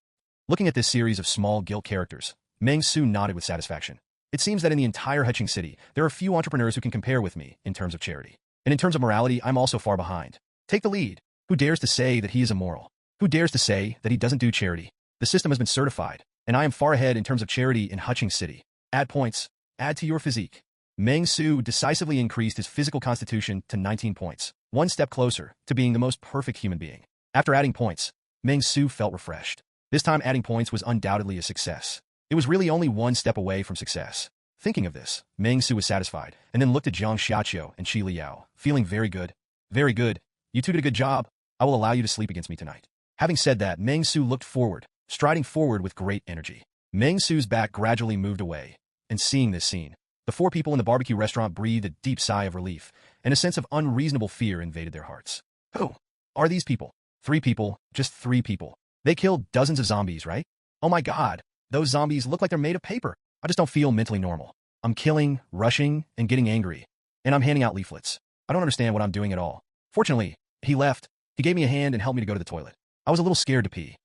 Looking at this series of small guilt characters, Meng Xu nodded with satisfaction. It seems that in the entire Heqing City, there are few entrepreneurs who can compare with me in terms of charity. And in terms of morality, I'm also far behind. Take the lead. Who dares to say that he is immoral? Who dares to say that he doesn't do charity? The system has been certified, and I am far ahead in terms of charity in Heqing City. Add points. Add to your physique. Meng Xu decisively increased his physical constitution to 19 points, one step closer to being the most perfect human being. After adding points, Meng Xu felt refreshed. This time adding points was undoubtedly a success. It was really only one step away from success. Thinking of this, Meng Xu was satisfied, and then looked at Jiang Xiaqiu and Qi Liao, feeling very good. Very good. You two did a good job. I will allow you to sleep against me tonight. Having said that, Meng Xu looked forward, striding forward with great energy. Meng Xu's back gradually moved away, and seeing this scene, the four people in the barbecue restaurant breathed a deep sigh of relief, and a sense of unreasonable fear invaded their hearts. Who are these people? 3 people, just 3 people. They killed dozens of zombies, right? Oh my god, those zombies look like they're made of paper. I just don't feel mentally normal. I'm killing, rushing, and getting angry, and I'm handing out leaflets. I don't understand what I'm doing at all. Fortunately, he left. He gave me a hand and helped me to go to the toilet. I was a little scared to pee.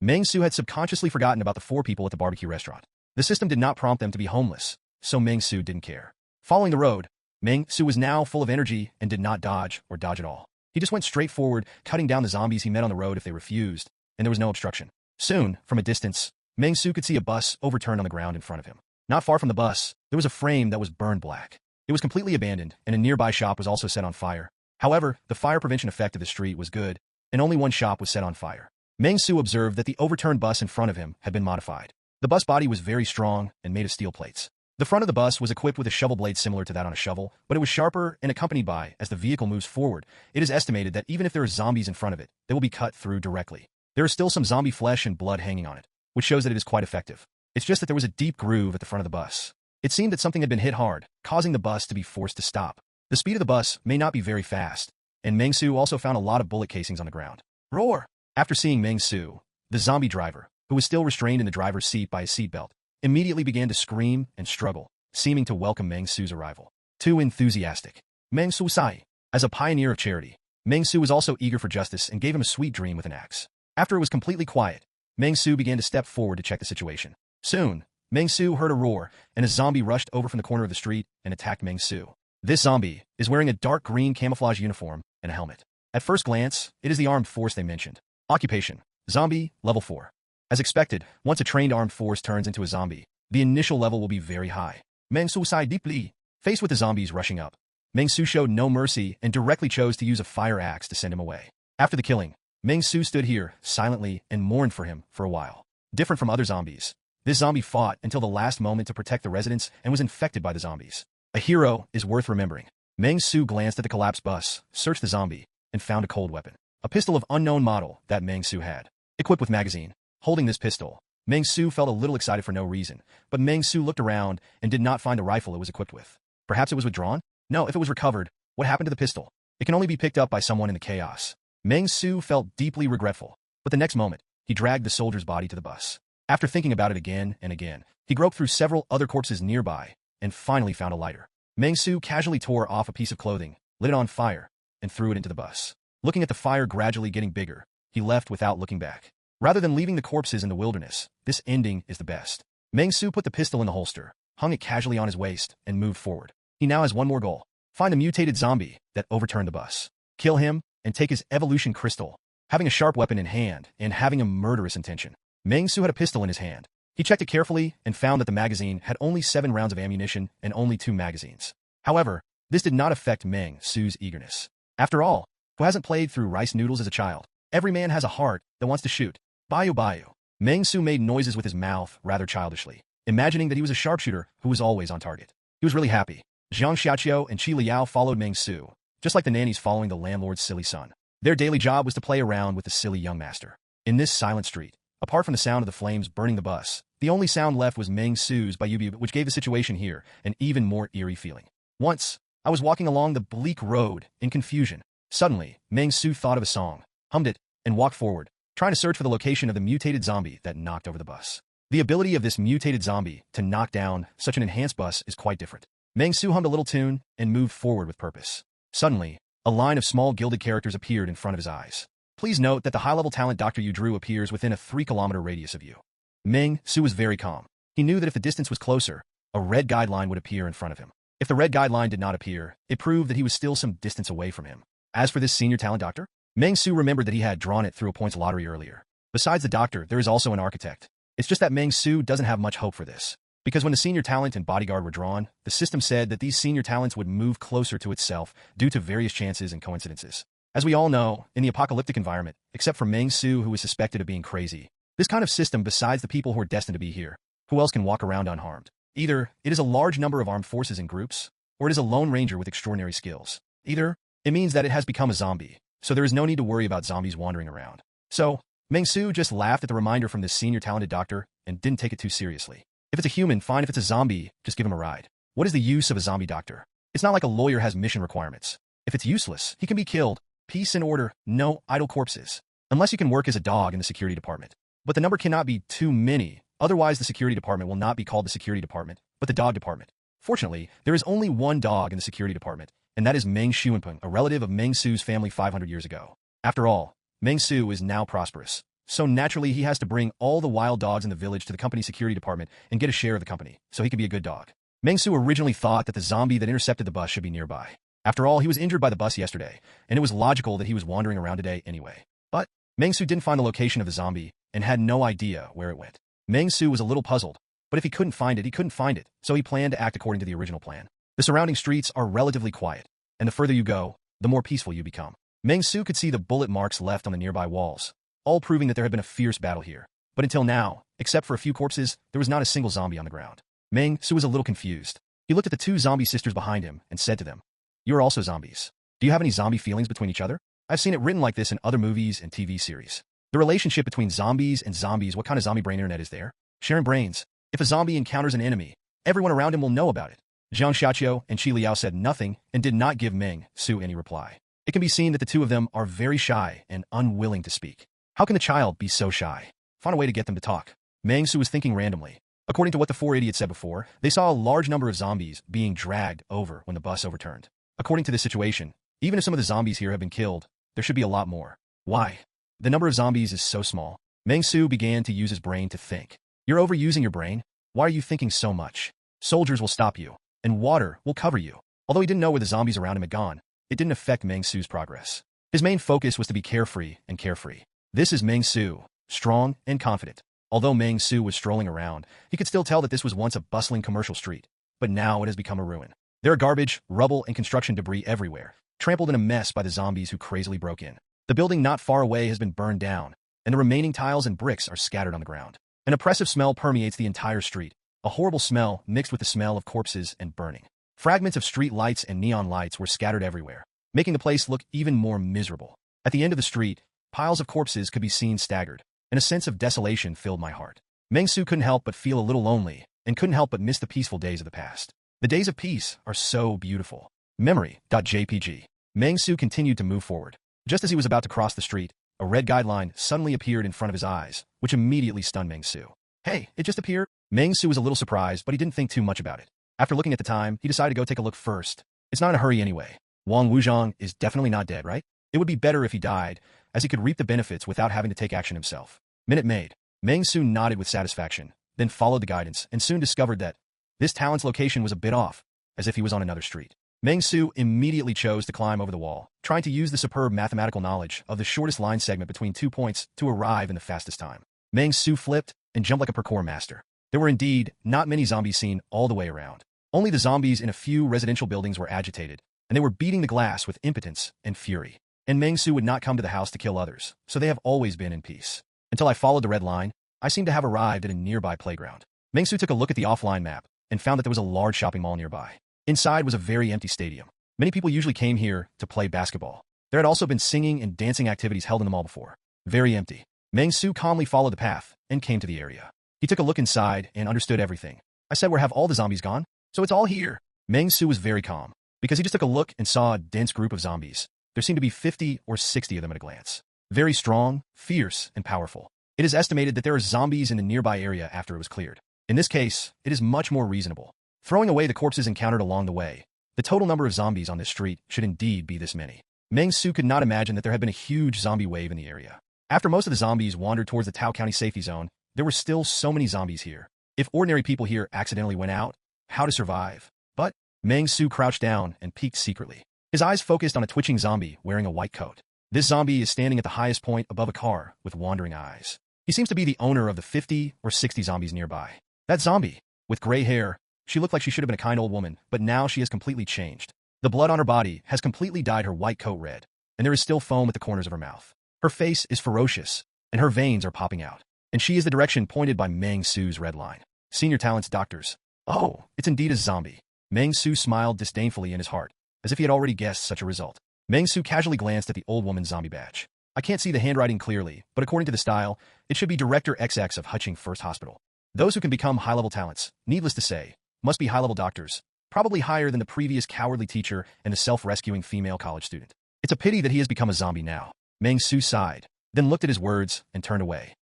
Meng Xu had subconsciously forgotten about the 4 people at the barbecue restaurant. The system did not prompt them to be homeless, so Meng Xu didn't care. Following the road, Meng Xu was now full of energy and did not dodge or dodge at all. He just went straight forward, cutting down the zombies he met on the road if they refused, and there was no obstruction. Soon, from a distance, Meng Xu could see a bus overturned on the ground in front of him. Not far from the bus, there was a frame that was burned black. It was completely abandoned, and a nearby shop was also set on fire. However, the fire prevention effect of the street was good, and only one shop was set on fire. Meng Xu observed that the overturned bus in front of him had been modified. The bus body was very strong and made of steel plates. The front of the bus was equipped with a shovel blade similar to that on a shovel, but it was sharper and accompanied by, as the vehicle moves forward, it is estimated that even if there are zombies in front of it, they will be cut through directly. There is still some zombie flesh and blood hanging on it, which shows that it is quite effective. It's just that there was a deep groove at the front of the bus. It seemed that something had been hit hard, causing the bus to be forced to stop. The speed of the bus may not be very fast, and Meng Xu also found a lot of bullet casings on the ground. Roar! After seeing Meng Xu, the zombie driver, who was still restrained in the driver's seat by his seatbelt, immediately began to scream and struggle, seeming to welcome Meng Xu's arrival. Too enthusiastic. Meng Xu Sai. As a pioneer of charity, Meng Xu was also eager for justice and gave him a sweet dream with an axe. After it was completely quiet, Meng Xu began to step forward to check the situation. Soon, Meng Xu heard a roar, and a zombie rushed over from the corner of the street and attacked Meng Xu. This zombie is wearing a dark green camouflage uniform and a helmet. At first glance, it is the armed force they mentioned. Occupation: Zombie, Level 4. As expected, once a trained armed force turns into a zombie, the initial level will be very high. Meng Xu sighed deeply. Faced with the zombies rushing up, Meng Xu showed no mercy and directly chose to use a fire axe to send him away. After the killing, Meng Xu stood here, silently, and mourned for him for a while. Different from other zombies, this zombie fought until the last moment to protect the residents and was infected by the zombies. A hero is worth remembering. Meng Xu glanced at the collapsed bus, searched the zombie, and found a cold weapon. A pistol of unknown model that Meng Xu had, equipped with magazine. Holding this pistol, Meng Xu felt a little excited for no reason, but Meng Xu looked around and did not find the rifle it was equipped with. Perhaps it was withdrawn? No, if it was recovered, what happened to the pistol? It can only be picked up by someone in the chaos. Meng Xu felt deeply regretful, but the next moment, he dragged the soldier's body to the bus. After thinking about it again and again, he groped through several other corpses nearby and finally found a lighter. Meng Xu casually tore off a piece of clothing, lit it on fire, and threw it into the bus. Looking at the fire gradually getting bigger, he left without looking back. Rather than leaving the corpses in the wilderness, this ending is the best. Meng Xu put the pistol in the holster, hung it casually on his waist, and moved forward. He now has one more goal: find the mutated zombie that overturned the bus, kill him, and take his evolution crystal. Having a sharp weapon in hand and having a murderous intention, Meng Xu had a pistol in his hand. He checked it carefully and found that the magazine had only 7 rounds of ammunition and only 2 magazines. However, this did not affect Meng Xu's eagerness. After all, who hasn't played through rice noodles as a child? Every man has a heart that wants to shoot. Bayu Bayu. Meng Xu made noises with his mouth rather childishly, imagining that he was a sharpshooter who was always on target. He was really happy. Zhang Xiaoqiu and Qi Liao followed Meng Xu, just like the nannies following the landlord's silly son. Their daily job was to play around with the silly young master. In this silent street, apart from the sound of the flames burning the bus, the only sound left was Meng Xu's Bayubi, which gave the situation here an even more eerie feeling. Once, I was walking along the bleak road in confusion. Suddenly, Meng Xu thought of a song, hummed it, and walked forward, trying to search for the location of the mutated zombie that knocked over the bus. The ability of this mutated zombie to knock down such an enhanced bus is quite different. Meng Xu hummed a little tune and moved forward with purpose. Suddenly, a line of small gilded characters appeared in front of his eyes. Please note that the high-level talent Dr. Yu drew appears within a 3-kilometer radius of you. Meng Xu was very calm. He knew that if the distance was closer, a red guideline would appear in front of him. If the red guideline did not appear, it proved that he was still some distance away from him. As for this senior talent doctor, Meng Xu remembered that he had drawn it through a points lottery earlier. Besides the doctor, there is also an architect. It's just that Meng Xu doesn't have much hope for this. Because when the senior talent and bodyguard were drawn, the system said that these senior talents would move closer to itself due to various chances and coincidences. As we all know, in the apocalyptic environment, except for Meng Xu, who is suspected of being crazy, this kind of system, besides the people who are destined to be here, who else can walk around unharmed? Either it is a large number of armed forces in groups, or it is a lone ranger with extraordinary skills. Either it means that it has become a zombie, so there is no need to worry about zombies wandering around. So, Meng Xu just laughed at the reminder from this senior talented doctor and didn't take it too seriously. If it's a human, fine. If it's a zombie, just give him a ride. What is the use of a zombie doctor? It's not like a lawyer has mission requirements. If it's useless, he can be killed. Peace and order, no idle corpses. Unless you can work as a dog in the security department. But the number cannot be too many, otherwise the security department will not be called the security department, but the dog department. Fortunately, there is only one dog in the security department, and that is Meng Xuanpeng, a relative of Meng Xu's family 500 years ago. After all, Meng Xu is now prosperous. So naturally, he has to bring all the wild dogs in the village to the company security department and get a share of the company, so he can be a good dog. Meng Xu originally thought that the zombie that intercepted the bus should be nearby. After all, he was injured by the bus yesterday, and it was logical that he was wandering around today anyway. But Meng Xu didn't find the location of the zombie and had no idea where it went. Meng Xu was a little puzzled, but if he couldn't find it, he couldn't find it, so he planned to act according to the original plan. The surrounding streets are relatively quiet, and the further you go, the more peaceful you become. Meng Xu could see the bullet marks left on the nearby walls, all proving that there had been a fierce battle here. But until now, except for a few corpses, there was not a single zombie on the ground. Meng Xu was a little confused. He looked at the two zombie sisters behind him and said to them, "You are also zombies. Do you have any zombie feelings between each other?" I've seen it written like this in other movies and TV series. The relationship between zombies and zombies, what kind of zombie brain internet is there? Sharing brains. If a zombie encounters an enemy, everyone around him will know about it. Zhang Xiaqiu and Qi Liao said nothing and did not give Meng Xu any reply. It can be seen that the two of them are very shy and unwilling to speak. How can the child be so shy? Find a way to get them to talk. Meng Xu was thinking randomly. According to what the four idiots said before, they saw a large number of zombies being dragged over when the bus overturned. According to this situation, even if some of the zombies here have been killed, there should be a lot more. Why? The number of zombies is so small. Meng Xu began to use his brain to think. You're overusing your brain. Why are you thinking so much? Soldiers will stop you, and water will cover you. Although he didn't know where the zombies around him had gone, it didn't affect Meng Xu's progress. His main focus was to be carefree and carefree. This is Meng Xu, strong and confident. Although Meng Xu was strolling around, he could still tell that this was once a bustling commercial street, but now it has become a ruin. There are garbage, rubble, and construction debris everywhere, trampled in a mess by the zombies who crazily broke in. The building not far away has been burned down, and the remaining tiles and bricks are scattered on the ground. An oppressive smell permeates the entire street, a horrible smell mixed with the smell of corpses and burning. Fragments of street lights and neon lights were scattered everywhere, making the place look even more miserable. At the end of the street, piles of corpses could be seen staggered, and a sense of desolation filled my heart. Meng Xu couldn't help but feel a little lonely, and couldn't help but miss the peaceful days of the past. The days of peace are so beautiful. Memory.jpg. Meng Xu continued to move forward. Just as he was about to cross the street, a red guideline suddenly appeared in front of his eyes, which immediately stunned Meng Xu. Hey, it just appeared? Meng Xu was a little surprised, but he didn't think too much about it. After looking at the time, he decided to go take a look first. It's not in a hurry anyway. Wang Wuzhang is definitely not dead, right? It would be better if he died, as he could reap the benefits without having to take action himself. Minute made. Meng Xu nodded with satisfaction, then followed the guidance, and soon discovered that this talent's location was a bit off, as if he was on another street. Meng Xu immediately chose to climb over the wall, trying to use the superb mathematical knowledge of the shortest line segment between 2 points to arrive in the fastest time. Meng Xu flipped and jumped like a parkour master. There were indeed not many zombies seen all the way around. Only the zombies in a few residential buildings were agitated, and they were beating the glass with impotence and fury. And Meng Xu would not come to the house to kill others, so they have always been in peace. Until I followed the red line, I seemed to have arrived at a nearby playground. Meng Xu took a look at the offline map and found that there was a large shopping mall nearby. Inside was a very empty stadium. Many people usually came here to play basketball. There had also been singing and dancing activities held in the mall before. Very empty. Meng Xu calmly followed the path and came to the area. He took a look inside and understood everything. I said, where have all the zombies gone? So it's all here. Meng Xu was very calm, because he just took a look and saw a dense group of zombies. There seemed to be 50 or 60 of them at a glance. Very strong, fierce, and powerful. It is estimated that there are zombies in the nearby area after it was cleared. In this case, it is much more reasonable. Throwing away the corpses encountered along the way, the total number of zombies on this street should indeed be this many. Meng Xu could not imagine that there had been a huge zombie wave in the area. After most of the zombies wandered towards the Tao County safety zone, there were still so many zombies here. If ordinary people here accidentally went out, how to survive? But Meng Xu crouched down and peeked secretly. His eyes focused on a twitching zombie wearing a white coat. This zombie is standing at the highest point above a car with wandering eyes. He seems to be the owner of the 50 or 60 zombies nearby. That zombie, with gray hair, she looked like she should have been a kind old woman, but now she has completely changed. The blood on her body has completely dyed her white coat red, and there is still foam at the corners of her mouth. Her face is ferocious, and her veins are popping out. And she is the direction pointed by Meng Xu's red line. Senior talents doctors. Oh, it's indeed a zombie. Meng Xu smiled disdainfully in his heart, as if he had already guessed such a result. Meng Xu casually glanced at the old woman's zombie badge. I can't see the handwriting clearly, but according to the style, it should be Director XX of Huching First Hospital. Those who can become high-level talents, needless to say, must be high-level doctors, probably higher than the previous cowardly teacher and the self-rescuing female college student. It's a pity that he has become a zombie now. Meng Xu sighed, then looked at his words and turned away.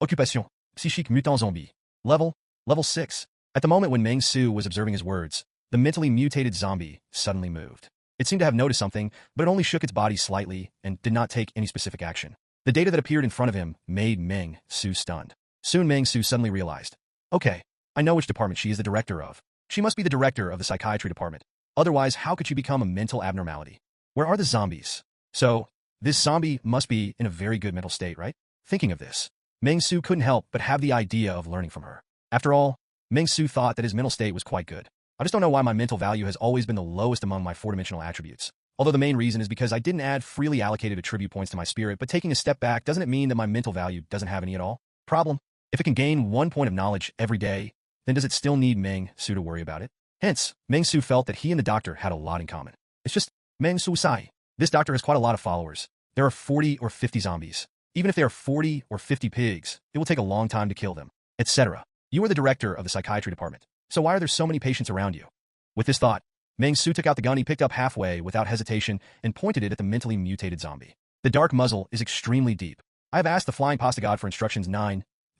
Occupation. Psychique mutant zombie. Level 6. At the moment when Meng Xu was observing his words, the mentally mutated zombie suddenly moved. It seemed to have noticed something, but it only shook its body slightly and did not take any specific action. The data that appeared in front of him made Meng Xu stunned. Soon Meng Xu suddenly realized, okay, I know which department she is the director of. She must be the director of the psychiatry department. Otherwise, how could she become a mental abnormality? Where are the zombies? So, this zombie must be in a very good mental state, right? Thinking of this, Meng Xu couldn't help but have the idea of learning from her. After all, Meng Xu thought that his mental state was quite good. I just don't know why my mental value has always been the lowest among my four-dimensional attributes. Although the main reason is because I didn't add freely allocated attribute points to my spirit, but taking a step back, doesn't it mean that my mental value doesn't have any at all? Problem: if it can gain 1 point of knowledge every day, then does it still need Meng Xu to worry about it? Hence, Meng Xu felt that he and the doctor had a lot in common. It's just, Meng Xu Sai. This doctor has quite a lot of followers. There are 40 or 50 zombies. Even if there are 40 or 50 pigs, it will take a long time to kill them, etc. You are the director of the psychiatry department, so why are there so many patients around you? With this thought, Meng Xu took out the gun he picked up halfway without hesitation and pointed it at the mentally mutated zombie. The dark muzzle is extremely deep. I have asked the flying pasta god for instructions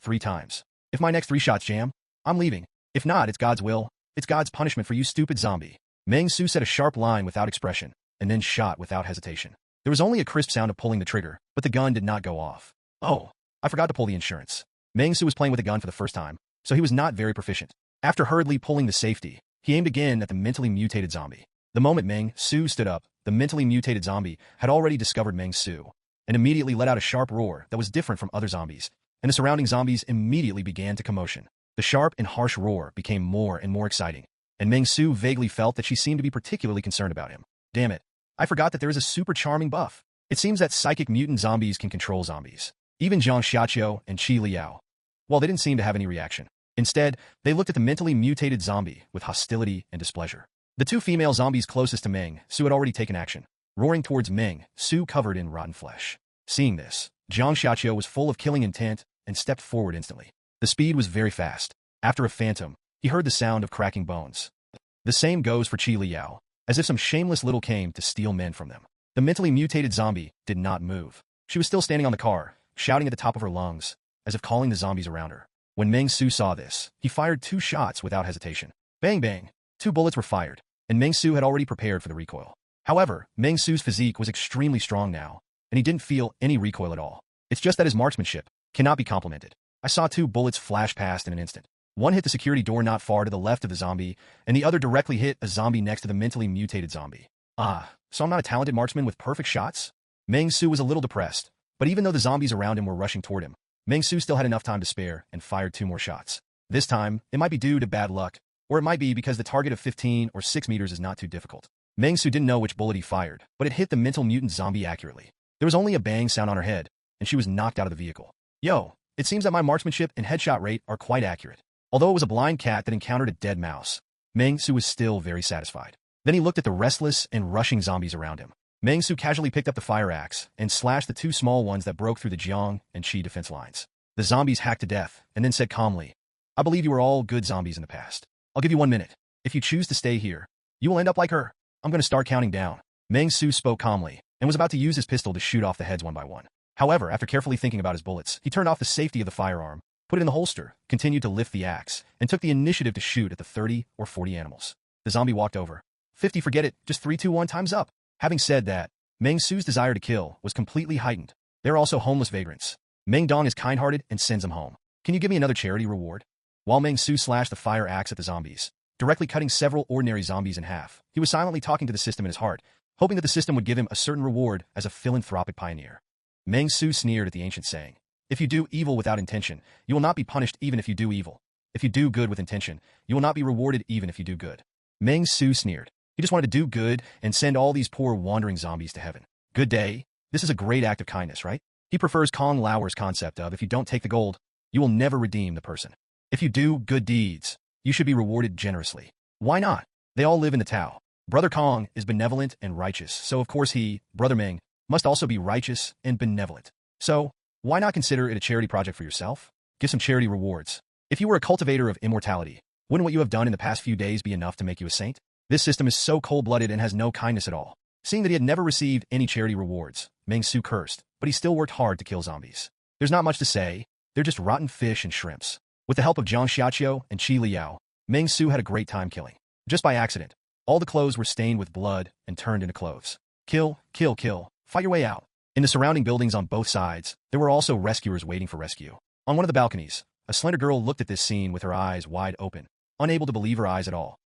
3 times. If my next 3 shots jam, I'm leaving. If not, it's God's will. It's God's punishment for you, stupid zombie. Meng Xu said a sharp line without expression, and then shot without hesitation. There was only a crisp sound of pulling the trigger, but the gun did not go off. Oh, I forgot to pull the insurance. Meng Xu was playing with a gun for the first time, so he was not very proficient. After hurriedly pulling the safety, he aimed again at the mentally mutated zombie. The moment Meng Xu stood up, the mentally mutated zombie had already discovered Meng Xu, and immediately let out a sharp roar that was different from other zombies, and the surrounding zombies immediately began to commotion. The sharp and harsh roar became more and more exciting, and Meng Xu vaguely felt that she seemed to be particularly concerned about him. Damn it, I forgot that there is a super charming buff. It seems that psychic mutant zombies can control zombies. Even Zhang Xiaqiu and Qi Liao. Well, they didn't seem to have any reaction. Instead, they looked at the mentally mutated zombie with hostility and displeasure. The 2 female zombies closest to Meng Xu had already taken action, roaring towards Meng Xu covered in rotten flesh. Seeing this, Zhang Xiaqiu was full of killing intent and stepped forward instantly. The speed was very fast. After a phantom, he heard the sound of cracking bones. The same goes for Qi Liao, as if some shameless little came to steal men from them. The mentally mutated zombie did not move. She was still standing on the car, shouting at the top of her lungs, as if calling the zombies around her. When Meng Xu saw this, he fired 2 shots without hesitation. Bang bang, 2 bullets were fired, and Meng Xu had already prepared for the recoil. However, Meng Xu's physique was extremely strong now, and he didn't feel any recoil at all. It's just that his marksmanship cannot be complimented. I saw 2 bullets flash past in an instant. One hit the security door not far to the left of the zombie, and the other directly hit a zombie next to the mentally mutated zombie. Ah, so I'm not a talented marksman with perfect shots? Meng Xu was a little depressed, but even though the zombies around him were rushing toward him, Meng Xu still had enough time to spare and fired 2 more shots. This time, it might be due to bad luck, or it might be because the target of 15 or 6 meters is not too difficult. Meng Xu didn't know which bullet he fired, but it hit the mental mutant zombie accurately. There was only a bang sound on her head, and she was knocked out of the vehicle. Yo, it seems that my marksmanship and headshot rate are quite accurate. Although it was a blind cat that encountered a dead mouse, Meng Xu was still very satisfied. Then he looked at the restless and rushing zombies around him. Meng Xu casually picked up the fire axe and slashed the 2 small ones that broke through the Jiang and Qi defense lines. The zombies hacked to death and then said calmly, I believe you were all good zombies in the past. I'll give you 1 minute. If you choose to stay here, you will end up like her. I'm going to start counting down. Meng Xu spoke calmly and was about to use his pistol to shoot off the heads one by one. However, after carefully thinking about his bullets, he turned off the safety of the firearm, put it in the holster, continued to lift the axe, and took the initiative to shoot at the 30 or 40 animals. The zombie walked over. 50, forget it, just 3, 2, 1, time's up. Having said that, Meng Xu's desire to kill was completely heightened. There are also homeless vagrants. Meng Dong is kind-hearted and sends them home. Can you give me another charity reward? While Meng Xu slashed the fire axe at the zombies, directly cutting several ordinary zombies in half, he was silently talking to the system in his heart, hoping that the system would give him a certain reward as a philanthropic pioneer. Meng Xu sneered at the ancient saying, if you do evil without intention, you will not be punished even if you do evil. If you do good with intention, you will not be rewarded even if you do good. Meng Xu sneered. He just wanted to do good and send all these poor wandering zombies to heaven. Good day. This is a great act of kindness, right? He prefers Kong Lauer's concept of if you don't take the gold, you will never redeem the person. If you do good deeds, you should be rewarded generously. Why not? They all live in the Tao. Brother Kong is benevolent and righteous, so of course he, Brother Meng, must also be righteous and benevolent. So, why not consider it a charity project for yourself? Give some charity rewards. If you were a cultivator of immortality, wouldn't what you have done in the past few days be enough to make you a saint? This system is so cold-blooded and has no kindness at all. Seeing that he had never received any charity rewards, Meng Xu cursed, but he still worked hard to kill zombies. There's not much to say. They're just rotten fish and shrimps. With the help of Zhang Xiaqiu and Qi Liao, Meng Xu had a great time killing. Just by accident, all the clothes were stained with blood and turned into clothes. Kill, kill, kill. Fight your way out. In the surrounding buildings on both sides, there were also rescuers waiting for rescue. On one of the balconies, a slender girl looked at this scene with her eyes wide open, unable to believe her eyes at all.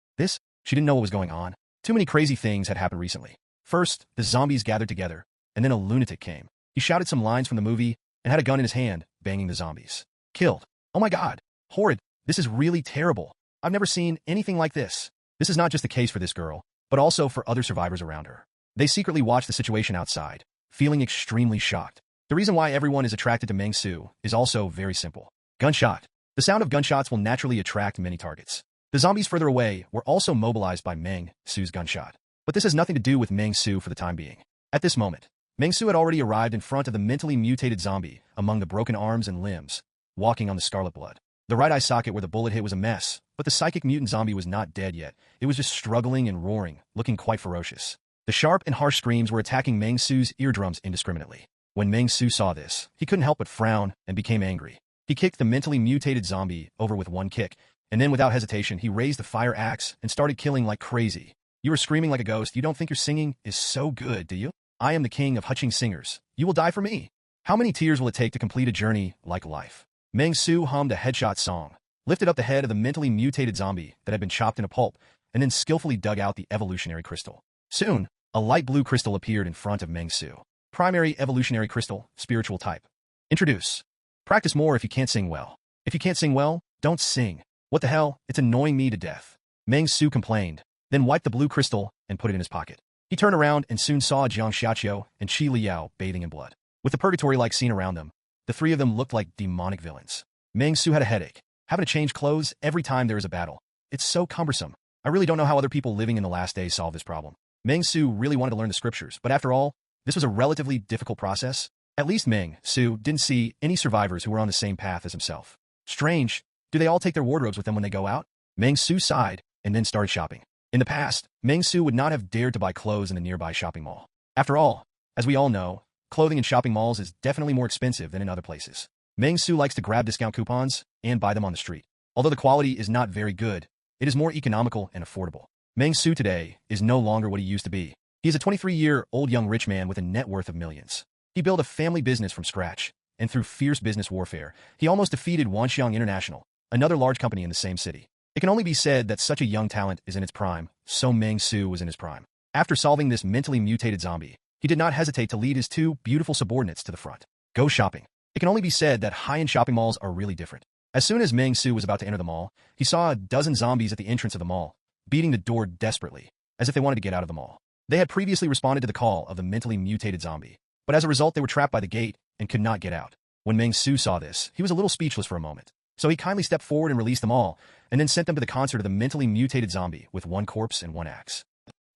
She didn't know what was going on. Too many crazy things had happened recently. First, the zombies gathered together, and then a lunatic came. He shouted some lines from the movie and had a gun in his hand, banging the zombies. Killed. Oh my god. Horrid. This is really terrible. I've never seen anything like this. This is not just the case for this girl, but also for other survivors around her. They secretly watched the situation outside, feeling extremely shocked. The reason why everyone is attracted to Meng Xu is also very simple. Gunshot. The sound of gunshots will naturally attract many targets. The zombies further away were also mobilized by Meng Xu's gunshot. But this has nothing to do with Meng Xu for the time being. At this moment, Meng Xu had already arrived in front of the mentally mutated zombie among the broken arms and limbs, walking on the scarlet blood. The right eye socket where the bullet hit was a mess, but the psychic mutant zombie was not dead yet. It was just struggling and roaring, looking quite ferocious. The sharp and harsh screams were attacking Meng Xu's eardrums indiscriminately. When Meng Xu saw this, he couldn't help but frown and became angry. He kicked the mentally mutated zombie over with one kick, and then without hesitation he raised the fire axe and started killing like crazy. You are screaming like a ghost. You don't think your singing is so good, do you? I am the king of hutching singers. You will die for me. How many tears will it take to complete a journey like life? Meng Xu hummed a headshot song, lifted up the head of the mentally mutated zombie that had been chopped into pulp, and then skillfully dug out the evolutionary crystal. Soon, a light blue crystal appeared in front of Meng Xu. Primary evolutionary crystal, spiritual type. Introduce. Practice more if you can't sing well. If you can't sing well, don't sing. What the hell? It's annoying me to death. Meng Xu complained, then wiped the blue crystal and put it in his pocket. He turned around and soon saw Jiang Xiaqiu and Qi Liao bathing in blood. With the purgatory-like scene around them, the three of them looked like demonic villains. Meng Xu had a headache, having to change clothes every time there is a battle. It's so cumbersome. I really don't know how other people living in the last days solve this problem. Meng Xu really wanted to learn the scriptures, but after all, this was a relatively difficult process. At least Meng Xu didn't see any survivors who were on the same path as himself. Strange. Do they all take their wardrobes with them when they go out? Meng Xu sighed and then started shopping. In the past, Meng Xu would not have dared to buy clothes in the nearby shopping mall. After all, as we all know, clothing in shopping malls is definitely more expensive than in other places. Meng Xu likes to grab discount coupons and buy them on the street. Although the quality is not very good, it is more economical and affordable. Meng Xu today is no longer what he used to be. He is a 23-year-old young rich man with a net worth of millions. He built a family business from scratch, and through fierce business warfare, he almost defeated Wanxiang International, another large company in the same city. It can only be said that such a young talent is in its prime, so Meng Xu was in his prime. After solving this mentally mutated zombie, he did not hesitate to lead his two beautiful subordinates to the front. Go shopping. It can only be said that high-end shopping malls are really different. As soon as Meng Xu was about to enter the mall, he saw a dozen zombies at the entrance of the mall, beating the door desperately, as if they wanted to get out of the mall. They had previously responded to the call of the mentally mutated zombie, but as a result they were trapped by the gate and could not get out. When Meng Xu saw this, he was a little speechless for a moment. So he kindly stepped forward and released them all, and then sent them to the concert of the mentally mutated zombie with one corpse and one axe.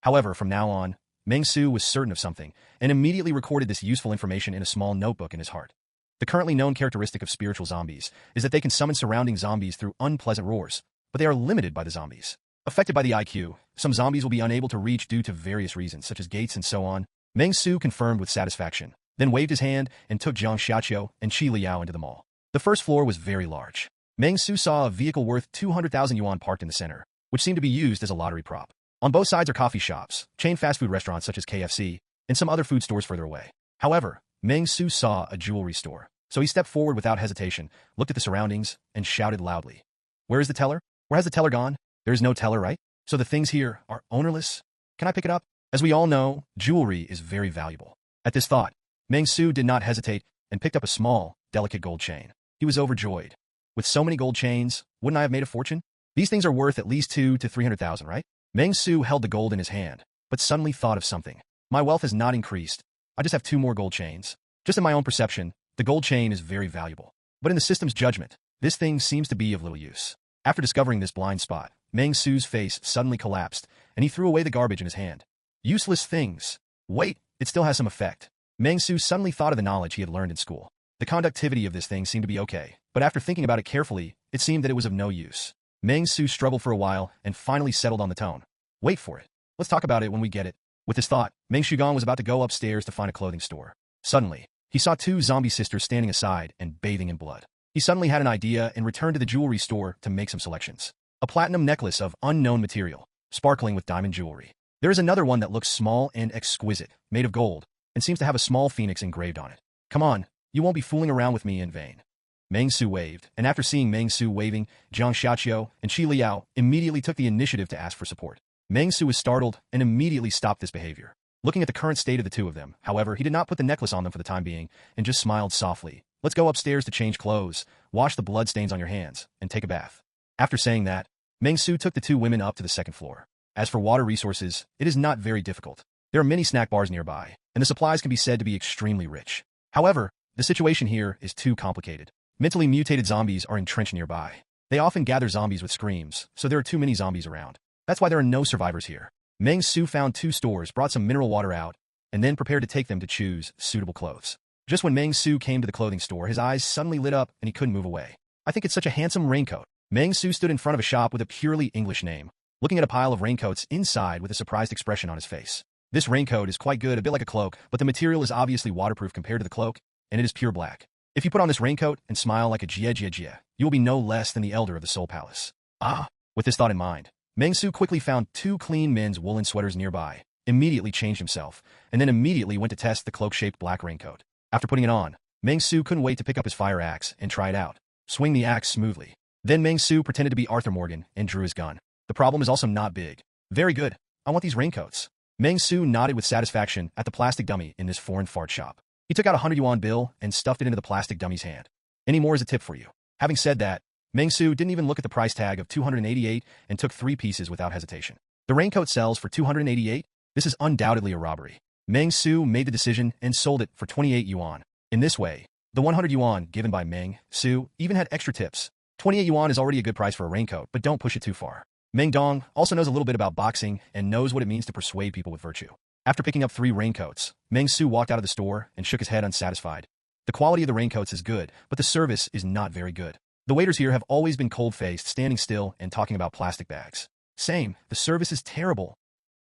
However, from now on, Meng Xu was certain of something, and immediately recorded this useful information in a small notebook in his heart. The currently known characteristic of spiritual zombies is that they can summon surrounding zombies through unpleasant roars, but they are limited by the zombies. Affected by the IQ, some zombies will be unable to reach due to various reasons, such as gates and so on. Meng Xu confirmed with satisfaction, then waved his hand and took Jiang Xiaqiu and Qi Liao into the mall. The first floor was very large. Meng Xu saw a vehicle worth 200,000 yuan parked in the center, which seemed to be used as a lottery prop. On both sides are coffee shops, chain fast food restaurants such as KFC, and some other food stores further away. However, Meng Xu saw a jewelry store, so he stepped forward without hesitation, looked at the surroundings, and shouted loudly. Where is the teller? Where has the teller gone? There is no teller, right? So the things here are ownerless? Can I pick it up? As we all know, jewelry is very valuable. At this thought, Meng Xu did not hesitate and picked up a small, delicate gold chain. He was overjoyed. With so many gold chains, wouldn't I have made a fortune? These things are worth at least 200,000 to 300,000, right? Meng Xu held the gold in his hand, but suddenly thought of something. My wealth has not increased. I just have 2 more gold chains. Just in my own perception, the gold chain is very valuable. But in the system's judgment, this thing seems to be of little use. After discovering this blind spot, Meng Xu's face suddenly collapsed, and he threw away the garbage in his hand. Useless things. Wait, it still has some effect. Meng Xu suddenly thought of the knowledge he had learned in school. The conductivity of this thing seemed to be okay, but after thinking about it carefully, it seemed that it was of no use. Meng Xu struggled for a while and finally settled on the tone. Wait for it. Let's talk about it when we get it. With this thought, Meng Shugang was about to go upstairs to find a clothing store. Suddenly, he saw 2 zombie sisters standing aside and bathing in blood. He suddenly had an idea and returned to the jewelry store to make some selections. A platinum necklace of unknown material, sparkling with diamond jewelry. There is another one that looks small and exquisite, made of gold, and seems to have a small phoenix engraved on it. Come on, you won't be fooling around with me in vain. Meng Xu waved, and after seeing Meng Xu waving, Jiang Xiaqiu and Qi Liao immediately took the initiative to ask for support. Meng Xu was startled and immediately stopped this behavior. Looking at the current state of the two of them, however, he did not put the necklace on them for the time being and just smiled softly. Let's go upstairs to change clothes, wash the bloodstains on your hands, and take a bath. After saying that, Meng Xu took the two women up to the second floor. As for water resources, it is not very difficult. There are many snack bars nearby, and the supplies can be said to be extremely rich. However, the situation here is too complicated. Mentally mutated zombies are entrenched nearby. They often gather zombies with screams, so there are too many zombies around. That's why there are no survivors here. Meng Xu found 2 stores, brought some mineral water out, and then prepared to take them to choose suitable clothes. Just when Meng Xu came to the clothing store, his eyes suddenly lit up and he couldn't move away. I think it's such a handsome raincoat. Meng Xu stood in front of a shop with a purely English name, looking at a pile of raincoats inside with a surprised expression on his face. This raincoat is quite good, a bit like a cloak, but the material is obviously waterproof compared to the cloak, and it is pure black. If you put on this raincoat and smile like a jie, you will be no less than the elder of the Soul Palace. Ah! With this thought in mind, Meng Xu quickly found 2 clean men's woolen sweaters nearby, immediately changed himself, and then immediately went to test the cloak-shaped black raincoat. After putting it on, Meng Xu couldn't wait to pick up his fire axe and try it out. Swing the axe smoothly. Then Meng Xu pretended to be Arthur Morgan and drew his gun. The problem is also not big. Very good. I want these raincoats. Meng Xu nodded with satisfaction at the plastic dummy in this foreign fart shop. He took out a 100 yuan bill and stuffed it into the plastic dummy's hand. Any more is a tip for you. Having said that, Meng Xu didn't even look at the price tag of 288 and took 3 pieces without hesitation. The raincoat sells for 288? This is undoubtedly a robbery. Meng Xu made the decision and sold it for 28 yuan. In this way, the 100 yuan given by Meng Xu even had extra tips. 28 yuan is already a good price for a raincoat, but don't push it too far. Meng Dong also knows a little bit about boxing and knows what it means to persuade people with virtue. After picking up 3 raincoats, Meng Xu walked out of the store and shook his head unsatisfied. The quality of the raincoats is good, but the service is not very good. The waiters here have always been cold-faced, standing still and talking about plastic bags. Same, the service is terrible.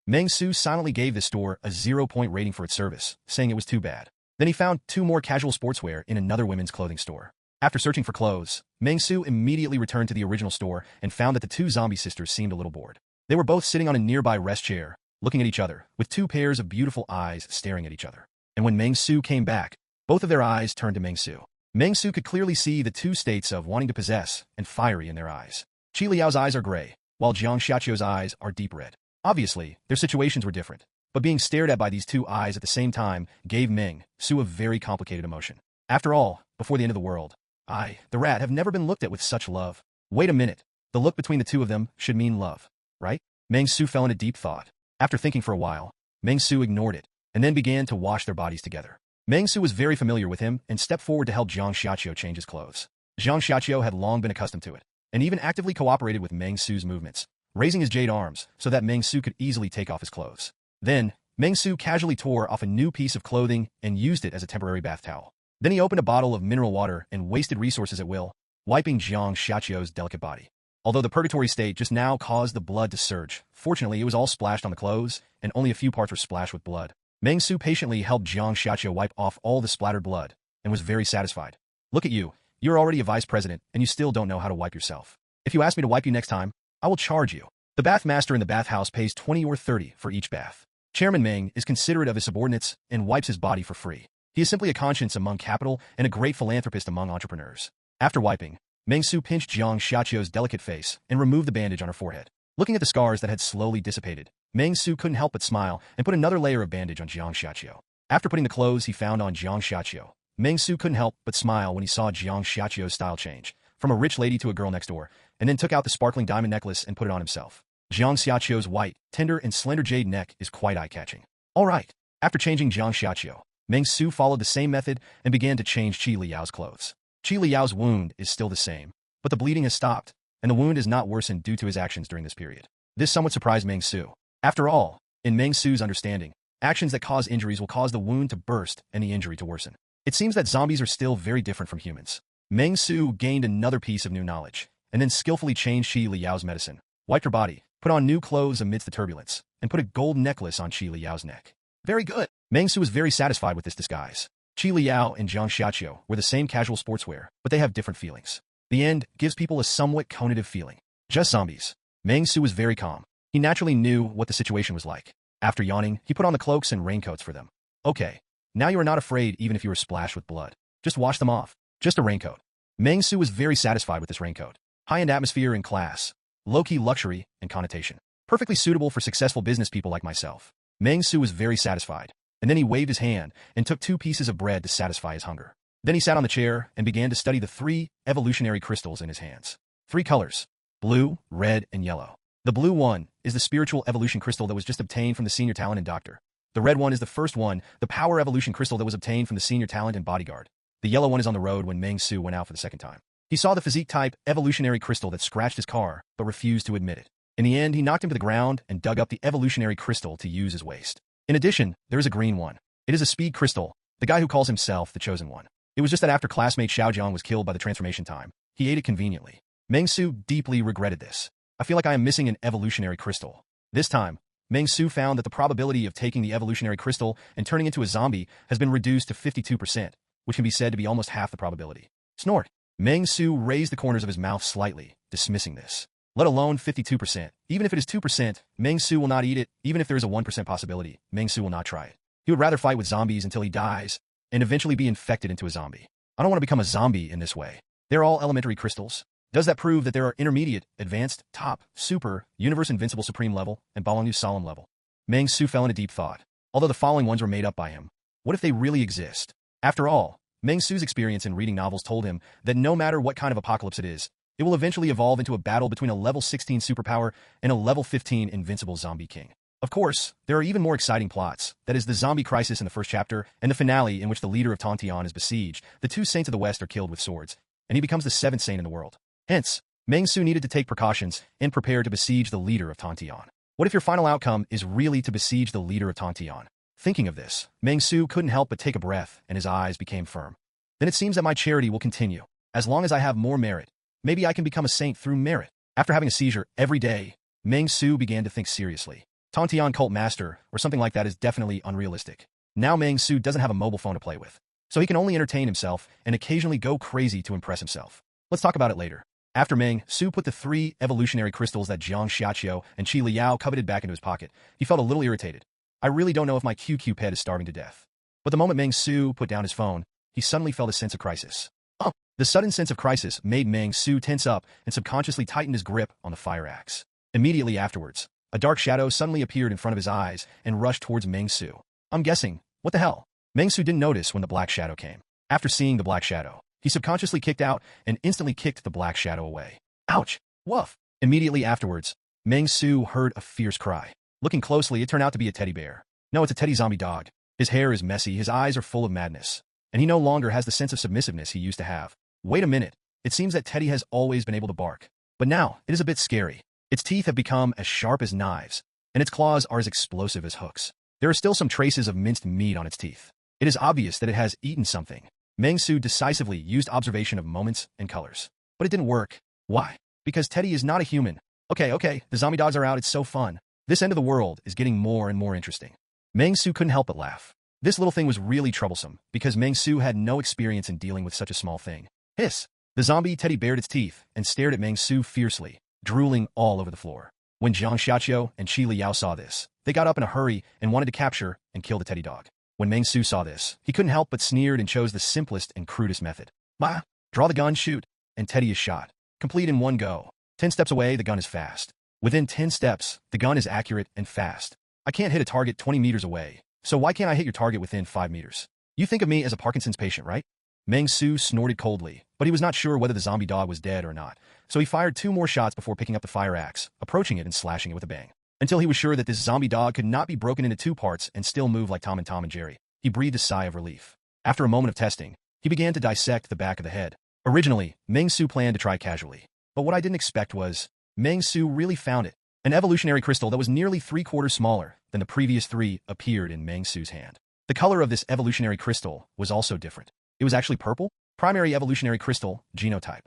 Meng Xu silently gave this store a 0-point rating for its service, saying it was too bad. Then he found 2 more casual sportswear in another women's clothing store. After searching for clothes, Meng Xu immediately returned to the original store and found that the 2 zombie sisters seemed a little bored. They were both sitting on a nearby rest chair, looking at each other, with 2 pairs of beautiful eyes staring at each other. And when Meng Xu came back, both of their eyes turned to Meng Xu. Meng Xu could clearly see the 2 states of wanting to possess and fiery in their eyes. Qi Liao's eyes are gray, while Jiang Xiaqiu's eyes are deep red. Obviously, their situations were different, but being stared at by these 2 eyes at the same time gave Meng Xu a very complicated emotion. After all, before the end of the world, I, the rat, have never been looked at with such love. Wait a minute. The look between the 2 of them should mean love, right? Meng Xu fell into deep thought. After thinking for a while, Meng Xu ignored it, and then began to wash their bodies together. Meng Xu was very familiar with him and stepped forward to help Jiang Xiaqiu change his clothes. Jiang Xiaqiu had long been accustomed to it, and even actively cooperated with Meng Xu's movements, raising his jade arms so that Meng Xu could easily take off his clothes. Then, Meng Xu casually tore off a new piece of clothing and used it as a temporary bath towel. Then he opened a bottle of mineral water and wasted resources at will, wiping Jiang Xiaqiu's delicate body. Although the purgatory state just now caused the blood to surge, fortunately it was all splashed on the clothes, and only a few parts were splashed with blood. Meng Xu patiently helped Jiang Xiaqiu wipe off all the splattered blood, and was very satisfied. Look at you. You're already a vice president, and you still don't know how to wipe yourself. If you ask me to wipe you next time, I will charge you. The bath master in the bathhouse pays 20 or 30 for each bath. Chairman Meng is considerate of his subordinates and wipes his body for free. He is simply a conscience among capital and a great philanthropist among entrepreneurs. After wiping, Meng Xu pinched Jiang Xiaqiu's delicate face and removed the bandage on her forehead. Looking at the scars that had slowly dissipated, Meng Xu couldn't help but smile and put another layer of bandage on Jiang Xiaqiu. After putting the clothes he found on Jiang Xiaqiu, Meng Xu couldn't help but smile when he saw Jiang Xiaqiu's style change, from a rich lady to a girl next door, and then took out the sparkling diamond necklace and put it on himself. Jiang Xiaqiu's white, tender, and slender jade neck is quite eye-catching. All right. After changing Jiang Xiaqiu, Meng Xu followed the same method and began to change Qi Liao's clothes. Qi Liao's wound is still the same, but the bleeding has stopped, and the wound is not worsened due to his actions during this period. This somewhat surprised Meng Xu. After all, in Meng Xu's understanding, actions that cause injuries will cause the wound to burst and the injury to worsen. It seems that zombies are still very different from humans. Meng Xu gained another piece of new knowledge, and then skillfully changed Qi Liao's medicine, wiped her body, put on new clothes amidst the turbulence, and put a gold necklace on Qi Liao's neck. Very good. Meng Xu was very satisfied with this disguise. Qi Liao and Jiang Xiaqiu were the same casual sportswear, but they have different feelings. The end gives people a somewhat conative feeling. Just zombies. Meng Xu was very calm. He naturally knew what the situation was like. After yawning, he put on the cloaks and raincoats for them. Okay. Now you are not afraid even if you are splashed with blood. Just wash them off. Just a raincoat. Meng Xu was very satisfied with this raincoat. High-end atmosphere and class. Low-key luxury and connotation. Perfectly suitable for successful business people like myself. Meng Xu was very satisfied, and then he waved his hand and took 2 pieces of bread to satisfy his hunger. Then he sat on the chair and began to study the 3 evolutionary crystals in his hands. 3 colors: blue, red, and yellow. The blue one is the spiritual evolution crystal that was just obtained from the senior talent and doctor. The red one is the first one, the power evolution crystal that was obtained from the senior talent and bodyguard. The yellow one is on the road when Meng Xu went out for the second time. He saw the physique type evolutionary crystal that scratched his car, but refused to admit it. In the end, he knocked him to the ground and dug up the evolutionary crystal to use as waste. In addition, there is a green one. It is a speed crystal, the guy who calls himself the chosen one. It was just that after classmate Xiaojiang was killed by the transformation time, he ate it conveniently. Meng Xu deeply regretted this. I feel like I am missing an evolutionary crystal. This time, Meng Xu found that the probability of taking the evolutionary crystal and turning into a zombie has been reduced to 52%, which can be said to be almost half the probability. Snort. Meng Xu raised the corners of his mouth slightly, dismissing this. Let alone 52%. Even if it is 2%, Meng Xu will not eat it. Even if there is a 1% possibility, Meng Xu will not try it. He would rather fight with zombies until he dies and eventually be infected into a zombie. I don't want to become a zombie in this way. They're all elementary crystals. Does that prove that there are intermediate, advanced, top, super, universe invincible supreme level, and Balangyu solemn level? Meng Xu fell into deep thought. Although the following ones were made up by him, what if they really exist? After all, Meng Xu's experience in reading novels told him that no matter what kind of apocalypse it is, it will eventually evolve into a battle between a level 16 superpower and a level 15 invincible zombie king. Of course, there are even more exciting plots, that is the zombie crisis in the first chapter, and the finale in which the leader of Tantian is besieged, the 2 saints of the West are killed with swords, and he becomes the 7th saint in the world. Hence, Meng Xu needed to take precautions and prepare to besiege the leader of Tantian. What if your final outcome is really to besiege the leader of Tantian? Thinking of this, Meng Xu couldn't help but take a breath, and his eyes became firm. Then it seems that my charity will continue. As long as I have more merit, maybe I can become a saint through merit. After having a seizure every day, Meng Xu began to think seriously. Tantian cult master, or something like that, is definitely unrealistic. Now Meng Xu doesn't have a mobile phone to play with, so he can only entertain himself and occasionally go crazy to impress himself. Let's talk about it later. After Meng Xu put the 3 evolutionary crystals that Jiang Xiaqiu and Qi Liao coveted back into his pocket, he felt a little irritated. I really don't know if my QQ pet is starving to death. But the moment Meng Xu put down his phone, he suddenly felt a sense of crisis. Oh! The sudden sense of crisis made Meng Xu tense up and subconsciously tighten his grip on the fire axe. Immediately afterwards, a dark shadow suddenly appeared in front of his eyes and rushed towards Meng Xu. I'm guessing, what the hell? Meng Xu didn't notice when the black shadow came. After seeing the black shadow, he subconsciously kicked out and instantly kicked the black shadow away. Ouch! Woof! Immediately afterwards, Meng Xu heard a fierce cry. Looking closely, it turned out to be a teddy bear. No, it's a teddy zombie dog. His hair is messy, his eyes are full of madness, and he no longer has the sense of submissiveness he used to have. Wait a minute. It seems that Teddy has always been able to bark. But now, it is a bit scary. Its teeth have become as sharp as knives, and its claws are as explosive as hooks. There are still some traces of minced meat on its teeth. It is obvious that it has eaten something. Meng Xu decisively used observation of moments and colors. But it didn't work. Why? Because Teddy is not a human. Okay, the zombie dogs are out, it's so fun. This end of the world is getting more and more interesting. Meng Xu couldn't help but laugh. This little thing was really troublesome, because Meng Xu had no experience in dealing with such a small thing. Hiss! The zombie teddy bared its teeth and stared at Meng Xu fiercely, drooling all over the floor. When Jiang Xiaqiu and Qi Liao saw this, they got up in a hurry and wanted to capture and kill the teddy dog. When Meng Xu saw this, he couldn't help but sneered and chose the simplest and crudest method. Bah! Draw the gun, shoot, and Teddy is shot. Complete in one go. 10 steps away, the gun is fast. Within 10 steps, the gun is accurate and fast. I can't hit a target 20 meters away, so why can't I hit your target within 5 meters? You think of me as a Parkinson's patient, right? Meng Xu snorted coldly, but he was not sure whether the zombie dog was dead or not, so he fired 2 more shots before picking up the fire axe, approaching it and slashing it with a bang. Until he was sure that this zombie dog could not be broken into 2 parts and still move like Tom and Jerry, he breathed a sigh of relief. After a moment of testing, he began to dissect the back of the head. Originally, Meng Xu planned to try casually, but what I didn't expect was, Meng Xu really found it. An evolutionary crystal that was nearly 3/4 smaller than the previous 3 appeared in Meng Xu's hand. The color of this evolutionary crystal was also different. It was actually purple. Primary evolutionary crystal, genotype.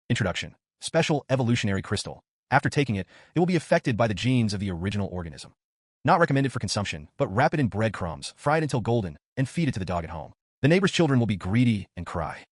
Introduction. Special evolutionary crystal. After taking it, it will be affected by the genes of the original organism. Not recommended for consumption, but wrap it in breadcrumbs, fry it until golden, and feed it to the dog at home. The neighbor's children will be greedy and cry.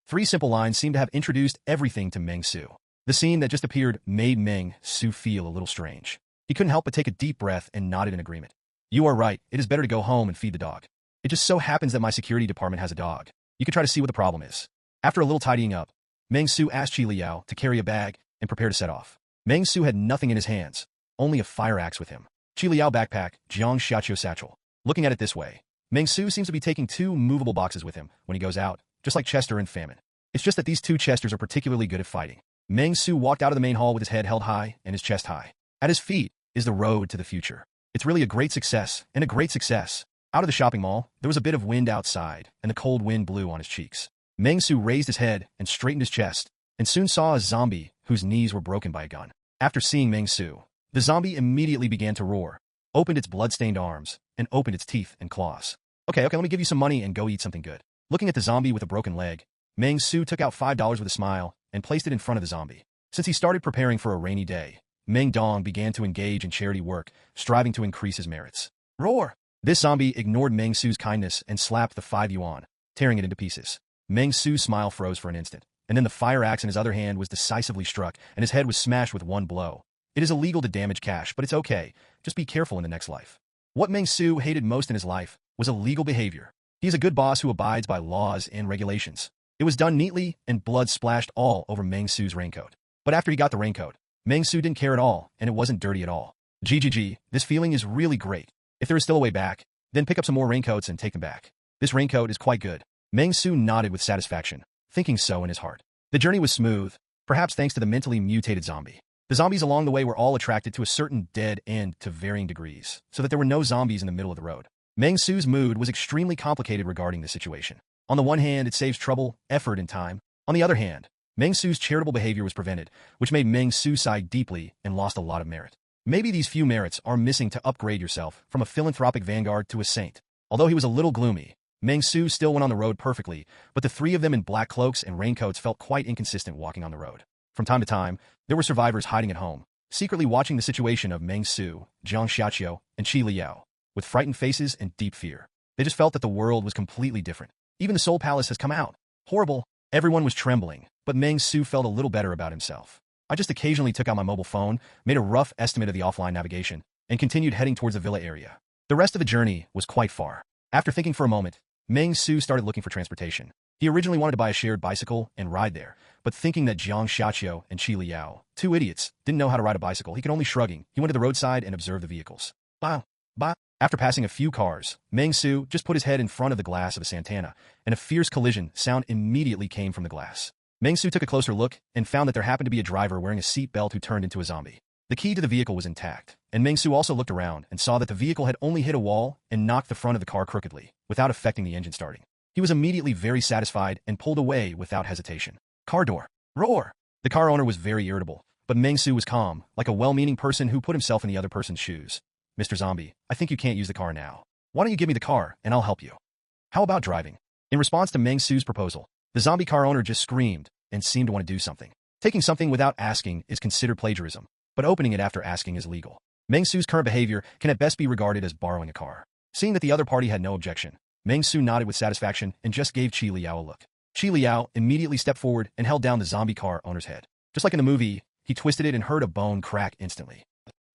3 simple lines seem to have introduced everything to Meng Xu. The scene that just appeared made Meng Xu feel a little strange. He couldn't help but take a deep breath and nodded in agreement. You are right, it is better to go home and feed the dog. It just so happens that my security department has a dog. You could try to see what the problem is. After a little tidying up, Meng Xu asked Qi Liao to carry a bag and prepare to set off. Meng Xu had nothing in his hands, only a fire axe with him. Qi Liao backpack, Jiang Xiaqiu satchel. Looking at it this way, Meng Xu seems to be taking 2 movable boxes with him when he goes out, just like Chester and Famine. It's just that these 2 Chesters are particularly good at fighting. Meng Xu walked out of the main hall with his head held high and his chest high. At his feet is the road to the future. It's really a great success, and a great success. Out of the shopping mall, there was a bit of wind outside, and the cold wind blew on his cheeks. Meng Xu raised his head and straightened his chest, and soon saw a zombie whose knees were broken by a gun. After seeing Meng Xu, the zombie immediately began to roar, opened its blood-stained arms, and opened its teeth and claws. Okay, let me give you some money and go eat something good. Looking at the zombie with a broken leg, Meng Xu took out $5 with a smile and placed it in front of the zombie. Since he started preparing for a rainy day, Meng Dong began to engage in charity work, striving to increase his merits. Roar! This zombie ignored Meng Xu's kindness and slapped the 5 yuan, tearing it into pieces. Meng Xu's smile froze for an instant, and then the fire axe in his other hand was decisively struck, and his head was smashed with one blow. It is illegal to damage cash, but it's okay. Just be careful in the next life. What Meng Xu hated most in his life was illegal behavior. He is a good boss who abides by laws and regulations. It was done neatly, and blood splashed all over Meng Xu's raincoat. But after he got the raincoat, Meng Xu didn't care at all, and it wasn't dirty at all. GGG, this feeling is really great. If there is still a way back, then pick up some more raincoats and take them back. This raincoat is quite good. Meng Xu nodded with satisfaction, thinking so in his heart. The journey was smooth, perhaps thanks to the mentally mutated zombie. The zombies along the way were all attracted to a certain dead end to varying degrees, so that there were no zombies in the middle of the road. Meng Xu's mood was extremely complicated regarding the situation. On the one hand, it saves trouble, effort, and time. On the other hand, Meng Xu's charitable behavior was prevented, which made Meng Xu sigh deeply and lost a lot of merit. Maybe these few merits are missing to upgrade yourself from a philanthropic vanguard to a saint. Although he was a little gloomy, Meng Xu still went on the road perfectly, but the 3 of them in black cloaks and raincoats felt quite inconsistent walking on the road. From time to time, there were survivors hiding at home, secretly watching the situation of Meng Xu, Jiang Xiaqiu, and Qi Liao, with frightened faces and deep fear. They just felt that the world was completely different. Even the Soul Palace has come out. Horrible. Everyone was trembling, but Meng Xu felt a little better about himself. I just occasionally took out my mobile phone, made a rough estimate of the offline navigation, and continued heading towards the villa area. The rest of the journey was quite far. After thinking for a moment, Meng Xu started looking for transportation. He originally wanted to buy a shared bicycle and ride there, but thinking that Jiang Xiaqiu and Qi Liao, 2 idiots, didn't know how to ride a bicycle, he could only shrugging. He went to the roadside and observed the vehicles. Bah! After passing a few cars, Meng Xu just put his head in front of the glass of a Santana, and a fierce collision sound immediately came from the glass. Meng Xu took a closer look and found that there happened to be a driver wearing a seat belt who turned into a zombie. The key to the vehicle was intact, and Meng Xu also looked around and saw that the vehicle had only hit a wall and knocked the front of the car crookedly, without affecting the engine starting. He was immediately very satisfied and pulled away without hesitation. Car door. Roar! The car owner was very irritable, but Meng Xu was calm, like a well-meaning person who put himself in the other person's shoes. Mr. Zombie, I think you can't use the car now. Why don't you give me the car, and I'll help you? How about driving? In response to Meng Xu's proposal, the zombie car owner just screamed and seemed to want to do something. Taking something without asking is considered plagiarism, but opening it after asking is legal. Meng Xu's current behavior can at best be regarded as borrowing a car. Seeing that the other party had no objection, Meng Xu nodded with satisfaction and just gave Qi Liao a look. Qi Liao immediately stepped forward and held down the zombie car owner's head. Just like in the movie, he twisted it and heard a bone crack instantly.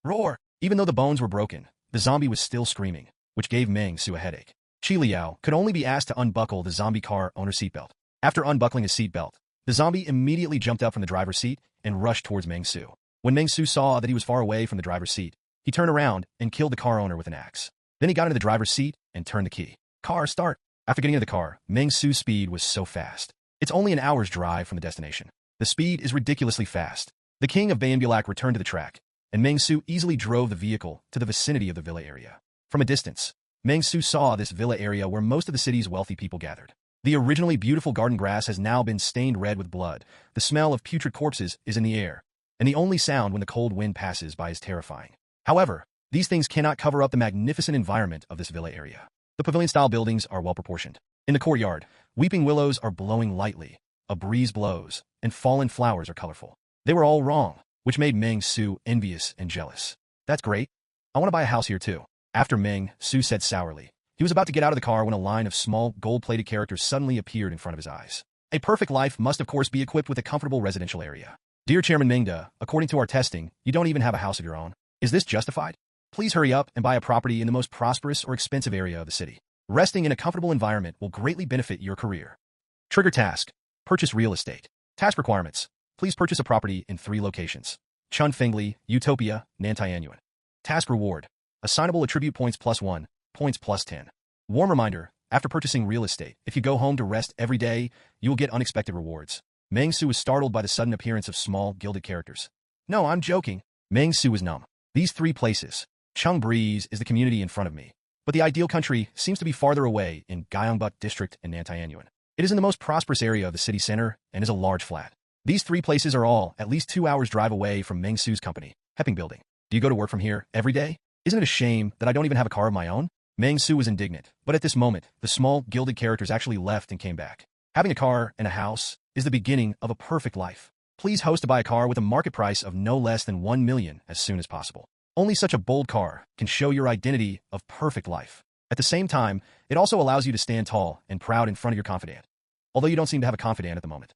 Roar! Even though the bones were broken, the zombie was still screaming, which gave Meng Xu a headache. Qi Liao could only be asked to unbuckle the zombie car owner's seatbelt. After unbuckling his seatbelt, the zombie immediately jumped up from the driver's seat and rushed towards Meng Xu. When Meng Xu saw that he was far away from the driver's seat, he turned around and killed the car owner with an axe. Then he got into the driver's seat and turned the key. Car start. After getting into the car, Meng Xu's speed was so fast. It's only an hour's drive from the destination. The speed is ridiculously fast. The king of Bayanbulak returned to the track, and Meng Xu easily drove the vehicle to the vicinity of the villa area. From a distance, Meng Xu saw this villa area where most of the city's wealthy people gathered. The originally beautiful garden grass has now been stained red with blood. The smell of putrid corpses is in the air, and the only sound when the cold wind passes by is terrifying. However, these things cannot cover up the magnificent environment of this villa area. The pavilion-style buildings are well-proportioned. In the courtyard, weeping willows are blowing lightly, a breeze blows, and fallen flowers are colorful. They were all wrong, which made Meng Xu envious and jealous. That's great. I want to buy a house here too. After Meng Xu said sourly, he was about to get out of the car when a line of small, gold-plated characters suddenly appeared in front of his eyes. A perfect life must of course be equipped with a comfortable residential area. Dear Chairman Mingda, according to our testing, you don't even have a house of your own. Is this justified? Please hurry up and buy a property in the most prosperous or expensive area of the city. Resting in a comfortable environment will greatly benefit your career. Trigger task. Purchase real estate. Task requirements. Please purchase a property in 3 locations. Chun Fengli, Utopia, Nantianuan. Task reward. Assignable attribute points +1, points +10. Warm reminder, after purchasing real estate, if you go home to rest every day, you will get unexpected rewards. Meng Xu was startled by the sudden appearance of small, gilded characters. No, I'm joking. Meng Xu was numb. These three places. Chung Breeze is the community in front of me. But the ideal country seems to be farther away in Gyeongbuk district in Nantianuan. It is in the most prosperous area of the city center and is a large flat. These three places are all at least 2 hours drive away from Meng Xu's company, Hepping Building. Do you go to work from here every day? Isn't it a shame that I don't even have a car of my own? Meng Xu was indignant, but at this moment, the small, gilded characters actually left and came back. Having a car and a house is the beginning of a perfect life. Please host to buy a car with a market price of no less than 1 million as soon as possible. Only such a bold car can show your identity of perfect life. At the same time, it also allows you to stand tall and proud in front of your confidant. Although you don't seem to have a confidant at the moment.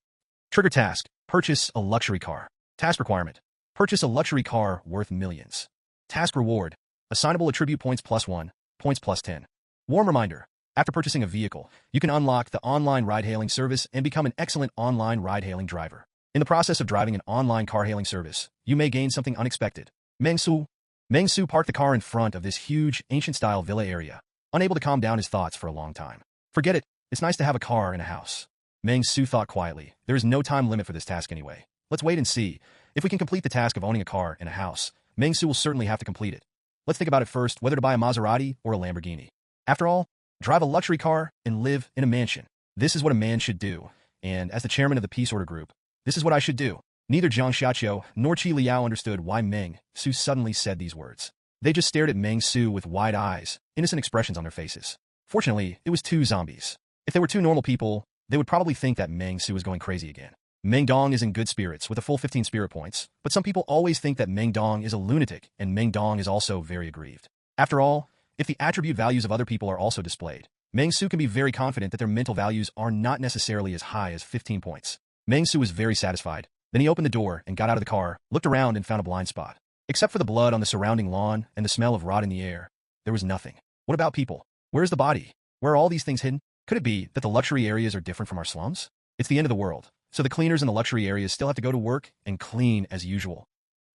Trigger task. Purchase a luxury car. Task requirement. Purchase a luxury car worth millions. Task reward. Assignable attribute points +1, points +10. Warm reminder. After purchasing a vehicle, you can unlock the online ride-hailing service and become an excellent online ride-hailing driver. In the process of driving an online car-hailing service, you may gain something unexpected. Meng Xu parked the car in front of this huge, ancient-style villa area, unable to calm down his thoughts for a long time. Forget it. It's nice to have a car and a house. Meng Xu thought quietly. There is no time limit for this task anyway. Let's wait and see. If we can complete the task of owning a car and a house, Meng Xu will certainly have to complete it. Let's think about it first, whether to buy a Maserati or a Lamborghini. After all, drive a luxury car and live in a mansion. This is what a man should do. And as the chairman of the Peace Order Group, this is what I should do. Neither Jiang Xiaqiu nor Qi Liao understood why Meng Xu suddenly said these words. They just stared at Meng Xu with wide eyes, innocent expressions on their faces. Fortunately, it was 2 zombies. If they were 2 normal people, they would probably think that Meng Xu was going crazy again. Meng Dong is in good spirits with a full 15 spirit points, but some people always think that Meng Dong is a lunatic, and Meng Dong is also very aggrieved. After all, if the attribute values of other people are also displayed, Meng Xu can be very confident that their mental values are not necessarily as high as 15 points. Meng Xu was very satisfied. Then he opened the door and got out of the car, looked around and found a blind spot. Except for the blood on the surrounding lawn and the smell of rot in the air, there was nothing. What about people? Where is the body? Where are all these things hidden? Could it be that the luxury areas are different from our slums? It's the end of the world, so the cleaners in the luxury areas still have to go to work and clean as usual.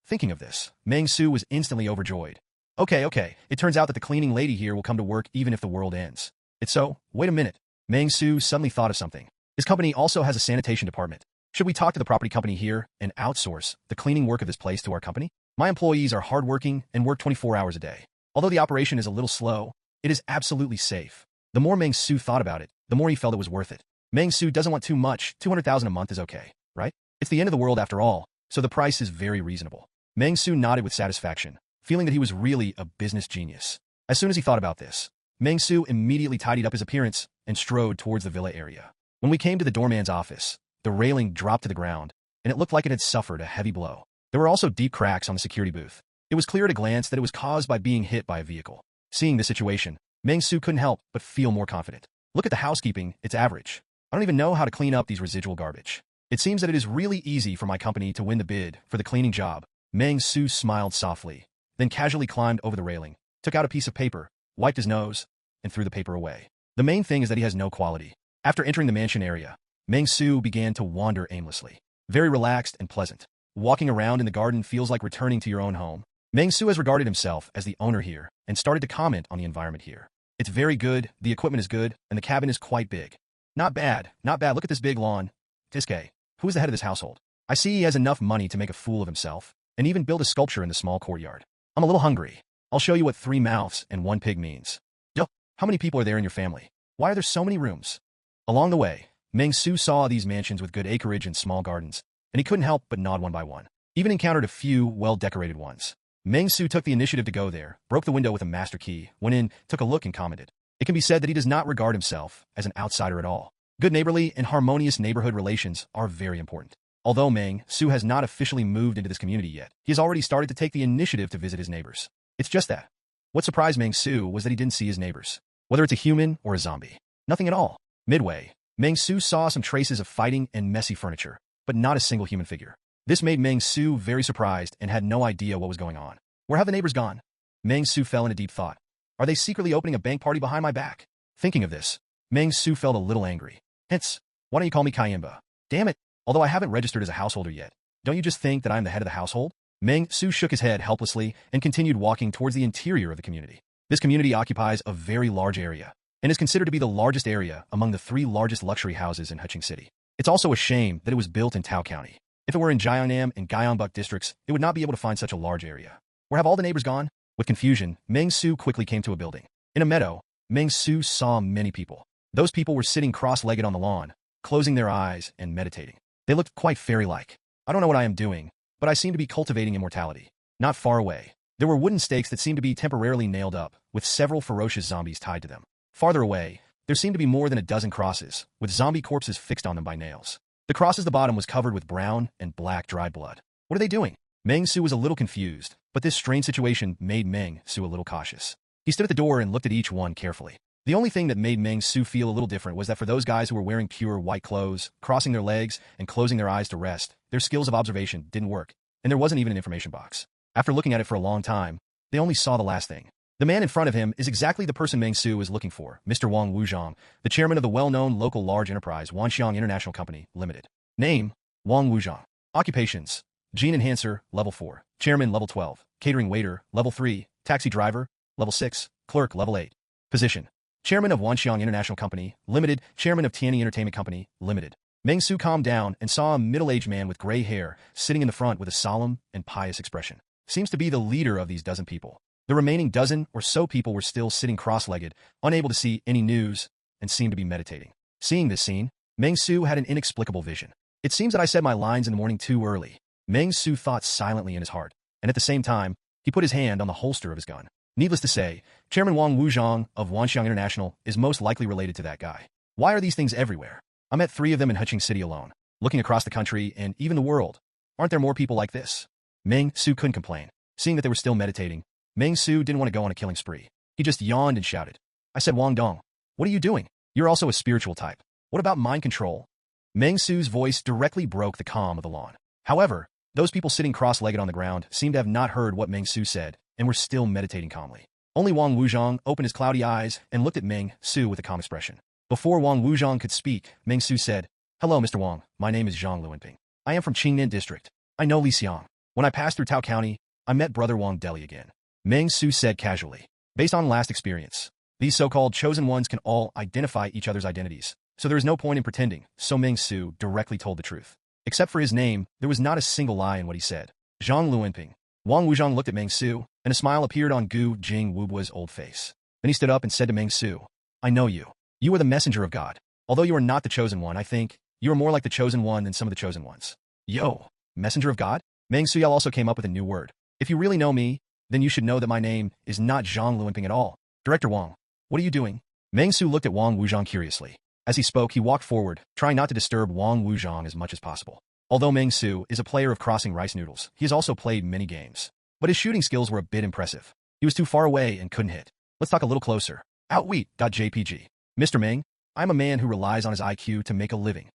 Thinking of this, Meng Xu was instantly overjoyed. Okay, it turns out that the cleaning lady here will come to work even if the world ends. It's so? Wait a minute. Meng Xu suddenly thought of something. His company also has a sanitation department. Should we talk to the property company here and outsource the cleaning work of this place to our company? My employees are hardworking and work 24 hours a day. Although the operation is a little slow, it is absolutely safe. The more Meng Xu thought about it, the more he felt it was worth it. Meng Xu doesn't want too much. 200,000 a month is okay, right? It's the end of the world after all, so the price is very reasonable. Meng Xu nodded with satisfaction, feeling that he was really a business genius. As soon as he thought about this, Meng Xu immediately tidied up his appearance and strode towards the villa area. When we came to the doorman's office, the railing dropped to the ground, and it looked like it had suffered a heavy blow. There were also deep cracks on the security booth. It was clear at a glance that it was caused by being hit by a vehicle. Seeing the situation, Meng Xu couldn't help but feel more confident. Look at the housekeeping, it's average. I don't even know how to clean up these residual garbage. It seems that it is really easy for my company to win the bid for the cleaning job. Meng Xu smiled softly, then casually climbed over the railing, took out a piece of paper, wiped his nose, and threw the paper away. The main thing is that he has no quality. After entering the mansion area, Meng Xu began to wander aimlessly. Very relaxed and pleasant. Walking around in the garden feels like returning to your own home. Meng Xu has regarded himself as the owner here and started to comment on the environment here. It's very good, the equipment is good, and the cabin is quite big. Not bad. Look at this big lawn. Tiske, who is the head of this household? I see he has enough money to make a fool of himself and even build a sculpture in the small courtyard. I'm a little hungry. I'll show you what 3 mouths and 1 pig means. Yo, how many people are there in your family? Why are there so many rooms? Along the way, Meng Xu saw these mansions with good acreage and small gardens, and he couldn't help but nod one by one. Even encountered a few well-decorated ones. Meng Xu took the initiative to go there, broke the window with a master key, went in, took a look and commented. It can be said that he does not regard himself as an outsider at all. Good neighborly and harmonious neighborhood relations are very important. Although Meng Xu has not officially moved into this community yet, he has already started to take the initiative to visit his neighbors. It's just that. What surprised Meng Xu was that he didn't see his neighbors. Whether it's a human or a zombie. Nothing at all. Midway, Meng Xu saw some traces of fighting and messy furniture, but not a single human figure. This made Meng Xu very surprised and had no idea what was going on. Where have the neighbors gone? Meng Xu fell into deep thought. Are they secretly opening a bank party behind my back? Thinking of this, Meng Xu felt a little angry. Hence, why don't you call me Kayimba? Damn it, although I haven't registered as a householder yet, don't you just think that I am the head of the household? Meng Xu shook his head helplessly and continued walking towards the interior of the community. This community occupies a very large area and is considered to be the largest area among the 3 largest luxury houses in Huqing City. It's also a shame that it was built in Tao County. If it were in Jiangnan and Gyeongbuk districts, it would not be able to find such a large area. Where have all the neighbors gone? With confusion, Meng Xu quickly came to a building. In a meadow, Meng Xu saw many people. Those people were sitting cross-legged on the lawn, closing their eyes and meditating. They looked quite fairy-like. I don't know what I am doing, but I seem to be cultivating immortality. Not far away, there were wooden stakes that seemed to be temporarily nailed up, with several ferocious zombies tied to them. Farther away, there seemed to be more than a dozen crosses, with zombie corpses fixed on them by nails. The cross at the bottom was covered with brown and black dried blood. What are they doing? Meng Xu was a little confused, but this strange situation made Meng Xu a little cautious. He stood at the door and looked at each one carefully. The only thing that made Meng Xu feel a little different was that for those guys who were wearing pure white clothes, crossing their legs, and closing their eyes to rest, their skills of observation didn't work, and there wasn't even an information box. After looking at it for a long time, they only saw the last thing. The man in front of him is exactly the person Meng Xu is looking for, Mr. Wang Wuzhong, the chairman of the well-known local large enterprise Wanxiang International Company, Limited. Name, Wang Wuzhong. Occupations, Gene Enhancer, Level 4. Chairman, Level 12. Catering Waiter, Level 3. Taxi Driver, Level 6. Clerk, Level 8. Position, Chairman of Wanxiang International Company, Limited. Chairman of Tianyi Entertainment Company, Limited. Meng Xu calmed down and saw a middle-aged man with gray hair sitting in the front with a solemn and pious expression. Seems to be the leader of these dozen people. The remaining dozen or so people were still sitting cross-legged, unable to see any news, and seemed to be meditating. Seeing this scene, Meng Xu had an inexplicable vision. It seems that I said my lines in the morning too early. Meng Xu thought silently in his heart, and at the same time, he put his hand on the holster of his gun. Needless to say, Chairman Wang Wuzhong of Wanxiang International is most likely related to that guy. Why are these things everywhere? I met 3 of them in Huqing City alone, looking across the country and even the world. Aren't there more people like this? Meng Xu couldn't complain. Seeing that they were still meditating, Meng Xu didn't want to go on a killing spree. He just yawned and shouted. I said, Wang Dong, what are you doing? You're also a spiritual type. What about mind control? Meng Xu's voice directly broke the calm of the lawn. However, those people sitting cross-legged on the ground seemed to have not heard what Meng Xu said and were still meditating calmly. Only Wang Wuzhong opened his cloudy eyes and looked at Meng Xu with a calm expression. Before Wang Wuzhong could speak, Meng Xu said, Hello, Mr. Wang. My name is Zhang Luanping. I am from Qingnan District. I know Li Xiang. When I passed through Tao County, I met Brother Wang Deli again. Meng Xu said casually. Based on last experience, these so-called chosen ones can all identify each other's identities, so there is no point in pretending, so Meng Xu directly told the truth. Except for his name, there was not a single lie in what he said. Zhang Luanping. Wang Wuzhong looked at Meng Xu, and a smile appeared on Gu Jing Wubua's old face. Then he stood up and said to Meng Xu, I know you. You are the messenger of God. Although you are not the chosen one, I think, you are more like the chosen one than some of the chosen ones. Yo, messenger of God? Meng Xu also came up with a new word. If you really know me, then you should know that my name is not Zhang Luanping at all. Director Wang, what are you doing? Meng Xu looked at Wang Wuzhong curiously. As he spoke, he walked forward, trying not to disturb Wang Wuzhong as much as possible. Although Meng Xu is a player of crossing rice noodles, he has also played many games. But his shooting skills were a bit impressive. He was too far away and couldn't hit. Let's talk a little closer. Outweet.jpg. Mr. Meng, I'm a man who relies on his IQ to make a living.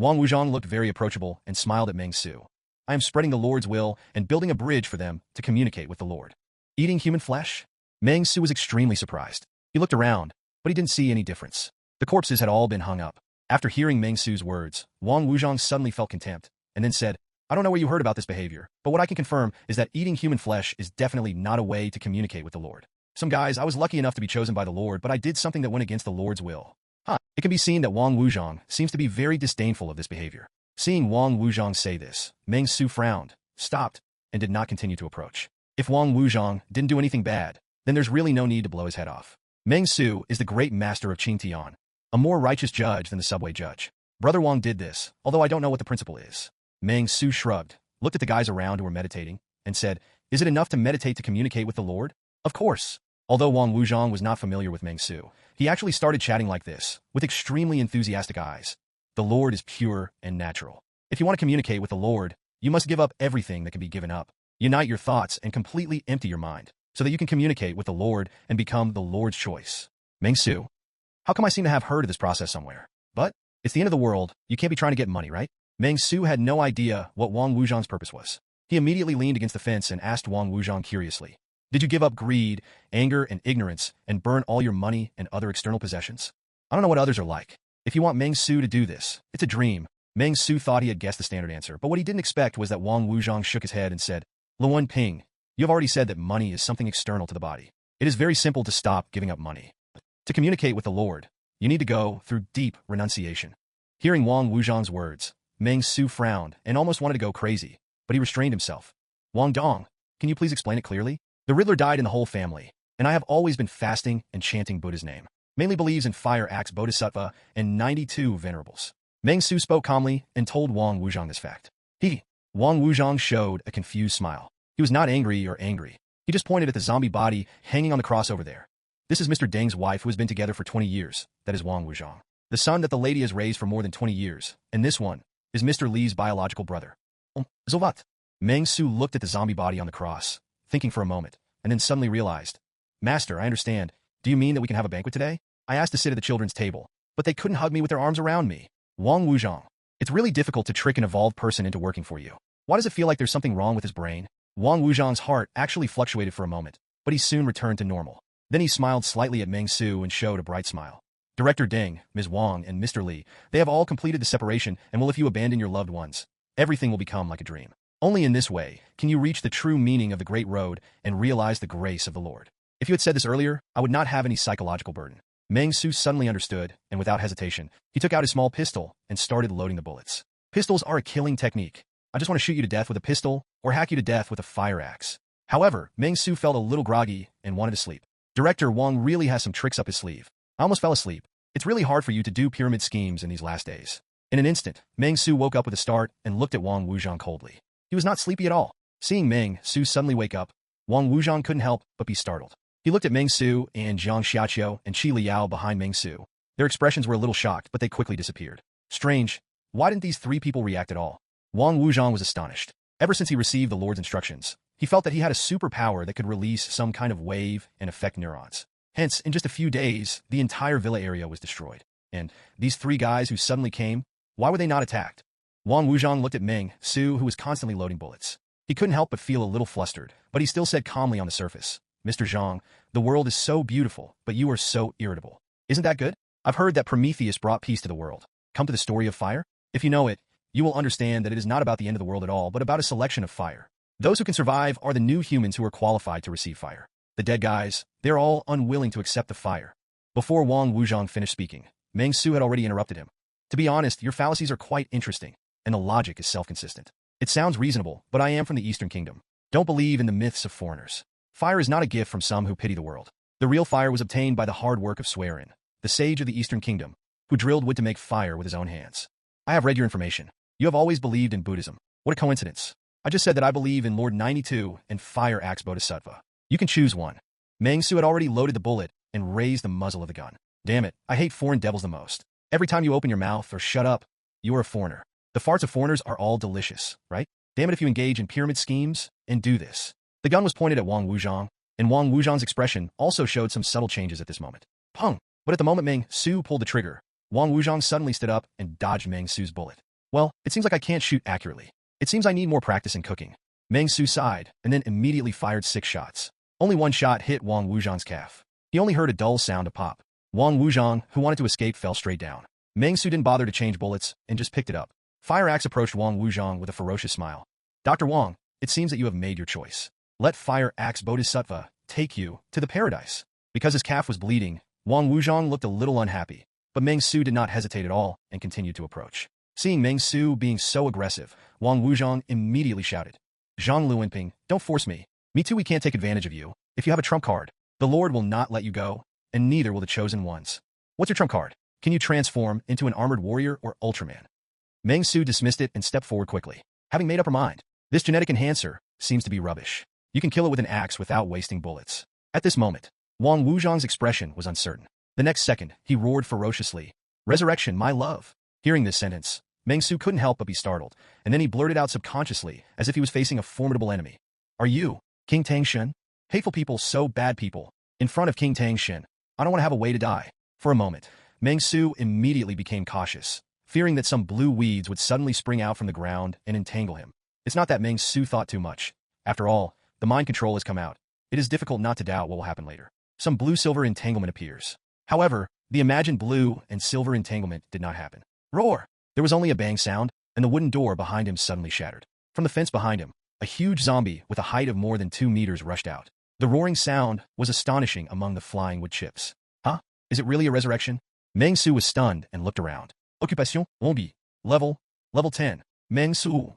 Wang Wuzhong looked very approachable and smiled at Meng Xu. I am spreading the Lord's will and building a bridge for them to communicate with the Lord. Eating human flesh? Meng Xu was extremely surprised. He looked around, but he didn't see any difference. The corpses had all been hung up. After hearing Meng Xu's words, Wang Wuzhong suddenly felt contempt, and then said, I don't know where you heard about this behavior, but what I can confirm is that eating human flesh is definitely not a way to communicate with the Lord. Some guys, I was lucky enough to be chosen by the Lord, but I did something that went against the Lord's will. It can be seen that Wang Wuzhong seems to be very disdainful of this behavior. Seeing Wang Wuzhong say this, Meng Xu frowned, stopped, and did not continue to approach. If Wang Wuzhong didn't do anything bad, then there's really no need to blow his head off. Meng Xu is the great master of Qingtian, a more righteous judge than the subway judge. Brother Wang did this, although I don't know what the principle is. Meng Xu shrugged, looked at the guys around who were meditating, and said, Is it enough to meditate to communicate with the Lord? Of course. Although Wang Wuzhong was not familiar with Meng Xu, he actually started chatting like this, with extremely enthusiastic eyes. The Lord is pure and natural. If you want to communicate with the Lord, you must give up everything that can be given up. Unite your thoughts and completely empty your mind, so that you can communicate with the Lord and become the Lord's choice. Meng Xu. How come I seem to have heard of this process somewhere? But it's the end of the world. You can't be trying to get money, right? Meng Xu had no idea what Wang Wuzhong's purpose was. He immediately leaned against the fence and asked Wang Wuzhong curiously, Did you give up greed, anger, and ignorance and burn all your money and other external possessions? I don't know what others are like. If you want Meng Xu to do this, it's a dream. Meng Xu thought he had guessed the standard answer, but what he didn't expect was that Wang Wuzhong shook his head and said, Luan Ping, you have already said that money is something external to the body. It is very simple to stop giving up money. To communicate with the Lord, you need to go through deep renunciation. Hearing Wang Wuzhang's words, Meng Xu frowned and almost wanted to go crazy, but he restrained himself. Wang Dong, can you please explain it clearly? The Riddler died in the whole family, and I have always been fasting and chanting Buddha's name. Mainly believes in fire acts Bodhisattva and 92 venerables. Meng Xu spoke calmly and told Wang Wuzhang this fact. Wang Wuzhang showed a confused smile. He was not angry or angry. He just pointed at the zombie body hanging on the cross over there. This is Mr. Deng's wife who has been together for 20 years. That is Wang Wuzhang. The son that the lady has raised for more than 20 years. And this one is Mr. Li's biological brother. Zovat. Meng Xu looked at the zombie body on the cross, thinking for a moment, and then suddenly realized, Master, I understand. Do you mean that we can have a banquet today? I asked to sit at the children's table, but they couldn't hug me with their arms around me. Wang Wuzhang. It's really difficult to trick an evolved person into working for you. Why does it feel like there's something wrong with his brain? Wang Wuzhang's heart actually fluctuated for a moment, but he soon returned to normal. Then he smiled slightly at Meng Xu and showed a bright smile. Director Deng, Ms. Wang, and Mr. Li, they have all completed the separation, and if you abandon your loved ones, everything will become like a dream. Only in this way can you reach the true meaning of the Great Road and realize the grace of the Lord. If you had said this earlier, I would not have any psychological burden. Meng Xu suddenly understood, and without hesitation, he took out his small pistol and started loading the bullets. Pistols are a killing technique. I just want to shoot you to death with a pistol or hack you to death with a fire axe. However, Meng Xu felt a little groggy and wanted to sleep. Director Wang really has some tricks up his sleeve. I almost fell asleep. It's really hard for you to do pyramid schemes in these last days. In an instant, Meng Xu woke up with a start and looked at Wang Wuzhang coldly. He was not sleepy at all. Seeing Meng Xu suddenly wake up, Wang Wuzhang couldn't help but be startled. He looked at Meng Xu and Zhang Xiaqiu and Qi Liao behind Meng Xu. Their expressions were a little shocked, but they quickly disappeared. Strange. Why didn't these three people react at all? Wang Wuzhang was astonished. Ever since he received the Lord's instructions, he felt that he had a superpower that could release some kind of wave and affect neurons. Hence, in just a few days, the entire villa area was destroyed. And these three guys who suddenly came, why were they not attacked? Wang Wuzhang looked at Meng Xu, who was constantly loading bullets. He couldn't help but feel a little flustered, but he still said calmly on the surface, Mr. Zhang, the world is so beautiful, but you are so irritable. Isn't that good? I've heard that Prometheus brought peace to the world. Come to the story of fire? If you know it, you will understand that it is not about the end of the world at all, but about a selection of fire. Those who can survive are the new humans who are qualified to receive fire. The dead guys, they're all unwilling to accept the fire. Before Wang Wuzhang finished speaking, Meng Xu had already interrupted him. To be honest, your fallacies are quite interesting, and the logic is self-consistent. It sounds reasonable, but I am from the Eastern Kingdom. Don't believe in the myths of foreigners. Fire is not a gift from some who pity the world. The real fire was obtained by the hard work of Swearin, the sage of the Eastern Kingdom, who drilled wood to make fire with his own hands. I have read your information. You have always believed in Buddhism. What a coincidence. I just said that I believe in Lord 92 and fire axe Bodhisattva. You can choose one. Meng Xu had already loaded the bullet and raised the muzzle of the gun. Damn it, I hate foreign devils the most. Every time you open your mouth or shut up, you are a foreigner. The farts of foreigners are all delicious, right? Damn it if you engage in pyramid schemes and do this. The gun was pointed at Wang Wuzhang, and Wang Wuzhang's expression also showed some subtle changes at this moment. Pung! But at the moment Meng Xu pulled the trigger, Wang Wuzhang suddenly stood up and dodged Meng Xu's bullet. Well, it seems like I can't shoot accurately. It seems I need more practice in cooking. Meng Xu sighed, and then immediately fired 6 shots. Only one shot hit Wang Wuzhang's calf. He only heard a dull sound of pop. Wang Wuzhang, who wanted to escape, fell straight down. Meng Xu didn't bother to change bullets and just picked it up. Fire Axe approached Wang Wuzhang with a ferocious smile. Dr. Wang, it seems that you have made your choice. Let Fire Axe Bodhisattva take you to the paradise. Because his calf was bleeding, Wang Wuzhang looked a little unhappy, but Meng Xu did not hesitate at all and continued to approach. Seeing Meng Xu being so aggressive, Wang Wuzhang immediately shouted, Zhang Luanping, don't force me. Me too, we can't take advantage of you. If you have a trump card, the Lord will not let you go, and neither will the chosen ones. What's your trump card? Can you transform into an armored warrior or Ultraman? Meng Xu dismissed it and stepped forward quickly. Having made up her mind, this genetic enhancer seems to be rubbish. You can kill it with an axe without wasting bullets. At this moment, Wang Wuzhang's expression was uncertain. The next second, he roared ferociously, Resurrection, my love. Hearing this sentence, Meng Xu couldn't help but be startled, and then he blurted out subconsciously, as if he was facing a formidable enemy. Are you, King Tang Shen? Hateful people, so bad people. In front of King Tang Shen, I don't want to have a way to die. For a moment, Meng Xu immediately became cautious, fearing that some blue weeds would suddenly spring out from the ground and entangle him. It's not that Meng Xu thought too much. After all, the mind control has come out. It is difficult not to doubt what will happen later. Some blue-silver entanglement appears. However, the imagined blue and silver entanglement did not happen. Roar! There was only a bang sound, and the wooden door behind him suddenly shattered. From the fence behind him, a huge zombie with a height of more than 2 meters rushed out. The roaring sound was astonishing among the flying wood chips. Huh? Is it really a resurrection? Meng Xu was stunned and looked around. Occupation, zombie. Level 10. Meng Xu.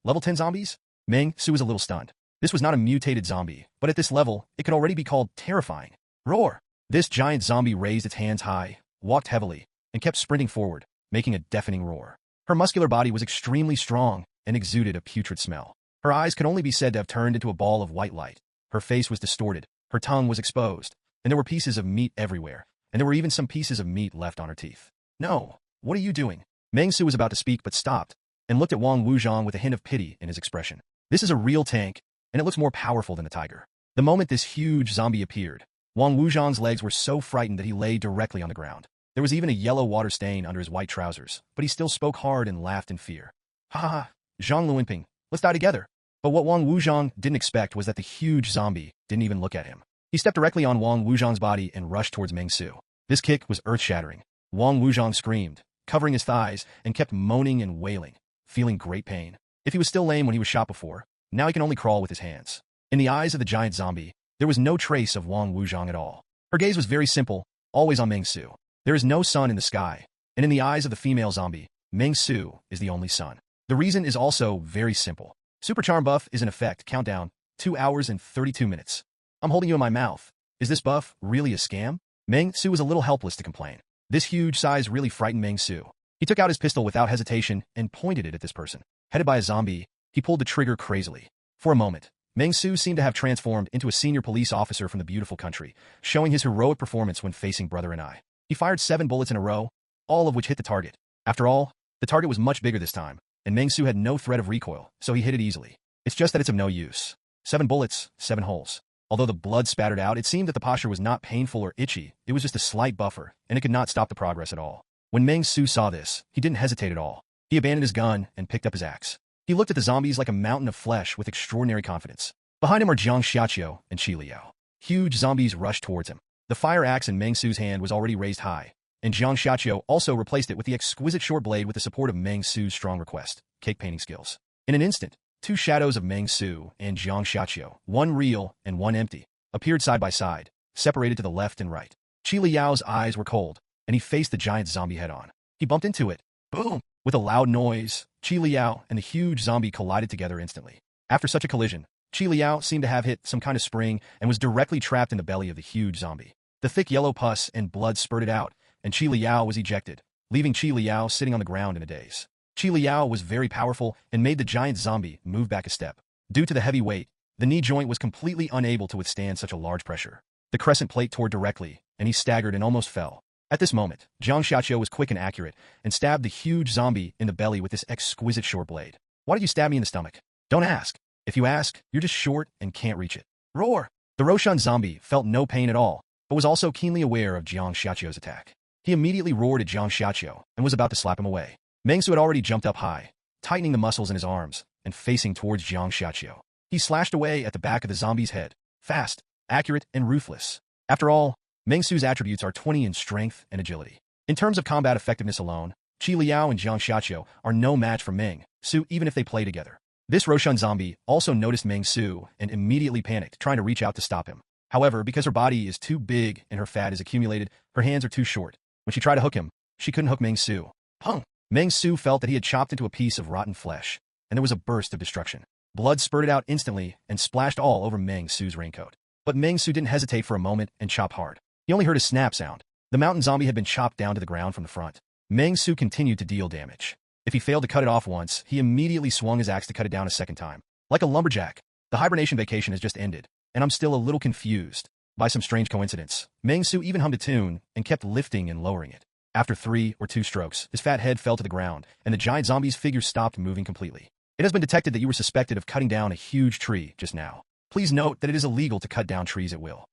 Level 10 zombies? Meng Xu was a little stunned. This was not a mutated zombie, but at this level, it could already be called terrifying. Roar! This giant zombie raised its hands high, walked heavily, and kept sprinting forward, making a deafening roar. Her muscular body was extremely strong and exuded a putrid smell. Her eyes could only be said to have turned into a ball of white light. Her face was distorted, her tongue was exposed, and there were pieces of meat everywhere, and there were even some pieces of meat left on her teeth. No, what are you doing? Meng Xu was about to speak but stopped, and looked at Wang Wuzhang with a hint of pity in his expression. This is a real tank, and it looks more powerful than the tiger. The moment this huge zombie appeared, Wang Wuzhang's legs were so frightened that he lay directly on the ground. There was even a yellow water stain under his white trousers, but he still spoke hard and laughed in fear. Ha ha ha, Zhang Luanping, let's die together. But what Wang Wuzhang didn't expect was that the huge zombie didn't even look at him. He stepped directly on Wang Wuzhang's body and rushed towards Meng Xu. This kick was earth-shattering. Wang Wuzhang screamed, covering his thighs, and kept moaning and wailing, feeling great pain. If he was still lame when he was shot before, now he can only crawl with his hands. In the eyes of the giant zombie, there was no trace of Wang Wuzhang at all. Her gaze was very simple, always on Meng Xu. There is no sun in the sky, and in the eyes of the female zombie, Meng Xu is the only sun. The reason is also very simple. Super Charm buff is in effect. Countdown, 2 hours and 32 minutes. I'm holding you in my mouth. Is this buff really a scam? Meng Xu was a little helpless to complain. This huge size really frightened Meng Xu. He took out his pistol without hesitation and pointed it at this person. Headed by a zombie, he pulled the trigger crazily. For a moment, Meng Xu seemed to have transformed into a senior police officer from the beautiful country, showing his heroic performance when facing Brother and I. He fired 7 bullets in a row, all of which hit the target. After all, the target was much bigger this time, and Meng Xu had no threat of recoil, so he hit it easily. It's just that it's of no use. 7 bullets, 7 holes. Although the blood spattered out, it seemed that the posture was not painful or itchy, it was just a slight buffer, and it could not stop the progress at all. When Meng Xu saw this, he didn't hesitate at all. He abandoned his gun and picked up his axe. He looked at the zombies like a mountain of flesh with extraordinary confidence. Behind him are Jiang Xiaqiu and Qi Liao. Huge zombies rushed towards him. The fire axe in Meng Xu's hand was already raised high, and Jiang Xiaqiu also replaced it with the exquisite short blade with the support of Meng Xu's strong request, cake painting skills. In an instant, 2 shadows of Meng Xu and Jiang Xiaqiu, one real and one empty, appeared side by side, separated to the left and right. Qi Liao's eyes were cold, and he faced the giant zombie head-on. He bumped into it. Boom! With a loud noise, Qi Liao and the huge zombie collided together instantly. After such a collision, Qi Liao seemed to have hit some kind of spring and was directly trapped in the belly of the huge zombie. The thick yellow pus and blood spurted out, and Qi Liao was ejected, leaving Qi Liao sitting on the ground in a daze. Qi Liao was very powerful and made the giant zombie move back a step. Due to the heavy weight, the knee joint was completely unable to withstand such a large pressure. The crescent plate tore directly, and he staggered and almost fell. At this moment, Jiang Xiaqiu was quick and accurate, and stabbed the huge zombie in the belly with this exquisite short blade. Why did you stab me in the stomach? Don't ask. If you ask, you're just short and can't reach it. Roar! The Roshan zombie felt no pain at all, but was also keenly aware of Jiang Xiaqiu's attack. He immediately roared at Jiang Xiaqiu and was about to slap him away. Meng Xu had already jumped up high, tightening the muscles in his arms, and facing towards Jiang Xiaqiu. He slashed away at the back of the zombie's head, fast, accurate, and ruthless. After all, Meng Xu's attributes are 20 in strength and agility. In terms of combat effectiveness alone, Qi Liao and Jiang Xiaqiu are no match for Meng Xu even if they play together. This Roshan zombie also noticed Meng Xu and immediately panicked, trying to reach out to stop him. However, because her body is too big and her fat is accumulated, her hands are too short. When she tried to hook him, she couldn't hook Meng Xu. Pung! Meng Xu felt that he had chopped into a piece of rotten flesh, and there was a burst of destruction. Blood spurted out instantly and splashed all over Meng Xu's raincoat. But Meng Xu didn't hesitate for a moment and chopped hard. He only heard a snap sound. The mountain zombie had been chopped down to the ground from the front. Meng Xu continued to deal damage. If he failed to cut it off once, he immediately swung his axe to cut it down a second time. Like a lumberjack, the hibernation vacation has just ended, and I'm still a little confused. By some strange coincidence, Meng Xu even hummed a tune and kept lifting and lowering it. After 3 or 2 strokes, his fat head fell to the ground, and the giant zombie's figure stopped moving completely. It has been detected that you were suspected of cutting down a huge tree just now. Please note that it is illegal to cut down trees at will.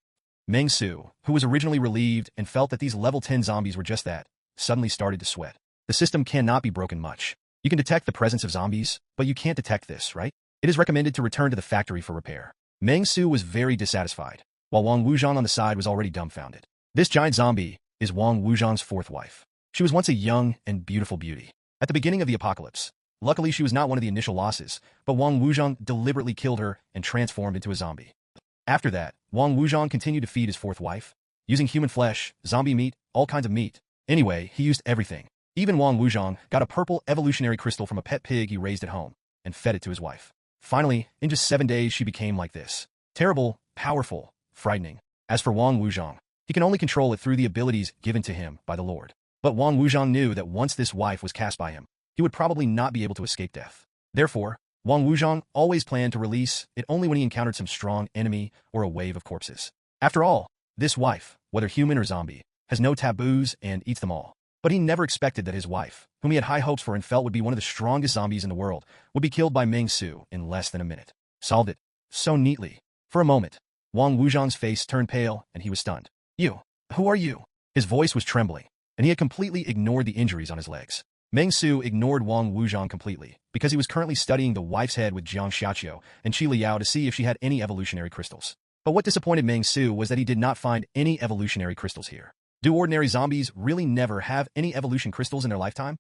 Meng Xu, who was originally relieved and felt that these level 10 zombies were just that, suddenly started to sweat. The system cannot be broken much. You can detect the presence of zombies, but you can't detect this, right? It is recommended to return to the factory for repair. Meng Xu was very dissatisfied, while Wang Wuzhang on the side was already dumbfounded. This giant zombie is Wang Wuzhang's 4th wife. She was once a young and beautiful beauty. At the beginning of the apocalypse, Luckily, she was not one of the initial losses, but Wang Wuzhong deliberately killed her and transformed into a zombie. After that, Wang Wuzhong continued to feed his fourth wife, using human flesh, zombie meat, all kinds of meat. Anyway, he used everything. Even Wang Wuzhong got a purple evolutionary crystal from a pet pig he raised at home and fed it to his wife. Finally, in just 7 days, she became like this. Terrible, powerful, frightening. As for Wang Wuzhong, he can only control it through the abilities given to him by the Lord. But Wang Wuzhong knew that once this wife was cast by him, he would probably not be able to escape death. Therefore, Wang Wuzhong always planned to release it only when he encountered some strong enemy or a wave of corpses. After all, this wife, whether human or zombie, has no taboos and eats them all. But he never expected that his wife, whom he had high hopes for and felt would be one of the strongest zombies in the world, would be killed by Meng Xu in less than a minute. Solved it. So neatly. For a moment, Wang Wuzhong's face turned pale and he was stunned. You. Who are you? His voice was trembling, and he had completely ignored the injuries on his legs. Meng Xu ignored Wang Wuzhong completely, because he was currently studying the wife's head with Jiang Xiaqiu and Qi Liao to see if she had any evolutionary crystals. But what disappointed Meng Xu was that he did not find any evolutionary crystals here. Do ordinary zombies really never have any evolution crystals in their lifetime?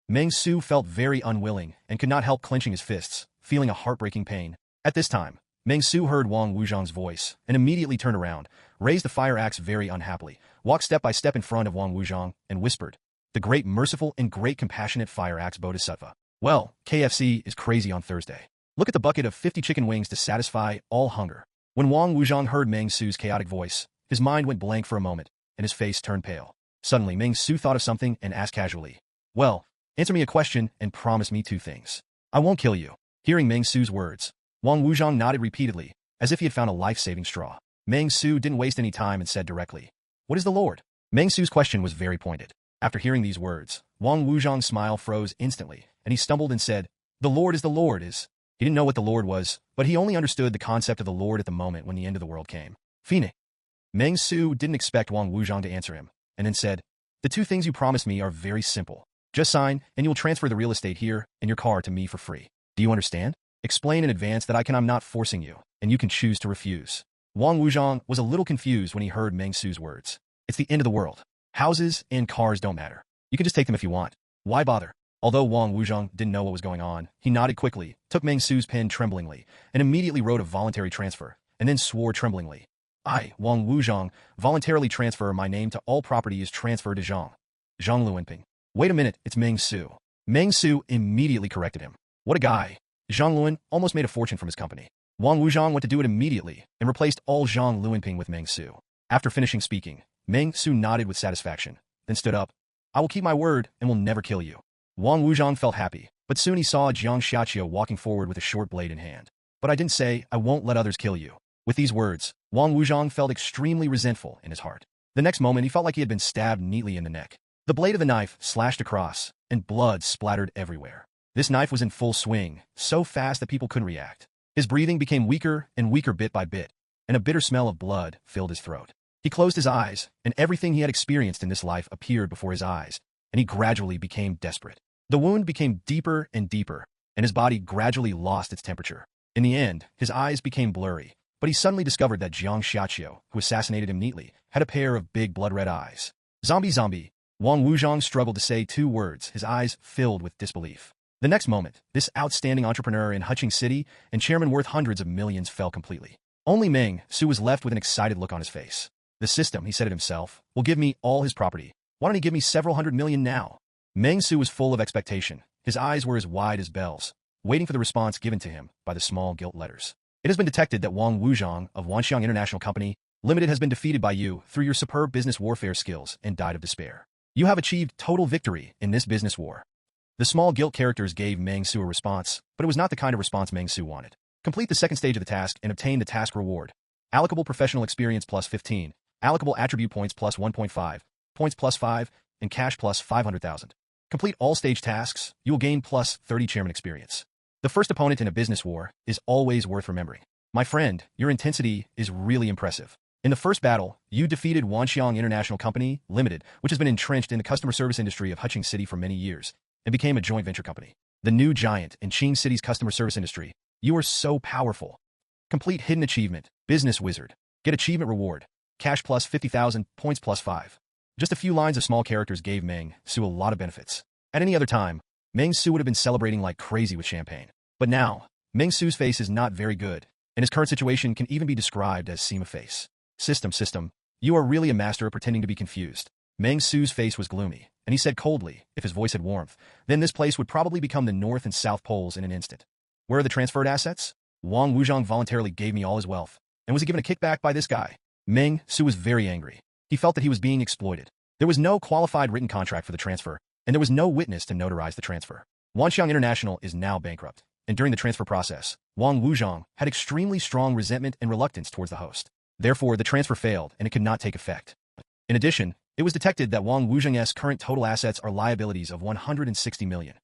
Meng Xu felt very unwilling and could not help clenching his fists, feeling a heartbreaking pain. At this time, Meng Xu heard Wang Wuzhong's voice and immediately turned around, raised the fire axe very unhappily, walked step by step in front of Wang Wuzhong, and whispered, "The great merciful and great compassionate fire axe Bodhisattva. Well, KFC is crazy on Thursday. Look at the bucket of 50 chicken wings to satisfy all hunger." When Wang Wuzhong heard Meng Xu's chaotic voice, his mind went blank for a moment, and his face turned pale. Suddenly, Meng Xu thought of something and asked casually, "Well, answer me a question and promise me 2 things. I won't kill you." Hearing Meng Xu's words, Wang Wuzhong nodded repeatedly, as if he had found a life-saving straw. Meng Xu didn't waste any time and said directly, "What is the Lord?" Meng Xu's question was very pointed. After hearing these words, Wang Wuzhong's smile froze instantly, and he stumbled and said, "The Lord is the Lord is." He didn't know what the Lord was, but he only understood the concept of the Lord at the moment when the end of the world came. Phoenix. Meng Xu didn't expect Wang Wuzhong to answer him, and then said, "The 2 things you promised me are very simple. Just sign, and you will transfer the real estate here and your car to me for free. Do you understand? Explain in advance that I'm not forcing you, and you can choose to refuse." Wang Wuzhong was a little confused when he heard Meng Xu's words. It's the end of the world. Houses and cars don't matter. You can just take them if you want. Why bother? Although Wang Wuzhong didn't know what was going on, he nodded quickly, took Meng Xu's pen tremblingly, and immediately wrote a voluntary transfer, and then swore tremblingly, "I, Wang Wuzhong, voluntarily transfer my name to all property is transferred to Zhang Luanping." "Wait a minute, it's Meng Xu." Meng Xu immediately corrected him. What a guy. Zhang Luan almost made a fortune from his company. Wang Wuzhong went to do it immediately and replaced all Zhang Luanping with Meng Xu. After finishing speaking, Meng Xu nodded with satisfaction, then stood up. "I will keep my word and will never kill you." Wang Wuzhong felt happy, but soon he saw Jiang Xiaqiu walking forward with a short blade in hand. "But I didn't say I won't let others kill you." With these words, Wang Wuzhong felt extremely resentful in his heart. The next moment, he felt like he had been stabbed neatly in the neck. The blade of the knife slashed across, and blood splattered everywhere. This knife was in full swing, so fast that people couldn't react. His breathing became weaker and weaker bit by bit, and a bitter smell of blood filled his throat. He closed his eyes, and everything he had experienced in this life appeared before his eyes, and he gradually became desperate. The wound became deeper and deeper, and his body gradually lost its temperature. In the end, his eyes became blurry, but he suddenly discovered that Jiang Xiaqiu, who assassinated him neatly, had a pair of big blood-red eyes. "Zombie, zombie." Wang Wuzhong struggled to say 2 words, his eyes filled with disbelief. The next moment, this outstanding entrepreneur in Huqing City and chairman worth hundreds of millions fell completely. Only Meng Xu was left with an excited look on his face. "The system," he said to himself, "will give me all his property. Why don't he give me several hundred million now?" Meng Xu was full of expectation. His eyes were as wide as bells, waiting for the response given to him by the small gilt letters. "It has been detected that Wang Wuzhong of Wanxiang International Company Limited has been defeated by you through your superb business warfare skills and died of despair. You have achieved total victory in this business war." The small gilt characters gave Meng Xu a response, but it was not the kind of response Meng Xu wanted. Complete the second stage of the task and obtain the task reward. Allocable professional experience plus 15, allocable attribute points plus 1.5, points plus 5, and cash plus 500,000. Complete all stage tasks, you will gain plus 30 chairman experience. The first opponent in a business war is always worth remembering. My friend, your intensity is really impressive. In the first battle, you defeated Wanxiang International Company Limited, which has been entrenched in the customer service industry of Huqing City for many years, and became a joint venture company. The new giant in Qing City's customer service industry. You are so powerful. Complete hidden achievement, business wizard. Get achievement reward. Cash plus 50,000, points plus 5. Just a few lines of small characters gave Meng Xu a lot of benefits. At any other time, Meng Xu would have been celebrating like crazy with champagne. But now, Meng Xu's face is not very good, and his current situation can even be described as SEMA face. System, you are really a master of pretending to be confused. Meng Xu's face was gloomy, and he said coldly, if his voice had warmth, then this place would probably become the North and South Poles in an instant. Where are the transferred assets? Wang Wuzhong voluntarily gave me all his wealth. And was he given a kickback by this guy? Meng Xu was very angry. He felt that he was being exploited. There was no qualified written contract for the transfer, and there was no witness to notarize the transfer. Wanxiang International is now bankrupt, and during the transfer process, Wang Wuzhong had extremely strong resentment and reluctance towards the host. Therefore, the transfer failed, and it could not take effect. In addition, it was detected that Wang Wuzhong's current total assets are liabilities of 160 million.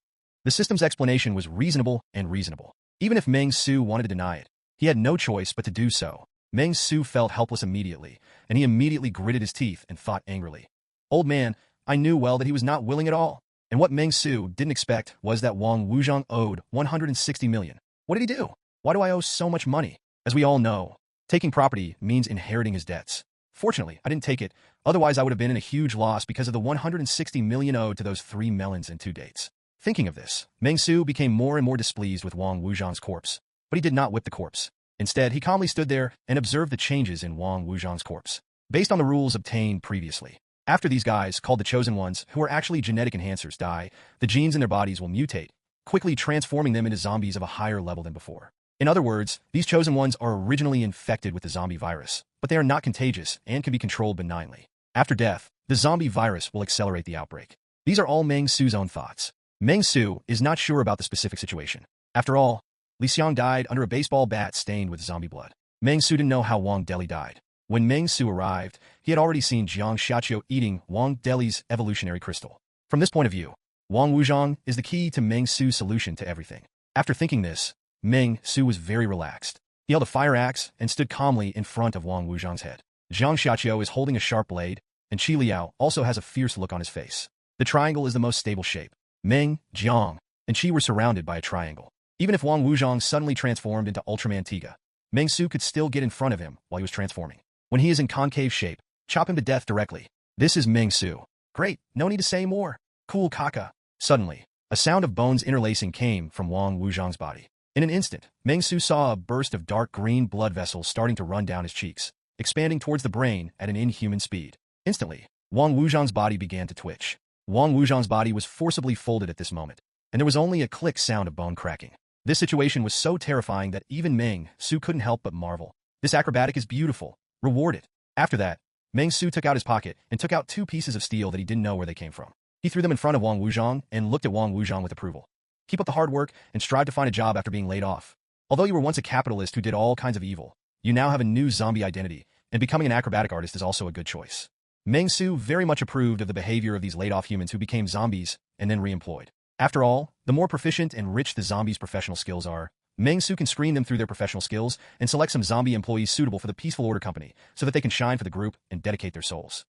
The system's explanation was reasonable and reasonable. Even if Meng Xu wanted to deny it, he had no choice but to do so. Meng Xu felt helpless immediately, and he immediately gritted his teeth and thought angrily. Old man, I knew well that he was not willing at all. And what Meng Xu didn't expect was that Wang Wuzhong owed 160 million. What did he do? Why do I owe so much money? As we all know, taking property means inheriting his debts. Fortunately, I didn't take it, otherwise I would have been in a huge loss because of the 160 million owed to those 3 melons and 2 dates. Thinking of this, Meng Xu became more and more displeased with Wang Wuzhong's corpse. But he did not whip the corpse. Instead, he calmly stood there and observed the changes in Wang Wuzhong's corpse, based on the rules obtained previously. After these guys, called the Chosen Ones, who are actually genetic enhancers, die, the genes in their bodies will mutate, quickly transforming them into zombies of a higher level than before. In other words, these Chosen Ones are originally infected with the zombie virus, but they are not contagious and can be controlled benignly. After death, the zombie virus will accelerate the outbreak. These are all Meng Xu's own thoughts. Meng Xu is not sure about the specific situation. After all, Li Xiang died under a baseball bat stained with zombie blood. Meng Xu didn't know how Wang Deli died. When Meng Xu arrived, he had already seen Jiang Xiaqiu eating Wang Deli's evolutionary crystal. From this point of view, Wang Wuzhong is the key to Meng Xu's solution to everything. After thinking this, Meng Xu was very relaxed. He held a fire axe and stood calmly in front of Wang Wuzhong's head. Jiang Xiaqiu is holding a sharp blade, and Qi Liao also has a fierce look on his face. The triangle is the most stable shape. Meng, Jiang, and Qi were surrounded by a triangle. Even if Wang Wuzhong suddenly transformed into Ultraman Tiga, Meng Xu could still get in front of him while he was transforming. When he is in concave shape, chop him to death directly. This is Meng Xu. Great, no need to say more. Cool caca. Suddenly, a sound of bones interlacing came from Wang Wuzhong's body. In an instant, Meng Xu saw a burst of dark green blood vessels starting to run down his cheeks, expanding towards the brain at an inhuman speed. Instantly, Wang Wuzhong's body began to twitch. Wang Wuzhong's body was forcibly folded at this moment, and there was only a click sound of bone cracking. This situation was so terrifying that even Meng Xu couldn't help but marvel. This acrobatic is beautiful. Reward it. After that, Meng Xu took out his pocket and took out 2 pieces of steel that he didn't know where they came from. He threw them in front of Wang Wuzhong and looked at Wang Wuzhong with approval. Keep up the hard work and strive to find a job after being laid off. Although you were once a capitalist who did all kinds of evil, you now have a new zombie identity, and becoming an acrobatic artist is also a good choice. Meng Xu very much approved of the behavior of these laid-off humans who became zombies and then reemployed. After all, the more proficient and rich the zombies' professional skills are, Meng Xu can screen them through their professional skills and select some zombie employees suitable for the Peaceful Order Company so that they can shine for the group and dedicate their souls.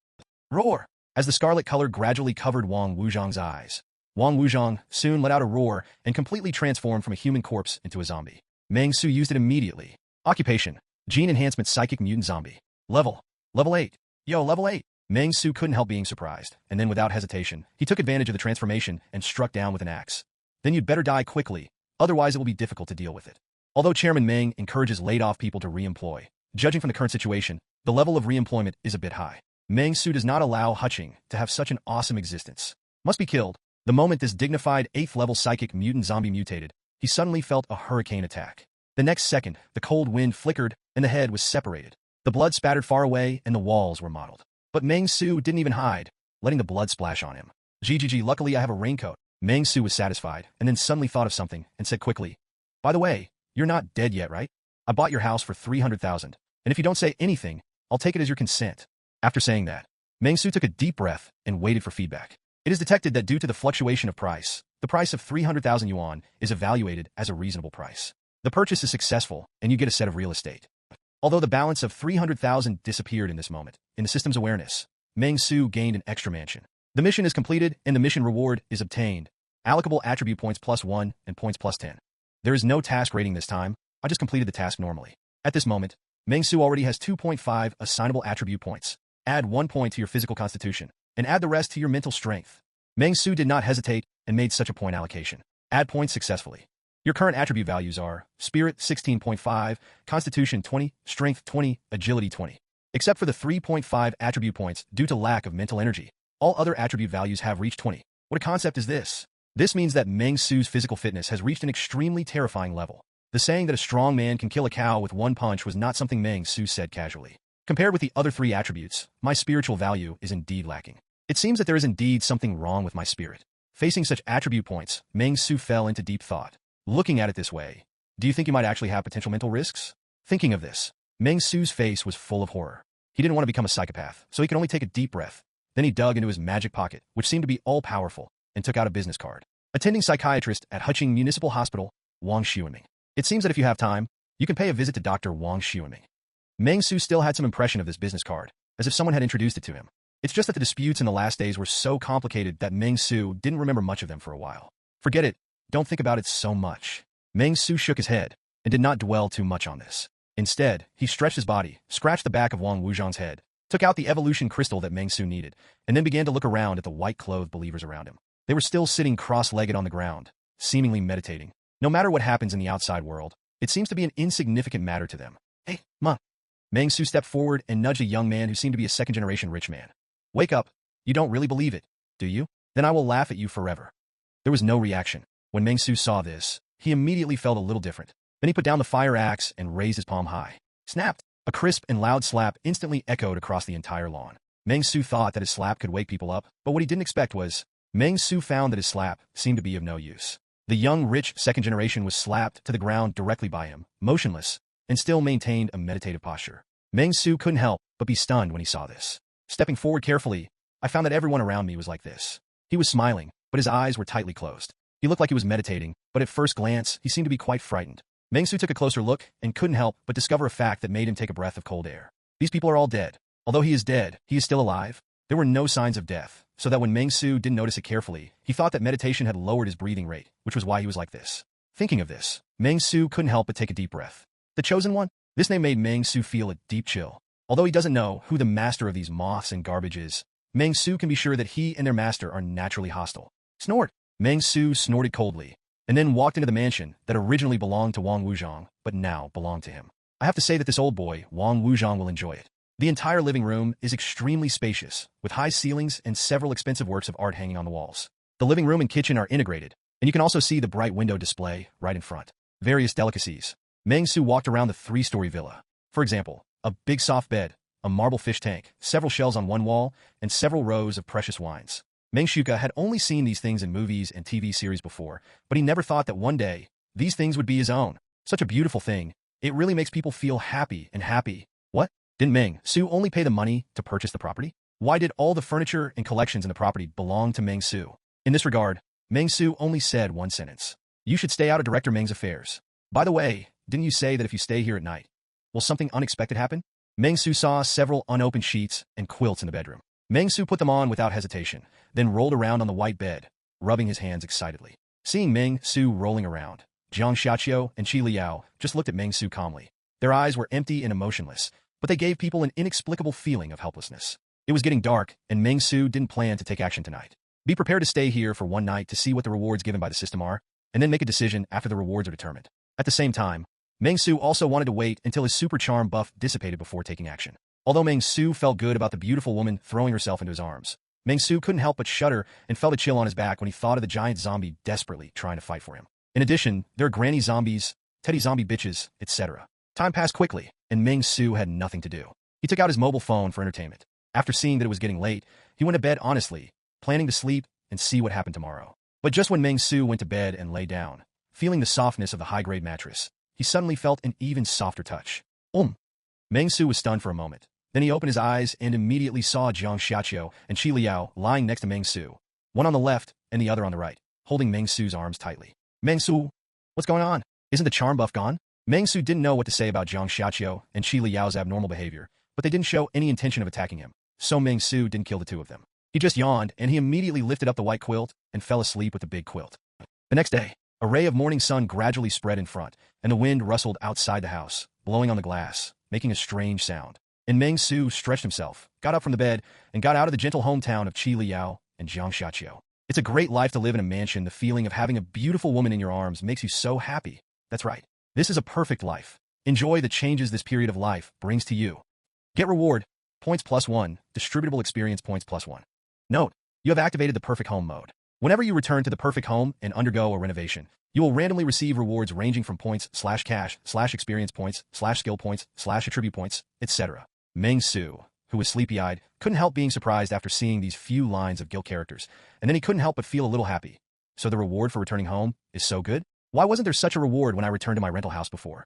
Roar! As the scarlet color gradually covered Wang Wuzhong's eyes, Wang Wuzhong soon let out a roar and completely transformed from a human corpse into a zombie. Meng Xu used it immediately. Occupation: Gene Enhancement Psychic Mutant Zombie. Level 8. Yo, level 8. Meng Xu couldn't help being surprised, and then without hesitation, he took advantage of the transformation and struck down with an axe. Then you'd better die quickly, otherwise it will be difficult to deal with it. Although Chairman Meng encourages laid-off people to re-employ, judging from the current situation, the level of re-employment is a bit high. Meng Xu does not allow Huching to have such an awesome existence. Must be killed. The moment this dignified 8th-level psychic mutant zombie mutated, he suddenly felt a hurricane attack. The next second, the cold wind flickered and the head was separated. The blood spattered far away and the walls were mottled. But Meng Xu didn't even hide, letting the blood splash on him. GGG, luckily I have a raincoat. Meng Xu was satisfied, and then suddenly thought of something, and said quickly, by the way, you're not dead yet, right? I bought your house for 300,000, and if you don't say anything, I'll take it as your consent. After saying that, Meng Xu took a deep breath and waited for feedback. It is detected that due to the fluctuation of price, the price of 300,000 yuan is evaluated as a reasonable price. The purchase is successful, and you get a set of real estate. Although the balance of 300,000 disappeared in this moment, in the system's awareness, Meng Xu gained an extra mansion. The mission is completed, and the mission reward is obtained. Allocable attribute points +1 and points +10. There is no task rating this time. I just completed the task normally. At this moment, Meng Xu already has 2.5 assignable attribute points. Add 1 point to your physical constitution, and add the rest to your mental strength. Meng Xu did not hesitate and made such a point allocation. Add points successfully. Your current attribute values are Spirit 16.5, Constitution 20, Strength 20, Agility 20. Except for the 3.5 attribute points due to lack of mental energy, all other attribute values have reached 20. What a concept is this? This means that Meng Xu's physical fitness has reached an extremely terrifying level. The saying that a strong man can kill a cow with one punch was not something Meng Xu said casually. Compared with the other three attributes, my spiritual value is indeed lacking. It seems that there is indeed something wrong with my spirit. Facing such attribute points, Meng Xu fell into deep thought. Looking at it this way, do you think you might actually have potential mental risks? Thinking of this, Meng Xu's face was full of horror. He didn't want to become a psychopath, so he could only take a deep breath. Then he dug into his magic pocket, which seemed to be all-powerful, and took out a business card. Attending psychiatrist at Huqing Municipal Hospital, Wang Xuanming. It seems that if you have time, you can pay a visit to Dr. Wang Xuanming. Meng Xu still had some impression of this business card, as if someone had introduced it to him. It's just that the disputes in the last days were so complicated that Meng Xu didn't remember much of them for a while. Forget it. Don't think about it so much. Meng Xu shook his head and did not dwell too much on this. Instead, he stretched his body, scratched the back of Wang Wuzhang's head, took out the evolution crystal that Meng Xu needed, and then began to look around at the white-clothed believers around him. They were still sitting cross-legged on the ground, seemingly meditating. No matter what happens in the outside world, it seems to be an insignificant matter to them. Hey, Ma. Meng Xu stepped forward and nudged a young man who seemed to be a second-generation rich man. Wake up. You don't really believe it, do you? Then I will laugh at you forever. There was no reaction. When Meng Xu saw this, he immediately felt a little different. Then he put down the fire axe and raised his palm high. Snapped! A crisp and loud slap instantly echoed across the entire lawn. Meng Xu thought that his slap could wake people up, but what he didn't expect was, Meng Xu found that his slap seemed to be of no use. The young, rich second generation was slapped to the ground directly by him, motionless, and still maintained a meditative posture. Meng Xu couldn't help but be stunned when he saw this. Stepping forward carefully, I found that everyone around me was like this. He was smiling, but his eyes were tightly closed. He looked like he was meditating, but at first glance, he seemed to be quite frightened. Meng Xu took a closer look and couldn't help but discover a fact that made him take a breath of cold air. These people are all dead. Although he is dead, he is still alive. There were no signs of death, so that when Meng Xu didn't notice it carefully, he thought that meditation had lowered his breathing rate, which was why he was like this. Thinking of this, Meng Xu couldn't help but take a deep breath. The Chosen One? This name made Meng Xu feel a deep chill. Although he doesn't know who the master of these moths and garbage is, Meng Xu can be sure that he and their master are naturally hostile. Snort! Meng Xu snorted coldly, and then walked into the mansion that originally belonged to Wang Wuzhang, but now belonged to him. I have to say that this old boy, Wang Wuzhang, will enjoy it. The entire living room is extremely spacious, with high ceilings and several expensive works of art hanging on the walls. The living room and kitchen are integrated, and you can also see the bright window display right in front. Various delicacies. Meng Xu walked around the three-story villa. For example, a big soft bed, a marble fish tank, several shelves on one wall, and several rows of precious wines. Meng Xu had only seen these things in movies and TV series before, but he never thought that one day, these things would be his own. Such a beautiful thing. It really makes people feel happy and happy. What? Didn't Meng Xu only pay the money to purchase the property? Why did all the furniture and collections in the property belong to Meng Xu? In this regard, Meng Xu only said one sentence. You should stay out of Director Meng's affairs. By the way, didn't you say that if you stay here at night, will something unexpected happen? Meng Xu saw several unopened sheets and quilts in the bedroom. Meng Xu put them on without hesitation, then rolled around on the white bed, rubbing his hands excitedly. Seeing Meng Xu rolling around, Zhang Xiaqiu and Qi Liao just looked at Meng Xu calmly. Their eyes were empty and emotionless, but they gave people an inexplicable feeling of helplessness. It was getting dark, and Meng Xu didn't plan to take action tonight. Be prepared to stay here for one night to see what the rewards given by the system are, and then make a decision after the rewards are determined. At the same time, Meng Xu also wanted to wait until his super charm buff dissipated before taking action. Although Meng Xu felt good about the beautiful woman throwing herself into his arms, Meng Xu couldn't help but shudder and felt a chill on his back when he thought of the giant zombie desperately trying to fight for him. In addition, there are granny zombies, teddy zombie bitches, etc. Time passed quickly, and Meng Xu had nothing to do. He took out his mobile phone for entertainment. After seeing that it was getting late, he went to bed honestly, planning to sleep and see what happened tomorrow. But just when Meng Xu went to bed and lay down, feeling the softness of the high-grade mattress, he suddenly felt an even softer touch. Meng Xu was stunned for a moment. Then he opened his eyes and immediately saw Zhang Xiaqiu and Qi Liao lying next to Meng Xu, one on the left and the other on the right, holding Meng Xu's arms tightly. Meng Xu, what's going on? Isn't the charm buff gone? Meng Xu didn't know what to say about Zhang Xiaqiu and Qi Liao's abnormal behavior, but they didn't show any intention of attacking him, so Meng Xu didn't kill the two of them. He just yawned, and he immediately lifted up the white quilt and fell asleep with the big quilt. The next day, a ray of morning sun gradually spread in front, and the wind rustled outside the house, blowing on the glass, making a strange sound. And Meng Xu stretched himself, got up from the bed, and got out of the gentle hometown of Qi Liao and Zhang Xiaqiu. It's a great life to live in a mansion. The feeling of having a beautiful woman in your arms makes you so happy. That's right. This is a perfect life. Enjoy the changes this period of life brings to you. Get reward. Points +1. Distributable experience points +1. Note, you have activated the perfect home mode. Whenever you return to the perfect home and undergo a renovation, you will randomly receive rewards ranging from points/cash/experience points/skill points/attribute points, etc. Meng Xu, who was sleepy-eyed, couldn't help being surprised after seeing these few lines of guild characters, and then he couldn't help but feel a little happy. So the reward for returning home is so good? Why wasn't there such a reward when I returned to my rental house before?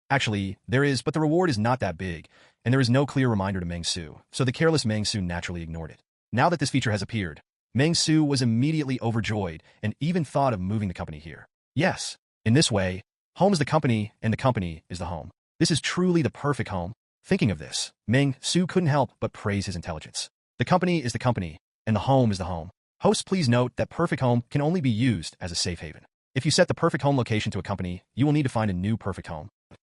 Actually, there is, but the reward is not that big, and there is no clear reminder to Meng Xu, so the careless Meng Xu naturally ignored it. Now that this feature has appeared, Meng Xu was immediately overjoyed and even thought of moving the company here. Yes, in this way, home is the company and the company is the home. This is truly the perfect home. Thinking of this, Meng Xu couldn't help but praise his intelligence. The company is the company, and the home is the home. Hosts, please note that perfect home can only be used as a safe haven. If you set the perfect home location to a company, you will need to find a new perfect home.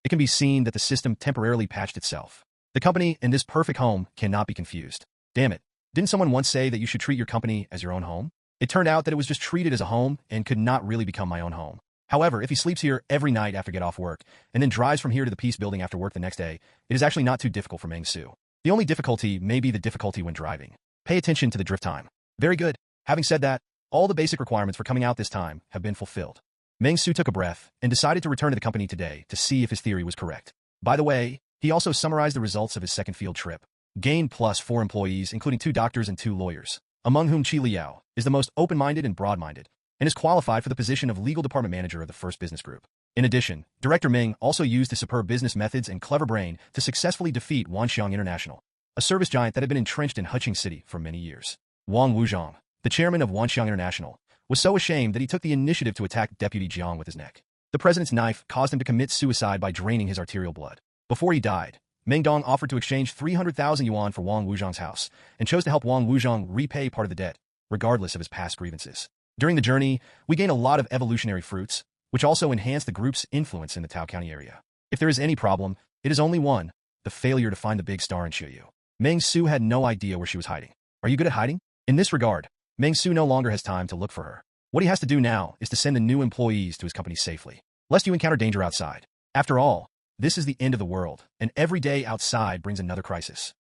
It can be seen that the system temporarily patched itself. The company and this perfect home cannot be confused. Damn it. Didn't someone once say that you should treat your company as your own home? It turned out that it was just treated as a home and could not really become my own home. However, if he sleeps here every night after get off work, and then drives from here to the Peace Building after work the next day, it is actually not too difficult for Meng Xu. The only difficulty may be the difficulty when driving. Pay attention to the drift time. Very good. Having said that, all the basic requirements for coming out this time have been fulfilled. Meng Xu took a breath and decided to return to the company today to see if his theory was correct. By the way, he also summarized the results of his second field trip. Gained +4 employees, including 2 doctors and 2 lawyers, among whom Qi Liao is the most open-minded and broad-minded, and is qualified for the position of legal department manager of the first business group. In addition, Director Meng also used his superb business methods and clever brain to successfully defeat Wanxiang International, a service giant that had been entrenched in Huqing City for many years. Wang Wuzhong, the chairman of Wanxiang International, was so ashamed that he took the initiative to attack Deputy Jiang with his neck. The president's knife caused him to commit suicide by draining his arterial blood. Before he died, Meng Dong offered to exchange 300,000 yuan for Wang Wuzhong's house, and chose to help Wang Wuzhong repay part of the debt, regardless of his past grievances. During the journey, we gained a lot of evolutionary fruits, which also enhanced the group's influence in the Tao County area. If there is any problem, it is only one: the failure to find the big star in Qiyu. Meng Xu had no idea where she was hiding. Are you good at hiding? In this regard, Meng Xu no longer has time to look for her. What he has to do now is to send the new employees to his company safely, lest you encounter danger outside. After all, this is the end of the world, and every day outside brings another crisis.